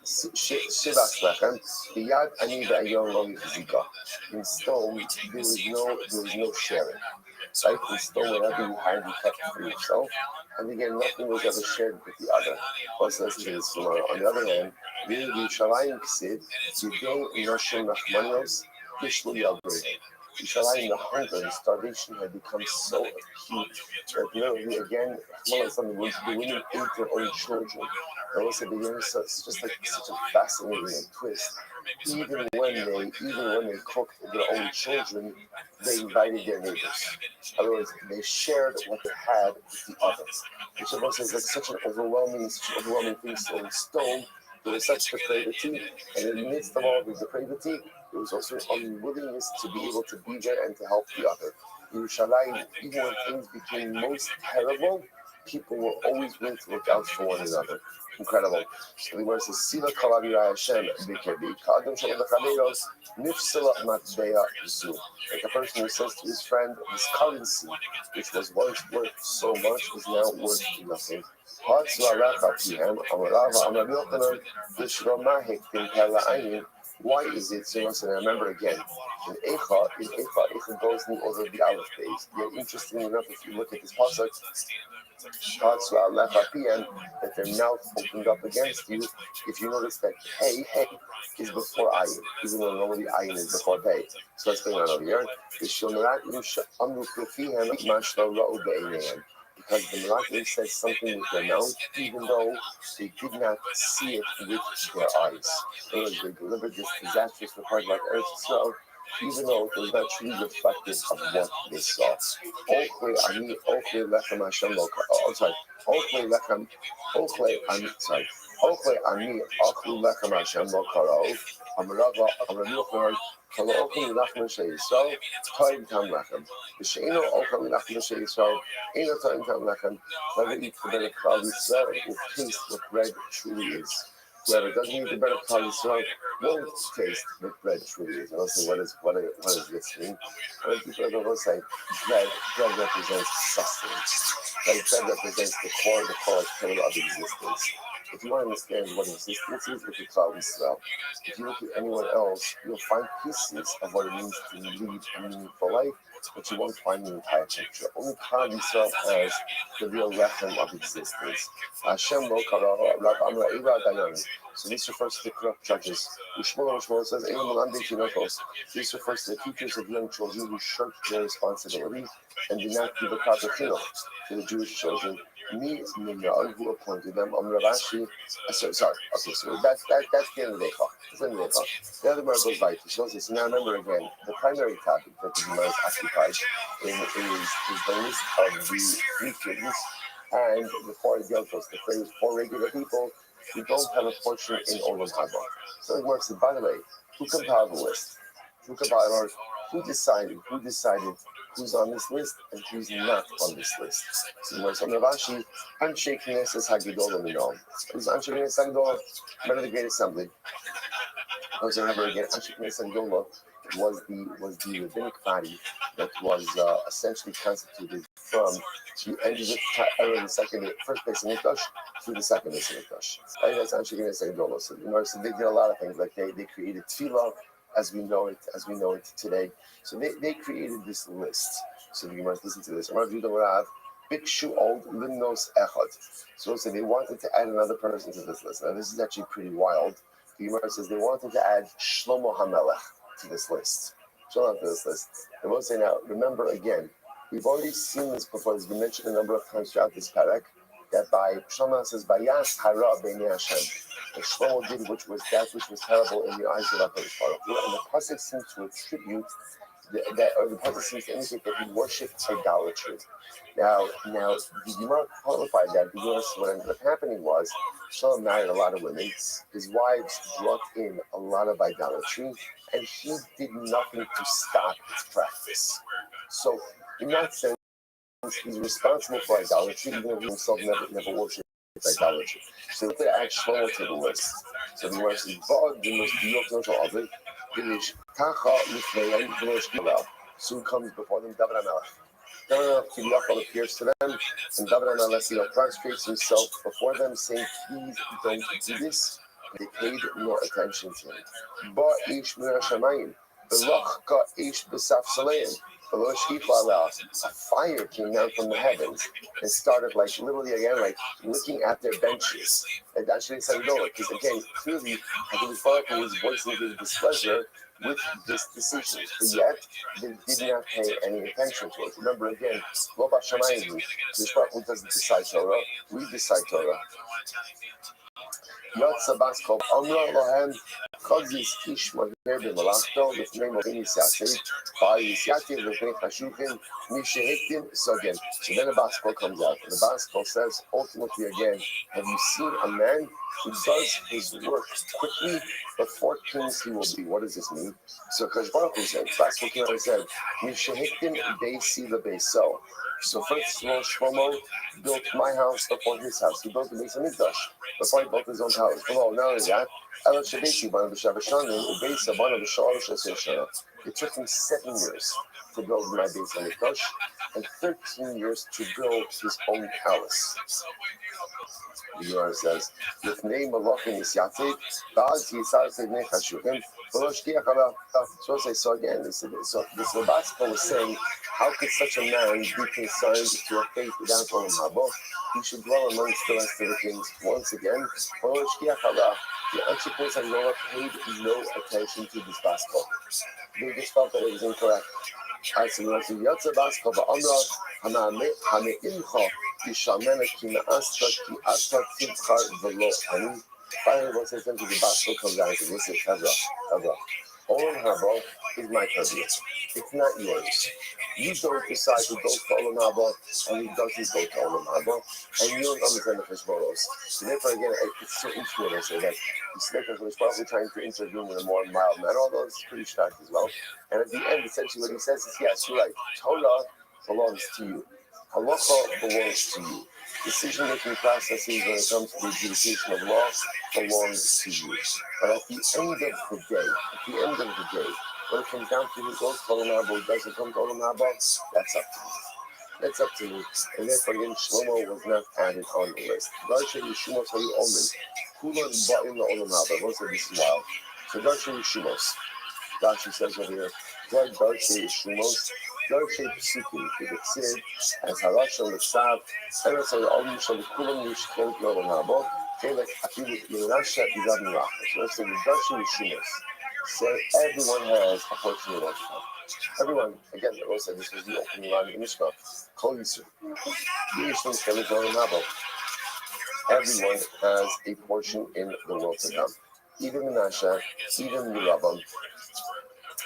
Shivas Lechem, the Yad Ani Ve'ayon Lo Yichzika. In stone, there was no sharing. Right? In stone, whatever you had, you kept for yourself. And again, nothing was ever shared with the other. Also, this is on the other hand, Yerushalayim Ksiv, Yudei Noshim Nachmanios, Bishlu Yalbrei. Yerushalayim, the hunger and starvation had become so acute that literally, again, one of the women ate their own children. And also, it's just like such a fascinating twist. Even when they cooked their own children, they invited their neighbors. In other words, they shared what they had with the others. Which of us is like such an overwhelming thing. So in stone, there was such depravity, and in the midst of all the depravity, there was also unwillingness to be able to be there and to help the other. Yerushalayim, even when things became most terrible, people were always willing to look out for one another. Incredible. So the word says, Sila Kalavira Hashem, Bikebi, Kadam Shalom Chaveros, Nifsila Matbeya Zu. Like a person who says to his friend, this currency, which was once worth so much, is now worth nothing. Why is it so much? And I remember again, in Eicha goes in the order of the Aleph days. Yet, interestingly enough, if you look at this pasuk, that their mouth opened up against you, if you notice that hey is before ayin, even though normally ayin is before hey. So what's going on over here? Because because the Malachim says something with their mouth, even though they did not see it with their eyes. In other words, they delivered this disastrous report about Eretz Yisrael, even though it was not truly reflective of what they saw. Ochle ani ochle lechem Hashem lo ka- oh, sorry. Ochle lechem ochle ani sorry. Ochle ani ochlu lechem Hashem lo karo. Amarava Amaranuchan Kala ochle lechem Shei Yisrael Toim Tam Lechem. V'sheino ochle lechem Shei Yisrael Eino Toim Tam Lechem. Whoever eats the bread of Klal Yisrael will taste what bread truly is. Whoever doesn't eat the bread of Klal Yisrael won't taste what bread truly is. And also, what does this mean? What does people say? Bread represents sustenance. Like bread represents the core pillar of existence. If you want to understand what existence is, look at Klal Yisrael. If you look at anyone else, you'll find pieces of what it means to lead a meaningful life, but you won't find the entire picture. Only Klal Yisrael has the real lechem of existence. Hashem lo kara Rav Amra Ira Dayani. So this refers to the corrupt judges. Ushmol says, this refers to the teachers of young children who shirk their responsibility and did not give a proper chinuch to the Jewish children. Me, Minyal, who appointed them, Ravashi. Sorry. Okay, so that's the end of the Eichach. That's the end of the Eichach. The other word goes by. He shows us. Now remember again, the primary topic that the Gemara is occupied is the list of the three kings and the four Yelkos, the phrase four regular people who don't have a portion in Olam Haba. So it works. By the way, who compiled the list? Who decided who's on this list and who's not on this list? So it works on Ravashi, Anshe Knesset Hagidol Minom. Who's Anshe Knesset Hagidol? Remember the Great Assembly. Remember again, Anshe Knesset Hagidol was the rabbinic body that was essentially constituted from the end of the first base in Mikdash through the second base in Mikdash. That's actually going to say Dolo. So they did a lot of things, like they created tefillah as we know it today. So they created this list. So you must listen to this. Bikshu old limnos echad. So they wanted to add another person to this list. Now this is actually pretty wild. The Gemara says they wanted to add Shlomo HaMelech to this list. They won't say now, remember again, we've already seen this before. It's been mentioned a number of times throughout this parak that by Shlomo says, Bayas hara b'nei Hashem. That Shlomo did which was terrible in the eyes of HaKadosh Baruch Hu. And the pasuk seems to attribute the pasuk seems to indicate that he worshipped idolatry. Now the Gemara qualified that because what ended up happening was Shlomo married a lot of women. His wives brought in a lot of idolatry, and he did nothing to stop its practice. So, in that sense, he's responsible for idolatry, even though he himself never worshipped idolatry. So, they add Shlomo to the list. So, the Gemara says, "Ba'ad the most of it, finish Tacha Lifneim V'Losh Gilal." Soon comes before them David HaMelech. David HaMelech appears to them, and David HaMelech prostrates himself before them, saying, "Please don't do this." They paid no attention to him. Ba ish min hashamayim, v'lochka ish b'saf saleim, v'lo shkifa ala. A fire came down from the heavens and started literally again looking at their benches. And actually said no, because again clearly HaKadosh Baruch Hu was voicing his displeasure with this decision, but yet they did not pay any attention to it. Remember again, Lo b'shamayim, HaKadosh Baruch Hu doesn't decide Torah, we decide Torah. Yotza Baskov Amra Lohem Kodzis Ish Maher B'Malachto L'fnei Morim Yisyativ Ba'al Yisyativ L'fnei Chashukim Mishehiktim. So again, so then the Baskov comes out. And the Baskov says, ultimately again, have you seen a man who does his work quickly before kings he will be? What does this mean? So Kadosh Baruch Hu said, Baskov came out and said, Mishehiktim Beisi L'Beisel. So first of all, Shlomo built my house before his house. He built the Beis Hamikdash before he built his own house. Well, not only that, it took him 7 years to build my Beis Hamikdash and 13 years to build his own palace. The Gemara says, "L'fnei malachim yisyativ, ba'az yisar sevnei chashukim, v'lo shkiach ala." So again, this Rabbasco was saying, how could such a man be consigned to a fate without Olam Haba? He should dwell amongst the rest of the kings. Once again, v'lo shkiach ala. The Anshikos Hagdolah paid no attention to this Rabbasco. They just felt that it was incorrect. אז אנחנו יוצא באסקו באמרה, המאמינך תשמן כי מאסת כי אתה תבחר ולא אני. Finally, once I come to the Basco comes down to this is Hevra. Olam Haba is my career. It's not yours. You don't decide to go to Olam Haba, and he doesn't go to Olam Haba, and you don't understand the Hashbonos. So therefore, again, it's so interesting that he's probably trying to intervene in a more mild manner, although it's pretty stark as well. And at the end, essentially what he says is, yes, you're right. Torah belongs to you. Halacha belongs to you. Decision-making processes when it comes to the adjudication of law belongs to you. But at the end of the day, when it comes down to who goes to Olam Haba, who doesn't come to Olam Haba, that's up to you. That's up to you. And therefore, again, Shlomo was not added on the list. Darshan Yeshumos Hayu Omen. Kulan Ba'in Olam Haba. Most of this is wild. So Darshan Yeshumos. Rashi says over here, God Darshan Yeshumos. Darshan Psukim. He would say, as Harashon the Sav, and also the Olim Shal Kulan Yishkel Olam Haba. Like Afilu Yerasha Bizav Mirach. So let's say the Darshan Yeshumos. Say everyone has a portion of life. Everyone, again, the Rose said this was the opening line of the Mishnah. Kol Yisur. Everyone has a portion in the world to come. Even Menashe, even Yerabam,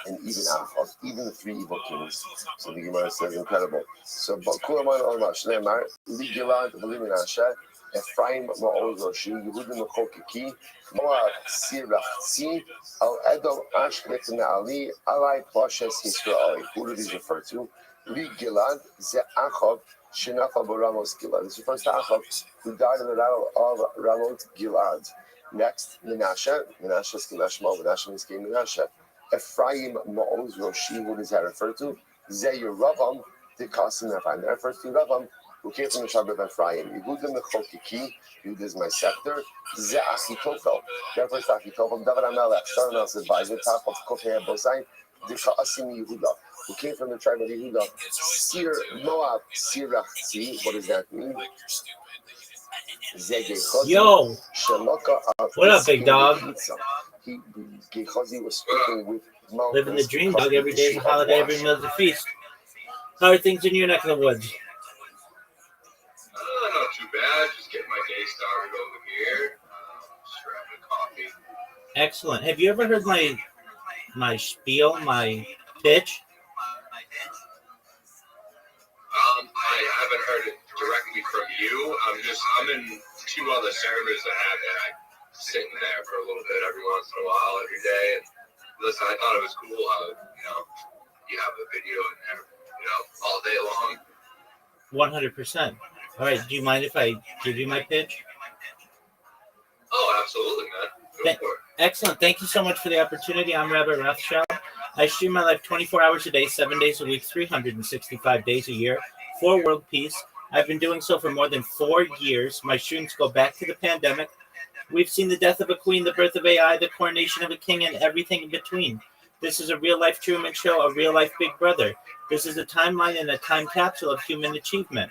and even Achaz, even the three evil kings. So the Gemara says incredible. So, but Kulaman Olmash, Neymar, Li Gilad, Vali Menashe, Ephraim Ma'oz Roshi, Yehudim Mechokiki, Moab Sirachzi, Al Edom Ashket Na'ali, Alai Plashes Yisrael. Who do these refer to? Li Gilad, Ze Achab, Shinafa Ramos Gilad. This refers to Achab, who died in the battle of Ramot Gilad. Next, Menashe. Menashe is Kilashma, Menashe means King Menashe. Ephraim Ma'oz Roshi, who does that refer to? Ze Yeravam, the Kasim Ephraim. That refers to Ravam, who came from the tribe of Ephraim. Yehudim Mechokiki, Yehudim is my scepter. Ze Achitofel, that refers to Achitofel. David HaMelech, Shlomo's advisor, top of Kofei Bosai, the Ka'asim Yehuda, who came from the tribe of Yehuda. Sir Moab Sirachzi, what does that mean? Yo, what up, big dog? Gechazi was speaking with Malchus. Living the dream, dog. Every day is a holiday, every meal is a feast. How are things in your neck of the woods? Not too bad. Just getting my day started over here. Just grabbing coffee. Excellent. Have you ever heard my spiel, my pitch? I haven't heard it directly from you. I'm in two other servers that have it. I'm sitting there for a little bit every once in a while, every day. And listen, I thought it was cool how, you have a video in there, all day long. 100%. All right. Do you mind if I give you my pitch? Oh, absolutely, man. Go for it. Excellent. Thank you so much for the opportunity. I'm Rabbi Rothschild. I stream my life 24 hours a day, 7 days a week, 365 days a year for world peace. I've been doing so for more than 4 years. My streams go back to the pandemic. We've seen the death of a queen, the birth of AI, the coronation of a king, and everything in between. This is a real-life Truman Show, a real-life Big Brother. This is a timeline and a time capsule of human achievement.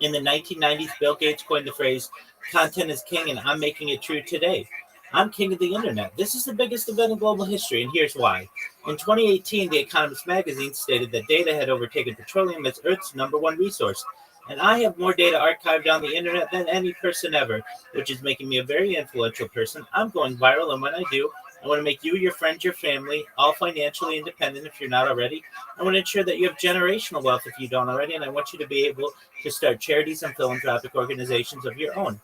In the 1990s, Bill Gates coined the phrase, "Content is king," and I'm making it true today. I'm king of the internet. This is the biggest event in global history, and here's why. In 2018, The Economist magazine stated that data had overtaken petroleum as Earth's #1 resource. And I have more data archived on the internet than any person ever, which is making me a very influential person. I'm going viral, and when I do, I want to make you, your friends, your family, all financially independent if you're not already. I want to ensure that you have generational wealth if you don't already, and I want you to be able to start charities and philanthropic organizations of your own.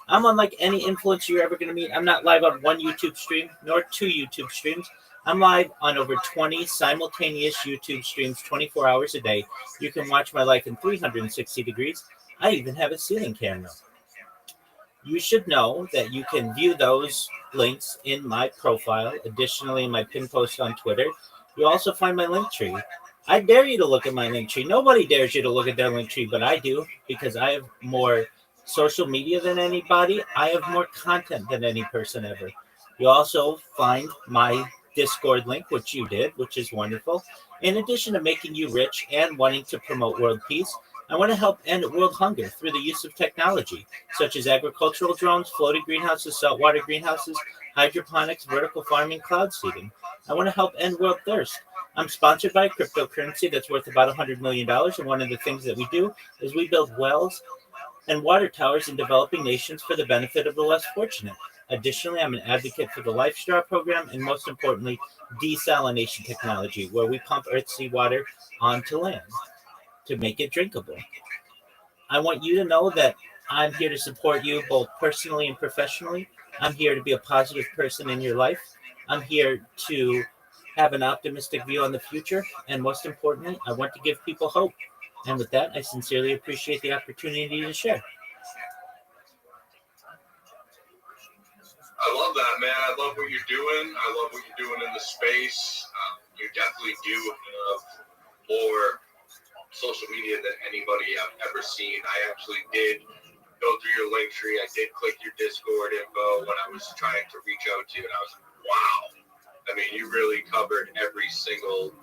I'm unlike any influencer you're ever going to meet. I'm not live on one YouTube stream, nor 2 YouTube streams. I'm live on over 20 simultaneous YouTube streams 24 hours a day. You can watch my life in 360 degrees. I even have a ceiling camera. You should know that you can view those links in my profile. Additionally, in my pin post on Twitter, you'll also find my link tree. I dare you to look at my link tree. Nobody dares you to look at their link tree, but I do, because I have more social media than anybody. I have more content than any person ever. You also find my Discord link, which you did, which is wonderful. In addition to making you rich and wanting to promote world peace, I want to help end world hunger through the use of technology, such as agricultural drones, floating greenhouses, saltwater greenhouses, hydroponics, vertical farming, cloud seeding. I want to help end world thirst. I'm sponsored by a cryptocurrency that's worth about $100 million. And one of the things that we do is we build wells and water towers in developing nations for the benefit of the less fortunate. Additionally, I'm an advocate for the Life Straw program and, most importantly, desalination technology, where we pump earth's seawater onto land to make it drinkable. I want you to know that I'm here to support you both personally and professionally. I'm here to be a positive person in your life. I'm here to have an optimistic view on the future. And most importantly, I want to give people hope. And with that, I sincerely appreciate the opportunity to share. I love that, man. I love what you're doing. I love what you're doing in the space. You definitely do have more social media than anybody I've ever seen. I actually did go through your link tree. I did click your Discord info when I was trying to reach out to you, and I was like, wow. I mean, you really covered every single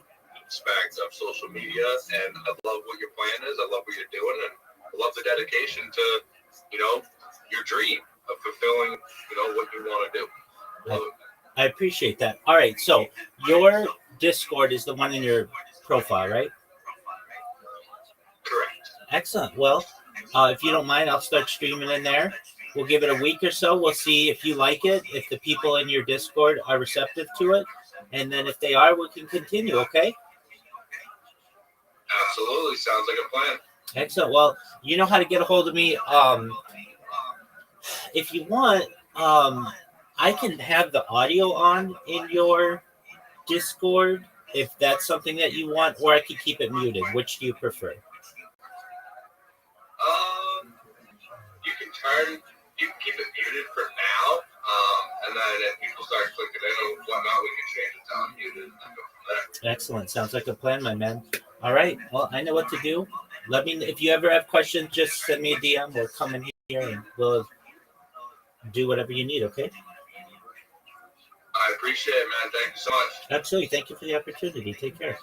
aspect of social media, and I love what your plan is. I love what you're doing, and I love the dedication to, your dream of fulfilling, what you want to do. Love it. I appreciate that. All right, so your Discord is the one in your profile, right? Correct. Excellent. Well, if you don't mind, I'll start streaming in there. We'll give it a week or so. We'll see if you like it, if the people in your Discord are receptive to it. And then if they are, we can continue, okay? Absolutely. Sounds like a plan. Excellent. Well, you know how to get a hold of me. If you want, I can have the audio on in your Discord if that's something that you want, or I could keep it muted. Which do you prefer? You can keep it muted for now, and then if people start clicking in and whatnot, we can change it to unmuted and then go from there. Excellent. Sounds like a plan, my man. All right. Well, I know what to do. Let me. If you ever have questions, just send me a DM or come in here, and we'll do whatever you need. Okay. I appreciate it, man. Thank you so much. Absolutely. Thank you for the opportunity. Take care.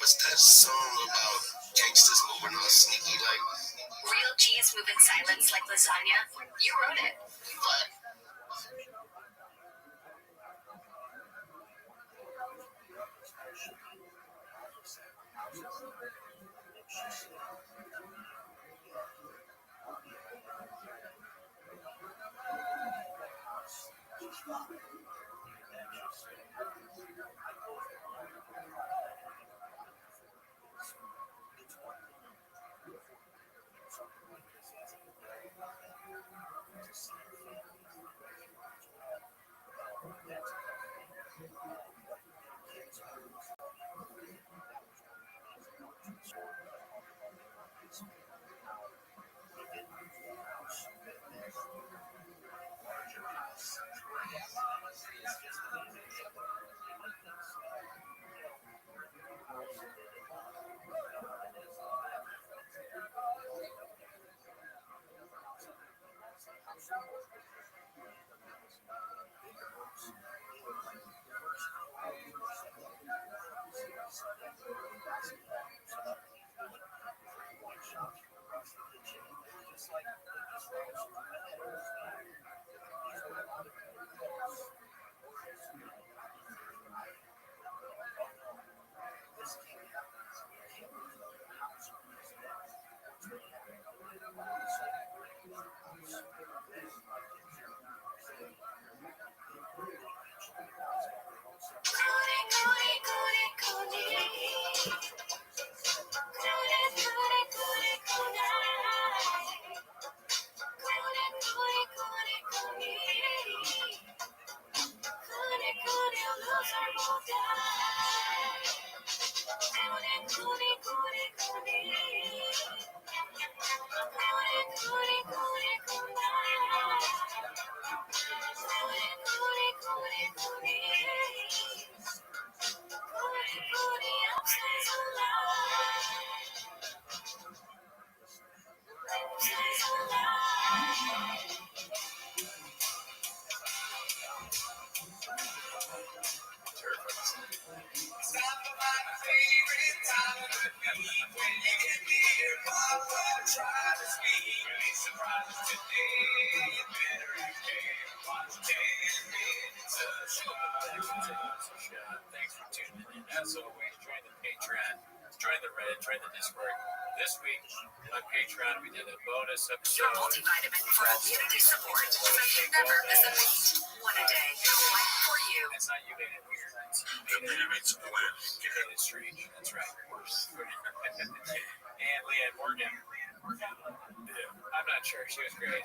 What's that song about gangsters moving all sneaky like? Real cheese move in silence like lasagna. You wrote it. What? Thanks for tuning in. As always, join the Patreon, join the Reddit, join the Discord. This week on Patreon, we did a bonus Your episode. multivitamin for immunity support, so you never miss a beat. One a day, right for you. It's not you made it weird. It's you made it strange. That's right. And Leanne Morgan. I'm not sure. She was great.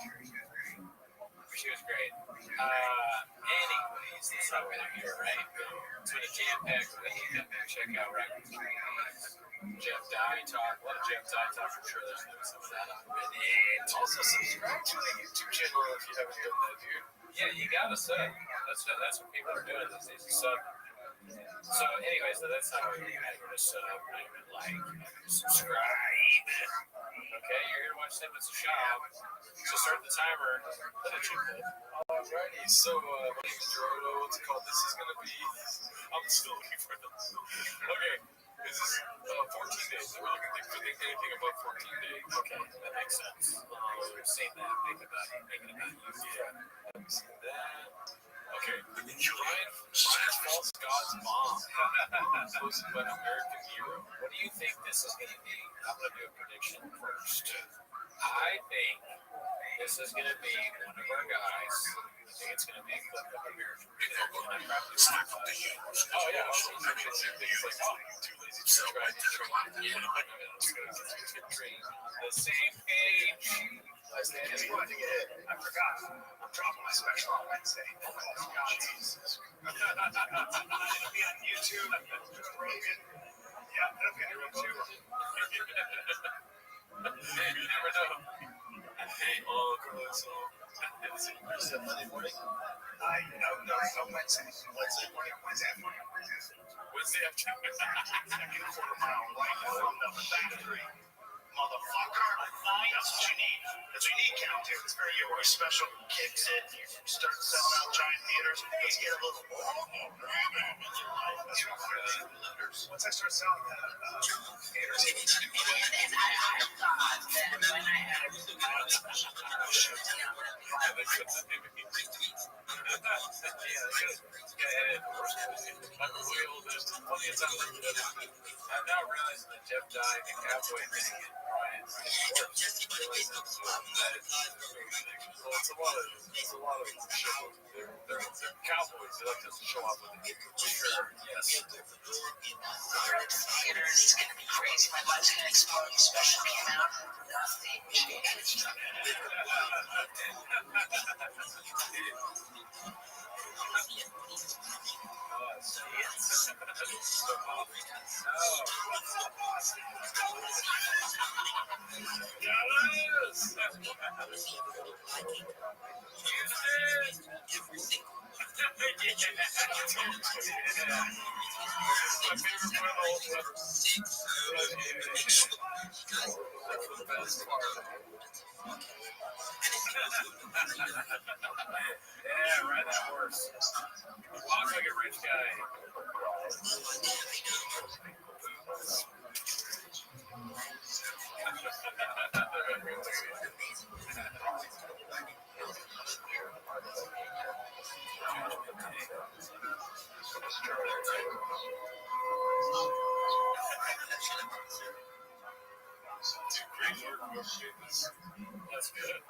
She was great. Anyways, that's not why they're here, right? It's been a jam-packed week. Check out Records. Jeff Dye Talk. A lot of Jeff Dye Talk. I'm sure there's going to be some of that on Reddit. Also, subscribe to the YouTube channel if you haven't done that, dude. Yeah, you gotta sub. That's what people are doing these days. Sub. So, anyways, that's not what you're going to sub. Not even like. Subscribe. Okay, you're here to watch 10 minutes of shop. So start the timer. Let it shoot. Alrighty, so my name is Gerardo. What's it called? This is going to be. I'm still looking for them. Okay, this is 14 days. We're looking for anything above 14 days. Okay, that makes sense. Same that. Make it about you. Yeah. Let me see that. Okay, Brian False God's Mom. Posted by an American Hero. What do you think this is going to be? I'm going to do a prediction first. I think this is going to be one of our guys. I think it's going to be a clip of American Hero. And I'm probably not going to. Oh, yeah. It's like, oh, too lazy to subscribe. The same page. It's going to get hit. I forgot. I'm dropping my special on Wednesday. Oh my God. Jesus. It'll be on YouTube. Rogan. Yeah, it'll be on YouTube. You never know. Oh, God. So, Is it Monday morning? No, Wednesday. Wednesday morning. Wednesday afternoon. Wednesday afternoon. Second quarter mile. Right from the factory. Motherfucker. That's what you need. That's what you need, Count. It's very your special. Kicks it. You start selling out giant theaters. Let's get a little more. That's right. Once I start selling I'm now realizing that Jeff died in cowboy thing. Well, it's a lot of show. They're cowboys. They like to show off with it. Yes. It's gonna be crazy. My life's gonna explode. Special came out. Nothing changed. Yeah, ride that horse. Walk like a rich guy. That's good.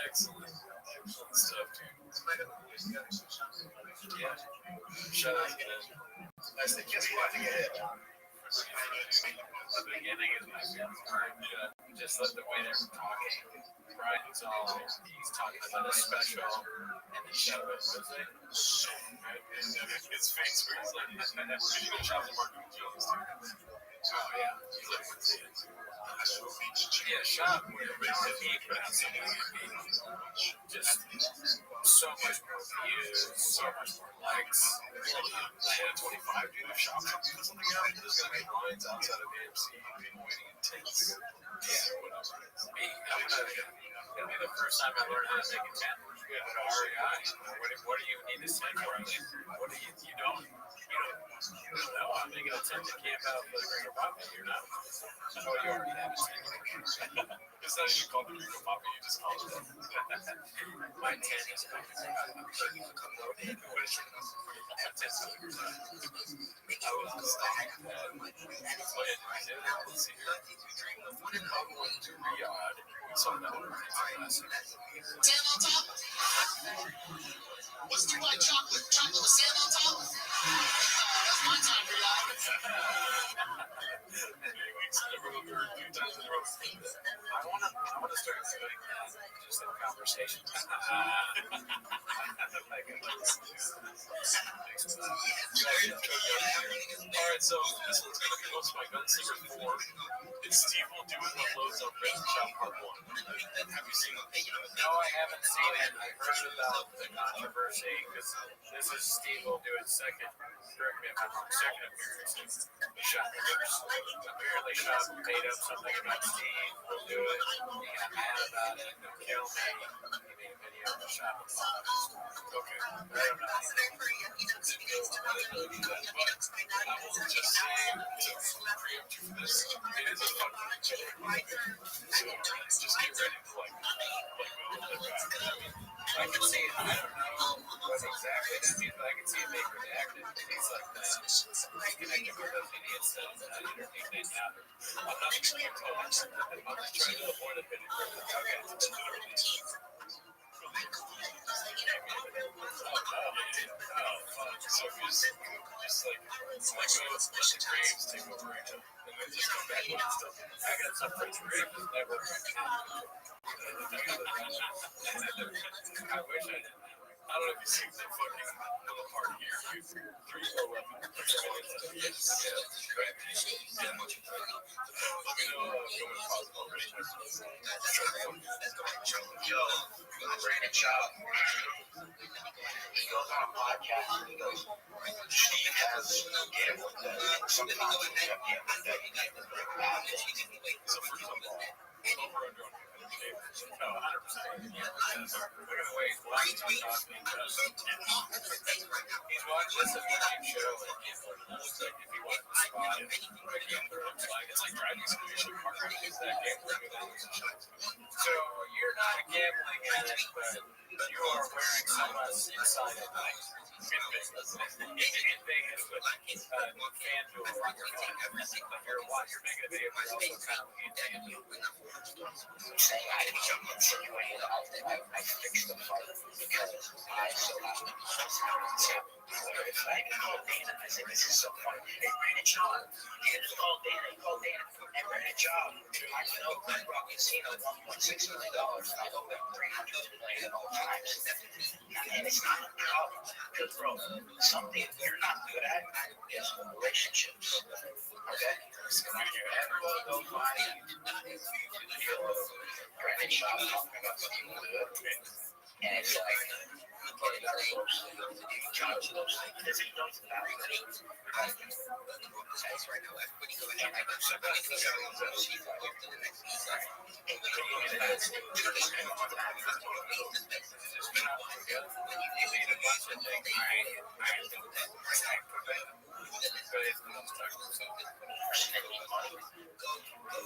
Excellent. Excellent stuff, dude. Yeah. Shut up. That's the kiss we have to get it. The beginning is my favorite part. Yeah. Just let the way they're talking. Right? It's all, he's talking about a special, and he showed up with it. It's face where he's like, you go shop the market with Jones too. Oh, yeah. Yeah, shop where he put out something just so much more views, so much more likes. I had 25 dude of shop something out. There's gonna be lines outside of AMC. People waiting in tents. Yeah, whatever. It'll be the first time I learned how to make a tent. REI. What do you need to send for? What do you don't? No, I'm making a tent to camp out for the Greater Papa. You're not. Oh, you already have a tent. It's not even called the Greater Papa. You just call it that. My tent is I was let's see here. To Riyadh. So that Sand on top? What's Dubai chocolate? Chocolate with sand on top? That's my time for y'all. I want to start doing just a conversation. All right, so this one's going to be most of my Gunslinger 4. It's Steve will do it when loads up Red Shop Part 1. Have you seen it? No, I haven't seen it. I heard about the controversy because this is Steve will do it second. Correct me if I'm wrong. Second appearance. Shop first. Apparently, Shop made up something about Steve will do it. He got mad about it. He'll kill me. He made a video of the Shop. Okay. I don't know. I will just say to preempt you for this, it is a fun one. So just get ready to like I can see it. I don't know what exactly that means, but I can see it being redacted. Things like that. Connected with those idiots that underneath they happen. I'm not going to talk. I'm just trying to avoid a bit of okay. So just like let the graves take over and then just come back with stuff. I got some French grave that's never I wish I did. I don't know if you see the fucking little part here. 311. Yes. Yeah. Let me know going possible already. Yo, Brandon Chop. He goes on a podcast and he goes, Steve has gambled something to do with that. So for example, over under No, 100%. Look at the way he's watching on top of me. He's watching this morning show and he's like, if he wanted to spot it, what a gambler looks like, it's like driving simulation park. It's that gambling with So you're not a gambling addict, but you are wearing someone's inside at night. In Vegas with FanDuel on your phone. You're making a video, but also kind of looking at saying I didn't jump insinuated I fixed the fight because I still have to if I can call Dana, I said, this is so funny. Hey, Brandon John, he just called Dana, Hey, Brandon John, I know Glen Rock Casino $1.6 million. I owe them $300 million all times. And it's not a problem. Because, bro, something you're not good at is relationships. Okay? Everyone go find Brandon Shaw talking about something good. And it's like, okay, John those things because he knows about it. That's right. And I can sometimes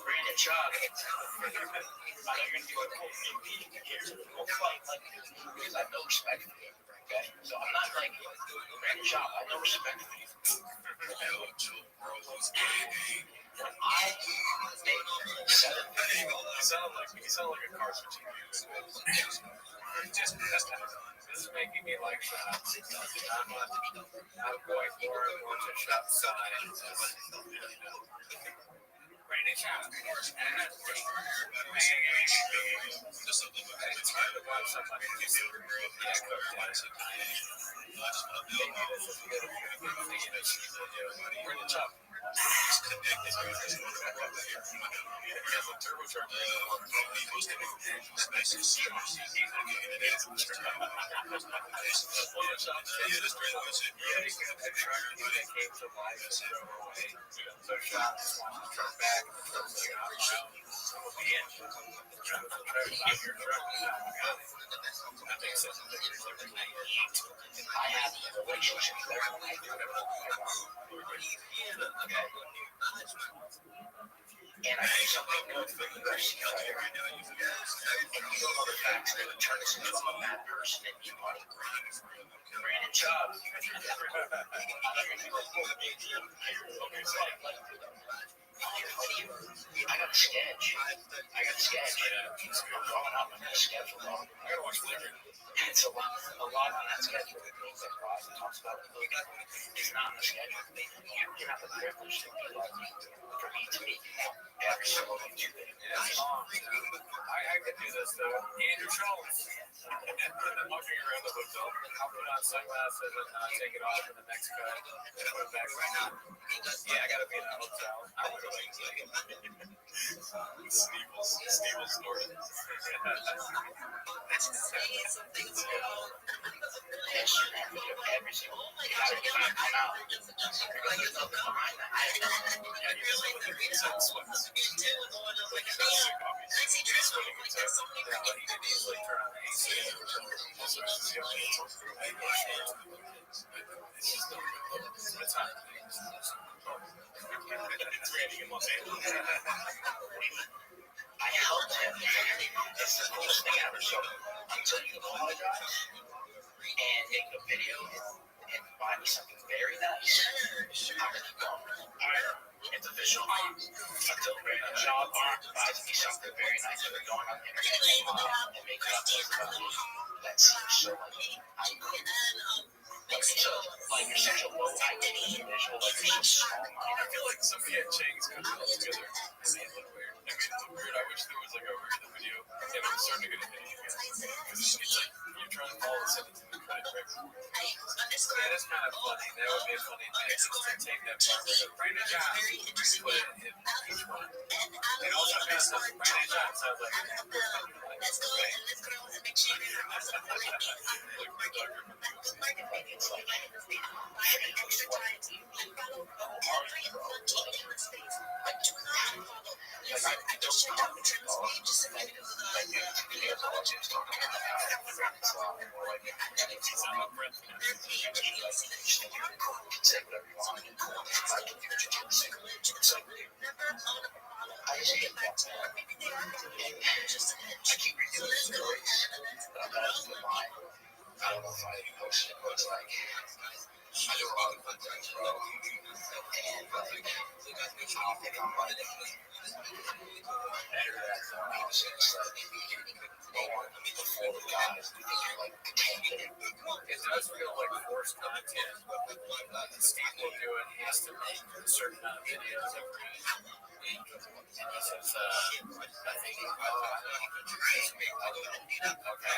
Brandon Shaw, I know you're going to do a cool meeting here. We'll fight like because I have no respect for you. Okay? So I'm not like Brandon Shaw, I have no respect for you. I made $7 million. You sound like a car switching just this is making me like shop. I'm going for it. Want to shop signs. Brandon Shop. It's hard to watch somebody do Brandon Shop. I have a relationship there. And I do something good for the rest of you. And you don't know the facts that would turn this into a bad person and you want to Brandon Chubb. I got a sketch. I'm going up on that schedule. I gotta watch Flickr. It's a lot on that schedule. It talks about it's not on the schedule. You're not the privilege to be like me. For me to meet every single day. I could do this though. Andrew Jones. I'm walking around the hotel. I'll put on sunglasses and take it off in the next cut. And put it back right now. Yeah, I gotta be in a hotel. I would have liked to. Stevel's snorted. Every single time out. I helped him. It's the coolest thing ever. So until you apologize and make a video and buy me something very nice, I'm gonna keep going. Alright, it's official. Until Brandon Shaw buys me something very nice, we're going on the internet and make it up to everybody. That seems so like I could. Like you're such a low IQ individual, like you're so small minded. I feel like somebody at Chang's could put it together and made it look weird. I mean, it looked weird. I wish there was like a weird video and it was starting to get a hit again. Because it's like you're trying to follow the sentence in the credit record. That is kind of funny. That would be a funny thing to take that part with Brandon John, put it in each one. And also based on Brandon John sounds like I I don't know if I emotionally put like I do a lot of fun things, bro. And like I don't think I'm like better at nonsense like before the guys like contained it. It does feel like forced content. Steve will do it. He has to make a certain amount of videos every week. And he says, I think, okay,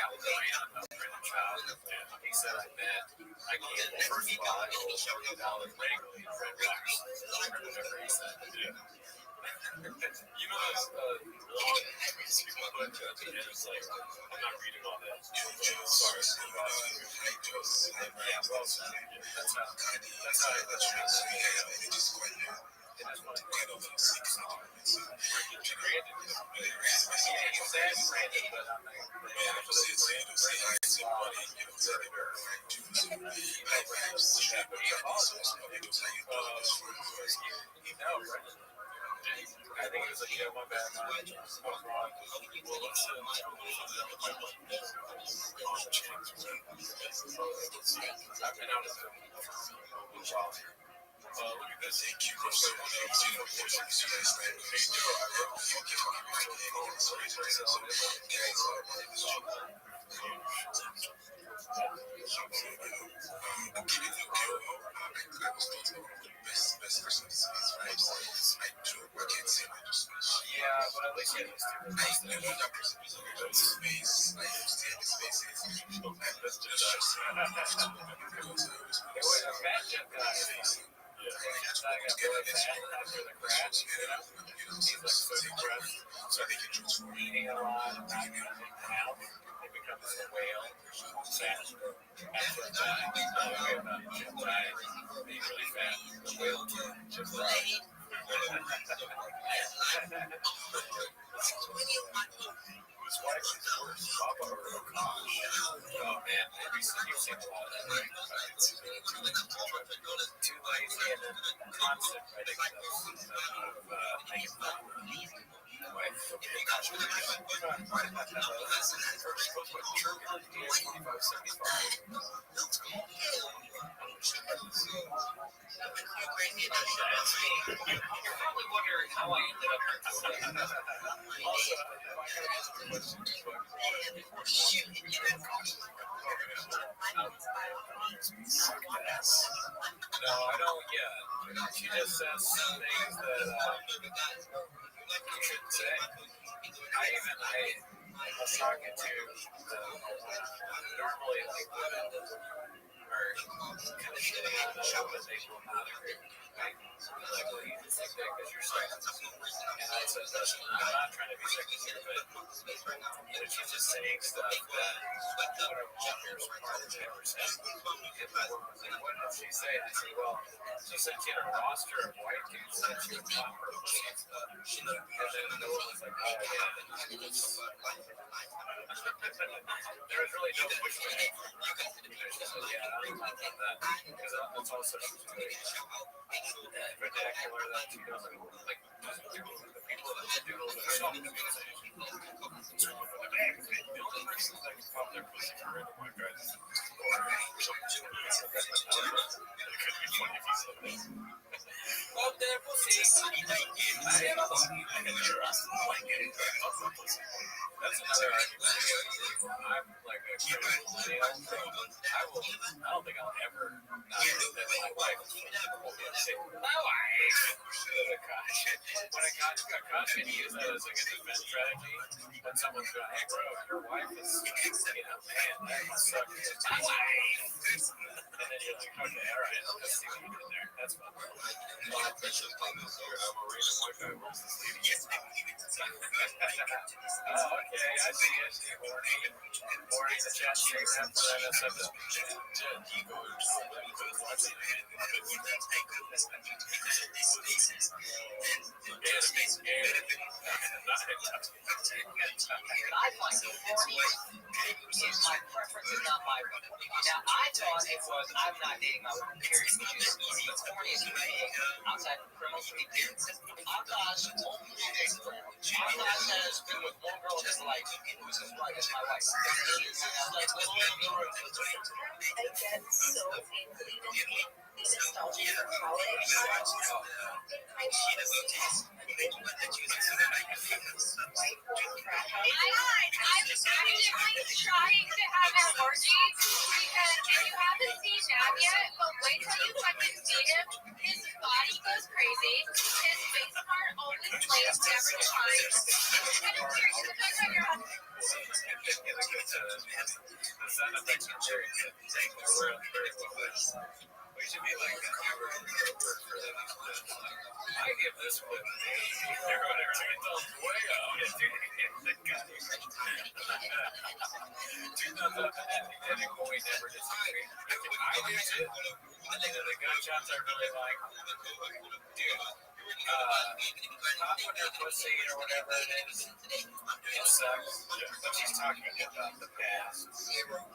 I'll go in. I'm pretty child. He said, I bet I can't. First of all, I go $40 regularly in Red Rocks. Whatever he said. Yeah. You know those long tweets people put at the end? It's like, I'm not reading all that. Sorry. Yeah, well, that's how it is funny. I think it was like, yeah, my bad. I was wrong. Well, let's I've been out of the while here. Look at this. Yeah, but at least you eating a lot, not eating enough, it becomes a whale. Fat. After that, Jeff died, being really fat. The whale just died. His wife is worse. Papa or Gosh. Oh man, you've seen a lot of that. Too lazy and then constant writing You're probably wondering how I ended up here. Also, no, I don't yet. She just says some things that you shouldn't say. I was talking to normally like women are kind of shitty on the show, but they will not agree. Like, well, you just think that because you're sexist. And I said, listen, I'm not trying to be sexist here, but she's just saying stuff that one of Jeffrey's partners never said. What did she say? I said, well, she said she had a roster of white dudes that she would pop her pussy and stuff. And then the one was like, oh, yeah. There was really no pushback. There's just, yeah, I don't know that. Because that's also vernacular that she doesn't like. The people that do a little bit of something. The only person that can pop their pussy for random white guys is it could be funny if he said that. Pop their pussy. I have a trust. That's another argument. I'm like a millennial, so I don't think I'll ever not think that my wife will say, my wife. When a guy got caught, and he used that as like a defense strategy. When someone's going, hey bro, your wife is, man, that must suck. My wife. And then then you're like, okay, all right, let's see what you did there. That's fun. My picture thing is here. I'm a random white guy. Where's this lady? Oh, okay, I see it. Horny. Horny, the chat stream after that SFW. Ego is watching it. I find so horny is my preference and not my one. Now, I thought it was I'm not dating my one period, which is easy as horny as you being outside of criminal behavior. Akash has been with one girl in his life who was his wife, is my wife. Like little in the room. I get so angry nostalgia for college. I'm actively trying to have an orgy because if you haven't seen Nav yet, but wait till you fucking see him, his body goes crazy, his face part always lays every time. I don't care, you can talk about your husband. The sound effects are very good. They're very well done. We should be like that. I give this one they're going to turn those way out. I think we never disagree. I do too. The gunshots I really like. Dude, pop with your pussy or whatever it is. It sucks. But she's talking about the past.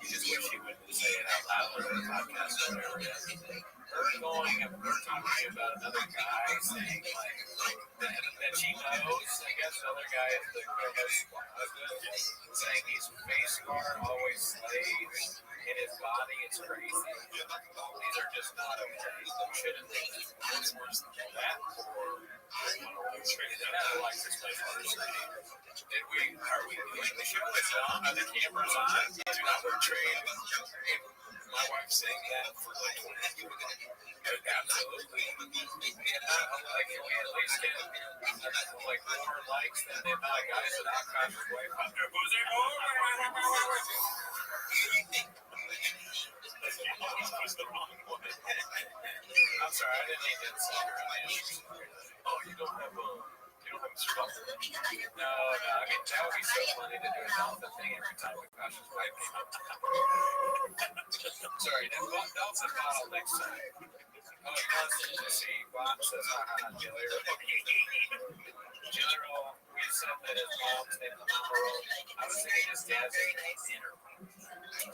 You just wish she wouldn't say it out loud or the podcast or whatever it is. We're going and we're talking about another guy saying like that she knows. I guess the other guy is the husband saying he's face scar always slaves in his body. It's crazy. These are just not okay. You shouldn't do that. It's worse than that or like this place first. Are we doing the show? Is it on? Are the cameras on? Do not portray. My wife's saying that for like 20 years. Absolutely. Yeah, like, can we at least get like more likes than the guys that Akash is wife under pussy? Was the wrong one. I'm sorry, I didn't mean to say her. Oh, you don't have a struggle? No, I mean, that would be so funny to do a dolphin thing every time Akash's wife came up. Sorry, dolphin bottle next time. Oh, he wants to see Bob says, General, we said that his mom's name is Earl. I was thinking his dad's name is Dinner. I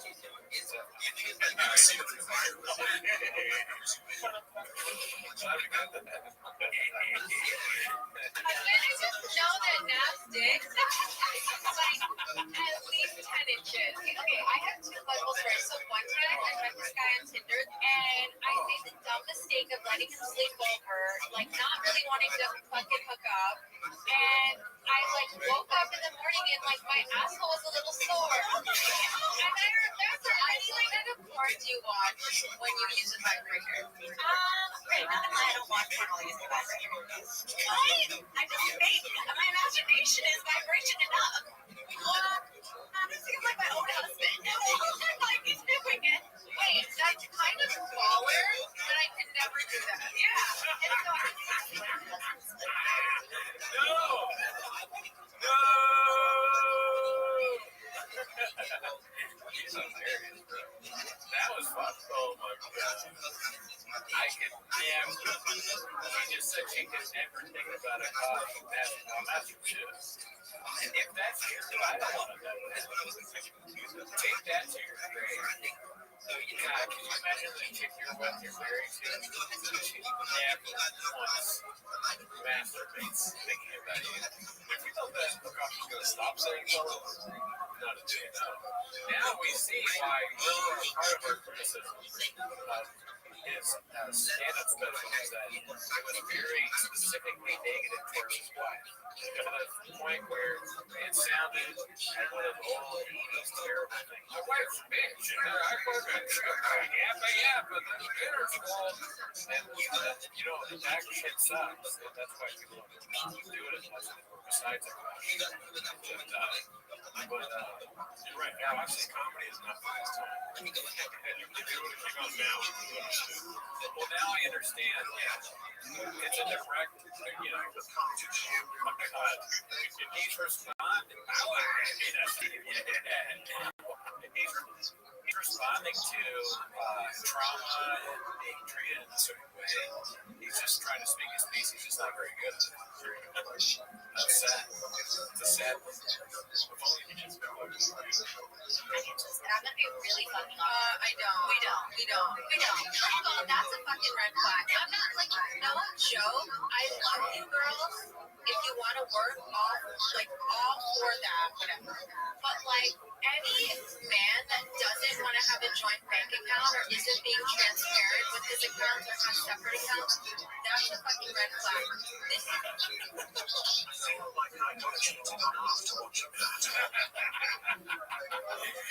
just know that Nav's dick is like at least 10 inches. Okay, I have two level friends. So one time I met this guy on Tinder and I made the dumb mistake of letting him sleep over, like not really wanting to fucking hook up. And I like woke up in the morning and like my asshole was a little sore. And I what kind of porn do you watch when you use a vibrator? Right, not that I don't watch porn, I'll use the vibrator. I just think my imagination is vibration enough. This seems like my own husband. Like he's doing it. Wait, that's kind of baller, but I could never do that. Yeah. No! He's hilarious, bro. That was fun. Oh my god. I can, yeah, she just said she can never think about a car. That's shit. And if that's true, I don't want to know that. Take that to your grave. God, can you imagine the chick you're with, you're married to, she never once masturbates thinking about you. If you know that, look, I'm just going to stop saying fellas. Not a day now. Now we see why part of our criticism is stand-up special is that it was very specifically negative towards his wife. To the point where it sounded as one of all these terrible things. My wife's a bitch, and I fucking but the dinner's full. And that shit sucks. And that's why people don't do it as much anymore, besides the but you're right. Yeah, actually, comedy is not the best time. If it would have come out now, well, now I understand. Yeah, it's a direct, you know. Oh my God, he's responding. He's responding to trauma and hatred in a certain way. He's just trying to speak his piece. He's just not very good. That's sad. It's a sad one. I'm gonna be really fucking honest. I don't. We don't. First of all, that's a fucking red flag. I'm not like, no joke. I love you girls. If you want to work, all for that, whatever. But like any man that doesn't want to have a joint bank account or isn't being transparent with his account or has separate accounts, that's a fucking red flag.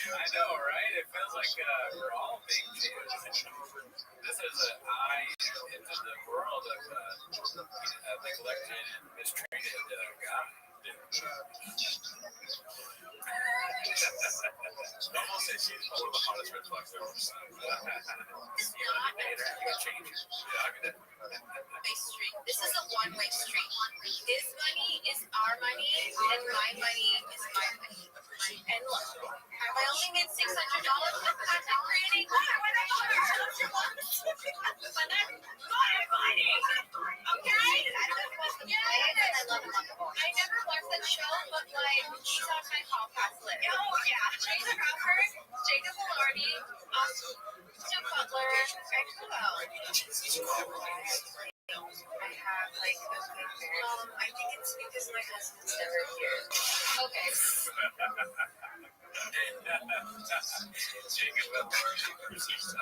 I know, right? It feels like we're all being used. This is an eye into the world of neglected and mistreated God. Almost say she's one of the hottest red flags ever. This is a one-way street. His money is our money, and my money is my money. And look, have I only made $600 with content creating? Why not? But that's my money. Okay? I love it. I never watched that show, but like, she's on my podcast list. Oh yeah, Jason Crawford, Jacob Elordi, Jim Butler, and who else? I have like I think it's because my husband's never here. Okay. Jacob Elordi versus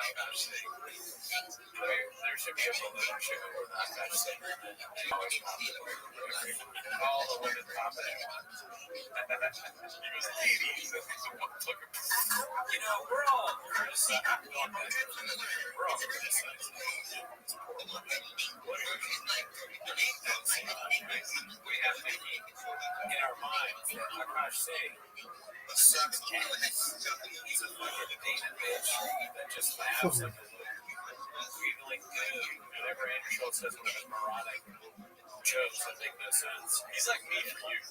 there should be a balloon show or not that singer. They always pop it. All the women pop it. He was 80s. You know, we're all criticizing. We're all criticizing. We have to keep in our minds that Akash Singh sucks cats. He's a fucking dated bitch that just laughs at the giggling dude whenever Andrew Schultz says one of his moronic jokes that make no sense. He's like me for you. I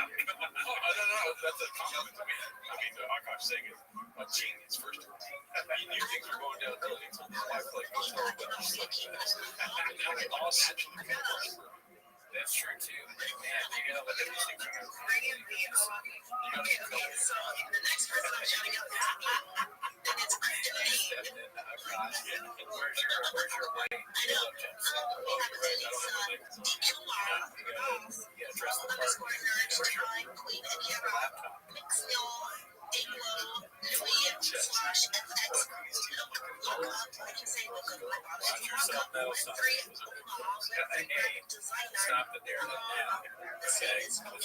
don't know. That's a compliment to me. I mean, Akash Singh is a genius, first of all. He knew things were going downhill. He told his wife, like, go home, but he's like that. Now they all naturally feel. That's true too. Man, you gotta let them think about it. You gotta get colors. The next person I'm shouting out then it's where's your way? I know. We have a Denny's tomorrow. You gotta dress the part. Where's your queen and your laptop? Mix y'all. Stop the narrative now. Okay. So I'm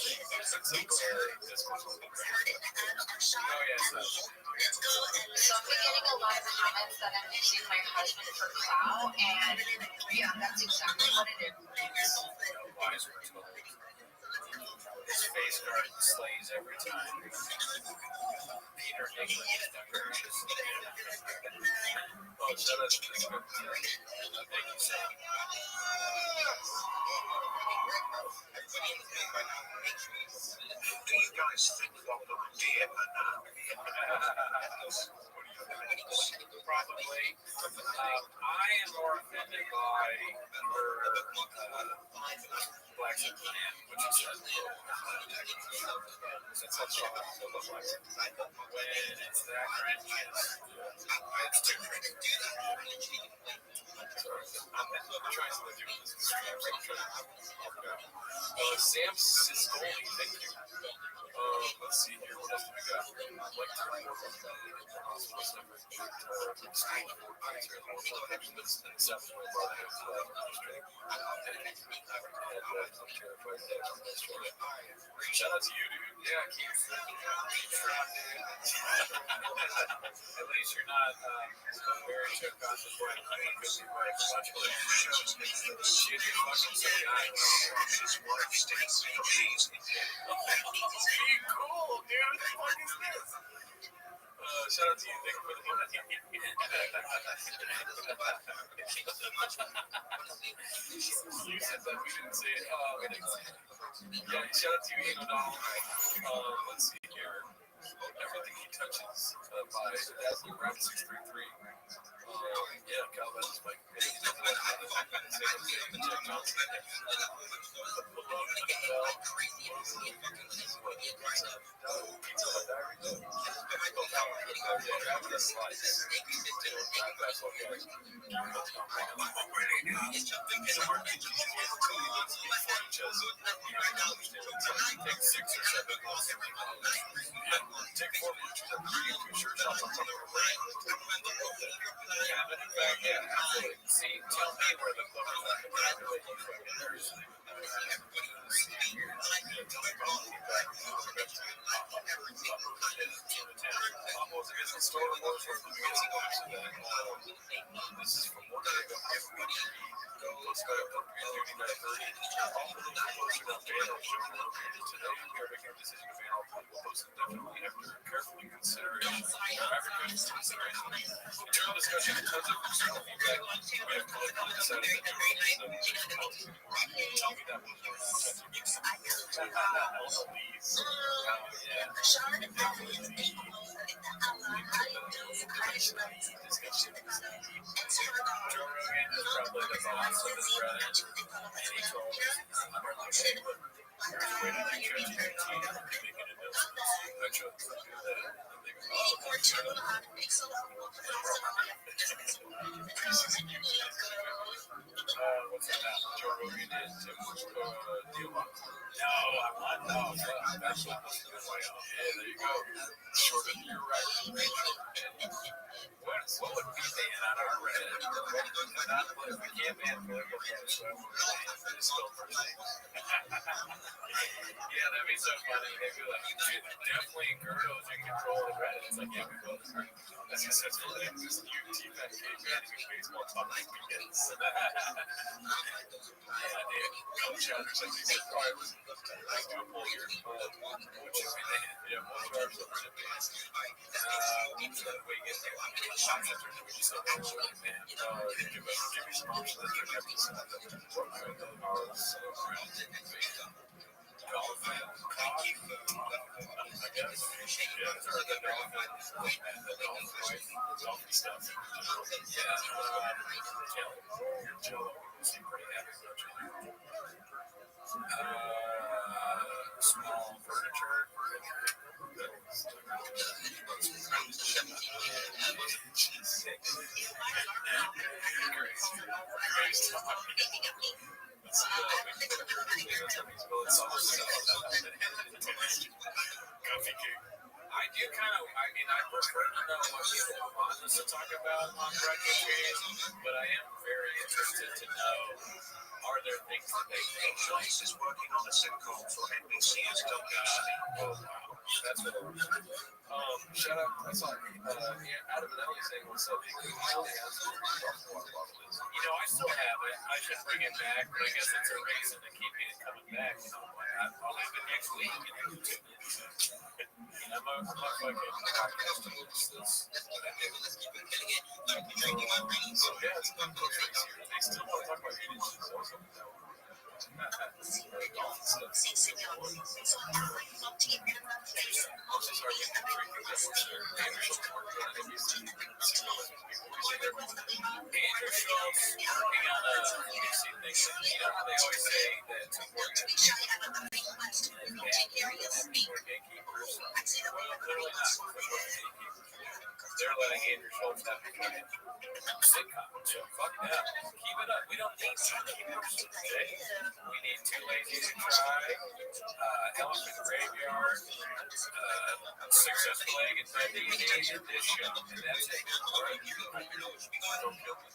getting a lot of comments that I'm using my husband for clout, and yeah, that's exactly what it is. His face guard slays every time. Peter Nicholas diverges. Oh, shut up. Thank you, Sam. Do you guys think of the deer Probably. I am more offended by her Black Plan, which is since that's all it looks like. When it's that cringe, it's too cringe. I'm trying to do this. Sam Siscoli, thank you. Let's see here. What else do we got? Like shout out to you, dude. Yeah, keep strong, dude. At least you're not very took on this way. I think this is way much better. Shit, you're fucking so guy. His wife stays amazing. Be cool, dude. What the fuck is this? Shout out to you. Thank you for the money. You said that we didn't say it. We didn't say it. Yeah, shout out to you, Ian O'Donnell. Let's see here. Everything he touches by Dazzling Rabbit 633. Yeah, Calvin is like, hey, he's not going to say Jack Johnson. Pizza Hut Diary. Take 6 or 7 months. Take 4 months. See, tell me where the book is at. This is from one day ago. Let's go to duty by 30. Today, we are making a decision to ban all political posts indefinitely after carefully consideration. Internal discussion and tons of external feedback. We have collectively decided that Joe Rogan is not making politics anymore. Tell me that was please. Joe Rogan is probably the boss of his brother, and he told us, I'm really saying, look, here's the way to make sure you make it announcements. I chose to do that, and they go, what's that now? Joe Rogan is deal. No, I'm not. No, that's not the way. Yeah, there you go. Short of you're right. What would we say on our Reddit? Not if we can't ban political posts, so it's still first name. Yeah, that'd be so funny. They'd be like, definitely Gerdo's in control of Reddit. It's like, yeah, we will. That's successful. This UT banning baseball talk weekends. Yeah, dude. Coach Chatters, like they said, probably was like do a poll here. Which is yeah, most of our stuff are advanced. So that way you get there. We just said, man, give me some options that you're happy to send out. Dolphin, I guess. Yeah, I've heard the dolphin stuff. Yeah, Jello seemed pretty happy about Jello. Small furniture. I do kind of, I mean, I prefer to know what people want us to talk about on graduate, but I am very interested to know, are there things that they think Joyce is working on a sitcom for NBC as WC? Oh, wow. That's what it was. Shout out, I saw Adam and Ellie saying what's up. You know, I still have it. I should bring it back, but I guess it's a reason to keep it coming back. You know, I'll have it next week. I'm a fucking podcast to lose this. So yeah, it's been crazy here. They still want to talk about eating cheese or something. Andrew Schultz working on a ABC thing. You know how they always say that gatekeepers? Well, clearly not. They're letting Andrew Schultz have the sitcom. So fuck that. Keep it up. We don't need gatekeepers today. We need Too Lazy to Try, Elephant Graveyard, Successful Egg and Bendy, and this show. And that's it. Right? Don't kill me.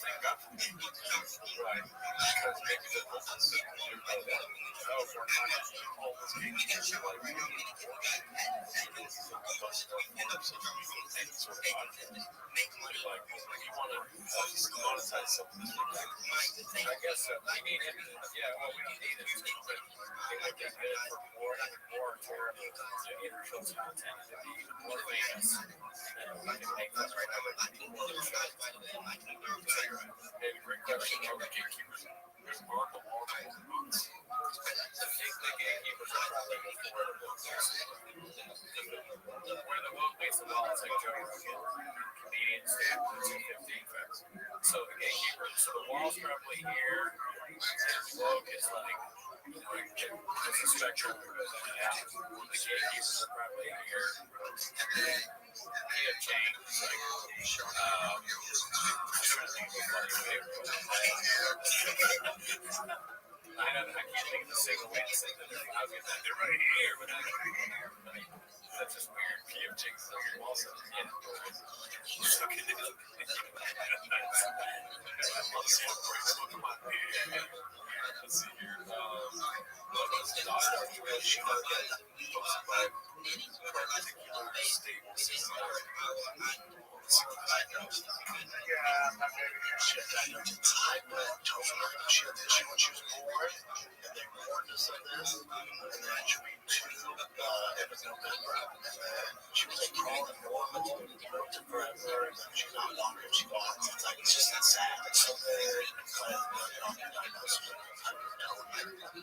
Thank God. Right. Because maybe the hopeless oh, we're not hopeless gatekeepers. Like, you want to monetize something. I guess so. We need him. Yeah, well, we don't need him. But he might get good for more. more terrible either show's content to be even more famous, and then we can make that right now. Hey, great question about the gatekeepers. There's on the wall books. The gatekeepers are probably before the books. Where the woke makes the wall, it's like Joe Rogan. Comedians stand 215 facts. So the gatekeepers, so the wall's probably here, and woke is like it's a spectrum that goes in and out. The gatekeepers are probably here, and then he have changed. Like, I can't think of a single way to say that I'll get that. They're right here, but they're right here. I mean, that's just weird. P.M. Jinx also. Yeah. Let's see here. Logan's daughter, she might get posted by particular stable system. She was born, and they warned us of this, and then she went to it was November, and then she was like crawling normal, worked it forever, and then she's not longer, she gone. It's like, it's just that sad. So then, diagnosis with the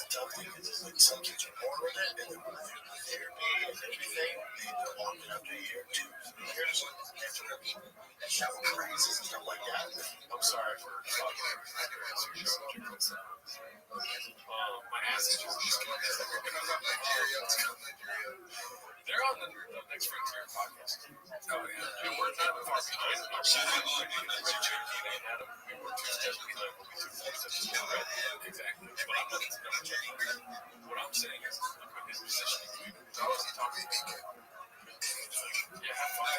tough thing is like some kids are born with it, and then when they do therapy and everything, they don't want it after a year, 2 years, and shower crazy and stuff like that. I'm sorry for talking my ass is just they're on the next Frontier podcast. Oh, yeah. We're not far behind. We were 2 steps behind. We'll be 2 steps behind. Exactly. But I'm not going to change. What I'm saying is, look at his position. I wasn't talking to you. Yeah, have fun.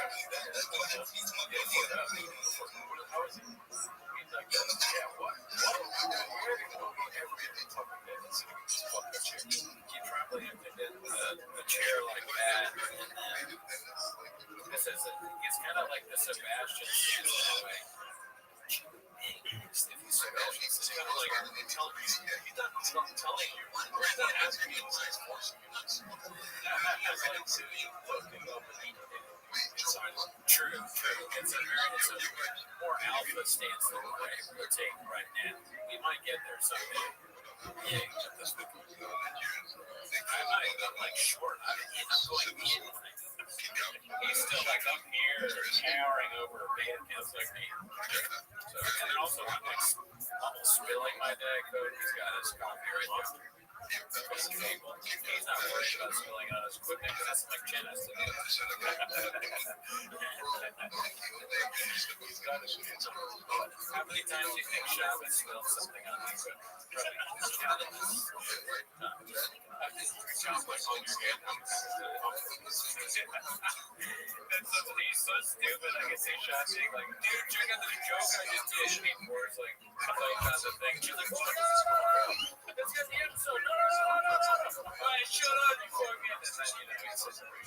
How is he? Like, yeah, what? Keep traveling the chair like that. This is it's kind of like the Sebastian way. It's kind of like he's not telling you. He's not asking you. He's forcing you. True. It's a more alpha stance than we're taking right now. We might get there someday. Yeah, I'm like short. I'm going in. He's still like up here, towering over a band against like me. So, and then also I'm like almost spilling my Diet Coke. He's got his coffee right there. He's not worried about spilling on his equipment because that's like Jen has to do. How many times do you think Shabbat spilled something on his equipment? He's so stupid. I can see Shabbat being like, dude, check out this joke I just did. Before it's like, I thought you found the thing. She's like, oh no, let's get the episode. No. All right, shut up, you fucking. And then, it's just we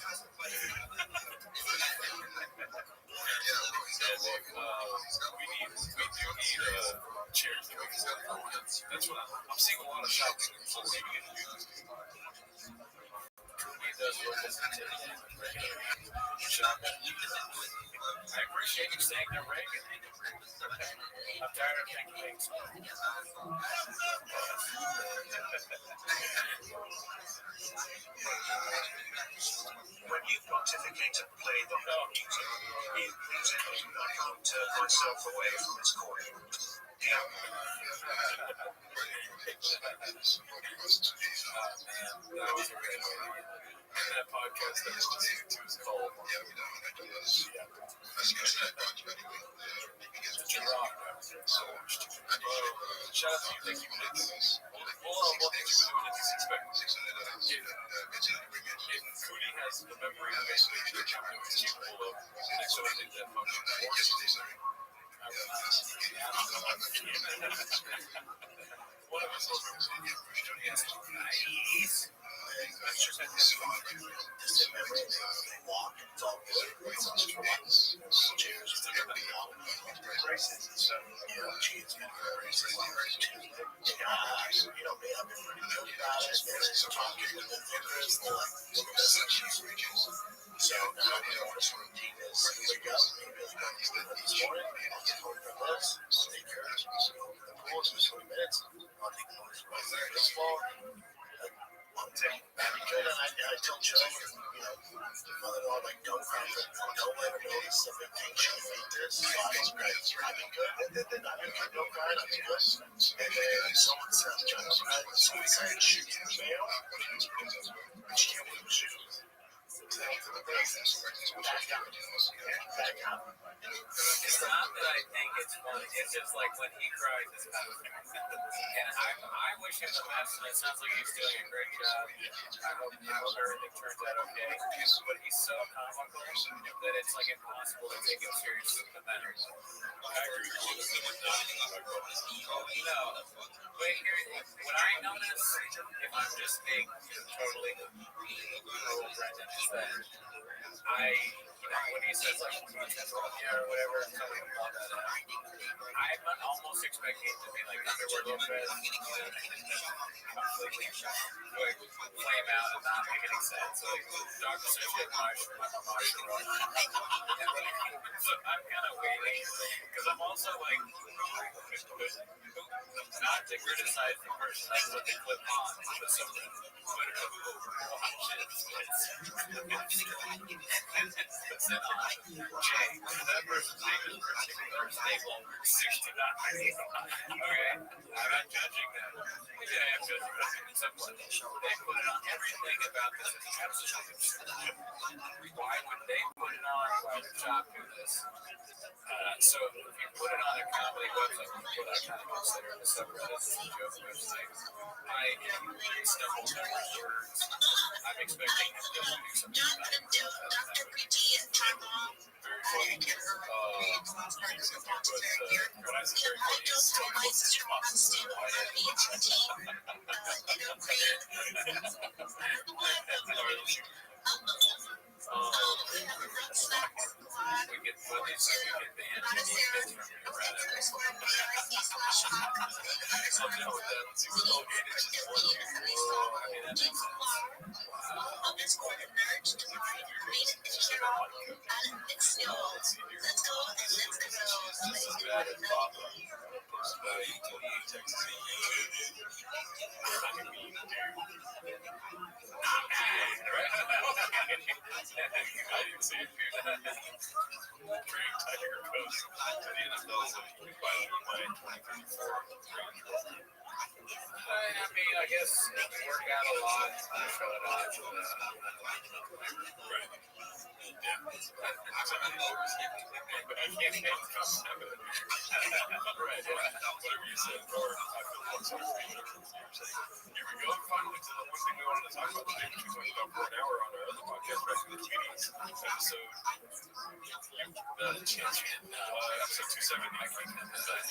do need chairs that we can sit on. That's what I'm seeing a lot of shops. So maybe we can do this. I appreciate you saying they're Reagan. I'm tired of thinking things. When you pontificate and play the whole music, it leaves anything I can't turn myself away from its core. Yeah. That was a great idea. That podcast that was listening to is called shout out to you, thank you. What things you doing at this expect? If Foodie has the memory of basically the company was capable of, next time I think that function one of us was yes, nice. Chairs, braces and stuff. Yeah, geez. So now you know what your routine is. So you wake up, you really got these things this morning, and I'll get home from this. I'll take care of this. I'll go to the pool in 20 minutes. I'll take the boys right there this fall. I'll take that'd be good. And I tell Joe, you know, your mother-in-law, like, don't let her notice the big thing. She made this. It's great. I've been good. I've been good. No crying. I've been good. And then someone says, Joe, so excited to shoot in the mail. And she can't believe the shoot. It's not that I think it's funny. It's just like when he cries, it's not funny. And I wish him the best. And it sounds like he's doing a great job. I hope everything turns out okay. But he's so comical that it's like impossible to take him seriously no matter what. No. But here, what I notice, if I'm just being totally cruel, Brendan, is that when he says like, yeah, or whatever, something about that, I'm almost expecting to be like Underwear Lopez, completely like flame out and not make any sense. Like, Dr. Sushi at Mushroom. So I'm kind of waiting, because I'm also like, not to criticize the person I put the clip on, but something Twitter watches. It's in on Jay. That person's name is particular stable 69. Okay, I'm not judging that. Yeah, I'm judging that. Somewhat. They put it on everything about this. It's absolutely absurd. Why would they put it on? Why would Chop do this? So if you put it on a comedy website, what I kind of consider the subreddit joke website, I stumble over words. I'm expecting him to do something about it. Very funny. What I say very funny is still we get footage so we get banned from the Reddit. I'll deal with that. Let's see what all it is. Just 1, 2, 3. I mean, that makes sense. Wow. Let's see here. This is bad as Papa. Texas. I mean, dude. I didn't see it, dude. Bring Tiger Coach to the NFL so he can finally play in 2034. I mean, I guess it would work out a lot. Show it off. Right. Yeah. I can't get it. Right. Whatever you said, or I feel like something. Here we go. Finally, to the one thing we wanted to talk about today, which we talked about for an hour on our other podcast, back in the 20s episode. Episode 270. I can't remember that.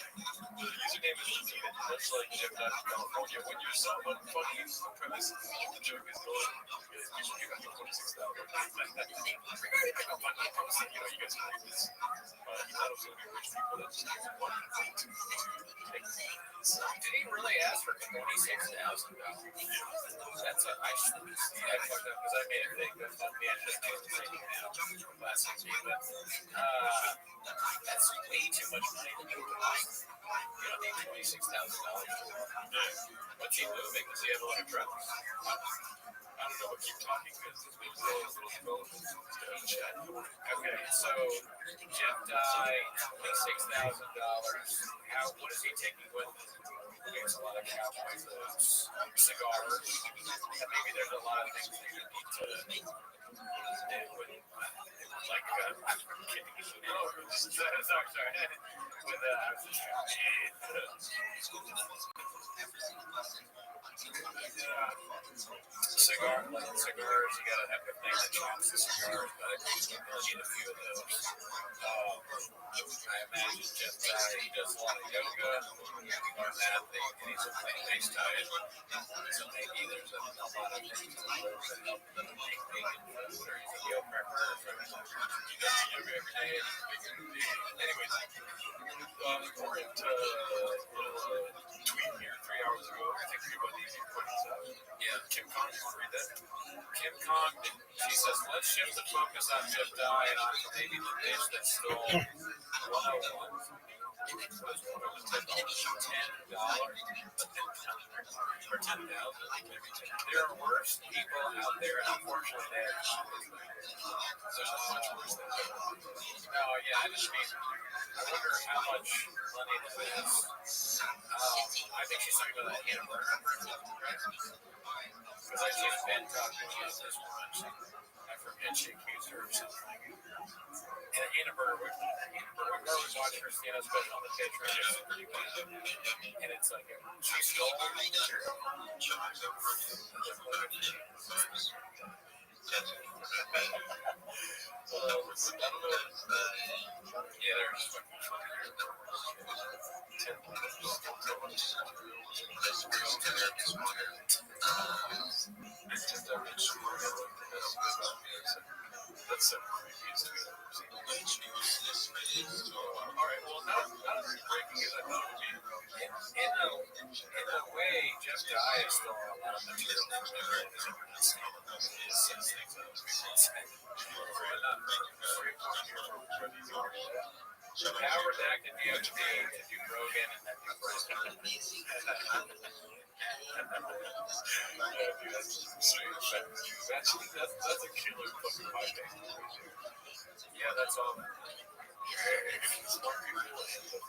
The username is repeated, much like Jeff Dodge in California. When you're someone funny, the premise the joke is going, you should give out the 26,000. You guys can read this. He thought it was going to be rich people that just wanted to take things. Did he really ask for $26,000? That's a, I fucked up because I made a fake. That's not me. I just made a fake now. Last week, but that's way too much money to do. You don't need $26,000. What's he moving? Does he have a lot of trucks? I don't know what keep talking because it's been a little chat. Okay, so Jeff Dye, $26,000. What is he taking with him? There's a lot of cowboy boots, cigars, and maybe there's a lot of things that you need to do with, like, I'm kidding. Sorry. With, cigars, you gotta have the thing that chops the cigars, but I think you really need a few of those. I imagine Jeff Dye, he does a lot of yoga, or an athlete, and he's a face tie. So maybe there's a lot of things that help them make vegan food, or he's a meal prepper, or you do yoga every day. Anyways, according to calmed it. She says, let's shift the focus on Jeff Dye and on maybe the bitch that stole 101. Was one of the $10 or 10,000. There are worse people out there, and unfortunately, they have there's not much worse than that. No, yeah, I just mean, I wonder how much money that is. I think she's talking about that Hannibal. Because I she's been talking about this once. I forget she accused her of something. And Hannibal, we always watch Christina special on the Patreon. It's pretty bad. And it's like, she stole yeah, there's fucking that's so creepy. All right, well, not as breaking as I thought it would be. In a way, Jeff Dye is still a lot of material from Now redacted the OT to do Rogan and then do Rogan. That's a killer fucking podcast. Yeah, that's all. Smart people end up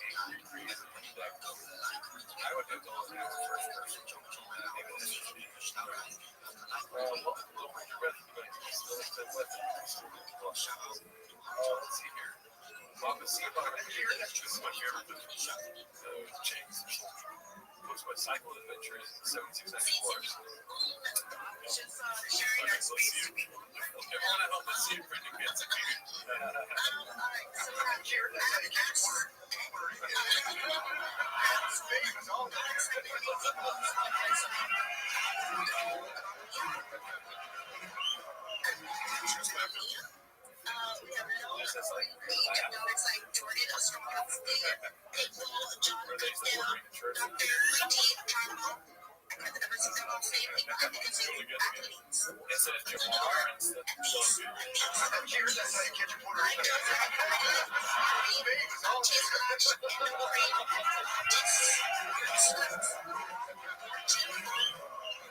angry, creative, I would do those now first person. Maybe this is me. Let's see here. Mama, see if I can hear that. This is my favorite book. James. Books by Cycle Adventures, 7694. Let's see if everyone at home, let's see if Brendan gets it. It's like Jordan, a strong it says Jamar instead of Here's that's how you catch a Puerto Rican.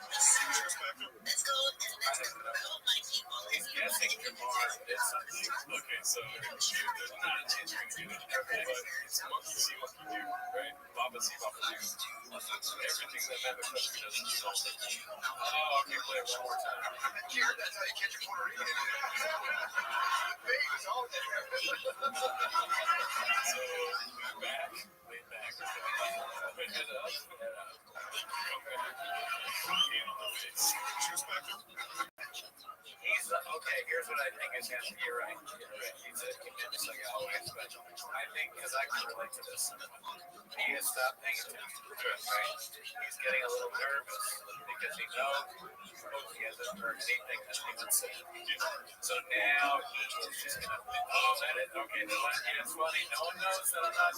Let's go and let's build my people. He's guessing Jamar did something. Okay, so there's not a chance you're going to do it, but it's monkey see, monkey do, right? Baba see, Baba do. Everything that Maverick Country does is all the time. Oh, okay, play it one more time. Here, that's how you catch a Puerto Rican. Vegas all day. So, back, way back. But head up, head up. Come back. In the face. He's okay. Here's what I think is happening. You're right. He's like always, but I think because I can relate to this, he has stopped paying attention to it. Right? He's getting a little nervous because he knows he hasn't heard anything that anyone said. So now he's just gonna. Oh, that is okay. It's funny. No one knows that I'm not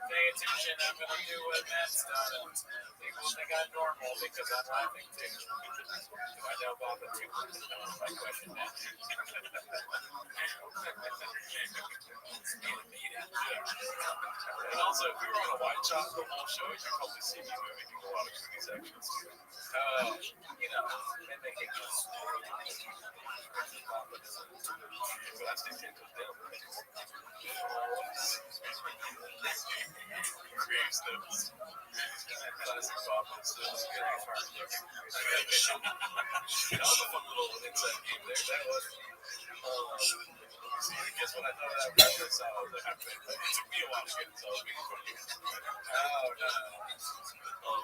paying attention. I'm gonna do what Matt's done, and people think I'm normal because I'm laughing too. Do I know Bob and two? That's my question now. And also, if we were on a wide shot the whole show, you'd probably see me moving a lot of movie sections. You know, and making us. Creates those. Classic Bob and Stills. That was a fun little inside game there. That was. Guess what I thought of that reference? It took me a while to get it all. Oh, no.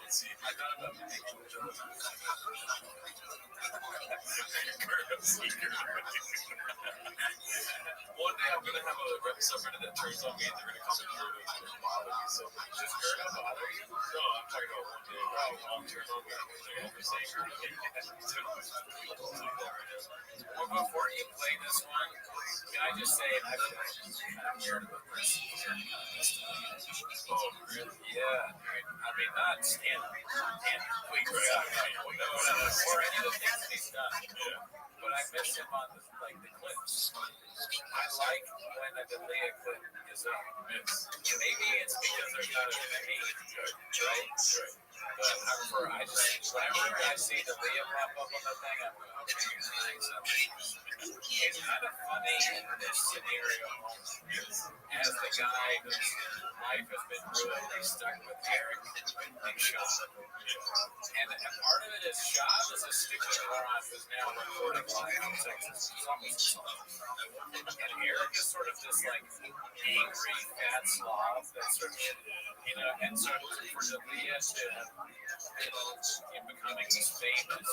Let's see. I thought about one day I'm going to have a subreddit that turns on me and they're going to come in here and it's going to bother me. So, does Gerda bother you? No, I'm talking about one day where I'll turn on me and they're going to say, well, before you play this one, can I just say I'm heard about this? Oh, really? Yeah. I mean, not Stan. Wait, or any of the things he's done. Yeah. miss him on the clips. I like when a Delia clip is a miss. Maybe it's because there's not as many, right? But whenever I see Delia pop up on the thing, I'm okay. It's kind of funny in this scenario as the guy whose life has been ruined. He's stuck with Eric and Sean. And part of it is Sean is a stupid moron who's now recording live in Texas. And Eric is sort of this angry fat slob that's sort of, and sort of for Delia to in becoming this famous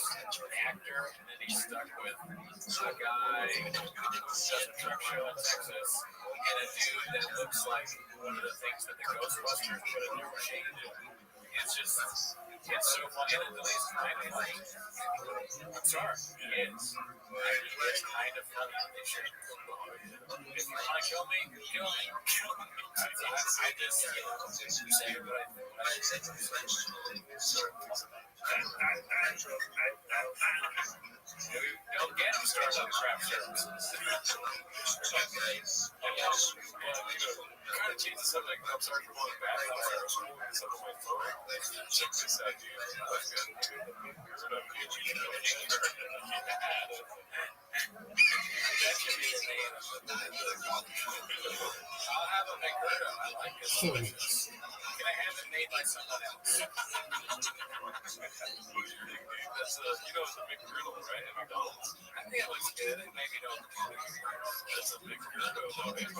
actor, and then he's stuck with a guy who does a truck show in Texas, and a dude that looks like one of the things that the Ghostbusters put in their machine. It's just, it's so funny that Delia's kind of like, I'm sorry, it is. It's kind of funny. They should, if you want to kill me, kill me. I just say what I said. Don't get him started on craft services. Kind of change the subject. I'm sorry for going back. I'm sorry for moving some of my phone. Check this out, dude. That should be the name of the I'll have a McGurdo. I like it. Can I have it made by someone else? That's the McGriddle, right? At McDonald's. I think it looks good. Maybe don't. That's a McGriddle, though. It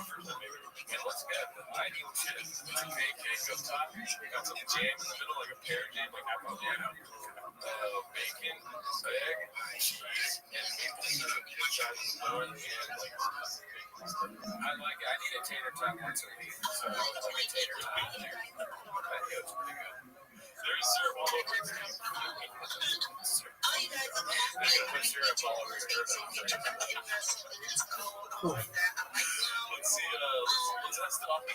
looks good. I need shit. It's a pancake up top. Got some jam in the middle, like a pear jam, like avocado. Bacon, egg, cheese, and maple syrup inside the lower end. I need a tater tot once a week, so I'll like a tater tot in there. That goes pretty good. There's syrup all over it. I can put syrup all over your hair. Let's see, is that still off?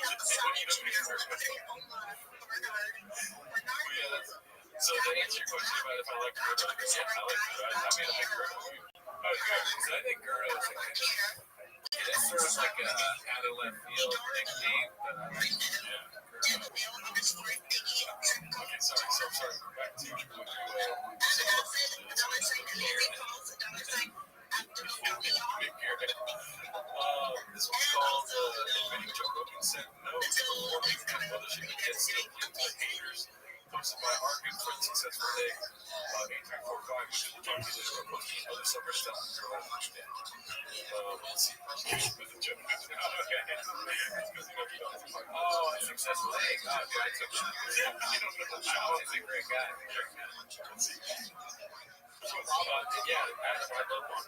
So to answer your question about if I like Gerdo, yeah, I like Gerdo. I made a big Gerdo. So I think Gerdo is it's sort of like a out of left field nickname, but I like Okay, sorry. Back to this one's called Inventing Joe Rogan Said No Before Publishing Kids Still Into Haters. Posted by our good friend Successful Day. 845, which is the talk to posting other subreddits out there. Let's see. With the joke. Okay. Oh, Successful Day. God, I took you. You don't know the show. He's a great guy. Let's see. Yeah, I love one.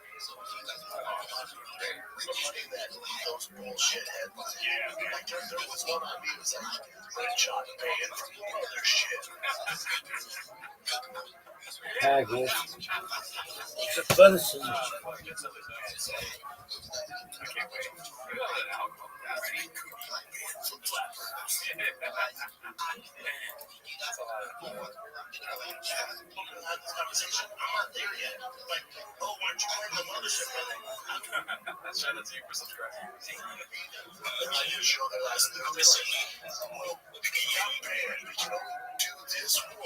Those bullshit headlines. Yeah, like there was one on me was like Red Shot paying for other shit. Haggis. It's a medicine. I can't wait. You know that alcohol. That's a lot of conversation. I'm not there yet. Like, oh, why aren't you wearing the mothership? Shout out to you for subscribing. I didn't show that last week. Listen, young man, do this one.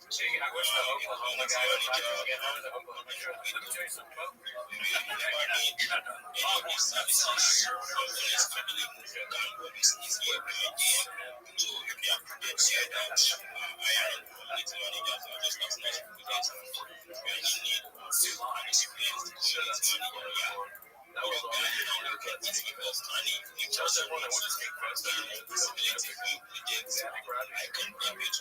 I wish the Oklahoma guy would talk to me again. Let me tell you something about That was all I did. That's because tiny. You tell that one I went to skate fest. I couldn't be with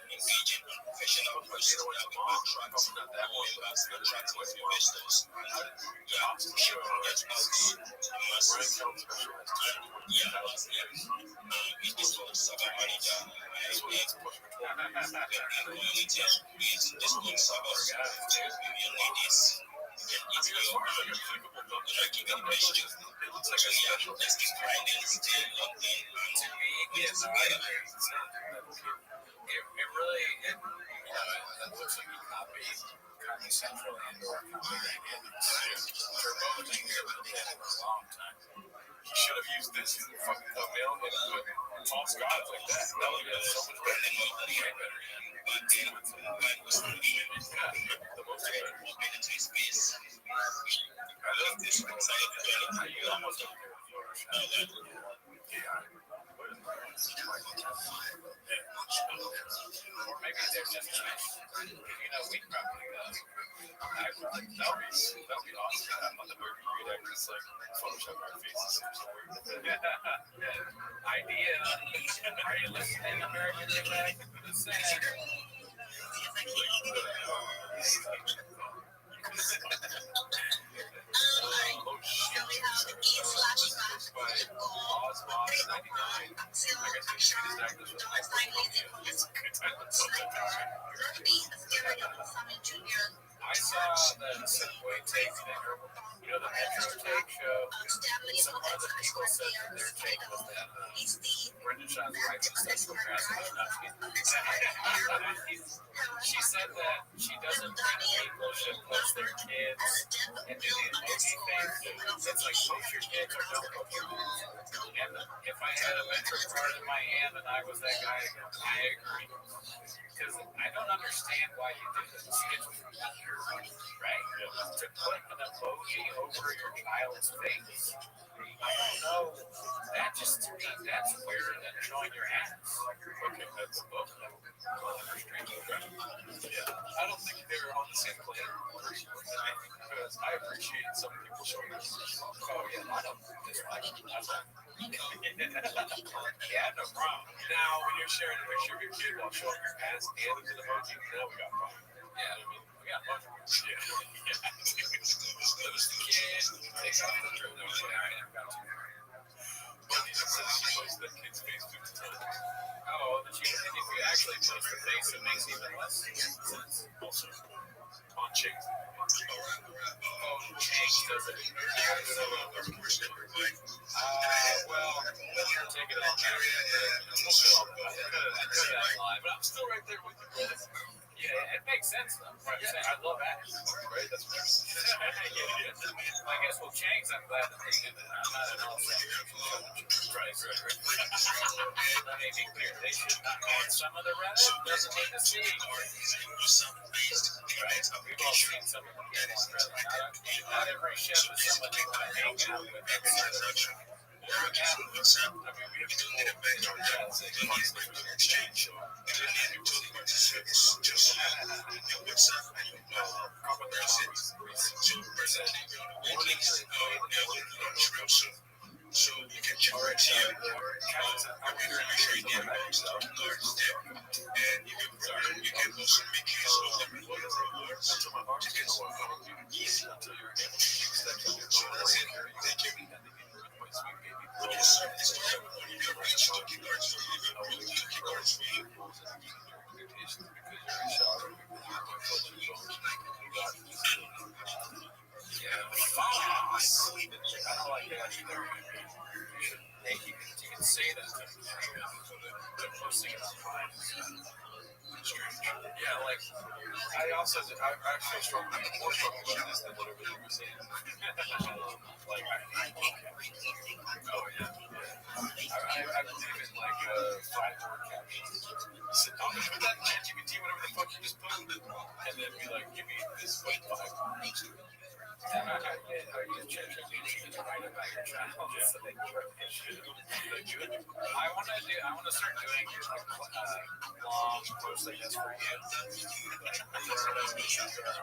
engaging unprofessional person. Not that one. Contracts with investors. Yeah, sure. That's masses. He's just for soccer manager. He's this one soccer million ladies. It's your giving messages. It looks like a special next Friday still locked in. To me, yes, I agree. It's not it really that looks like a copy Comedy Central and or Turbo thing here for a long time. He should have used this fucking thumbnail and put Tom Scott like that. That would have been so much better. Way better. The most better. I love this one. You almost don't hear Photoshop. Or maybe they're just we probably that'll be awesome. I'm on the movie read actors like Photoshop our faces somewhere. Idea. Are you listening, American flag? Oh shit. I saw the Subway take there. The Metro take show. Some other people said that their take was that Brendan Shaw's wife is sexual harassment. She said that she doesn't think people should post their kids and do the emoji thing. It's like post your kids or don't post your kids. And if I had a Metro card in my hand and I was that guy, I agree. Because I don't understand why you did this. It's weird, right? To put an emoji over your child's face. I don't know. That just to me, that's weirder than showing your ass. Okay, that's a book. Yeah, I don't think they're on the same plane. Because I appreciate some people showing their ass. Oh yeah, I don't. Yeah, no problem. Now, when you're sharing a picture of your kid while showing your ass and an emoji, now we got a problem. Yeah, I mean, we got a bunch of words. Yeah. Lose the kid, takes off the trip. No, I never got to. But he says she posts the kid's face 50 times. Oh, and if you actually post the face, it makes even less sense. Also, on Chase. Oh, Chase does it. Well, take it on live, but I'm still right there with you, brother. Yeah, it makes sense though. Right? Yeah. I love acting, right? That's what I guess with Chang's, I'm glad that they did that. I'm not at all saying right. Let me be clear. They should not add some of the Reddit doesn't need to see. Right? We've all seen some of them get on Reddit. Not every chef is someone you want to hang out with. I mean, we have to get a bang on that. Exchange. So you can charge him or I'm going to make sure you get a large step and you can also make use of the rewards. You can easy until you're able to take steps on your own. Thank you. Yes, sir. This is everyone. You can reach to key cards for you. You can key cards for you. Yeah, boss. I don't like that either. You can say that they're posting it online. Yeah, like I also I actually struggle more with this than whatever they were saying. Like oh yeah. I believe in like 5-word captions. I'm gonna put that in GPT, whatever the fuck you just put, and then be like, give me this like 5 words. I want to start doing long posts like this for you.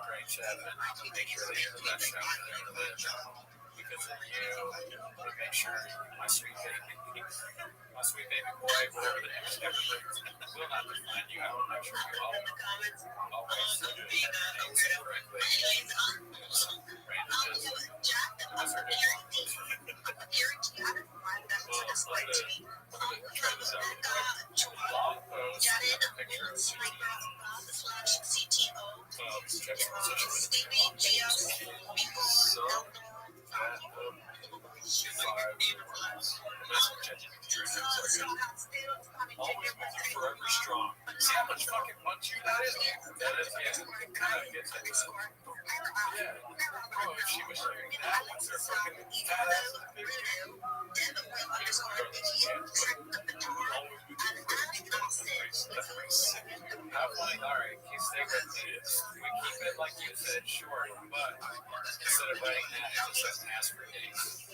Great chat and make sure they hear the best show. because of you. To make sure my sweet baby boy, whatever the next step brings, will not define you. I will make sure you always do things correctly. Brandon just her name. Try this out real quick. Blog post, a picture of CTO. Check some social media. So, always with you, forever strong. See how much fucking punch you that is? That is, yeah. Kind of gets it. Yeah. Bro, if she was sharing that with her fucking fat ass, how funny, alright, you stay with me. We keep it like you said, short, but instead of writing that, it just says ask for dates.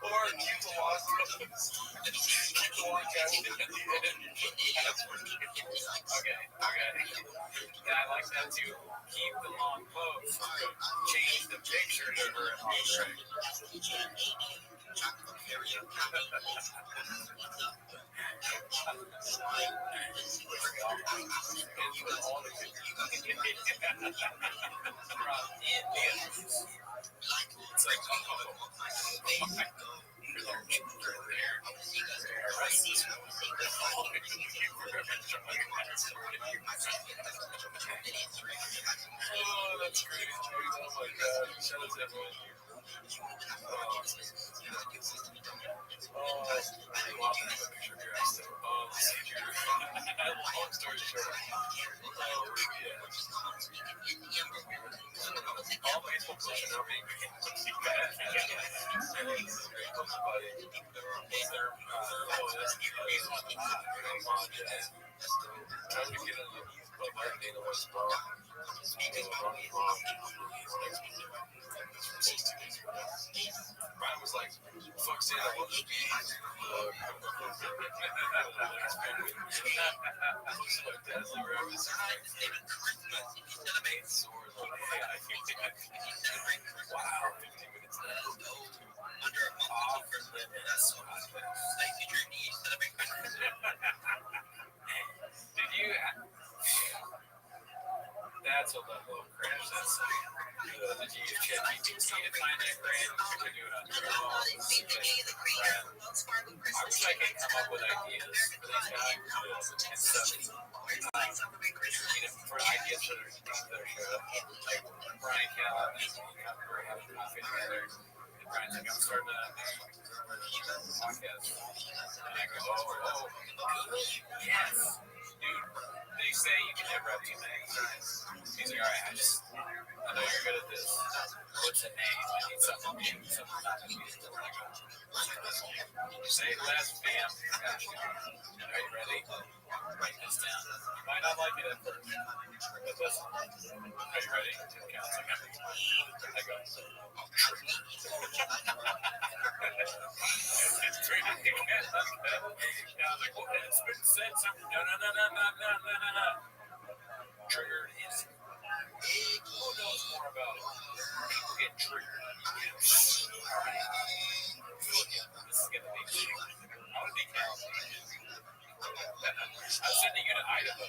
Or keep the lost keep the one casting at the end. Okay. Yeah, I like that too. Keep the long post. Change the picture to her and all right. It's like, oh, that's great. Oh my god. Shout out to everyone. Long story short, all baseball players are being trying to get in the but my data was wrong. Brian was like, fuck Santa, what would be? Wow, 15 minutes under a month did you? That's a level of crash. That's did you use ChatGPT to find that grant? You could do it on your phone. I wish I could come up with ideas for these guys and stuff. For ideas for their show. Like Brian Callen and we're having coffee together. And Brian's like, I'm starting a podcast. And I go, oh, yes. Dude, they say you can never have too many times. He's like, all right, I know you're good at this. What's the name? I need something new. Say less bam. Are you ready? Write this down. You might not like it at first. But listen. Are you ready? Counts like I go. It's pretty good. I was like, well, it's been said something. No. Triggered is who knows more about it? People get triggered. This is gonna be big. I want to be careful. I'm sending you to Idaho.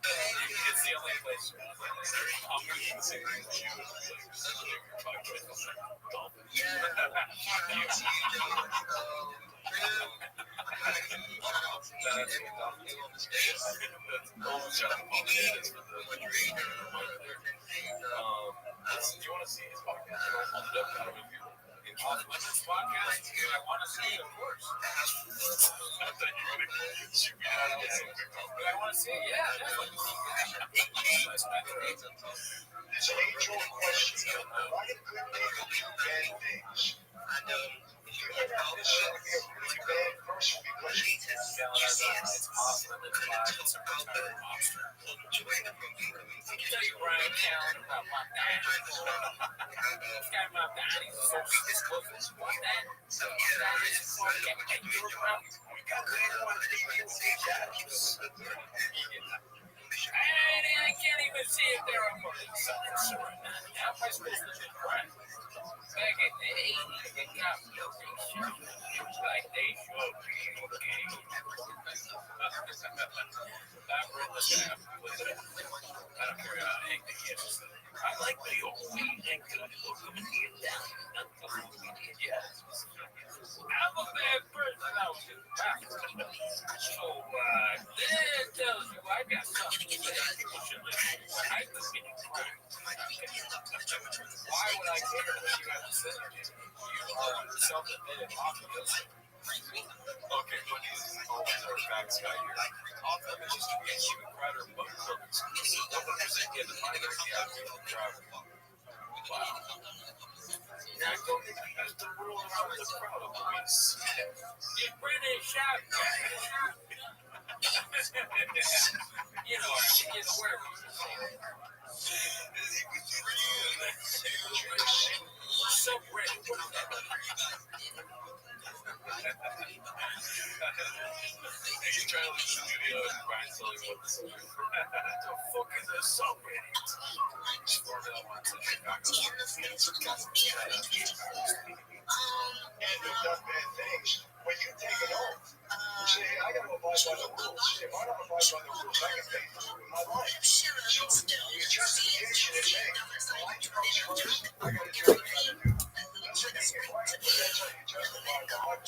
It's the only place. I'm going to do the same thing as you. Do you want to see his podcast? I'll hold it up now with you. This podcast, I want to see it, of course. I thought you were going to shoot me out of it. But I want to see it, yeah, definitely. This age-old question of why do bad things? This is going to be a really bad person because It's awesome. It's live. It's a retired monster. Let me tell you, Brian Callen, about my dad. This guy, my dad, he's so exclusive. My dad, so that is what I get you around. I can't even see if they're a morning sun and sun. How am I supposed to describe? Back in the 80s, it got real like they should be okay. I'm really sad. I don't care how angry he is. I like the old way and good look of it down. Yeah. I'm a bad person out here. So, that tells you I got something to say. People should listen. I look at it crime. Why would I care what you have to say? You are self-admitted optimist. Okay, but he's always our facts guy here. Optimist is to get you a crowd or book crooks. 100% get the money that you have to the crowd. Wow. Yeah, I don't think that's the rule around the crowd of police. You're British out there. You know, you know where so great. He's trying to leave the studio and Brian's telling what the fuck is a subreddit? Formula One to Chicago. And they've done bad things. When you take it off, you say, hey, I got to abide by the rules. If I don't abide by the rules, I can pay for it in my life. So the justification is, hey, my truck's first. I got to tell you how to do. Doesn't make it right, but that's how you justify God.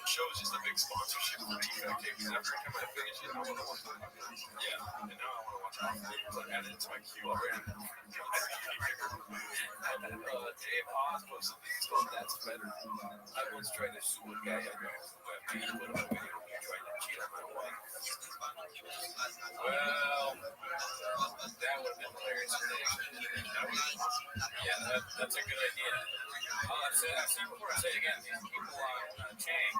Shows just a big sponsorship for me. Okay, because every time I finish it, I want to watch it. Yeah, and now I want to watch it. I added it to my queue already. Dave Haas posted this called That's Better. I once tried to sue a guy who had me put up a video of me trying to cheat on my wife. Well, that would have been hilarious today. Yeah, that's a good idea. I've said before, I say it again, these people on Chang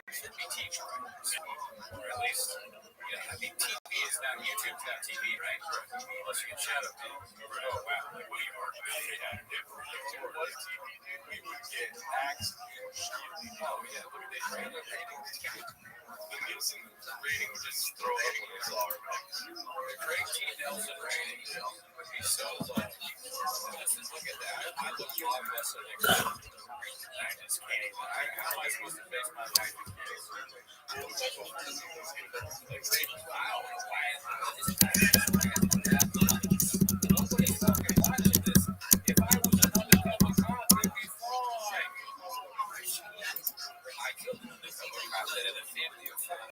should be teaching, or at least, I mean, TV is not YouTube's not TV, right? Unless you can shadow me. Oh, wow, like, what do you are? What TV, dude? We would get axed. Oh, yeah, look at this. The Nielsen rating would just throw up when they saw our numbers. The Craig T. Nelson rating would be so low. Look at that. I look a lot less than expected. I just can't. How am I supposed to face my life? Like, wow,